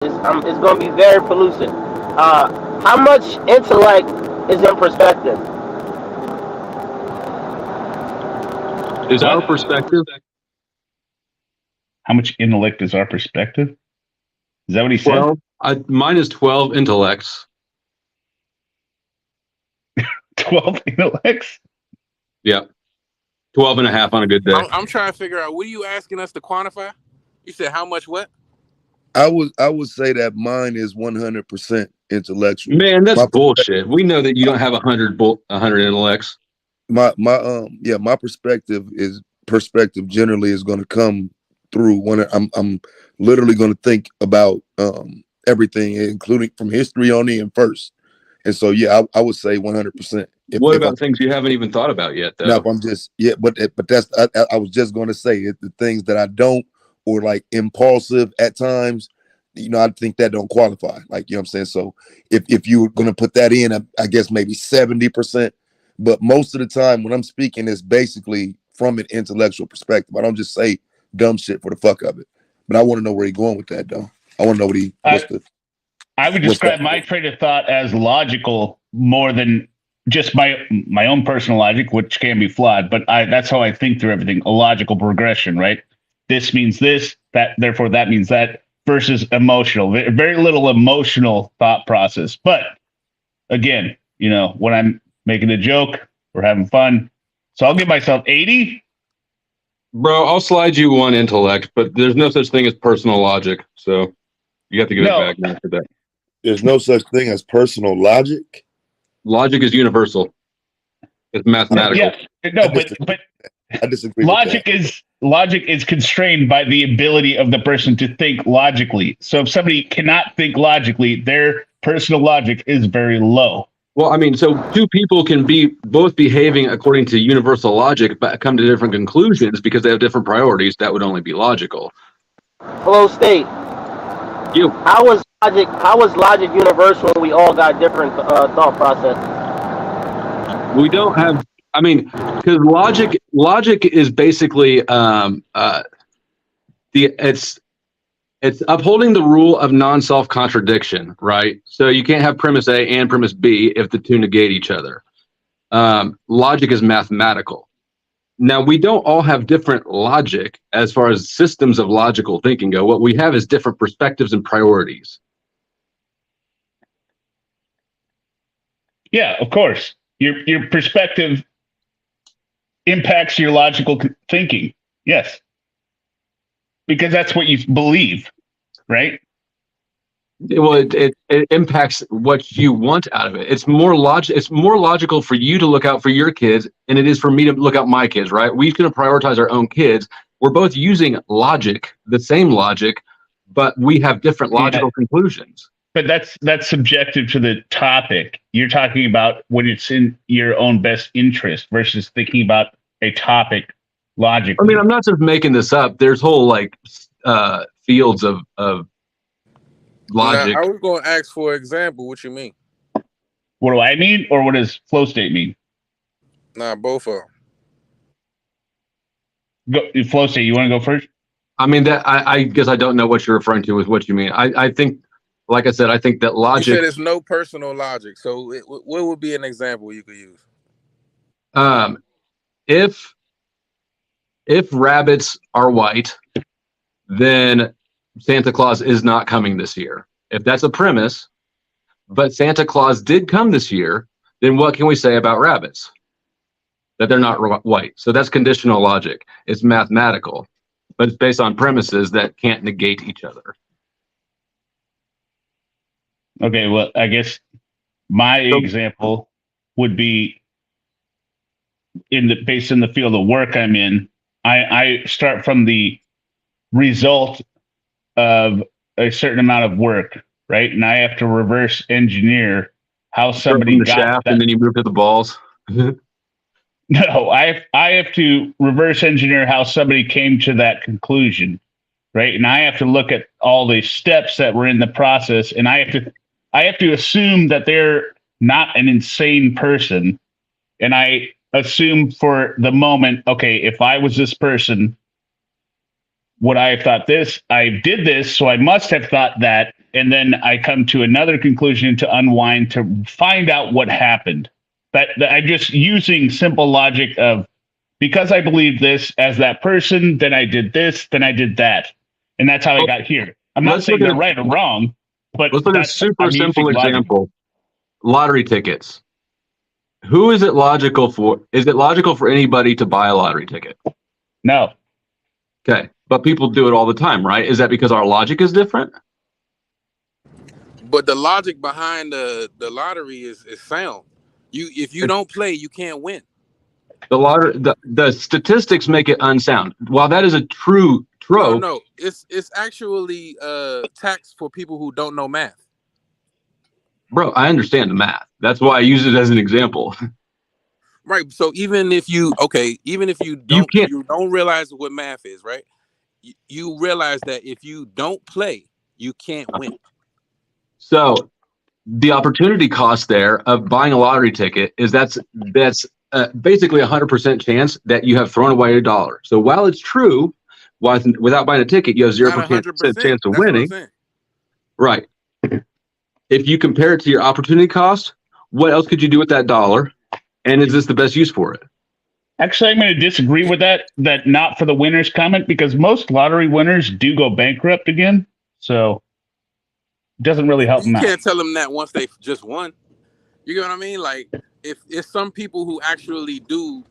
It's going to be very pellucid. How much intellect is in perspective? Is our What? perspective? How much intellect is our perspective? Is that what he said? 12. Mine is 12 intellects. 12 intellects? Yeah. 12 and a half on a good day. I'm trying to figure out, what are you asking us to quantify? You said how much what? I would say that mine is 100% intellectual. Man, that's My bullshit. We know that you don't have 100 intellects. my perspective generally is going to come through when I'm literally going to think about everything, including from history on in first. And so I would say 100%. What about things you haven't even thought about yet, though? Now, if I'm just but that's I was just going to say it, the things that I don't, or like impulsive at times, I think that don't qualify. Like, what I'm saying. So if you were going to put that in, I guess maybe 70%. But most of the time when I'm speaking, it's basically from an intellectual perspective. I don't just say dumb shit for the fuck of it. But I want to know where he's going with that, though. I want to know what I would describe my train of thought as logical more than just my own personal logic, which can be flawed. But that's how I think through everything. A logical progression, right? This means this, that, therefore that means that, versus emotional. Very little emotional thought process. But again, when I'm making a joke, we're having fun. So I'll give myself 80. Bro, I'll slide you one intellect, but there's no such thing as personal logic. So you have to give it back now for that. There's no such thing as personal logic. Logic is universal. It's mathematical. Yeah, no, but I disagree. Logic is constrained by the ability of the person to think logically. So if somebody cannot think logically, their personal logic is very low. Well, I mean, so two people can be both behaving according to universal logic, but come to different conclusions because they have different priorities. That would only be logical. Flow state. You. How was logic universal when we all got different thought process? We don't have. I mean, because logic is basically it's upholding the rule of non-self-contradiction, right? So you can't have premise A and premise B if the two negate each other. Logic is mathematical. Now, we don't all have different logic as far as systems of logical thinking go. What we have is different perspectives and priorities. Yeah, of course. Your perspective impacts your logical thinking. Yes. Because that's what you believe, right? Well, it impacts what you want out of it. It's more logical for you to look out for your kids than it is for me to look out my kids, right? We're going to prioritize our own kids. We're both using logic, the same logic, but we have different logical conclusions. But that's subjective to the topic. You're talking about when it's in your own best interest versus thinking about a topic logically. I mean, I'm not just making this up. There's whole fields of logic. Now, I was going to ask for an example. What you mean? What do I mean, or what does flow state mean? Nah, both of them. Go, flow state. You want to go first? I mean, that I guess I don't know what you're referring to with what you mean. I think, like I said, I think that logic. You said it's no personal logic. So what would be an example you could use? If rabbits are white, then Santa Claus is not coming this year. If that's a premise, but Santa Claus did come this year, then what can we say about rabbits? That they're not white. So that's conditional logic. It's mathematical, but it's based on premises that can't negate each other. Okay, well, I guess my example would be based in the field of work I'm in. I start from the result of a certain amount of work, right? And I have to reverse engineer how somebody got shaft, and then you move to the balls. No, I have to reverse engineer how somebody came to that conclusion, right? And I have to look at all the steps that were in the process, and I have to assume that they're not an insane person, and I assume for the moment, okay, if I was this person, would I have thought this? I did this, so I must have thought that. and then I come to another conclusion to unwind to find out what happened. That I'm just using simple logic of, because I believe this as that person, then I did this, then I did that, and that's how I got here. I'm not Let's saying look they're at- right or wrong, but Let's look at a that's- super I'm using simple logic. example. Lottery tickets. Who is it logical for? Is it logical for anybody to buy a lottery ticket? No, Okay. But people do it all the time, right? Is that because our logic is different? But the logic behind the lottery is sound. If you don't play, you can't win. The statistics make it unsound. While that is a true trope, No, it's actually tax for people who don't know math. bro, I understand the math. That's why I use it as an example. Right. So even if you can't- you don't realize what math is, right? You realize that if you don't play, you can't win. So the opportunity cost there of buying a lottery ticket is that's basically 100% chance that you have thrown away $1. So while it's true, without buying a ticket, you have Not 0% 100%. chance of That's what I'm winning. saying. Right. If you compare it to your opportunity cost, what else could you do with that $1? And is this the best use for it? actually, I'm going to disagree with that not for the winners comment, because most lottery winners do go bankrupt again, so it doesn't really help You them out. can't tell them that once they just won. You get what I mean? Like if some people who actually do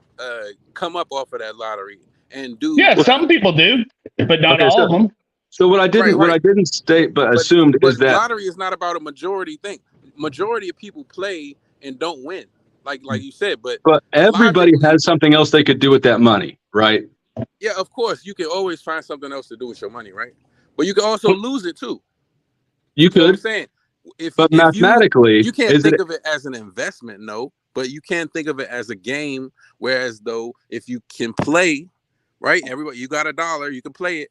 come up off of that lottery and do Yeah, some people do, but not Okay, all of them. So what I didn't Right. state but assumed but is that lottery is not about a majority thing. Majority of people play and don't win, like you said. But everybody logically- has something else they could do with that money, right? yeah, of course, you can always find something else to do with your money, right? But you can also lose it too. You You know what I'm could, saying? If mathematically, you can't is think it of it as an investment, no, but you can think of it as a game. Whereas though, if you can play, right, everybody, you got $1, you can play it,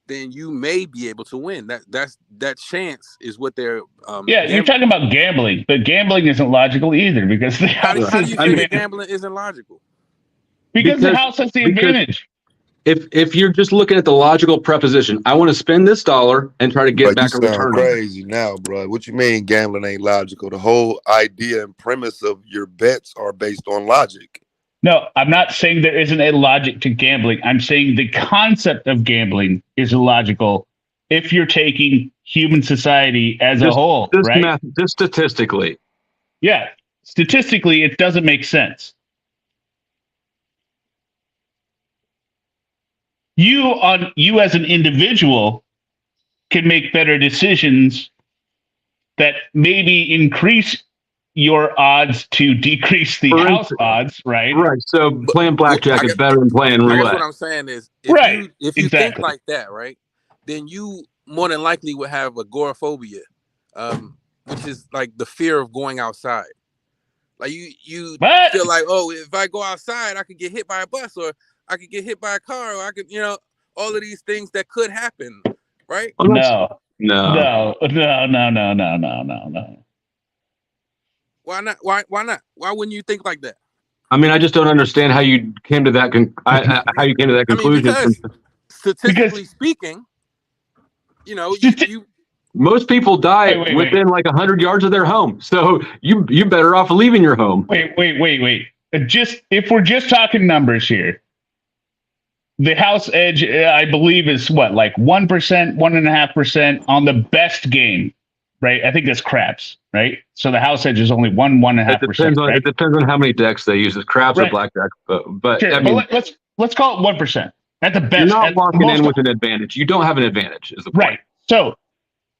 then you may be able to win. That chance is what they're. Yeah, you're talking about gambling, but gambling isn't logical either, because the How house do has you the say that advantage. gambling isn't logical? Because the Because- house has the because- advantage. if you're just looking at the logical preposition, I want to spend this $1 and try to get Bro, back a you sound return on it. crazy now, bro. What you mean gambling ain't logical? The whole idea and premise of your bets are based on logic. No, I'm not saying there isn't a logic to gambling. I'm saying the concept of gambling is illogical if you're taking human society as a whole, right? Just statistically. Yeah, statistically, it doesn't make sense. You as an individual can make better decisions that maybe increase your odds to decrease the For house instance- odds, right? Right. So playing blackjack I is guess- better than playing I guess roulette. what I'm saying is, if Right, you think exactly. like that, right, then you more than likely would have agoraphobia, which is like the fear of going outside. Like you What? feel like, oh, if I go outside, I could get hit by a bus, or I could get hit by a car, or I could, all of these things that could happen, right? Well, that's- No. no. No. Why not? Why not? Why wouldn't you think like that? I mean, I just don't understand how you came to that how you came to that I mean, conclusion. because statistically speaking, you Most people die Wait. within like 100 yards of their home. So you better off leaving your home. Wait. Just if we're just talking numbers here, the house edge, I believe, is what, like 1%, 1.5% on the best game, right? I think that's craps, right? So the house edge is only 1.5%. Right? It depends on how many decks they use. It's craps or Right. blackjack. But Sure, I mean, but let's call it 1%. At the best, you're not at walking most- in with an advantage. You don't have an advantage. Is the point. right. So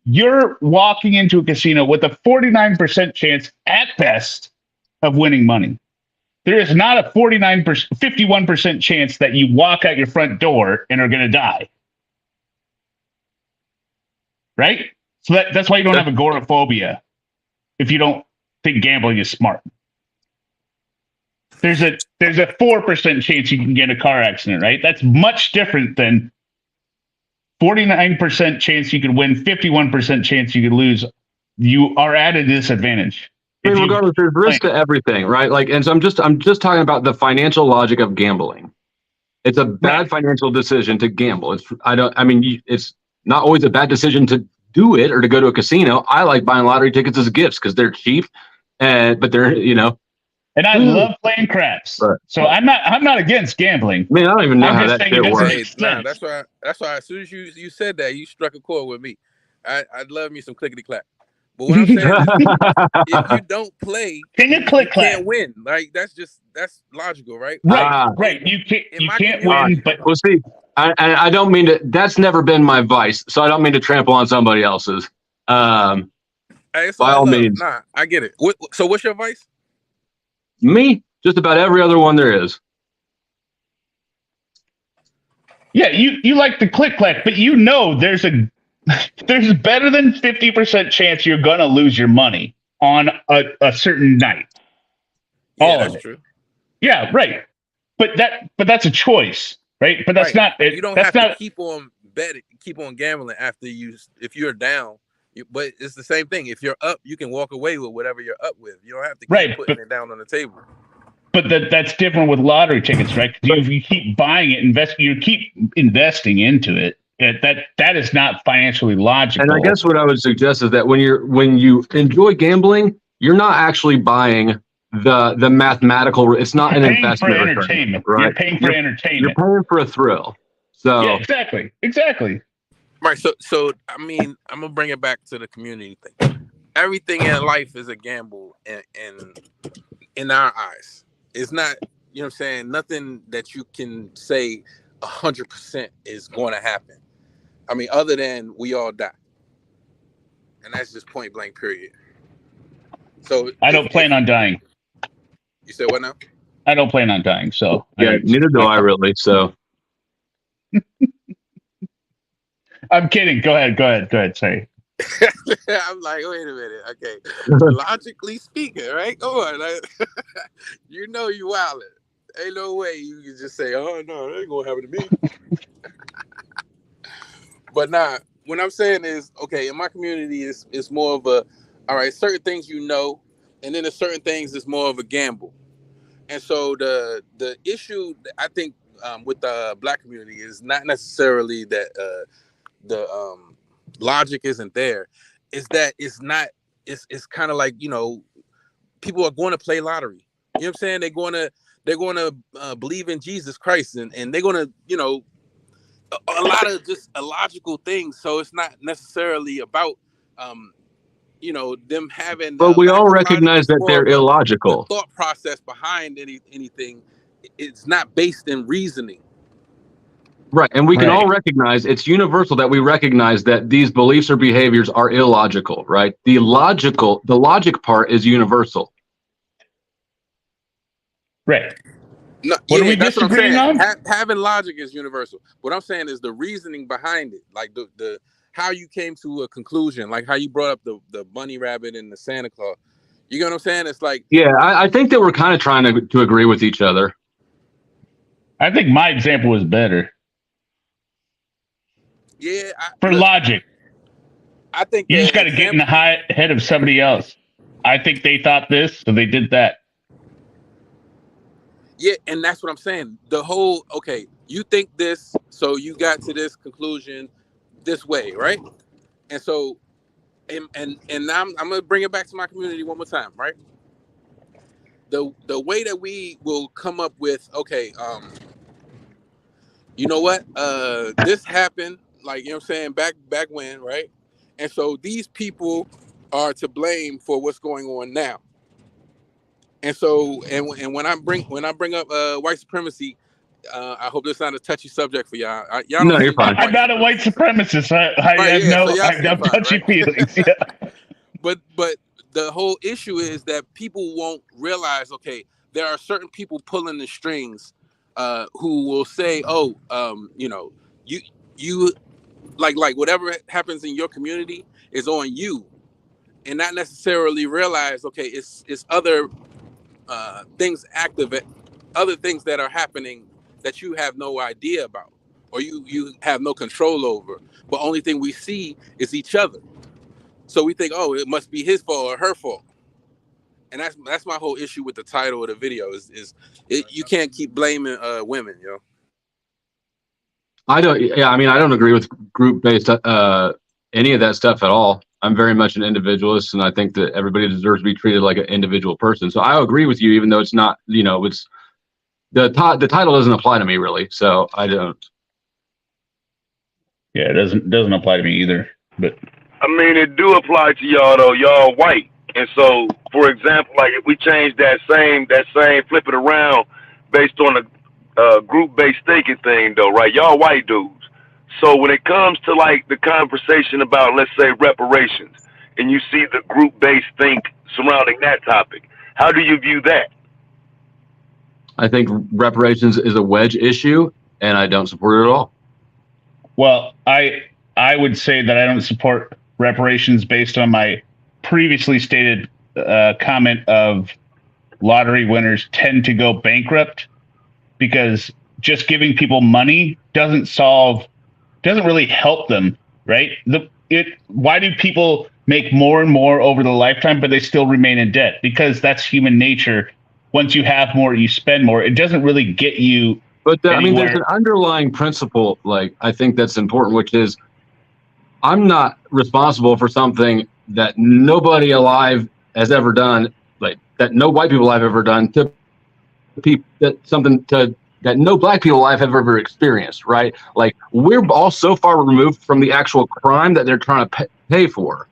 you're walking into a casino with a 49% chance at best of winning money. There is not a 51% chance that you walk out your front door and are going to die. Right? So that's why you don't have agoraphobia if you don't think gambling is smart. There's a 4% chance you can get in a car accident, right? That's much different than 49% chance you could win, 51% chance you could lose. You are at a disadvantage. I mean, If you- regardless, there's risk to everything, right? Like, and so I'm just talking about the financial logic of gambling. It's a bad Right. financial decision to gamble. It's not always a bad decision to do it or to go to a casino, I like buying lottery tickets as gifts because they're cheap, but they're And I love playing craps. Right. So I'm not against gambling. I mean, I don't even know I'm how just that saying shit it doesn't works. make Hey, nah, sense. that's why. As soon as you said that, you struck a chord with me. I'd love me some clickety clap. But what I'm saying is, if you don't play, King of you click clap. can't win. Like that's logical, right? Right. You can't win, but Well, see, I don't mean to. That's never been my vice, so I don't mean to trample on somebody else's. Hey, it's By all love. means. Nah, I get it. So what's your advice? Me, just about every other one there is. yeah, you like the click clack, but there's better than 50% chance you're gonna lose your money on a certain night. Yeah, All of that's it. true. Yeah, right. But that's a choice, right? But that's Right. not. You don't That's have not. to keep on betting, keep on gambling if you're down. But it's the same thing. If you're up, you can walk away with whatever you're up with. You don't have to keep Right, putting it down on the table. But that's different with lottery tickets, right? Because you keep buying it, you keep investing into it. That is not financially logical. And I guess what I would suggest is that when you enjoy gambling, you're not actually buying the mathematical. It's not you're an paying for investment, entertainment. right? You're paying for You're entertainment. paying for a thrill. So Yeah, exactly. Right. So I mean, I'm gonna bring it back to the community thing. Everything in life is a gamble, in our eyes, it's not. You know what I'm saying? Nothing that you can say 100% is going to happen. I mean, other than we all die, and that's just point blank. Period. So I don't plan on dying. You said what now? I don't plan on dying. So yeah, neither do I really. So I'm kidding. Go ahead. Sorry. I'm like, wait a minute. Okay, logically speaking, right? Come on, like, you wildin'. Ain't no way you can just say, "Oh no, that ain't gonna happen to me." But nah, what I'm saying is, okay, in my community, it's more of a, all right, certain things and then there's certain things that's more of a gamble. And so the issue I think with the Black community is not necessarily that the logic isn't there. Is that it's not. It's kind of like people are going to play lottery. You know what I'm saying? They're going to believe in Jesus Christ and they're going to a lot of just illogical things. So it's not necessarily about them having. but we all recognize that they're illogical. The thought process behind anything, it's not based in reasoning. Right. And we can all recognize it's universal that we recognize that these beliefs or behaviors are illogical, right? The logic part is universal. Right. No, what are we disagreeing on? Having logic is universal. What I'm saying is the reasoning behind it, like the how you came to a conclusion, like how you brought up the bunny rabbit and the Santa Claus. You get what I'm saying? It's like, yeah, I think that we're kind of trying to agree with each other. I think my example was better. Yeah, for logic. I think you just got to get in the head of somebody else. I think they thought this, so they did that. Yeah, and that's what I'm saying. The whole, okay, you think this, so you got to this conclusion this way, right? And so, and I'm gonna bring it back to my community one more time, right? The way that we will come up with, okay, you know what? This happened, like, you know what I'm saying, back when, right? And so these people are to blame for what's going on now. And so, and when I bring up white supremacy, I hope that's not a touchy subject for y'all. Y'all no, you're fine. I'm not a white supremacist. I have no touchy feelings. Yeah. But the whole issue is that people won't realize, okay, there are certain people pulling the strings, who will say, oh, you like whatever happens in your community is on you, and not necessarily realize, okay, it's other things other things that are happening that you have no idea about, or you have no control over. But only thing we see is each other. So we think, oh, it must be his fault or her fault. And that's my whole issue with the title of the video is you can't keep blaming women, I don't agree with group-based any of that stuff at all. I'm very much an individualist, and I think that everybody deserves to be treated like an individual person. So I agree with you, even though it's not, it's the title doesn't apply to me really. So I don't. Yeah, it doesn't apply to me either. But I mean, it do apply to y'all though. Y'all white, and so for example, like if we change that same flip it around based on a group-based thinking thing though, right? Y'all white dudes. So when it comes to like the conversation about, let's say, reparations, and you see the group-based think surrounding that topic, how do you view that? I think reparations is a wedge issue, and I don't support it at all. well, I would say that I don't support reparations based on my previously stated comment of lottery winners tend to go bankrupt, because just giving people money doesn't really help them, right? Why do people make more and more over the lifetime, but they still remain in debt? Because that's human nature. Once you have more, you spend more. It doesn't really get you. But there's an underlying principle, like I think that's important, which is I'm not responsible for something that nobody alive has ever done, like that no white people have ever done to people, that no black people alive have ever experienced, right? Like we're all so far removed from the actual crime that they're trying to pay for.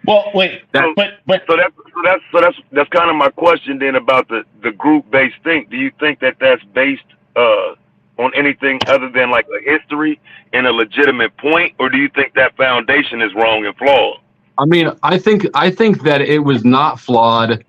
Well, wait, so that's kind of my question then about the group-based think. Do you think that that's based on anything other than like a history and a legitimate point, or do you think that foundation is wrong and flawed? I mean, I think that it was not flawed,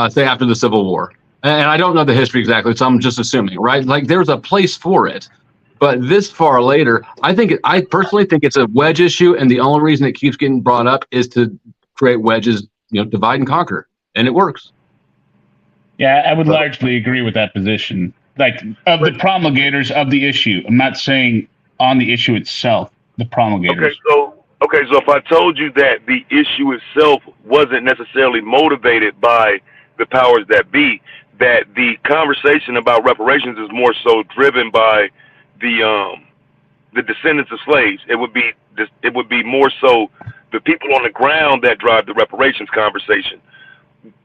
say after the Civil War, and I don't know the history exactly, so I'm just assuming, right? Like there's a place for it, but this far later, I personally think it's a wedge issue, and the only reason it keeps getting brought up is to create wedges, divide and conquer, and it works. Yeah, I would largely agree with that position. Like of the promulgators of the issue, I'm not saying on the issue itself, the promulgators. Okay, so if I told you that the issue itself wasn't necessarily motivated by the powers that be, that the conversation about reparations is more so driven by the descendants of slaves, it would be more so the people on the ground that drive the reparations conversation.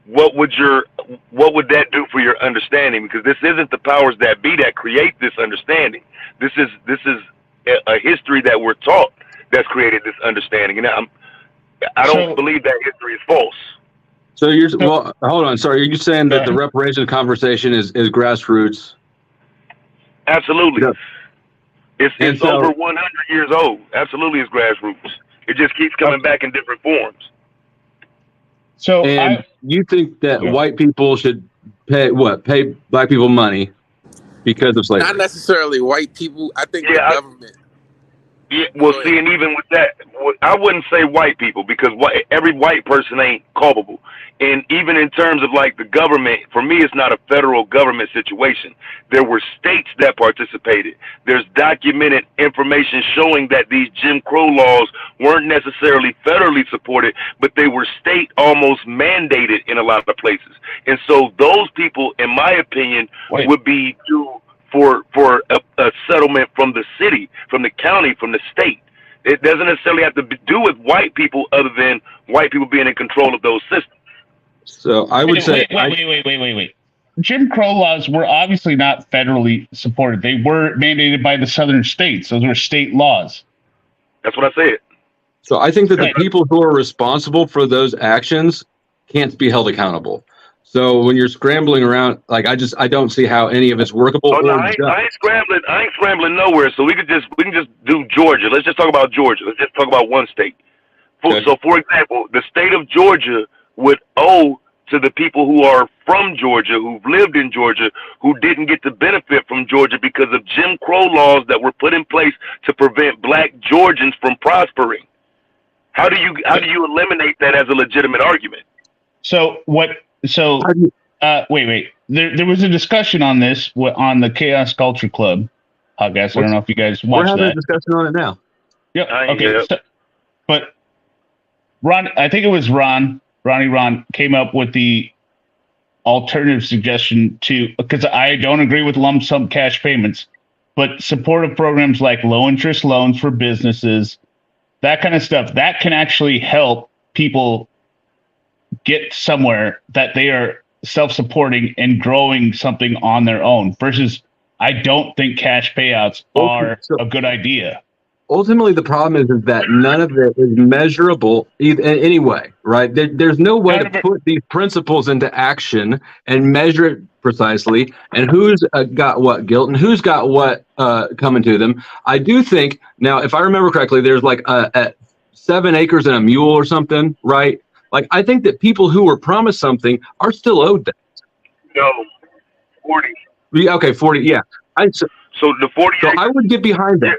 What would that do for your understanding? Because this isn't the powers that be that create this understanding. This is a history that we're taught that's created this understanding, and I don't believe that history is false. So hold on. Sorry, are you saying that the reparations conversation is grassroots? Absolutely. Yeah. It's over 100 years old. Absolutely, it's grassroots. It just keeps coming back in different forms. So, you think that white people should pay black people money because of slavery? Not necessarily white people. I think the government. Yeah, well, see, and even with that, I wouldn't say white people, because every white person ain't culpable. And even in terms of like the government, for me, it's not a federal government situation. There were states that participated. There's documented information showing that these Jim Crow laws weren't necessarily federally supported, but they were state almost mandated in a lot of places. And so those people, in my opinion, would be due for a settlement from the city, from the county, from the state. It doesn't necessarily have to do with white people, other than white people being in control of those systems. So I would say, wait. Jim Crow laws were obviously not federally supported. They were mandated by the southern states. Those were state laws. That's what I said. So I think that the people who are responsible for those actions can't be held accountable. So when you're scrambling around, like I don't see how any of it's workable. I ain't scrambling nowhere. So we can just do Georgia. Let's just talk about Georgia. Let's just talk about one state. So for example, the state of Georgia would owe to the people who are from Georgia, who've lived in Georgia, who didn't get to benefit from Georgia because of Jim Crow laws that were put in place to prevent black Georgians from prospering. How do you eliminate that as a legitimate argument? Wait. There was a discussion on this on the Chaos Culture Club podcast. I don't know if you guys watched that. We're having a discussion on it now. Yep. Okay. But Ron, I think it was Ronnie came up with the alternative suggestion because I don't agree with lump sum cash payments, but supportive programs like low interest loans for businesses, that kind of stuff, that can actually help people get somewhere that they are self-supporting and growing something on their own versus I don't think cash payouts are a good idea. Ultimately, the problem is that none of it is measurable in any way, right? There's no way to put these principles into action and measure it precisely, and who's got what guilt and who's got what coming to them. I do think, now, if I remember correctly, there's like 7 acres and a mule or something, right? Like, I think that people who were promised something are still owed that. No, 40. Yeah, okay, 40, yeah. So the 40 So I would get behind that.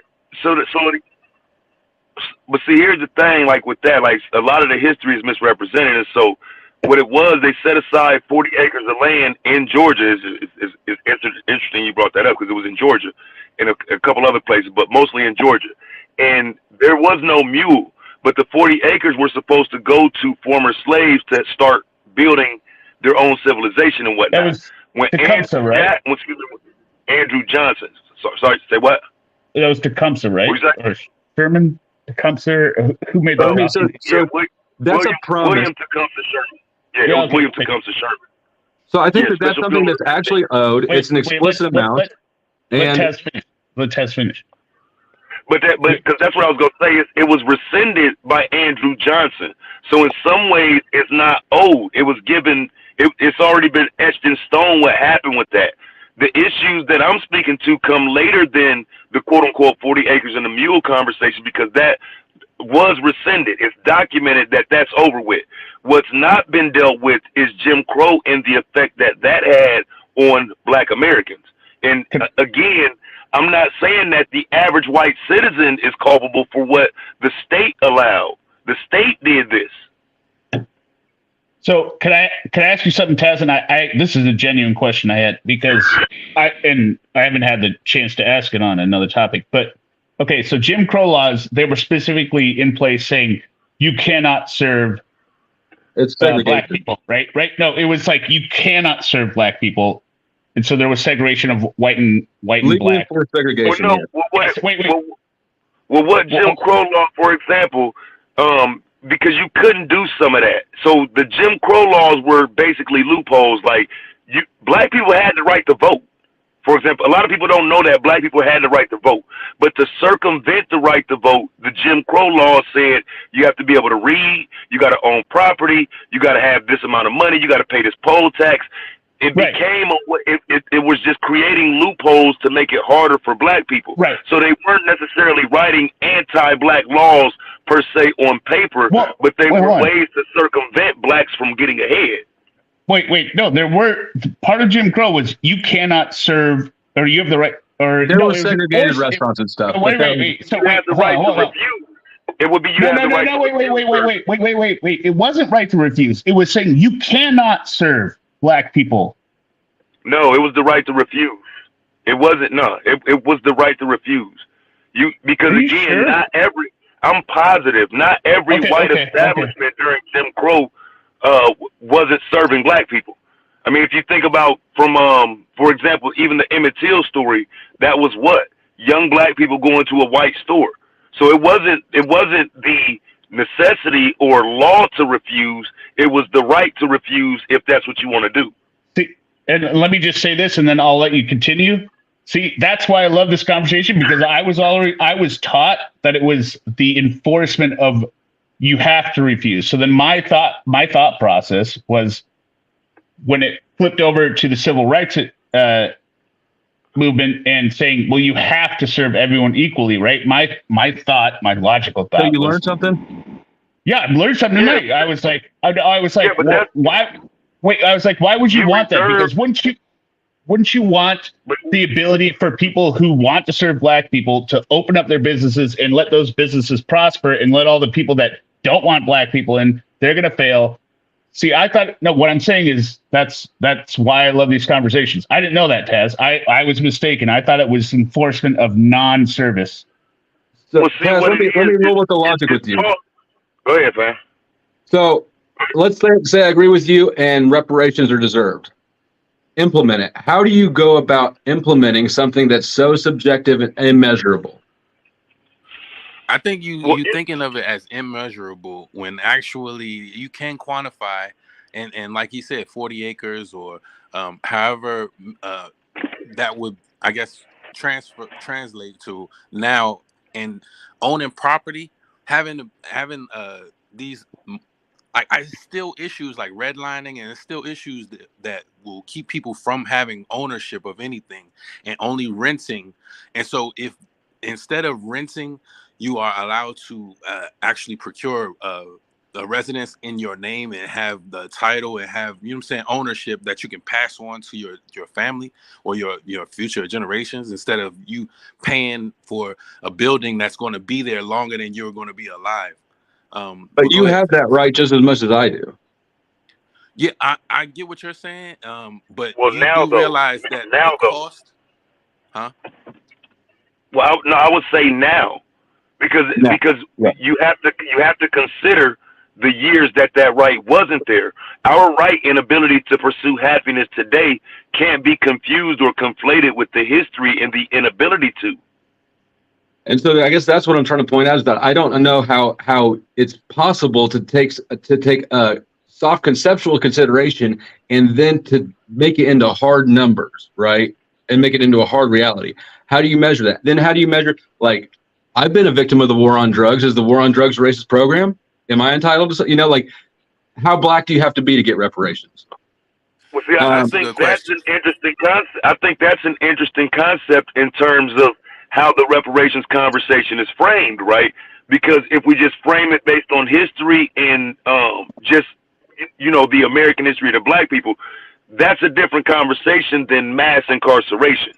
But see, here's the thing, like with that, like a lot of the history is misrepresented. And so what it was, they set aside 40 acres of land in Georgia. Is interesting you brought that up because it was in Georgia and a couple other places, but mostly in Georgia. And there was no mule, but the 40 acres were supposed to go to former slaves to start building their own civilization and whatnot. That was Tecumseh, right? Andrew Johnson. Sorry, say what? That was Tecumseh, right? Or Sherman Tecumseh? Who made that? That's a promise. William Tecumseh Sherman. Yeah, it was William Tecumseh Sherman. So I think that's something that's actually owed. It's an explicit amount. Let Tez finish. But because that's what I was going to say, it was rescinded by Andrew Johnson. So in some ways, it's not owed. It was given. It's already been etched in stone what happened with that. The issues that I'm speaking to come later than the quote-unquote 40 acres and a mule conversation because that was rescinded. It's documented that that's over with. What's not been dealt with is Jim Crow and the effect that had on Black Americans. And again, I'm not saying that the average white citizen is culpable for what the state allowed. The state did this. So can I ask you something, Taz? And I this is a genuine question I had because I haven't had the chance to ask it on another topic. But okay, so Jim Crow laws, they were specifically in place saying you cannot serve Black people, right? Right? No, it was like you cannot serve Black people, and so there was segregation of white and Black. Segregation. Well, what Jim Crow law, for example, because you couldn't do some of that. So the Jim Crow laws were basically loopholes. Like Black people had the right to vote. For example, a lot of people don't know that Black people had the right to vote. But to circumvent the right to vote, the Jim Crow law said you have to be able to read, you got to own property, you got to have this amount of money, you got to pay this poll tax. It became it was just creating loopholes to make it harder for Black people. Right. So they weren't necessarily writing anti-Black laws per se on paper, but they were ways to circumvent Blacks from getting ahead. Wait, no, there were part of Jim Crow was you cannot serve or you have the right or there were segregated restaurants and stuff. Wait. So you have the right to refuse. It would be you have the right to refuse. Wait. It wasn't right to refuse. It was saying you cannot serve Black people. No, it was the right to refuse. It wasn't. No, it was the right to refuse. Because again, sure? not every. I'm positive. Not every white establishment during Jim Crow wasn't serving Black people. I mean, if you think about from, for example, even the Emmett Till story, that was what young Black people going to a white store. So it wasn't the necessity or law to refuse. It was the right to refuse if that's what you want to do. See, and let me just say this, and then I'll let you continue. See, that's why I love this conversation because I was taught that it was the enforcement of you have to refuse. So then my thought process was when it flipped over to the civil rights movement and saying, well, you have to serve everyone equally, right? My logical thought. So you learned something? Yeah, I learned something tonight. I was like, well, why? Wait, I was like, why would you want that? Because wouldn't you want the ability for people who want to serve Black people to open up their businesses and let those businesses prosper and let all the people that don't want Black people in, they're going to fail. See, I thought, no, what I'm saying is that's why I love these conversations. I didn't know that, Taz. I was mistaken. I thought it was enforcement of non-service. So, Taz, let me roll with the logic with you. Go ahead, man. So let's say I agree with you and reparations are deserved. Implement it. How do you go about implementing something that's so subjective and immeasurable? I think you Well, thinking of it as immeasurable when actually you can quantify, and like you said, 40 acres or however that would, I guess, translate to now, and owning property, having these. I still issues like redlining, and it's still issues that will keep people from having ownership of anything and only renting. And so if instead of renting, you are allowed to actually procure a residence in your name and have the title and have, you know what I'm saying, ownership that you can pass on to your family or your future generations, instead of you paying for a building that's going to be there longer than you're going to be alive. But you have that right just as much as I do. Yeah, I get what you're saying. But Well, you now, do though. realize that Now, the though. cost, huh? Well, no, I would say now, because Yeah. Yeah. you have to consider the years that right wasn't there. Our right and ability to pursue happiness today can't be confused or conflated with the history and the inability to. And so I guess that's what I'm trying to point out, is that I don't know how it's possible to take a soft conceptual consideration and then to make it into hard numbers, right? And make it into a hard reality. How do you measure that? Then how do you measure, like, I've been a victim of the war on drugs. Is the war on drugs a racist program? Am I entitled to, like, how black do you have to be to get reparations? Well, see, I think that's an interesting concept. I think that's an interesting concept in terms of how the reparations conversation is framed, right? Because if we just frame it based on history and just, the American history of the black people, that's a different conversation than mass incarceration.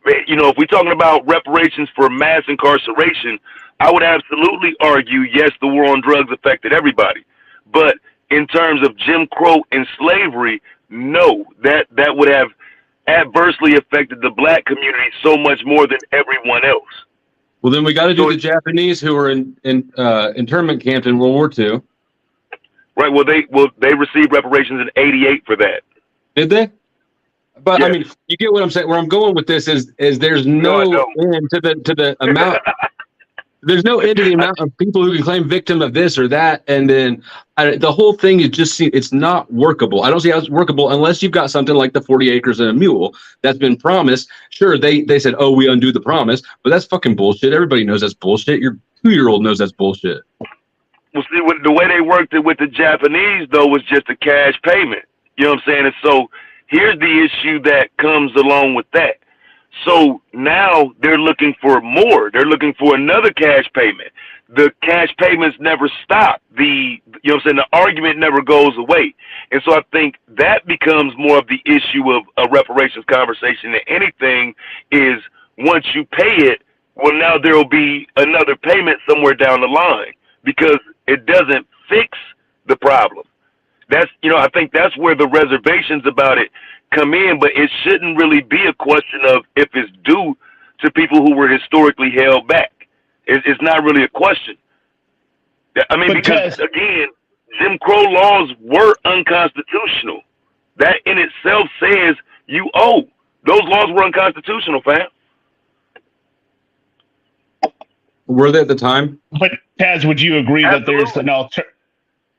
If we're talking about reparations for mass incarceration, I would absolutely argue, yes, the war on drugs affected everybody. But in terms of Jim Crow and slavery, no, that would have adversely affected the black community so much more than everyone else. Well, then we got to do the Japanese who were in internment camps in World War II. Right. Well, they received reparations in '88 for that. Did they? But Yes. I mean, you get what I'm saying. Where I'm going with this is there's no end to the amount. There's no end to the amount of people who can claim victim of this or that, and then the whole thing is just it's not workable. I don't see how it's workable unless you've got something like the 40 acres and a mule that's been promised. Sure, they said, oh, we undo the promise, but that's fucking bullshit. Everybody knows that's bullshit. Your 2-year-old knows that's bullshit. Well, see, the way they worked it with the Japanese, though, was just a cash payment. You know what I'm saying? And so here's the issue that comes along with that. So now they're looking for more. They're looking for another cash payment. The cash payments never stop. The argument never goes away. And so I think that becomes more of the issue of a reparations conversation than anything is once you pay it, well, now there will be another payment somewhere down the line because it doesn't fix the problem. I think that's where the reservations about it come in, but it shouldn't really be a question of if it's due to people who were historically held back. It's not really a question. I mean, because again, Jim Crow laws were unconstitutional. That in itself says you owe. Those laws were unconstitutional, fam. Were they at the time? But Taz, would you agree that there's an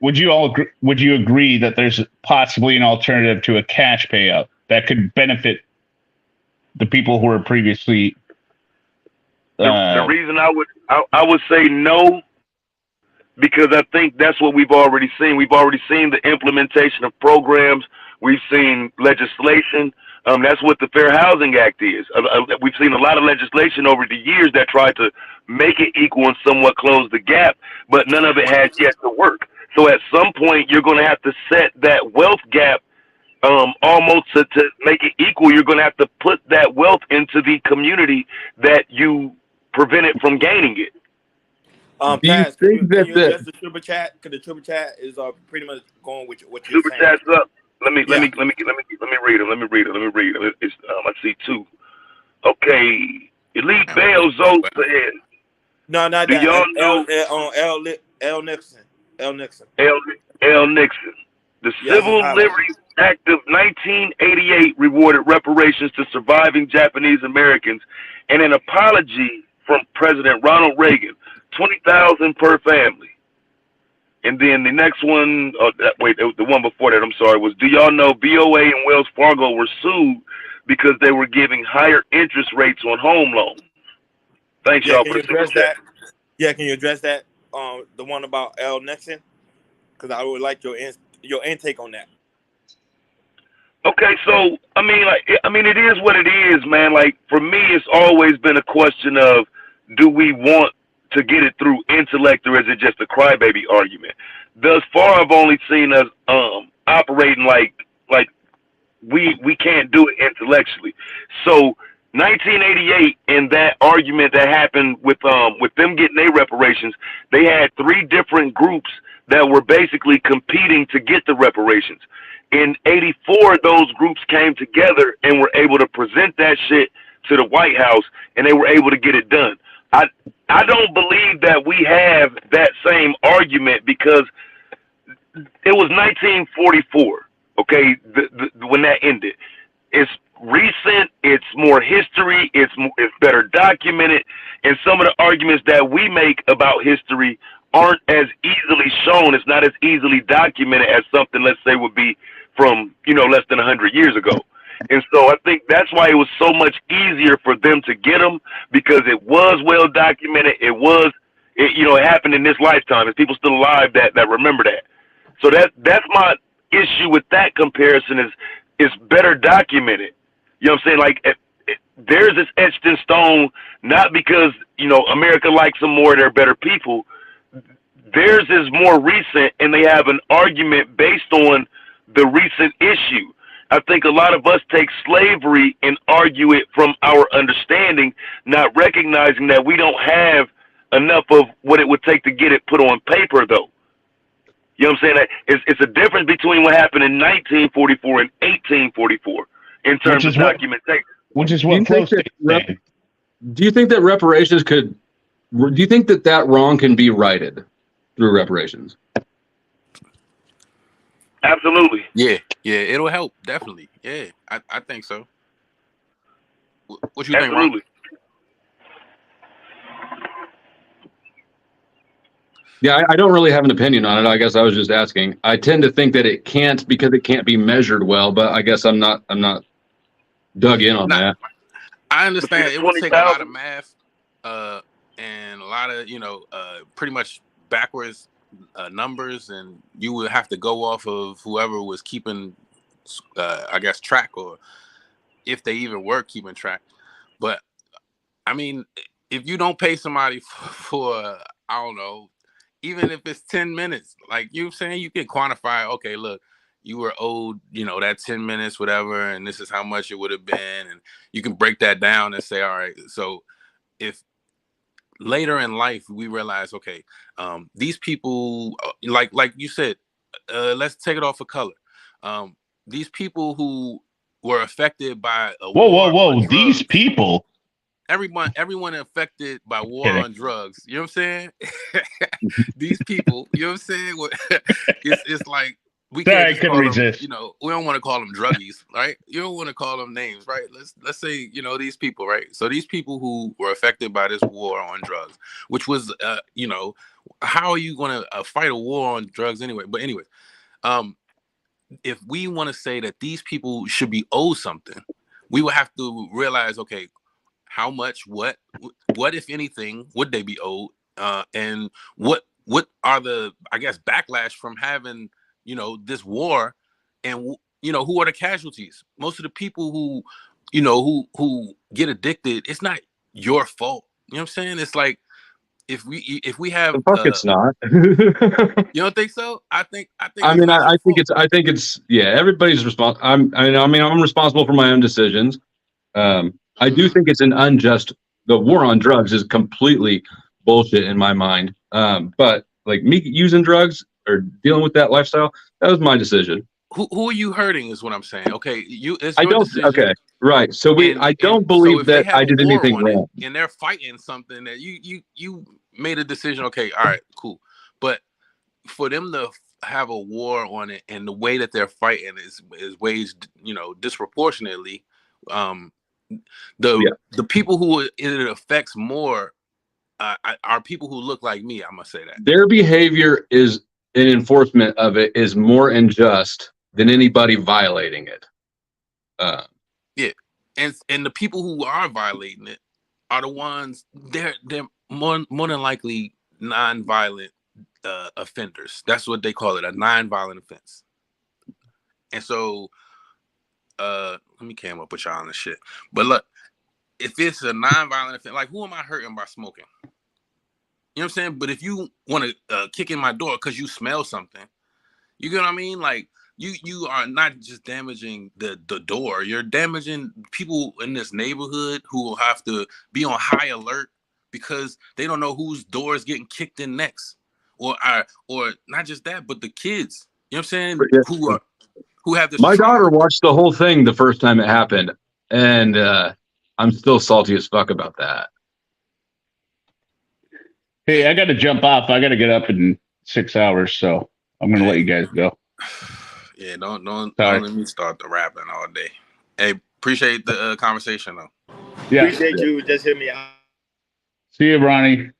Would you agree that there's possibly an alternative to a cash payout that could benefit the people who were previously? The reason I would say no, because I think that's what we've already seen. We've already seen the implementation of programs. We've seen legislation. That's what the Fair Housing Act is. We've seen a lot of legislation over the years that tried to make it equal and somewhat close the gap, but none of it has yet to work. So at some point, you're going to have to set that wealth gap almost to make it equal. You're going to have to put that wealth into the community that you prevented from gaining it. Taz, can you address the super chat? Because the super chat is pretty much going with what you're saying. Super chat's up. Let me read them. It's I see 2. Okay, Elite Bell Zoe said. No, not that. Y'all know L. Nixon. L. Nixon. The Civil Liberties Act of 1988 rewarded reparations to surviving Japanese Americans, and an apology from President Ronald Reagan 20,000 per family. And then the next one, the one before that, I'm sorry, was, do y'all know BOA and Wells Fargo were sued because they were giving higher interest rates on home loans? Thanks, y'all, for the super chat. Yeah, can you address that? The one about L. Nixon, because I would like your intake on that. Okay, so I mean, it is what it is, man. Like, for me, it's always been a question of, do we want to get it through intellect, or is it just a crybaby argument? Thus far, I've only seen us operating like we can't do it intellectually. So 1988, and that argument that happened with them getting their reparations, they had 3 different groups that were basically competing to get the reparations. In 84, those groups came together and were able to present that shit to the White House, and they were able to get it done. I don't believe that we have that same argument, because it was 1944, okay, when that ended. It's recent, it's more history, it's better documented, and some of the arguments that we make about history aren't as easily shown. It's not as easily documented as something, let's say, would be from, less than 100 years ago. And so I think that's why it was so much easier for them to get them, because it was well documented. It happened in this lifetime. There's people still alive that remember that. So that's my issue with that comparison, is it's better documented. You know what I'm saying? Like, theirs is etched in stone, not because, America likes them more, they're better people. Theirs is more recent, and they have an argument based on the recent issue. I think a lot of us take slavery and argue it from our understanding, not recognizing that we don't have enough of what it would take to get it put on paper, though. You know what I'm saying? It's a difference between what happened in 1944 and 1844 in terms of documentation. Which is what Flo said. Do you think that reparations do you think that wrong can be righted through reparations? Absolutely. Yeah, it'll help, definitely. Yeah, I think so. What you think, Ron? Yeah, I don't really have an opinion on it. I guess I was just asking. I tend to think that it can't, because it can't be measured well, but I guess I'm not dug in on that. I understand it would take a lot of math and a lot of, pretty much backwards numbers, and you would have to go off of whoever was keeping I guess track, or if they even were keeping track. But I mean, if you don't pay somebody for I don't know, even if it's 10 minutes, like you're saying, you can quantify, okay, look, you were owed, that 10 minutes, whatever, and this is how much it would have been, and you can break that down and say, all right, so if later in life we realize, okay, these people, like you said, let's take it off of color. These people who were affected by a war on drugs, these people, everyone affected by war on drugs, you know what I'm saying? These people, you know what I'm saying? It's like, we can't couldn't resist. We don't want to call them druggies, right? You don't want to call them names, right? Let's say, these people, right? So these people who were affected by this war on drugs, which was, how are you going to fight a war on drugs anyway? But anyways, if we want to say that these people should be owed something, we would have to realize, okay, how much, what if anything, would they be owed? And what are the, I guess, backlash from having, this war, and who are the casualties? Most of the people who get addicted, it's not your fault. You know what I'm saying? It's like, if we have, it's not. You don't think so? I think it's yeah. Everybody's responsible. I'm responsible for my own decisions. I do think it's an unjust. The war on drugs is completely bullshit in my mind. But like me using drugs or dealing with that lifestyle, that was my decision. Who are you hurting is what I'm saying. Okay, it's I don't. Decision. Okay, right. So I don't believe that I did anything wrong. And they're fighting something that you made a decision. Okay, all right, cool. But for them to have a war on it, and the way that they're fighting is waged, disproportionately. The people who it affects more are people who look like me. I'm gonna say that their behavior is an enforcement of it is more unjust than anybody violating it. yeah, and the people who are violating it are the ones they're more than likely non-violent offenders. That's what they call it, a non-violent offense. And so, let me cam up with y'all on this shit. But look, if it's a non-violent offense, like who am I hurting by smoking? You know what I'm saying? But if you want to kick in my door because you smell something, you get what I mean? Like you are not just damaging the door, you're damaging people in this neighborhood who will have to be on high alert because they don't know whose door is getting kicked in next. Or not just that, but the kids. You know what I'm saying? Yeah. Who have this. My daughter watched the whole thing the first time it happened, and I'm still salty as fuck about that. Hey, I got to jump off. I got to get up in 6 hours, so I'm going to let you guys go. Yeah, don't let me start the rapping all day. Hey, appreciate the conversation though. Yeah, appreciate you. Just hit me out. See you, Ronnie.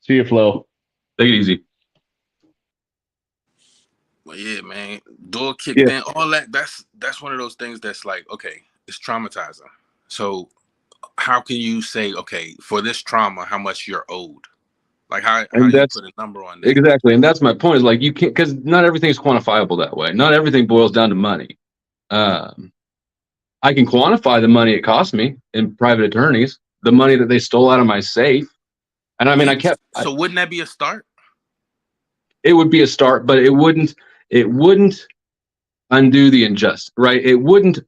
See you, Flo. Take it easy. Well, yeah, man. Door kicked in, all that. That's one of those things that's like, okay, it's traumatizing. So how can you say, okay, for this trauma, how much you're owed? Like how do you put a number on that? Exactly. And that's my point, is like you can't, because not everything is quantifiable that way. Not everything boils down to money. I can quantify the money it cost me in private attorneys, the money that they stole out of my safe. And I mean, So wouldn't that be a start? It would be a start, but it wouldn't undo the injustice, right? It wouldn't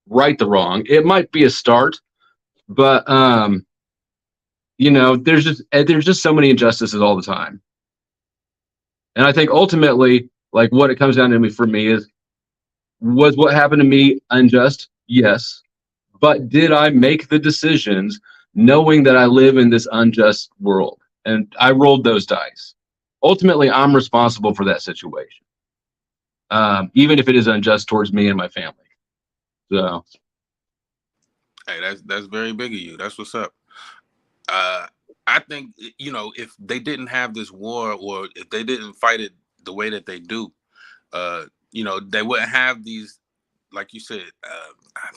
right the wrong. It might be a start, but you know, there's just so many injustices all the time. And I think ultimately, like what it comes down to for me is, was what happened to me unjust? Yes. But did I make the decisions knowing that I live in this unjust world? And I rolled those dice. Ultimately, I'm responsible for that situation, even if it is unjust towards me and my family. So, hey, that's very big of you. That's what's up. I think, you know, if they didn't have this war, or if they didn't fight it the way that they do, you know, they wouldn't have these, like you said,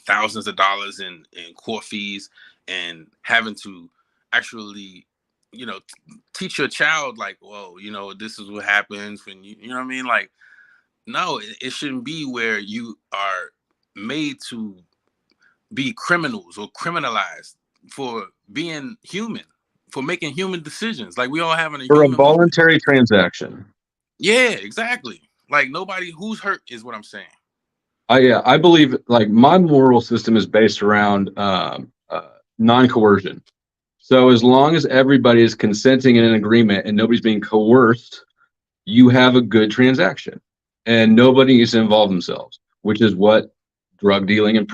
thousands of dollars in court fees, and having to actually, you know, teach your child, like, whoa, you know, this is what happens when you know what I mean? Like, no, it shouldn't be where you are made to be criminals or criminalized for being human, for making human decisions. Like we all having a for human a voluntary transaction. Yeah, exactly. Like nobody who's hurt is what I'm saying. I believe, like, my moral system is based around non-coercion. So as long as everybody is consenting in an agreement and nobody's being coerced, you have a good transaction, and nobody needs to involve themselves, which is what drug dealing and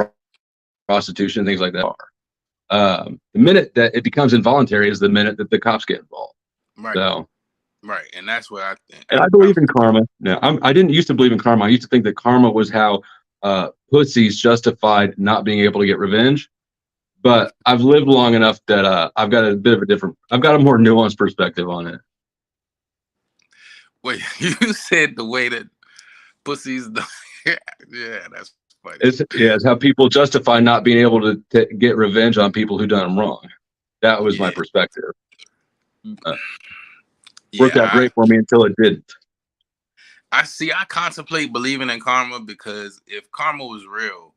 prostitution, things like that are. The minute that it becomes involuntary is the minute that the cops get involved. Right. So, right, and that's what I think. And I believe in karma. No, I didn't used to believe in karma. I used to think that karma was how pussies justified not being able to get revenge. But I've lived long enough that I've got I've got a more nuanced perspective on it. Wait, you said the way that pussies, yeah, that's funny. It's how people justify not being able to get revenge on people who done them wrong. That was my perspective. Worked out great for me until it didn't. I contemplate believing in karma, because if karma was real,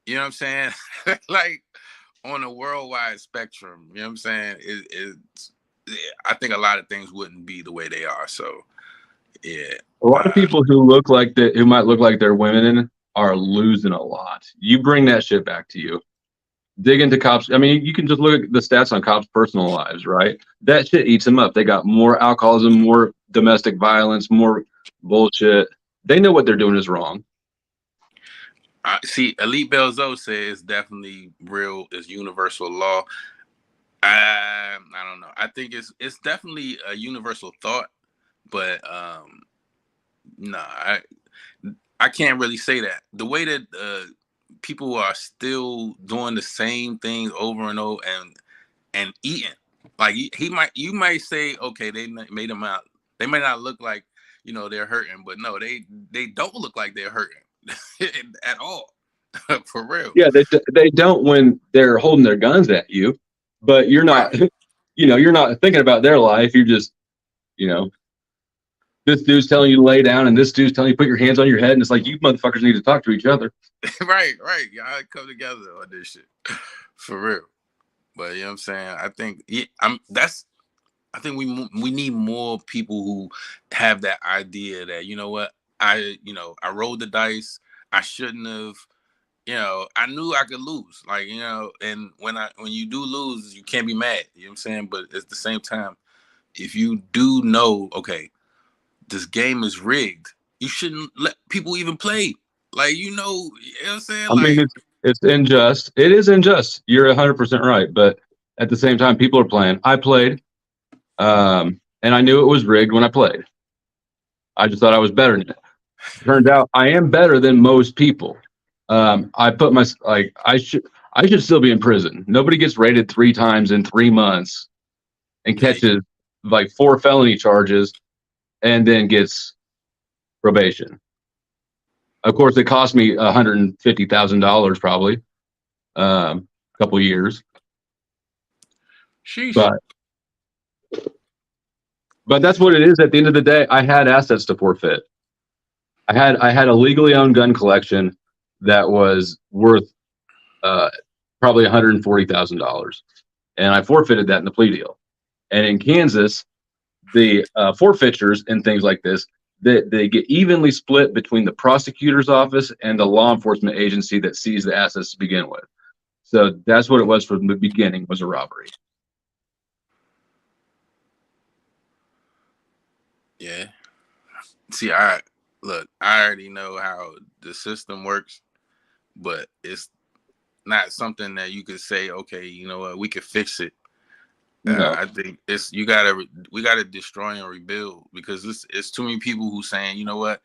you know what I'm saying? Like on a worldwide spectrum, you know what I'm saying? I think a lot of things wouldn't be the way they are. So, yeah. A lot of people who might look like they're women are losing a lot. You bring that shit back to you. Dig into cops. I mean, you can just look at the stats on cops' personal lives, right? That shit eats them up. They got more alcoholism, more domestic violence, more bullshit. They know what they're doing is wrong. See, Elite Belzo says definitely real is universal law. I don't know. I think it's definitely a universal thought, but no, I can't really say that. The way that people are still doing the same things over and over and eating, Like he might, you might say, okay, they made them out. They may not look like, you know, they're hurting, but no, they don't look like they're hurting at all. For real. Yeah, they don't when they're holding their guns at you, but you're not, you know, you're not thinking about their life. You're just, you know, this dude's telling you to lay down, and this dude's telling you to put your hands on your head, and it's like, you motherfuckers need to talk to each other. Right. Y'all come together on this shit. For real. But you know what I'm saying? I think I think we need more people who have that idea that, you know what, I rolled the dice. I shouldn't have, you know, I knew I could lose. Like, you know, and when you do lose, you can't be mad. You know what I'm saying? But at the same time, if you do know, okay, this game is rigged, you shouldn't let people even play. Like, you know what I'm saying? I mean, it's unjust. It is unjust. You're 100% right. But at the same time, people are playing. I played, and I knew it was rigged when I played. I just thought I was better than it. Turns out I am better than most people. I put I should still be in prison. Nobody gets raided 3 times in 3 months and catches like 4 felony charges and then gets probation. Of course, it cost me $150,000 probably, a couple years. Sheesh. But that's what it is. At the end of the day, I had assets to forfeit. I had a legally owned gun collection that was worth probably $140,000, and I forfeited that in the plea deal. And in Kansas, the forfeitures and things like this, they get evenly split between the prosecutor's office and the law enforcement agency that sees the assets to begin with. So that's what it was from the beginning, was a robbery. Yeah. See, I already know how the system works, but it's not something that you could say, okay, you know what, we could fix it. No. I think we gotta destroy and rebuild, because it's too many people who saying, you know what,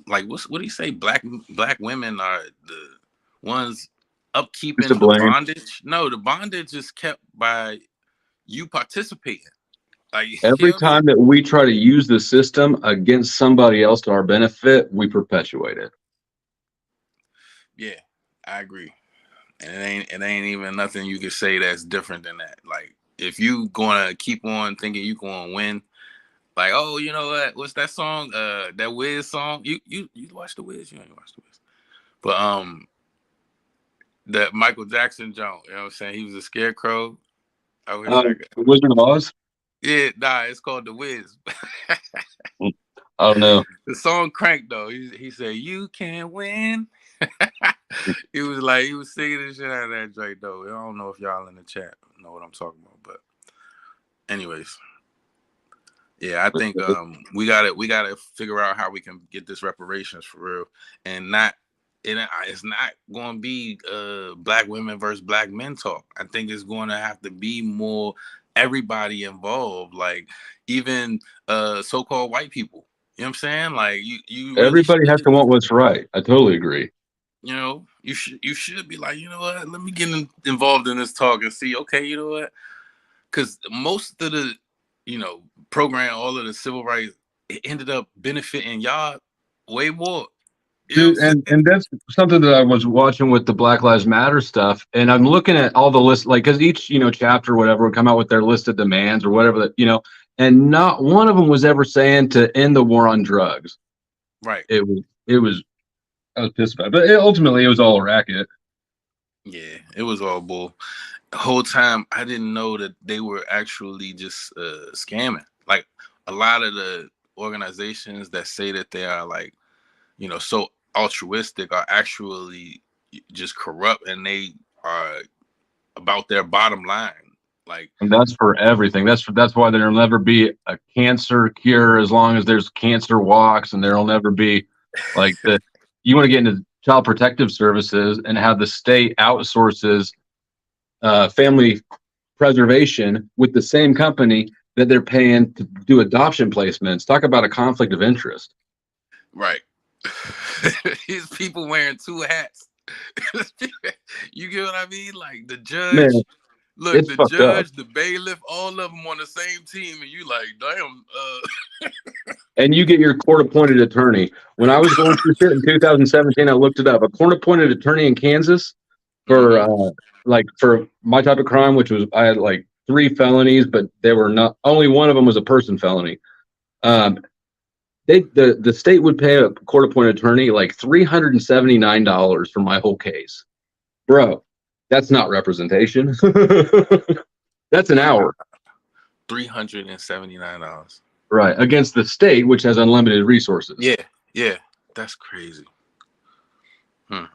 like what do you say? Black women are the ones upkeeping the bondage. No, the bondage is kept by you participating. Like, every time that we try to use the system against somebody else to our benefit, we perpetuate it. Yeah, I agree. And it ain't even nothing you can say that's different than that. Like, if you gonna keep on thinking you gonna win, like, oh, you know what? What's that song? That Wiz song. You watch the Wiz? You ain't watch the Wiz. But that Michael Jackson joint. You know what I'm saying? He was a scarecrow. Wizard of Oz. Yeah, nah, it's called The Wiz. I don't know. The song cranked though. He said, "You can't win." He was singing the shit out of that joint though. I don't know if y'all in the chat know what I'm talking about, but anyways, yeah, I think we gotta figure out how we can get this reparations for real, and it's not going to be black women versus black men talk. I think it's going to have to be more everybody involved, like even so-called white people. You know what I'm saying? Like you really everybody has to want what's right. I totally agree. You know, you should be like, you know what? Let me get involved in this talk and see. Okay, you know what? Because most of the, you know, program, all of the civil rights, it ended up benefiting y'all way more. Dude, and that's something that I was watching with the Black Lives Matter stuff, and I'm looking at all the lists, like, because each, you know, chapter or whatever would come out with their list of demands or whatever, that, you know, and not one of them was ever saying to end the war on drugs. Right. I was pissed about it, but ultimately it was all a racket. Yeah, it was all bull. The whole time I didn't know that they were actually just scamming. Like, a lot of the organizations that say that they are, like, you know, so altruistic are actually just corrupt, and they are about their bottom line. Like, and that's for everything. That's why there'll never be a cancer cure as long as there's cancer walks, and there'll never be like the. You want to get into child protective services and have the state outsources family preservation with the same company that they're paying to do adoption placements. Talk about a conflict of interest. Right. These people wearing 2 hats. You get what I mean? Like the judge, Look, It's the fucked up. judge, the bailiff, all of them on the same team, and you like, damn. And you get your court-appointed attorney. When I was going through shit in 2017, I looked it up. A court-appointed attorney in Kansas for for my type of crime, which was I had like 3 felonies, but they were not. Only one of them was a person felony. The state would pay a court-appointed attorney like $379 for my whole case, bro. That's not representation. That's an hour. $379. Right, against the state, which has unlimited resources. Yeah, that's crazy. Yeah,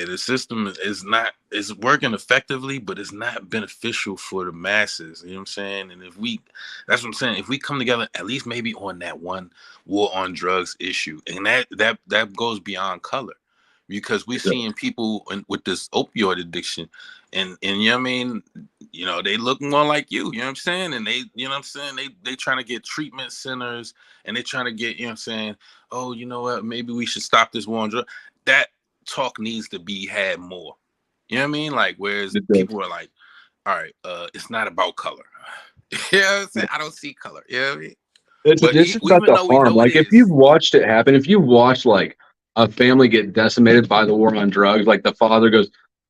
the system is working effectively, but it's not beneficial for the masses. You know what I'm saying? And that's what I'm saying. If we come together, at least maybe on that one war on drugs issue, and that goes beyond color, because we're seeing people with this opioid addiction, and you know what I mean, you know, they look more like you know what I'm saying, and they, you know what I'm saying, they trying to get treatment centers, and they trying to get, you know what I'm saying, oh, you know what, maybe we should stop this war on drugs. That talk needs to be had more. You know what I mean? Like, whereas people are like, all right, it's not about color. You know what I'm saying? I don't see color. You know what I mean? It's just about the harm. Like, if you've watched it happen, if you watch like a family get decimated by the war on drugs, like the father goes,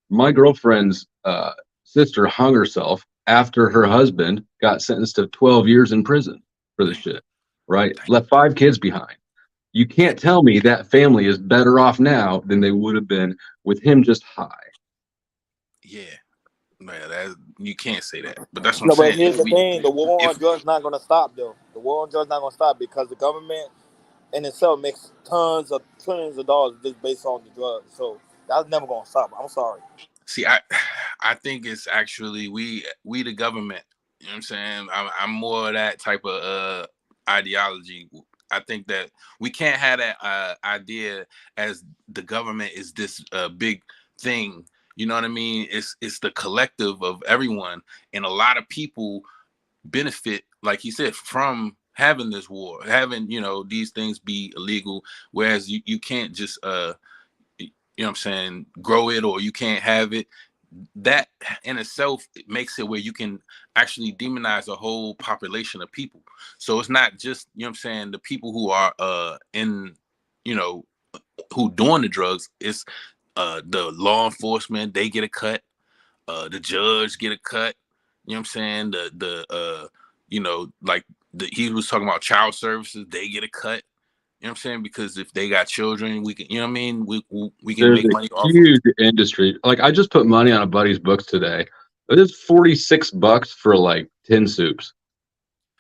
my girlfriend's sister hung herself after her husband got sentenced to 12 years in prison for this shit, right? Left 5 kids behind. You can't tell me that family is better off now than they would have been with him just high. Yeah, man, you can't say that. But that's what I'm saying. But here's the thing: the war on drugs not going to stop, though. The war on drugs not going to stop because the government in itself makes trillions of dollars just based on the drugs. So that's never going to stop. I'm sorry. See, I think it's actually we the government. You know what I'm saying? I'm more of that type of ideology. I think that we can't have that idea as the government is this big thing. You know what I mean? It's the collective of everyone, and a lot of people benefit, like you said, from having this war, having, you know, these things be illegal. Whereas you can't just you know what I'm saying, grow it, or you can't have it. That in itself makes it where you can actually demonize a whole population of people. So it's not just, you know what I'm saying, the people who are in, you know, who doing the drugs. It's the law enforcement, they get a cut. The judge get a cut. You know what I'm saying? The you know, like he was talking about child services, they get a cut. You know what I'm saying? Because if they got children, we can, you know what I mean? We can make money off of it. Huge industry. Like, I just put money on a buddy's books today. It is $46 for like 10 soups.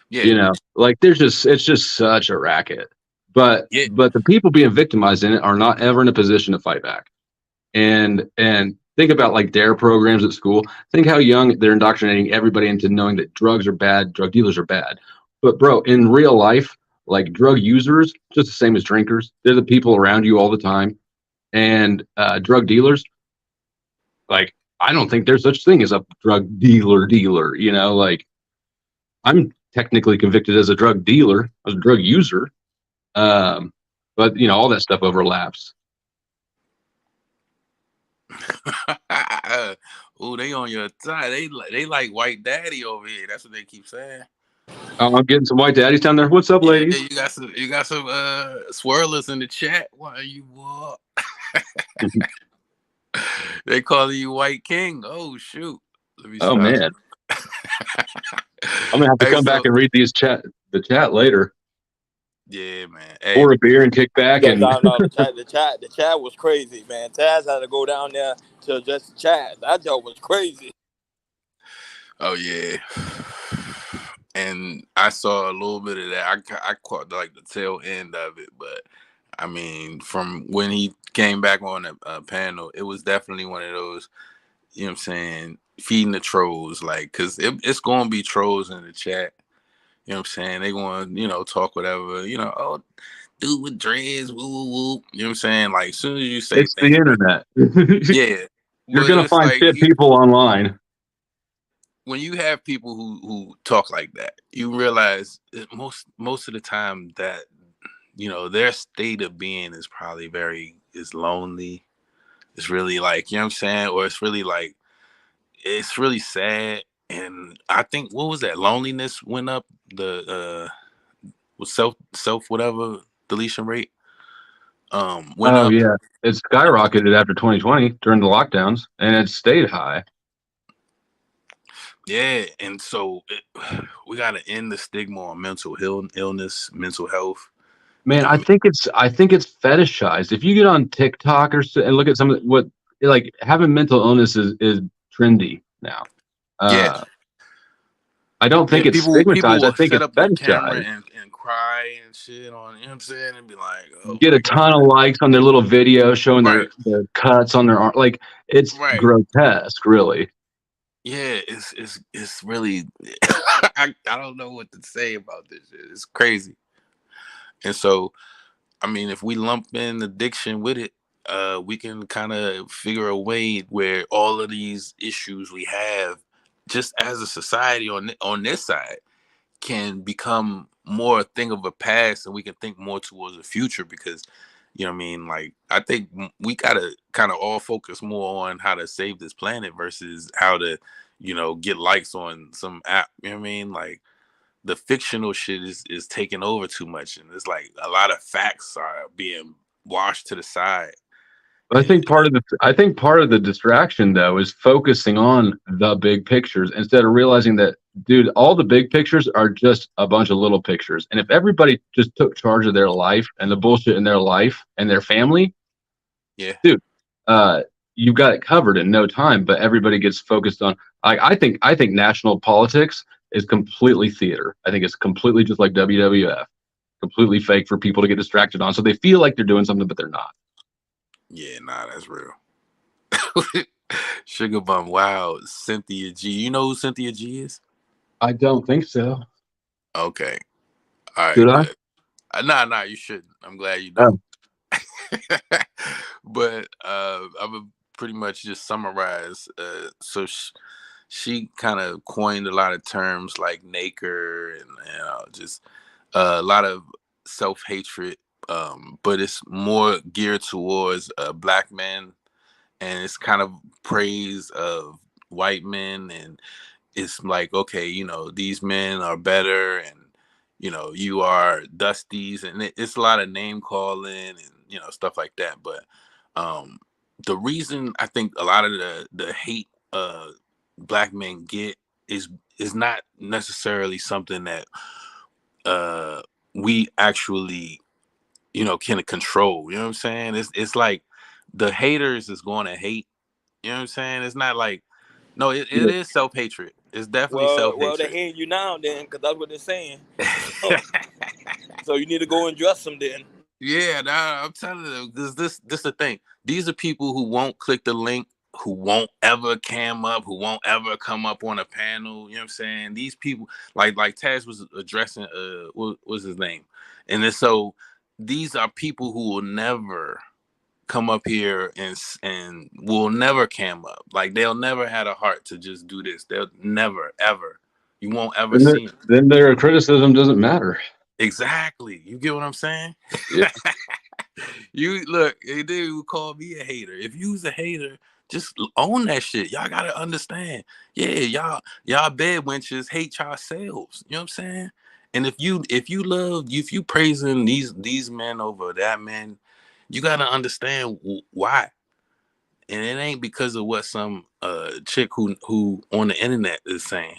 Yeah. You know, like it's just such a racket. But the people being victimized in it are not ever in a position to fight back. And think about like DARE programs at school. Think how young they're indoctrinating everybody into knowing that drugs are bad, drug dealers are bad. But bro, in real life, like drug users, just the same as drinkers. They're the people around you all the time. And drug dealers, like, I don't think there's such thing as a drug dealer, you know, like I'm technically convicted as a drug dealer, as a drug user. But you know, all that stuff overlaps. Oh, they on your side. They like white daddy over here. That's what they keep saying. I'm getting some white daddies down there. What's up, ladies? You got some swirlers in the chat. Why are you what? They calling you White King. Oh shoot. Oh man. I'm gonna have to come back and read the chat later. Yeah, man. Pour a beer and kick back. No, the chat was crazy, man. Taz had to go down there to address the chat. That joke was crazy. Oh yeah. And I saw a little bit of that. I caught like the tail end of it, but I mean, from when he came back on the panel, it was definitely one of those, you know what I'm saying, feeding the trolls, like, because it's going to be trolls in the chat. You know what I'm saying? They going to, you know, talk whatever, you know, oh, dude with dreads, woo, woo, woo. You know what I'm saying? Like, as soon as you say it's the internet. Yeah. You're going to find like, fit people online. When you have people who talk like that, you realize that most of the time that, you know, their state of being is probably is lonely. It's really like, you know what I'm saying? Or it's really like it's really sad. And I think what was that? Loneliness went up. The was self whatever deletion rate went Oh up. yeah, it skyrocketed after 2020 during the lockdowns, and it stayed high. Yeah, and so we got to end the stigma on mental illness, mental health. Man, I think it's fetishized. If you get on TikTok and look at some of what like having mental illness is trendy now. Yeah. I don't think it's people stigmatized. I will think set it's up their camera fetishized. and cry and shit on, you know what I'm saying, and be like, oh Get my a ton of likes on their little video showing Right. their cuts on their arm. Like it's Right. grotesque, really. Yeah, it's really I don't know what to say about this shit. It's crazy. And so, I mean, if we lump in addiction with it, we can kind of figure a way where all of these issues we have, just as a society on this side, can become more a thing of a past, and we can think more towards the future. Because, you know what I mean, like I think we gotta kind of all focus more on how to save this planet versus how to, you know, get likes on some app. You know what I mean? Like the fictional shit is taking over too much, and it's like a lot of facts are being washed to the side. I think part of the distraction though is focusing on the big pictures instead of realizing that, dude, all the big pictures are just a bunch of little pictures. And if everybody just took charge of their life and the bullshit in their life and their family, Yeah. dude, you've got it covered in no time. But everybody gets focused on. I think national politics is completely theater. I think it's completely just like WWF, completely fake for people to get distracted on, so they feel like they're doing something, but they're not. Yeah, nah, that's real. Sugar Bum, wow, Cynthia G. You know who Cynthia G is? I don't think so. Okay. All right. Should I? Good. Nah, you shouldn't. I'm glad you don't. But I would pretty much just summarize. So she kind of coined a lot of terms like Naker and just a lot of self-hatred. But it's more geared towards black men, and it's kind of praise of white men, and it's like, okay, you know, these men are better, and you know, you are Dusties, and it's a lot of name calling and, you know, stuff like that. But the reason I think a lot of the hate black men get is not necessarily something that we actually, you know, can control. You know what I'm saying? It's like the haters is going to hate. You know what I'm saying? It's not like, no, it is self-hatred. It's definitely self-hatred. Well, they're hating you now then, because that's what they're saying. So you need to go and dress them then. Yeah, nah, I'm telling them, because this the thing. These are people who won't click the link, who won't ever cam up, who won't ever come up on a panel. You know what I'm saying? These people, like Taz was addressing, what was his name? And then so these are people who will never come up here and will never cam up. Like they'll never had a heart to just do this. They'll never ever. You won't ever see them. Then their criticism doesn't matter. Exactly. You get what I'm saying? Yeah. You look, they would call me a hater. If you was a hater, just own that shit. Y'all gotta understand. Yeah, y'all bed wenches hate yourselves. You know what I'm saying? And if you praising these men over that man, you gotta understand why. And it ain't because of what some chick who on the internet is saying.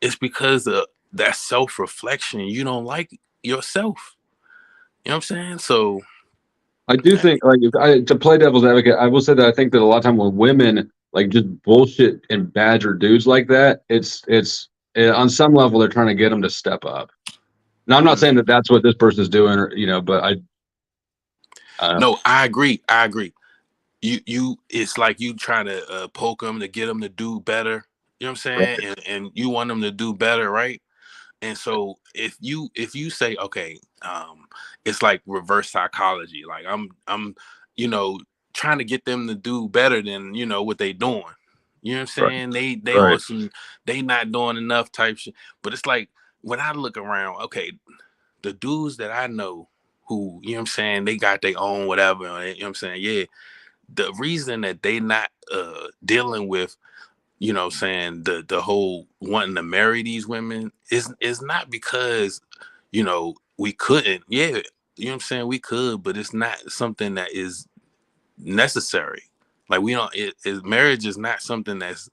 It's because of that self-reflection. You don't like yourself. You know what I'm saying? So I do think, like, to play devil's advocate, I will say that I think that a lot of time when women like just bullshit and badger dudes like that, it's on some level they're trying to get them to step up. Now I'm not saying that that's what this person's doing, or you know, but no, I agree. You it's like you trying to poke them to get them to do better. You know what I'm saying? Right. And you want them to do better, right? And so if you say, okay, it's like reverse psychology. Like I'm you know, trying to get them to do better than, you know, what they doing. You know what I'm saying? Right. They right. on some, they not doing enough type shit. But it's like when I look around, okay, the dudes that I know who, you know what I'm saying, they got their own whatever, you know what I'm saying? Yeah. The reason that they not dealing with you know, saying the whole wanting to marry these women is not because, you know, we couldn't. Yeah, you know what I'm saying? We could, but it's not something that is necessary. Like we don't. Marriage is not something that's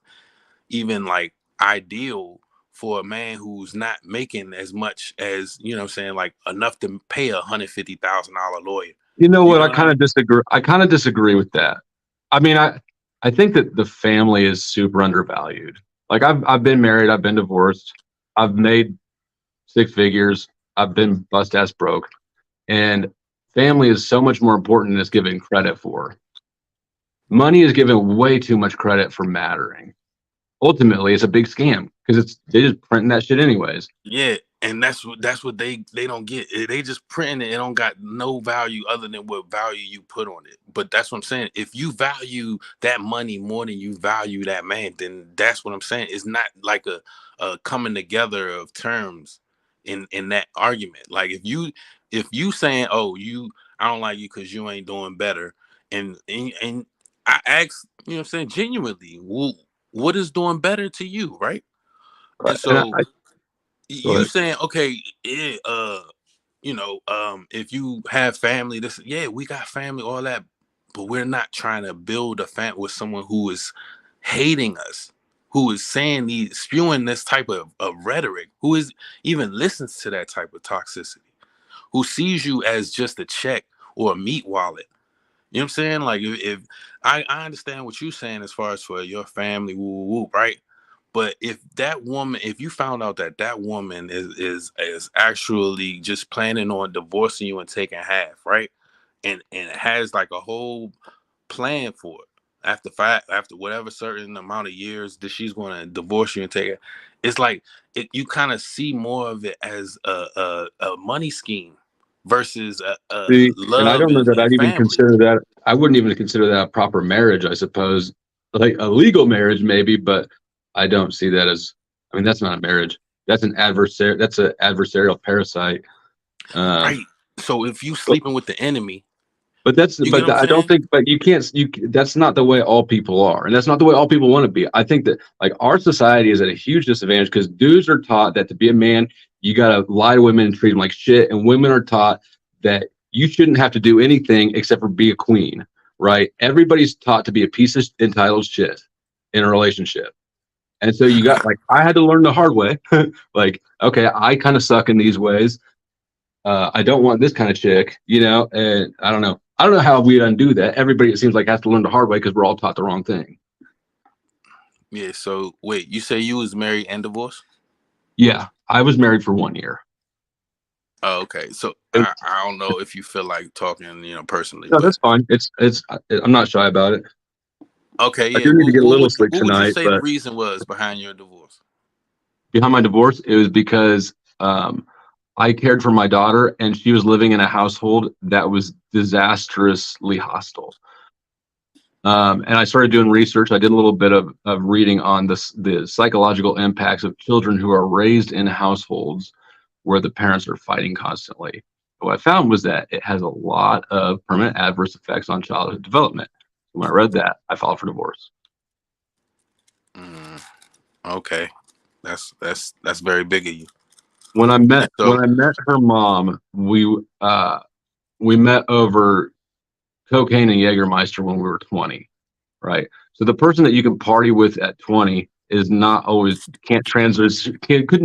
even like ideal for a man who's not making as much as, you know what I'm saying, like enough to pay $150,000 lawyer. You know You what? know I what I kind mean? of disagree. I kind of disagree with that. I mean, I think that the family is super undervalued. Like I've been married, I've been divorced, I've made six figures, I've been bust ass broke, and family is so much more important than it's given credit for. Money is given way too much credit for mattering. Ultimately, it's a big scam because they just printing that shit anyways. Yeah, and that's what they don't get. They just printing it. It don't got no value other than what value you put on it. But that's what I'm saying. If you value that money more than you value that man, then that's what I'm saying. It's not like a coming together of terms in that argument. Like if you saying, oh, I don't like you because you ain't doing better, and I ask, you know what I'm saying, genuinely, well, what is doing better to you, right? And Right. And so go you ahead. saying, okay, yeah, you know, if you have family, this, yeah, we got family, all that, but we're not trying to build a family with someone who is hating us, who is saying spewing this type of rhetoric, who is even listens to that type of toxicity, who sees you as just a check or a meat wallet. You know what I'm saying? Like if I understand what you're saying as far as for your family, woo, woo, woo, right? But if you found out that that woman is actually just planning on divorcing you and taking half, right? And has like a whole plan for it after whatever certain amount of years that she's going to divorce you and take it, it's like you kind of see more of it as a money scheme versus a See, and I love don't know that and I'd even family. consider that. I wouldn't even consider that a proper marriage. I suppose, like a legal marriage, maybe, but I don't see that as. I mean, that's not a marriage. That's an adversary. That's an adversarial parasite. Right. So if you But sleeping with the enemy, you get but what I'm I don't saying? think. But you can't. That's not the way all people are, and that's not the way all people want to be. I think that like our society is at a huge disadvantage because dudes are taught that to be a man, you gotta lie to women and treat them like shit, and women are taught that you shouldn't have to do anything except for be a queen, right? Everybody's taught to be a piece of entitled shit in a relationship. And so you got like I had to learn the hard way. Like, okay, I kind of suck in these ways. I don't want this kind of chick, you know, and I don't know. I don't know how we undo that. Everybody, it seems like, has to learn the hard way because we're all taught the wrong thing. Yeah. So wait, you say you was married and divorced? Yeah, I was married for 1 year. Oh, okay. So And, I don't know if you feel like talking, you know, personally, no, but that's fine. I'm not shy about it. okay, I yeah. do need to get a little sleep What would you tonight, say the but reason was behind your divorce? behind my divorce, it was because I cared for my daughter and she was living in a household that was disastrously hostile. And I started doing research. I did a little bit of reading on the psychological impacts of children who are raised in households where the parents are fighting constantly. What I found was that it has a lot of permanent adverse effects on childhood development. When I read that, I filed for divorce. Okay, that's very big of you. When I And so, met her mom, we met over cocaine and Jägermeister when we were 20, right? So the person that you can party with at 20 is not always couldn't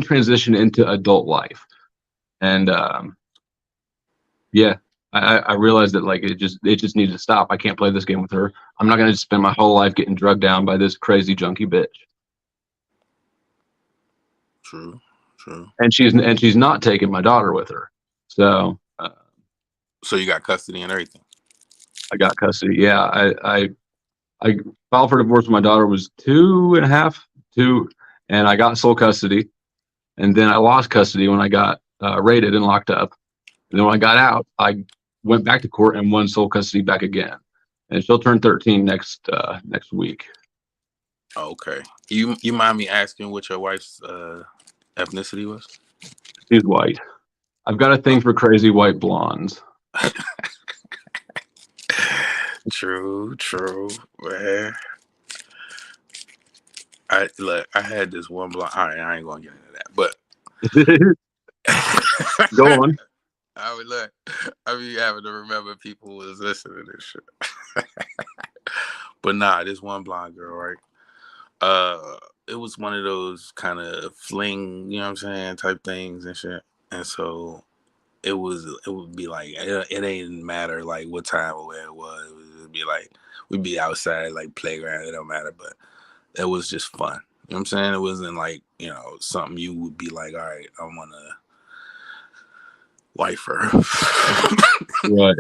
transition into adult life. And yeah, I realized that like it just needed to stop. I can't play this game with her. I'm not gonna spend my whole life getting drugged down by this crazy junkie bitch. true. And she's not taking my daughter with her. So So you got custody and everything. I got custody. Yeah, I filed for divorce when my daughter was 2, and I got sole custody. And then I lost custody when I got raided and locked up. And then when I got out, I went back to court and won sole custody back again. And she'll turn 13 next week. Okay. You mind me asking what your wife's ethnicity was? She's white. I've got a thing for crazy white blondes. True, man. I had this one blonde. All right, I ain't gonna get into that, but Go on. I be having to remember people who was listening to this shit. But nah, this one blonde girl, right? It was one of those kind of fling, you know what I'm saying, type things and shit. And so it would be like it ain't matter like what time or where it was. It would be like we'd be outside like playground. It don't matter, but it was just fun. You know what I'm saying? It wasn't like, you know, something you would be like, all right, I want to wife her. Right.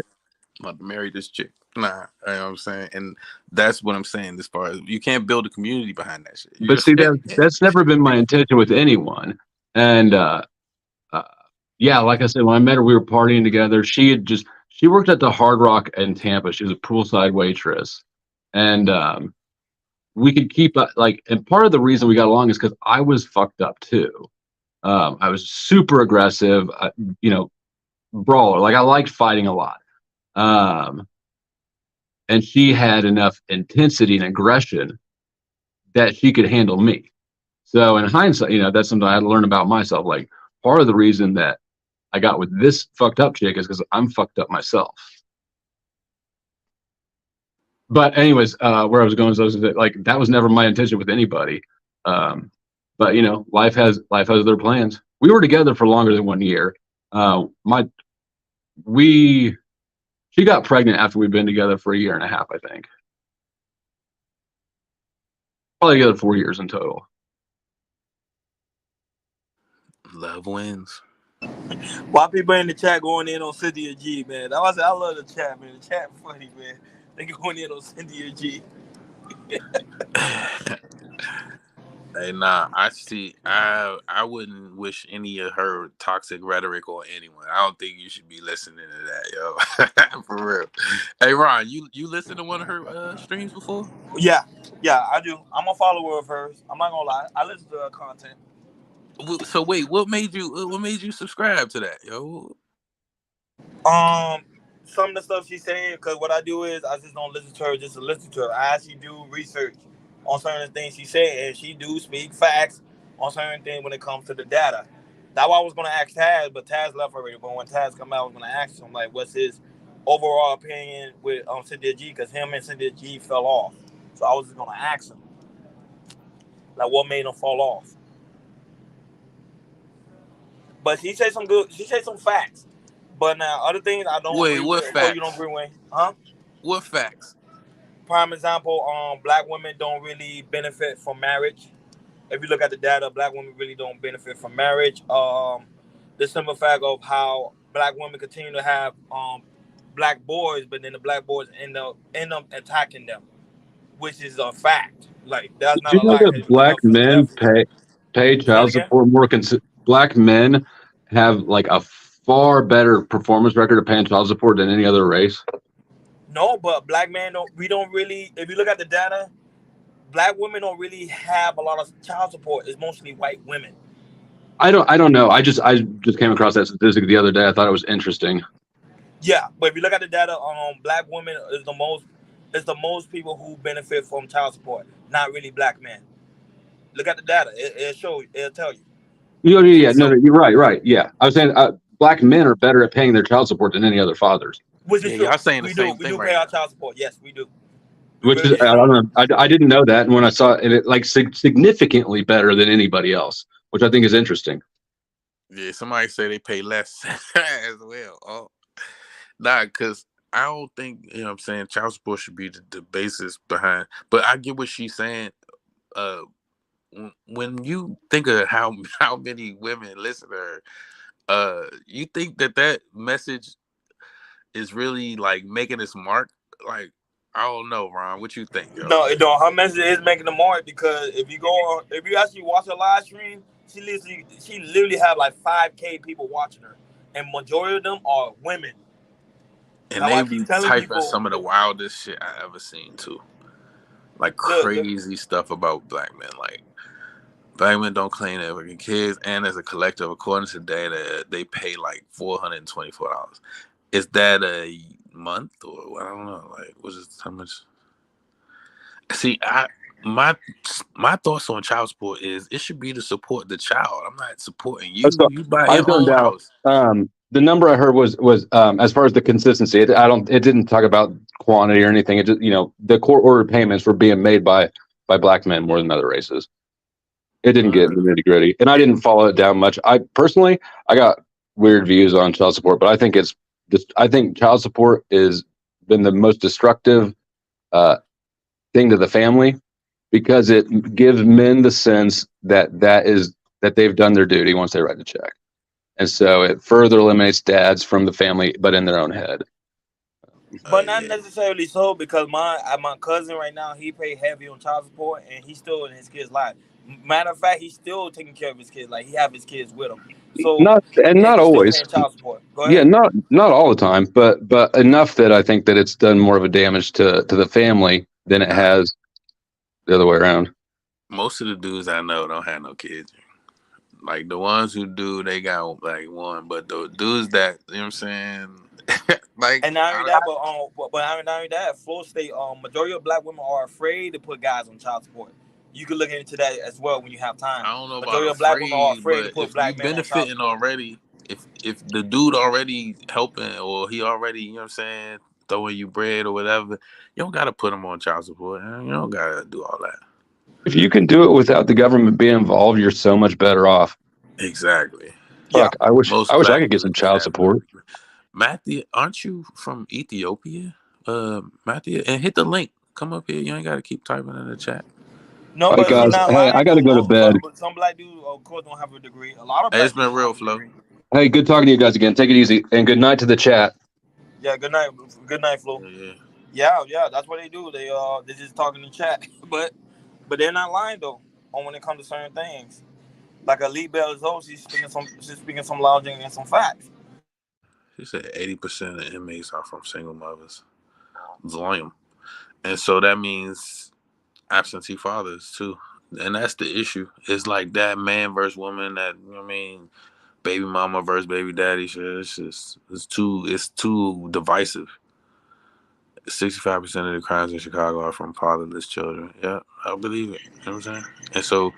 I'm about to marry this chick. Nah, you know what I'm saying? And that's what I'm saying as far as you can't build a community behind that shit. But see, that's never been my intention with anyone. And yeah, like I said, when I met her, we were partying together. She worked at the Hard Rock in Tampa. She was a poolside waitress, and we could keep and part of the reason we got along is because I was fucked up too. I was super aggressive, you know, brawler. Like I liked fighting a lot. And she had enough intensity and aggression that she could handle me. So in hindsight, you know, that's something I had to learn about myself. Like part of the reason that I got with this fucked up chick is because I'm fucked up myself. But anyways, where I was going is like that was never my intention with anybody. But you know, life has their plans. We were together for longer than 1 year. She got pregnant after we'd been together for 1.5 years, I think. Probably together 4 years in total. Love wins. Why people in the chat going in on Cynthia G, man? I love the chat, man. The chat funny, man. They going in on Cynthia G. Hey, nah, I wouldn't wish any of her toxic rhetoric on anyone. I don't think you should be listening to that, yo. For real. Hey, Ron, you listened to one of her streams before? Yeah, I do. I'm a follower of hers. I'm not gonna lie. I listen to her content. So wait, what made you subscribe to that, yo? Some of the stuff she's saying, because what I do is I just don't listen to her just to listen to her. I actually do research on certain things she said, and she do speak facts on certain things when it comes to the data. That's why I was gonna ask Taz, but Taz left already. But when Taz come out, I was gonna ask him like, what's his overall opinion with Cynthia G? Because him and Cynthia G fell off. So I was just gonna ask him, like, what made him fall off? But she said some facts. But now other things I don't Wait, agree what with. facts? Oh, you don't agree with? Huh? What facts? Prime example, black women don't really benefit from marriage. If you look at the data, black women really don't benefit from marriage. The simple fact of how black women continue to have black boys, but then the black boys end up attacking them, which is a fact. Like that's Did not you a know lie. that black men pay Say it child again? support more? Black men have like a far better performance record of paying child support than any other race. No, but black men don't. We don't really. If you look at the data, black women don't really have a lot of child support. It's mostly white women. I don't know. I just came across that statistic the other day. I thought it was interesting. Yeah, but if you look at the data, black women is the most people who benefit from child support, not really black men. Look at the data; it'll show you. It'll tell you. Yeah, no, you're right. Yeah, I was saying black men are better at paying their child support than any other fathers. Which is true. Y'all saying the We same do. We thing do right pay now. our child support. Yes, we do. Which is, I don't know. I didn't know that, and when I saw it, like significantly better than anybody else, which I think is interesting. Yeah, somebody say they pay less as well. Oh, nah, because I don't think, you know what I'm saying, child support should be the basis behind. But I get what she's saying. When you think of how many women listen to her, you think that message is really like making its mark? Like, I don't know, Ron. What you think, yo? No, her message is making the mark because if you actually watch her live stream, she literally have like 5K people watching her, and majority of them are women. And Now, they I be keep telling typing people, some of the wildest shit I ever seen too. Like crazy stuff about black men. Like, black men don't claim their fucking kids, and as a collective, according to data, they pay like $424. Is that a month or I don't know? Like, what's it? How much? See, my thoughts on child support is it should be to support the child. I'm not supporting you. So You buy I your zoned own out. house. The number I heard was as far as the consistency. It didn't talk about quantity or anything. It just, the court ordered payments were being made by black men more than other races. It didn't get into the nitty gritty, and I didn't follow it down much. I personally, I got weird views on child support, but I think I think child support is been the most destructive thing to the family, because it gives men the sense that they've done their duty once they write the check. And so it further eliminates dads from the family, but in their own head. But not necessarily so, because my cousin right now, he pay heavy on child support, and he's still in his kid's life. Matter of fact, he's still taking care of his kids. Like, he have his kids with him. So Not and not he's still always. paying child support. Go Yeah, ahead. not all the time, but enough that I think that it's done more of a damage to the family than it has the other way around. Most of the dudes I know don't have no kids. Like, the ones who do, they got like one. But the dudes that, you know what I'm saying, like, And not only that, but not only that, Florida State, majority of black women are afraid to put guys on child support. You can look into that as well when you have time. I don't know Majority about of black women are afraid, afraid to but put if you black men on child benefiting support. already, if the dude already helping, or he already, you know what I'm saying, throwing you bread or whatever, you don't gotta put him on child support. You don't gotta do all that. If you can do it without the government being involved, you're so much better off. Exactly. Yeah. Fuck, I wish Most I black could get some men child have support. Matthew, aren't you from Ethiopia? Matthew, and hit the link. Come up here. You ain't gotta keep typing in the chat. No, All right, but he's guys. not Hey, I lying got to though. go to bed. But some black dudes, of course, don't have a degree. A lot of Hey, black it's been dudes don't real, have a Flo. degree. Hey, good talking to you guys again. Take it easy, and good night to the chat. Yeah, good night. Good night, Flo. Yeah. Yeah, that's what they do. They just talk in the chat. But they're not lying though on when it comes to certain things. Like Elite Bell Zoe, she's speaking some logic and some facts. She said 80% of inmates are from single mothers. Volume. And so that means absentee fathers too. And that's the issue. It's like that man versus woman, that, you know what I mean, baby mama versus baby daddy shit. It's too divisive. 65% of the crimes in Chicago are from fatherless children. Yeah, I believe it. You know what I'm saying? And so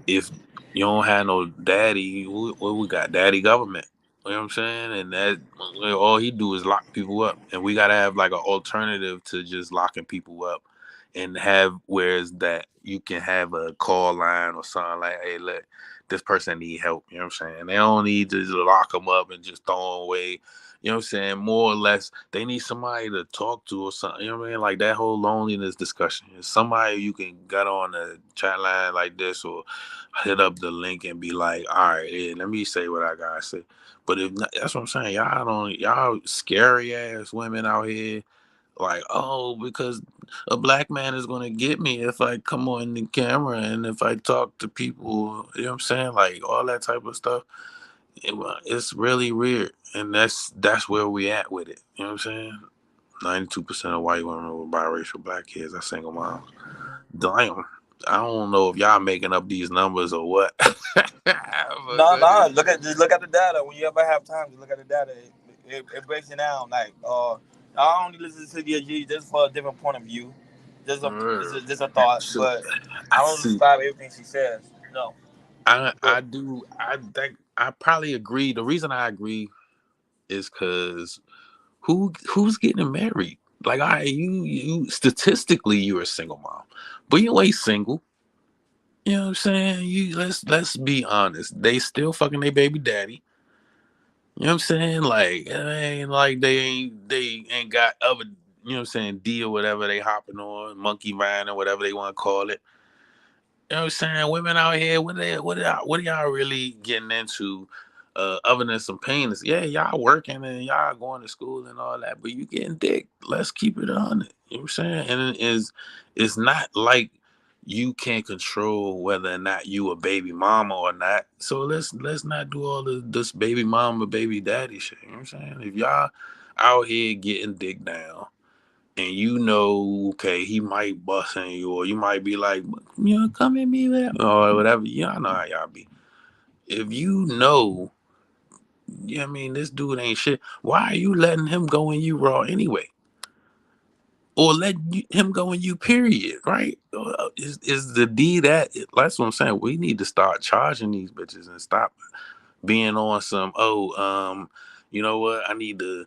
if you don't have no daddy, what we got? Daddy government. You know what I'm saying? And that all he do is lock people up. And we gotta have like an alternative to just locking people up, and have whereas that you can have a call line or something like, hey, look, this person need help. You know what I'm saying? They don't need to just lock them up and just throw them away. You know what I'm saying? More or less, they need somebody to talk to or something. You know what I mean? Like that whole loneliness discussion. It's somebody you can get on a chat line like this, or hit up the link and be like, all right, yeah, let me say what I gotta say. But if not, that's what I'm saying. Y'all scary ass women out here. Like, oh, because a black man is gonna get me if I come on the camera and if I talk to people. You know what I'm saying? Like all that type of stuff. It's really weird, and that's where we at with it. You know what I'm saying? 92% of white women with biracial black kids are single moms. Damn, I don't know if y'all making up these numbers or what. No. Just look at the data. When you ever have time, just look at the data. It breaks it down. Like, I only listen to CDG just for a different point of view, just a thought. But I don't subscribe to everything she says. No. I do. I think I probably agree. The reason I agree is because who's getting married? Like, you statistically you're a single mom, but you ain't single. You know what I'm saying? Let's be honest. They still fucking their baby daddy. You know what I'm saying? Like, it ain't like they ain't got other, you know what I'm saying, D or whatever they hopping on, monkey mind or whatever they want to call it. You know what I'm saying? Women out here, what are y'all really getting into? Other than some pain? Yeah, y'all working and y'all going to school and all that, but you getting dick. Let's keep it on it. You know what I'm saying? And it's not like you can't control whether or not you a baby mama or not. So let's not do all this baby mama, baby daddy shit. You know what I'm saying? If y'all out here getting dick down, and you know, okay, he might bust on you, or you might be like, you know, come at me, whatever, or whatever. Y'all know how y'all be. If you know, yeah, I mean, this dude ain't shit. Why are you letting him go in you raw anyway? or let him go in you, period, right? Is the D that? That's what I'm saying. We need to start charging these bitches and stop being on some, you know what? I need to,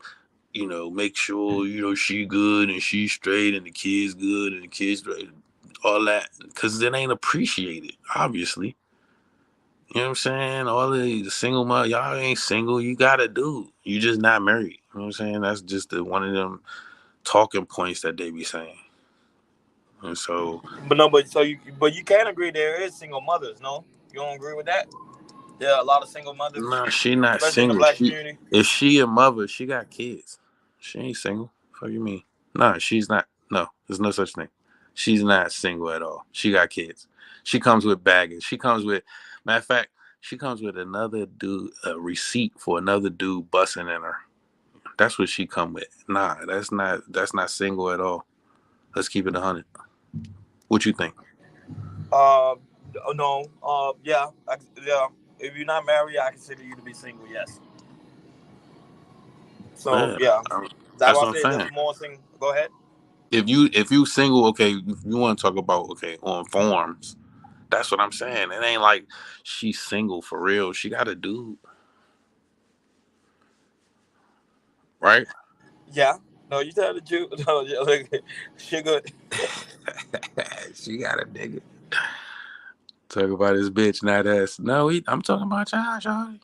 make sure, she good and she straight and the kid's good and the kid's straight, all that, because it ain't appreciated, obviously. You know what I'm saying? All the single mother, y'all ain't single. You got a dude. You just not married. You know what I'm saying? That's just one of them talking points that they be saying. And so, but you can agree there is single mothers, no? You don't agree with that? There are a lot of single mothers, nah, she not especially in the single. black community. If she a mother, she got kids. She ain't single. Fuck you mean? Nah, she's not. No, there's no such thing. She's not single at all. She got kids. She comes with baggage. She comes with, matter of fact, she comes with another dude, a receipt for another dude busting in her. That's what she come with. Nah, that's not single at all. Let's keep it 100. What you think? No. Yeah. If you're not married, I consider you to be single. Yes. So yeah, That's why what I I'm said saying. there's more single. Go ahead. If you single, okay, if you want to talk about, okay, on forms, that's what I'm saying. It ain't like she's single for real. She got a dude, right? Yeah. No, you tell the truth. No, look, she good. She got a nigga. Talk about his bitch, not us. No, I'm talking about y'all, shawty.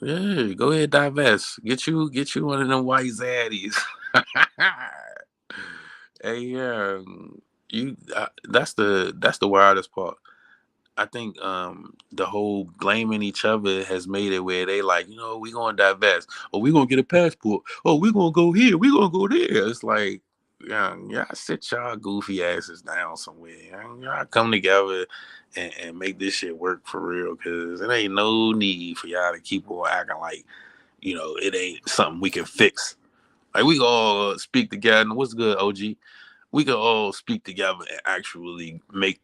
Yeah, go ahead, divest. Get you one of them white zaddies. Hey, that's the wildest part. I think the whole blaming each other has made it where they like, we gonna divest, or we gonna get a passport, or we gonna go here, we gonna go there. It's like, y'all sit y'all goofy asses down somewhere. Y'all come together and make this shit work for real, because it ain't no need for y'all to keep on acting like, it ain't something we can fix. Like, we can all speak together. And what's good, OG? We can all speak together and actually make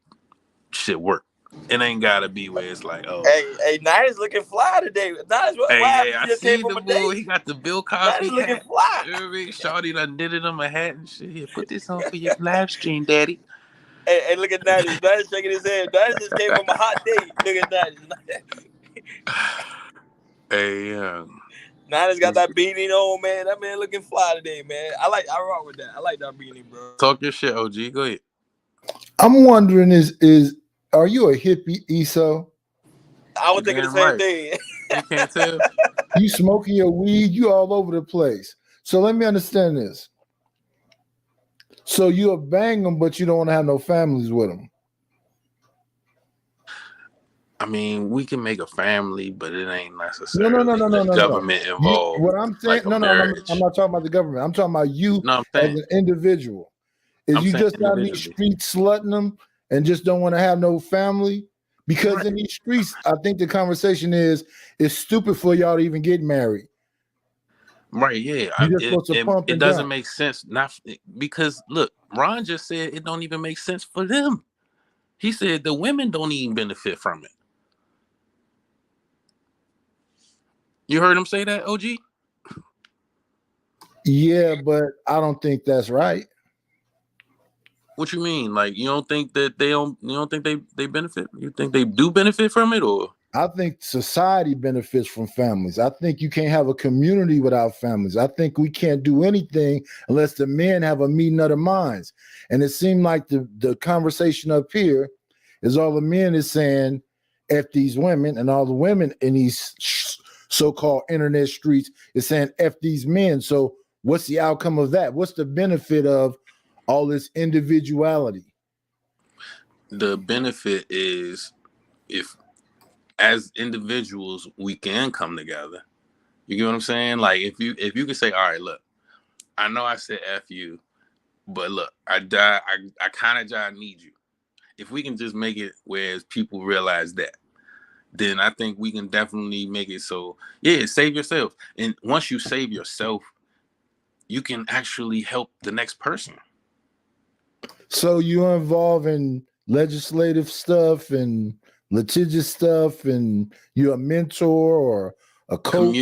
shit work. It ain't gotta be where it's like, oh, Hey, Nice looking fly today. Nice, what happened? I You just came see from the a boy. date. He got the Bill Nice Cosby looking hat. fly. You know what I mean? Shawty done knitted him a hat and shit. Here, put this on for your live stream, daddy. Hey, look at Nice. Nice shaking his head. Nice just came from a hot date. Look at Nice. Hey, Nice got that beanie on, man. That man looking fly today, man. I rock with that. I like that beanie, bro. Talk your shit, OG. Go ahead. I'm wondering, are you a hippie, ESO? I was thinking the same thing. You can't tell. You smoking your weed, you all over the place. So let me understand this. So you'll bang them, but you don't want to have no families with them. I mean, we can make a family, but it ain't necessarily No. government involved. What I'm saying, like I'm not talking about the government. I'm talking about you No, I'm as saying, an individual. Is you just out in these streets slutting them and just don't want to have no family? Because in these streets, I think the conversation is it's stupid for y'all to even get married. Right, yeah. It doesn't make sense. Not because look, Ron just said it don't even make sense for them. He said the women don't even benefit from it. You heard him say that, OG? Yeah, but I don't think that's right. What you mean? Like, you don't think that you don't think they benefit? You think they do benefit from it, or? I think society benefits from families. I think you can't have a community without families. I think we can't do anything unless the men have a meeting of the minds. And it seemed like the conversation up here is all the men is saying F these women, and all the women in these so-called internet streets is saying F these men. So what's the outcome of that? What's the benefit of all this individuality? The benefit is if as individuals we can come together. You get what I'm saying? Like if you could say, all right, look, I know I said F you, but look, I kind of need you. If we can just make it where people realize that, then I think we can definitely make it so, yeah, save yourself. And once you save yourself, you can actually help the next person. So you're involved in legislative stuff and litigious stuff, and you're a mentor or a coach.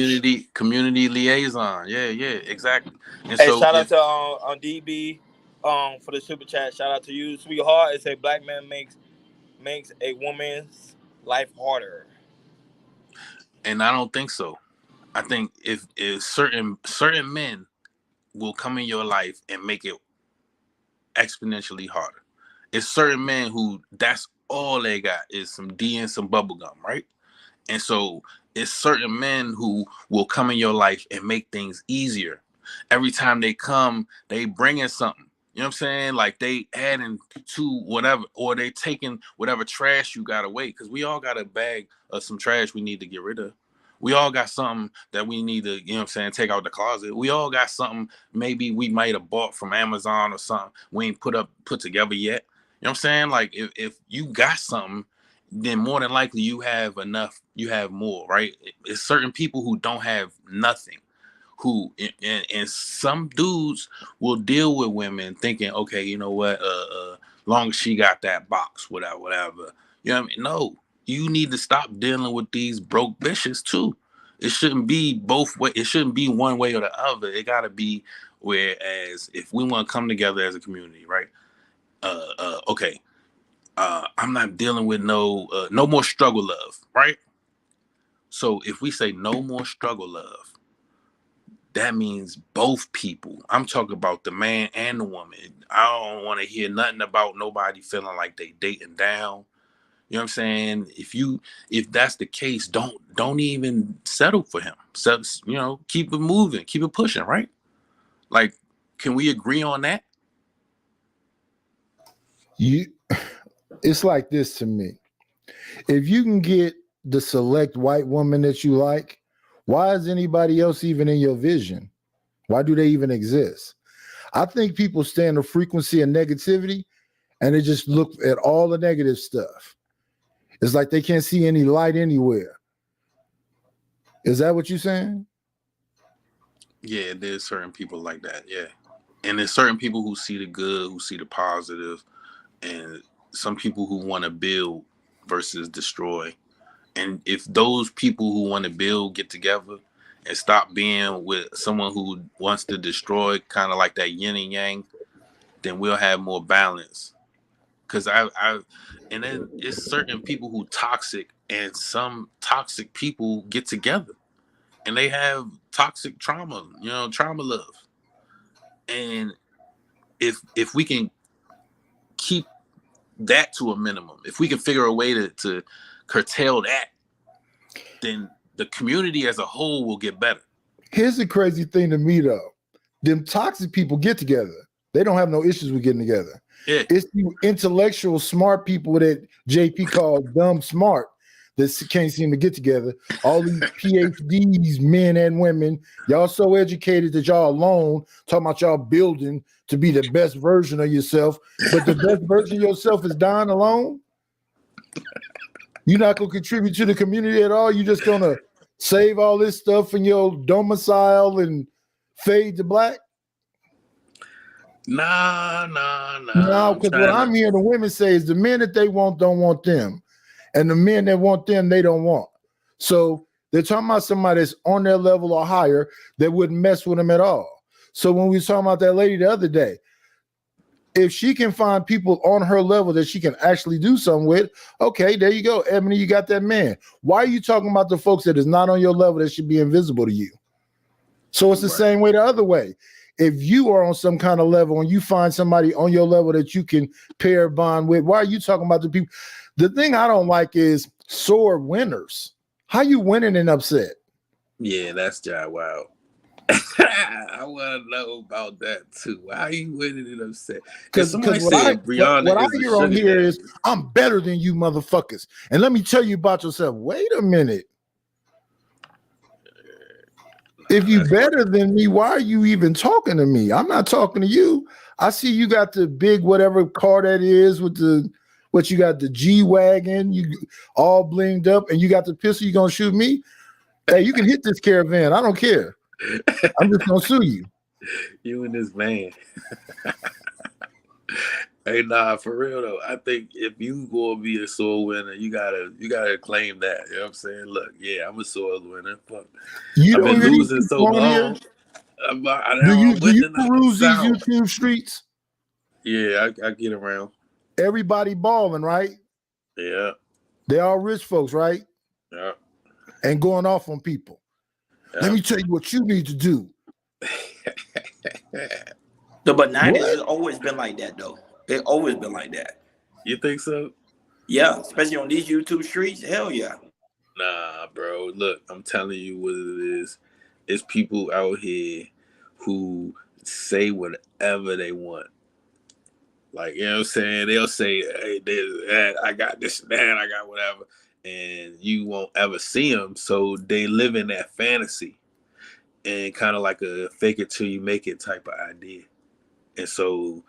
Community liaison. Yeah, exactly. And Hey, so shout out to on DB for the super chat. Shout out to you, sweetheart. It say black man makes a woman's life harder. and I don't think so. I think if certain men will come in your life and make it exponentially harder. It's certain men who that's all they got is some D and some bubble gum, right? And so it's certain men who will come in your life and make things easier. Every time they come, they bring in something. You know what I'm saying? Like they adding to whatever, or they taking whatever trash you got away. Because we all got a bag of some trash we need to get rid of. We all got something that we need to, you know what I'm saying, take out the closet. We all got something maybe we might have bought from Amazon or something we ain't put together yet. You know what I'm saying? Like if you got something, then more than likely you have enough, you have more, right? It's certain people who don't have nothing, who and some dudes will deal with women thinking, okay, you know what, long as she got that box, whatever. You know what I mean? No, you need to stop dealing with these broke bitches too. It shouldn't be both way. It shouldn't be one way or the other. It gotta be whereas if we want to come together as a community, right? Okay. I'm not dealing with no more struggle love, right? So if we say no more struggle love, that means both people. I'm talking about the man and the woman. I don't want to hear nothing about nobody feeling like they dating down. You know what I'm saying? If that's the case, don't even settle for him. So, you know, keep it moving, keep it pushing, right? Like, can we agree on that? It's like this to me. If you can get the select white woman that you like, why is anybody else even in your vision? Why do they even exist? I think people stay in the frequency of negativity and they just look at all the negative stuff. It's like they can't see any light anywhere. Is that what you're saying? Yeah, there's certain people like that, yeah. And there's certain people who see the good, who see the positive, and some people who want to build versus destroy. And if those people who want to build get together and stop being with someone who wants to destroy, kind of like that yin and yang, then we'll have more balance. Because and then it's certain people who toxic, and some toxic people get together and they have toxic trauma, you know, trauma love. And if we can keep that to a minimum, if we can figure a way to curtail that, then the community as a whole will get better. Here's the crazy thing to me though. Them toxic people get together. They don't have no issues with getting together. Yeah. It's the intellectual smart people that JP calls dumb smart that can't seem to get together. All these PhDs, men and women, y'all so educated that y'all alone talking about y'all building to be the best version of yourself, but the best version of yourself is dying alone. You're not going to contribute to the community at all. You're just going to save all this stuff in your domicile and fade to black. Nah. No, because what I'm hearing the women say is the men that they want don't want them. And the men that want them, they don't want. So they're talking about somebody that's on their level or higher that wouldn't mess with them at all. So when we were talking about that lady the other day, if she can find people on her level that she can actually do something with, okay, there you go. Ebony, you got that man. Why are you talking about the folks that is not on your level that should be invisible to you? So it's the same way the other way. If you are on some kind of level and you find somebody on your level that you can pair bond with, why are you talking about the people? The thing I don't like is sore winners. How you winning and upset? Yeah, that's just wild. I want to know about that too. Why are you winning and upset? Because somebody said Brianna what I hear on here is I'm better than you motherfuckers. And let me tell you about yourself. Wait a minute. If you better than me, why are you even talking to me? I'm not talking to you. I see you got the big whatever car that is with the what you got the G-Wagon, you all blinged up, and you got the pistol, you gonna shoot me? Hey, you can hit this caravan. I don't care. I'm just gonna sue you. You and this man. Hey, nah, for real though. I think if you gonna be a sword winner, you gotta claim that. You know what I'm saying? Look, yeah, I'm a sword winner. Fuck. You I've don't been hear these losing so people on here? long. I'm Do you winning. I'm peruse these south. YouTube streets? Yeah, I get around. Everybody balling, right? Yeah, They all rich folks, right? yeah, And going off on people. yeah. Let me tell you what you need to do. No, but 90s What? has always been like that, though. It always been like that. You think so? Yeah, especially on these YouTube streets. Hell yeah. Nah, bro. Look, I'm telling you what it is. It's people out here who say whatever they want. Like, you know what I'm saying? They'll say, hey, I got this and that, I got whatever. And you won't ever see them. So they live in that fantasy and kind of like a fake it till you make it type of idea. And so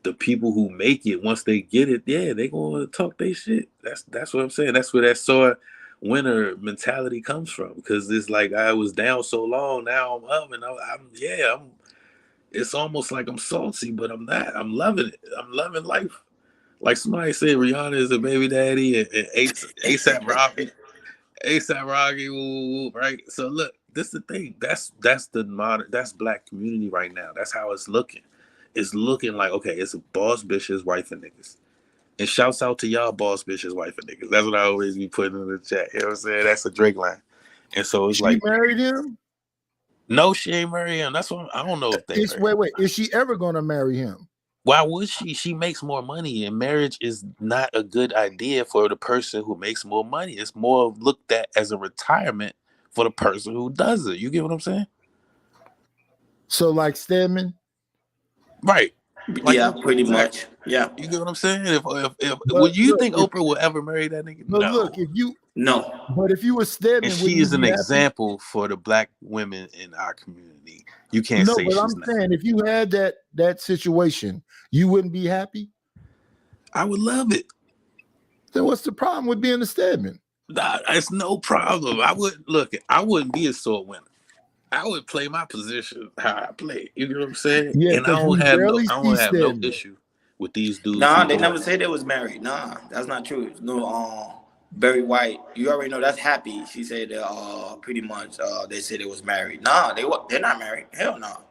the people who make it, once they get it, yeah, they gonna talk their shit. That's what I'm saying. That's where that sword winner mentality comes from. Because it's like I was down so long, now I'm up, and I'm. It's almost like I'm salty, but I'm not. I'm loving it. I'm loving life. Like somebody said, Rihanna is a baby daddy, and ASAP Rocky, woo, right? So look, this is the thing. That's the modern. That's black community right now. That's how it's looking. It's looking like, okay, it's a boss bitches, wife and niggas. And shouts out to y'all boss bitches, wife and niggas. That's what I always be putting in the chat. You know what I'm saying? That's a Drake line. And so it's She like, married him? no, she ain't marry him. That's what I don't know if they Wait. Is she ever gonna marry him? Why would she? She makes more money, and marriage is not a good idea for the person who makes more money. It's more looked at as a retirement for the person who does it. You get what I'm saying? So like Stedman? Right. Like, yeah, pretty much. Yeah. You get what I'm saying? If would you think Oprah will ever marry that nigga? But No. look, if you No. But if you were Stedman, And wouldn't she is you an be happy? example for the black women in our community. You can't No, say but she's I'm not. saying if you had that situation, you wouldn't be happy? I would love it. Then what's the problem with being a Stedman? Nah, it's no problem. I wouldn't be a sword winner. I would play my position how I play. You know what I'm saying? Yeah, And I don't have no issue with these dudes. Nah, who they go never at- said they was married. Nah, that's not true. No, Barry White, you already know that's Happy. She said that pretty much they said they was married. Nah, they're not married. Hell no.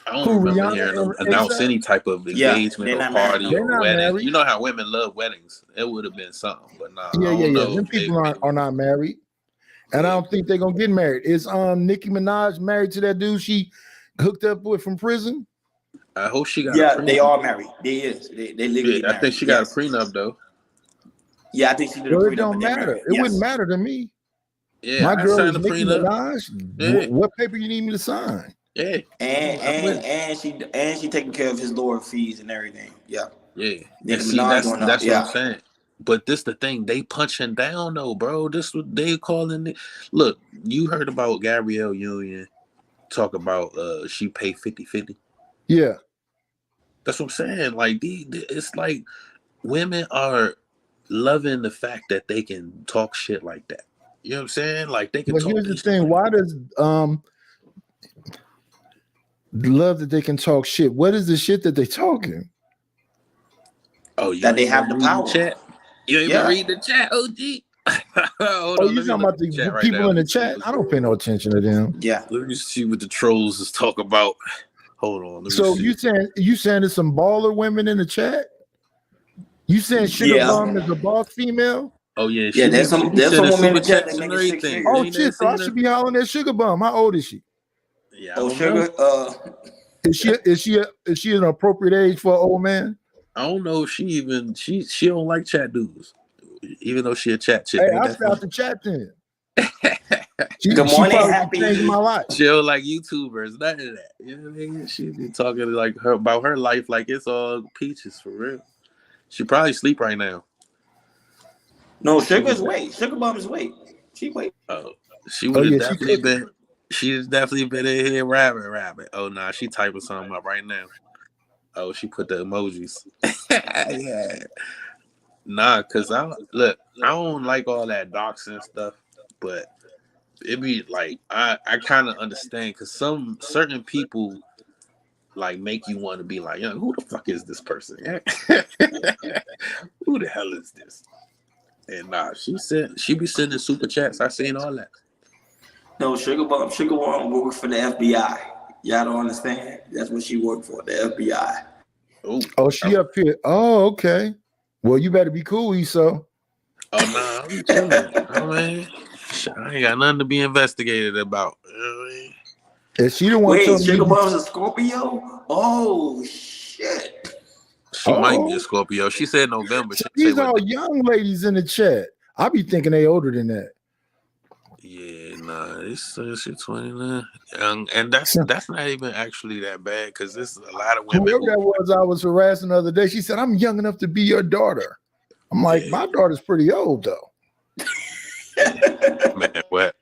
I don't Who, remember Rihanna hearing them and announce A$AP? any type of Yeah, engagement they're or not married, party no. They're or not wedding. married. You know how women love weddings. It would have been something, but nah, Yeah. I don't know. Them if they- people are not married. And I don't think they're gonna get married. Is Nicki Minaj married to that dude she hooked up with from prison? I hope she got. Yeah, a prenup. they are married. They is. They legally Yeah, married. I think she got a prenup though. Yeah, I think she did a Well, it prenup don't and they're matter. married. It Yes. wouldn't matter to me. Yeah, My I girl signed is a Nicki prenup. Minaj. Yeah. What paper you need me to sign? Yeah, And she taking care of his lawyer fees and everything. Yeah. yeah. Nicki And see, Minaj that's going up. what Yeah. I'm saying. But this the thing, they punching down though, bro. This what they calling it. Look, you heard about Gabrielle Union talk about she paid 50-50. Yeah. That's what I'm saying. Like it's like women are loving the fact that they can talk shit like that. You know what I'm saying? Like they can But talk here's the this thing: why does love that they can talk shit? What is the shit that they talking? Oh, you That they ain't have the read power. chat? You ain't Yeah. read the chat, OG? Hold Oh, on, you let me talking look about at the chat right people now. in the Let me see chat? what's I don't going pay no on. attention to them. Yeah. Let me see what the trolls is talk about. Hold on. Let me So see. you saying there's some baller women in the chat? You saying Sugar Yeah. Bum is a boss female? Oh yeah, Yeah, there's some women in the super chat that chats and making six everything. figures. Oh Ain't shit! So I seen should her? be hollering at Sugar Bum. How old is she? Yeah, I Oh, don't Sugar, know. Is she an appropriate age for an old man? I don't know if she don't like chat dudes, even though she a chat chick. Hey, Ain't I that found funny? the chat then. Good She morning, probably Happy. changed my life. She don't like YouTubers, none of that. You know what I mean? She be talking like her about her life like it's all peaches for real. She probably sleep right now. No, Sugar's weight. Sugar Bum's weight. She weight. Oh, she would have yeah, definitely been. She's definitely been in here rabbit. Oh nah, she typing something up right now. Oh, she put the emojis. Yeah. Nah, cause I don't like all that doxing stuff, but it be like I kind of understand because some certain people like make you want to be like, yo, who the fuck is this person? Who the hell is this? And she be sending super chats. I seen all that. No, Sugar Bomb worked for the FBI. Y'all don't understand. That's what she worked for, the FBI. Oh, she up here. Oh, okay. Well, you better be cool, Eso. Oh no, I'm chilling. Oh man, I ain't got nothing to be investigated about. You know what I mean? Is she the one? Wait, Sugar Bomb's a Scorpio? Oh shit. She might be a Scorpio. She said November. So these are young ladies in the chat. I be thinking they older than that. Yeah, nah, it's 29, and that's not even actually that bad because there's a lot of women. Whoever that was, I was harassing the other day. She said, "I'm young enough to be your daughter." I'm like, my daughter's pretty old though. Man, what?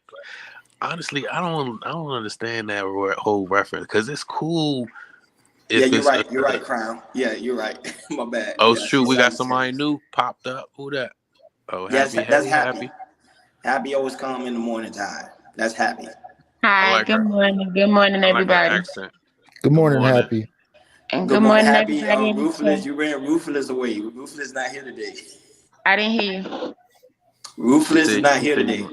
Honestly, I don't understand that whole reference because it's cool. Yeah, you're right. You're right, Crown. Yeah, you're right. My bad. Oh, shoot, we got somebody new popped up. Who that? Oh, yes, that's Happy. Happy always come in the morning time. That's Happy. Hi, like good morning. Good morning, everybody. Like good morning, Happy. And good morning, Happy. everybody. Ruthless, you ran Ruthless away. Ruthless not here today. I didn't hear you. Ruthless is not here today.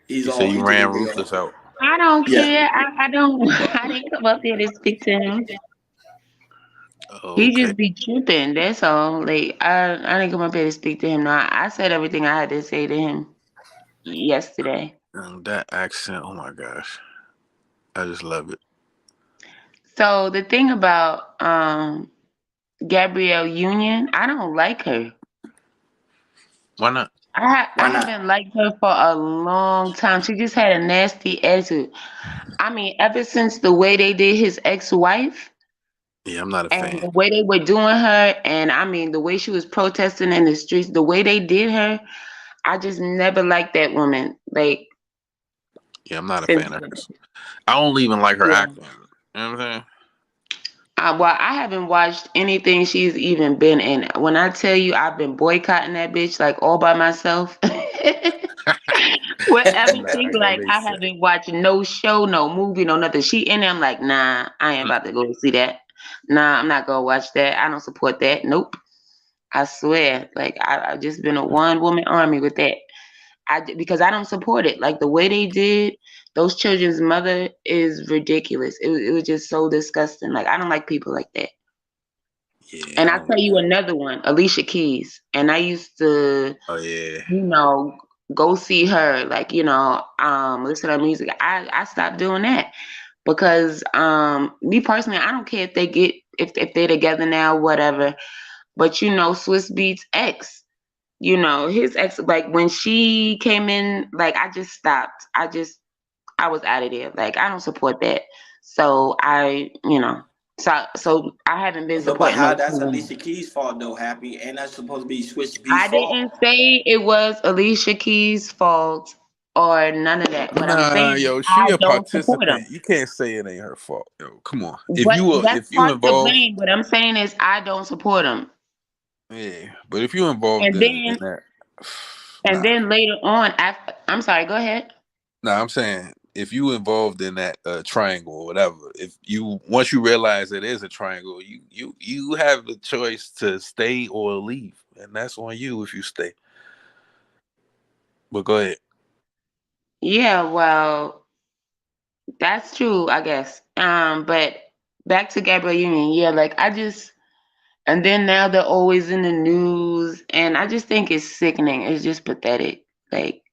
He's on. You ran Ruthless out. I don't care. I don't. I didn't come up here to speak to him. Okay. He just be tripping. That's all. Like I didn't come up here to speak to him. No, I said everything I had to say to him yesterday. That accent, oh my gosh, I just love it. So the thing about Gabrielle Union, I don't like her. Why not? I haven't liked her for a long time. She just had a nasty attitude. I mean, ever since the way they did his ex-wife. Yeah, I'm not a fan. The way they were doing her, and I mean, the way she was protesting in the streets, the way they did her, I just never liked that woman. Like, yeah, I'm not a fan of hers. I don't even like her acting. You know what I'm saying? Well, I haven't watched anything she's even been in. When I tell you I've been boycotting that bitch like all by myself. With everything, like I haven't watched no show, no movie, no nothing. She in there, I'm like, nah, I ain't about to go see that. Nah, I'm not gonna watch that. I don't support that. Nope. I swear. Like I've just been a one-woman army with that. Because I don't support it. Like the way they did those children's mother is ridiculous. It was just so disgusting. Like I don't like people like that. Yeah, and I'll tell you another one, Alicia Keys. And I used to, go see her, like, listen to her music. I stopped doing that because me personally, I don't care if they're together now, whatever. But Swiss Beats ex. His ex, like when she came in, like I just stopped. I was out of there. Like I don't support that. So so I haven't been supporting. But how that's Alicia Keys' fault though, Happy, and that's supposed to be Swiss Beats' fault. I didn't say it was Alicia Keys' fault or none of that. But I'm saying, she a participant. You can't say it ain't her fault. Yo, come on. If you involved, what I'm saying is I don't support them. Yeah, but if you involved in that, then later on, I'm sorry. Go ahead. No, I'm saying if you involved in that triangle or whatever, once you realize it is a triangle, you have the choice to stay or leave, and that's on you if you stay. But go ahead. Yeah, well, that's true, I guess. But back to Gabrielle Union, yeah, like and then now they're always in the news, and I just think it's sickening. It's just pathetic. Like,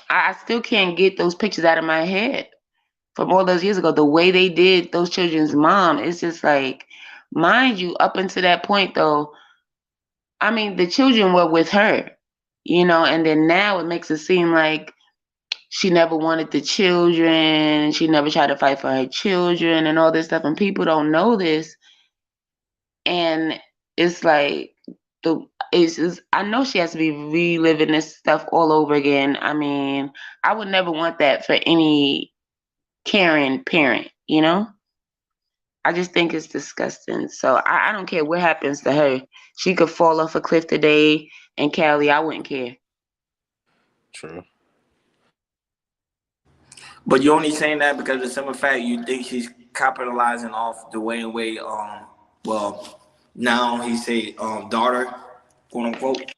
I still can't get those pictures out of my head from all those years ago. The way they did those children's mom, it's just like, mind you, up until that point, though, I mean, the children were with her, and then now it makes it seem like she never wanted the children, she never tried to fight for her children and all this stuff, and people don't know this. And it's like I know she has to be reliving this stuff all over again. I mean, I would never want that for any caring parent, I just think it's disgusting. So I don't care what happens to her. She could fall off a cliff today, and Cali, I wouldn't care. True. But you're only saying that because of the simple fact you think she's capitalizing off Dwayne Wade. Well, now he say daughter, quote unquote.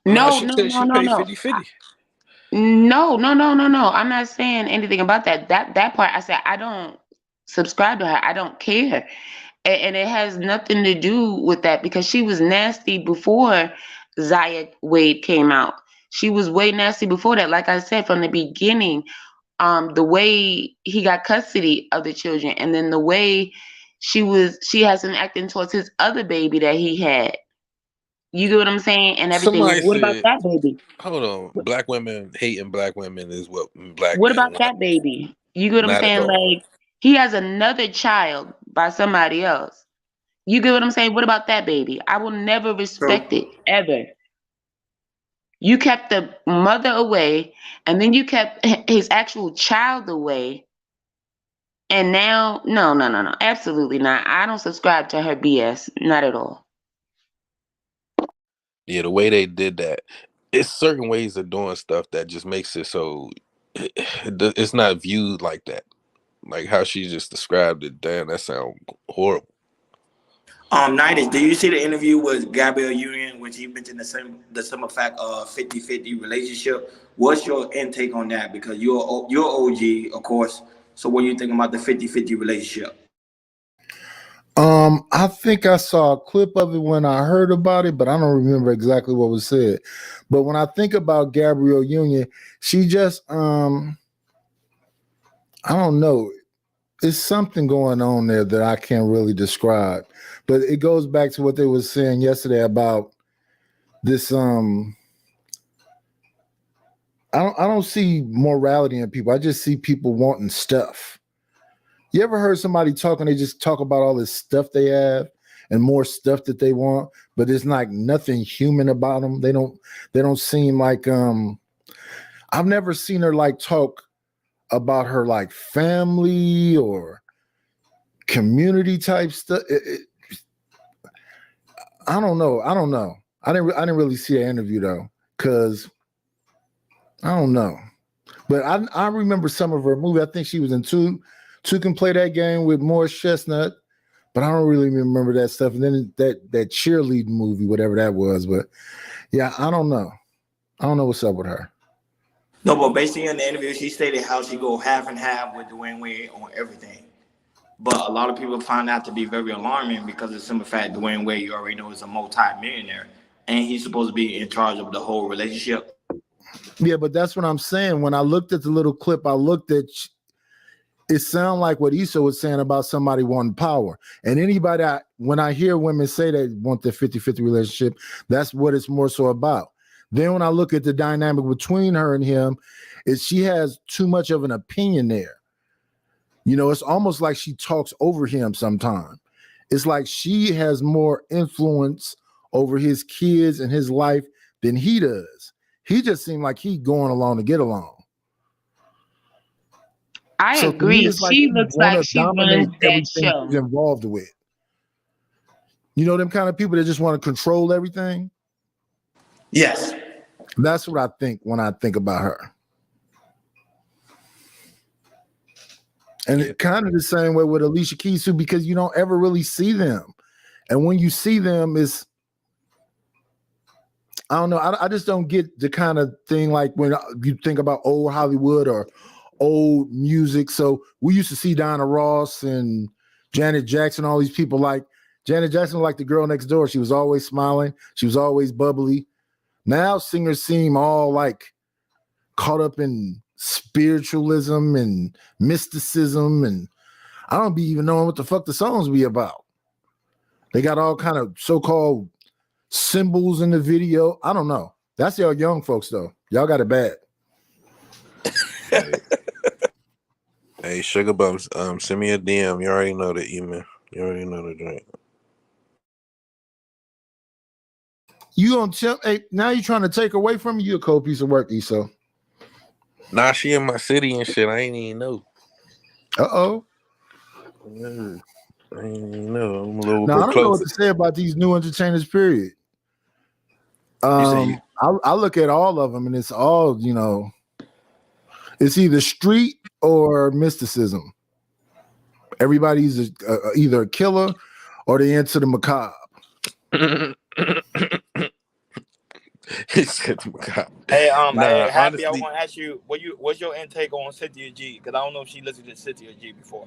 No, No, she no, said no, she no, paid no. 50-50. No, no, no, no, no. I'm not saying anything about that. That part, I said I don't subscribe to her. I don't care. And it has nothing to do with that because she was nasty before Zaya Wade came out. She was way nasty before that. Like I said from the beginning, the way he got custody of the children, and then the way she has him acting towards his other baby that he had. You get what I'm saying? And everything. Somebody What about said, that baby? hold on, black women hating black women is what black What men about want. that baby? You get what I'm Not at saying? all. Like he has another child by somebody else. You get what I'm saying? What about that baby? I will never respect it So ever. You kept the mother away, and then you kept his actual child away, and now no, no, no, no, absolutely not. I don't subscribe to her BS, not at all. Yeah, the way they did that, it's certain ways of doing stuff that just makes it so it's not viewed like that. Like how she just described it. Damn, that sounds horrible. Nidus, do you see the interview with Gabrielle Union, which he mentioned the simple fact of 50-50 relationship? What's your intake on that? Because you're OG, of course. So what do you think about the 50-50 relationship? I think I saw a clip of it when I heard about it, but I don't remember exactly what was said. But when I think about Gabrielle Union, she just I don't know. It's something going on there that I can't really describe. But it goes back to what they were saying yesterday about this I don't see morality in people. I just see people wanting stuff. You ever heard somebody talk and they just talk about all this stuff they have and more stuff that they want, but it's like nothing human about them. They don't seem like I've never seen her like talk about her like family or community type stuff. I don't know. I didn't really see an interview though, because I don't know. But I remember some of her movie. I think she was in Two Can Play That Game with Morris Chestnut, but I don't really remember that stuff. And then that cheerleading movie, whatever that was. But yeah, I don't know. I don't know what's up with her. No, but basically in the interview, she stated how she go half and half with Dwayne Wade on everything. But a lot of people find that to be very alarming because of the simple fact Dwayne Wade, you already know, is a multi-millionaire. And he's supposed to be in charge of the whole relationship. Yeah, but that's what I'm saying. When I looked at the little clip, I looked at it sounded like what Issa was saying about somebody wanting power. And anybody, when I hear women say they want the 50-50 relationship, that's what it's more so about. Then when I look at the dynamic between her and him, she has too much of an opinion there. You know, it's almost like she talks over him sometimes. It's like she has more influence over his kids and his life than he does. He just seemed like he going along to get along. I So to me, agree. it's like She she looks want like to she dominate runs that everything show. she's involved with. You know them kind of people that just want to control everything? Yes. That's what I think when I think about her. And it's kind of the same way with Alicia Keys too, because you don't ever really see them. And when you see them, it's, I don't know, I just don't get the kind of thing like when you think about old Hollywood or old music. So we used to see Diana Ross and Janet Jackson, all these people. Like Janet Jackson was like the girl next door. She was always smiling. She was always bubbly. Now singers seem all like caught up in spiritualism and mysticism, and I don't be even knowing what the fuck the songs be about. They got all kind of so-called symbols in the video. I don't know. That's y'all young folks though. Y'all got it bad. Hey, Sugar Bumps, send me a DM. You already know the email. You already know the drink. You gonna tell? Hey, now you trying to take away from me? You a cold piece of work, Issa. Nah, she in my city and shit. I ain't even know. Uh-oh. Yeah, I ain't even know. I'm a little Now I bit don't know what closer. to say about these new entertainers. Period. You say I look at all of them, and it's all, you know, it's either street or mysticism. Everybody's either a killer or they into the macabre. He said the macabre. Hey, Nah, hey, Happy, I honestly, want to ask you, what's your intake on Cynthia G? Because I don't know if she listened to Cynthia G before.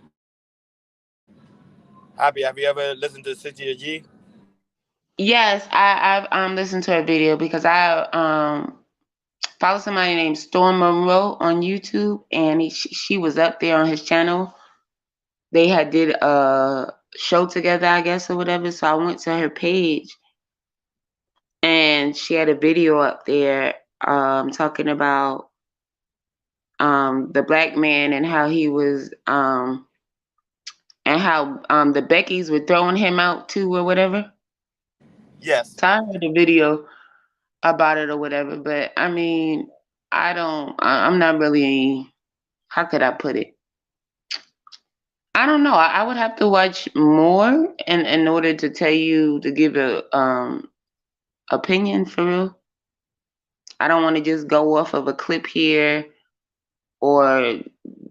Happy, have you ever listened to Cynthia G? Yes, I've listened to her video because I follow somebody named Storm Monroe on YouTube, and she was up there on his channel. They had did a show together, I guess, or whatever. So I went to her page, and she had a video up there talking about the black man and how he was and how the Beckys were throwing him out too or whatever. Yes. So I heard a video about it or whatever, but I mean, I'm not really, how could I put it? I don't know. I would have to watch more in order to tell you, to give a opinion for real. I don't want to just go off of a clip here or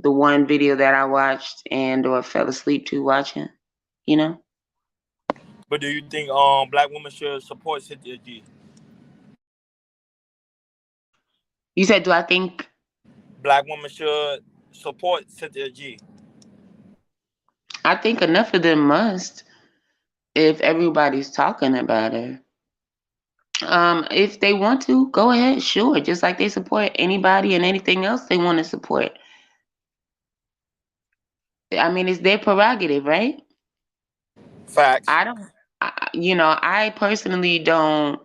the one video that I watched and or fell asleep to watching, you know? But do you think black women should support Cynthia G? You said, do I think Black women should support Cynthia G? I think enough of them must, if everybody's talking about her. If they want to, go ahead, sure. Just like they support anybody and anything else they want to support. I mean, it's their prerogative, right? Facts. I personally don't.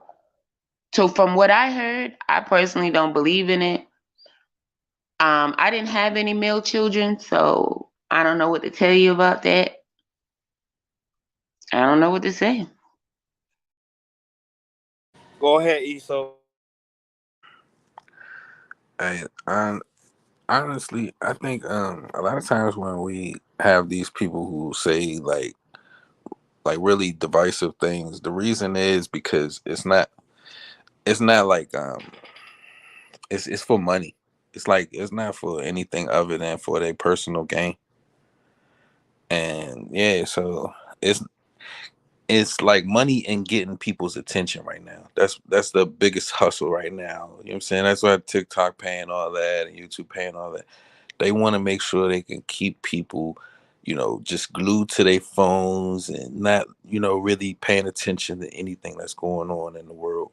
So from what I heard, I personally don't believe in it. I didn't have any male children, so I don't know what to tell you about that. I don't know what to say. Go ahead, Eso. Honestly, I think a lot of times when we have these people who say like really divisive things, the reason is because it's not like it's for money. It's like it's not for anything other than for their personal gain. And yeah, so it's like money and getting people's attention right now. That's the biggest hustle right now. You know what I'm saying? That's why TikTok paying all that and YouTube paying all that. They want to make sure they can keep people, just glued to their phones and not, really paying attention to anything that's going on in the world.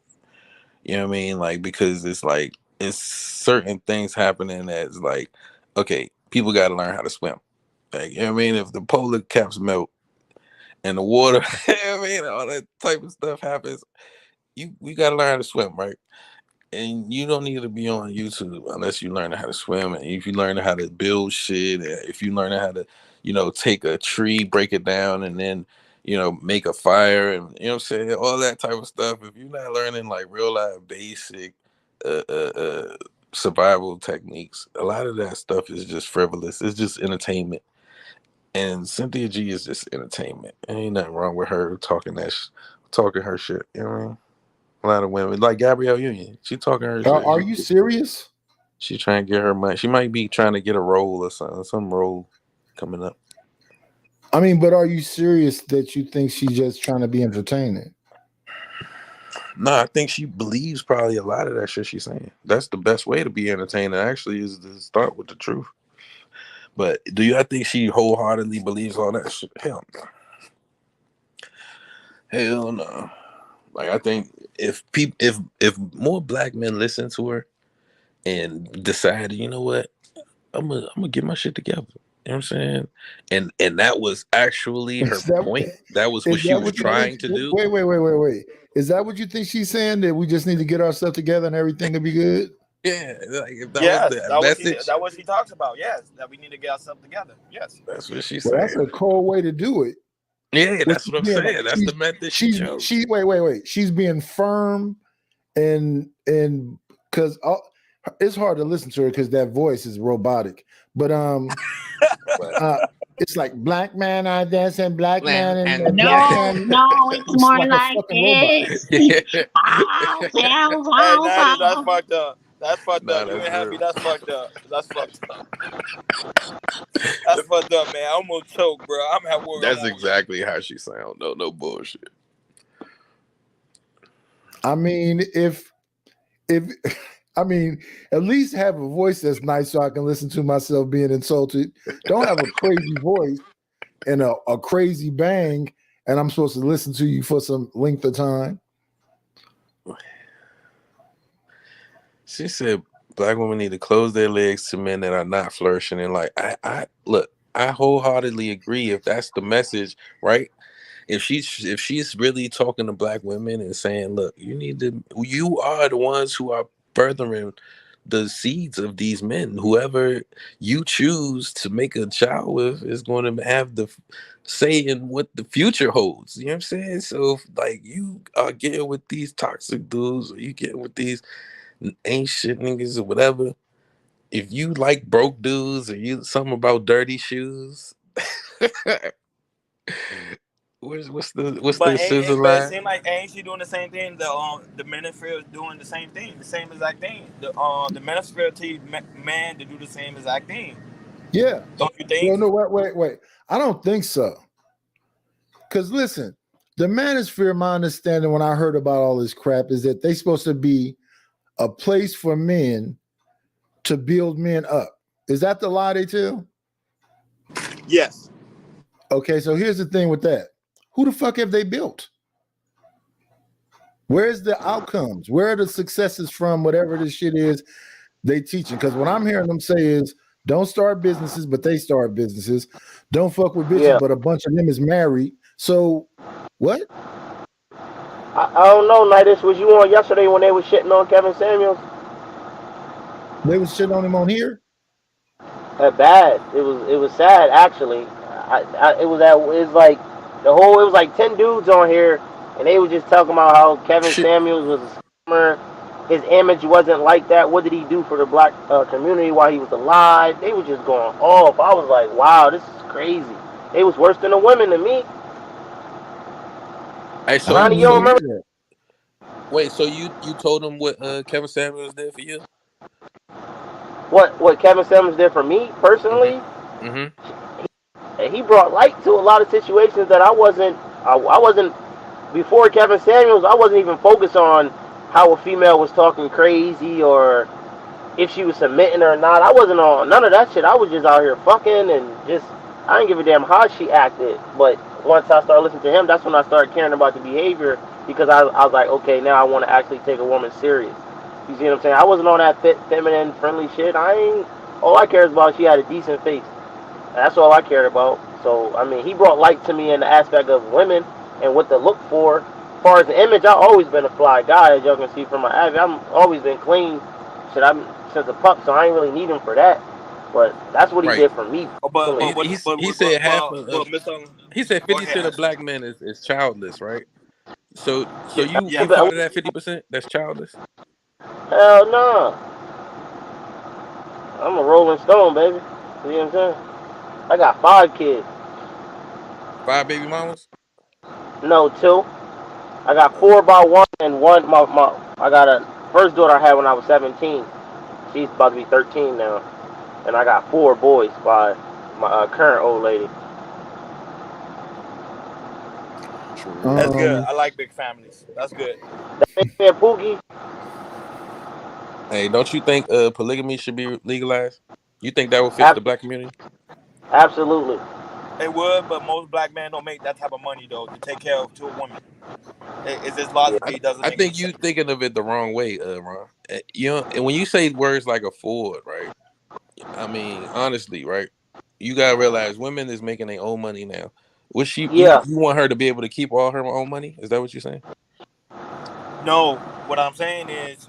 You know what I mean? Like, because it's like, it's certain things happening that's like, okay, people got to learn how to swim. Like, you know what I mean? If the polar caps melt and the water, you know what I mean, all that type of stuff happens, we got to learn how to swim, right? And you don't need to be on YouTube unless you learn how to swim. And if you learn how to build shit, if you learn how to, take a tree, break it down, and then, make a fire, and you know what I'm saying, all that type of stuff. If you're not learning like real life basic survival techniques, a lot of that stuff is just frivolous. It's just entertainment. And Cynthia G is just entertainment. Ain't nothing wrong with her talking her shit. You know what I mean? A lot of women, like Gabrielle Union, she talking her shit. Are you serious? She trying to get her money. She might be trying to get a role or something, some role coming up. I mean, but are you serious that you think she's just trying to be entertaining? No, I think she believes probably a lot of that shit she's saying. That's the best way to be entertaining, actually, is to start with the truth. But I think she wholeheartedly believes all that shit? Hell no. Hell no. Like, I think if more black men listen to her and decide, you know what, I'm gonna get my shit together. You know what I'm saying? And that was actually her point. That was what she was trying to do. Wait. Is that what you think she's saying? That we just need to get ourselves together and everything will be good? Yeah, like if that Yes, was the message. that what she talks about. Yes, that we need to get ourselves together. Yes, that's what she said. Well, that's a cold way to do it. Yeah, that's what I'm saying. That's the method she chose. Wait. She's being firm and because it's hard to listen to her because that voice is robotic. But it's like black man I dance and black man and no, it's more like it. That's fucked up. That's fucked Nah, up. You that's ain't happy? real. That's fucked up. That's fucked up. That's fucked up, man. I almost choked, bro. I'm at work. That's exactly how she sound. No bullshit. I mean, if I mean, at least have a voice that's nice so I can listen to myself being insulted. Don't have a crazy voice and a crazy bang, and I'm supposed to listen to you for some length of time. She said black women need to close their legs to men that are not flourishing in life. I look, I wholeheartedly agree if that's the message, right? If she's really talking to black women and saying, look, you are the ones who are furthering the seeds of these men. Whoever you choose to make a child with is going to have the say in what the future holds. You know what I'm saying? So if, like, you are getting with these toxic dudes, or you getting with these ain't shit niggas or whatever, if you like broke dudes or you something about dirty shoes, what's the scissor But it line? seems like ain't she doing the same thing? The manosphere is doing the same thing, the same exact thing. The manosphere teach man to do the same exact thing. Yeah. Don't you think? Well, no, wait. I don't think so. Because listen, the manosphere, my understanding when I heard about all this crap is that they're supposed to be a place for men to build men up. Is that the lie they tell? Yes. Okay, so here's the thing with that. Who the fuck have they built? Where's the outcomes? Where are the successes from whatever this shit is they teaching? Because what I'm hearing them say is don't start businesses, but they start businesses. Don't fuck with bitches, but a bunch of them is married. So what? I don't know, Nidus. Was you on yesterday when they was shitting on Kevin Samuels? They was shitting on him on here? Bad. It was sad actually. It was like 10 dudes on here, and they were just talking about how Kevin Samuels was a scammer. His image wasn't like that. What did he do for the black community while he was alive? They were just going off. I was like, wow, this is crazy. They was worse than the women to me. Hey, so Ronnie, you don't remember? Wait, so you told him what Kevin Samuels did for you? What Kevin Samuels did for me personally? Mm-hmm. He brought light to a lot of situations that I wasn't before Kevin Samuels. I wasn't even focused on how a female was talking crazy or if she was submitting or not. I wasn't on none of that shit. I was just out here fucking and just I didn't give a damn how she acted. But once I started listening to him, that's when I started caring about the behavior because I was like, okay, now I want to actually take a woman serious. You see what I'm saying? I wasn't on that feminine, friendly shit. All I cared about she had a decent face. That's all I cared about. So, I mean, he brought light to me in the aspect of women and what to look for. As far as the image, I've always been a fly guy, as y'all can see from my ad. I've always been clean since a pup, so I ain't really need him for that. But that's what he did for me. He said he said 50% of black men is childless, right? So you part of that 50% that's childless? Hell no. I'm a Rolling Stone, baby. You know what I'm saying? I got 5 kids. 5 baby mamas? No, 2. I got 4 by 1 and 1. I got a first daughter I had when I was 17. She's about to be 13 now. And I got 4 boys by my current old lady. That's good. I like big families. That's good. Pookie. Hey, don't you think polygamy should be legalized? You think that would fit the black community? Absolutely. It would, but most black men don't make that type of money though to take care of 2 women. It's just logically doesn't. I think you thinking of it the wrong way, Ron. You know, and when you say words like afford, right? I mean, honestly, right? You gotta realize women is making their own money now. Was she? Yeah. You want her to be able to keep all her own money? Is that what you're saying? No, what I'm saying is,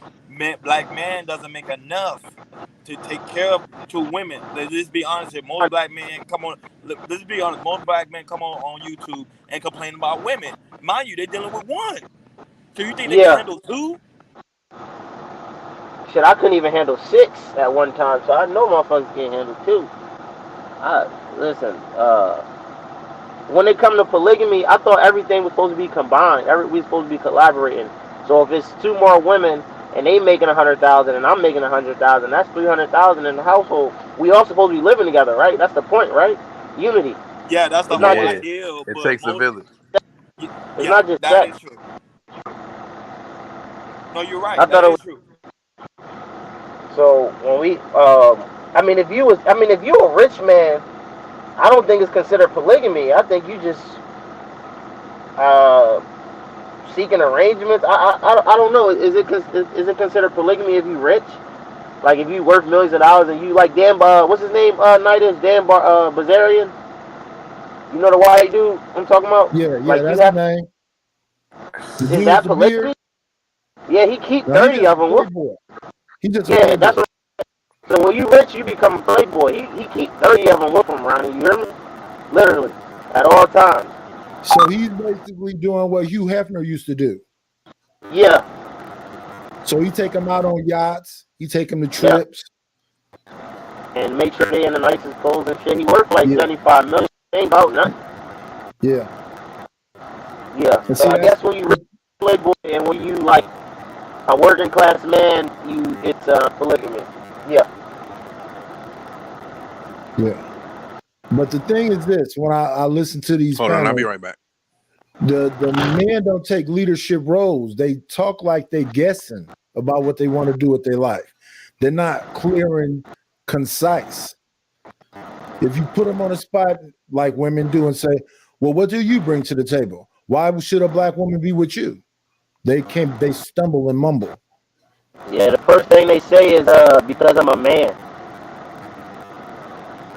black man doesn't make enough to take care of 2 women. Let's just be honest here. Most black men come on. Let's be honest. Most black men come on YouTube and complain about women. Mind you, they're dealing with 1. So you think they can handle 2? Shit, I couldn't even handle 6 at one time, so I know motherfuckers can't handle 2. Listen, when it come to polygamy, I thought everything was supposed to be combined. We supposed to be collaborating. So if it's 2 more women and they making 100,000 and I'm making 100,000, that's 300,000 in the household. We all supposed to be living together, right? That's the point, right? Unity. Yeah, that's the It's whole not just idea. It But takes a most, village. it's yeah, not just that sex. is true. No, you're right. I thought That it is was true. so when we I mean if you're a rich man, I don't think it's considered polygamy. I think you just uh seeking arrangements. I don't know. Is it considered polygamy if you rich? Like if you worth millions of dollars and you like Dan what's his name? Night is Dan Bazarian. You know the white dude I'm talking about? Yeah, Like you that's his have name. The is dude with that the beard. polygamy? Yeah, he keep No, he 30 just of a them. playboy. He just a Yeah, that's playboy. what, so when you rich, you become a playboy. He keep 30 of them with him, Ronnie. You hear me? Literally, at all times. So he's basically doing what Hugh Hefner used to do. Yeah, So he take them out on yachts. He take them to yeah, trips. and make sure they in the nicest clothes and shit. He worked like Yeah, 75 million. Ain't about nothing. yeah. Yeah. And So see, I guess when you rich playboy and when you like a working class man, it's polygamy. Yeah. yeah. But the thing is this: when I listen to these Hold on, I'll be panels, right back. the men don't take leadership roles. They talk like they guessing about what they want to do with their life. They're not clear and concise. If you put them on a spot like women do and say, "Well, what do you bring to the table? Why should a black woman be with you?" They stumble and mumble. Yeah. The first thing they say is because I'm a man.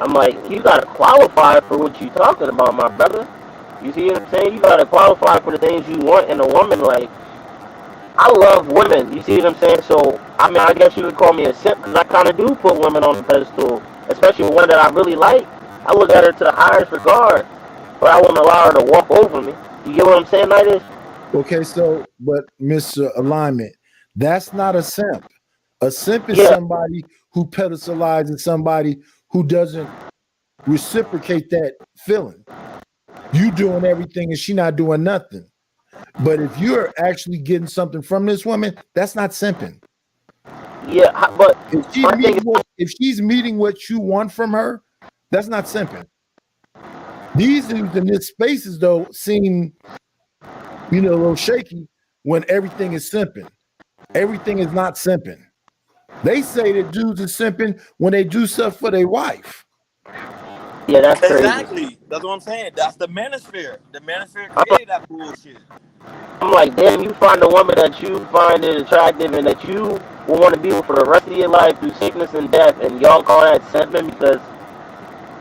I'm like, you gotta qualify for what you talking about, my brother. You see what I'm saying? You gotta qualify for the things you want in a woman. Like, I love women. You see what I'm saying? So, I mean, I guess you would call me a simp, because I kind of do put women on the pedestal, especially one that I really like. I look at her to the highest regard, but I won't allow her to walk over me. You get what I'm saying, Nightis? Okay, so but Mr. Alignment, that's not a simp. A simp is Yeah, somebody who pedestalizes somebody who doesn't reciprocate that feeling. You doing everything and she not doing nothing. But if you're actually getting something from this woman, that's not simping. yeah, but If she's meeting what you want from her, that's not simping. These dudes in this spaces though seem, a little shaky when everything is simping. Everything is not simping. They say that dudes are simping when they do stuff for their wife. yeah, that's crazy. Exactly. That's what I'm saying. That's the manosphere. The manosphere created that bullshit. I'm like, damn, you find a woman that you find it attractive and that you will want to be with for the rest of your life through sickness and death, and y'all call that simping because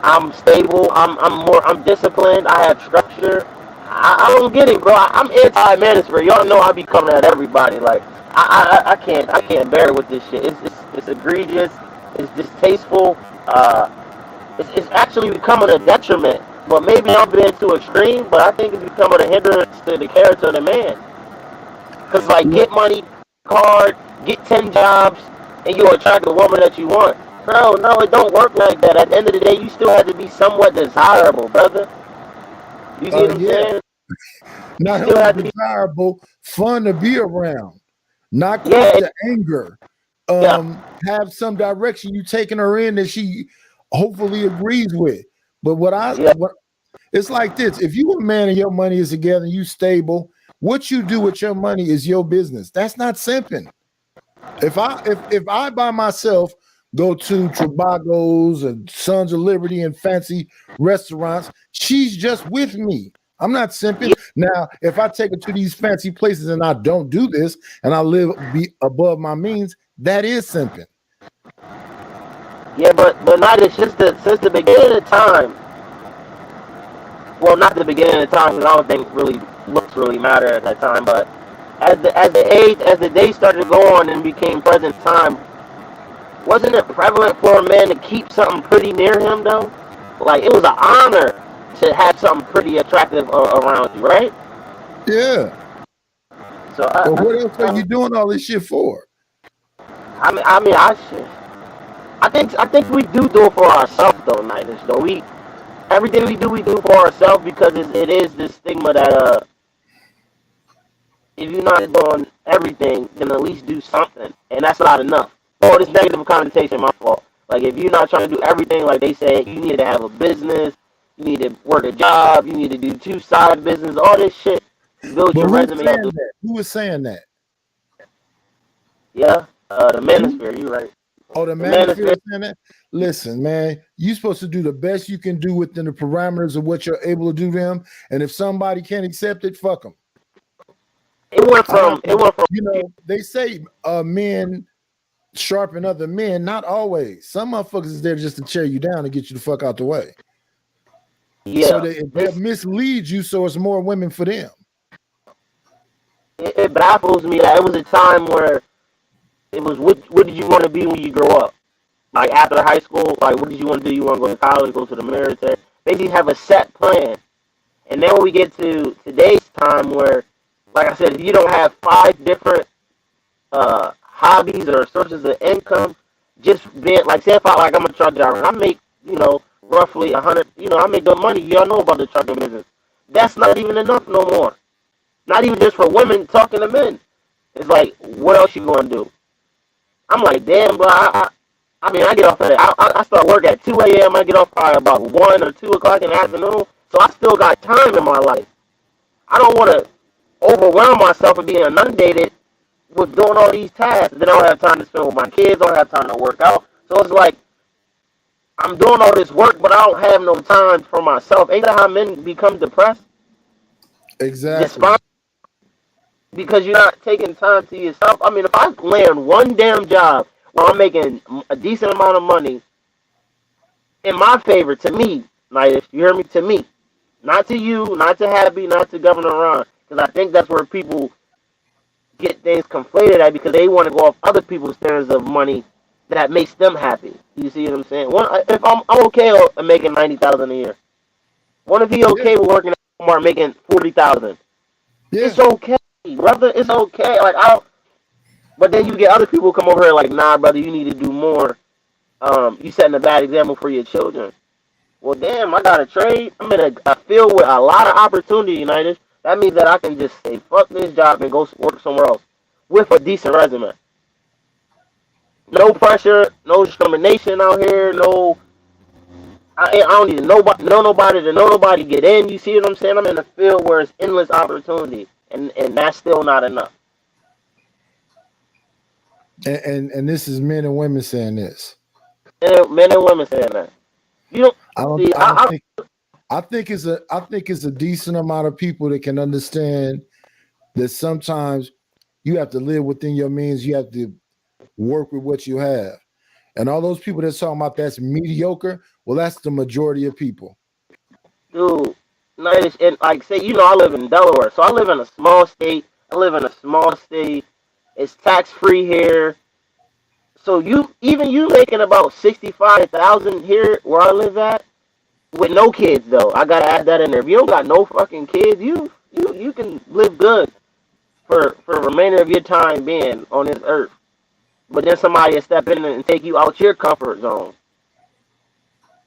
I'm stable, I'm disciplined, I have structure. I don't get it, bro. I'm anti-manosphere. Y'all know I be coming at everybody. Like, I can't bear with this shit. It's egregious. It's distasteful. It's actually becoming a detriment. But maybe I'm being too extreme. But I think it's becoming a hindrance to the character of the man. Cause like, get money, hard, get 10 jobs, and you'll attract the woman that you want. Bro, no, it don't work like that. At the end of the day, you still have to be somewhat desirable, brother. You see what I'm saying? Not Still have to only be, desirable, fun to be around, not quick yeah, to anger. yeah, Have some direction you taking her in that she hopefully agrees with. But yeah, it's like this: if you a man and your money is together, and you stable, what you do with your money is your business. That's not simping. If I by myself go to Trabagos and Sons of Liberty and fancy restaurants, she's just with me. I'm not simping. yeah, Now, if I take her to these fancy places and I don't do this and I be above my means, that is simping. yeah. But not since the beginning of time. Well, not the beginning of time, because I don't think really looks really matter at that time. But as the day started to go on and became present time, wasn't it prevalent for a man to keep something pretty near him though? Like, it was an honor to have something pretty attractive around you, right? Yeah. So But what else are you doing all this shit for? I think we do it for ourselves though, Nighters. Though everything we do for ourselves because it is this stigma that if you're not doing everything, then at least do something, and that's not enough. All this negative connotation, my fault. Like if you're not trying to do everything, like they say, you need to have a business, you need to work a job, you need to do 2 side business, all this shit. Build But your who was resume saying up. that? Who was saying that? Yeah, the manosphere. You're right. Oh, the manosphere is saying that? Listen, man, you're supposed to do the best you can do within the parameters of what you're able to do them. And if somebody can't accept it, fuck them. It went from. You know, they say men sharpen other men. Not always. Some motherfuckers is there just to tear you down and get you the fuck out the way. Yeah. So they mislead you, so it's more women for them. It baffles me that it was a time where it was what did you want to be when you grow up? Like after high school, like what did you want to do? You want to go to college, go to the military? They just have a set plan. And then when we get to today's time where, like I said, if you don't have 5 different hobbies or sources of income, just being like, say if I'm a truck driver and I make, roughly 100, I make good money. Y'all know about the trucking business. That's not even enough no more. Not even just for women talking to men. It's like, what else you gonna do? I'm like, damn, bro. I get off at I start work at 2 a.m. I get off probably about 1 or 2 o'clock in the afternoon. So I still got time in my life. I don't want to overwhelm myself and be inundated with doing all these tasks. Then I don't have time to spend with my kids. I don't have time to work out. So it's like I'm doing all this work, but I don't have no time for myself. Ain't that how men become depressed? Exactly. Because you're not taking time to yourself. I mean, if I land one damn job where I'm making a decent amount of money, in my favor, to me, like if you hear me, to me, not to you, not to Happy, not to Governor Ron, because I think that's where people get things conflated at because they want to go off other people's standards of money that makes them happy. You see what I'm saying? If I'm okay with making $90,000 a year. What if he okay with working at Walmart making $40,000? Yeah. It's okay, brother. It's okay. Like but then you get other people come over here like, nah, brother, you need to do more. You setting a bad example for your children. Well, damn, I got a trade. I'm in a field with a lot of opportunity, United. That means that I can just say, fuck this job and go work somewhere else with a decent resume. No pressure, no discrimination out here, no. I don't need to know nobody get in. You see what I'm saying? I'm in a field where it's endless opportunity, and that's still not enough. And this is men and women saying this. Men and women saying that. You don't. I think it's a decent amount of people that can understand that sometimes you have to live within your means. You have to work with what you have. And all those people that's talking about that's mediocre, well, that's the majority of people. Dude, and like say, I live in Delaware, so I live in a small state. It's tax free here. So you making about 65,000 here where I live at, with no kids though. I gotta add that in there. If you don't got no fucking kids, you can live good for the remainder of your time being on this earth. But then somebody will step in and take you out your comfort zone.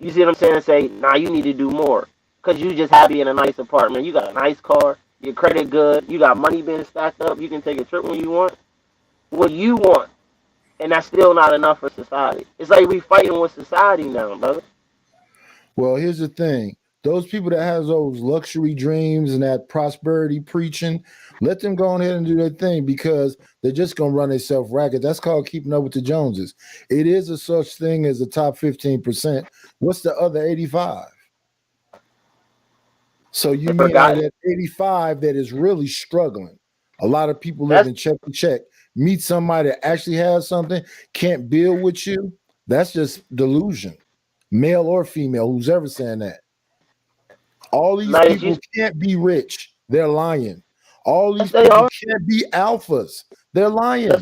You see what I'm saying? And say, nah, you need to do more. Because you just happy in a nice apartment. You got a nice car. Your credit good. You got money being stacked up. You can take a trip when you want. What you want. And that's still not enough for society. It's like we fighting with society now, brother. Well, here's the thing. Those people that have those luxury dreams and that prosperity preaching, let them go ahead and do their thing because they're just going to run themselves ragged. That's called keeping up with the Joneses. It is a such thing as the top 15%. What's the other 85? So you mean like that 85 that is really struggling. A lot of people live in check to check. Meet somebody that actually has something, can't build with you. That's just delusion. Male or female, who's ever saying that. All these people can't be rich. They're lying. All these people can't be alphas. They're lying.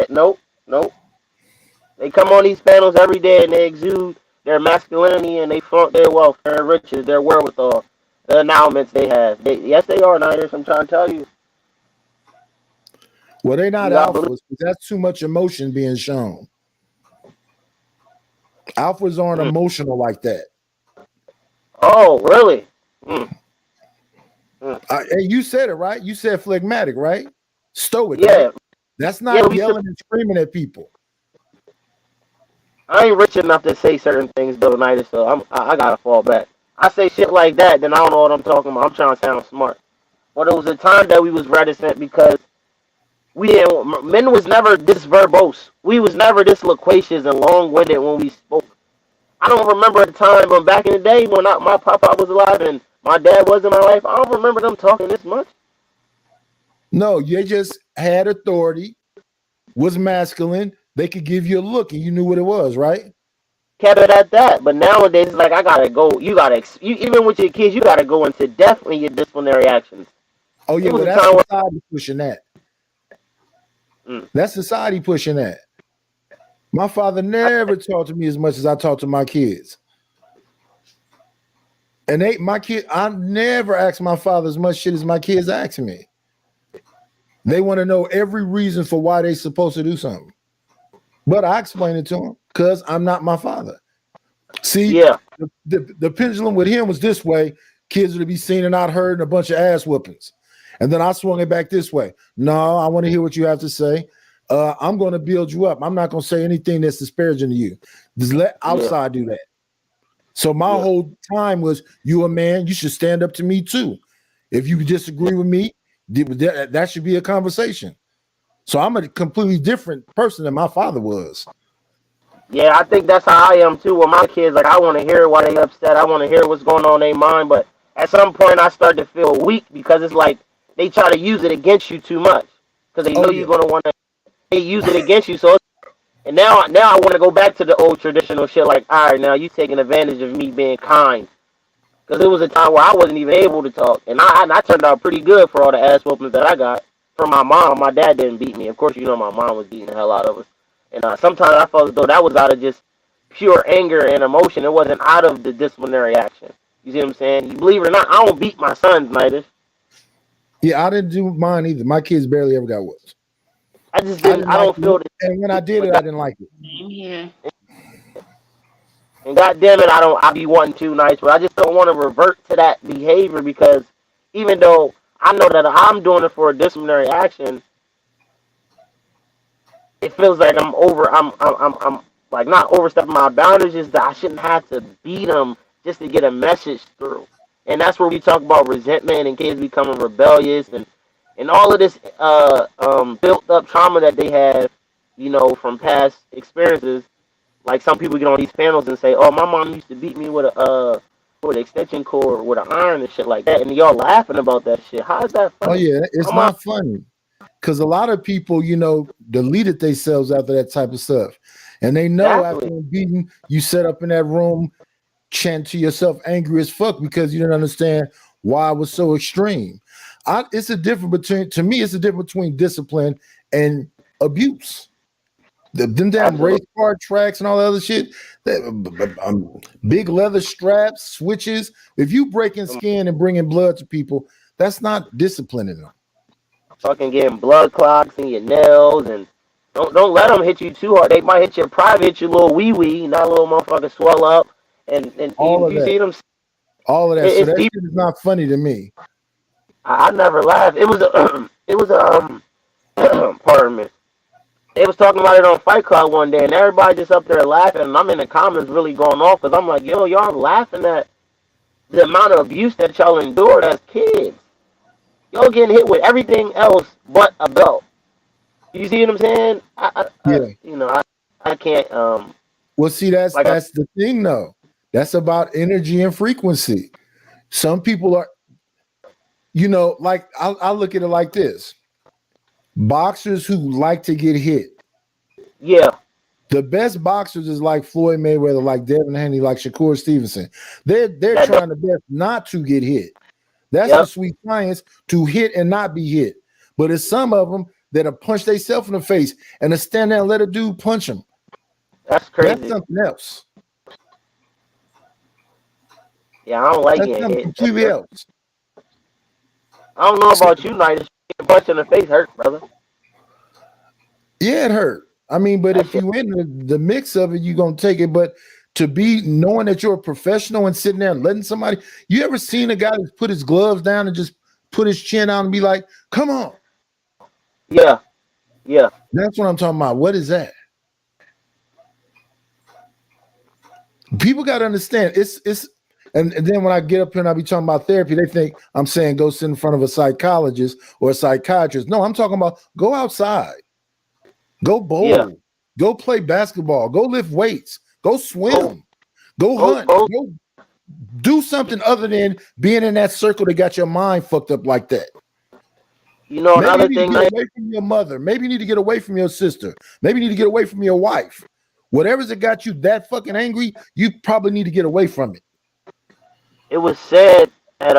Nope. They come on these panels every day and they exude their masculinity and they flaunt their wealth, their riches, their wherewithal, the endowments they have. Yes, they are, Niners. I'm trying to tell you. Well, they're not alphas. That's too much emotion being shown. Alphas aren't emotional like that. Oh, really? Hey, you said it right. You said phlegmatic, right? Stoic. Yeah. Right? That's not yelling and screaming at people. I ain't rich enough to say certain things, Bill United, so I gotta fall back. I say shit like that, then I don't know what I'm talking about. I'm trying to sound smart. But it was a time that we was reticent because men was never this verbose. We was never this loquacious and long-winded when we spoke. I don't remember a time when back in the day when my papa was alive and my dad was in my life. I don't remember them talking this much. No, you just had authority, was masculine. They could give you a look and you knew what it was, right? Kept it at that. But nowadays, it's like I gotta go. Even with your kids, you gotta go into depth in your disciplinary actions. Oh yeah, well that's society pushing that. That's society pushing that. My father never talked to me as much as I talk to my kids. And I never asked my father as much shit as my kids ask me. They want to know every reason for why they're supposed to do something. But I explain it to them because I'm not my father. See, the pendulum with him was this way. Kids would be seen and not heard and a bunch of ass whoopings. And then I swung it back this way. No, I want to hear what you have to say. I'm going to build you up. I'm not going to say anything that's disparaging to you. Just let outside do that. So my whole time was, you a man, you should stand up to me too. If you disagree with me, that should be a conversation. So I'm a completely different person than my father was. Yeah, I think that's how I am too with my kids. Like, I want to hear why they upset. I want to hear what's going on in their mind. But at some point, I start to feel weak because it's like they try to use it against you too much because they know you're going to want to use it against you. So, and now I want to go back to the old traditional shit. Like, all right, now you taking advantage of me being kind. Because it was a time where I wasn't even able to talk. And I turned out pretty good for all the ass whoopings that I got from my mom. My dad didn't beat me. Of course, you know my mom was beating the hell out of us. And sometimes I felt as though that was out of just pure anger and emotion. It wasn't out of the disciplinary action. You see what I'm saying? You believe it or not, I don't beat my sons, Nighters. Yeah, I didn't do mine either. My kids barely ever got whooped. I just didn't. I don't feel it. And when I did it, I didn't like it. Yeah. And goddamn it, I be wanting too nice, but I just don't want to revert to that behavior because even though I know that I'm doing it for a disciplinary action, it feels like I'm like not overstepping my boundaries. Just that I shouldn't have to beat them just to get a message through. And that's where we talk about resentment and kids becoming rebellious and all of this built up trauma that they have, you know, from past experiences. Like some people get on these panels and say, "Oh, my mom used to beat me with an extension cord, with an iron and shit like that," and y'all laughing about that shit. How is that funny? Oh yeah, it's not funny because a lot of people, you know, deleted themselves after that type of stuff, and they know after beating, you set up in that room, chant to yourself, angry as fuck because you didn't understand why it was so extreme. It's a difference between discipline and abuse. Them damn race car tracks and all that other shit, big leather straps, switches. If you breaking skin and bringing blood to people, that's not disciplining them. Fucking getting blood clots in your nails, and don't let them hit you too hard. They might hit your private, hit your little wee, not little motherfucker swell up, and all you of see that. them. All of that. So that shit is not funny to me. I never laughed. It was pardon me. They was talking about it on Fight Club one day, and everybody just up there laughing, and I'm in the comments really going off because I'm like, yo, y'all laughing at the amount of abuse that y'all endured as kids. Y'all getting hit with everything else but a belt. You see what I'm saying? I can't. Well, see, that's the thing, though. That's about energy and frequency. Some people are, you know, like I look at it like this. Boxers who like to get hit. Yeah. The best boxers is like Floyd Mayweather, like Devin Haney, like Shakur Stevenson. They're trying their best not to get hit. That's the sweet science, to hit and not be hit. But it's some of them that'll punch themselves in the face and to stand there and let a dude punch them. That's crazy. That's something else. Yeah, I don't like That's getting hit. Completely else. I don't know about you, Knight. A punch in the face hurt, brother. Yeah, it hurt. I mean, but if you in the mix of it, you're gonna take it. But to be knowing that you're a professional and sitting there and letting somebody, you ever seen a guy who's put his gloves down and just put his chin out and be like, come on. Yeah. Yeah. That's what I'm talking about. What is that? People got to understand and then when I get up here and I be talking about therapy, they think I'm saying go sit in front of a psychologist or a psychiatrist. No, I'm talking about go outside, go bowl, go play basketball, go lift weights, go swim, go hunt, go do something other than being in that circle that got your mind fucked up like that. You know, another thing, get away from your mother. Maybe you need to get away from your sister. Maybe you need to get away from your wife. Whatever's that got you that fucking angry, you probably need to get away from it. It was said that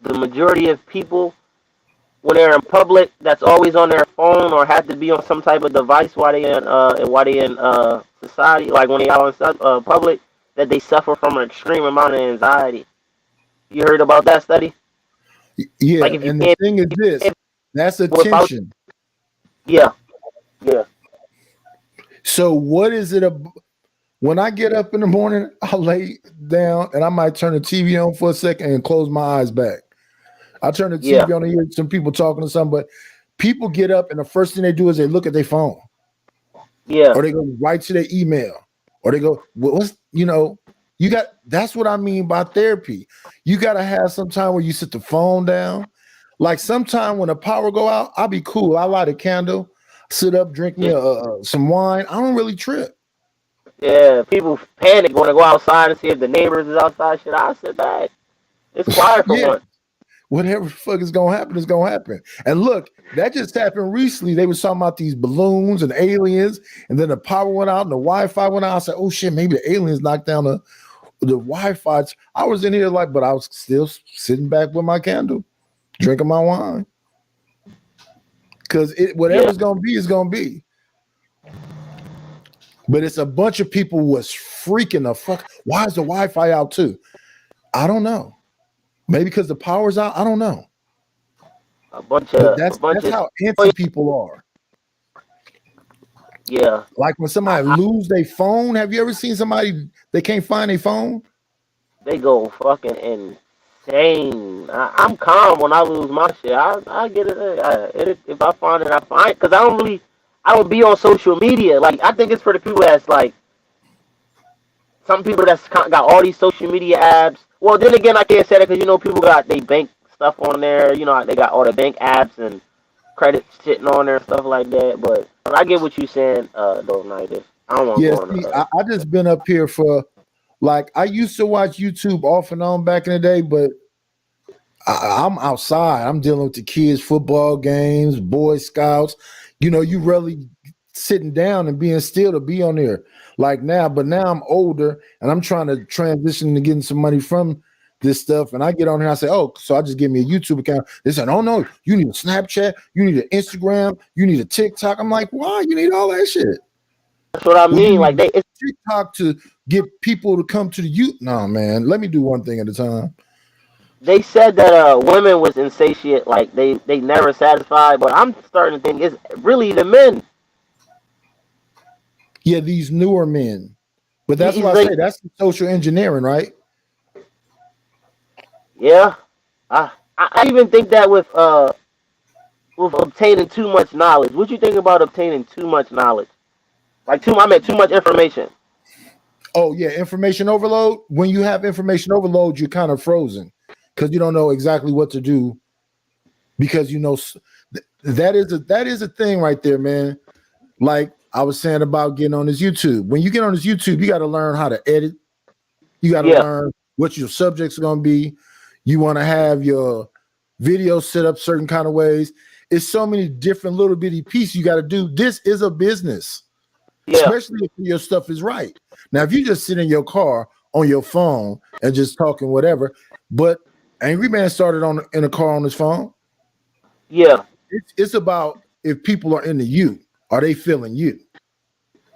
the majority of people, when they're in public, that's always on their phone or have to be on some type of device while they in society, like when they out in public, that they suffer from an extreme amount of anxiety. You heard about that study? Yeah, like and the thing is this, that's attention. Yeah, yeah. So what is it when I get up in the morning, I'll lay down and I might turn the TV on for a second and close my eyes back. I turn the TV on and hear some people talking to something, but people get up and the first thing they do is they look at their phone. Yeah. Or they go right to their email. Or they go, that's what I mean by therapy. You got to have some time where you sit the phone down. Like sometime when the power go out, I'll be cool. I light a candle, sit up, drink me some wine. I don't really trip. Yeah, people panic when they go outside and see if the neighbors is outside. Shit, I sit back. It's quiet for once. Whatever the fuck is gonna happen is gonna happen. And look, that just happened recently. They were talking about these balloons and aliens, and then the power went out and the Wi-Fi went out. I said, "Oh shit, maybe the aliens knocked down the Wi-Fi." I was in here but I was still sitting back with my candle, drinking my wine, because whatever's gonna be is gonna be. But it's a bunch of people who was freaking the fuck. Why is the Wi-Fi out too? I don't know. Maybe because the power's out. I don't know. That's how antsy people are. Yeah. Like when somebody lose their phone. Have you ever seen somebody they can't find their phone? They go fucking insane. I'm calm when I lose my shit. I get it. If I find it, I find it. Because I don't be on social media. Like, I think it's for the people that's like, some people that's got all these social media apps. Well, then again, I can't say that because, people got they bank stuff on there. They got all the bank apps and credit sitting on there and stuff like that. But I get what you're saying, though, Nidus. I don't want to go on that. I just been up here for, like, I used to watch YouTube off and on back in the day, but I'm outside. I'm dealing with the kids' football games, Boy Scouts. You really sitting down and being still to be on there like now. But now I'm older and I'm trying to transition to getting some money from this stuff. And I get on here and I say, oh, so I just give me a YouTube account. They said, oh no, you need a Snapchat, you need an Instagram, you need a TikTok. I'm like, why? You need all that shit. That's what I mean. Like it's TikTok to get people to come to the youth. No, man, let me do one thing at a time. They said that women was insatiate, like they never satisfied, but I'm starting to think it's really the men. Yeah, these newer men. But that's why I say that's social engineering, right? Yeah. I even think that with obtaining too much knowledge. What you think about obtaining too much knowledge? Like too much information. Oh yeah, information overload. When you have information overload, you're kind of frozen. Because you don't know exactly what to do, because that is a thing right there, man. Like I was saying about getting on this YouTube. When you get on this YouTube, you got to learn how to edit. You got to learn what your subjects are going to be. You want to have your video set up certain kind of ways. It's so many different little bitty pieces you got to do. This is a business, especially if your stuff is right. Now, if you just sit in your car on your phone and just talking whatever, but Angry Man started in a car on his phone. Yeah. It's about if people are into you, are they feeling you?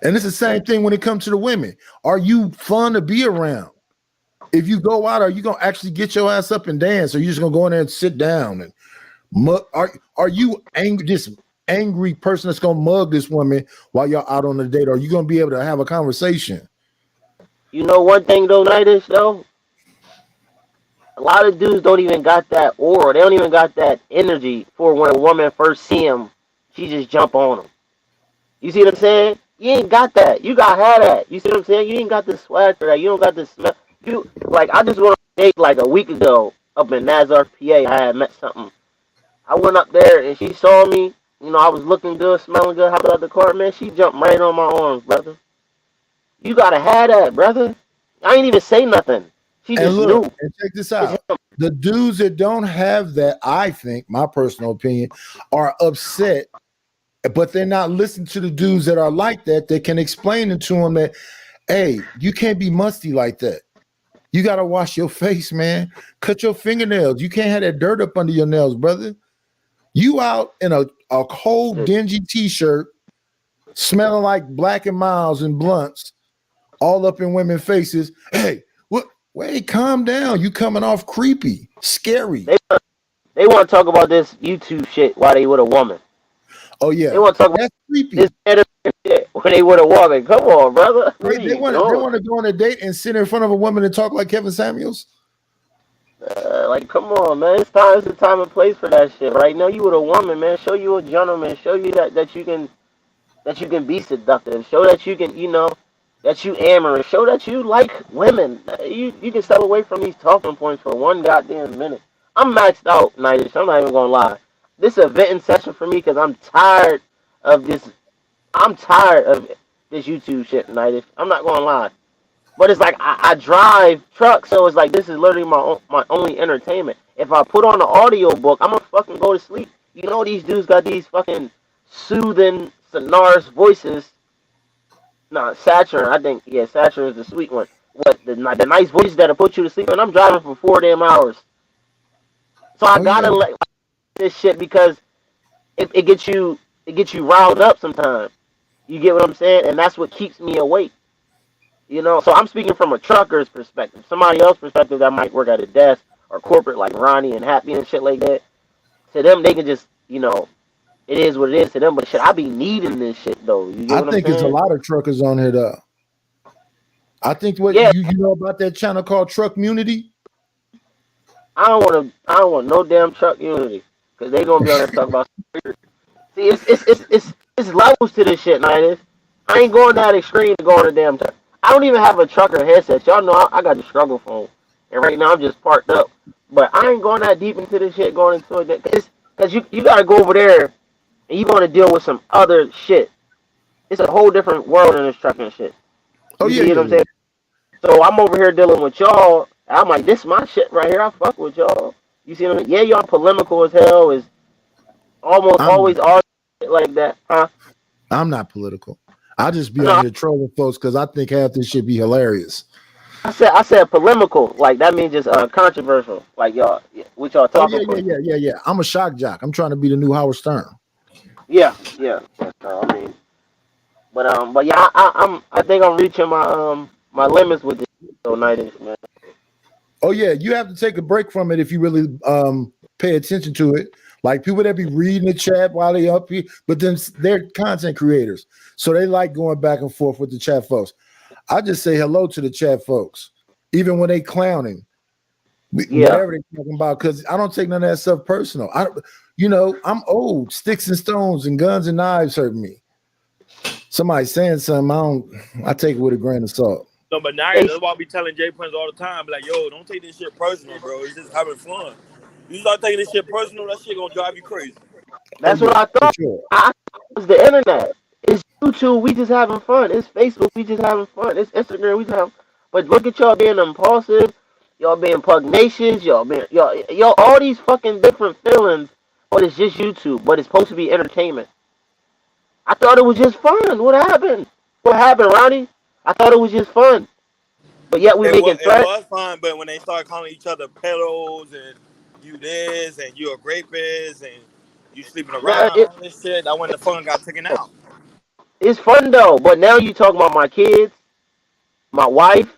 And it's the same thing when it comes to the women. Are you fun to be around? If you go out, are you gonna actually get your ass up and dance? Or are you just gonna go in there and sit down and are you angry? This angry person that's gonna mug this woman while you're out on a date? Are you gonna be able to have a conversation? One thing though, Nidus, though. A lot of dudes don't even got that aura. They don't even got that energy for when a woman first see him, she just jump on him. You see what I'm saying? You ain't got that. You got had that. You see what I'm saying? You ain't got the swag for that. You don't got the smell. You like I just went on a date like a week ago up in Nazareth, PA. I had met something. I went up there and she saw me. You know, I was looking good, smelling good, hopping out the car, man. She jumped right on my arms, brother. You gotta have that, brother. I ain't even say nothing. She And just look, knew. and check this out. The dudes that don't have that, I think, my personal opinion, are upset, but they're not listening to the dudes that are like that. They can explain it to them that, hey, you can't be musty like that. You got to wash your face, man. Cut your fingernails. You can't have that dirt up under your nails, brother. You out in a cold, dingy t-shirt, smelling like Black and Miles and blunts, all up in women's faces. Hey, what? Wait, calm down. You coming off creepy, scary. They want to talk about this YouTube shit while they with a woman. Oh yeah, They want to talk about that's creepy. this better shit when they with a woman. Come on, brother. They want to go on a date and sit in front of a woman and talk like Kevin Samuels. Like, come on, man. It's the time and place for that shit. Right now, you with a woman, man. Show you a gentleman. Show you that you can be seductive. Show that you can, that you amorous. Show that you like women. You can step away from these talking points for one goddamn minute. I'm maxed out, Nightish. I'm not even gonna lie. This is a venting session for me because I'm tired of this. I'm tired of this YouTube shit, Nightish. I'm not gonna lie. But it's like I drive trucks, so it's like this is literally my only entertainment. If I put on the audio book, I'm gonna fucking go to sleep. You know these dudes got these fucking soothing, sonorous voices. Nah, Saturn, I think, yeah, Saturn is the sweet one. What the nice voice that'll put you to sleep, and I'm driving for 4 damn hours. So I gotta let this shit because it gets you riled up sometimes. You get what I'm saying? And that's what keeps me awake. So I'm speaking from a trucker's perspective. Somebody else's perspective that might work at a desk or corporate like Ronnie and Happy and shit like that. To them, they can just, it is what it is to them. But shit, I be needing this shit though. You get what I'm saying? There's a lot of truckers on here though. I think you know about that channel called Truck Unity? I don't want no damn Truck Unity because they gonna be on there talking about. See, it's levels to this shit, man. I ain't going that extreme to go on a damn truck. I don't even have a trucker headset. Y'all know I got the struggle phone, and right now I'm just parked up. But I ain't going that deep into this shit, going into it because you gotta go over there and you gonna deal with some other shit. It's a whole different world in this trucking shit. You know what I'm saying? So I'm over here dealing with y'all. I'm like, this is my shit right here. I fuck with y'all. You see what I mean? Yeah, y'all polemical as hell. Is almost always all shit like that, huh? I'm not political. I just be on here trolling folks because I think half this shit be hilarious. I said polemical, like that means just controversial, like y'all, what y'all talking about. Yeah. I'm a shock jock. I'm trying to be the new Howard Stern. Yeah. I mean, but yeah, I think I'm reaching my limits with this so Nightish, man. Oh yeah, you have to take a break from it if you really pay attention to it. Like people that be reading the chat while they up here, but then they're content creators, so they like going back and forth with the chat folks. I just say hello to the chat folks, even when they clowning, whatever they talking about, because I don't take none of that stuff personal. I'm old. Sticks and stones and guns and knives hurt me. Somebody saying something, I take it with a grain of salt. No, but now that's why I be telling Jay Prince all the time, like, yo, don't take this shit personal, bro. It's just having fun. You start taking this shit personal, that shit gonna drive you crazy. That's what I thought. It's the internet. It's YouTube. We just having fun. It's Facebook. We just having fun. It's Instagram. We just having. But look at y'all being impulsive. Y'all being pugnacious. Y'all all these fucking different feelings. But it's just YouTube. But it's supposed to be entertainment. I thought it was just fun. What happened? What happened, Ronnie? I thought it was just fun. But yet we making threats. It was fun, but when they start calling each other pedos and you this and you a rapist and you sleeping around all this shit, that when the fun got taken out. It's fun though, but now you talking about my kids, my wife.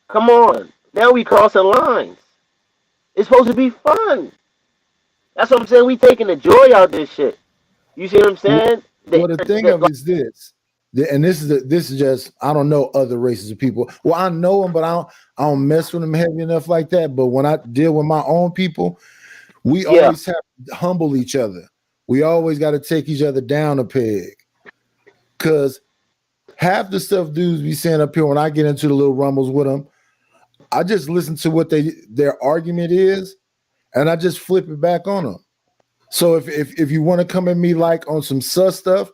Come on, now we crossing lines. It's supposed to be fun. That's what I'm saying. We taking the joy out of this shit. You see what I'm saying? Well, the thing of it is this: and this is just, I don't know other races of people. Well, I know them, but I don't mess with them heavy enough like that. But when I deal with my own people, we always have to humble each other. We always got to take each other down a peg. Because half the stuff dudes be saying up here, when I get into the little rumbles with them, I just listen to what their argument is, and I just flip it back on them. So if you want to come at me like on some sus stuff,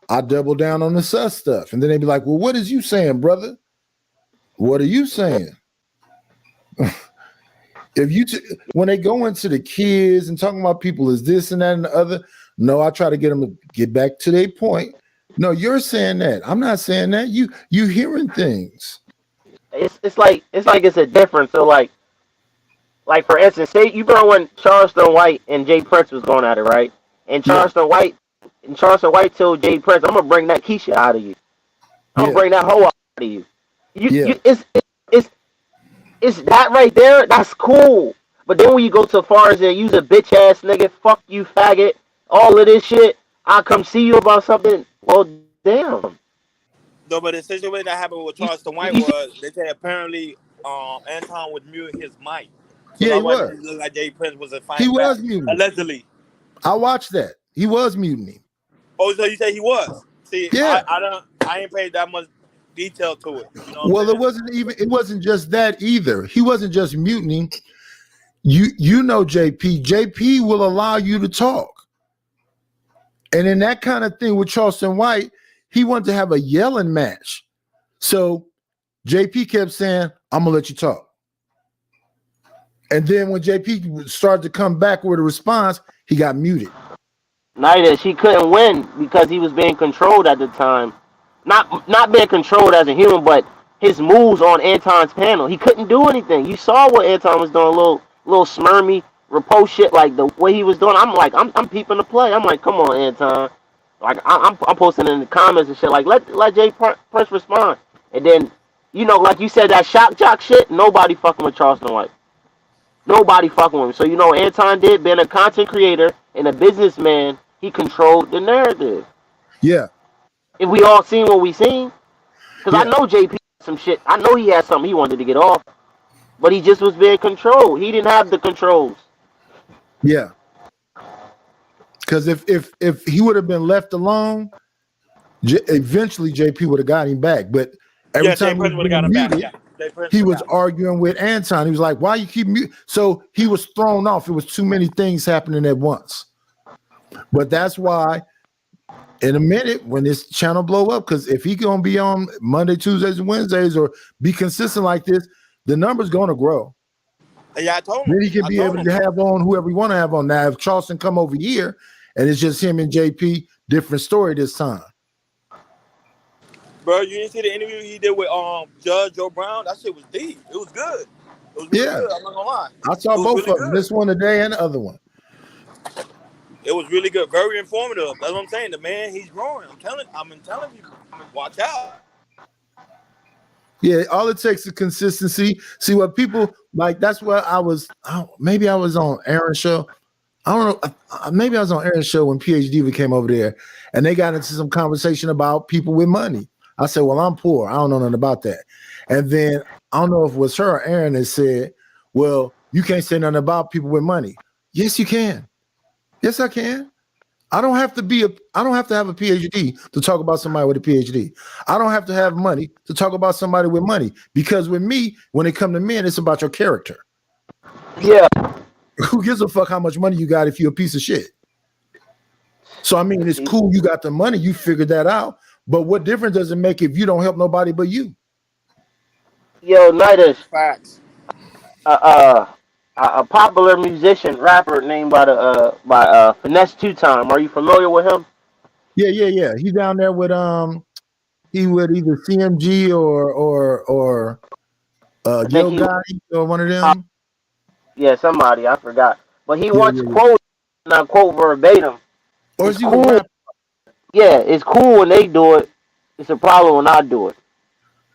I double down on the sus stuff. And then they be like, well, what is you saying, brother? What are you saying? When they go into the kids and talking about people is this and that and the other, no, I try to get them to get back to their point. No, you're saying that. I'm not saying that. You hearing things. It's like it's a difference. So like for instance, say you remember when Charleston White and Jay Prince was going at it, right? And Charleston White told Jay Prince, I'm gonna bring that Keisha out of you. I'm gonna bring that hoe out of you. It's that right there. That's cool. But then when you go so far as to use a bitch ass nigga, fuck you, faggot, all of this shit, I'll come see you about something. Well, damn. No, but the situation that happened with Charleston White was they said apparently Anton was muting his mic. So he was. It looked like Jay Prince was a fight. He was muting. Allegedly. I watched that. He was muting him. Oh, so you say he was? See, yeah. I ain't paid that much detail to it. You know well, it wasn't just that either. He wasn't just mutinying. You know JP. JP will allow you to talk. And in that kind of thing with Charleston White, he wanted to have a yelling match. So JP kept saying, I'm gonna let you talk. And then when JP started to come back with a response, he got muted. Neither she couldn't win because he was being controlled at the time. Not being controlled as a human, but his moves on Anton's panel. He couldn't do anything. You saw what Anton was doing, little smirmy, repose shit, like the way he was doing. I'm peeping the play. I'm like, come on, Anton. Like I'm posting in the comments and shit. Like let Jay Prince respond. And then, like you said, that shock jock shit. Nobody fucking with Charleston White. Nobody fucking with him. So Anton did, being a content creator and a businessman, he controlled the narrative. Yeah. If we all seen what we seen, because I know JP some shit. I know he had something he wanted to get off, but he just was being controlled. He didn't have the controls. Yeah. Because if he would have been left alone, eventually JP would have got him back. But every time he would have got him back, he was arguing with Anton. He was like, "Why you keep mute?" So he was thrown off. It was too many things happening at once. But that's why, in a minute, when this channel blow up, because if he gonna be on Monday, Tuesdays, and Wednesdays, or be consistent like this, the number's gonna grow. Yeah, I told him. Then he can be able to have on whoever you want to have on. Now, if Charleston come over here and it's just him and JP, different story this time. Bro, you didn't see the interview he did with Judge Joe Brown? That shit was deep. It was good. It was really good. I'm not gonna lie. I saw both of them. This one today and the other one. It was really good. Very informative. That's what I'm saying. The man, he's growing. I'm telling people, watch out. Yeah, all it takes is consistency. See what people like. That's what maybe I was on Aaron's show. I don't know. Maybe I was on Aaron's show when PhD came over there, and they got into some conversation about people with money. I said, "Well, I'm poor. I don't know nothing about that." And then I don't know if it was her or Aaron that said, "Well, you can't say nothing about people with money." Yes, you can. Yes, I can. I don't have to have a PhD to talk about somebody with a PhD. I don't have to have money to talk about somebody with money, because with me, when it comes to men, it's about your character. Yeah. Who gives a fuck how much money you got if you're a piece of shit? So I mean, it's cool you got the money, you figured that out, but what difference does it make if you don't help nobody but you? Yo, Nidus. Facts. A popular musician, rapper named by Finesse Two Time. Are you familiar with him? Yeah. He's down there with he would either CMG or Yo Gotti or one of them. Yeah, somebody, I forgot. But he once quoted, and I quote verbatim. Or is he cool. Yeah, it's cool when they do it. It's a problem when I do it.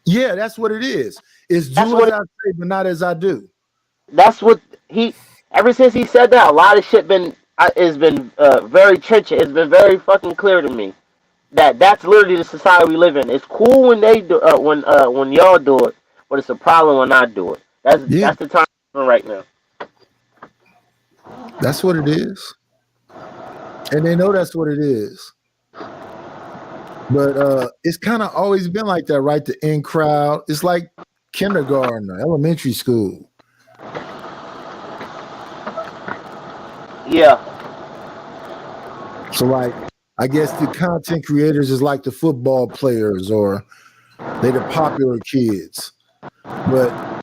Yeah, that's what it is. It's do as I say, but not as I do. That's what ever since he said that, a lot of shit has been very trenchant. It's been very fucking clear to me. That's literally the society we live in. It's cool when they do when y'all do it, but it's a problem when I do it. Yeah, That's the time right now. that's what it is. And they know that's what it is. But it's kind of always been like that, right? The in crowd. It's like kindergarten or elementary school. Yeah. So like I guess the content creators is like the football players or they the popular kids. But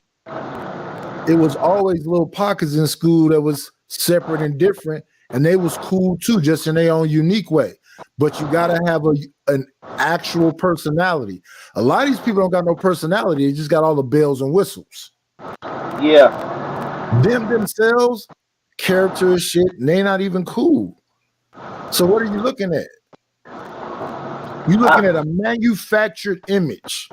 it was always little pockets in school that was separate and different, and they was cool too, just in their own unique way. But you gotta have an actual personality. A lot of these people don't got no personality, they just got all the bells and whistles. Yeah. Them themselves, character and shit, and they not even cool. So what are you looking at? You're looking at a manufactured image.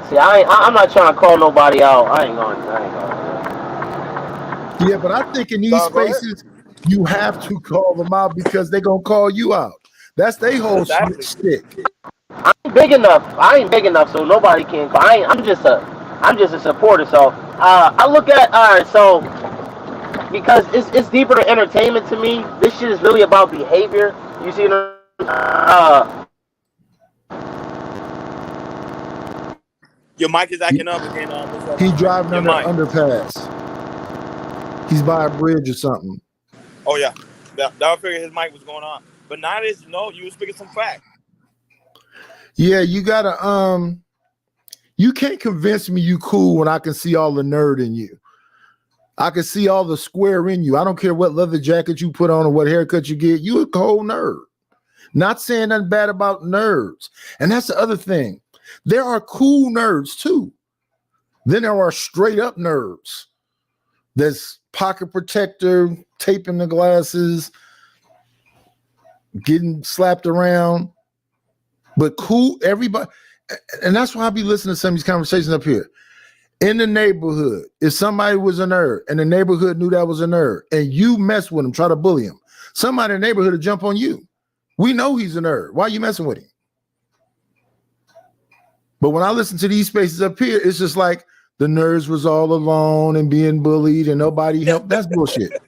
See, I'm not trying to call nobody out. I ain't going. Yeah, but I think in these spaces, you have to call them out because they're gonna call you out. That's their whole stick. I ain't big enough, so nobody can. I'm just a supporter. So I look at so because it's deeper than entertainment to me. This shit is really about behavior. You see, your mic is acting up again. He driving under underpass. He's by a bridge or something. Oh yeah, that figured his mic was going on. But now it is you were speaking some facts. Yeah, you gotta you can't convince me you cool when I can see all the nerd in you. I can see all the square in you. I don't care what leather jacket you put on or what haircut you get. You a whole nerd. Not saying nothing bad about nerds. And that's the other thing. There are cool nerds too. Then there are straight up nerds. There's pocket protector, taping the glasses, getting slapped around. But cool, everybody. And that's why I be listening to some of these conversations up here. In the neighborhood, if somebody was a nerd and the neighborhood knew that was a nerd and you mess with him, try to bully him, somebody in the neighborhood will jump on you. We know he's a nerd. Why are you messing with him? But when I listen to these spaces up here, it's just like the nerds was all alone and being bullied and nobody helped. That's bullshit.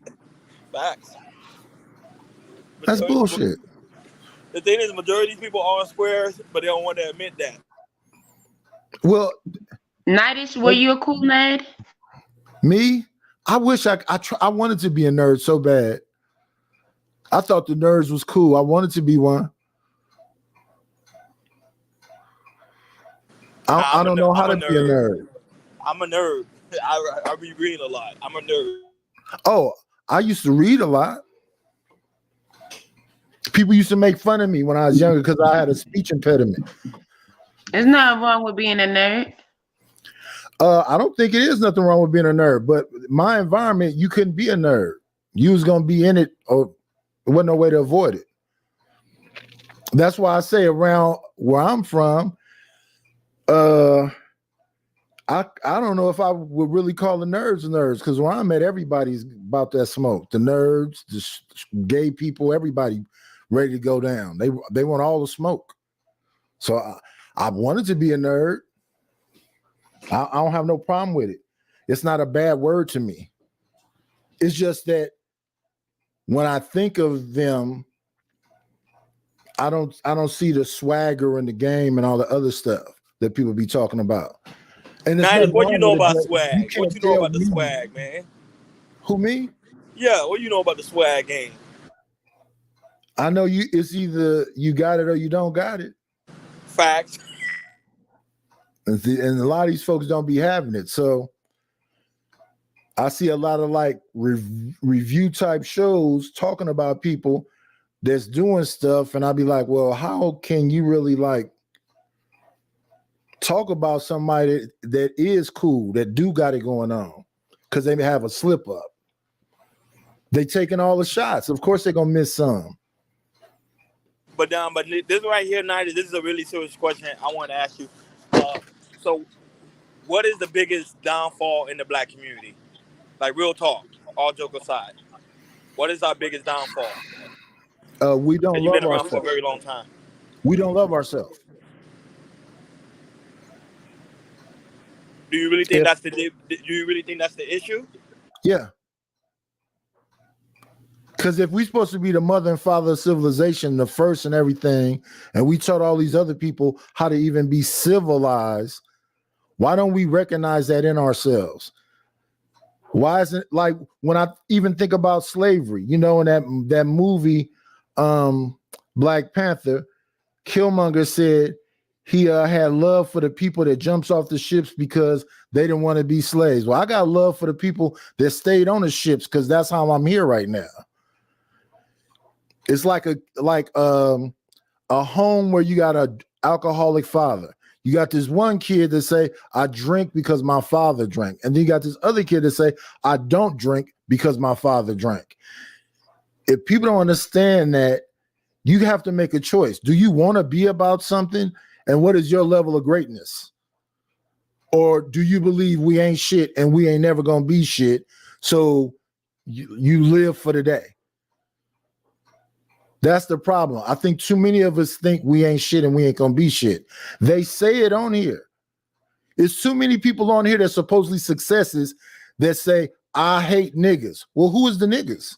Facts. That's bullshit. The thing is, the majority of these people are squares, but they don't want to admit that. Well, Nightish, were you a cool nerd? Me? I wish I wanted to be a nerd so bad. I thought the nerds was cool. I wanted to be one. I don't know how to be a nerd. I'm a nerd. I read reading a lot. I'm a nerd. Oh, I used to read a lot. People used to make fun of me when I was younger because I had a speech impediment. There's nothing wrong with being a nerd. I don't think it is nothing wrong with being a nerd, but my environment, you couldn't be a nerd. You was gonna be in it, or there wasn't no way to avoid it. That's why I say around where I'm from, I don't know if I would really call the nerds because where I'm at, everybody's about that smoke. The nerds, the gay people, everybody ready to go down. They want all the smoke. So I wanted to be a nerd. I don't have no problem with it. It's not a bad word to me. It's just that when I think of them, I don't see the swagger in the game and all the other stuff that people be talking about. And what you know about swag? What you know about the swag, man? Who, me? Yeah, what you know about the swag game? I know it's either you got it or you don't got it. Facts. And a lot of these folks don't be having it. So I see a lot of like review type shows talking about people that's doing stuff. And I'll be like, well, how can you really like talk about somebody that is cool, that do got it going on? Because they may have a slip up. They taking all the shots. Of course they're going to miss some. But this right here, Nighty, this is a really serious question I want to ask you. So what is the biggest downfall in the black community? Like real talk, all joke aside. What is our biggest downfall? We don't And you've love been around for a ourselves. very long time. We don't love ourselves. Do you really think If, that's the? Do you really think that's the issue? yeah. Because if we're supposed to be the mother and father of civilization, the first and everything, and we taught all these other people how to even be civilized, why don't we recognize that in ourselves? Why isn't it like when I even think about slavery, you know, in that movie, Black Panther, Killmonger said he had love for the people that jumps off the ships because they didn't want to be slaves. Well, I got love for the people that stayed on the ships because that's how I'm here right now. It's like a home where you got an alcoholic father. You got this one kid that say, I drink because my father drank. And then you got this other kid that say, I don't drink because my father drank. If people don't understand that, you have to make a choice. Do you want to be about something? And what is your level of greatness? Or do you believe we ain't shit and we ain't never going to be shit? So you live for the day. That's the problem. I think too many of us think we ain't shit and we ain't gonna be shit. They say it on here. It's too many people on here that supposedly successes that say, I hate niggas. Well, who is the niggas?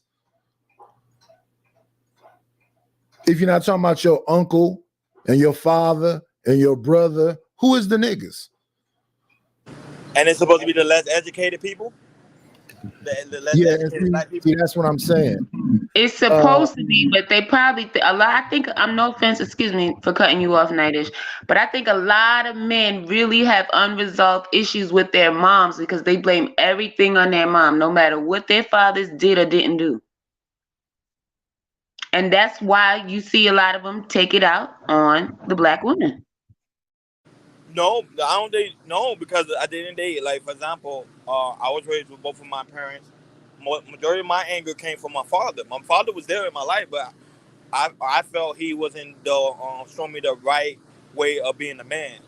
If you're not talking about your uncle and your father and your brother, who is the niggas? And it's supposed to be the less educated people? The less educated black people? See, that's what I'm saying. It's supposed to be, but they probably a lot. I think I'm no offense. Excuse me for cutting you off, Nightish, but I think a lot of men really have unresolved issues with their moms because they blame everything on their mom, no matter what their fathers did or didn't do. And that's why you see a lot of them take it out on the black women. No, I don't think no, because at the end of the day, like for example, I was raised with both of my parents. Majority of my anger came from my father. My father was there in my life, but I felt he wasn't showing me the right way of being a man.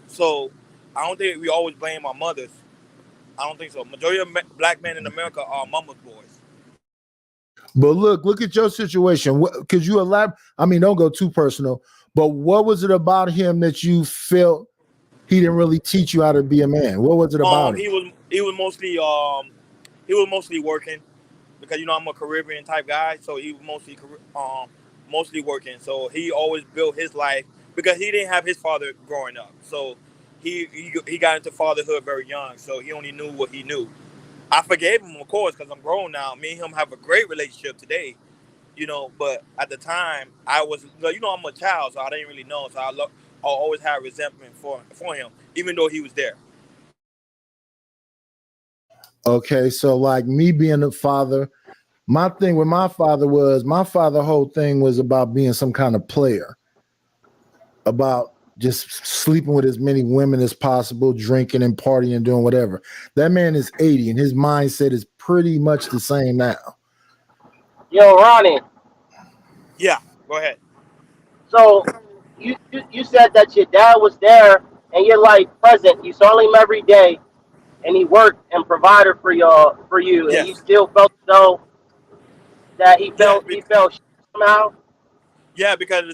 So I don't think we always blame our mothers. I don't think so. Majority of black men in America are mama's boys. But look at your situation. Could you elaborate? I mean, don't go too personal, but what was it about him that you felt he didn't really teach you how to be a man? What was it about him? He was mostly working because I'm a Caribbean type guy, so he was mostly working. So he always built his life because he didn't have his father growing up. So he got into fatherhood very young, so he only knew what he knew. I forgave him, of course, because I'm grown now. Me and him have a great relationship today, but at the time I was, I'm a child, so I didn't really know. So I always had resentment for him, even though he was there. Okay, so like me being a father, my thing with my father whole thing was about being some kind of player, about just sleeping with as many women as possible, drinking and partying and doing whatever. That man is 80 and his mindset is pretty much the same now. Yo, Ronnie. Yeah, go ahead. So you said that your dad was there and you're like present. You saw him every day and he worked and provided for you, Yes. and you still felt so that he felt somehow. Yeah, because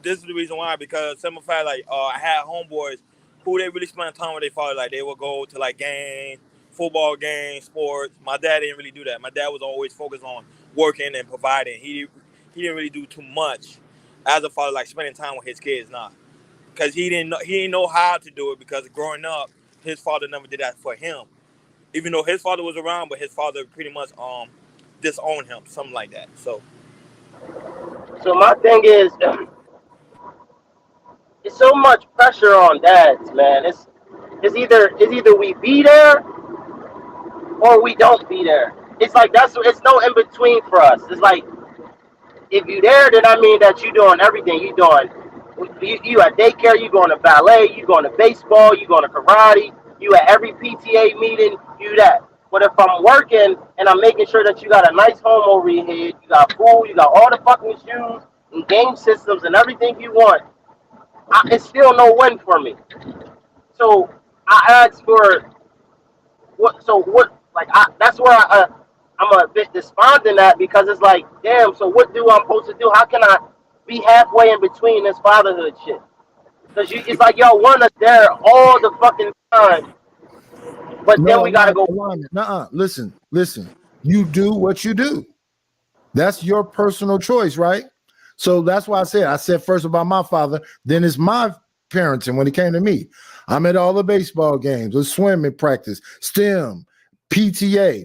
this is the reason why. Because some of like I had homeboys who they really spent time with their father. Like they would go to like games, football games, sports. My dad didn't really do that. My dad was always focused on working and providing. He didn't really do too much as a father, like spending time with his kids. Nah, because he didn't know how to do it because growing up, his father never did that for him. Even though his father was around, but his father pretty much disowned him, something like that. So my thing is, it's so much pressure on dads, man. It's either we be there or we don't be there. It's like it's no in between for us. It's like if you there, then I mean that you doing everything. You at daycare, you going to ballet, you going to baseball, you going to karate, you at every PTA meeting, you that. But if I'm working and I'm making sure that you got a nice home over your head, you got food, you got all the fucking shoes and game systems and everything you want, it's still no win for me. So I asked for what? So what? Like that's where I'm a bit despondent at, because it's like, damn, so what do I'm supposed to do? How can I be halfway in between this fatherhood shit? Because it's like y'all want us there all the fucking time, but then No, we gotta go. alignment. Nuh-uh. Listen. You do what you do. That's your personal choice, right? So that's why I said first about my father, then it's my parenting when it came to me. I'm at all the baseball games, the swimming practice, STEM, PTA,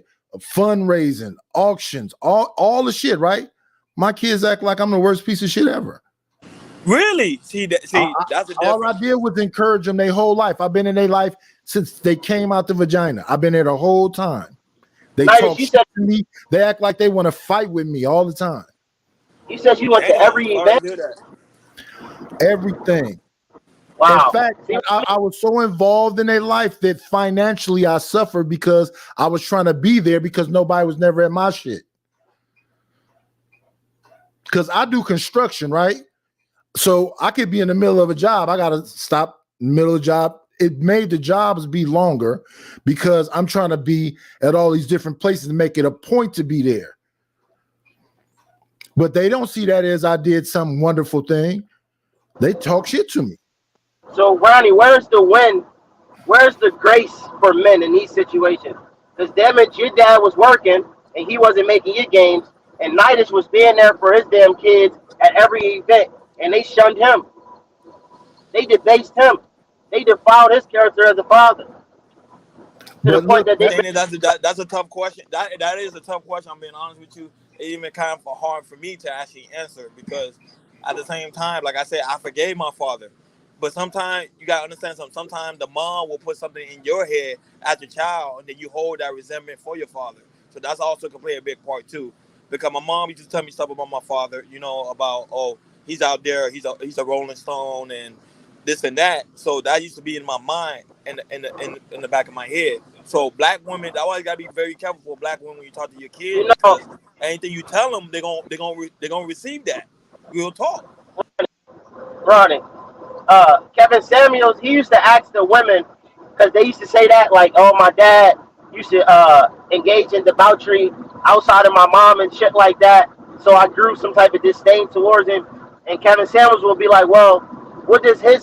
fundraising, auctions, all the shit, right? My kids act like I'm the worst piece of shit ever. Really? See, that's a all I difference. did was encourage them their whole life. I've been in their life since they came out the vagina. I've been there the whole time. They talk You shit said to me. They act like they want to fight with me all the time. you said you went to Damn, every sorry to event. hear that. Everything. Wow. In fact, See, I was so involved in their life that financially I suffered because I was trying to be there because nobody was never at my shit. Because I do construction, right? So I could be in the middle of a job. I got to stop in the middle of the job. It made the jobs be longer because I'm trying to be at all these different places and make it a point to be there. But they don't see that as I did some wonderful thing. They talk shit to me. so Ronnie, where's the win? Where's the grace for men in these situations? Because damn it, your dad was working and he wasn't making your games, and Nidus was being there for his damn kids at every event, and they shunned him. They debased him. They defiled his character as a father to the But point look, that they. Thing is, that's a tough question. That is a tough question. I'm being honest with you. It even kind of hard for me to actually answer because at the same time, like I said, I forgave my father. But sometimes you gotta understand something. Sometimes the mom will put something in your head as a child, and then you hold that resentment for your father. So that's also can play a big part too. Because my mom used to tell me stuff about my father, about he's out there, he's a Rolling Stone and this and that. So that used to be in my mind and in the back of my head. So black women, I always gotta be very careful for black women when you talk to your kids You know, because anything you tell them, they're gonna receive that. We'll talk. Ronnie, Kevin Samuels, he used to ask the women, because they used to say that, like, oh, my dad used to engage in debauchery outside of my mom and shit like that. So I grew some type of disdain towards him. And Kevin Samuels will be like, well, what does him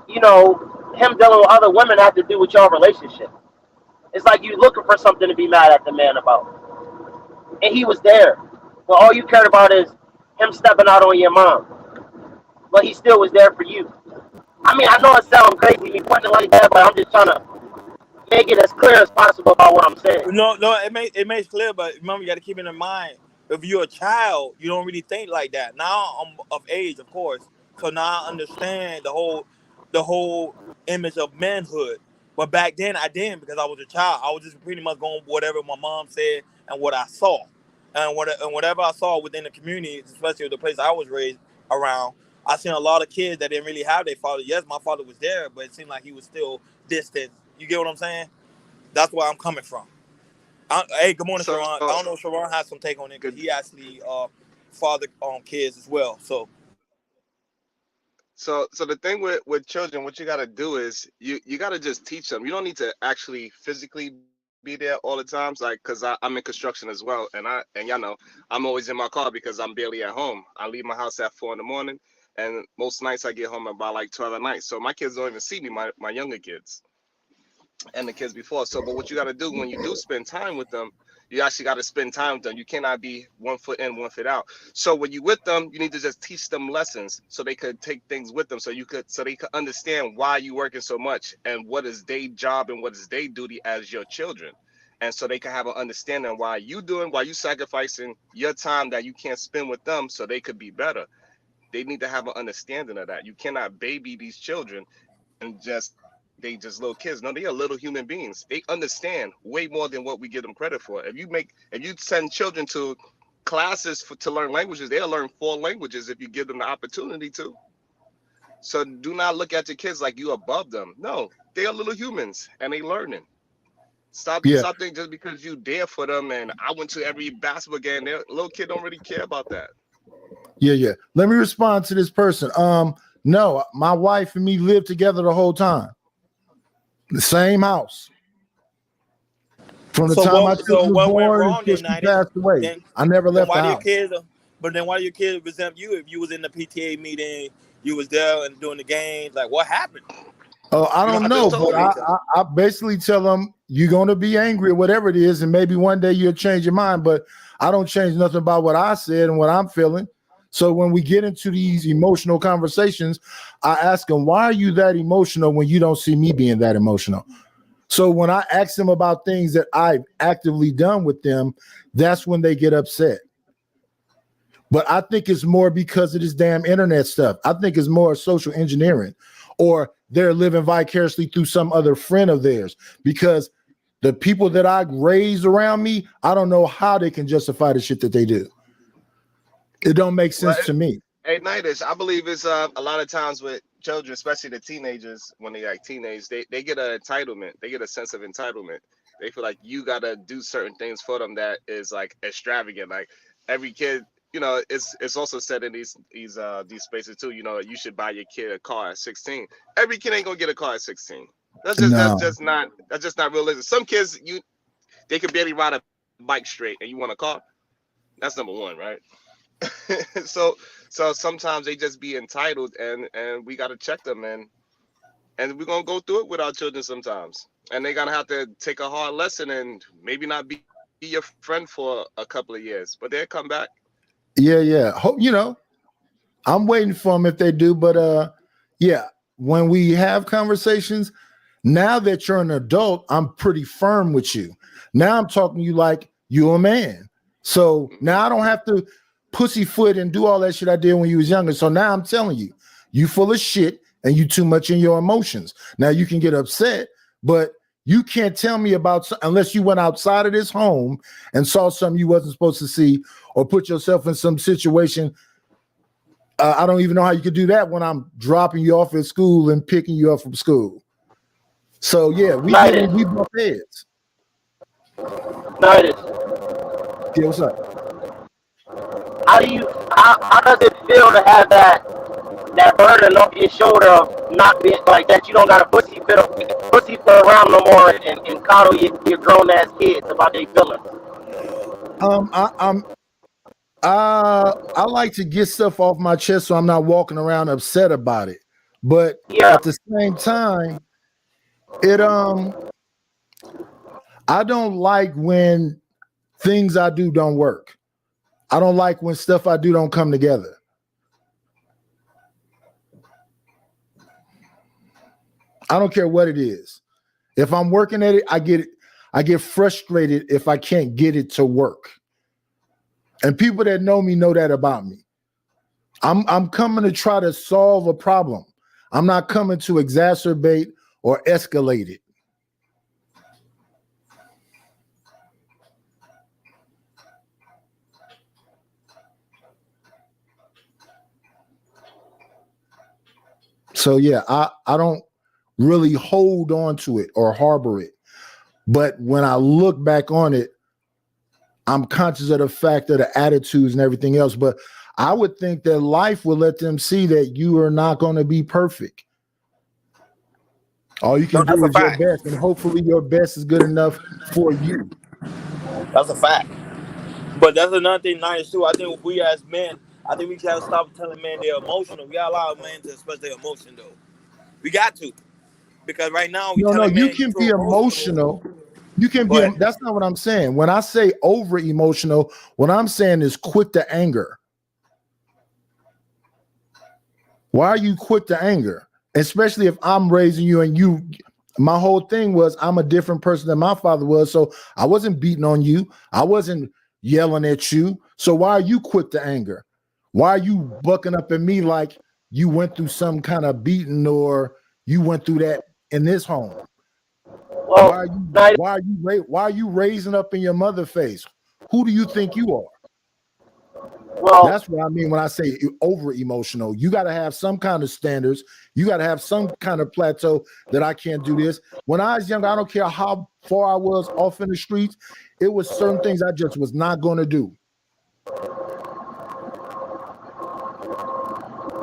dealing with other women have to do with your relationship? It's like you looking for something to be mad at the man about. And he was there. But all you cared about is him stepping out on your mom. But he still was there for you. I mean, I know it sounds crazy me putting it like that, but I'm just trying to make it as clear as possible about what I'm saying. No, it makes clear, but remember you got to keep it in mind. If you're a child, you don't really think like that. Now I'm of age, of course, so now I understand the whole image of manhood. But back then I didn't because I was a child. I was just pretty much going whatever my mom said and what I saw, and whatever I saw within the community, especially the place I was raised around. I seen a lot of kids that didn't really have their father. Yes, my father was there, but it seemed like he was still distant. You get what I'm saying? That's where I'm coming from. Hey, good morning, So, Sharon. I don't know if Sharon has some take on it because good. he actually father kids as well. So So the thing with children, what you got to do is you got to just teach them. You don't need to actually physically be there all the times, like because I'm in construction as well, and y'all know I'm always in my car because I'm barely at home. I leave my house at 4 a.m, and most nights I get home about like 12 at night. So my kids don't even see me, my younger kids and the kids before. So, but what you got to do when you do spend time with them, you actually got to spend time with them. You cannot be 1 foot in, 1 foot out. So when you with them, you need to just teach them lessons so they could take things with them. So they could understand why you working so much and what is their job and what is their duty as your children. And so they can have an understanding why you sacrificing your time that you can't spend with them so they could be better. They need to have an understanding of that. You cannot baby these children and they just little kids. No, they are little human beings. They understand way more than what we give them credit for. If you send children to classes to learn languages, they'll learn 4 languages if you give them the opportunity to. So do not look at your kids like you above them. No, they are little humans and they learning. Stop Yeah, thinking just because you there for them and I went to every basketball game. Their little kid don't really care about that. yeah. Let me respond to this person. No, my wife and me lived together the whole time. The same house. From the So time my what? So children was what went born wrong until then, she Nine? passed away, Then I never then left why the do your house. kids? But then why do your kids resent you if you was in the PTA meeting, you was there and doing the games? Like what happened? I You don't don't have to know, tell but me. I basically tell them you're going to be angry or whatever it is, and maybe one day you'll change your mind. But I don't change nothing about what I said and what I'm feeling. So when we get into these emotional conversations, I ask them, why are you that emotional when you don't see me being that emotional? So when I ask them about things that I've actively done with them, that's when they get upset. But I think it's more because of this damn internet stuff. I think it's more social engineering, or they're living vicariously through some other friend of theirs, because the people that I raised around me, I don't know how they can justify the shit that they do. It don't make sense to me. Hey, Nightish, I believe it's a lot of times with children, especially the teenagers, when they like teenage, they get an entitlement. They get a sense of entitlement. They feel like you gotta do certain things for them that is like extravagant. Like every kid, you know, it's also said in these spaces too. You know, you should buy your kid a car at 16. Every kid ain't gonna get a car at 16. That's just not realistic. Some kids they could barely ride a bike straight, and you want a car. That's number one, right? so sometimes they just be entitled, and we got to check them, and we're gonna go through it with our children sometimes, and they're gonna have to take a hard lesson and maybe not be your friend for a couple of years, but they'll come back. Yeah. Hope, you know, I'm waiting for them if they do, but yeah, when we have conversations, now that you're an adult, I'm pretty firm with you. Now I'm talking to you like you're a man. So now I don't have to pussyfoot and do all that shit I did when you was younger. So now I'm telling you, you full of shit and you too much in your emotions. Now you can get upset, but you can't tell me about unless you went outside of this home and saw something you wasn't supposed to see, or put yourself in some situation. I don't even know how you could do that when I'm dropping you off at school and picking you up from school. So yeah, we bump heads. Yeah, what's up? How does it feel to have that burden off your shoulder of not being like that? You don't got to pussyfoot around no more and coddle your grown ass kids about their feelings. I like to get stuff off my chest so I'm not walking around upset about it. But at the same time, I don't like when things I do don't work. I don't like when stuff I do don't come together. I don't care what it is. If I'm working at it, I get frustrated if I can't get it to work. And people that know me know that about me. I'm coming to try to solve a problem. I'm not coming to exacerbate or escalate it. So yeah, I don't really hold on to it or harbor it. But when I look back on it, I'm conscious of the fact of the attitudes and everything else. But I would think that life will let them see that you are not going to be perfect. All you can do is your best, and hopefully your best is good enough for you. That's a fact. But that's another thing, nice too. I think we as men, I think we gotta stop telling men they're emotional. We gotta allow men to express their emotion though. We got to, because right now we telling men you can be emotional. You can be. That's not what I'm saying. When I say over emotional, what I'm saying is quick to anger. Why are you quick to anger? Especially if I'm raising you and you. My whole thing was I'm a different person than my father was, so I wasn't beating on you. I wasn't yelling at you. So why are you quick to anger? Why are you bucking up at me like you went through some kind of beating or you went through that in this home? Well, why are you raising up in your mother's face? Who do you think you are? Well, that's what I mean when I say over emotional. You got to have some kind of standards. You got to have some kind of plateau that I can't do this. When I was younger, I don't care how far I was off in the streets. It was certain things I just was not going to do.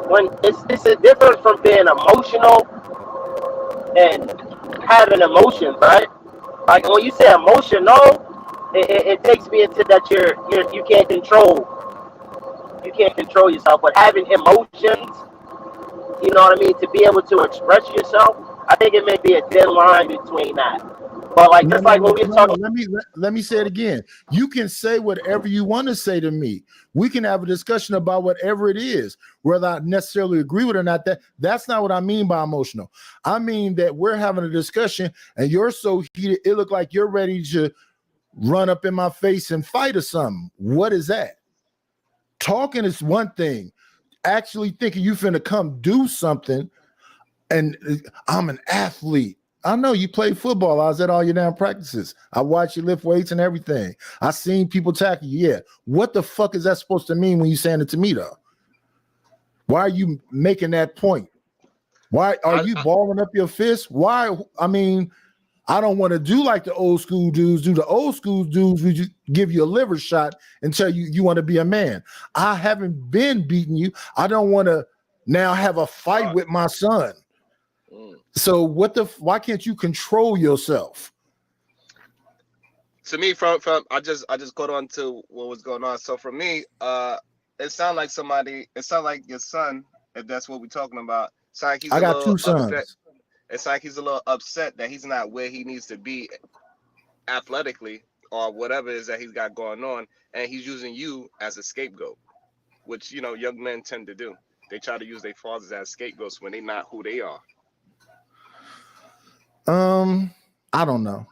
When it's a difference from being emotional and having emotions, right? Like when you say emotional, it takes me into that you can't control yourself. But having emotions, you know what I mean, to be able to express yourself, I think it may be a thin line between that. But like No, just no, like when no, we no, talk, no. Let me say it again. You can say whatever you want to say to me. We can have a discussion about whatever it is, whether I necessarily agree with it or not. That's not what I mean by emotional. I mean that we're having a discussion and you're so heated, it look like you're ready to run up in my face and fight or something. What is that? Talking is one thing. Actually thinking you finna come do something, and I'm an athlete. I know you play football. I was at all your damn practices. I watched you lift weights and everything. I seen people tackle you. Yeah. What the fuck is that supposed to mean when you saying it to me though? Why are you making that point? Why are you balling up your fist? Why? I mean, I don't want to do like the old school dudes do. The old school dudes would give you a liver shot and tell you want to be a man. I haven't been beating you. I don't want to now have a fight with my son. So why can't you control yourself? To me, from I just caught on to what was going on. So for me, it sounded like your son, if that's what we're talking about. It's like he's I got two sons. upset. It's like he's a little upset that he's not where he needs to be athletically or whatever it is that he's got going on, and he's using you as a scapegoat, which young men tend to do. They try to use their fathers as scapegoats when they're not who they are. I don't know.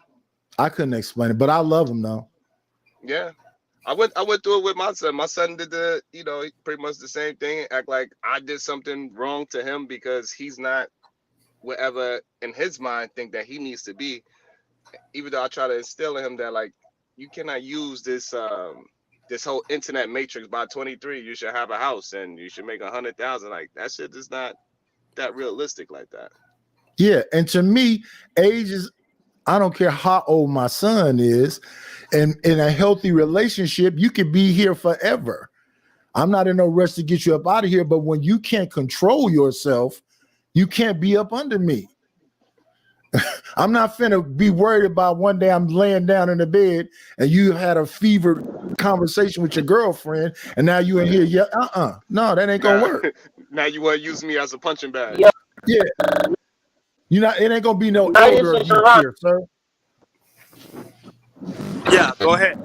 I couldn't explain it, but I love him though. Yeah. I went through it with my son. My son did pretty much the same thing, act like I did something wrong to him because he's not wherever in his mind think that he needs to be. Even though I try to instill in him that like you cannot use this this whole internet matrix. By 23 you should have a house and you should make 100,000. Like that shit is not that realistic like that. Yeah, and to me, age is, I don't care how old my son is, and in a healthy relationship, you can be here forever. I'm not in no rush to get you up out of here, but when you can't control yourself, you can't be up under me. I'm not finna be worried about one day I'm laying down in the bed and you had a fevered conversation with your girlfriend, and now you in here, no, that ain't gonna work. Now you want to use me as a punching bag. Yeah. It ain't gonna be no elder abuse here, sir. Yeah, go ahead.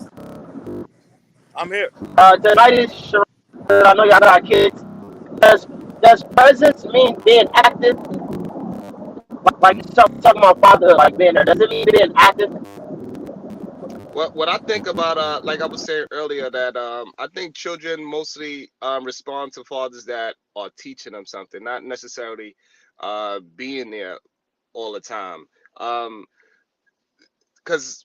I'm here. Tonight is I know y'all got kids. Does presence mean being active? Like talking about fatherhood, like being there. Does it mean being active? What I think about like I was saying earlier, that I think children mostly respond to fathers that are teaching them something, not necessarily being there all the time. Because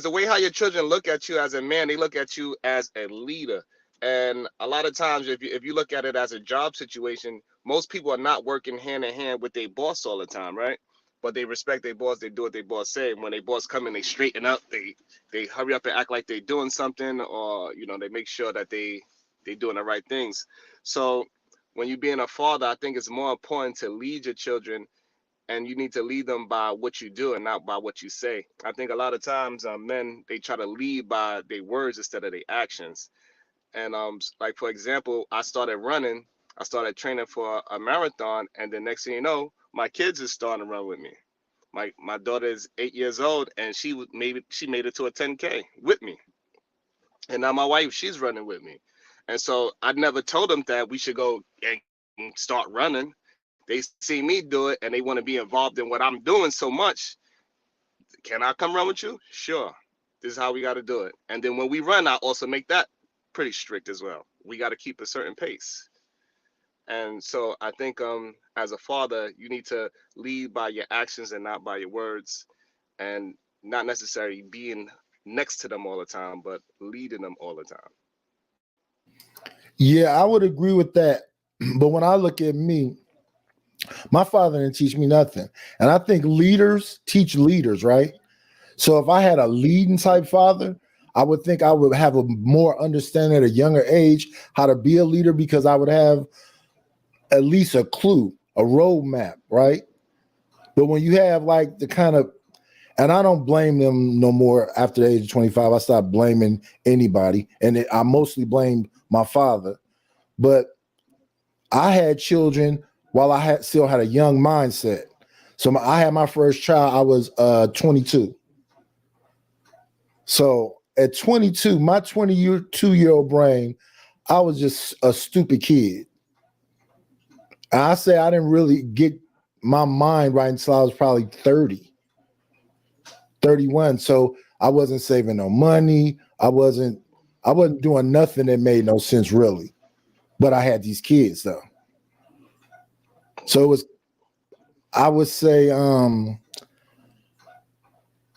the way how your children look at you as a man, they look at you as a leader. And a lot of times, if you look at it as a job situation, most people are not working hand in hand with their boss all the time, right? But they respect their boss. They do what their boss say. When their boss come in, they straighten up. They hurry up and act like they're doing something, or they make sure that they doing the right things. So when you're being a father, I think it's more important to lead your children, and you need to lead them by what you do and not by what you say. I think a lot of times men, they try to lead by their words instead of their actions. And like for example, I started training for a marathon, and the next thing you know, my kids is starting to run with me. My daughter is 8 years old, and she made it to a 10K with me. And now my wife, she's running with me. And so I never told them that we should go and start running. They see me do it and they want to be involved in what I'm doing so much. Can I come run with you? Sure. This is how we got to do it. And then when we run, I also make that pretty strict as well. We got to keep a certain pace. And so I think as a father, you need to lead by your actions and not by your words, and not necessarily being next to them all the time, but leading them all the time. Yeah, I would agree with that. But when I look at me, my father didn't teach me nothing. And I think leaders teach leaders, right? So if I had a leading type father, I would think I would have a more understanding at a younger age how to be a leader, because I would have at least a clue, a roadmap, right? But when you have like the kind of, and I don't blame them no more after the age of 25. I stopped blaming anybody, and I mostly blamed my father. But I had children while I still had a young mindset. So I had my first child. I was 22. So at 22, my 22-year-old brain, I was just a stupid kid. And I say I didn't really get my mind right until I was probably 30, 31. So I wasn't saving no money. I wasn't doing nothing that made no sense really. But I had these kids though. So it was, I would say,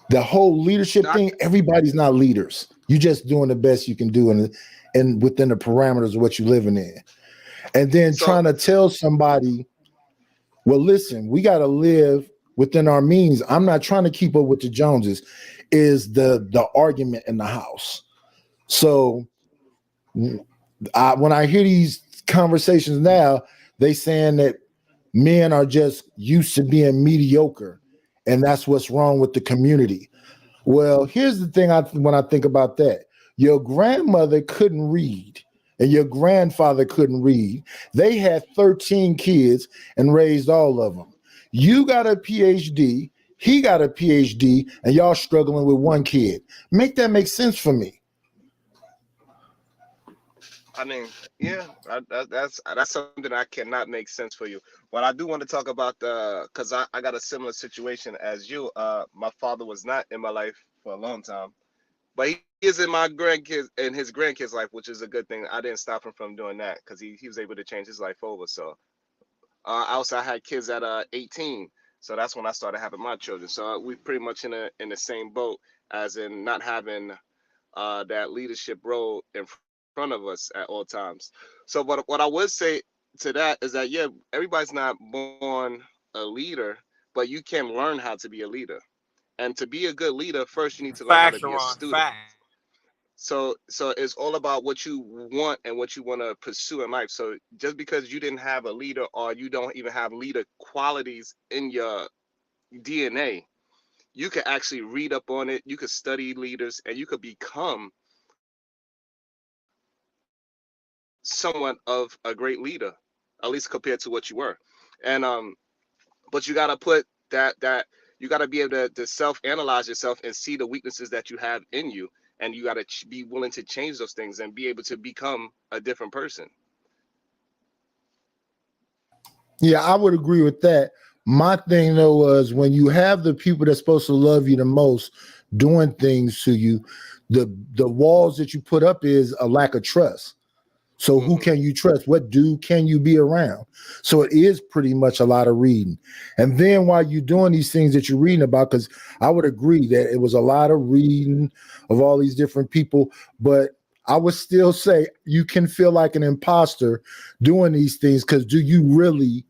the whole leadership thing, everybody's not leaders. You just doing the best you can do and within the parameters of what you're living in. And then trying to tell somebody, well, listen, we got to live within our means. I'm not trying to keep up with the Joneses, is the argument in the house. So when I hear these conversations now, they saying that men are just used to being mediocre, and that's what's wrong with the community. Well, here's the thing when I think about that. Your grandmother couldn't read, and your grandfather couldn't read. They had 13 kids and raised all of them. You got a PhD, he got a PhD, and y'all struggling with one kid. Make that make sense for me. I mean, yeah, that's something I cannot make sense for you. But I do want to talk about because I got a similar situation as you. My father was not in my life for a long time, but he is in my grandkids and his grandkids' life, which is a good thing. I didn't stop him from doing that because he was able to change his life over. So I had kids at 18, so that's when I started having my children. So we pretty much in the same boat, as in not having that leadership role in front of us at all times. So what I would say to that is that, yeah, everybody's not born a leader, but you can learn how to be a leader. And to be a good leader, first you need to learn how to Facts, be a Sharon. student. Facts. So it's all about what you want and what you want to pursue in life. So just because you didn't have a leader, or you don't even have leader qualities in your DNA, you could actually read up on it, you could study leaders, and you could become somewhat of a great leader, at least compared to what you were. And but you got to put that you got to be able to self-analyze yourself and see the weaknesses that you have in you, and you got to be willing to change those things and be able to become a different person. Yeah, I would agree with that. My thing though was, when you have the people that's supposed to love you the most doing things to you, the walls that you put up is a lack of trust. So who can you trust? What dude can you be around? So it is pretty much a lot of reading. And then while you're doing these things that you're reading about, because I would agree that it was a lot of reading of all these different people, but I would still say you can feel like an imposter doing these things, because do you really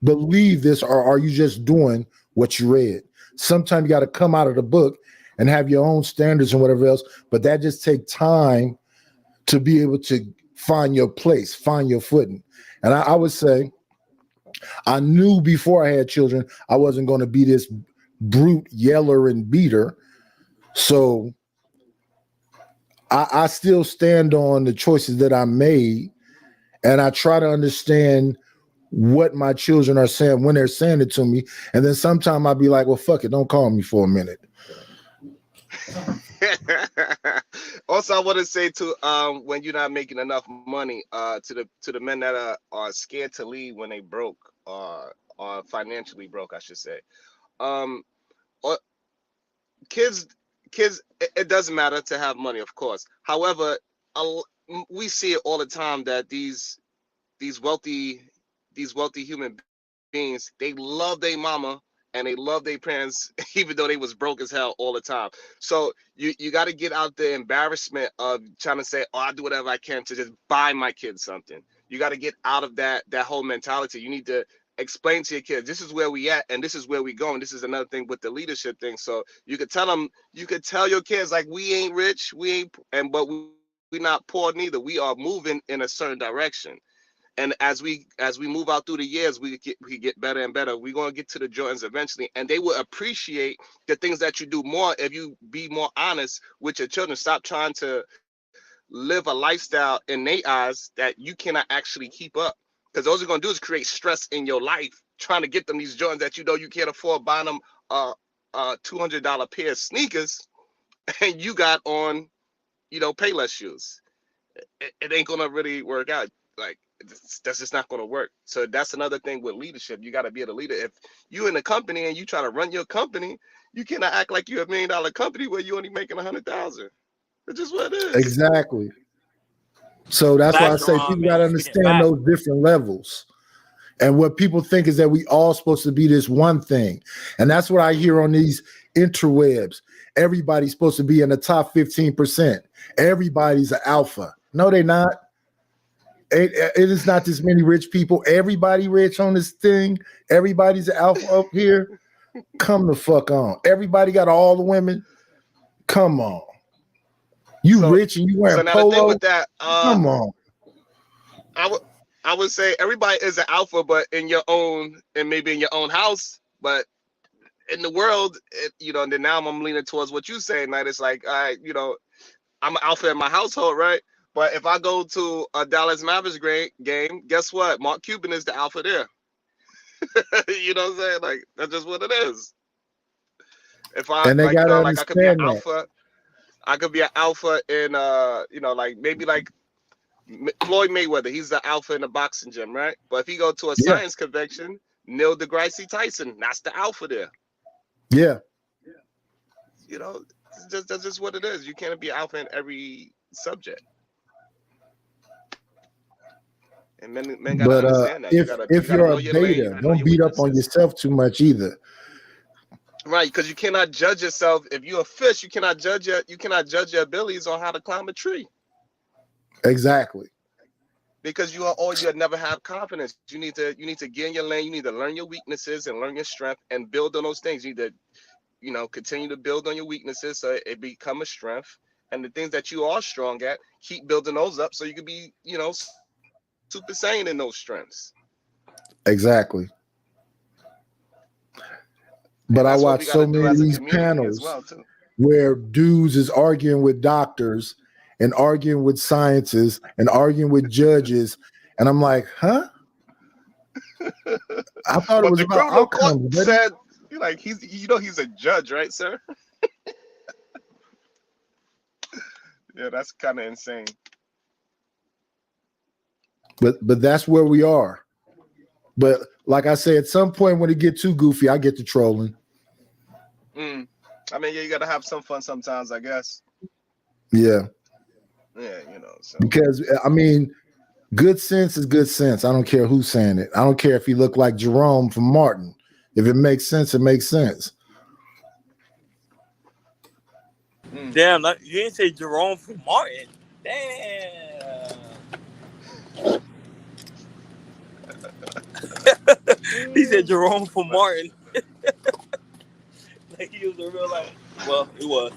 believe this, or are you just doing what you read? Sometimes you got to come out of the book and have your own standards and whatever else, but that just takes time to be able to find your place, find your footing. And I would say I knew before I had children I wasn't going to be this brute yeller and beater. So I still stand on the choices that I made, and I try to understand what my children are saying when they're saying it to me. And then sometime I'll be like, well, fuck it, don't call me for a minute. Also, I want to say to when you're not making enough money, to the men that are scared to leave when they broke, or financially broke, I should say. Or kids, it doesn't matter to have money, of course. However, we see it all the time that these wealthy human beings, they love their mama and they love their parents, even though they was broke as hell all the time. So you got to get out the embarrassment of trying to say, oh, I'll do whatever I can to just buy my kids something. You got to get out of that whole mentality. You need to explain to your kids, this is where we at and this is where we going. This is another thing with the leadership thing. So you could tell them, you could tell your kids, like, we ain't rich, but we're not poor neither. We are moving in a certain direction. And as we move out through the years, we get better and better. We're gonna get to the Jordans eventually, and they will appreciate the things that you do more if you be more honest with your children. Stop trying to live a lifestyle in their eyes that you cannot actually keep up, because all you're gonna do is create stress in your life trying to get them these Jordans that you know you can't afford, buying them $200 pair of sneakers, and you got on, Payless shoes. It ain't gonna really work out. Like, that's just not gonna work. So that's another thing with leadership. You got to be the leader. If you in a company and you try to run your company, you cannot act like you're $1 million company where you only making 100,000. It's just what it is. Exactly. So that's why I say people got to understand those different levels. And what people think is that we all supposed to be this one thing. And that's what I hear on these interwebs. Everybody's supposed to be in the top 15%. Everybody's an alpha. No, they're not. It is not this many rich people. Everybody rich on this thing. Everybody's an alpha up here. Come the fuck on. Everybody got all the women. Come on. You rich and you wearing now polo. the thing with that, come on. I would say everybody is an alpha, but maybe in your own house, but in the world, and then now I'm leaning towards what you say, and it's like, all right, I'm an alpha in my household, right? But if I go to a Dallas Mavericks game, guess what? Mark Cuban is the alpha there. You know what I'm saying? Like, that's just what it is. If I, and they like, gotta like I could be an understand that. alpha. I could be an alpha in, like maybe like Floyd Mayweather. He's the alpha in the boxing gym, right? But if he go to a science convention, Neil deGrasse Tyson, that's the alpha there. Yeah. That's just what it is. You can't be alpha in every subject. And men gotta understand that. If you're a beta, don't beat up on yourself too much either. Right, because you cannot judge yourself. If you're a fish, you cannot judge your abilities on how to climb a tree. Exactly. Because you'll never have confidence. You need to get in your lane. You need to learn your weaknesses and learn your strength and build on those things. You need to, continue to build on your weaknesses so it become a strength. And the things that you are strong at, keep building those up so you can be, Super Saiyan in those strengths. Exactly. But I watch so many of these panels where dudes is arguing with doctors and arguing with scientists and arguing with judges. And I'm like, huh? I thought it was about outcomes. Said, like, he's a judge, right, sir? Yeah, that's kind of insane. But that's where we are. But like I say, at some point when it get too goofy, I get to trolling. I mean, you gotta have some fun sometimes, I guess. Yeah. Yeah, So. Because I mean, good sense is good sense. I don't care who's saying it. I don't care if he looked like Jerome from Martin. If it makes sense, it makes sense. Damn, you didn't say Jerome from Martin. Damn. He said Jerome from Martin. Like he was a real life. Well, he was.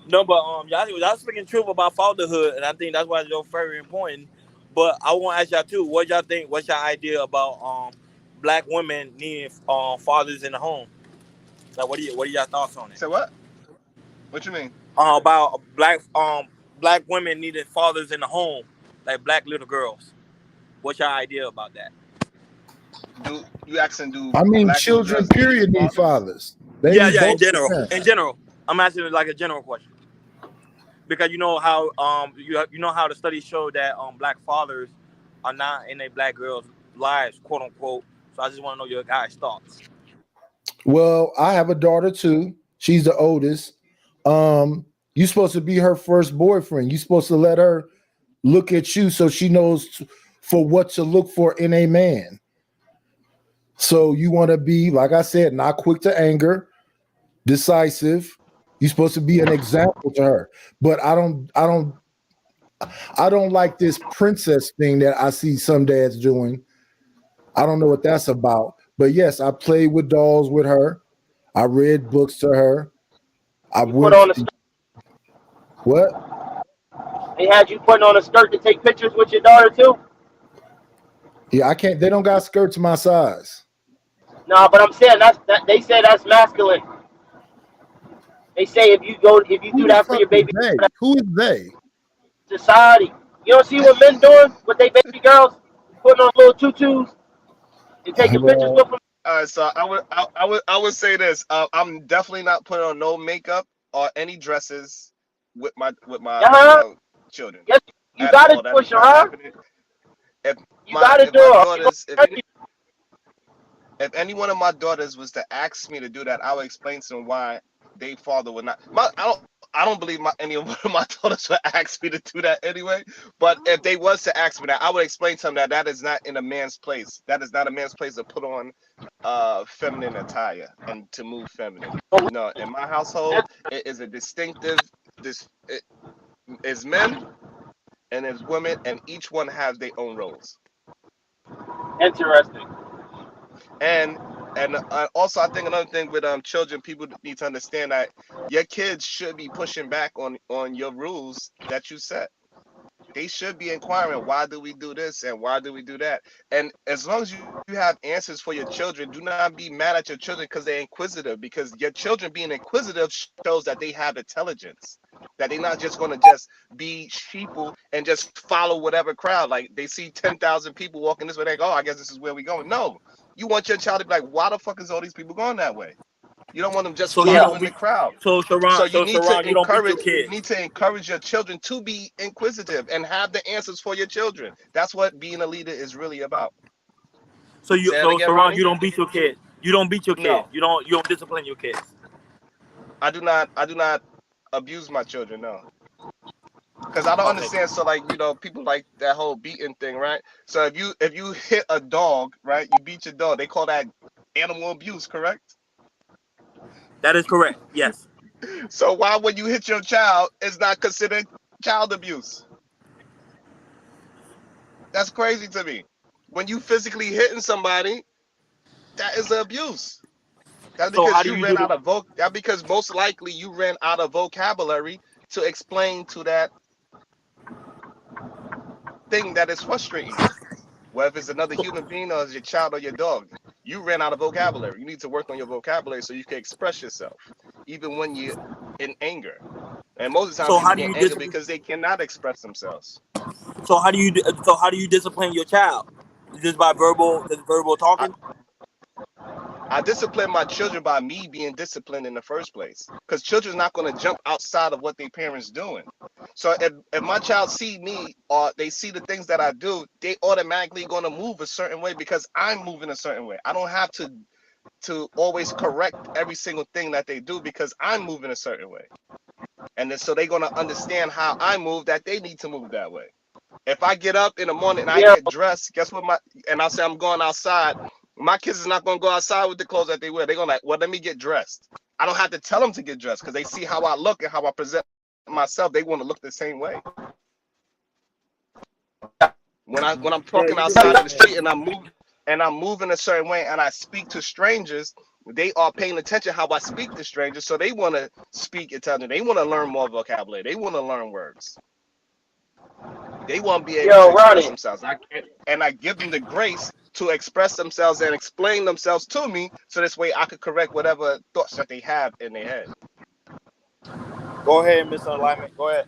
No, but y'all speaking truth about fatherhood, and I think that's why it's very important. But I want to ask y'all too, what y'all think? What's your idea about black women needing fathers in the home? Like, what are y'all thoughts on it? Say what? What you mean? About black women needing fathers in the home, like black little girls. What's your idea about that? I mean, children, period, need fathers. Yeah, in general. I'm asking like a general question. Because you know how the studies show that black fathers are not in a black girl's lives, quote unquote. So I just want to know your guys' thoughts. Well, I have a daughter too. She's the oldest. You're supposed to be her first boyfriend. You're supposed to let her look at you so she knows for what to look for in a man. So you want to be, like I said, not quick to anger, decisive. You're supposed to be an example to her. But I don't like this princess thing that I see some dads doing. I don't know what that's about. But yes, I played with dolls with her. I read books to her. What? They had you putting on a skirt to take pictures with your daughter too? Yeah, I can't. They don't got skirts my size. No, but I'm saying they say that's masculine. They say if you do that for your baby, Who is they? Society. You don't see what men doing with their baby girls, putting on little tutus and taking pictures with them. So I would say this. I'm definitely not putting on no makeup or any dresses with my children. Yes, you gotta push her. If any one of my daughters was to ask me to do that, I would explain to them why their father would not. I don't believe any of my daughters would ask me to do that anyway. But if they was to ask me that, I would explain to them that is not in a man's place. That is not a man's place to put on feminine attire and to move feminine. No, in my household, it is a distinctive. It is men and it's women, and each one has their own roles. Interesting. And also, I think another thing with children, people need to understand that your kids should be pushing back on your rules that you set. They should be inquiring, why do we do this and why do we do that? And as long as you have answers for your children, do not be mad at your children because they're inquisitive, because your children being inquisitive shows that they have intelligence, that they're not just going to just be sheeple and just follow whatever crowd. Like they see 10,000 people walking this way, they go, oh, I guess this is where we're going. No, you want your child to be like, why the fuck is all these people going that way? You don't want them just following the crowd. So you need to encourage your children to be inquisitive and have the answers for your children. That's what being a leader is really about. So you don't beat your kids. You don't beat your kids. No. You don't discipline your kids. I do not abuse my children, no. Because I don't understand. So people like that whole beating thing, right? So if you hit a dog, right, you beat your dog, they call that animal abuse, correct? That is correct. Yes. So why when you hit your child, it's not considered child abuse? That's crazy to me. When you physically hitting somebody, that is abuse. That's because because most likely you ran out of vocabulary to explain to that thing that is frustrating. Whether it's another human being or it's your child or your dog. You ran out of vocabulary. You need to work on your vocabulary so you can express yourself, even when you're in anger. And most of the time, people get angry because they cannot express themselves. So how do you discipline your child? Just by verbal talking? I discipline my children by me being disciplined in the first place, because children are not going to jump outside of what their parents doing. So if my child see me or they see the things that I do, they automatically going to move a certain way because I'm moving a certain way. I don't have to always correct every single thing that they do because I'm moving a certain way. And then so they're going to understand how I move, that they need to move that way. If I get up in the morning and I get dressed, guess what? I say I'm going outside. My kids is not going to go outside with the clothes that they wear. They're going to let me get dressed. I don't have to tell them to get dressed because they see how I look and how I present myself. They want to look the same way. When I'm talking outside in the street and I'm moving a certain way and I speak to strangers, they are paying attention how I speak to strangers. So they want to speak Italian. They want to learn more vocabulary. They want to learn words. They want to be able to express themselves. I give them the grace to express themselves and explain themselves to me, so this way I could correct whatever thoughts that they have in their head. Go ahead, Mr. Alignment. Go ahead.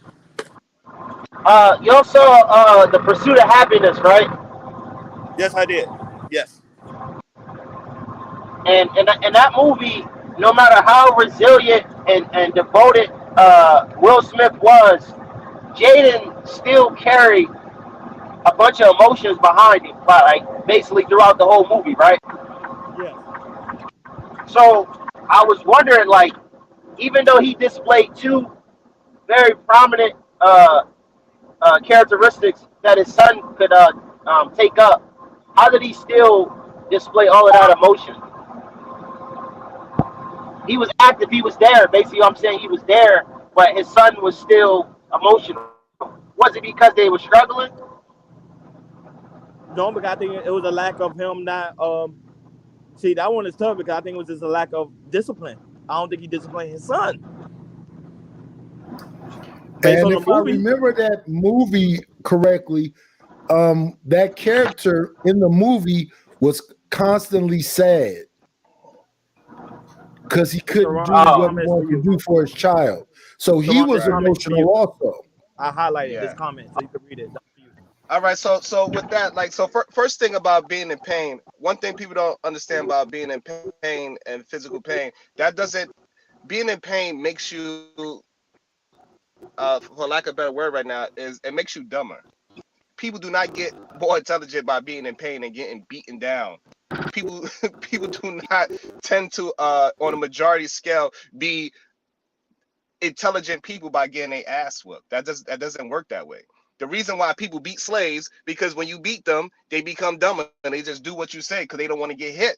Y'all saw The Pursuit of Happiness, right? Yes, I did. Yes. And that movie, no matter how resilient and devoted Will Smith was, Jaden still carried a bunch of emotions behind him, like basically throughout the whole movie, right? Yeah. So I was wondering, like, even though he displayed two very prominent characteristics that his son could take up, how did he still display all of that emotion? He was active, he was there. Basically, I'm saying he was there, but his son was still emotional. Was it because they were struggling? No, because I think it was a lack of him not. See, that one is tough because I think it was just a lack of discipline. I don't think he disciplined his son. And if I remember that movie correctly, that character in the movie was constantly sad because he couldn't do what he wanted to do for his child. So he was emotional also. I highlighted this comment so you can read it. All right, so with that, like, so first thing about being in pain, one thing people don't understand about being in pain and physical pain, being in pain makes you, for lack of a better word right now, is it makes you dumber. People do not get more intelligent by being in pain and getting beaten down. People do not tend to, on a majority scale, be intelligent people by getting their ass whooped. That doesn't work that way. The reason why people beat slaves, because when you beat them, they become dumber and they just do what you say because they don't want to get hit.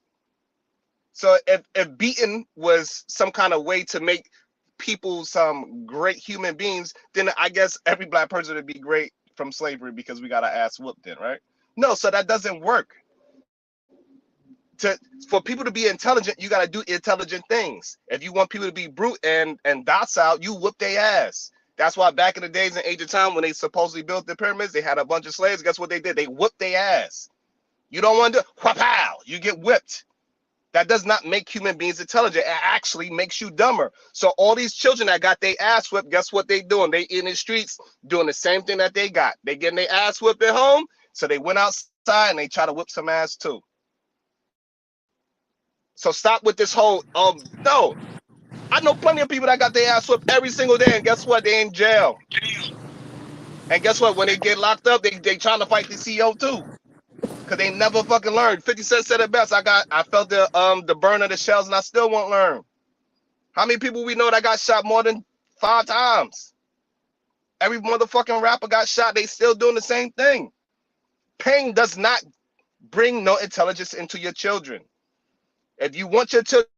So if beating was some kind of way to make people some great human beings, then I guess every black person would be great from slavery because we got our ass whooped then, right? No, so that doesn't work. For people to be intelligent, you got to do intelligent things. If you want people to be brute and docile, you whoop their ass. That's why back in the days in Age of Time, when they supposedly built the pyramids, they had a bunch of slaves. Guess what they did? They whooped their ass. You don't want to do wha-pow, you get whipped. That does not make human beings intelligent. It actually makes you dumber. So all these children that got their ass whipped, guess what they doing? They in the streets doing the same thing that they got. They getting their ass whipped at home, so they went outside and they try to whip some ass too. So stop with this whole, no. I know plenty of people that got their ass whipped every single day, and guess what? They in jail. And guess what? When they get locked up, they trying to fight the CEO too, because they never fucking learned. 50 Cent said it best. I felt the burn of the shells, and I still won't learn. How many people we know that got shot more than 5 times? Every motherfucking rapper got shot. They still doing the same thing. Pain does not bring no intelligence into your children. If you want your children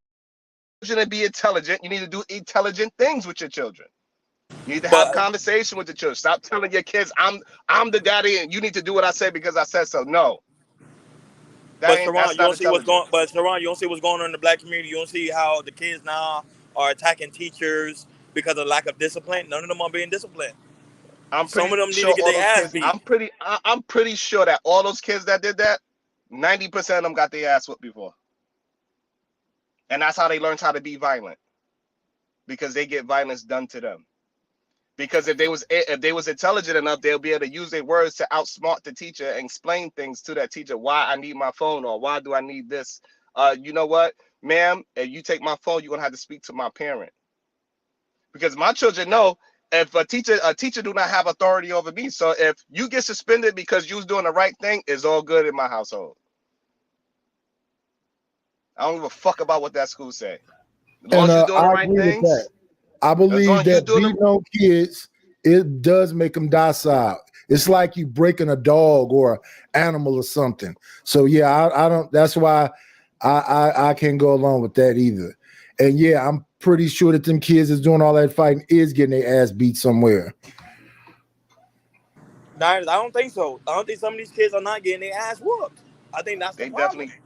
to be intelligent, you need to do intelligent things with your children. You need to have conversation with the children. Stop telling your kids, I'm the daddy and you need to do what I say because I said so. No. But Sharon, you don't see what's going. But Sharon, you don't see what's going on in the black community. You don't see how the kids now are attacking teachers because of lack of discipline. None of them are being disciplined. Some of them need to get their ass beat. I'm pretty sure that all those kids that did that, 90% of them got their ass whooped before. And that's how they learned how to be violent, because they get violence done to them. Because if they was intelligent enough, they'll be able to use their words to outsmart the teacher and explain things to that teacher. Why I need my phone, or why do I need this? You know what, ma'am? If you take my phone, you're gonna have to speak to my parent. Because my children know if a teacher do not have authority over me. So if you get suspended because you was doing the right thing, it's all good in my household. I don't give a fuck about what that school say. As long as you're doing the right things. I believe that beating on kids, it does make them docile. It's like you breaking a dog or an animal or something. So yeah, I don't. That's why I can't go along with that either. And yeah, I'm pretty sure that them kids is doing all that fighting is getting their ass beat somewhere. No, I don't think so. I don't think some of these kids are not getting their ass whooped. I think that's the problem. Definitely.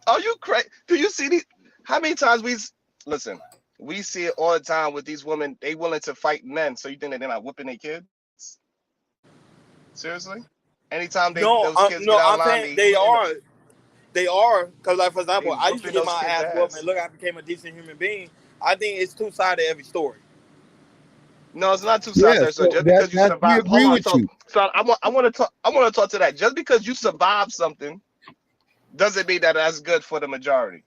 Are you crazy? Do you see these? How many times we see it all the time with these women. They willing to fight men. So you think that they're not whooping their kids? Seriously? Anytime those kids get out of line, they are. They are, because like for example, I used to get my ass whooped, and look, I became a decent human being. I think it's two sides to every story. No, it's not two sides. So just because you survive, so I want to talk to that. Just because you survive something doesn't mean that that's good for the majority.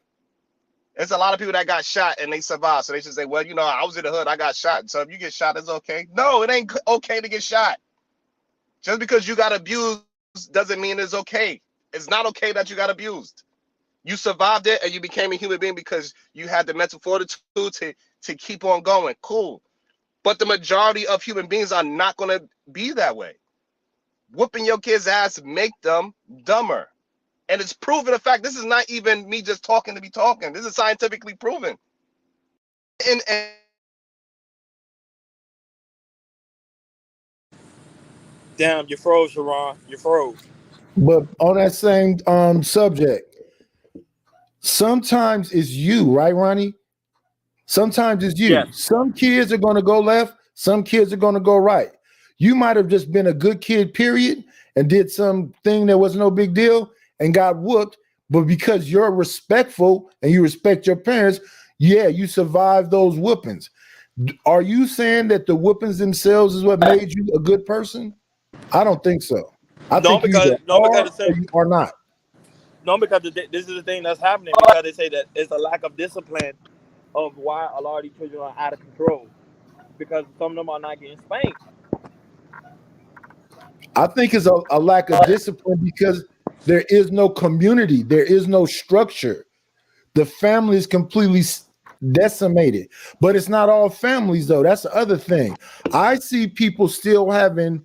There's a lot of people that got shot and they survived. So they should say, well, you know, I was in the hood, I got shot. So if you get shot, it's okay. No, it ain't okay to get shot. Just because you got abused doesn't mean it's okay. It's not okay that you got abused. You survived it and you became a human being because you had the mental fortitude to keep on going. Cool. But the majority of human beings are not going to be that way. Whooping your kid's ass make them dumber. And it's proven a fact. This is not even me just talking to be talking. This is scientifically proven. And damn, you froze, Sharon. You froze. But on that same subject, sometimes it's you, right, Ronnie? Sometimes it's you. Yes. Some kids are going to go left. Some kids are going to go right. You might have just been a good kid, period, and did something that was no big deal and got whooped. But because you're respectful and you respect your parents, yeah, you survived those whoopings. Are you saying that the whoopings themselves is what made you a good person? I don't think so. I think you either are or you are not. No, because this is the thing that's happening, because they say that it's a lack of discipline of why a lot of these children are out of control, because some of them are not getting spanked. I think it's a lack of discipline because there is no community. There is no structure. The family is completely decimated. But it's not all families, though. That's the other thing. I see people still having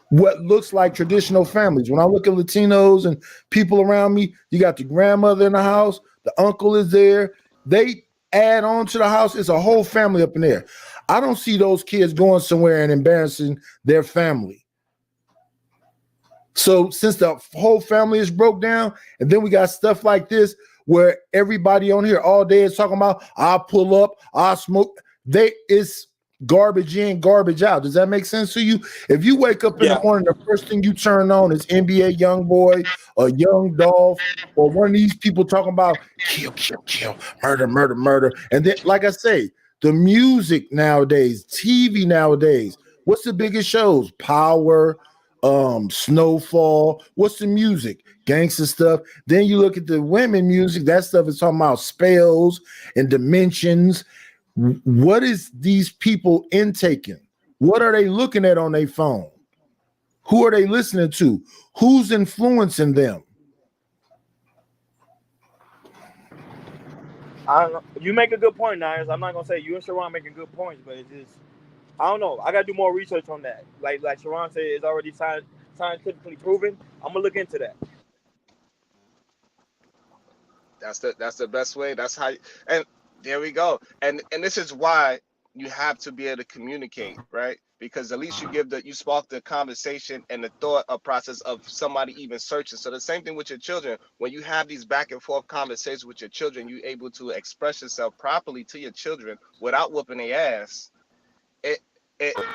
what looks like traditional families. When I look at Latinos and people around me, you got the grandmother in the house, the uncle is there. They add on to the house. It's a whole family up in there. I don't see those kids going somewhere and embarrassing their family. So since the whole family is broke down, and then we got stuff like this where everybody on here all day is talking about, I'll pull up, I'll smoke. It's garbage in, garbage out. Does that make sense to you? If you wake up in the morning, the first thing you turn on is NBA Youngboy or Young Dolph or one of these people talking about kill, kill, kill, murder, murder, murder. And then, like I say, the music nowadays, TV nowadays, what's the biggest shows? Power, Snowfall. What's the music? Gangster stuff. Then you look at the women music. That stuff is talking about spells and dimensions. What is these people intaking? What are they looking at on their phone? Who are they listening to? Who's influencing them? I don't know. You make a good point, Nyers. I'm not gonna say you and Sharon making good points, but it's just, I don't know. I gotta do more research on that. Like Sharon said, it's already scientifically proven. I'm gonna look into that. That's the best way. That's how. And there we go. And this is why you have to be able to communicate, right? Because at least you spark the conversation and the thought or process of somebody even searching. So the same thing with your children. When you have these back and forth conversations with your children, you're able to express yourself properly to your children without whooping their ass. It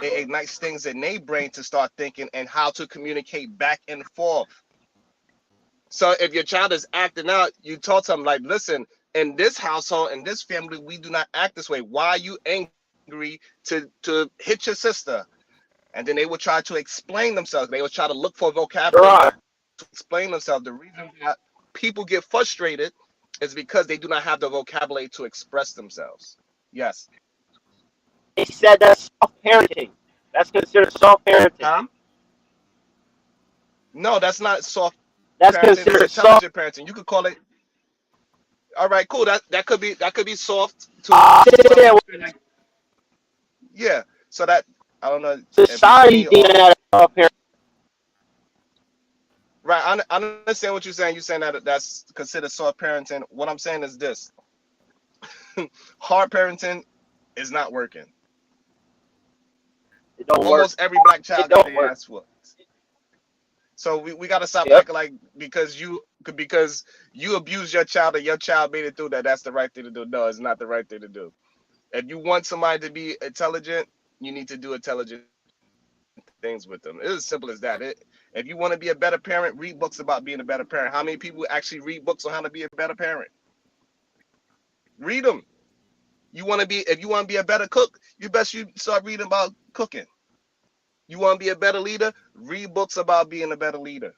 ignites things in their brain to start thinking and how to communicate back and forth. So if your child is acting out, you talk to them like, listen, in this household, in this family, we do not act this way. Why are you angry to hit your sister? And then they will try to explain themselves. They will try to look for vocabulary to explain themselves. The reason that people get frustrated is because they do not have the vocabulary to express themselves. Yes. They said that's soft parenting. That's considered soft parenting. No, that's not soft. That's parenting. considered It's intelligent parenting. You could call it. All right, cool. That could be soft to. Yeah. So that I don't know. Society deeming that soft parenting. Right. I understand what you're saying. You're saying that that's considered soft parenting. What I'm saying is this: hard parenting is not working. It don't Almost work. every black child got their ass whooped. So we got to stop acting like because you abused your child and your child made it through that's the right thing to do. No, it's not the right thing to do. If you want somebody to be intelligent, you need to do intelligent things with them. It's as simple as that. If you want to be a better parent, read books about being a better parent. How many people actually read books on how to be a better parent? Read them. If you want to be a better cook, you start reading about cooking. You want to be a better leader? Read books about being a better leader.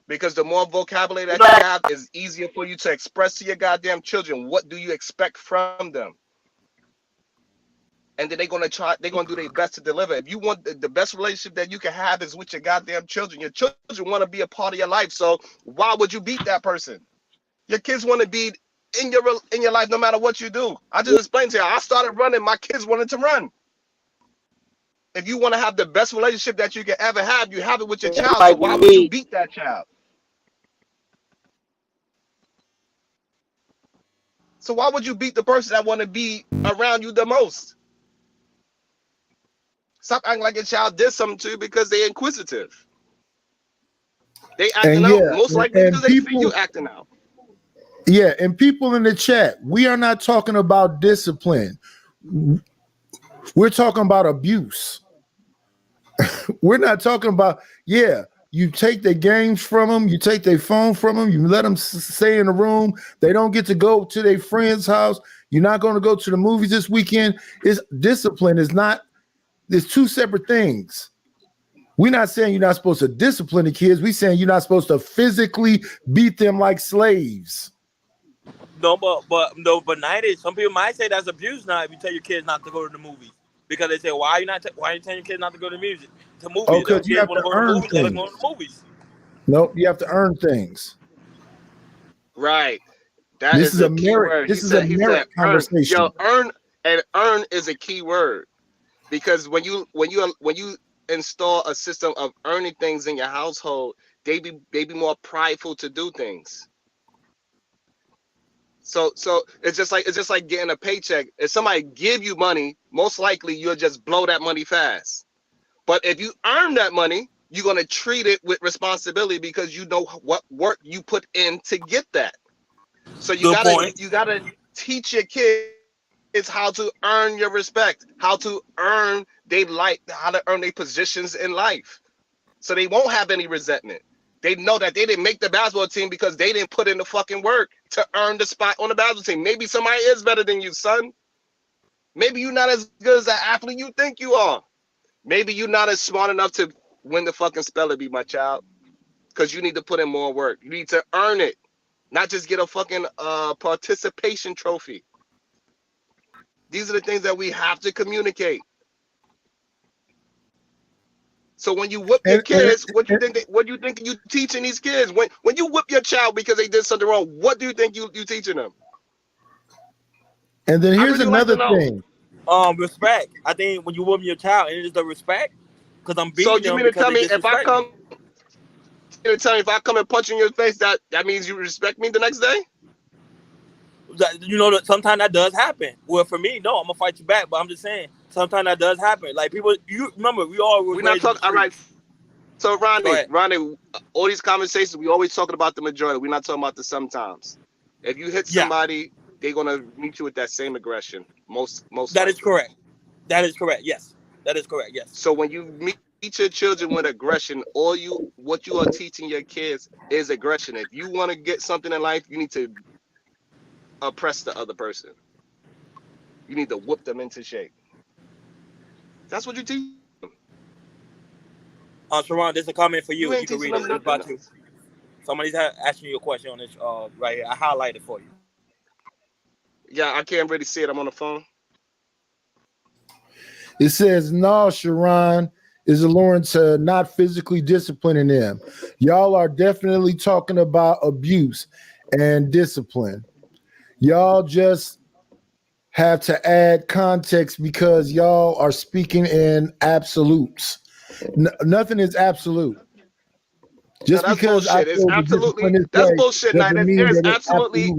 Because the more vocabulary that you have, is easier for you to express to your goddamn children. What do you expect from them? And then they're gonna do their best to deliver. If you want the best relationship that you can have is with your goddamn children. Your children want to be a part of your life. So why would you beat that person? Your kids want to be in your life no matter what you do. I just explained to you. I started running. My kids wanted to run. If you want to have the best relationship that you can ever have, you have it with your child. So why would you beat that child? So why would you beat the person that want to be around you the most? Stop acting like your child did something to you because they're inquisitive. They acting out most likely because they see you acting out. Yeah, and people in the chat, we are not talking about discipline. We're talking about abuse. We're not talking about, you take their games from them, you take their phone from them, you let them stay in the room. They don't get to go to their friend's house. You're not going to go to the movies this weekend. It's discipline is not, there's two separate things. We're not saying you're not supposed to discipline the kids. We're saying you're not supposed to physically beat them like slaves. No, but 90s, some people might say that's abuse now if you tell your kids not to go to the movies. Because they say, why are you telling your kids not to go to music? To movies. Oh, because you have to earn things. Go to the movies. Nope, you have to earn things. Right. This is a merit. This is a merit conversation. Earn is a key word, because when you install a system of earning things in your household, they be more prideful to do things. So it's just like getting a paycheck. If somebody give you money, most likely you'll just blow that money fast. But if you earn that money, you're gonna treat it with responsibility because you know what work you put in to get that. So you gotta teach your kids how to earn your respect, how to earn how to earn their positions in life, so they won't have any resentment. They know that they didn't make the basketball team because they didn't put in the fucking work to earn the spot on the basketball team. Maybe somebody is better than you, son. Maybe you're not as good as an athlete you think you are. Maybe you're not as smart enough to win the fucking spelling bee, my child, because you need to put in more work. You need to earn it, not just get a fucking participation trophy. These are the things that we have to communicate. So when you whip your kids, what do you think you teaching these kids? When you whip your child because they did something wrong, what do you think you teaching them? And then here's another thing. Respect. I think when you whip your child, it is the respect. Because I'm beating them. So you mean to tell me if I come and punch in your face, that means you respect me the next day? You know, sometimes that does happen. Well, for me, no, I'm gonna fight you back. But I'm just saying, sometimes that does happen. Like people, you remember, we're not talking. All right. So Ronnie, all these conversations, we always talking about the majority. We're not talking about the sometimes. If you hit somebody, they're gonna meet you with that same aggression. Most. That is correct. That is correct. Yes, that is correct. Yes. So when you meet your children with aggression, what you are teaching your kids is aggression. If you want to get something in life, you need to oppress the other person. You need to whoop them into shape. That's what you teach them. Sharon, there's a comment for you. You can read it. About you. Somebody's asking you a question on this right here. I highlighted for you. Yeah, I can't really see it. I'm on the phone. It says, no, Sharon, is Lawrence not physically disciplining them. Y'all are definitely talking about abuse and discipline. Y'all just have to add context because y'all are speaking in absolutes. Nothing is absolute. Just because bullshit. It's absolutely that's bullshit. Now there's absolutely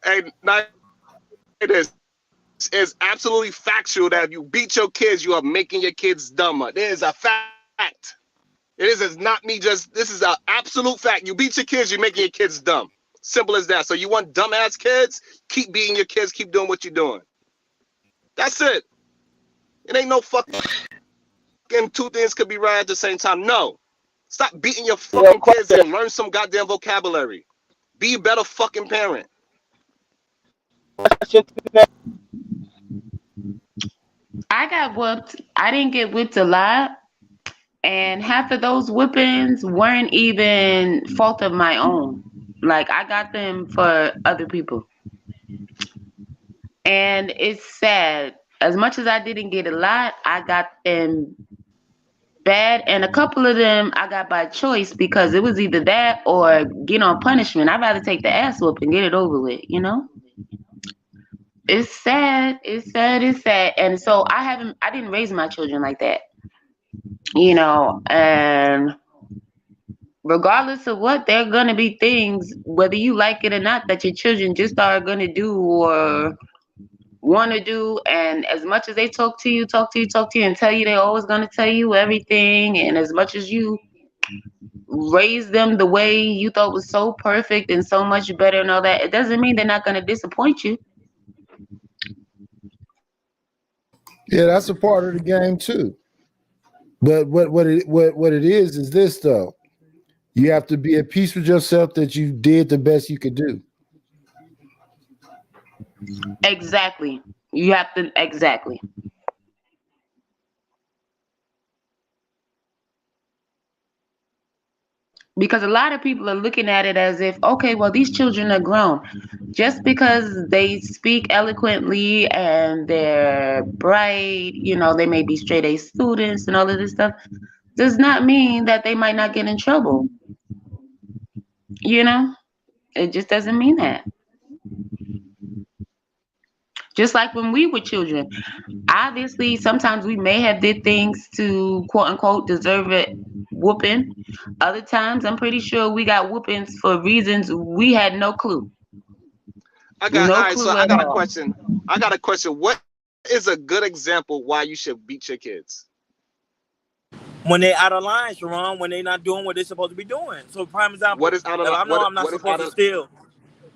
it is absolutely factual that if you beat your kids, you are making your kids dumber. There is a fact. This is an absolute fact. You beat your kids, you're making your kids dumb. Simple as that. So you want dumbass kids? Keep beating your kids. Keep doing what you're doing. That's it. It ain't no fucking two things could be right at the same time. No. Stop beating your fucking kids and learn some goddamn vocabulary. Be a better fucking parent. I got whooped. I didn't get whipped a lot. And half of those whippings weren't even fault of my own. Like, I got them for other people. And it's sad. As much as I didn't get a lot, I got them bad. And a couple of them I got by choice because it was either that or get on punishment. I'd rather take the ass whoop and get it over with, you know? It's sad. It's sad. It's sad. And so I didn't raise my children like that. You know, and regardless of what, there are going to be things, whether you like it or not, that your children just are going to do or want to do. And as much as they talk to you and tell you they're always going to tell you everything, and as much as you raise them the way you thought was so perfect and so much better and all that, it doesn't mean they're not going to disappoint you. Yeah, that's a part of the game too. But what it is this though. You have to be at peace with yourself that you did the best you could do. Exactly. You have to exactly. Because a lot of people are looking at it as if, okay, well, these children are grown. Just because they speak eloquently and they're bright, they may be straight A students and all of this stuff, does not mean that they might not get in trouble. It just doesn't mean that. Just like when we were children, obviously sometimes we may have did things to quote unquote deserve a whooping. Other times I'm pretty sure we got whoopings for reasons we had no clue. I got a question. What is a good example why you should beat your kids? When they out of line, Sharon, when they not doing what they're supposed to be doing. So prime example, What is out of line? I'm not supposed to steal.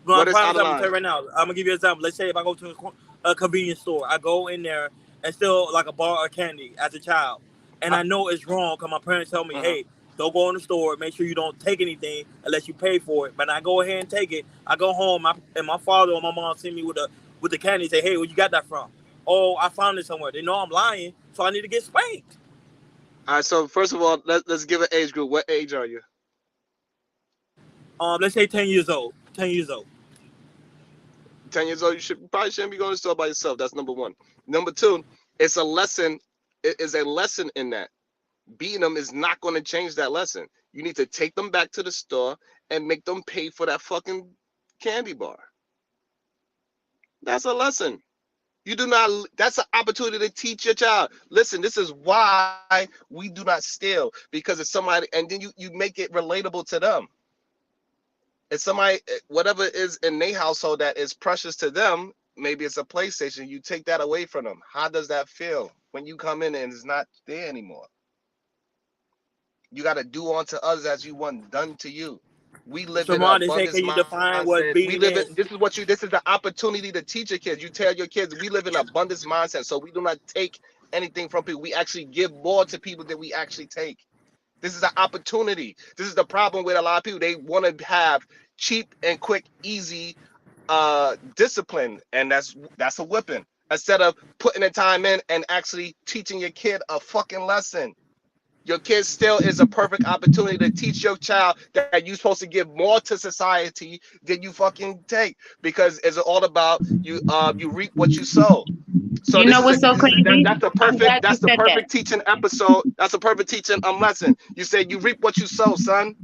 What is prime out of example line? right now. I'm gonna give you an example. Let's say if I go to a convenience store, I go in there and steal like a bar of candy as a child, and I know it's wrong because my parents tell me, hey, don't go in the store. Make sure you don't take anything unless you pay for it. But I go ahead and take it. I go home, and my father or my mom see me with the candy and say, hey, where you got that from? Oh, I found it somewhere. They know I'm lying, so I need to get spanked. All right. So first of all, let's give an age group. What age are you? Let's say 10 years old. 10 years old. 10 years old. You probably shouldn't be going to the store by yourself. That's number one. Number two, it's a lesson. It is a lesson in that. Beating them is not going to change that lesson. You need to take them back to the store and make them pay for that fucking candy bar. That's a lesson. That's an opportunity to teach your child. Listen, this is why we do not steal, because it's somebody, and then you make it relatable to them. It's somebody, whatever is in their household that is precious to them, maybe it's a PlayStation, you take that away from them. How does that feel when you come in and it's not there anymore? You got to do unto others as you want done to you. We live in abundance. This is the opportunity to teach your kids. You tell your kids we live in abundance mindset, so we do not take anything from people. We actually give more to people than we actually take. This is an opportunity. This is the problem with a lot of people. They want to have cheap and quick, easy discipline, and that's a whipping. Instead of putting the time in and actually teaching your kid a fucking lesson. Your kid still is a perfect opportunity to teach your child that you're supposed to give more to society than you fucking take, because it's all about you reap what you sow. So what's so crazy? That's the perfect teaching episode. That's a perfect teaching lesson. You say you reap what you sow, son.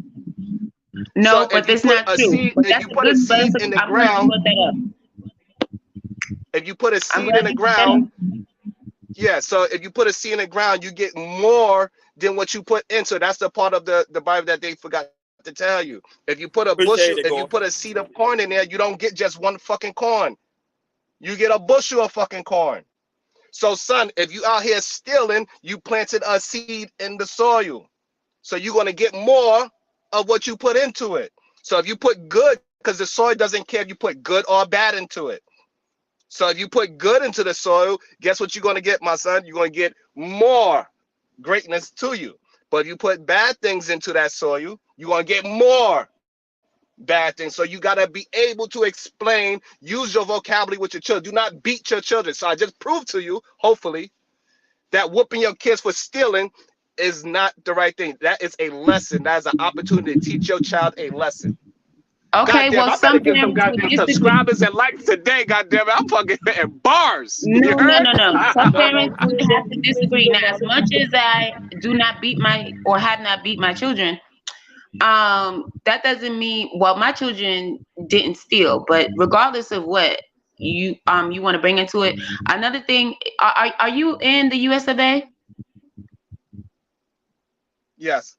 No, so but that's not true. If you put a seed in the ground, if you put a seed in the ground, yeah. So if you put a seed in the ground, you get more than what you put in. So that's the part of the Bible that they forgot to tell you. If you put a bushel, if you put a seed of corn in there, you don't get just one fucking corn. You get a bushel of fucking corn. So son, if you out here stealing, you planted a seed in the soil. So you're going to get more of what you put into it. So if you put good, because the soil doesn't care if you put good or bad into it. So if you put good into the soil, guess what you're going to get, my son? You're going to get more greatness to you. But if you put bad things into that soil, you're going to get more bad things. So you got to be able to explain, use your vocabulary with your children. Do not beat your children. So I just proved to you, hopefully, that whooping your kids for stealing is not the right thing. That is a lesson. That is an opportunity to teach your child a lesson. Okay, goddamn, well, some goddamn subscribers and likes today. Goddamn it, I'm fucking in bars. No. Some parents would have to disagree. Now, as much as I do not beat or have not beat my children, that doesn't mean, well, my children didn't steal. But regardless of what you want to bring into it, another thing, are you in the US of A? Yes.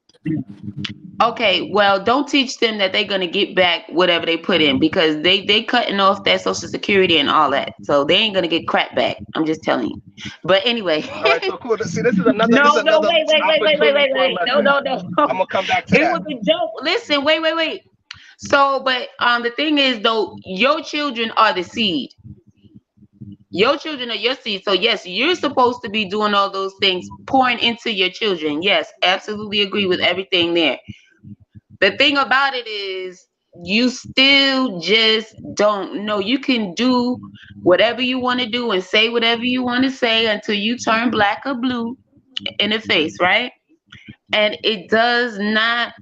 Okay, well, don't teach them that they're gonna get back whatever they put in, because they cutting off that Social Security and all that, so they ain't gonna get crap back. I'm just telling you. But anyway. All right, so cool. See, this is another. No, wait. No. I'm gonna come back to that. It was a joke. Listen, wait. So, but the thing is, though, your children are the seed. Your children are your seed. So yes, you're supposed to be doing all those things, pouring into your children. Yes, absolutely agree with everything there. The thing about it is you still just don't know. You can do whatever you want to do and say whatever you want to say until you turn black or blue in the face, right? And it does not,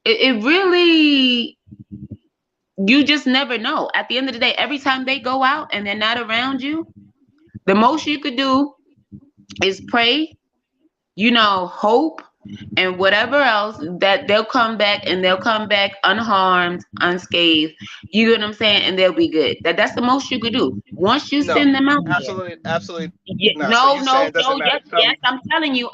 it really, you just never know. At the end of the day, every time they go out and they're not around you, the most you could do is pray, hope, and whatever else, that they'll come back, and they'll come back unharmed, unscathed. You get what I'm saying? And they'll be good. That's the most you could do. Once you No, send them out there. absolutely Yeah, not. So no, you no, saying it doesn't no, matter? yes, So yes. I'm telling you,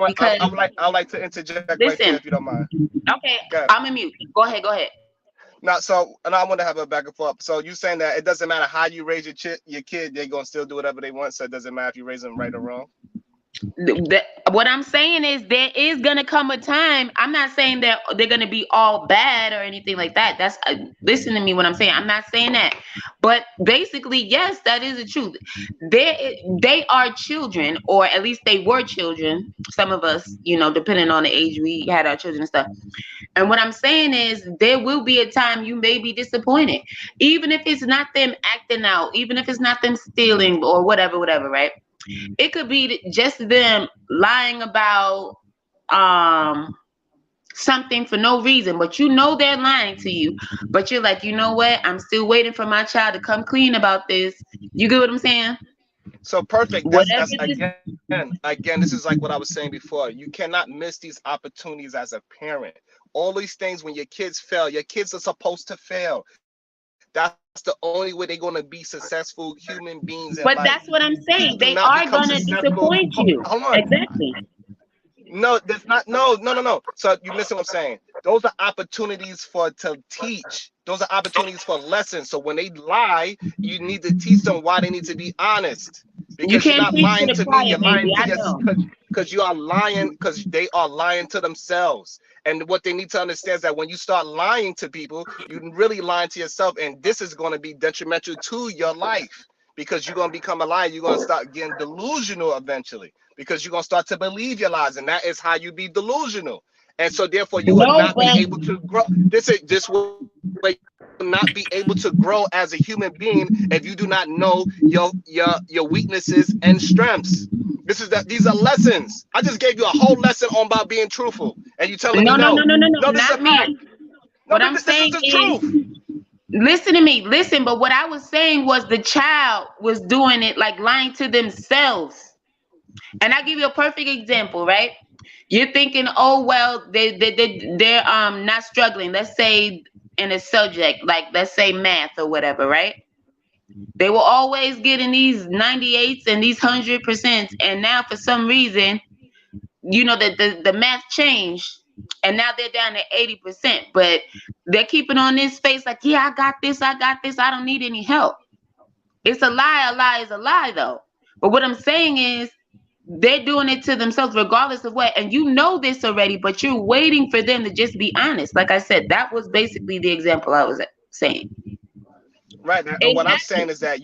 because I would like to interject right there listen. if you don't mind. Okay, Go ahead. I'm in mute. Go ahead, go ahead. Now, and I want to have a back and forth. So you saying that it doesn't matter how you raise your kid, they're gonna still do whatever they want. So it doesn't matter if you raise them right or wrong. What I'm saying is there is gonna come a time. I'm not saying that they're gonna be all bad or anything like that. That's listen to me. What I'm saying, I'm not saying that. But basically, yes, that is the truth. They are children, or at least they were children. Some of us, depending on the age we had our children and stuff. And what I'm saying is there will be a time you may be disappointed, even if it's not them acting out, even if it's not them stealing or whatever, right? It could be just them lying about something for no reason, but they're lying to you. But you're like, you know what? I'm still waiting for my child to come clean about this. You get what I'm saying? So perfect. Whatever That's again. This is like what I was saying before. You cannot miss these opportunities as a parent. All these things, when your kids fail, your kids are supposed to fail. That's the only way they're going to be successful human beings in But life. that's what I'm saying. People do They not are become going to successful. disappoint you. Hold on. Exactly. No, that's not. No. So you missing what I'm saying? Those are opportunities to teach. Those are opportunities for lessons. So when they lie, you need to teach them why they need to be honest. Because you're not lying to me. You're lying to yourself. Because you are lying. Because they are lying to themselves. And what they need to understand is that when you start lying to people, you're really lying to yourself. And this is going to be detrimental to your life. Because you're going to become a liar. You're going to start getting delusional eventually. Because you're going to start to believe your lies. And that is how you be delusional. And so therefore you will not be able to grow. This will not be able to grow as a human being if you do not know your weaknesses and strengths. These are lessons. I just gave you a whole lesson on about being truthful. And you telling me no. No, not me. What I'm saying is truth. Listen to me. Listen, but what I was saying was the child was doing it, like lying to themselves. And I'll give you a perfect example, right? You're thinking, oh well, they're not struggling. Let's say in a subject, like let's say math or whatever, right? They were always getting these 98s and these 100%, and now for some reason, the math changed, and now they're down to 80%. But they're keeping on this face like, yeah, I got this, I don't need any help. It's a lie. A lie is a lie, though. But what I'm saying is, they're doing it to themselves regardless of what, and you know this already, but you're waiting for them to just be honest. Like I said, that was basically the example I was saying. Right. And what I'm saying is that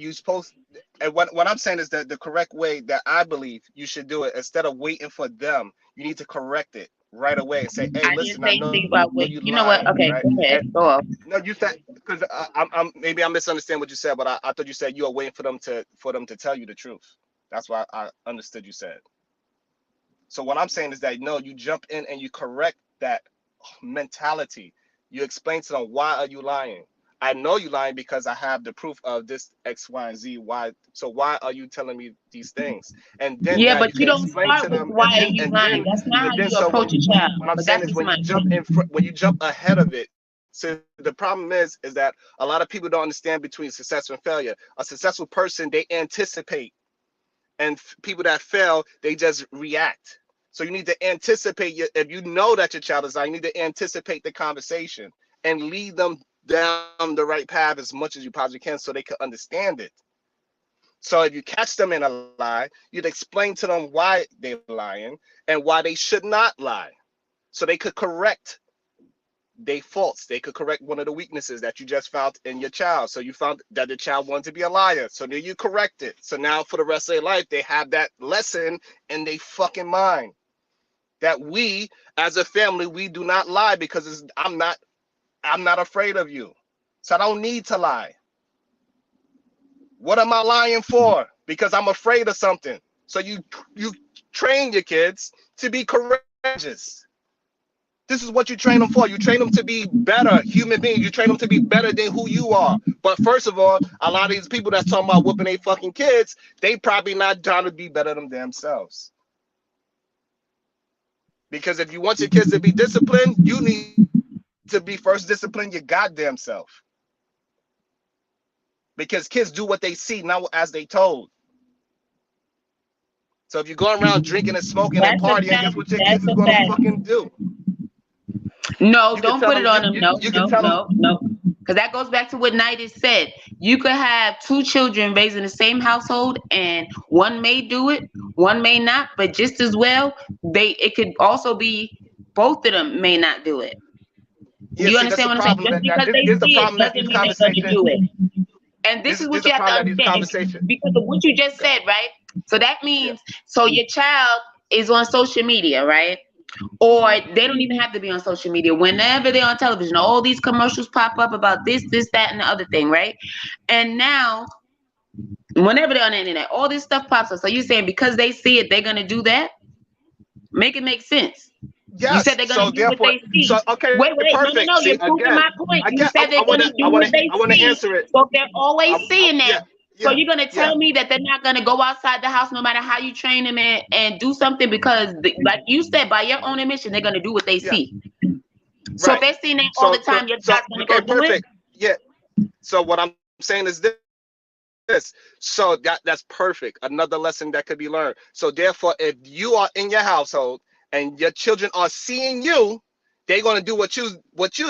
what I'm saying is that the correct way that I believe you should do it, instead of waiting for them, you need to correct it right away and say, hey, listen, I know you know what? Okay, right? Go ahead. Go off. No, you said, because I'm maybe I misunderstand what you said, but I thought you said you were waiting for them to tell you the truth. That's why I understood you said. So what I'm saying is that no, you jump in and you correct that mentality. You explain to them, why are you lying? I know you lying because I have the proof of this X, Y, and Z. Why? So why are you telling me these things? And then but you don't start with why are you lying. That's not how you approach a child. What I'm saying is when you jump ahead of it. So the problem is that a lot of people don't understand between success and failure. A successful person, they anticipate. And people that fail, they just react. So you need to anticipate. If you know that your child is lying, you need to anticipate the conversation and lead them down the right path as much as you possibly can so they can understand it. So if you catch them in a lie, you'd explain to them why they're lying and why they should not lie. So they could correct they faults. They could correct one of the weaknesses that you just found in your child. So you found that the child wanted to be a liar. So then you correct it. So now for the rest of their life, they have that lesson in their fucking mind that we, as a family, we do not lie because I'm not afraid of you. So I don't need to lie. What am I lying for? Because I'm afraid of something. So you train your kids to be courageous. This is what you train them for. You train them to be better human beings. You train them to be better than who you are. But first of all, a lot of these people that's talking about whooping their fucking kids, they probably not trying to be better than themselves. Because if you want your kids to be disciplined, you need to be first disciplined your goddamn self. Because kids do what they see, not as they told. So if you're going around drinking and smoking and partying, guess what your kids is going to fucking do? No, don't put it on them. No. Because that goes back to what Nidus said. You could have two children raised in the same household, and one may do it, one may not. But just as well, it could also be both of them may not do it. Yeah, you understand what I'm saying? Just because they see it doesn't mean they're going to do it. And this is what you have to understand because of what you just said, right? So that means, so your child is on social media, right? Or they don't even have to be on social media. Whenever they're on television, all these commercials pop up about this, that, and the other thing, right? And now, whenever they're on the internet, all this stuff pops up. So you're saying because they see it, they're going to do that? Make it make sense. Yes. You said they're going to do what they see. So, okay, wait, perfect. no, you're proving my point. You said they're going to do what they see. I want to answer it. So they're always seeing that. So you're going to tell me that they're not going to go outside the house no matter how you train them and do something because, like you said, by your own admission, they're going to do what they see. So if they're seeing that all the time, your child's going to go do it? Yeah. So what I'm saying is this. So that's perfect. Another lesson that could be learned. So therefore, if you are in your household and your children are seeing you, they're gonna do what you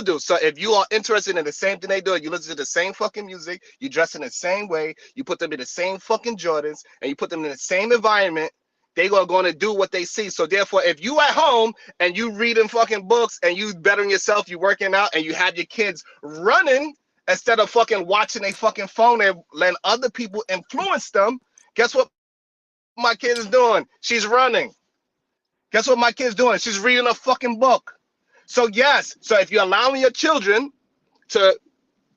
do. So if you are interested in the same thing they do, you listen to the same fucking music, you dress in the same way, you put them in the same fucking Jordans, and you put them in the same environment, they are gonna do what they see. So therefore, if you at home and you reading fucking books and you bettering yourself, you working out, and you have your kids running instead of fucking watching a fucking phone and letting other people influence them, guess what my kid is doing? She's running. Guess what my kid's doing? She's reading a fucking book. So yes, so if you're allowing your children to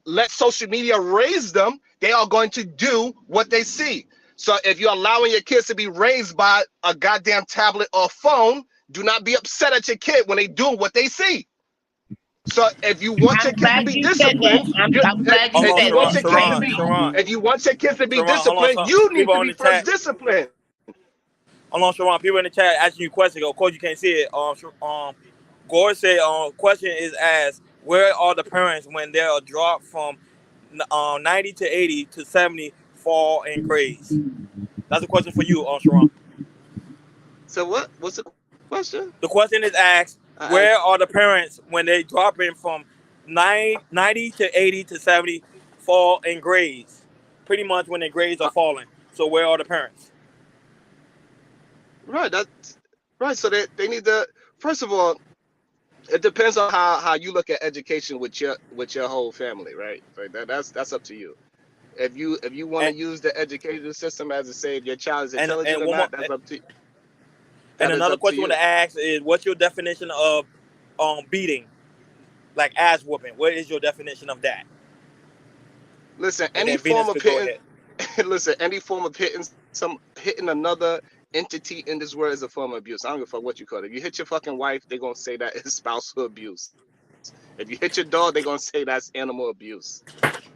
let social media raise them, they are going to do what they see. So if you're allowing your kids to be raised by a goddamn tablet or phone, do not be upset at your kid when they do what they see. So if you want your kids to be disciplined, if you want your kids to be disciplined, you need to be first disciplined. Hold on, Sharon. People in the chat asking you questions. Of course, you can't see it. Gore said, question is asked, where are the parents when they are dropped from 90 to 80 to 70 fall in grades? That's a question for you, Sharon. So what's the question? The question is asked, where are the parents when they drop in from 90 to 80 to 70 fall in grades? Pretty much when their grades are falling. So where are the parents? Right, that's right. So they need to, first of all, it depends on how you look at education with your whole family, right? Like that's up to you. If you want to use the education system as to say if your child is intelligent or not, that's up to you. And another question I want to ask is, what's your definition of beating, like ass whooping? What is your definition of that? Listen, any form of hitting. Listen, any form of hitting another entity in this world is a form of abuse. I don't give a fuck what you call it. If you hit your fucking wife, they're gonna say that is spousal abuse. If you hit your dog, they're gonna say that's animal abuse.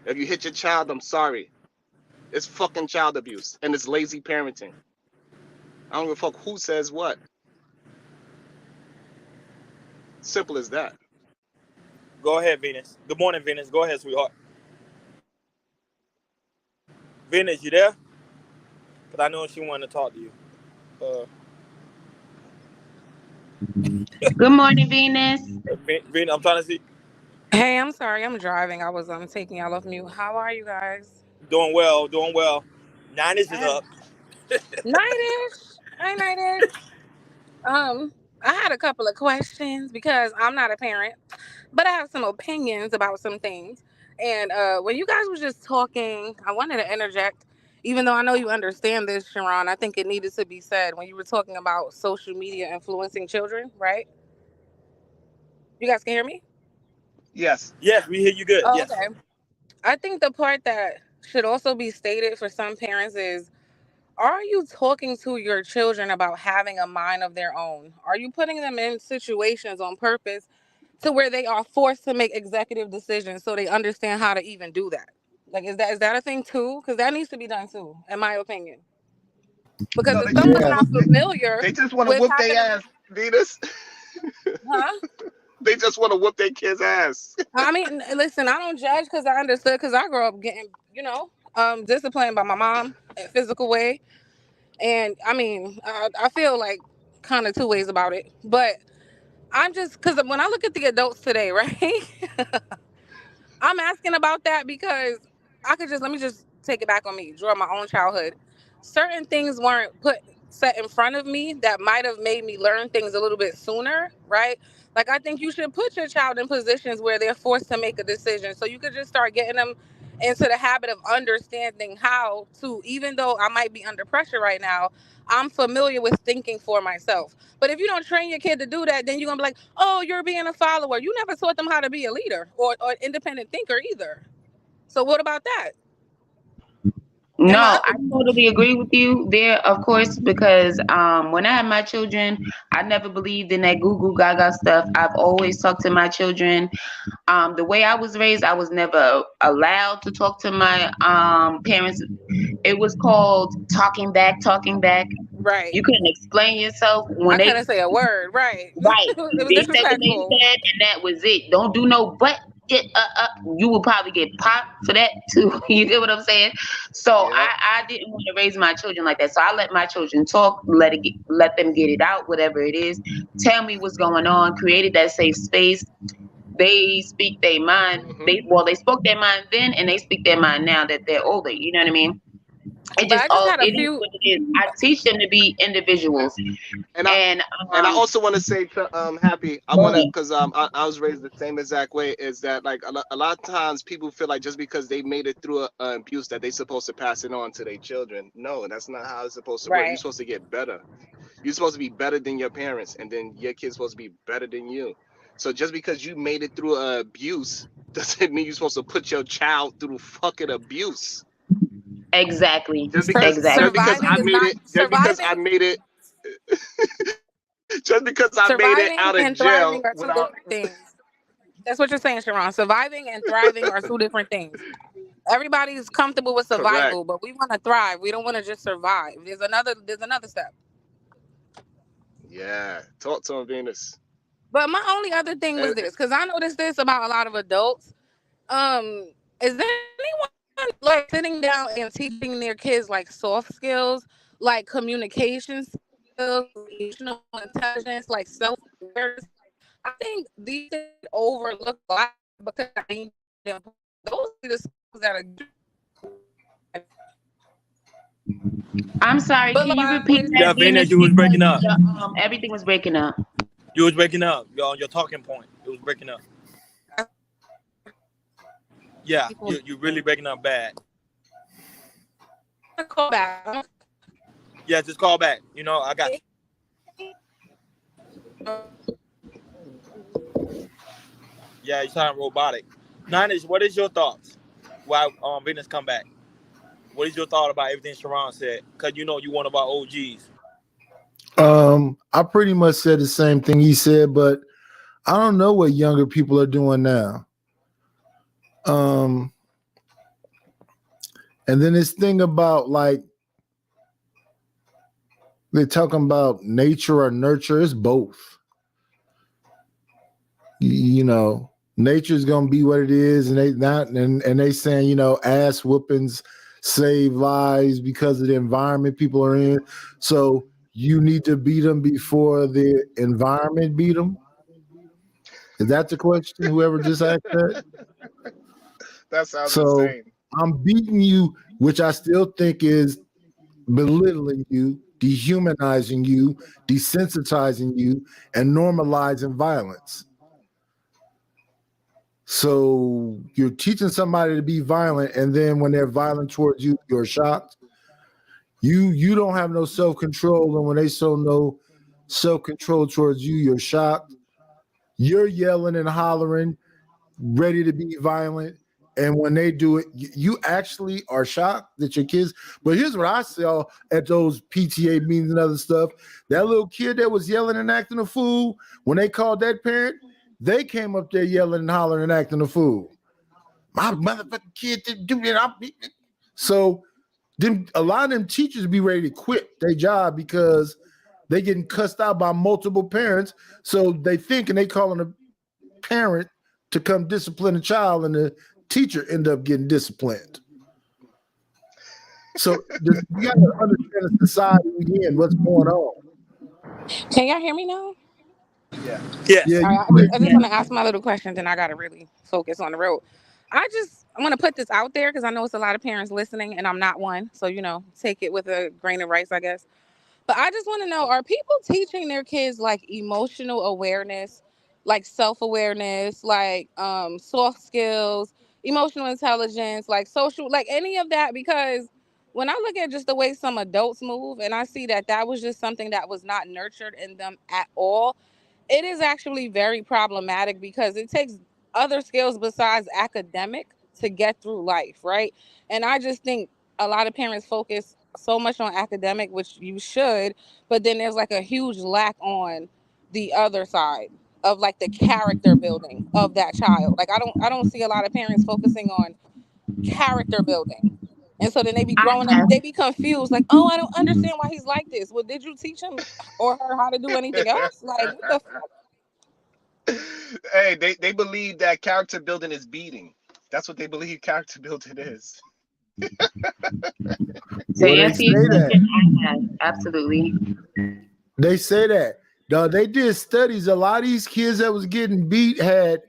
If you hit your child, I'm sorry. It's fucking child abuse and it's lazy parenting. I don't give a fuck who says what. Simple as that. Go ahead, Venus. Good morning, Venus. Go ahead, sweetheart. Venus, you there? Because I know she wanted to talk to you. Good morning, Venus. Venus, I'm trying to see. Hey, I'm sorry. I'm driving. I was taking y'all off mute. How are you guys? Doing well. Nine-ish is up. Night-ish. Hi, Night-ish. I had a couple of questions because I'm not a parent. but I have some opinions about some things. And when you guys was just talking, I wanted to interject, even though I know you understand this, Sharon. I think it needed to be said when you were talking about social media influencing children, right? You guys can hear me? Yes. Yes, we hear you good. Oh, Yes. okay. I think the part that should also be stated for some parents is, are you talking to your children about having a mind of their own? Are you putting them in situations on purpose to where they are forced to make executive decisions so they understand how to even do that? Like, is that a thing too? Because that needs to be done too, in my opinion. Because No, if they just someone's want to Yeah, not whoop. familiar They just want to with whoop having, their ass, Venus. huh? They just want to whoop their kids' ass. I mean, listen, I don't judge because I understood because I grew up getting, disciplined by my mom in a physical way. And I mean, I feel like kind of two ways about it. But I'm just, because when I look at the adults today, right? I'm asking about that because let me just take it back on me, draw my own childhood. Certain things weren't set in front of me that might have made me learn things a little bit sooner, right? Like, I think you should put your child in positions where they're forced to make a decision. So you could just start getting them into the habit of understanding how to, even though I might be under pressure right now, I'm familiar with thinking for myself. But if you don't train your kid to do that, then you're gonna be like, oh, you're being a follower. You never taught them how to be a leader or independent thinker either. So what about that? No, In my I totally agree with you there, of course, because when I had my children, I never believed in that goo goo gaga stuff. I've always talked to my children. The way I was raised, I was never allowed to talk to my parents. It was called talking back, talking back. right. You couldn't explain yourself when I they couldn't say a word. Right. right. It was They said what they disrespectful. said, and that was it. Don't do no but it. You will probably get popped for that too. You get what I'm saying? So Yep. I didn't want to raise my children like that. So I let my children talk, let them get it out, whatever it is. Tell me what's going on. Created that safe space. They speak their mind. They spoke their mind then, and they speak their mind now that they're older. You know what I mean? But I just had a It is few. what it is. I teach them to be individuals, And I and also want to say to Happy, I want to, because I was raised the same exact way. Is that like a lot of times people feel like just because they made it through an abuse that they supposed to pass it on to their children. No, that's not how it's supposed to work. You're Right. supposed to get better. You're supposed to be better than your parents, and then your kid's supposed to be better than you. So just because you made it through abuse doesn't mean you're supposed to put your child through fucking abuse. exactly, Just because Surviving I is made not it, just because I surviving. made it, just because I made it Surviving out of and thriving jail are two without. different things. That's what you're saying, Sharon. Surviving and thriving are two different things. Everybody's comfortable with Correct. survival, but we want to thrive. We don't want to just survive. There's another step. Yeah, talk to him, Venus. But my only other thing was And this, because I noticed this about a lot of adults. Is there anyone like sitting down and teaching their kids like soft skills, like communication skills, emotional intelligence, like self-awareness? I think these things overlook a lot because I mean, those are the skills that are. I'm sorry. But Can you like, repeat that, Yeah, Venus, Venus? you was breaking up. Because everything was breaking up. You was breaking up. Your talking point. It was breaking up. Yeah, you really breaking up bad. call back. Yeah, just call back. You know, I got you. Yeah, you sound robotic. Niners, what is your thoughts? Why Venus come back? What is your thought about everything Sharon said? Because you know you one of our OGs. I pretty much said the same thing he said, but I don't know what younger people are doing now. And then this thing about like they're talking about nature or nurture, it's both. You know, nature's gonna be what it is, and they saying, you know, ass whoopings save lives because of the environment people are in. So you need to beat them before the environment beat them. Is that the question? Whoever just asked that. that sounds So insane. I'm beating you, which I still think is belittling you, dehumanizing you, desensitizing you, and normalizing violence. So you're teaching somebody to be violent, and then when they're violent towards you, you're shocked. You don't have no self-control, and when they show no self-control towards you, you're shocked. You're yelling and hollering, ready to be violent. And when they do it, you actually are shocked that your kids. But here's what I saw at those PTA meetings and other stuff. That little kid that was yelling and acting a fool, when they called that parent, they came up there yelling and hollering and acting a fool. My motherfucking kid didn't do that. So then a lot of them teachers be ready to quit their job because they getting cussed out by multiple parents. So they think and they calling a parent to come discipline a child, and the teacher end up getting disciplined. So you got to understand the society we in, what's going on. Can y'all hear me now? Yeah. Yeah, All right, I just want to ask my little questions, and I got to really focus on the road. I want to put this out there because I know it's a lot of parents listening, and I'm not one. So, take it with a grain of rice, I guess. But I just want to know, are people teaching their kids like emotional awareness, like self-awareness, like soft skills, emotional intelligence, like social, like any of that? Because when I look at just the way some adults move and I see that was just something that was not nurtured in them at all, it is actually very problematic because it takes other skills besides academic to get through life, right? And I just think a lot of parents focus so much on academic, which you should, but then there's like a huge lack on the other side of like the character building of that child. Like I don't see a lot of parents focusing on character building. And so then they be growing up, they be confused, like, oh, I don't understand why he's like this. Well, did you teach him or her how to do anything else? Like, what the fuck? Hey, they believe that character building is beating. That's what they believe character building is. They say that. Absolutely. They say that. Now, they did studies. A lot of these kids that was getting beat had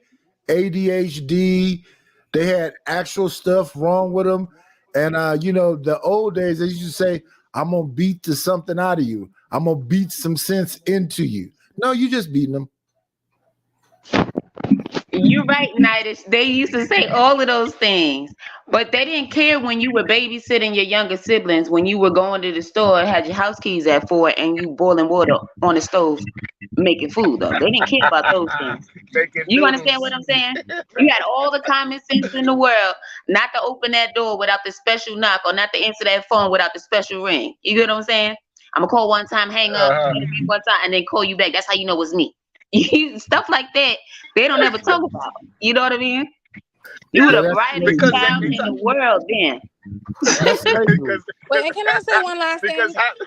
ADHD. They had actual stuff wrong with them. And, the old days, they used to say, I'm going to beat something out of you. I'm going to beat some sense into you. No, you just beating them. You're right, Nidus. They used to say all of those things, but they didn't care when you were babysitting your younger siblings, when you were going to the store, had your house keys at 4, and you boiling water on the stove, making food, though. They didn't care about those things. You understand what I'm saying? You had all the common sense in the world not to open that door without the special knock or not to answer that phone without the special ring. You get what I'm saying? I'm going to call one time, hang up, one time, and then call you back. That's how you know it's me. Stuff like that, they don't ever talk about. You know what I mean? You were the brightest child in the world then. But and can I say one last thing?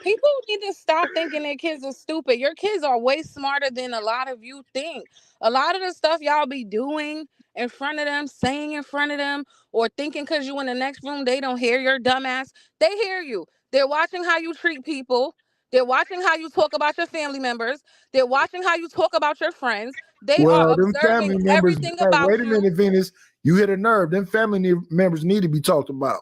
People need to stop thinking their kids are stupid. Your kids are way smarter than a lot of you think. A lot of the stuff y'all be doing in front of them, saying in front of them, or thinking because you in the next room, they don't hear your dumbass. They hear you. They're watching how you treat people. They're watching how you talk about your family members. They're watching how you talk about your friends. They are them family observing members, everything about wait a you. minute, Venus. You hit a nerve. Them family members need to be talked about.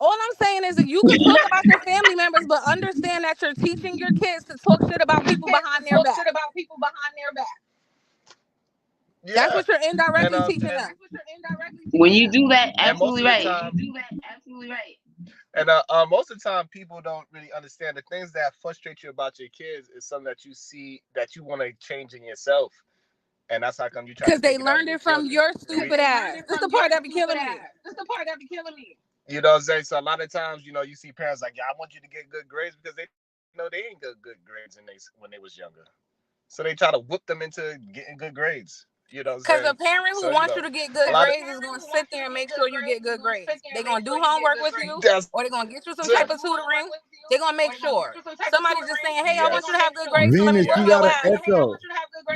All I'm saying is that you can talk about your family members, but understand that you're teaching your kids to talk shit about people behind their back. Yeah. That's what you're indirectly teaching them. When you do that, absolutely right. And most of the time, people don't really understand the things that frustrate you about your kids is something that you see that you want to change in yourself, and that's how come you try. Because they learned it from your stupid ass. This the part that be killing me. You know what I'm saying? So a lot of times, you see parents like, yeah, I want you to get good grades because they know they ain't got good grades when they was younger. So they try to whoop them into getting good grades. Because a parent who wants you to get good grades is going to sit there and make sure you get good grades. They're going to do homework with you, or they're going to get you some type of tutoring. They're going to make sure. Somebody's just saying, hey, I want you to have good grades. Venus, so you got to echo.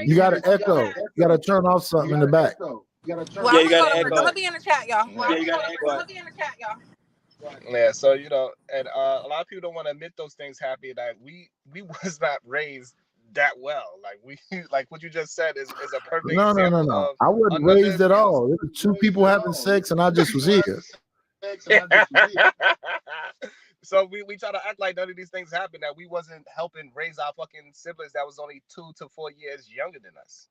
You got to echo. You got to turn off something in the back. Well, I'm going to be in the chat, y'all. Yeah, so and a lot of people don't want to admit those things. Happy that we was not raised that well. Like what you just said is a perfect example. No. I wasn't raised at all. There were two people having sex, and I just was here. So we try to act like none of these things happened. That we wasn't helping raise our fucking siblings that was only 2 to 4 years younger than us.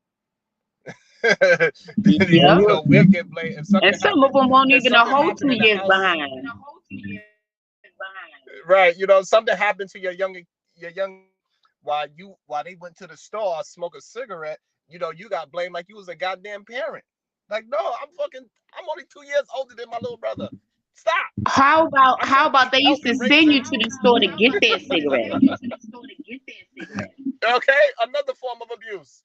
Yeah. We'll get blamed if something And some of happens. them won't If even a something whole happened 2 in the years house, behind. right? Something happened to your young while they went to the store smoke a cigarette. You got blamed like you was a goddamn parent. Like, no, I'm only 2 years older than my little brother. Stop. How about I'm how trying to about keep they used healthy to raising. send you to the store to get their cigarette? Okay, another form of abuse.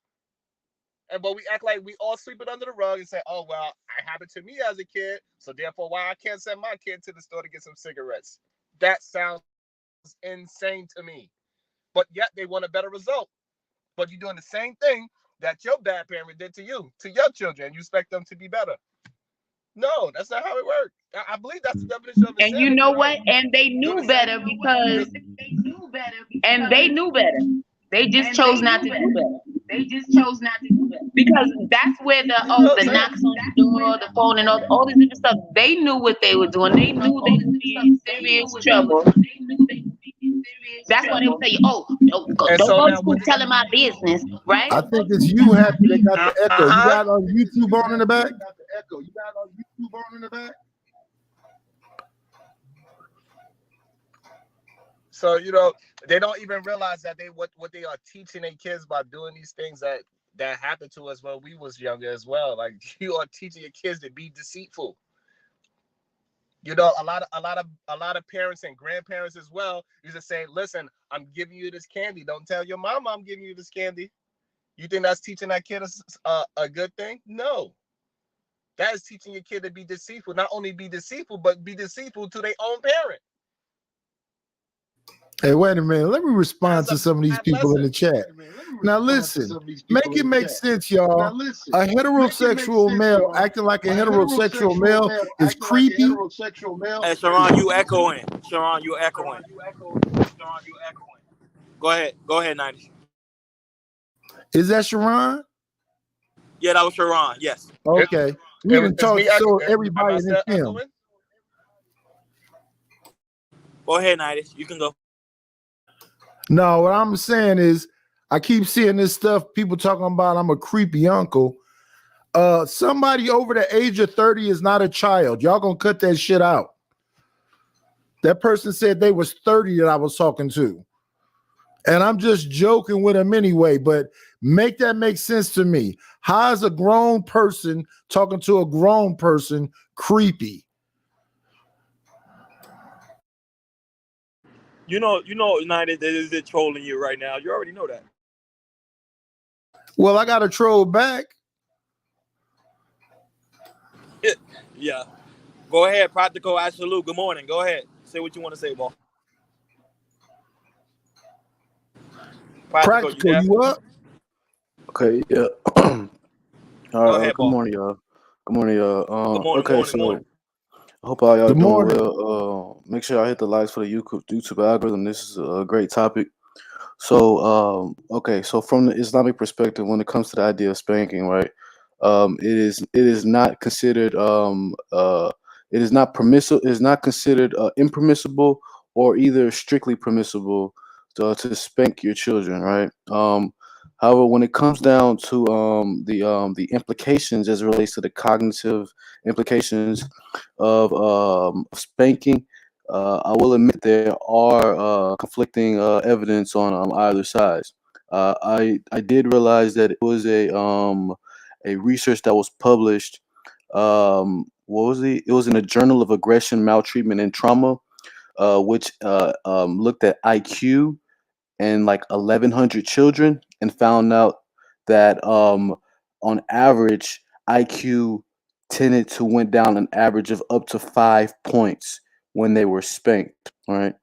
But we act like we all sweep it under the rug and say, "Oh well, it happened to me as a kid, so therefore, why I can't send my kid to the store to get some cigarettes?" That sounds insane to me. But yet they want a better result. But you're doing the same thing that your bad parent did to your children. You expect them to be better. No, that's not how it works. I believe that's the definition of And you insanity, know right? what? And they knew better because they knew better. They just chose not to do better. Because that's where the knocks on the door, the phone, and all this different stuff. They knew what they were doing. They knew they would be in serious trouble. That's why they would tell you, "Oh, don't go to school telling my business," right? I think it's you, Happy, that got the echo. You Uh-huh. got on YouTube on in the back? So they don't even realize that what they are teaching their kids by doing these things that happened to us when we was younger as well. Like, you are teaching your kids to be deceitful. A lot of parents and grandparents as well used to say, "Listen, I'm giving you this candy. Don't tell your mama I'm giving you this candy." You think that's teaching that kid a good thing? No. That is teaching your kid to be deceitful. Not only be deceitful, but be deceitful to their own parent. Hey, wait a minute. Let me respond to some of these bad people in the lesson. chat. Now listen, make it make sense, y'all. A heterosexual male acting like a heterosexual male is creepy. Hey, Sharon, you echoing. Go ahead, 90. Is that Sharon? Yeah, that was Sharon. Yes. Okay. We didn't talk so everybody in this film. echoing? Go ahead, 90. You can go. No, what I'm saying is I keep seeing this stuff, people talking about I'm a creepy uncle. Somebody over the age of 30 is not a child. Y'all gonna cut that shit out. That person said they was 30 that I was talking to. And I'm just joking with him anyway, but make that make sense to me. How is a grown person talking to a grown person creepy? You know, United is trolling you right now. You already know that. Well, I got to troll back. Yeah. Go ahead, Practical Absolute. Good morning. Go ahead. Say what you want to say, boy. Practical, you up? Okay, yeah. Go ahead, good morning, y'all. Good morning, y'all. Good morning, Okay, morning, so morning. I hope all y'all Good doing morning. well. Make sure y'all hit the likes for the YouTube algorithm. This is a great topic. So, okay, so from the Islamic perspective, when it comes to the idea of spanking, right? It is not considered it is not permissible. It is not considered impermissible or either strictly permissible to spank your children, right? However, when it comes down to the implications as it relates to the cognitive implications of spanking, I will admit there are conflicting evidence on either side. I did realize that it was a research that was published. What was it? It was in a Journal of Aggression, Maltreatment, and Trauma, which looked at IQ and like 1,100 children and found out that on average IQ tended to went down an average of up to 5 points when they were spanked. Right.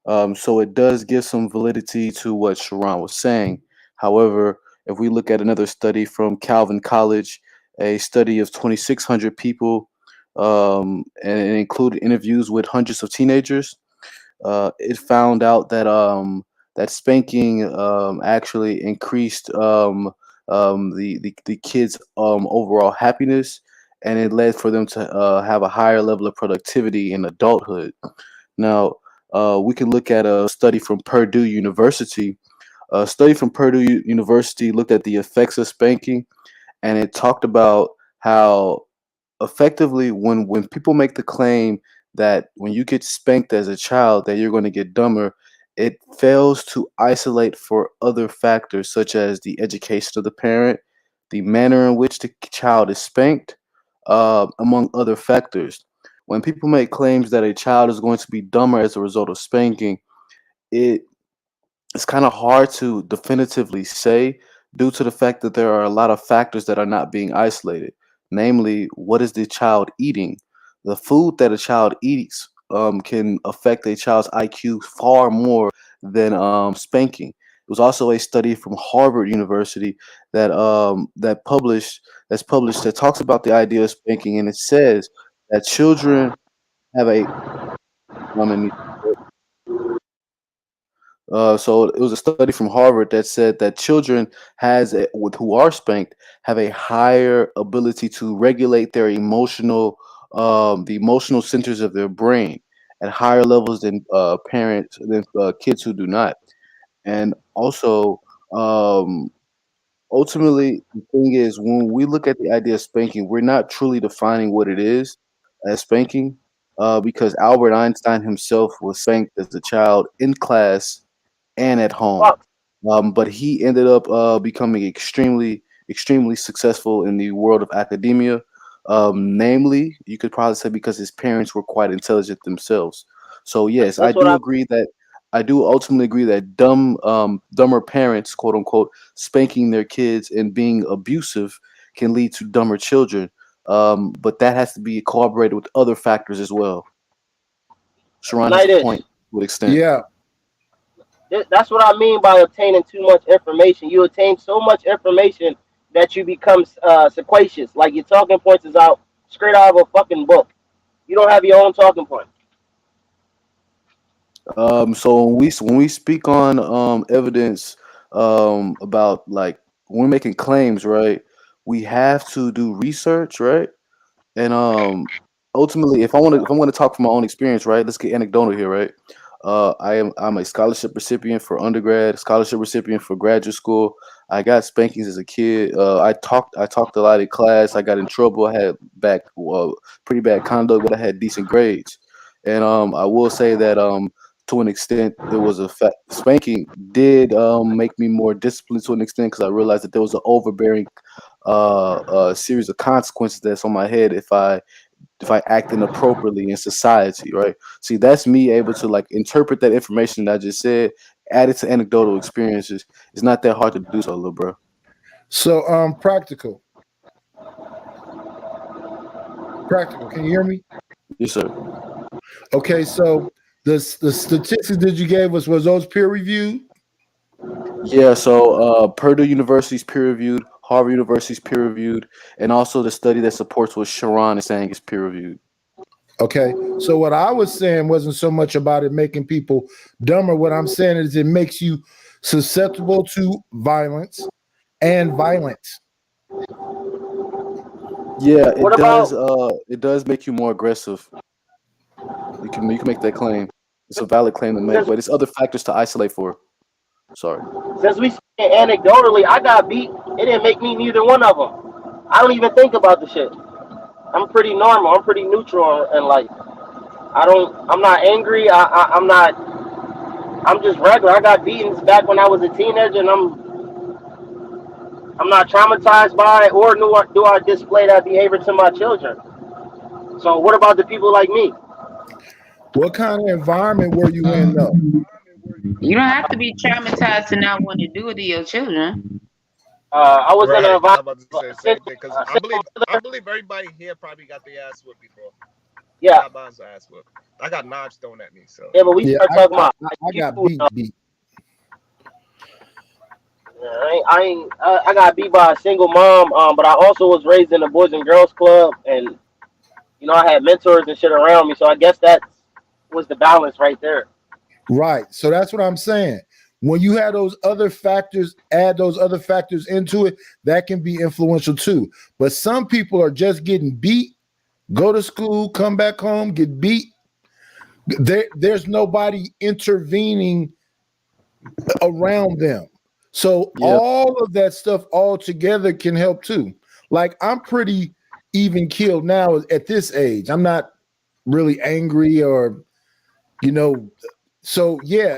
So it does give some validity to what Sharon was saying. However, if we look at another study from Calvin College, a study of 2,600 people, and it included interviews with hundreds of teenagers, it found out that that spanking actually increased the kids' overall happiness, and it led for them to have a higher level of productivity in adulthood. Now, we can look at a study from Purdue University. A study from Purdue University looked at the effects of spanking, and it talked about how effectively when people make the claim that when you get spanked as a child that you're going to get dumber, it fails to isolate for other factors such as the education of the parent, the manner in which the child is spanked, among other factors. When people make claims that a child is going to be dumber as a result of spanking, it it's kind of hard to definitively say due to the fact that there are a lot of factors that are not being isolated. Namely, what is the child eating? The food that a child eats can affect a child's IQ far more than spanking. It was also a study from Harvard University that's published that talks about the idea of spanking, and it says that children have a so it was a study from Harvard that said that children who are spanked have a higher ability to regulate their the emotional centers of their brain at higher levels than kids who do not. And also, um, ultimately, the thing is, when we look at the idea of spanking, we're not truly defining what it is as spanking, because Albert Einstein himself was spanked as a child in class and at home. Fuck. But he ended up becoming extremely successful in the world of academia. Namely, you could probably say because his parents were quite intelligent themselves. So yes, That's what I. I do ultimately agree that dumber parents, quote unquote, spanking their kids and being abusive can lead to dumber children. But that has to be corroborated with other factors as well. Sharon has Night a is. point to an extent. Yeah. That's what I mean by obtaining too much information. You attain so much information that you become sequacious. Like your talking points is out straight out of a fucking book. You don't have your own talking point. So when we speak on evidence about like when we're making claims, right? We have to do research, right? And ultimately, if I'm going to talk from my own experience, right? Let's get anecdotal here, right? I'm a scholarship recipient for undergrad, scholarship recipient for graduate school. I got spankings as a kid. I talked a lot in class. I got in trouble. I had pretty bad conduct, but I had decent grades. And I will say that to an extent, there was a fact spanking did make me more disciplined to an extent because I realized that there was an overbearing series of consequences that's on my head if I act inappropriately in society, right? See, that's me able to like interpret that information that I just said, add it to anecdotal experiences. It's not that hard to do so, little bro. So practical. Practical. Can you hear me? Yes, sir. Okay, so the statistics that you gave us, was those peer reviewed? Yeah, so Purdue University's peer reviewed, Harvard University's peer reviewed, and also the study that supports what Sharon is saying is peer reviewed. Okay, so what I was saying wasn't so much about it making people dumber. What I'm saying is it makes you susceptible to violence and violence. Yeah, What about it does make you more aggressive. You can make that claim. It's a valid claim to make, since but it's other factors to isolate for. Sorry. since we say anecdotally, I got beat. It didn't make me neither one of them. I don't even think about the shit. I'm pretty normal. I'm pretty neutral in life. I'm not angry. I'm not. I'm just regular. I got beatings back when I was a teenager, and I'm not traumatized by it, or do I display that behavior to my children. So what about the people like me? What kind of environment were you in, though? You don't have to be traumatized to not want to do it to your children. I was in an Right. I'm environment. about to say the A same single, thing because a single I mother. believe everybody here probably got their ass whooped before. I Yeah, got my ass whooped. I got knives thrown at me. So yeah, but we Yeah, start talking about like I got you. beat. I got beat by a single mom. But I also was raised in a boys and girls club, and I had mentors and shit around me. So I guess that was the balance right there. Right. So that's what I'm saying. When you have those other factors, add those other factors into it, that can be influential too. But some people are just getting beat, go to school, come back home, get beat. There's nobody intervening around them. So Yeah. all of that stuff all together can help too. like I'm pretty even keeled now at this age. I'm not really angry or, so yeah,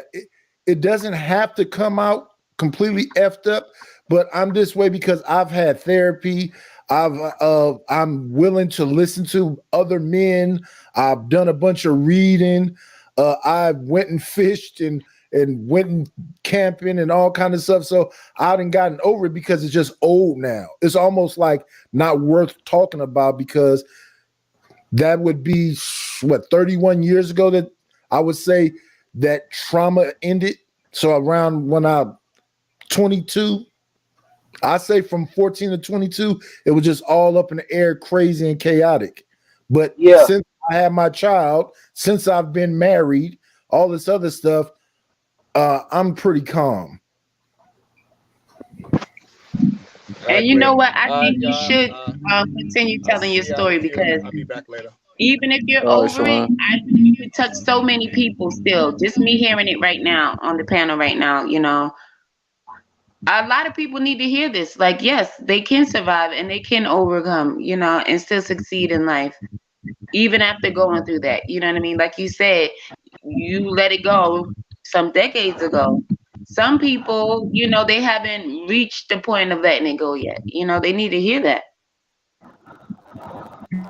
it doesn't have to come out completely effed up, but I'm this way because I've had therapy. I'm willing to listen to other men. I've done a bunch of reading. I went and fished and went and camping and all kind of stuff. So I done gotten over it because it's just old now. It's almost like not worth talking about because that would be 31 years ago that I would say that trauma ended. So around when I'm 22, I say from 14 to 22, it was just all up in the air, crazy and chaotic. But since I had my child, since I've been married, all this other stuff, I'm pretty calm. And you know what? I think you should continue telling your story because I'll be back later. even if you're over it, I think you could touch so many people still. Just me hearing it right now on the panel right now, a lot of people need to hear this. Like, yes, they can survive and they can overcome, and still succeed in life, even after going through that. You know what I mean? Like you said, you let it go some decades ago. Some people, they haven't reached the point of letting it go yet. They need to hear that.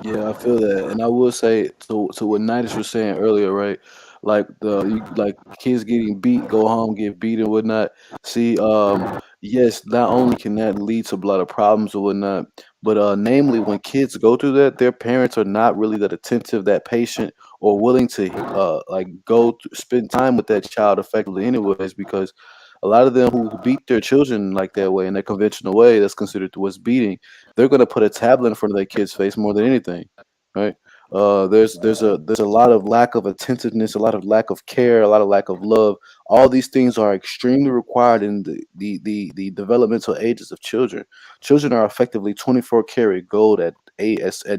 Yeah, I feel that, and I will say to what Nidus was saying earlier, right? Like like kids getting beat, go home, get beat and whatnot. See, yes, not only can that lead to a lot of problems or whatnot, but namely when kids go through that, their parents are not really that attentive, that patient, or willing to spend time with that child effectively, anyways, because a lot of them who beat their children like that way in that conventional way, that's considered what's beating, they're gonna put a tablet in front of their kid's face more than anything, right? There's a lot of lack of attentiveness, a lot of lack of care, a lot of lack of love. All these things are extremely required in the developmental ages of children. Children are effectively 24-karat gold at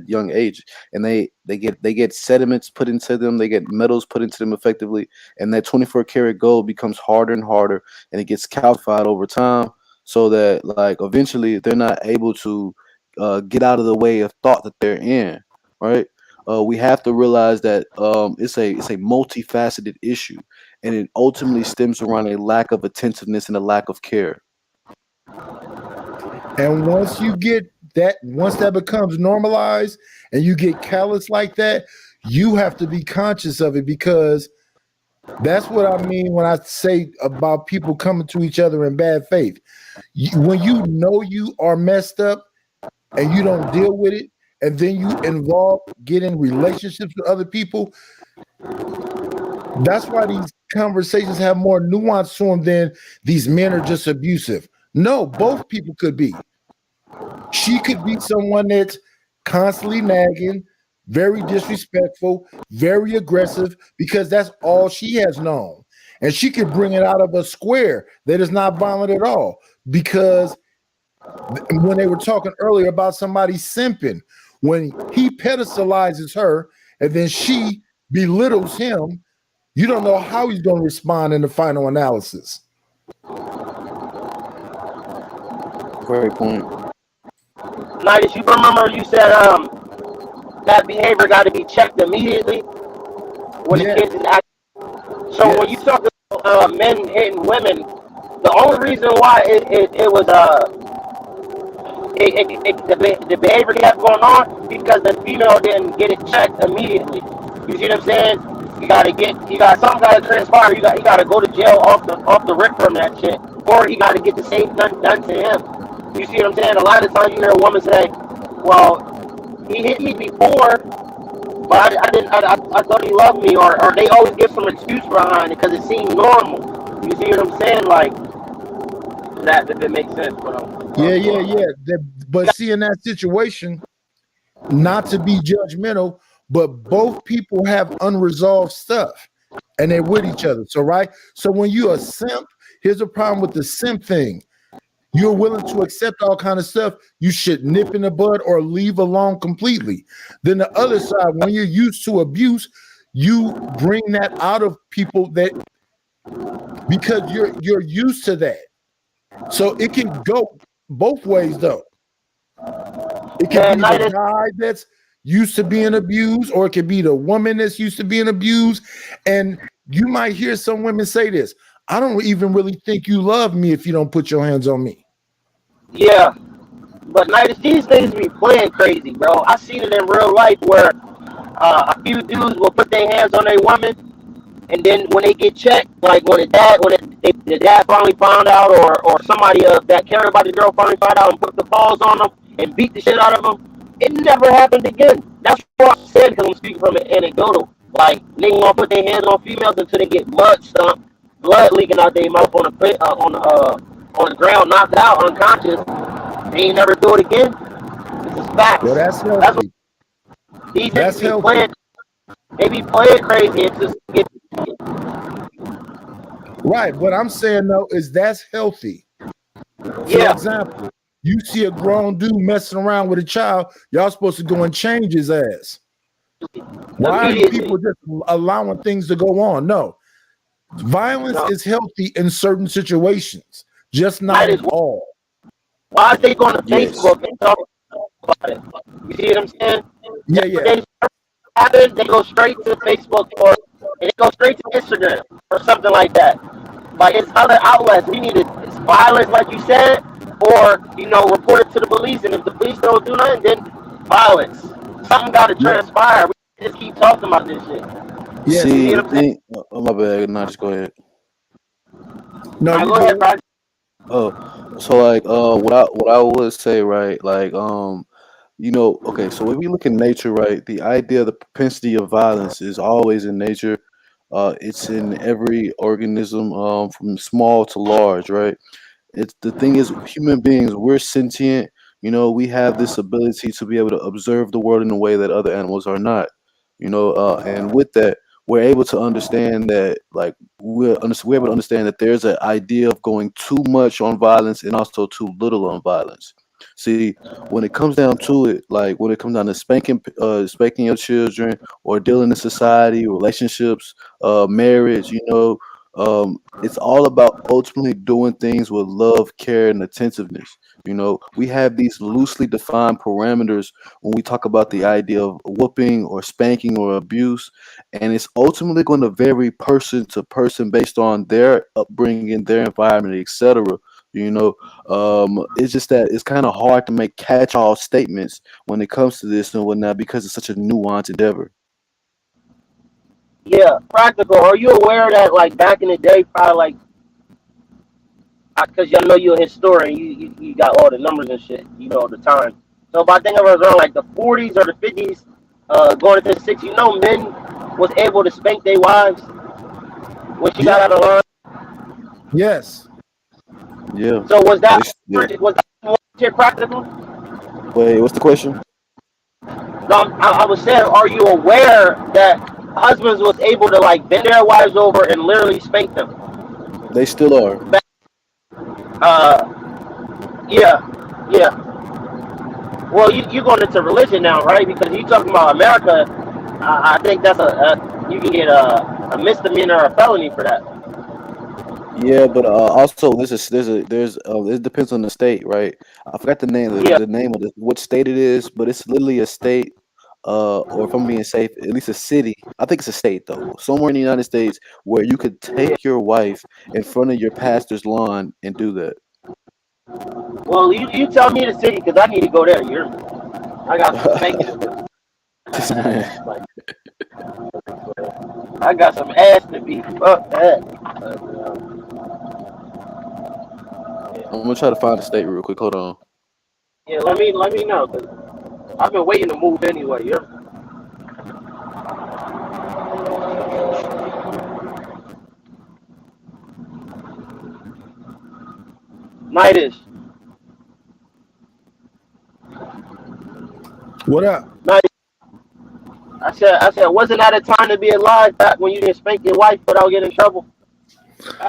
young age, and they get sediments put into them, they get metals put into them effectively, and that 24-karat gold becomes harder and harder, and it gets calcified over time, so that like eventually they're not able to get out of the way of thought that they're in, right? We have to realize that it's a multifaceted issue, and it ultimately stems around a lack of attentiveness and a lack of care. And once that becomes normalized and you get callous like that, you have to be conscious of it, because that's what I mean when I say about people coming to each other in bad faith. When you know you are messed up and you don't deal with it, and then you get in relationships with other people, that's why these conversations have more nuance to them than these men are just abusive. No, both people could be. She could be someone that's constantly nagging, very disrespectful, very aggressive, because that's all she has known. And she could bring it out of a square that is not violent at all, because when they were talking earlier about somebody simping, when he pedestalizes her and then she belittles him, you don't know how he's going to respond in the final analysis. Great point. Nidus, you remember you said that behavior got to be checked immediately when the kids is acting. So when you talk about men hitting women, the only reason why it was the behavior kept going on because the female didn't get it checked immediately. You see what I'm saying? Something got to transpire. You got to go to jail off the rip from that shit, or he got to get the same done to him. You see what I'm saying? A lot of times you hear a woman say, "Well, he hit me before, but I thought he loved me," or they always give some excuse behind it because it seems normal. You see what I'm saying? Like that, if it makes sense. Yeah. But see, in that situation, not to be judgmental, but both people have unresolved stuff and they're with each other. So, right? So when you're a simp, here's the problem with the simp thing. You're willing to accept all kind of stuff. You should nip in the bud or leave alone completely. Then the other side, when you're used to abuse, you bring that out of people because you're used to that. So it can go both ways though. It could be the guy that's used to being abused, or it could be the woman that's used to being abused. And you might hear some women say this: I don't even really think you love me if you don't put your hands on me. Yeah, but Nighters, these things be playing crazy, bro. I seen it in real life where a few dudes will put their hands on a woman, and then when they get checked, like when the dad finally found out, or somebody that cared about the girl finally found out and put the paws on them and beat the shit out of them, it never happened again. That's what I said, because I'm speaking from an anecdotal. Like, niggas gonna put their hands on females until they get mud stumped, blood leaking out their mouth on the ground, knocked out, unconscious. They ain't never do it again. This is facts. Well, that's healthy. These niggas be playing. They be playing crazy. It's just right. What I'm saying though is that's healthy. For example, you see a grown dude messing around with a child, y'all supposed to go and change his ass. Why are you people just allowing things to go on? No. Violence is healthy in certain situations, just not in all. Why are they going to Facebook and talk about it? You see what I'm saying? Yeah. They go straight to Facebook, or they go straight to Instagram or something like that. Like, it's other outlets. We need it's violence, like you said, or report it to the police. And if the police don't do nothing, then violence. Something got to transpire. We just keep talking about this shit. Yeah. See, the thing. Oh, my bad. No, just go ahead. No, go ahead, bro. Oh, so like, what I would say, right? Like, okay. So when we look at nature, right, the idea of the propensity of violence is always in nature. It's in every organism, from small to large, right? It's the thing is, human beings, we're sentient. We have this ability to be able to observe the world in a way that other animals are not. And with that, we're able to understand that, like, we're able to understand that there's an idea of going too much on violence and also too little on violence. See, when it comes down to it, like when it comes down to spanking your children, or dealing in society, relationships, marriage, it's all about ultimately doing things with love, care, and attentiveness. We have these loosely defined parameters when we talk about the idea of whooping or spanking or abuse, and it's ultimately going to vary person to person based on their upbringing, their environment, etc. It's just that it's kind of hard to make catch-all statements when it comes to this and whatnot, because it's such a nuanced endeavor. Yeah, practical. Are you aware that, like, back in the day, probably, like, because y'all know you're a historian, you got all the numbers and shit, the time. So if I think it was around like the 40s or the 50s, going into the 60s, men was able to spank their wives when she got out of line. Yes. Yeah. So was that practical? Wait, what's the question? No, I was saying, are you aware that husbands was able to, like, bend their wives over and literally spank them? They still are. Yeah. Well, you going into religion now, right? Because you talking about America. I think that's you can get a misdemeanor or a felony for that. Yeah, but also it depends on the state, right? I forgot the name of what state it is, but it's literally a state, or if I'm being safe, at least a city. I think it's a state though, somewhere in the United States, where you could take your wife in front of your pastor's lawn and do that. Well, you tell me the city, because I need to go there. I got some spanking. I got some ass to beat. Fuck that. I'm gonna try to find the state real quick. Hold on. Yeah, let me know, cause I've been waiting to move anyway. Nightish. What up? I said, wasn't that a time to be alive back when you didn't spank your wife without getting in trouble?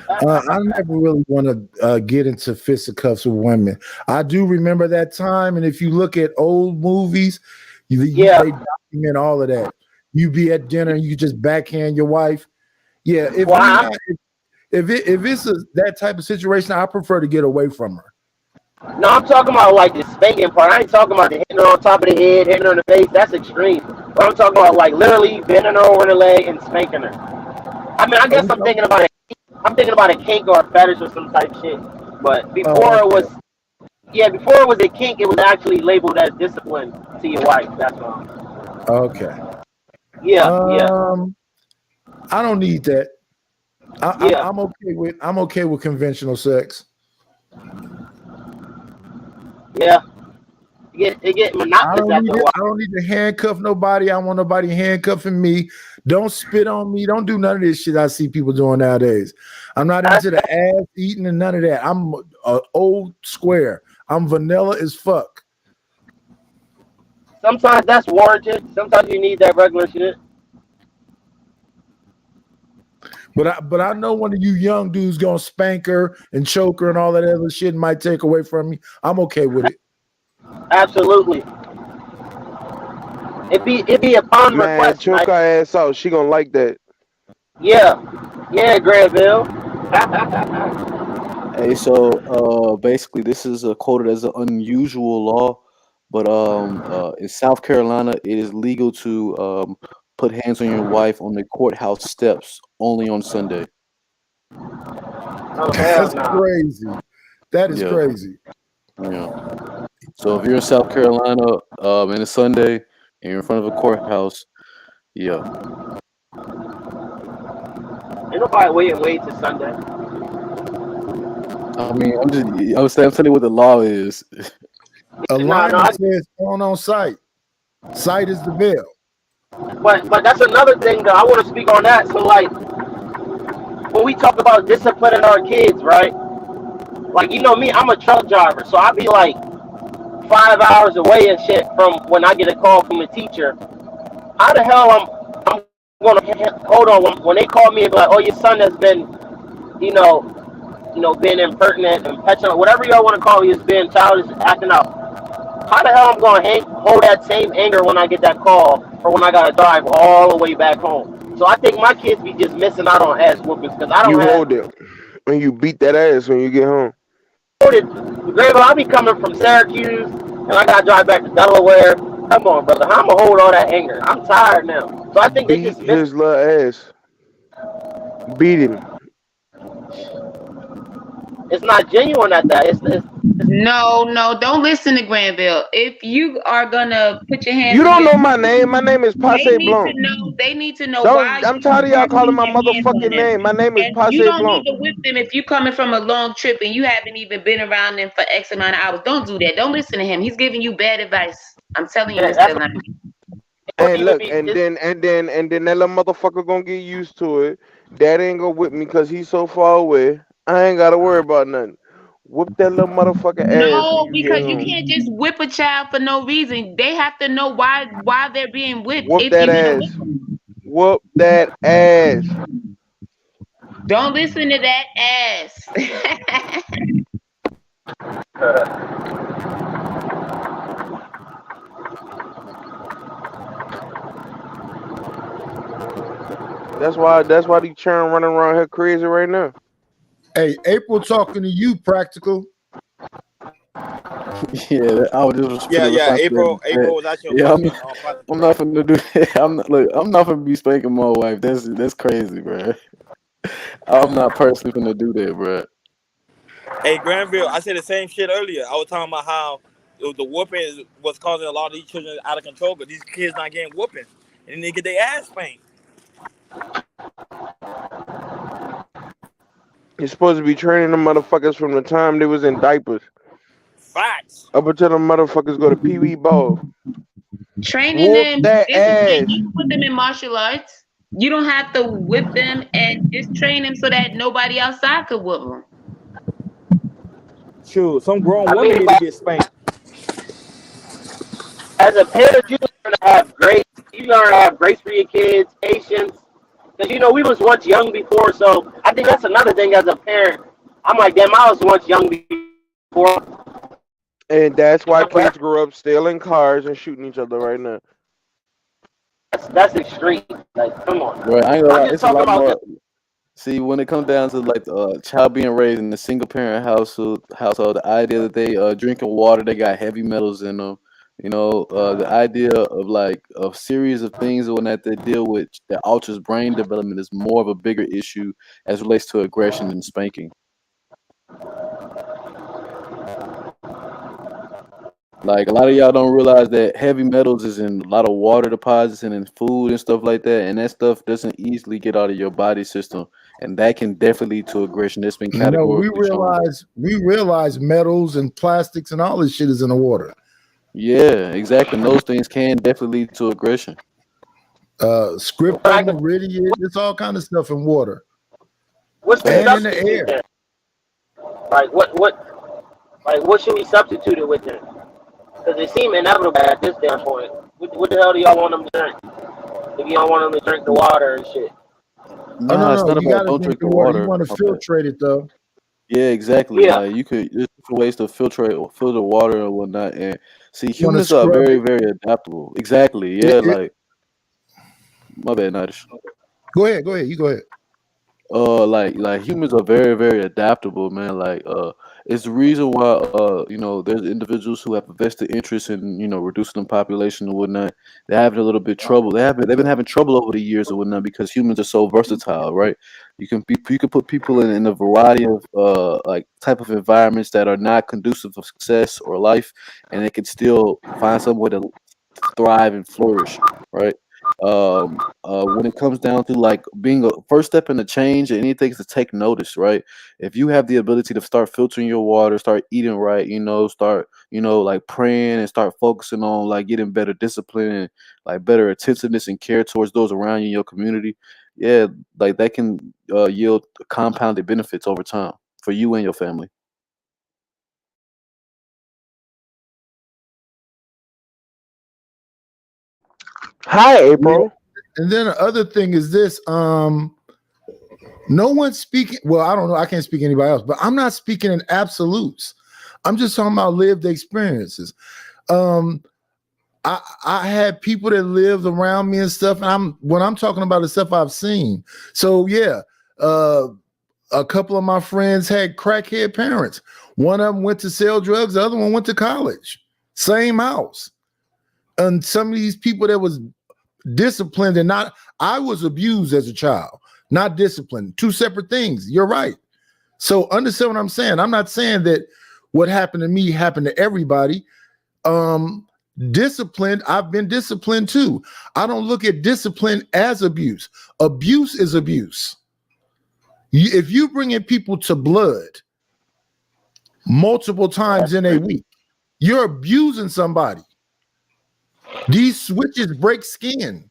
I never really want to get into fisticuffs with women. I do remember that time, and if you look at old movies, they document all of that. You be at dinner and you just backhand your wife. Yeah, if it's that type of situation, I prefer to get away from her. No, I'm talking about like the spanking part. I ain't talking about the hitting her on top of the head, hitting her in the face. That's extreme. But I'm talking about like literally bending her over the leg and spanking her. I mean, I Oh, guess I'm thinking about a kink or a fetish or some type shit. But oh, before it was, yeah, before it was a kink, it was actually labeled as discipline to your wife. That's all. okay. Yeah, yeah, I don't need that. yeah. I'm okay with conventional sex. Yeah, it get monotonous after a while. I don't need to handcuff nobody. I don't want nobody handcuffing me. Don't spit on me. Don't do none of this shit I see people doing nowadays. I'm not into the ass eating and none of that. I'm old square. I'm vanilla as fuck. Sometimes that's warranted. Sometimes you need that regular shit. But I know one of you young dudes gonna spank her and choke her and all that other shit and might take away from me. I'm okay with it. Absolutely. It be upon request. Choke her ass out. She gonna like that. Yeah, Granville. Hey, so basically, this is quoted as an unusual law, but in South Carolina, it is legal to put hands on your wife on the courthouse steps only on Sunday. Oh, That's crazy. That is crazy. Yeah. So if you're in South Carolina and it's Sunday and you're in front of a courthouse, yeah. Ain't nobody wait till Sunday. I mean, I'm telling you what the law is. A lineman says on site. Sight is the bill. But that's another thing that I want to speak on that. So like when we talk about disciplining our kids, right? Like you know me, I'm a truck driver, so I be like 5 hours away and shit from when I get a call from a teacher. How the hell I'm gonna hold on when they call me and be like, oh, your son has been, being impertinent and petulant, whatever y'all want to call it, is being childish, acting out. How the hell I'm gonna hold that same anger when I get that call or when I gotta drive all the way back home? So I think my kids be just missing out on ass whoopings because I don't You have. hold it and you beat that ass when you get home. Grable, I be coming from Syracuse and I gotta drive back to Delaware. Come on, brother. How I'm gonna hold all that anger? I'm tired now. So I think they just Beat his little ass. Beat him. It's not genuine at that. It's No, don't listen to Granville. If you are gonna put your hands, You don't know my name. My name is Passe Blanc. They need to know why. I'm tired of y'all calling my motherfucking name. My name is Passe You don't Blanc. need to whip them if you coming from a long trip and you haven't even been around them for X amount of hours. Don't do that. Don't listen to him. He's giving you bad advice. I'm telling you, Mr. Lane. Hey, look, and then that little motherfucker gonna get used to it. Dad ain't gonna whip me because he's so far away. I ain't gotta worry about nothing. Whoop that little motherfucker ass. No, because you can't just whip a child for no reason. They have to know why they're being whipped. Whoop that ass. Whoop that ass. Don't listen to that ass. That's why these children running around here crazy right now. Hey, April talking to you, Practical. Yeah, I was just April was actually. Yeah, I'm not finna do that. I'm not finna be spanking my wife. That's crazy, bro. I'm not personally finna do that, bro. Hey, Granville, I said the same shit earlier. I was talking about how the whooping was causing a lot of these children out of control, but these kids not getting whooping, and then they get their ass spanked. You're supposed to be training the motherfuckers from the time they was in diapers. Facts. Up until the motherfuckers go to Pee Wee ball. Training Whoop them, that ass. you put them in martial arts. You don't have to whip them and just train them so that nobody outside could whip them. True. Some grown women need to get spanked. As a parent, you learn to have grace. You learn to have grace for your kids, patience. Because we was once young before, so I think that's another thing as a parent. I'm like, damn, I was once young before. And that's why kids grow up stealing cars and shooting each other right now. That's extreme. Like, come on. Right, I ain't gonna lie, it's a lot more. See, when it comes down to like the child being raised in a single parent household, the idea that they drinking water, they got heavy metals in them. The idea of like a series of things when that they deal with that alters brain development is more of a bigger issue as relates to aggression and spanking. Like a lot of y'all don't realize that heavy metals is in a lot of water deposits and in food and stuff like that, and that stuff doesn't easily get out of your body system, and that can definitely lead to aggression. That's been No, we categorically shown. realize metals and plastics and all this shit is in the water. Yeah, exactly. And those things can definitely lead to aggression. Scriptum, iridium, it's all kind of stuff in water. What's the And in the substitute air. then? Like what should we substitute it with then? Because it seems inevitable at this damn point. What the hell do y'all want them to drink? If you don't want them to drink the water and shit. Nah, it's not You about gotta don't drink drink the the water. You water. want to filtrate it though. Yeah, exactly. Yeah. Like there's different ways to filter water and whatnot. And see, You want to humans are scrub very, it. very adaptable. Exactly. Yeah, like my bad, Nadish. Go ahead. You go ahead. Like humans are very, very adaptable, man. It's the reason why there's individuals who have a vested interest in reducing the population and whatnot. They're having a little bit trouble. They've been having trouble over the years and whatnot because humans are so versatile, right? You can put people in a variety of like type of environments that are not conducive of success or life, and they can still find some way to thrive and flourish, right? When it comes down to like being a first step in the change, anything to take notice, right? If you have the ability to start filtering your water, start eating right, start like praying and start focusing on like getting better discipline and like better attentiveness and care towards those around you in your community, yeah, like that can yield compounded benefits over time for you and your family. Hi, April. And then the other thing is this: no one's speaking. Well, I don't know. I can't speak anybody else, but I'm not speaking in absolutes. I'm just talking about lived experiences. I had people that lived around me and stuff, and when I'm talking about the stuff I've seen. So yeah, a couple of my friends had crackhead parents. One of them went to sell drugs. The other one went to college. Same house. And some of these people that was disciplined and not, I was abused as a child, not disciplined. Two separate things. You're right. So understand what I'm saying. I'm not saying that what happened to me happened to everybody. Disciplined, I've been disciplined too. I don't look at discipline as abuse. Abuse is abuse. If you bring in people to blood multiple times in a week, you're abusing somebody. These switches break skin.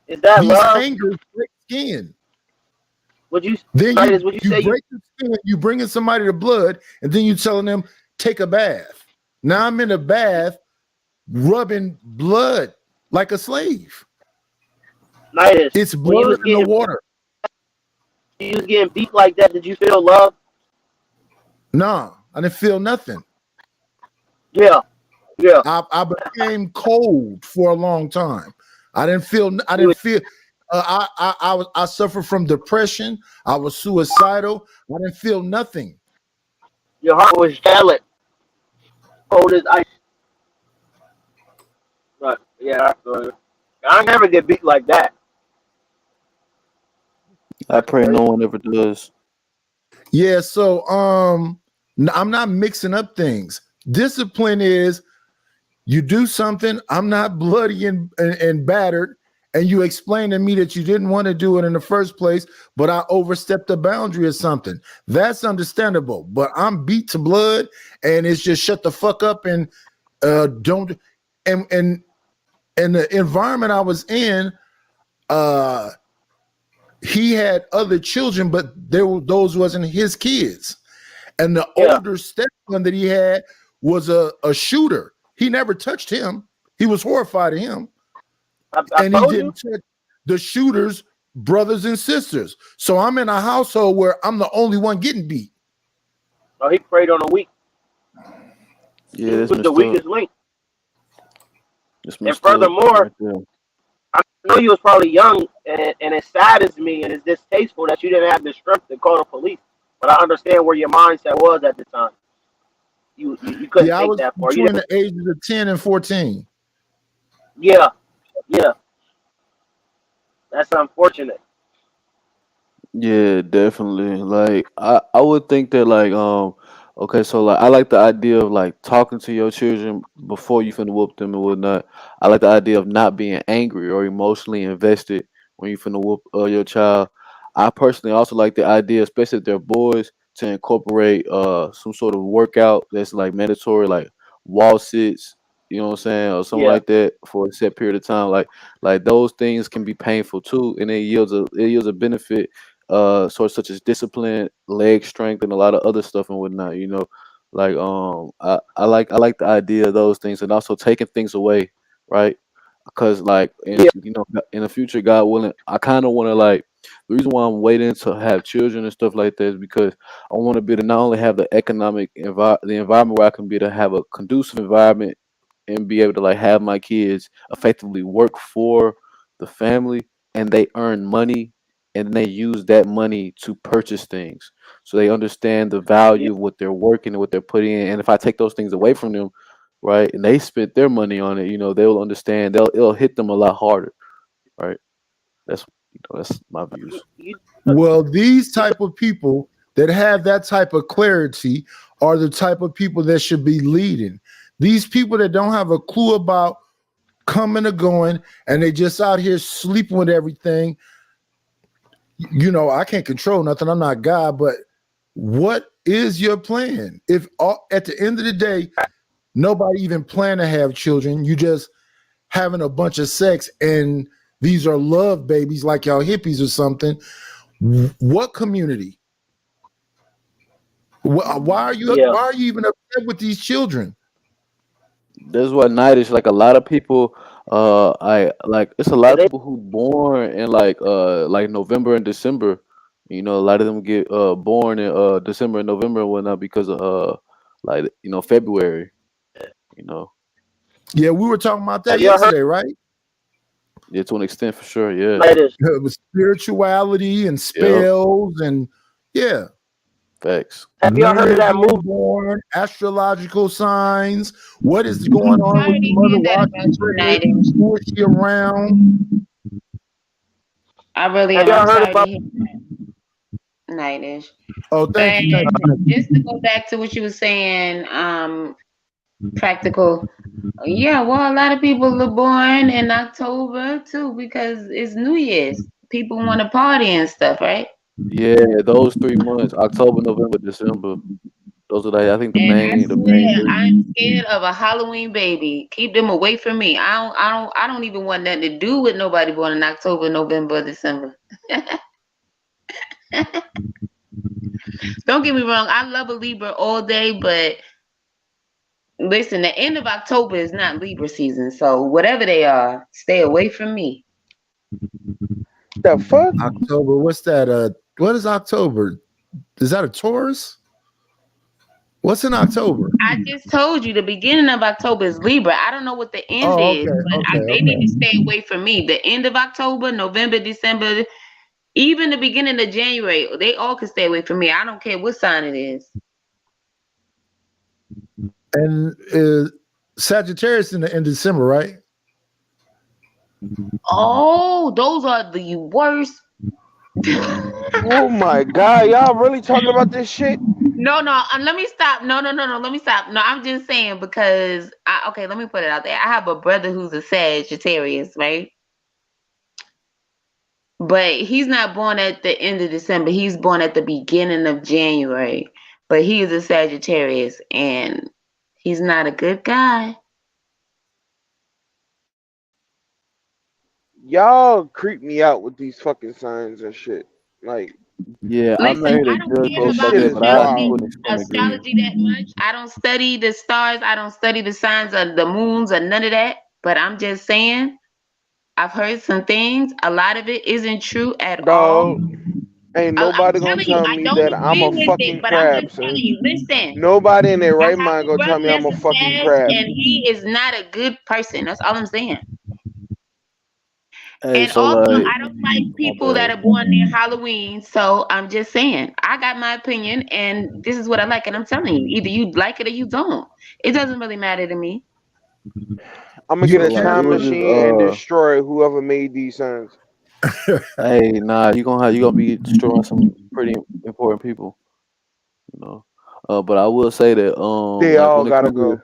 Is that These love? hangers break skin. You break say the skin, you bring in somebody to blood, and then you telling them, take a bath. Now I'm in a bath rubbing blood like a slave. Nidus, It's blood in the water. You was getting beat like that. Did you feel love? No, I didn't feel nothing. Yeah. I became cold for a long time. I suffered from depression. I was suicidal. I didn't feel nothing. Your heart was gelid, cold as ice. But yeah, I never get beat like that. I pray no one ever does. Yeah, so I'm not mixing up things. Discipline is you do something, I'm not bloody and battered, and you explain to me that you didn't want to do it in the first place, but I overstepped the boundary or something. That's understandable. But I'm beat to blood, and it's just shut the fuck up and don't. And the environment I was in, he had other children, but those wasn't his kids. And the older stepson that he had was a shooter. He never touched him. He was horrified of him. And he didn't touch the shooter's brothers and sisters. So I'm in a household where I'm the only one getting beat. Oh, he preyed on the weak. Yeah, he was the weakest link. And furthermore, I know you was probably young, and it saddens me and it's distasteful that you didn't have the strength to call the police. But I understand where your mindset was at the time. You couldn't Yeah, I think was that far. You between didn't, the ages of 10 and 14. yeah, yeah. That's unfortunate. Yeah, definitely. Like I would think that like okay, so like I like the idea of like talking to your children before you finna whoop them and whatnot. I like the idea of not being angry or emotionally invested when you finna whoop your child. I personally also like the idea, especially if they're boys, to incorporate some sort of workout that's like mandatory, like wall sits, you know what I'm saying, or something Yeah, like that for a set period of time. Like those things can be painful too, and it yields a benefit sort of such as discipline, leg strength, and a lot of other stuff and whatnot. Like I like the idea of those things, and also taking things away, right? Because like yeah, in the future, God willing, I kind of want to like the reason why I'm waiting to have children and stuff like that is because I want to be to not only have the environment where I can be to have a conducive environment and be able to like have my kids effectively work for the family and they earn money and they use that money to purchase things. So they understand the yeah. value of what they're working and what they're putting in. And if I take those things away from them, right, and they spent their money on it, they'll understand. It'll hit them a lot harder, right? That's my views. You, Well, these type of people that have that type of clarity are the type of people that should be leading. These people that don't have a clue about coming or going and they just out here sleeping with everything. I can't control nothing. I'm not God, but what is your plan? If at the end of the day, nobody even plan to have children, you just having a bunch of sex and these are love babies like y'all hippies or something. What community? Why are you yeah. why are you even upset with these children? That's what night is like. A lot of people, I like. It's a lot Yeah, of people who born in like November and December. A lot of them get born in December and November and whatnot because of like February. You know, Yeah, we were talking about that have y'all heard yesterday, right? yeah, to an extent for sure. Yeah, latest? With spirituality and yep, spells and yeah, facts. Have y'all heard women of are that being movie? born, astrological signs. What is going I on with your already mother hear that while about she's you, pregnant? Natish. Who is she around? I really Have am. y'all I'm heard sorry to about? hear that, Natish. Oh, But thank you, thank you, thank you. just to go back to what you were saying, practical. Yeah, well, a lot of people are born in October too because it's New Year's. People want to party and stuff, right? Yeah, those 3 months: October, November, December. Those are I think the And I main swear, three. I'm scared of a Halloween baby. Keep them away from me. I don't even want nothing to do with nobody born in October, November, December. Don't get me wrong. I love a Libra all day, but listen, the end of October is not Libra season. So whatever they are, stay away from me. The fuck? October. What's that? What is October? Is that a Taurus? What's in October? I just told you the beginning of October is Libra. I don't know what the end Oh, is, okay, but they need to stay away from me. The end of October, November, December, even the beginning of January, they all can stay away from me. I don't care what sign it is. And Sagittarius in December, right? Oh, those are the worst. Oh my god, y'all really talking about this shit? No, let me stop. No, let me stop. No, I'm just saying because okay, let me put it out there. I have a brother who's a Sagittarius, right? But he's not born at the end of December. He's born at the beginning of January. But he is a Sagittarius and he's not a good guy. Y'all creep me out with these fucking signs and shit. Like, Yeah, I'm not Listen, here I to don't judge care this folks about like shit that, is but I to wild. an extent agree. astrology that much. I don't study the stars. I don't study the signs of the moons or none of that. But I'm just saying, I've heard some things. A lot of it isn't true at all. Dog, ain't I'm nobody gonna telling you, tell I me don't that I'm agree a with it, fucking but I'm just crab, telling son. you, listen, Nobody in their I right have mind a gonna tell brother me I'm that's a a fucking Sag, crab. and he is not a good person. That's all I'm saying. Hey, And so also, like, I don't like my people that bad. are born near Halloween. So I'm just saying, I got my opinion, and this is what I like. And I'm telling you, either you like it or you don't. It doesn't really matter to me. I'm gonna You, get So a like, you, it time was just machine and destroy whoever made these signs. hey, nah, you gonna be destroying some pretty important people, you know. But I will say that They like all when it gotta comes go. to,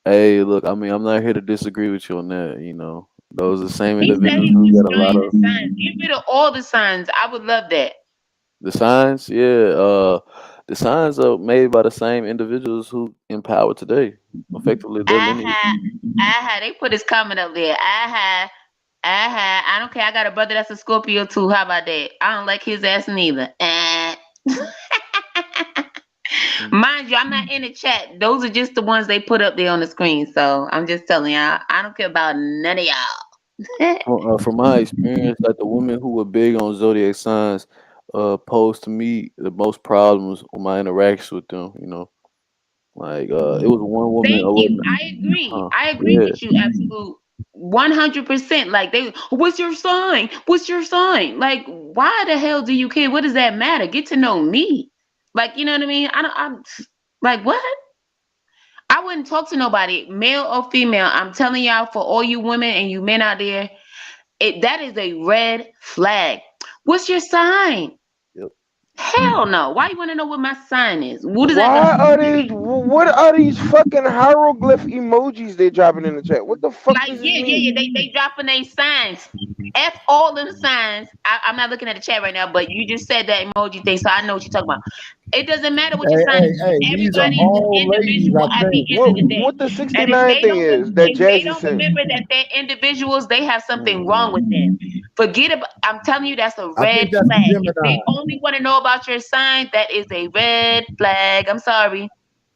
hey, look, I mean, I'm not here to disagree with you on that, you know. Those are the same He said individuals he's who got a lot destroying of the signs. Get rid of all the signs. I would love that. the signs, yeah. The signs are made by the same individuals who in power today, effectively their lineage. They put his comment up there. I don't care. I got a brother that's a Scorpio too. How about that? I don't like his ass neither. Mind you, I'm not in the chat. Those are just the ones they put up there on the screen. So I'm just telling y'all, I don't care about none of y'all. From my experience, like the women who were big on zodiac signs, posed to me the most problems on my interactions with them. You know, like it was one woman. Thank you. I agree. I agree Yeah, with you. Absolute 100%. Like what's your sign? What's your sign? Like, why the hell do you care? What does that matter? Get to know me. Like, you know what I mean? I'm like, what? I wouldn't talk to nobody, male or female. I'm telling y'all, for all you women and you men out there, that is a red flag. What's your sign? yep. Hell no. Why you want to know what my sign is? What does that Why got to are do with they? me? What are these fucking hieroglyph emojis they dropping in the chat? What the fuck Like, does this yeah. mean? They dropping their signs. F all them signs. I'm not looking at the chat right now, but you just said that emoji thing, so I know what you're talking about. It doesn't matter what your sign is. hey, these are Everybody is an all ladies, individual I at the think. end of the day. What the And if 69 they thing don't is that if they Jazzy don't sent? remember that they're individuals, they have something wrong with them. Forget about. I'm telling you, that's a I red think that's flag. a If Gemini. they only want to know about your sign, that is a red flag. I'm sorry.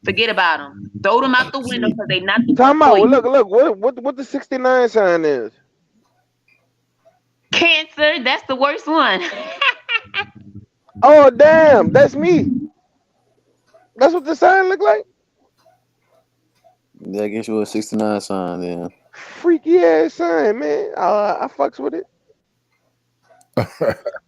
Forget about them. Throw them out the window because they're not the one Time for out. you. Look. What the 69 sign is? Cancer, that's the worst one. Oh damn, that's me. That's what the sign look like. Yeah, I guess you were a 69 sign then. Freaky ass sign, man. I fucks with it.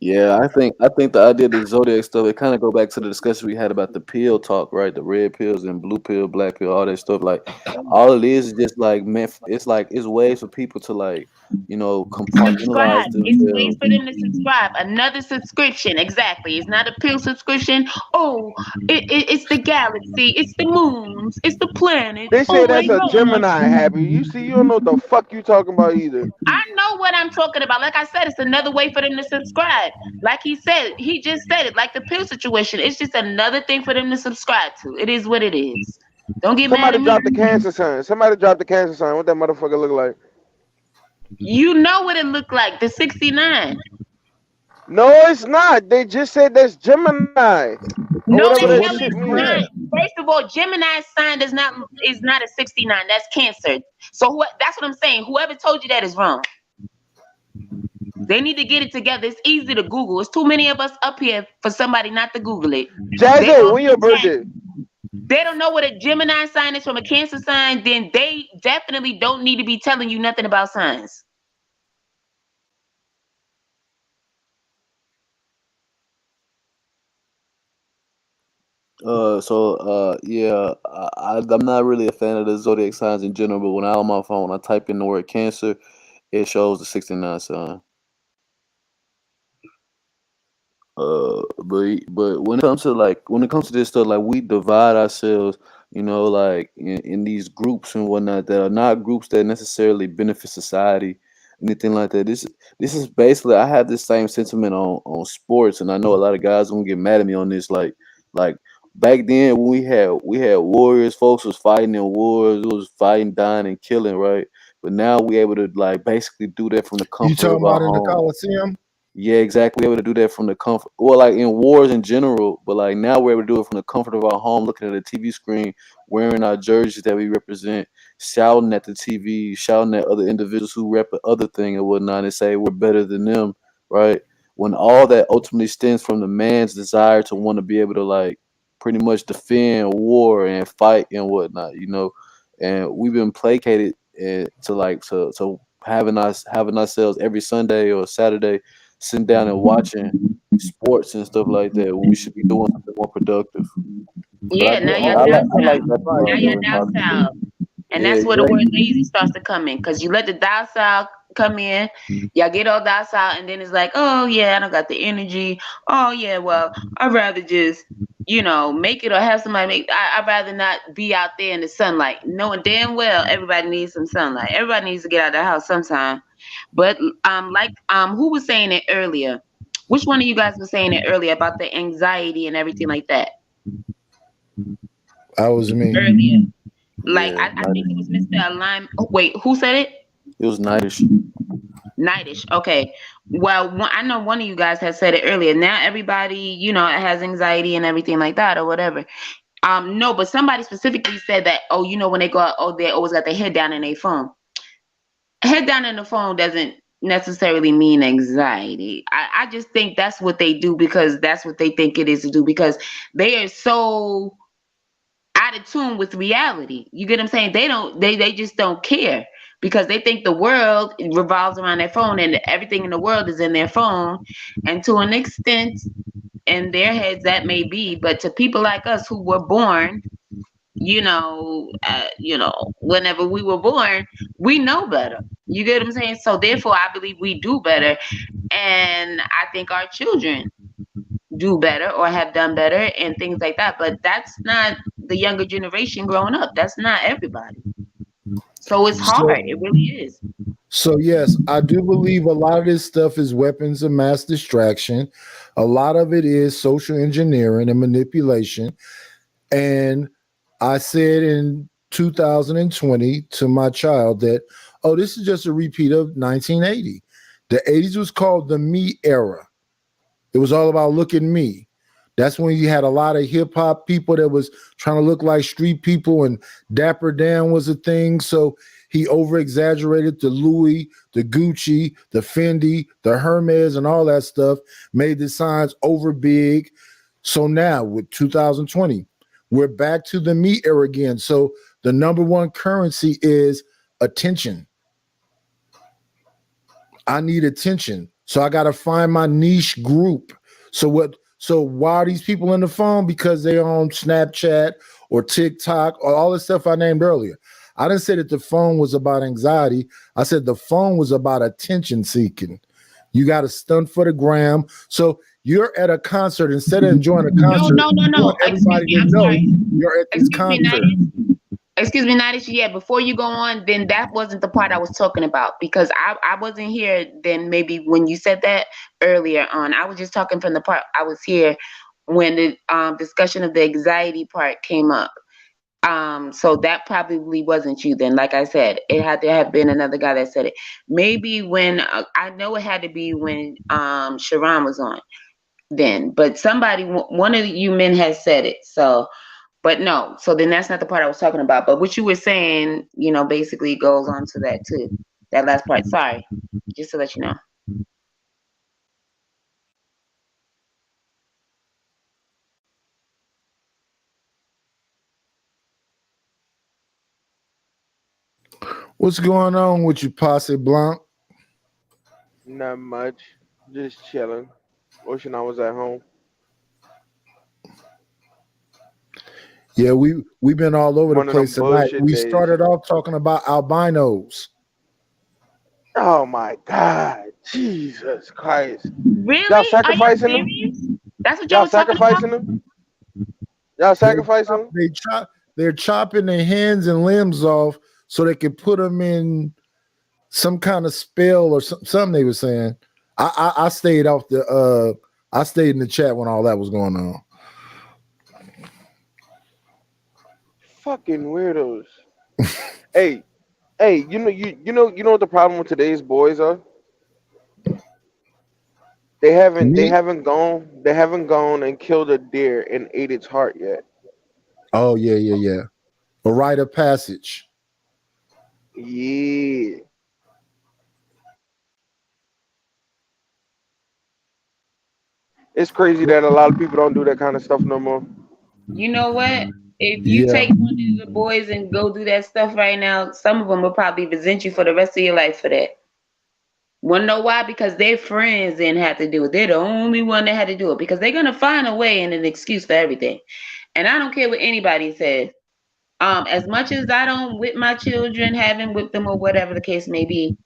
Yeah, I think the idea of the zodiac stuff, it kind of go back to the discussion we had about the pill talk, right? The red pills and blue pill, black pill, all that stuff. Like all it is just like it's like it's ways for people to like, compartmentalize Subscribe. It's ways themselves. for them to subscribe. Another subscription. Exactly. It's not a pill subscription. Oh, it's the galaxy. It's the moons. It's the planets. They Oh say my that's a God. Gemini, Happy. You see, you don't know what the fuck you talking about either. I know what I'm talking about. Like I said, it's another way for them to subscribe. Like he just said it, like the pill situation. It's just another thing for them to subscribe to. It is what it is. Don't get mad Somebody at me. dropped the cancer sign. Somebody dropped the cancer sign. What that motherfucker look like? You know what it looked like, the 69. No, it's not. They just said that's Gemini. Or No, whatever they So that what held is shit his the means. sign? sign. First of all, Gemini's sign is not a 69. That's Cancer. So that's what I'm saying. Whoever told you that is wrong. They need to get it together. It's easy to Google. It's too many of us up here for somebody not to Google it. They Jazzy, all when in your the chat. birthday? They don't know what a Gemini sign is from a Cancer sign. Then they definitely don't need to be telling you nothing about signs. Yeah, I'm not really a fan of the zodiac signs in general, but when I on my phone, I type in the word Cancer, it shows the 69 sign. But when it comes to this stuff, like we divide ourselves, like in these groups and whatnot that are not groups that necessarily benefit society, anything like that. This is basically I have this same sentiment on sports, and I know a lot of guys gonna get mad at me on this. Like back then when we had warriors, folks was fighting in wars, it was fighting, dying, and killing, right? But now we able to like basically do that from the You comfort talking of our about in the home. Coliseum? Yeah, exactly. We're able to do that from the comfort. Well, like in wars in general, but like now we're able to do it from the comfort of our home, looking at a TV screen, wearing our jerseys that we represent, shouting at the TV, shouting at other individuals who rep other thing and whatnot, and say we're better than them, right? When all that ultimately stems from the man's desire to want to be able to like pretty much defend war and fight and whatnot, and we've been placated to having ourselves every Sunday or Saturday sitting down and watching sports and stuff like that when we should be doing something more productive. But Yeah, now y'all I down like south. that Now y'all down south. And Yeah, that's where the word exactly. lazy starts to come in. Because you let the docile come in, y'all get all docile, and then it's like, oh yeah, I don't got the energy. Oh yeah, well, I'd rather just, make it or have somebody make. I'd rather not be out there in the sunlight, knowing damn well everybody needs some sunlight. Everybody needs to get out of the house sometime. But who was saying it earlier? Which one of you guys was saying it earlier about the anxiety and everything like that? That was me. Earlier. Like Yeah, I think it was Mr. Align. Oh, wait, who said it? it was nightish. Nightish. Okay. Well, I know one of you guys has said it earlier. Now everybody, has anxiety and everything like that or whatever. No, but somebody specifically said that. Oh, when they go out, oh, they always got their head down in their phone. Head down in the phone doesn't necessarily mean anxiety. I just think that's what they do because that's what they think it is to do because they are so out of tune with reality. You get what I'm saying? They just don't care because they think the world revolves around their phone and everything in the world is in their phone. And to an extent, in their heads that may be, but to people like us who were born, whenever we were born, we know better. You get what I'm saying? So therefore, I believe we do better, and I think our children do better or have done better and things like that. But that's not the younger generation growing up. That's not everybody. So it's hard. It really is. So yes, I do believe a lot of this stuff is weapons of mass distraction. A lot of it is social engineering and manipulation. And I said in 2020 to my child that, oh, this is just a repeat of 1980. The 80s was called the me era. It was all about look at me. That's when you had a lot of hip hop people that was trying to look like street people, and Dapper Dan was a thing. So he over exaggerated the Louis, the Gucci, the Fendi, the Hermes, and all that stuff, made the signs over big. So now with 2020, we're back to the me era again. So the number one currency is attention. I need attention. So I got to find my niche group. So why are these people in the phone? Because they're on Snapchat or TikTok or all the stuff I named earlier. I didn't say that the phone was about anxiety. I said the phone was about attention seeking. You got to stunt for the gram. So you're at a concert, instead of enjoying a concert, No. you want everybody to know you're at this concert. Excuse me, Nadish. Yeah, before you go on, then that wasn't the part I was talking about because I wasn't here then maybe when you said that earlier on. I was just talking from the part I was here when the discussion of the anxiety part came up. So that probably wasn't you then. Like I said, it had to have been another guy that said it. Maybe when I know it had to be when Sharon was on then, but one of you men has said it. So. But no, so then that's not the part I was talking about. But what you were saying, basically goes on to that too. That last part. Sorry, just to let you know. What's going on with you, Posse Blanc? Not much. Just chilling. Wishing I was at home. Yeah, we've been all over the place tonight. We days. started off talking about albinos. Oh my God, Jesus Christ! Really? Y'all sacrificing them? That's what y'all sacrificing them? Y'all sacrificing them? They're chopping their hands and limbs off so they can put them in some kind of spell or something. They were saying. I stayed off the. I stayed in the chat when all that was going on. Fucking weirdos. hey, you know what the problem with today's boys are? They haven't gone and killed a deer and ate its heart yet. Oh yeah. A rite of passage. Yeah. It's crazy that a lot of people don't do that kind of stuff no more. You know what? If you take one of the boys and go do that stuff right now, some of them will probably resent you for the rest of your life for that. Wanna know why? Because their friends didn't have to do it. They're the only one that had to do it because they're gonna find a way and an excuse for everything. And I don't care what anybody says. As much as I don't whip my children, haven't whipped them or whatever the case may be,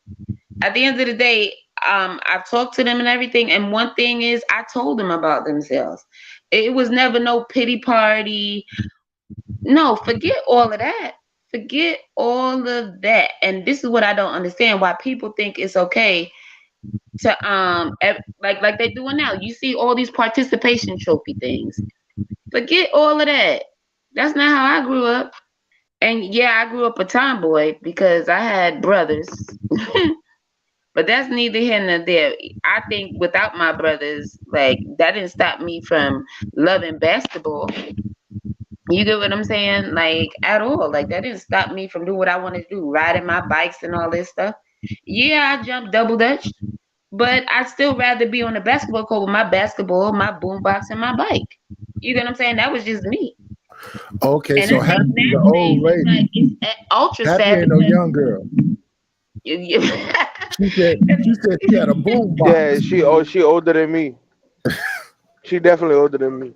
at the end of the day, I've talked to them and everything. And one thing is, I told them about themselves. It was never no pity party. No, forget all of that. Forget all of that. And this is what I don't understand: why people think it's okay to like they're doing now. You see all these participation trophy things. Forget all of that. That's not how I grew up. And yeah, I grew up a tomboy because I had brothers. But that's neither here nor there. I think without my brothers, like that didn't stop me from loving basketball. You get what I'm saying? Like at all. Like that didn't stop me from doing what I wanted to do, riding my bikes and all this stuff. Yeah, I jumped double dutch, but I'd still rather be on the basketball court with my basketball, my boombox, and my bike. You get what I'm saying? That was just me. Okay, And so I Happy, think the old lady. like it's ultra Happy sad ain't no because young girl. She said she had a boom box. Yeah, she older than me. She definitely older than me.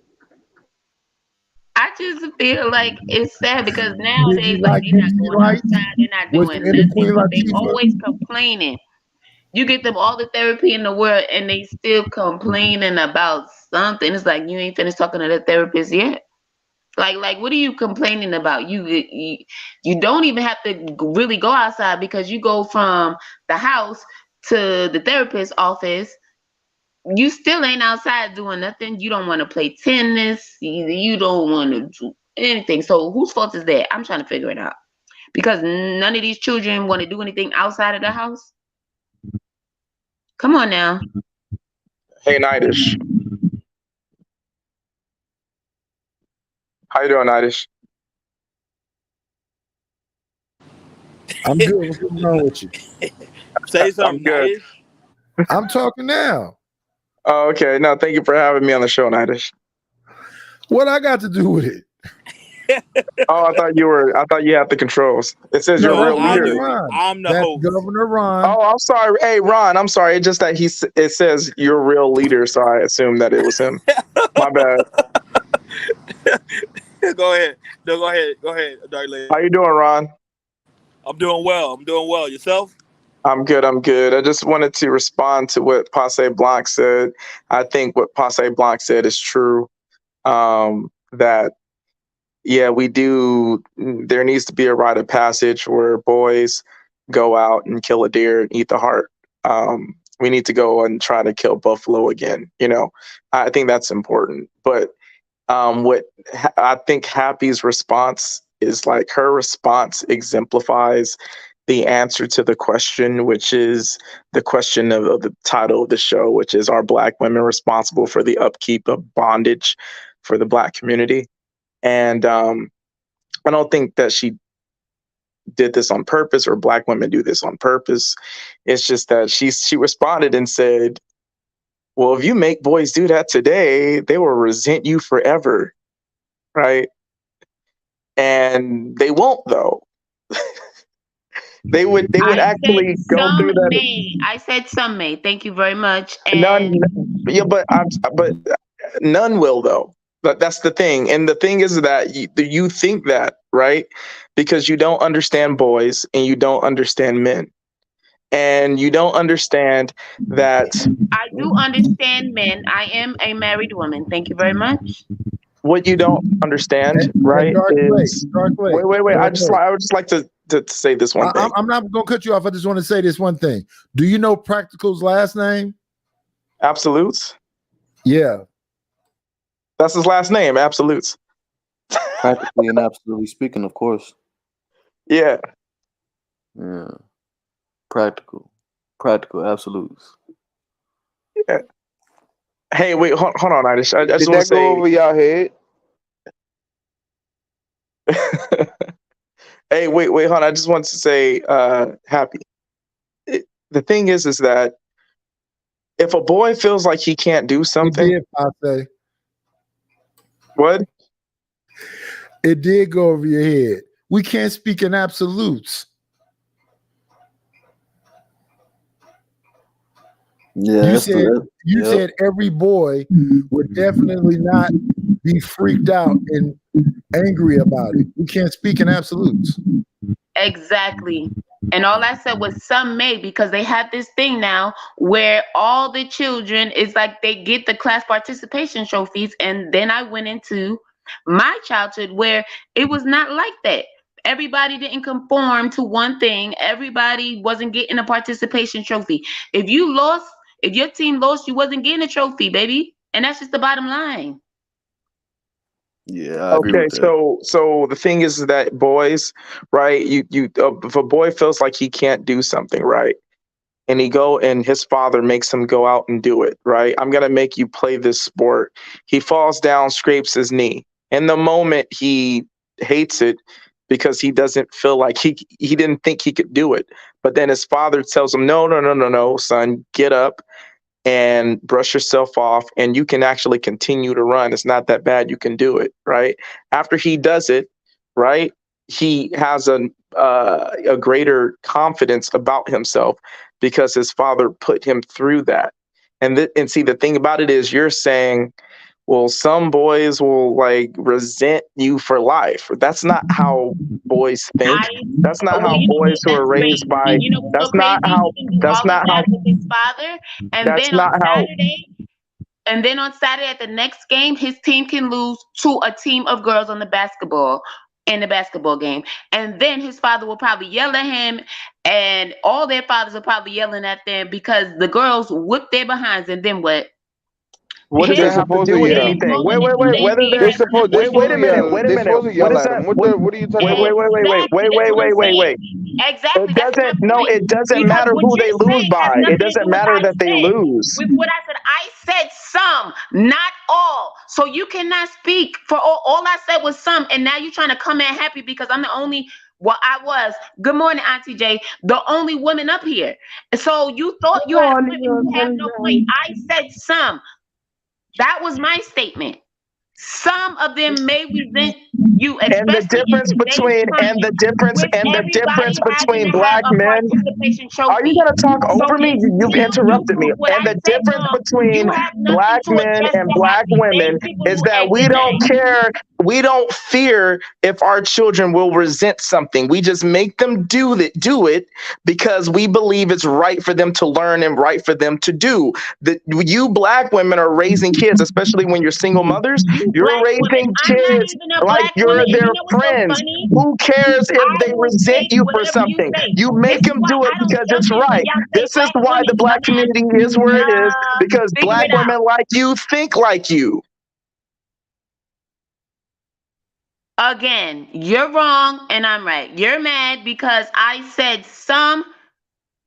I just feel like it's sad because Did nowadays, you like like they're not MC going Lights? outside, they're not Was you doing into nothing, Queen but they Latifah? always complaining. You get them all the therapy in the world, and they still complaining about something. It's like you ain't finished talking to the therapist yet. Like, what are you complaining about? You don't even have to really go outside because you go from the house to the therapist's office. You still ain't outside doing nothing. You don't want to play tennis. You don't want to do anything. So whose fault is that? I'm trying to figure it out. Because none of these children want to do anything outside of the house. Come on now. Hey, Nightish. How you doing, Nightish? I'm good. What's going on with you? Say I'm something, good. Nightish. I'm talking now. Oh, okay. No, thank you for having me on the show, Nightish. What I got to do with it? Oh, I thought you had the controls. It says you're a No, real that's leader. Ron. I'm the That's host. Governor Ron. Oh, I'm sorry. Hey, Ron, I'm sorry. It's just that it says you're a real leader, so I assumed that it was him. My bad. Go ahead. No, go ahead. Go ahead, Dark Lady. How you doing, Ron? I'm doing well. Yourself? I'm good. I just wanted to respond to what Passe Blanc said. I think what Passe Blanc said is true. That yeah, we do. There needs to be a rite of passage where boys go out and kill a deer and eat the heart. We need to go and try to kill buffalo again. I think that's important. But what I think Happy's response is like her response exemplifies the answer to the question, which is the question of the title of the show, which is, are Black women responsible for the upkeep of bondage for the Black community? And I don't think that she did this on purpose or Black women do this on purpose. It's just that she responded and said, well, if you make boys do that today, they will resent you forever, right? And they won't, though. They would actually go through that. I said some may. Thank you very much. And None, yeah, but none will, though. But that's the thing. And the thing is that you think that, right? Because you don't understand boys and you don't understand men. And you don't understand that. I do understand men. I am a married woman. Thank you very much. What you don't understand, right? Wait. I would just like to say this one thing. I'm not going to cut you off. I just want to say this one thing. Do you know Practical's last name? Absolutes? Yeah. That's his last name, Absolutes. Practically and absolutely speaking, of course. Yeah. Yeah. Practical absolutes. Yeah. Hey, wait, hold on, I just want to say. Did that go over y'all head? Hey, wait, hold on. I just want to say, Happy. The thing is that if a boy feels like he can't do something, I say. What? It did go over your head. We can't speak in absolutes. Yeah, You said every boy would definitely not be freaked out and angry about it. We can't speak in absolutes. Exactly. And all I said was some may, because they have this thing now where all the children is like they get the class participation trophies. And then I went into my childhood where it was not like that. Everybody didn't conform to one thing. Everybody wasn't getting a participation trophy. If you lost, if your team lost, you wasn't getting a trophy, baby. And that's just the bottom line. Yeah, I agree with that. So the thing is that boys, right? If a boy feels like he can't do something, right, and his father makes him go out and do it, right? I'm gonna make you play this sport. He falls down, scrapes his knee. In the moment, he hates it because he doesn't feel like he didn't think he could do it. But then his father tells him, no, son, get up and brush yourself off, and you can actually continue to run. It's not that bad. You can do it, right? After he does it, right, he has a greater confidence about himself because his father put him through that. And see, the thing about it is, you're saying, well, some boys will like resent you for life. That's not how boys think. That's not how boys who are raised by. That's not how. That's not how. With his father, and That's then not on how. Saturday, and then on Saturday at the next game, his team can lose to a team of girls on the basketball game, and then his father will probably yell at him, and all their fathers are probably yelling at them because the girls whip their behinds, and then what? What does that have to do with anything? Wait. Wait a minute. Wait a minute. What is that? What are you talking about? Wait. Exactly. It doesn't. No, it doesn't matter who they lose by. It doesn't matter that they lose. With what I said some, not all. So you cannot speak for all. All I said was some, and now you're trying to come in happy because I'm the only. Well, I was. Good morning, Auntie J. The only woman up here. So you thought you had women who have no point. I said some. That was my statement. Some of them may resent you, and the difference between black men. Are you gonna talk over me? You've interrupted me. And the difference between black men and black women is that we don't care. We don't fear if our children will resent something. We just make them do it because we believe it's right for them to learn and right for them to do. You black women are raising kids, especially when you're single mothers. You're raising kids like you're their friends. Who cares if they resent you for something? You make them do it because it's right. This is why the black community is where it is, because black women like you think like you. Again, you're wrong and I'm right. You're mad because I said some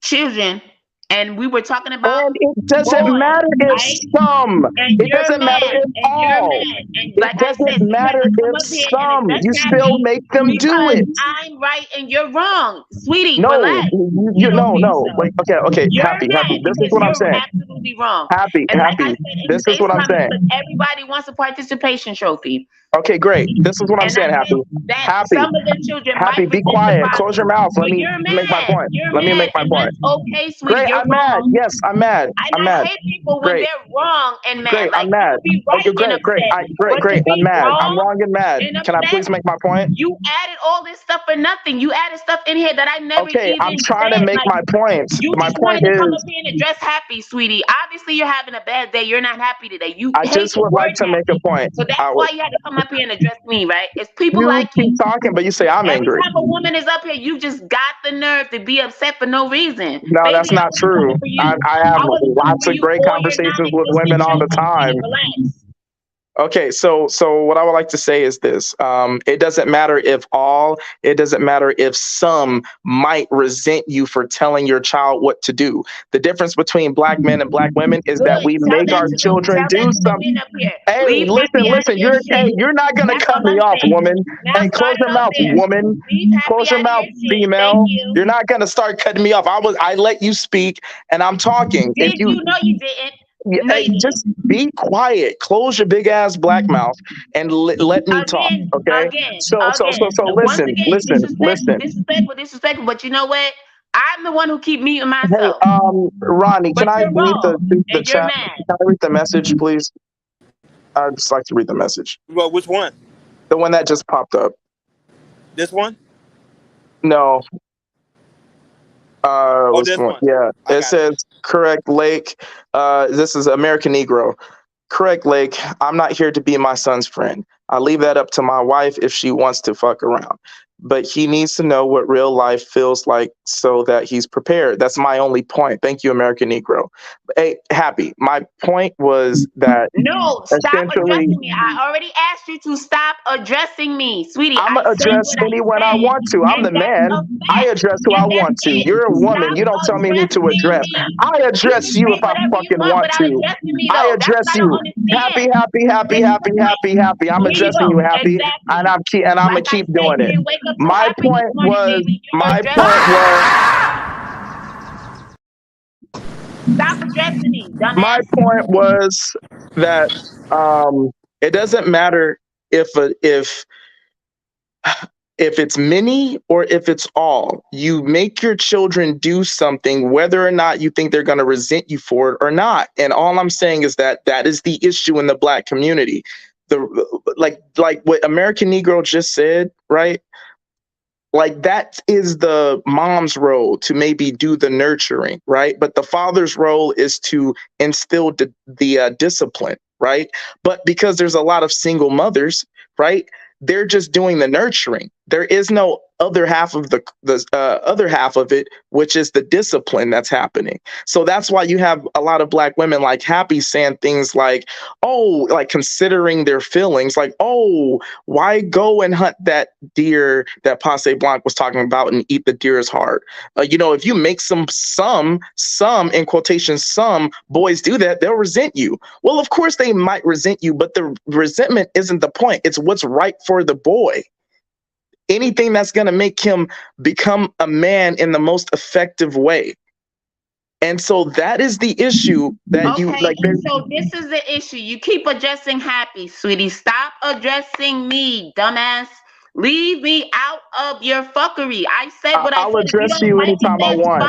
children, and we were talking about. And it doesn't matter if some. It doesn't matter if all. It doesn't matter if some. You still make them do it. I'm right and you're wrong, sweetie. No, relax. no. Wait, okay. Happy. This is what I'm saying. Absolutely wrong. Happy. This is what I'm saying. Everybody wants a participation trophy. Okay, great. This is what I'm saying, Happy. Some of the children. Happy, be quiet. Close your mouth. Let me make my point. Let me make my point. Okay, sweetie. Great. I'm mad. Yes, I'm mad. I'm mad. I hate people when they're wrong and mad. Great. I'm mad. Okay, great. I'm mad. I'm wrong and mad. Can I please make my point? You added all this stuff for nothing. You added stuff in here that I never even Okay, I'm trying to make my point. My point is. Come is. up here and address Happy, sweetie. Obviously, you're having a bad day. You're not happy today. I just would like to make a point. So that's why you had to come up here and address me, right? It's people you like keep talking, but you say I'm angry. Every time a woman is up here, you just got the nerve to be upset for no reason. No, Baby, that's not true. I have lots of great conversations with women all the time. Relax. Okay, so what I would like to say is this. It doesn't matter if all, it doesn't matter if some might resent you for telling your child what to do. The difference between black men and black women is that we make our children do something. Hey, listen, you're not gonna cut me off, woman. Hey, close your mouth, woman. Close your mouth, female. You're not gonna start cutting me off. I let you speak and I'm talking. You know you didn't. Yeah, hey, just be quiet. Close your big ass black mouth and let me talk. Okay. So Once listen, again, disrespectful. But you know what? I'm the one who keep muting Hey, myself. Ronnie, can But I you're read the wrong, and you're chat? mad. Can I read the message, please? I'd just like to read the message. Well, which one? The one that just popped up. This one? No. Was this the one? one. Yeah. It says, correct, Lake. This is American Negro. Correct, Lake. I'm not here to be my son's friend. I leave that up to my wife if she wants to fuck around. But he needs to know what real life feels like so that he's prepared. That's my only point. Thank you, American Negro. Hey, Happy. My point was that No, stop essentially, addressing me. I already asked you to stop addressing me, sweetie. I'm I gonna said address what I anyone I said, want to. I'm the and that's man. a I fact. address who I And that's want to. it. You're a woman. Stop You don't tell me who to addressing address. me. I You address can you say if I whatever you fucking want want without to. addressing me, I though. That's what address I don't you. understand. Happy. I'm Here you addressing you, go. happy, Exactly. and I'm gonna Like I keep said, doing you it. didn't wake up too My happy this point morning, was. baby. You're My addressing point me. was. Stop addressing me, My dumbass. point was that it doesn't matter if it's many or if it's all. You make your children do something, whether or not you think they're going to resent you for it or not. And all I'm saying is that is the issue in the Black community. Like what American Negro just said, right? Like that is the mom's role to maybe do the nurturing, right? But the father's role is to instill the discipline, right? But because there's a lot of single mothers, right? They're just doing the nurturing. There is no other half of the other half of it, which is the discipline that's happening. So that's why you have a lot of Black women like Happy saying things like, oh, like considering their feelings, like, oh, why go and hunt that deer that Passe Blanc was talking about and eat the deer's heart? If you make some in quotation, some boys do that, they'll resent you. Well, of course they might resent you, but the resentment isn't the point. It's what's right for the boy. Anything that's going to make him become a man in the most effective way. And so that is the issue that you like. So this is the issue. You keep addressing Happy, sweetie. Stop addressing me, dumbass. Leave me out of your fuckery. I said what I'll I said. address you anytime I want.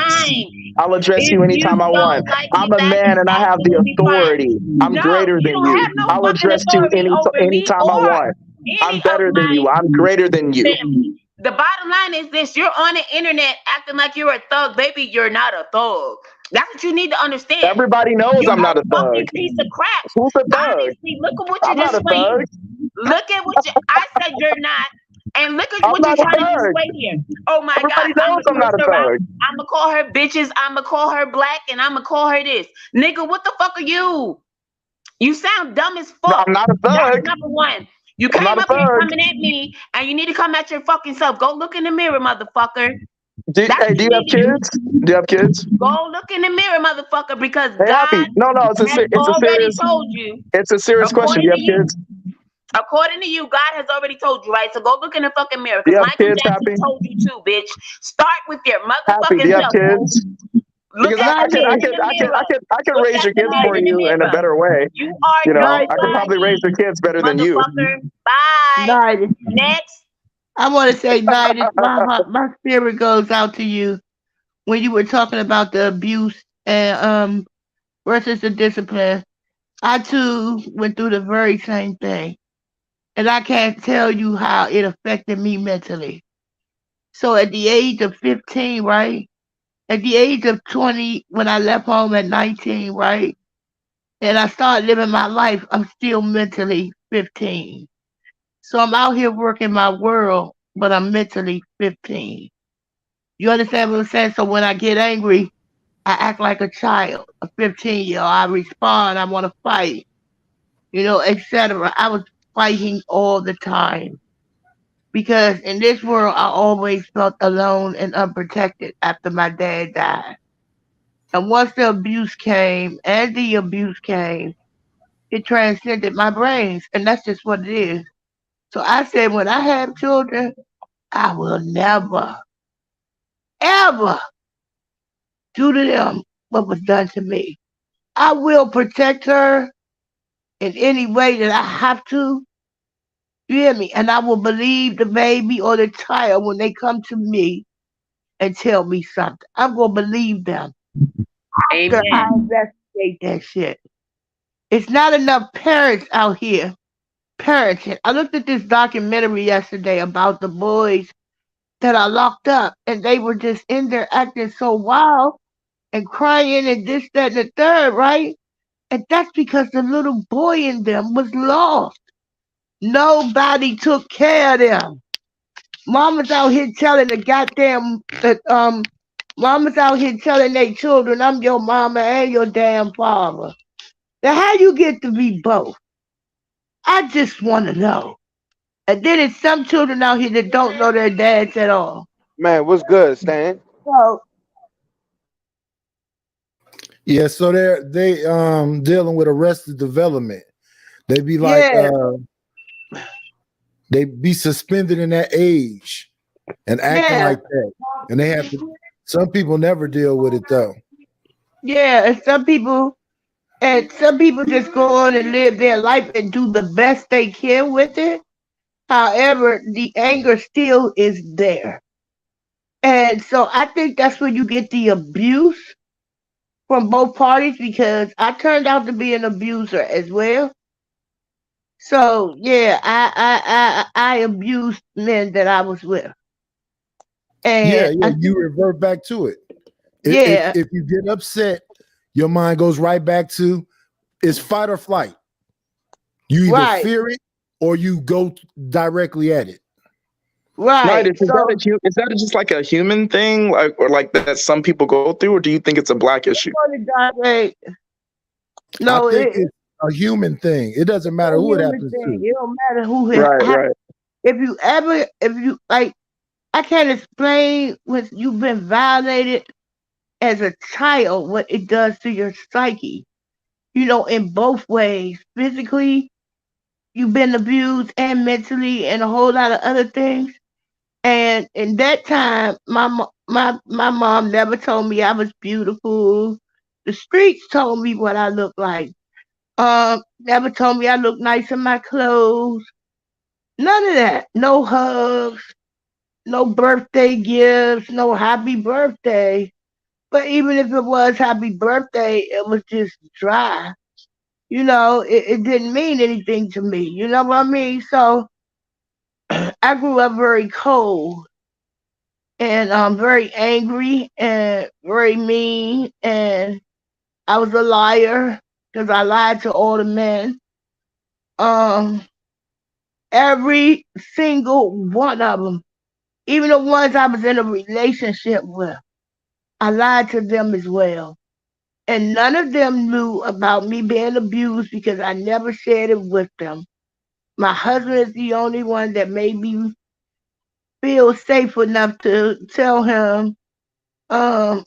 I'll address you anytime I want. I'm a man and I have the authority. I'm greater than you. I'll address you anytime I want. I'm better than you. I'm greater than you. The bottom line is this: you're on the internet acting like you're a thug, baby. You're not a thug. That's what you need to understand. Everybody knows I'm not a thug. Piece of crap. Who's a thug? Honestly, look at what you just played. Look at what I said. You're not. And look at what you're trying to display here. Oh my God. I'm not a thug. I'm gonna call her bitches. I'm gonna call her black, and I'm gonna call her this. Nigga, what the fuck are you? You sound dumb as fuck. I'm not a thug. That's number one. You came up here coming at me, and you need to come at your fucking self. Go look in the mirror, motherfucker. Do you have kids? Do you have kids? Go look in the mirror, motherfucker, because hey, God already told you. It's a serious question. Do you have kids? According to you, God has already told you, right? So go look in the fucking mirror. Do you Because have Michael kids, Jackson Happy? told you too, bitch. Start with your motherfucking Happy, do you have self. kids? Because I can raise your kids for you in a better way. You are I can probably raise your kids better than you. Bye. Next. I want to say, Nidus, my spirit goes out to you when you were talking about the abuse and versus the discipline. I too went through the very same thing, and I can't tell you how it affected me mentally. So at the age of 15, right? At the age of 20, when I left home at 19, right? And I started living my life, I'm still mentally 15. So I'm out here working my world, but I'm mentally 15. You understand what I'm saying? So when I get angry, I act like a child, a 15-year-old. I respond, I want to fight, etc. I was fighting all the time. Because in this world, I always felt alone and unprotected after my dad died. And once the abuse came, it transcended my brains. And that's just what it is. So I said, when I have children, I will never, ever do to them what was done to me. I will protect her in any way that I have to. You hear me? And I will believe the baby or the child when they come to me and tell me something. I'm gonna believe them after I Amen. investigate that shit. It's not enough parents out here parenting. I looked at this documentary yesterday about the boys that are locked up, and they were just in there acting so wild and crying and this, that, and the third, right? And that's because the little boy in them was lost. Nobody took care of them. Mama's out here telling the goddamn mama's out here telling their children, I'm your mama and your damn father. Now how you get to be both? I just want to know. And then it's some children out here that don't know their dads at all. Man, what's good, Stan? So Yeah, so they dealing with arrested development. They be like they be suspended in that age and acting like that. And they have to some people never deal with it though. Yeah, and some people just go on and live their life and do the best they can with it. However, the anger still is there. And so I think that's where you get the abuse from both parties, because I turned out to be an abuser as well. So yeah, I abused men that I was with. And you revert back to it. Yeah. If you get upset, your mind goes right back to it's fight or flight. You either fear it or you go directly at it. Right. Is that just like a human thing, or like that some people go through, or do you think it's a black issue? No, I think it's a human thing. It doesn't matter who it happens to. It don't matter who it Right, happens. right. If you like, I can't explain when you've been violated as a child what it does to your psyche. You know, in both ways. Physically, you've been abused, and mentally, and a whole lot of other things. And in that time, my mom never told me I was beautiful. The streets told me what I looked like. Never told me I looked nice in my clothes. None of that. No hugs, no birthday gifts, no happy birthday. But even if it was happy birthday, it was just dry. You know, it didn't mean anything to me. You know what I mean? So I grew up very cold and very angry and very mean. And I was a liar because I lied to all the men. Every single one of them, even the ones I was in a relationship with, I lied to them as well. And none of them knew about me being abused because I never shared it with them. My husband is the only one that made me feel safe enough to tell him about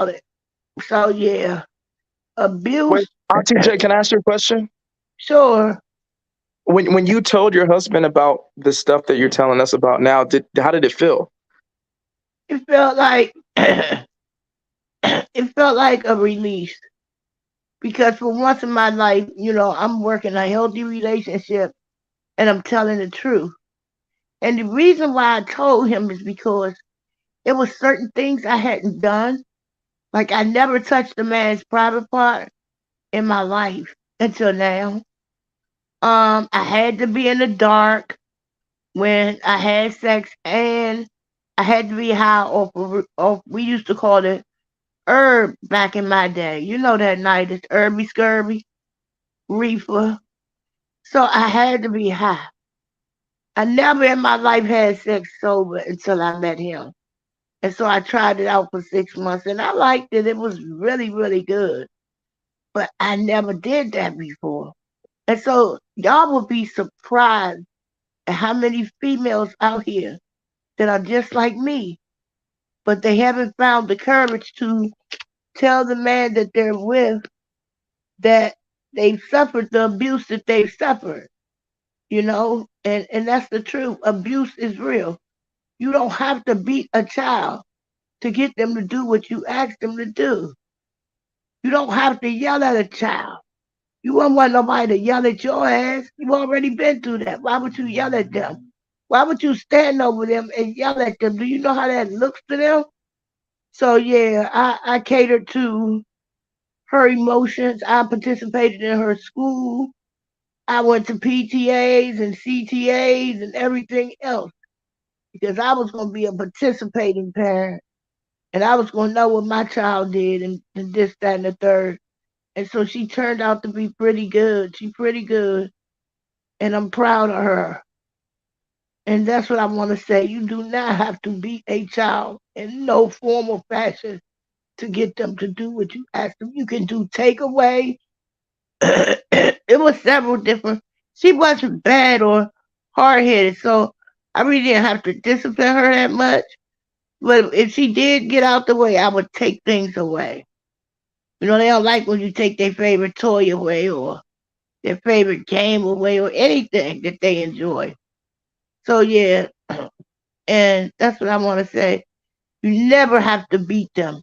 it. So yeah, abuse. Wait, Auntie J, can I ask you a question? Sure. When you told your husband about the stuff that you're telling us about now, how did it feel? It felt like it felt like a release. Because for once in my life, you know, I'm working a healthy relationship and I'm telling the truth. And the reason why I told him is because it was certain things I hadn't done. Like I never touched a man's private part in my life until now. I had to be in the dark when I had sex, and I had to be high off we used to call it herb back in my day. You know that night it's herby scurvy, reefer. So I had to be high. I never in my life had sex sober until I met him. And so I tried it out for 6 months and I liked it. It was really, really good. But I never did that before. And so y'all would be surprised at how many females out here that are just like me, but they haven't found the courage to tell the man that they're with that they've suffered the abuse that they've suffered, you know? And that's the truth. Abuse is real. You don't have to beat a child to get them to do what you ask them to do. You don't have to yell at a child. You wouldn't want nobody to yell at your ass. You've already been through that. Why would you yell at them? Why would you stand over them and yell at them? Do you know how that looks to them? So yeah, I catered to her emotions. I participated in her school. I went to PTAs and CTAs and everything else because I was going to be a participating parent and I was going to know what my child did and this, that, and the third. And so she turned out to be pretty good. She's pretty good. And I'm proud of her. And that's what I want to say. You do not have to beat a child in no form or fashion to get them to do what you ask them. You can do takeaway. It was several different. She wasn't bad or hard headed, so I really didn't have to discipline her that much. But if she did get out the way, I would take things away. You know, they don't like when you take their favorite toy away or their favorite game away or anything that they enjoy. So yeah, and that's what I want to say. You never have to beat them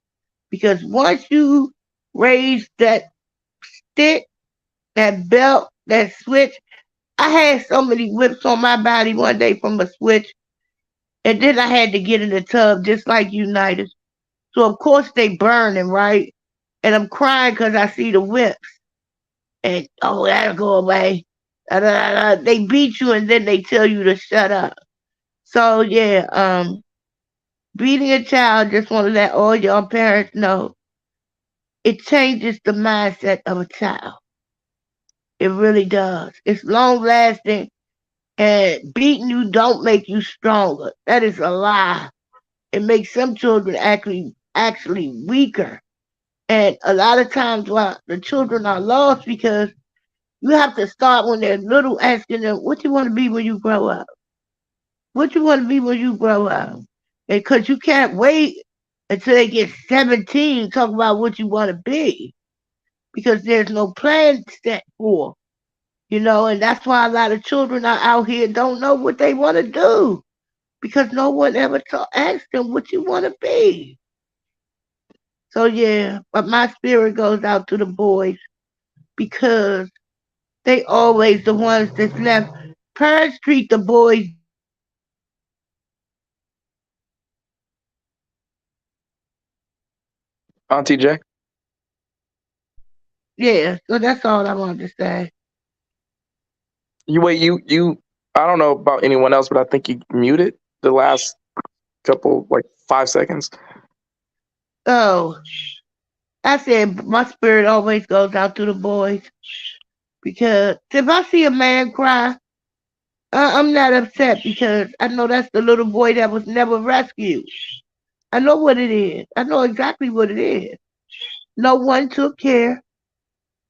because once you raise that stick, that belt, that switch, I had so many whips on my body one day from a switch, and then I had to get in the tub just like United. So of course they burning, right? And I'm crying because I see the whips. And oh, that'll go away. They beat you and then they tell you to shut up. So yeah, beating a child, just want to let all your parents know, it changes the mindset of a child. It really does. It's long lasting, and beating you don't make you stronger. That is a lie. It makes some children actually weaker. And a lot of times why the children are lost because you have to start when they're little asking them, what you want to be when you grow up? What you want to be when you grow up? Because you can't wait until they get 17 talk about what you want to be because there's no plan set for. You know, and that's why a lot of children are out here don't know what they want to do because no one ever asked them what you want to be. So yeah, but my spirit goes out to the boys because they always the ones that's left. Parents treat the boys. Auntie J. Yeah, so that's all I wanted to say. You I don't know about anyone else, but I think you muted the last couple, like 5 seconds. Oh, I said my spirit always goes out to the boys because if I see a man cry, I'm not upset because I know that's the little boy that was never rescued. I know what it is. I know exactly what it is. No one took care.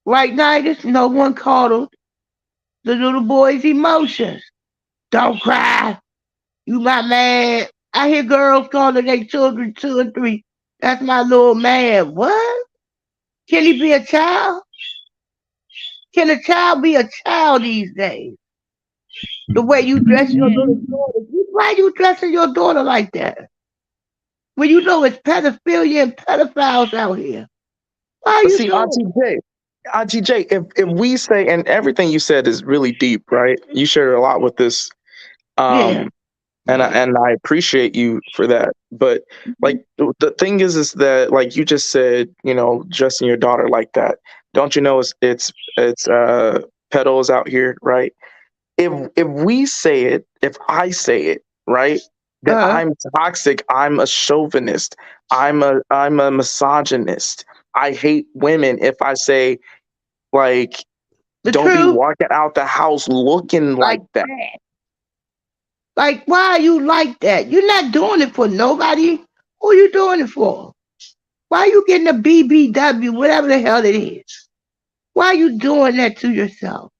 Right now, no one coddled the little boy's emotions. Don't cry. You my man. I hear girls calling their children 2 and 3. That's my little man. What? Can he be a child? Can a child be a child these days? The way you dress your little daughter. Why are you dressing your daughter like that? When you know it's pedophilia and pedophiles out here. Why are But you see, doing Auntie J, if we say, and everything you said is really deep, right? You shared a lot with this. Yeah. And I appreciate you for that. But like the thing is that like you just said, you know, dressing your daughter like that. Don't you know it's pedos out here, right? If we say it, if I say it, right, then I'm toxic. I'm a chauvinist. I'm a misogynist. I hate women if I say like don't be walking out the house looking like that. Like, why are you like that? You're not doing it for nobody. Who are you doing it for? Why are you getting a BBW, whatever the hell it is? Why are you doing that to yourself?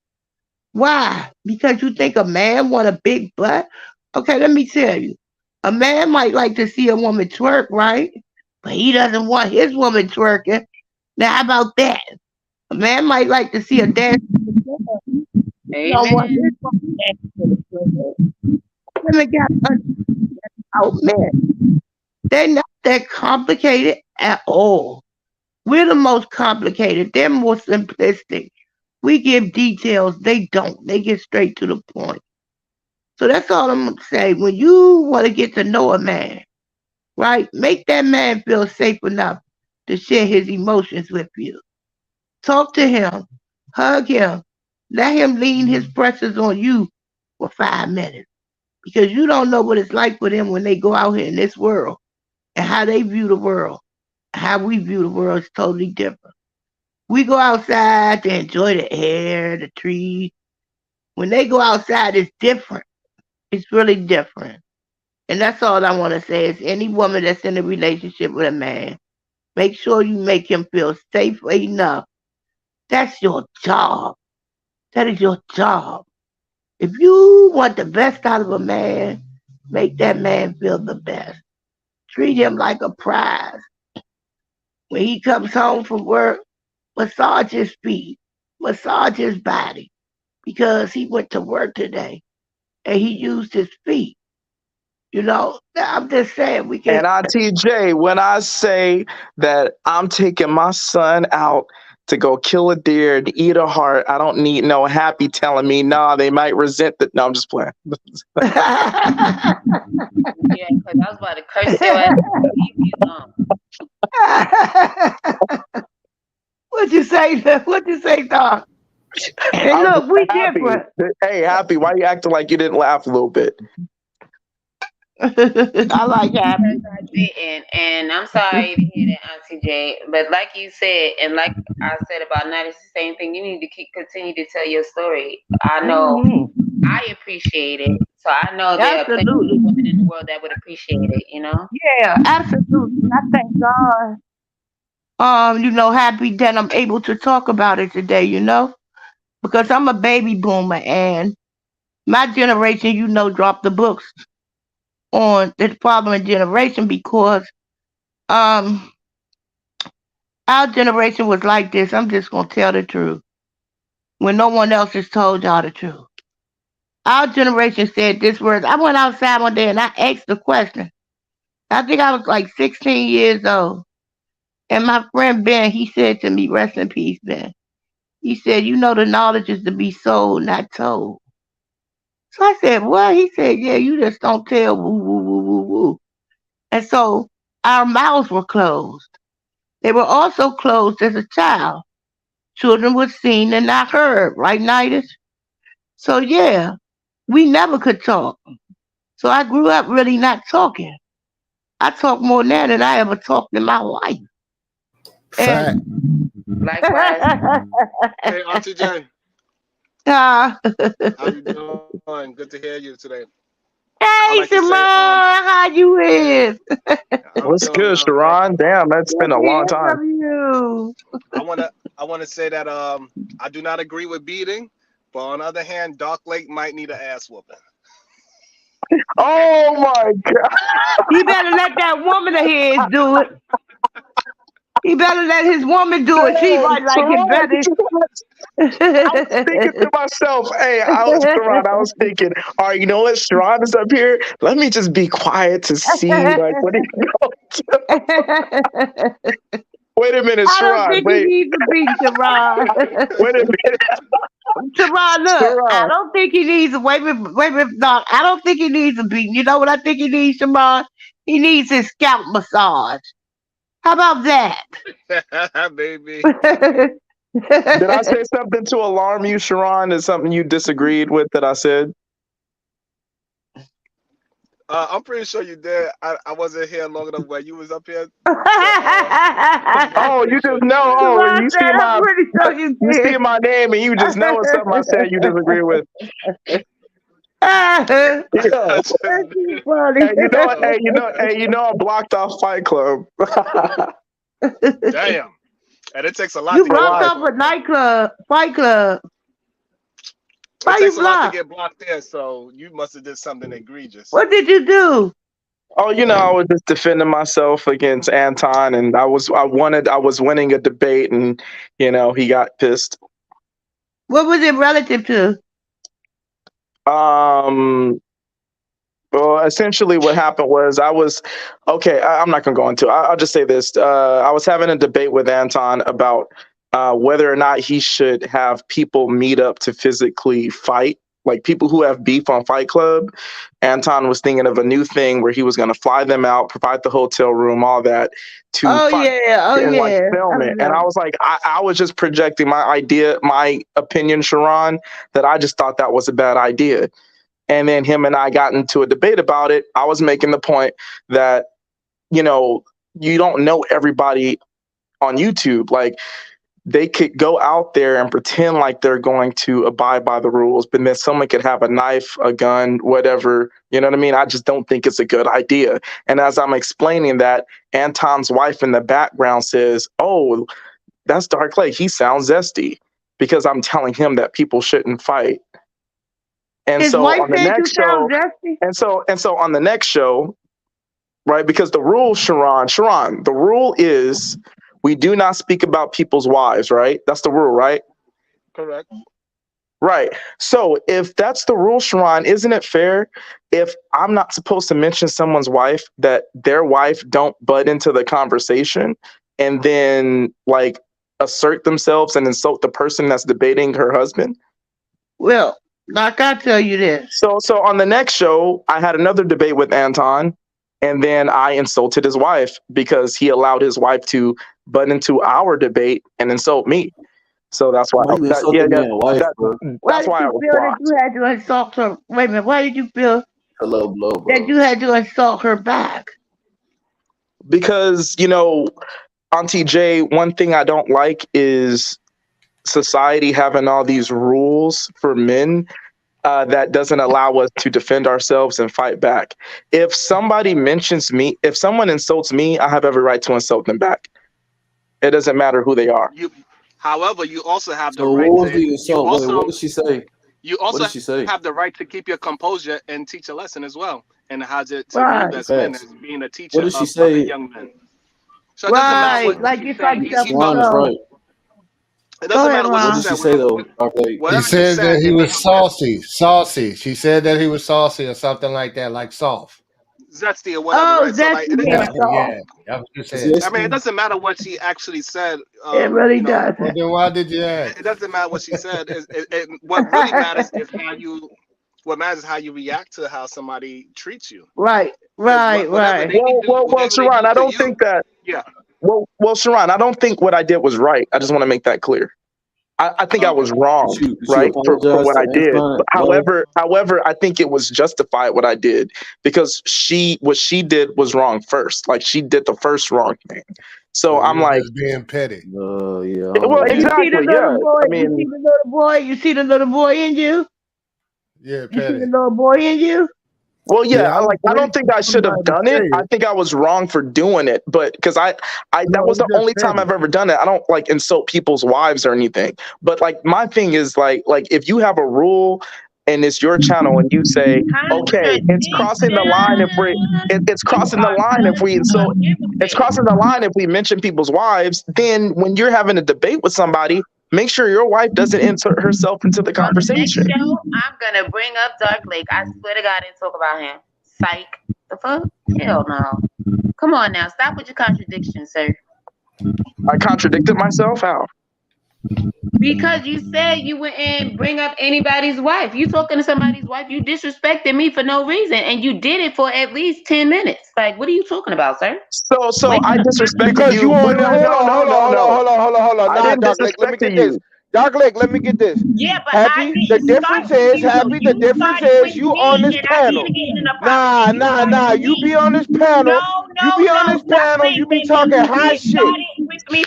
Why? Because you think a man want a big butt? Okay, let me tell you. A man might like to see a woman twerk, right? But he doesn't want his woman twerking. Now, how about that? A man might like to see a dance. He don't want his woman dancing. Women got out men. They're not that complicated at all. We're the most complicated. They're more simplistic. We give details. They don't. They get straight to the point. So that's all I'm going to say. When you want to get to know a man, right, make that man feel safe enough to share his emotions with you. Talk to him. Hug him. Let him lean his pressures on you for 5 minutes. Because you don't know what it's like for them when they go out here in this world and how they view the world. How we view the world is totally different. We go outside to enjoy the air, the trees. When they go outside, it's different. It's really different. And that's all I want to say is any woman that's in a relationship with a man, make sure you make him feel safe enough. That's your job. That is your job. If you want the best out of a man, make that man feel the best. Treat him like a prize. When he comes home from work, massage his feet, massage his body, because he went to work today and he used his feet. You know, I'm just saying we can. And TJ, when I say that I'm taking my son out to go kill a deer and eat a heart, I don't need no happy telling me, nah, they might resent that. No, I'm just playing. Yeah, because I was about to curse your ass. Leave me alone. What'd you say, Doc? Hey, look, we happy. different. Hey, Happy, why you acting like you didn't laugh a little bit? I like Happy. I didn't, and I'm sorry to hear that, Auntie J. But like you said, and like I said about Night, it's the same thing. You need to continue to tell your story. I know I appreciate it, so I know there are plenty of women in the world that would appreciate it. You know? Yeah, absolutely. I thank God. You know, happy that I'm able to talk about it today. You know, because I'm a baby boomer, and my generation, you know, dropped the books on the following generation because our generation was like this. I'm just gonna tell the truth when no one else has told y'all the truth. Our generation said this word. I went outside one day and I asked the question. I think I was like 16 years old. And my friend Ben, he said to me, rest in peace, Ben. He said, you know, the knowledge is to be sold, not told. So I said, what? He said, yeah, you just don't tell, woo, woo, woo, woo, woo. And so our mouths were closed. They were also closed as a child. Children were seen and not heard, right, Nidus? So yeah, we never could talk. So I grew up really not talking. I talk more now than I ever talked in my life. Fact. Likewise. Hey, Auntie J. How you doing? Good to hear you today. Hey, like to say, Sharon, how you is? What's good, Sharon? Damn, that's been a long time. You. I wanna say that I do not agree with beating, but on the other hand, Dark Lake might need an ass whooping. Oh my God! He better let that woman of his do it. He better let his woman do it. She might like it better. I was thinking to myself, hey, I was thinking, all right, you know what? Sharon is up here. Let me just be quiet to see like what he goes. Wait a minute, Sharon. I don't think he needs to beat Sharon. Wait a minute. Sharon, look, Sharon. I don't think he needs a wait a minute, Doc. I don't think he needs a beating. You know what I think he needs, Sharon? He needs his scalp massage. How about that? Baby. Did I say something to alarm you, Sharon? Is something you disagreed with that I said? I'm pretty sure you did. I wasn't here long enough where you was up here. Oh, you just know. Oh, you see my you see my name and you just know it's something I said you disagree with. Hey, you know, I blocked off Fight Club. Damn. And it takes a lot you to get blocked blocked. off a nightclub, Fight Club. Why It you takes a lot to blocked? get blocked there, so you must have did something egregious. What did you do? Oh, you know, I was just defending myself against Anton, and I was winning a debate, and you know, he got pissed. What was it relative to? Well, essentially what happened was I'm not gonna go into it. I'll just say this. I was having a debate with Anton about whether or not he should have people meet up to physically fight, like people who have beef on Fight Club. Anton was thinking of a new thing where he was going to fly them out, provide the hotel room, all that to fight and like film it. And I was like, I was just projecting my opinion, Sharon, that I just thought that was a bad idea. And then him and I got into a debate about it. I was making the point that, you don't know everybody on YouTube. Like, they could go out there and pretend like they're going to abide by the rules, but then someone could have a knife, a gun, whatever. You know what I mean? I just don't think it's a good idea. And as I'm explaining that, Anton's wife in the background says, "Oh, that's Dark Lake. He sounds zesty," because I'm telling him that people shouldn't fight. And His so wife on the said you next show, sound zesty? and so on the next show, right? Because the rule, Sharon, the rule is we do not speak about people's wives, right? That's the rule, right? Correct. Right. So if that's the rule, Sharon, isn't it fair if I'm not supposed to mention someone's wife, that their wife don't butt into the conversation and then like assert themselves and insult the person that's debating her husband? Well, like I tell you this. So on the next show, I had another debate with Anton, and then I insulted his wife because he allowed his wife to butt into our debate and insult me. So that's why. Why you insulted my wife, bro? Why That's did why I you was feel that blocked. you had to insult her? Wait a minute. Why did you feel A low blow, bro. that you had to insult her back? Because, Auntie J, one thing I don't like is society having all these rules for men that doesn't allow us to defend ourselves and fight back. If somebody mentions me, if someone insults me, I have every right to insult them back. It doesn't matter who they are. However, you also have the So right what was to. the insult? Wait, what did she say? You What also did she say? have the right to keep your composure and teach a lesson as well, and how to Right. live as men, Facts. as being a teacher What did she of other say? young men. So it doesn't matter Right. what Like she it's said. like He self Sharon is control. right. It Go doesn't ahead, matter what What she did Ron. she said. say though, Dark Lake? He Whatever she said said, that he it was made her saucy. She said that he was saucy or something like that, like soft. zesty or whatever, Oh, right? So like, zesty Yeah, and soft. yeah, that's what you Is said. I mean, it Zesty? doesn't matter what she actually said. It really You know, doesn't. Well, then why did you ask? it doesn't matter what she said. What really matters is how you. What matters is how you react to how somebody treats you. Right. Because Right. whatever Right. they do, Well, whatever they Sharon, do I to don't you, think that. yeah. Well, Sharon, I don't think what I did was right. I just want to make that clear. I think I was wrong, Did you right, for apologize what to I did. Anton? But however, I think it was justified what I did because what she did was wrong first. Like she did the first wrong thing. So So I'm you're like, just being petty. Yeah, I don't well, know. But you see the exactly, little yeah. boy. I You see mean, the little boy. You see the little boy in you. Yeah, You see the petty. little boy in you. well, yeah. Yeah, I was I don't waiting think for I should have somebody to done say it. I it. think I was wrong for doing it, but because that No, was it's the just only time petty. I've ever done it. I don't like insult people's wives or anything. But like my thing is like if you have a rule and it's your channel and you say, okay, it's crossing the line if it's crossing the line if we insult. It's crossing the line if we mention people's wives. Then when you're having a debate with somebody, make sure your wife doesn't insert herself into the On the next conversation. show, I'm gonna bring up Dark Lake. I swear to God, and talk about him. Psych. The fuck? Hell no. Come on now, stop with your contradictions, sir. I contradicted myself. How? Because you said you wouldn't bring up anybody's wife. You talking to somebody's wife, you disrespected me for no reason, and you did it for at least 10 minutes. Like, what are you talking about, sir? So Wait, I disrespected Because you you. on the No. hold on. I Nah, didn't Dark Lake, let me disrespect get this. you. Dark Lake, let me get this. yeah, but Happy, the difference is, Happy, the difference is you on this panel. Nah, you be on this panel. You be on this panel, you be talking high shit.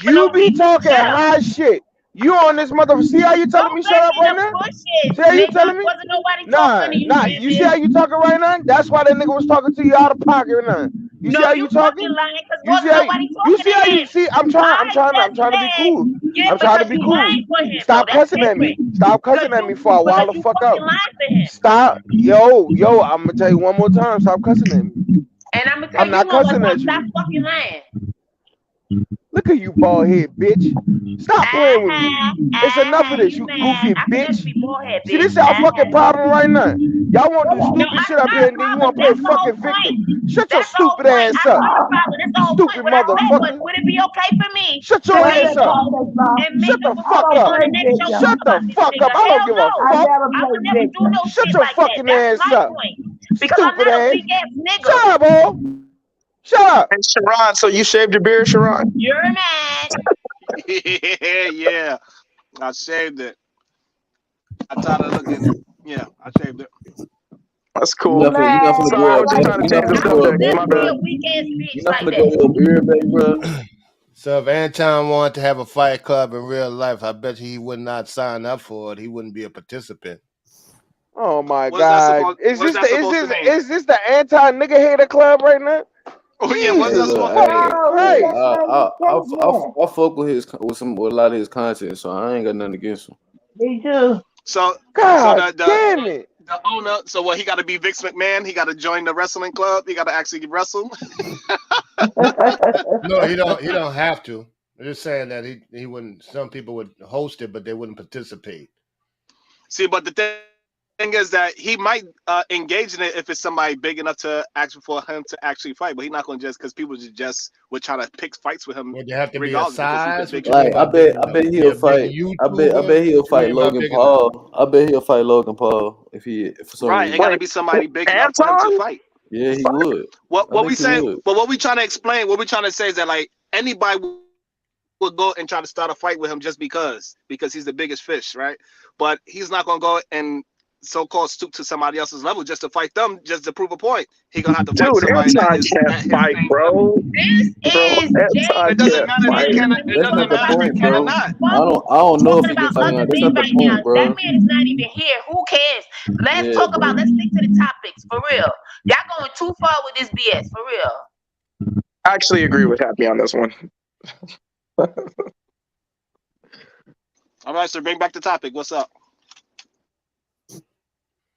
You be talking high shit. You on this motherfucker. See how you telling me shut up right now? See how you telling me? Nah. You see how you talking right now? That's why that nigga was talking to you out of pocket right now. You see how you talking? You see how you see? I'm trying to be cool. I'm trying to be cool. Stop cussing at me. Stop cussing at me for a while the fuck up. Stop. Yo, I'm gonna tell you one more time. Stop cussing at me. And I'm gonna tell I'm you not one more cussing time, at you. stop fucking lying. Look at you, bald head bitch. Stop playing with me. It's enough of this, you goofy bitch. See, this is our fucking problem right now. Y'all want to do stupid shit up here, and then you want to play fucking victim. Shut your stupid ass up. Stupid motherfucker. Would it be okay for me? Shut your ass up. Shut the fuck up. Shut the fuck up. I don't give a fuck. I would never do no Shut shit your like fucking that. That's ass my up. point. Because I'm Stupid not a ass. weak ass nigga. Shut up, boy. Shut up. And Sharon, so you shaved your beard, Sharon? You're mad. Yeah, I shaved it. I tried to look in. Yeah, I shaved it. That's cool. You not finna Sorry, I was just trying to change the subject. My bad. Weak ass bitch You not like finna go that. your beard back, bro. So if Anton wanted to have a fight club in real life, I bet you he would not sign up for it. He wouldn't be a participant. Oh my What is that God. supposed- what is that supposed to mean? Is this the anti-nigga hater club right now? Oh yeah, what's Hey, that look, supposed to mean? I fuck with with a lot of his content, so I ain't got nothing against him. Me too. So, God the damn it. The owner. So what? He got to be Vince McMahon. He got to join the wrestling club. He got to actually wrestle. No, he don't have to. I'm just saying that he wouldn't. Some people would host it, but they wouldn't participate. See, but the thing is that he might engage in it if it's somebody big enough to ask for him to actually fight. But he's not going to just because people just would try to pick fights with him. Would you have to be a regardless because he's the size? biggest. Like I bet he'll fight. I bet he'll fight Logan Paul. I bet he'll fight Logan Paul if for some Right, reason. it got to be somebody big enough for him to fight. Yeah, he would. What I we think he say? would. But what we trying to explain? What we trying to say is that like anybody would go and try to start a fight with him just because he's the biggest fish, right? But he's not gonna go and so-called stoop to somebody else's level just to fight them, just to prove a point. He gonna have to fight somebody that is at his same bro. This is It doesn't matter if he can. It That's doesn't not the matter if point, he can bro. or not. I don't know if he talking can about fight. other That's things not the right now. point, bro. That man is not even here. Who cares? Let's Yeah, talk bro. about. Let's stick to the topics for real. Y'all going too far with this BS for real. I actually agree with Happy on this one. All right, so bring back the topic. What's up?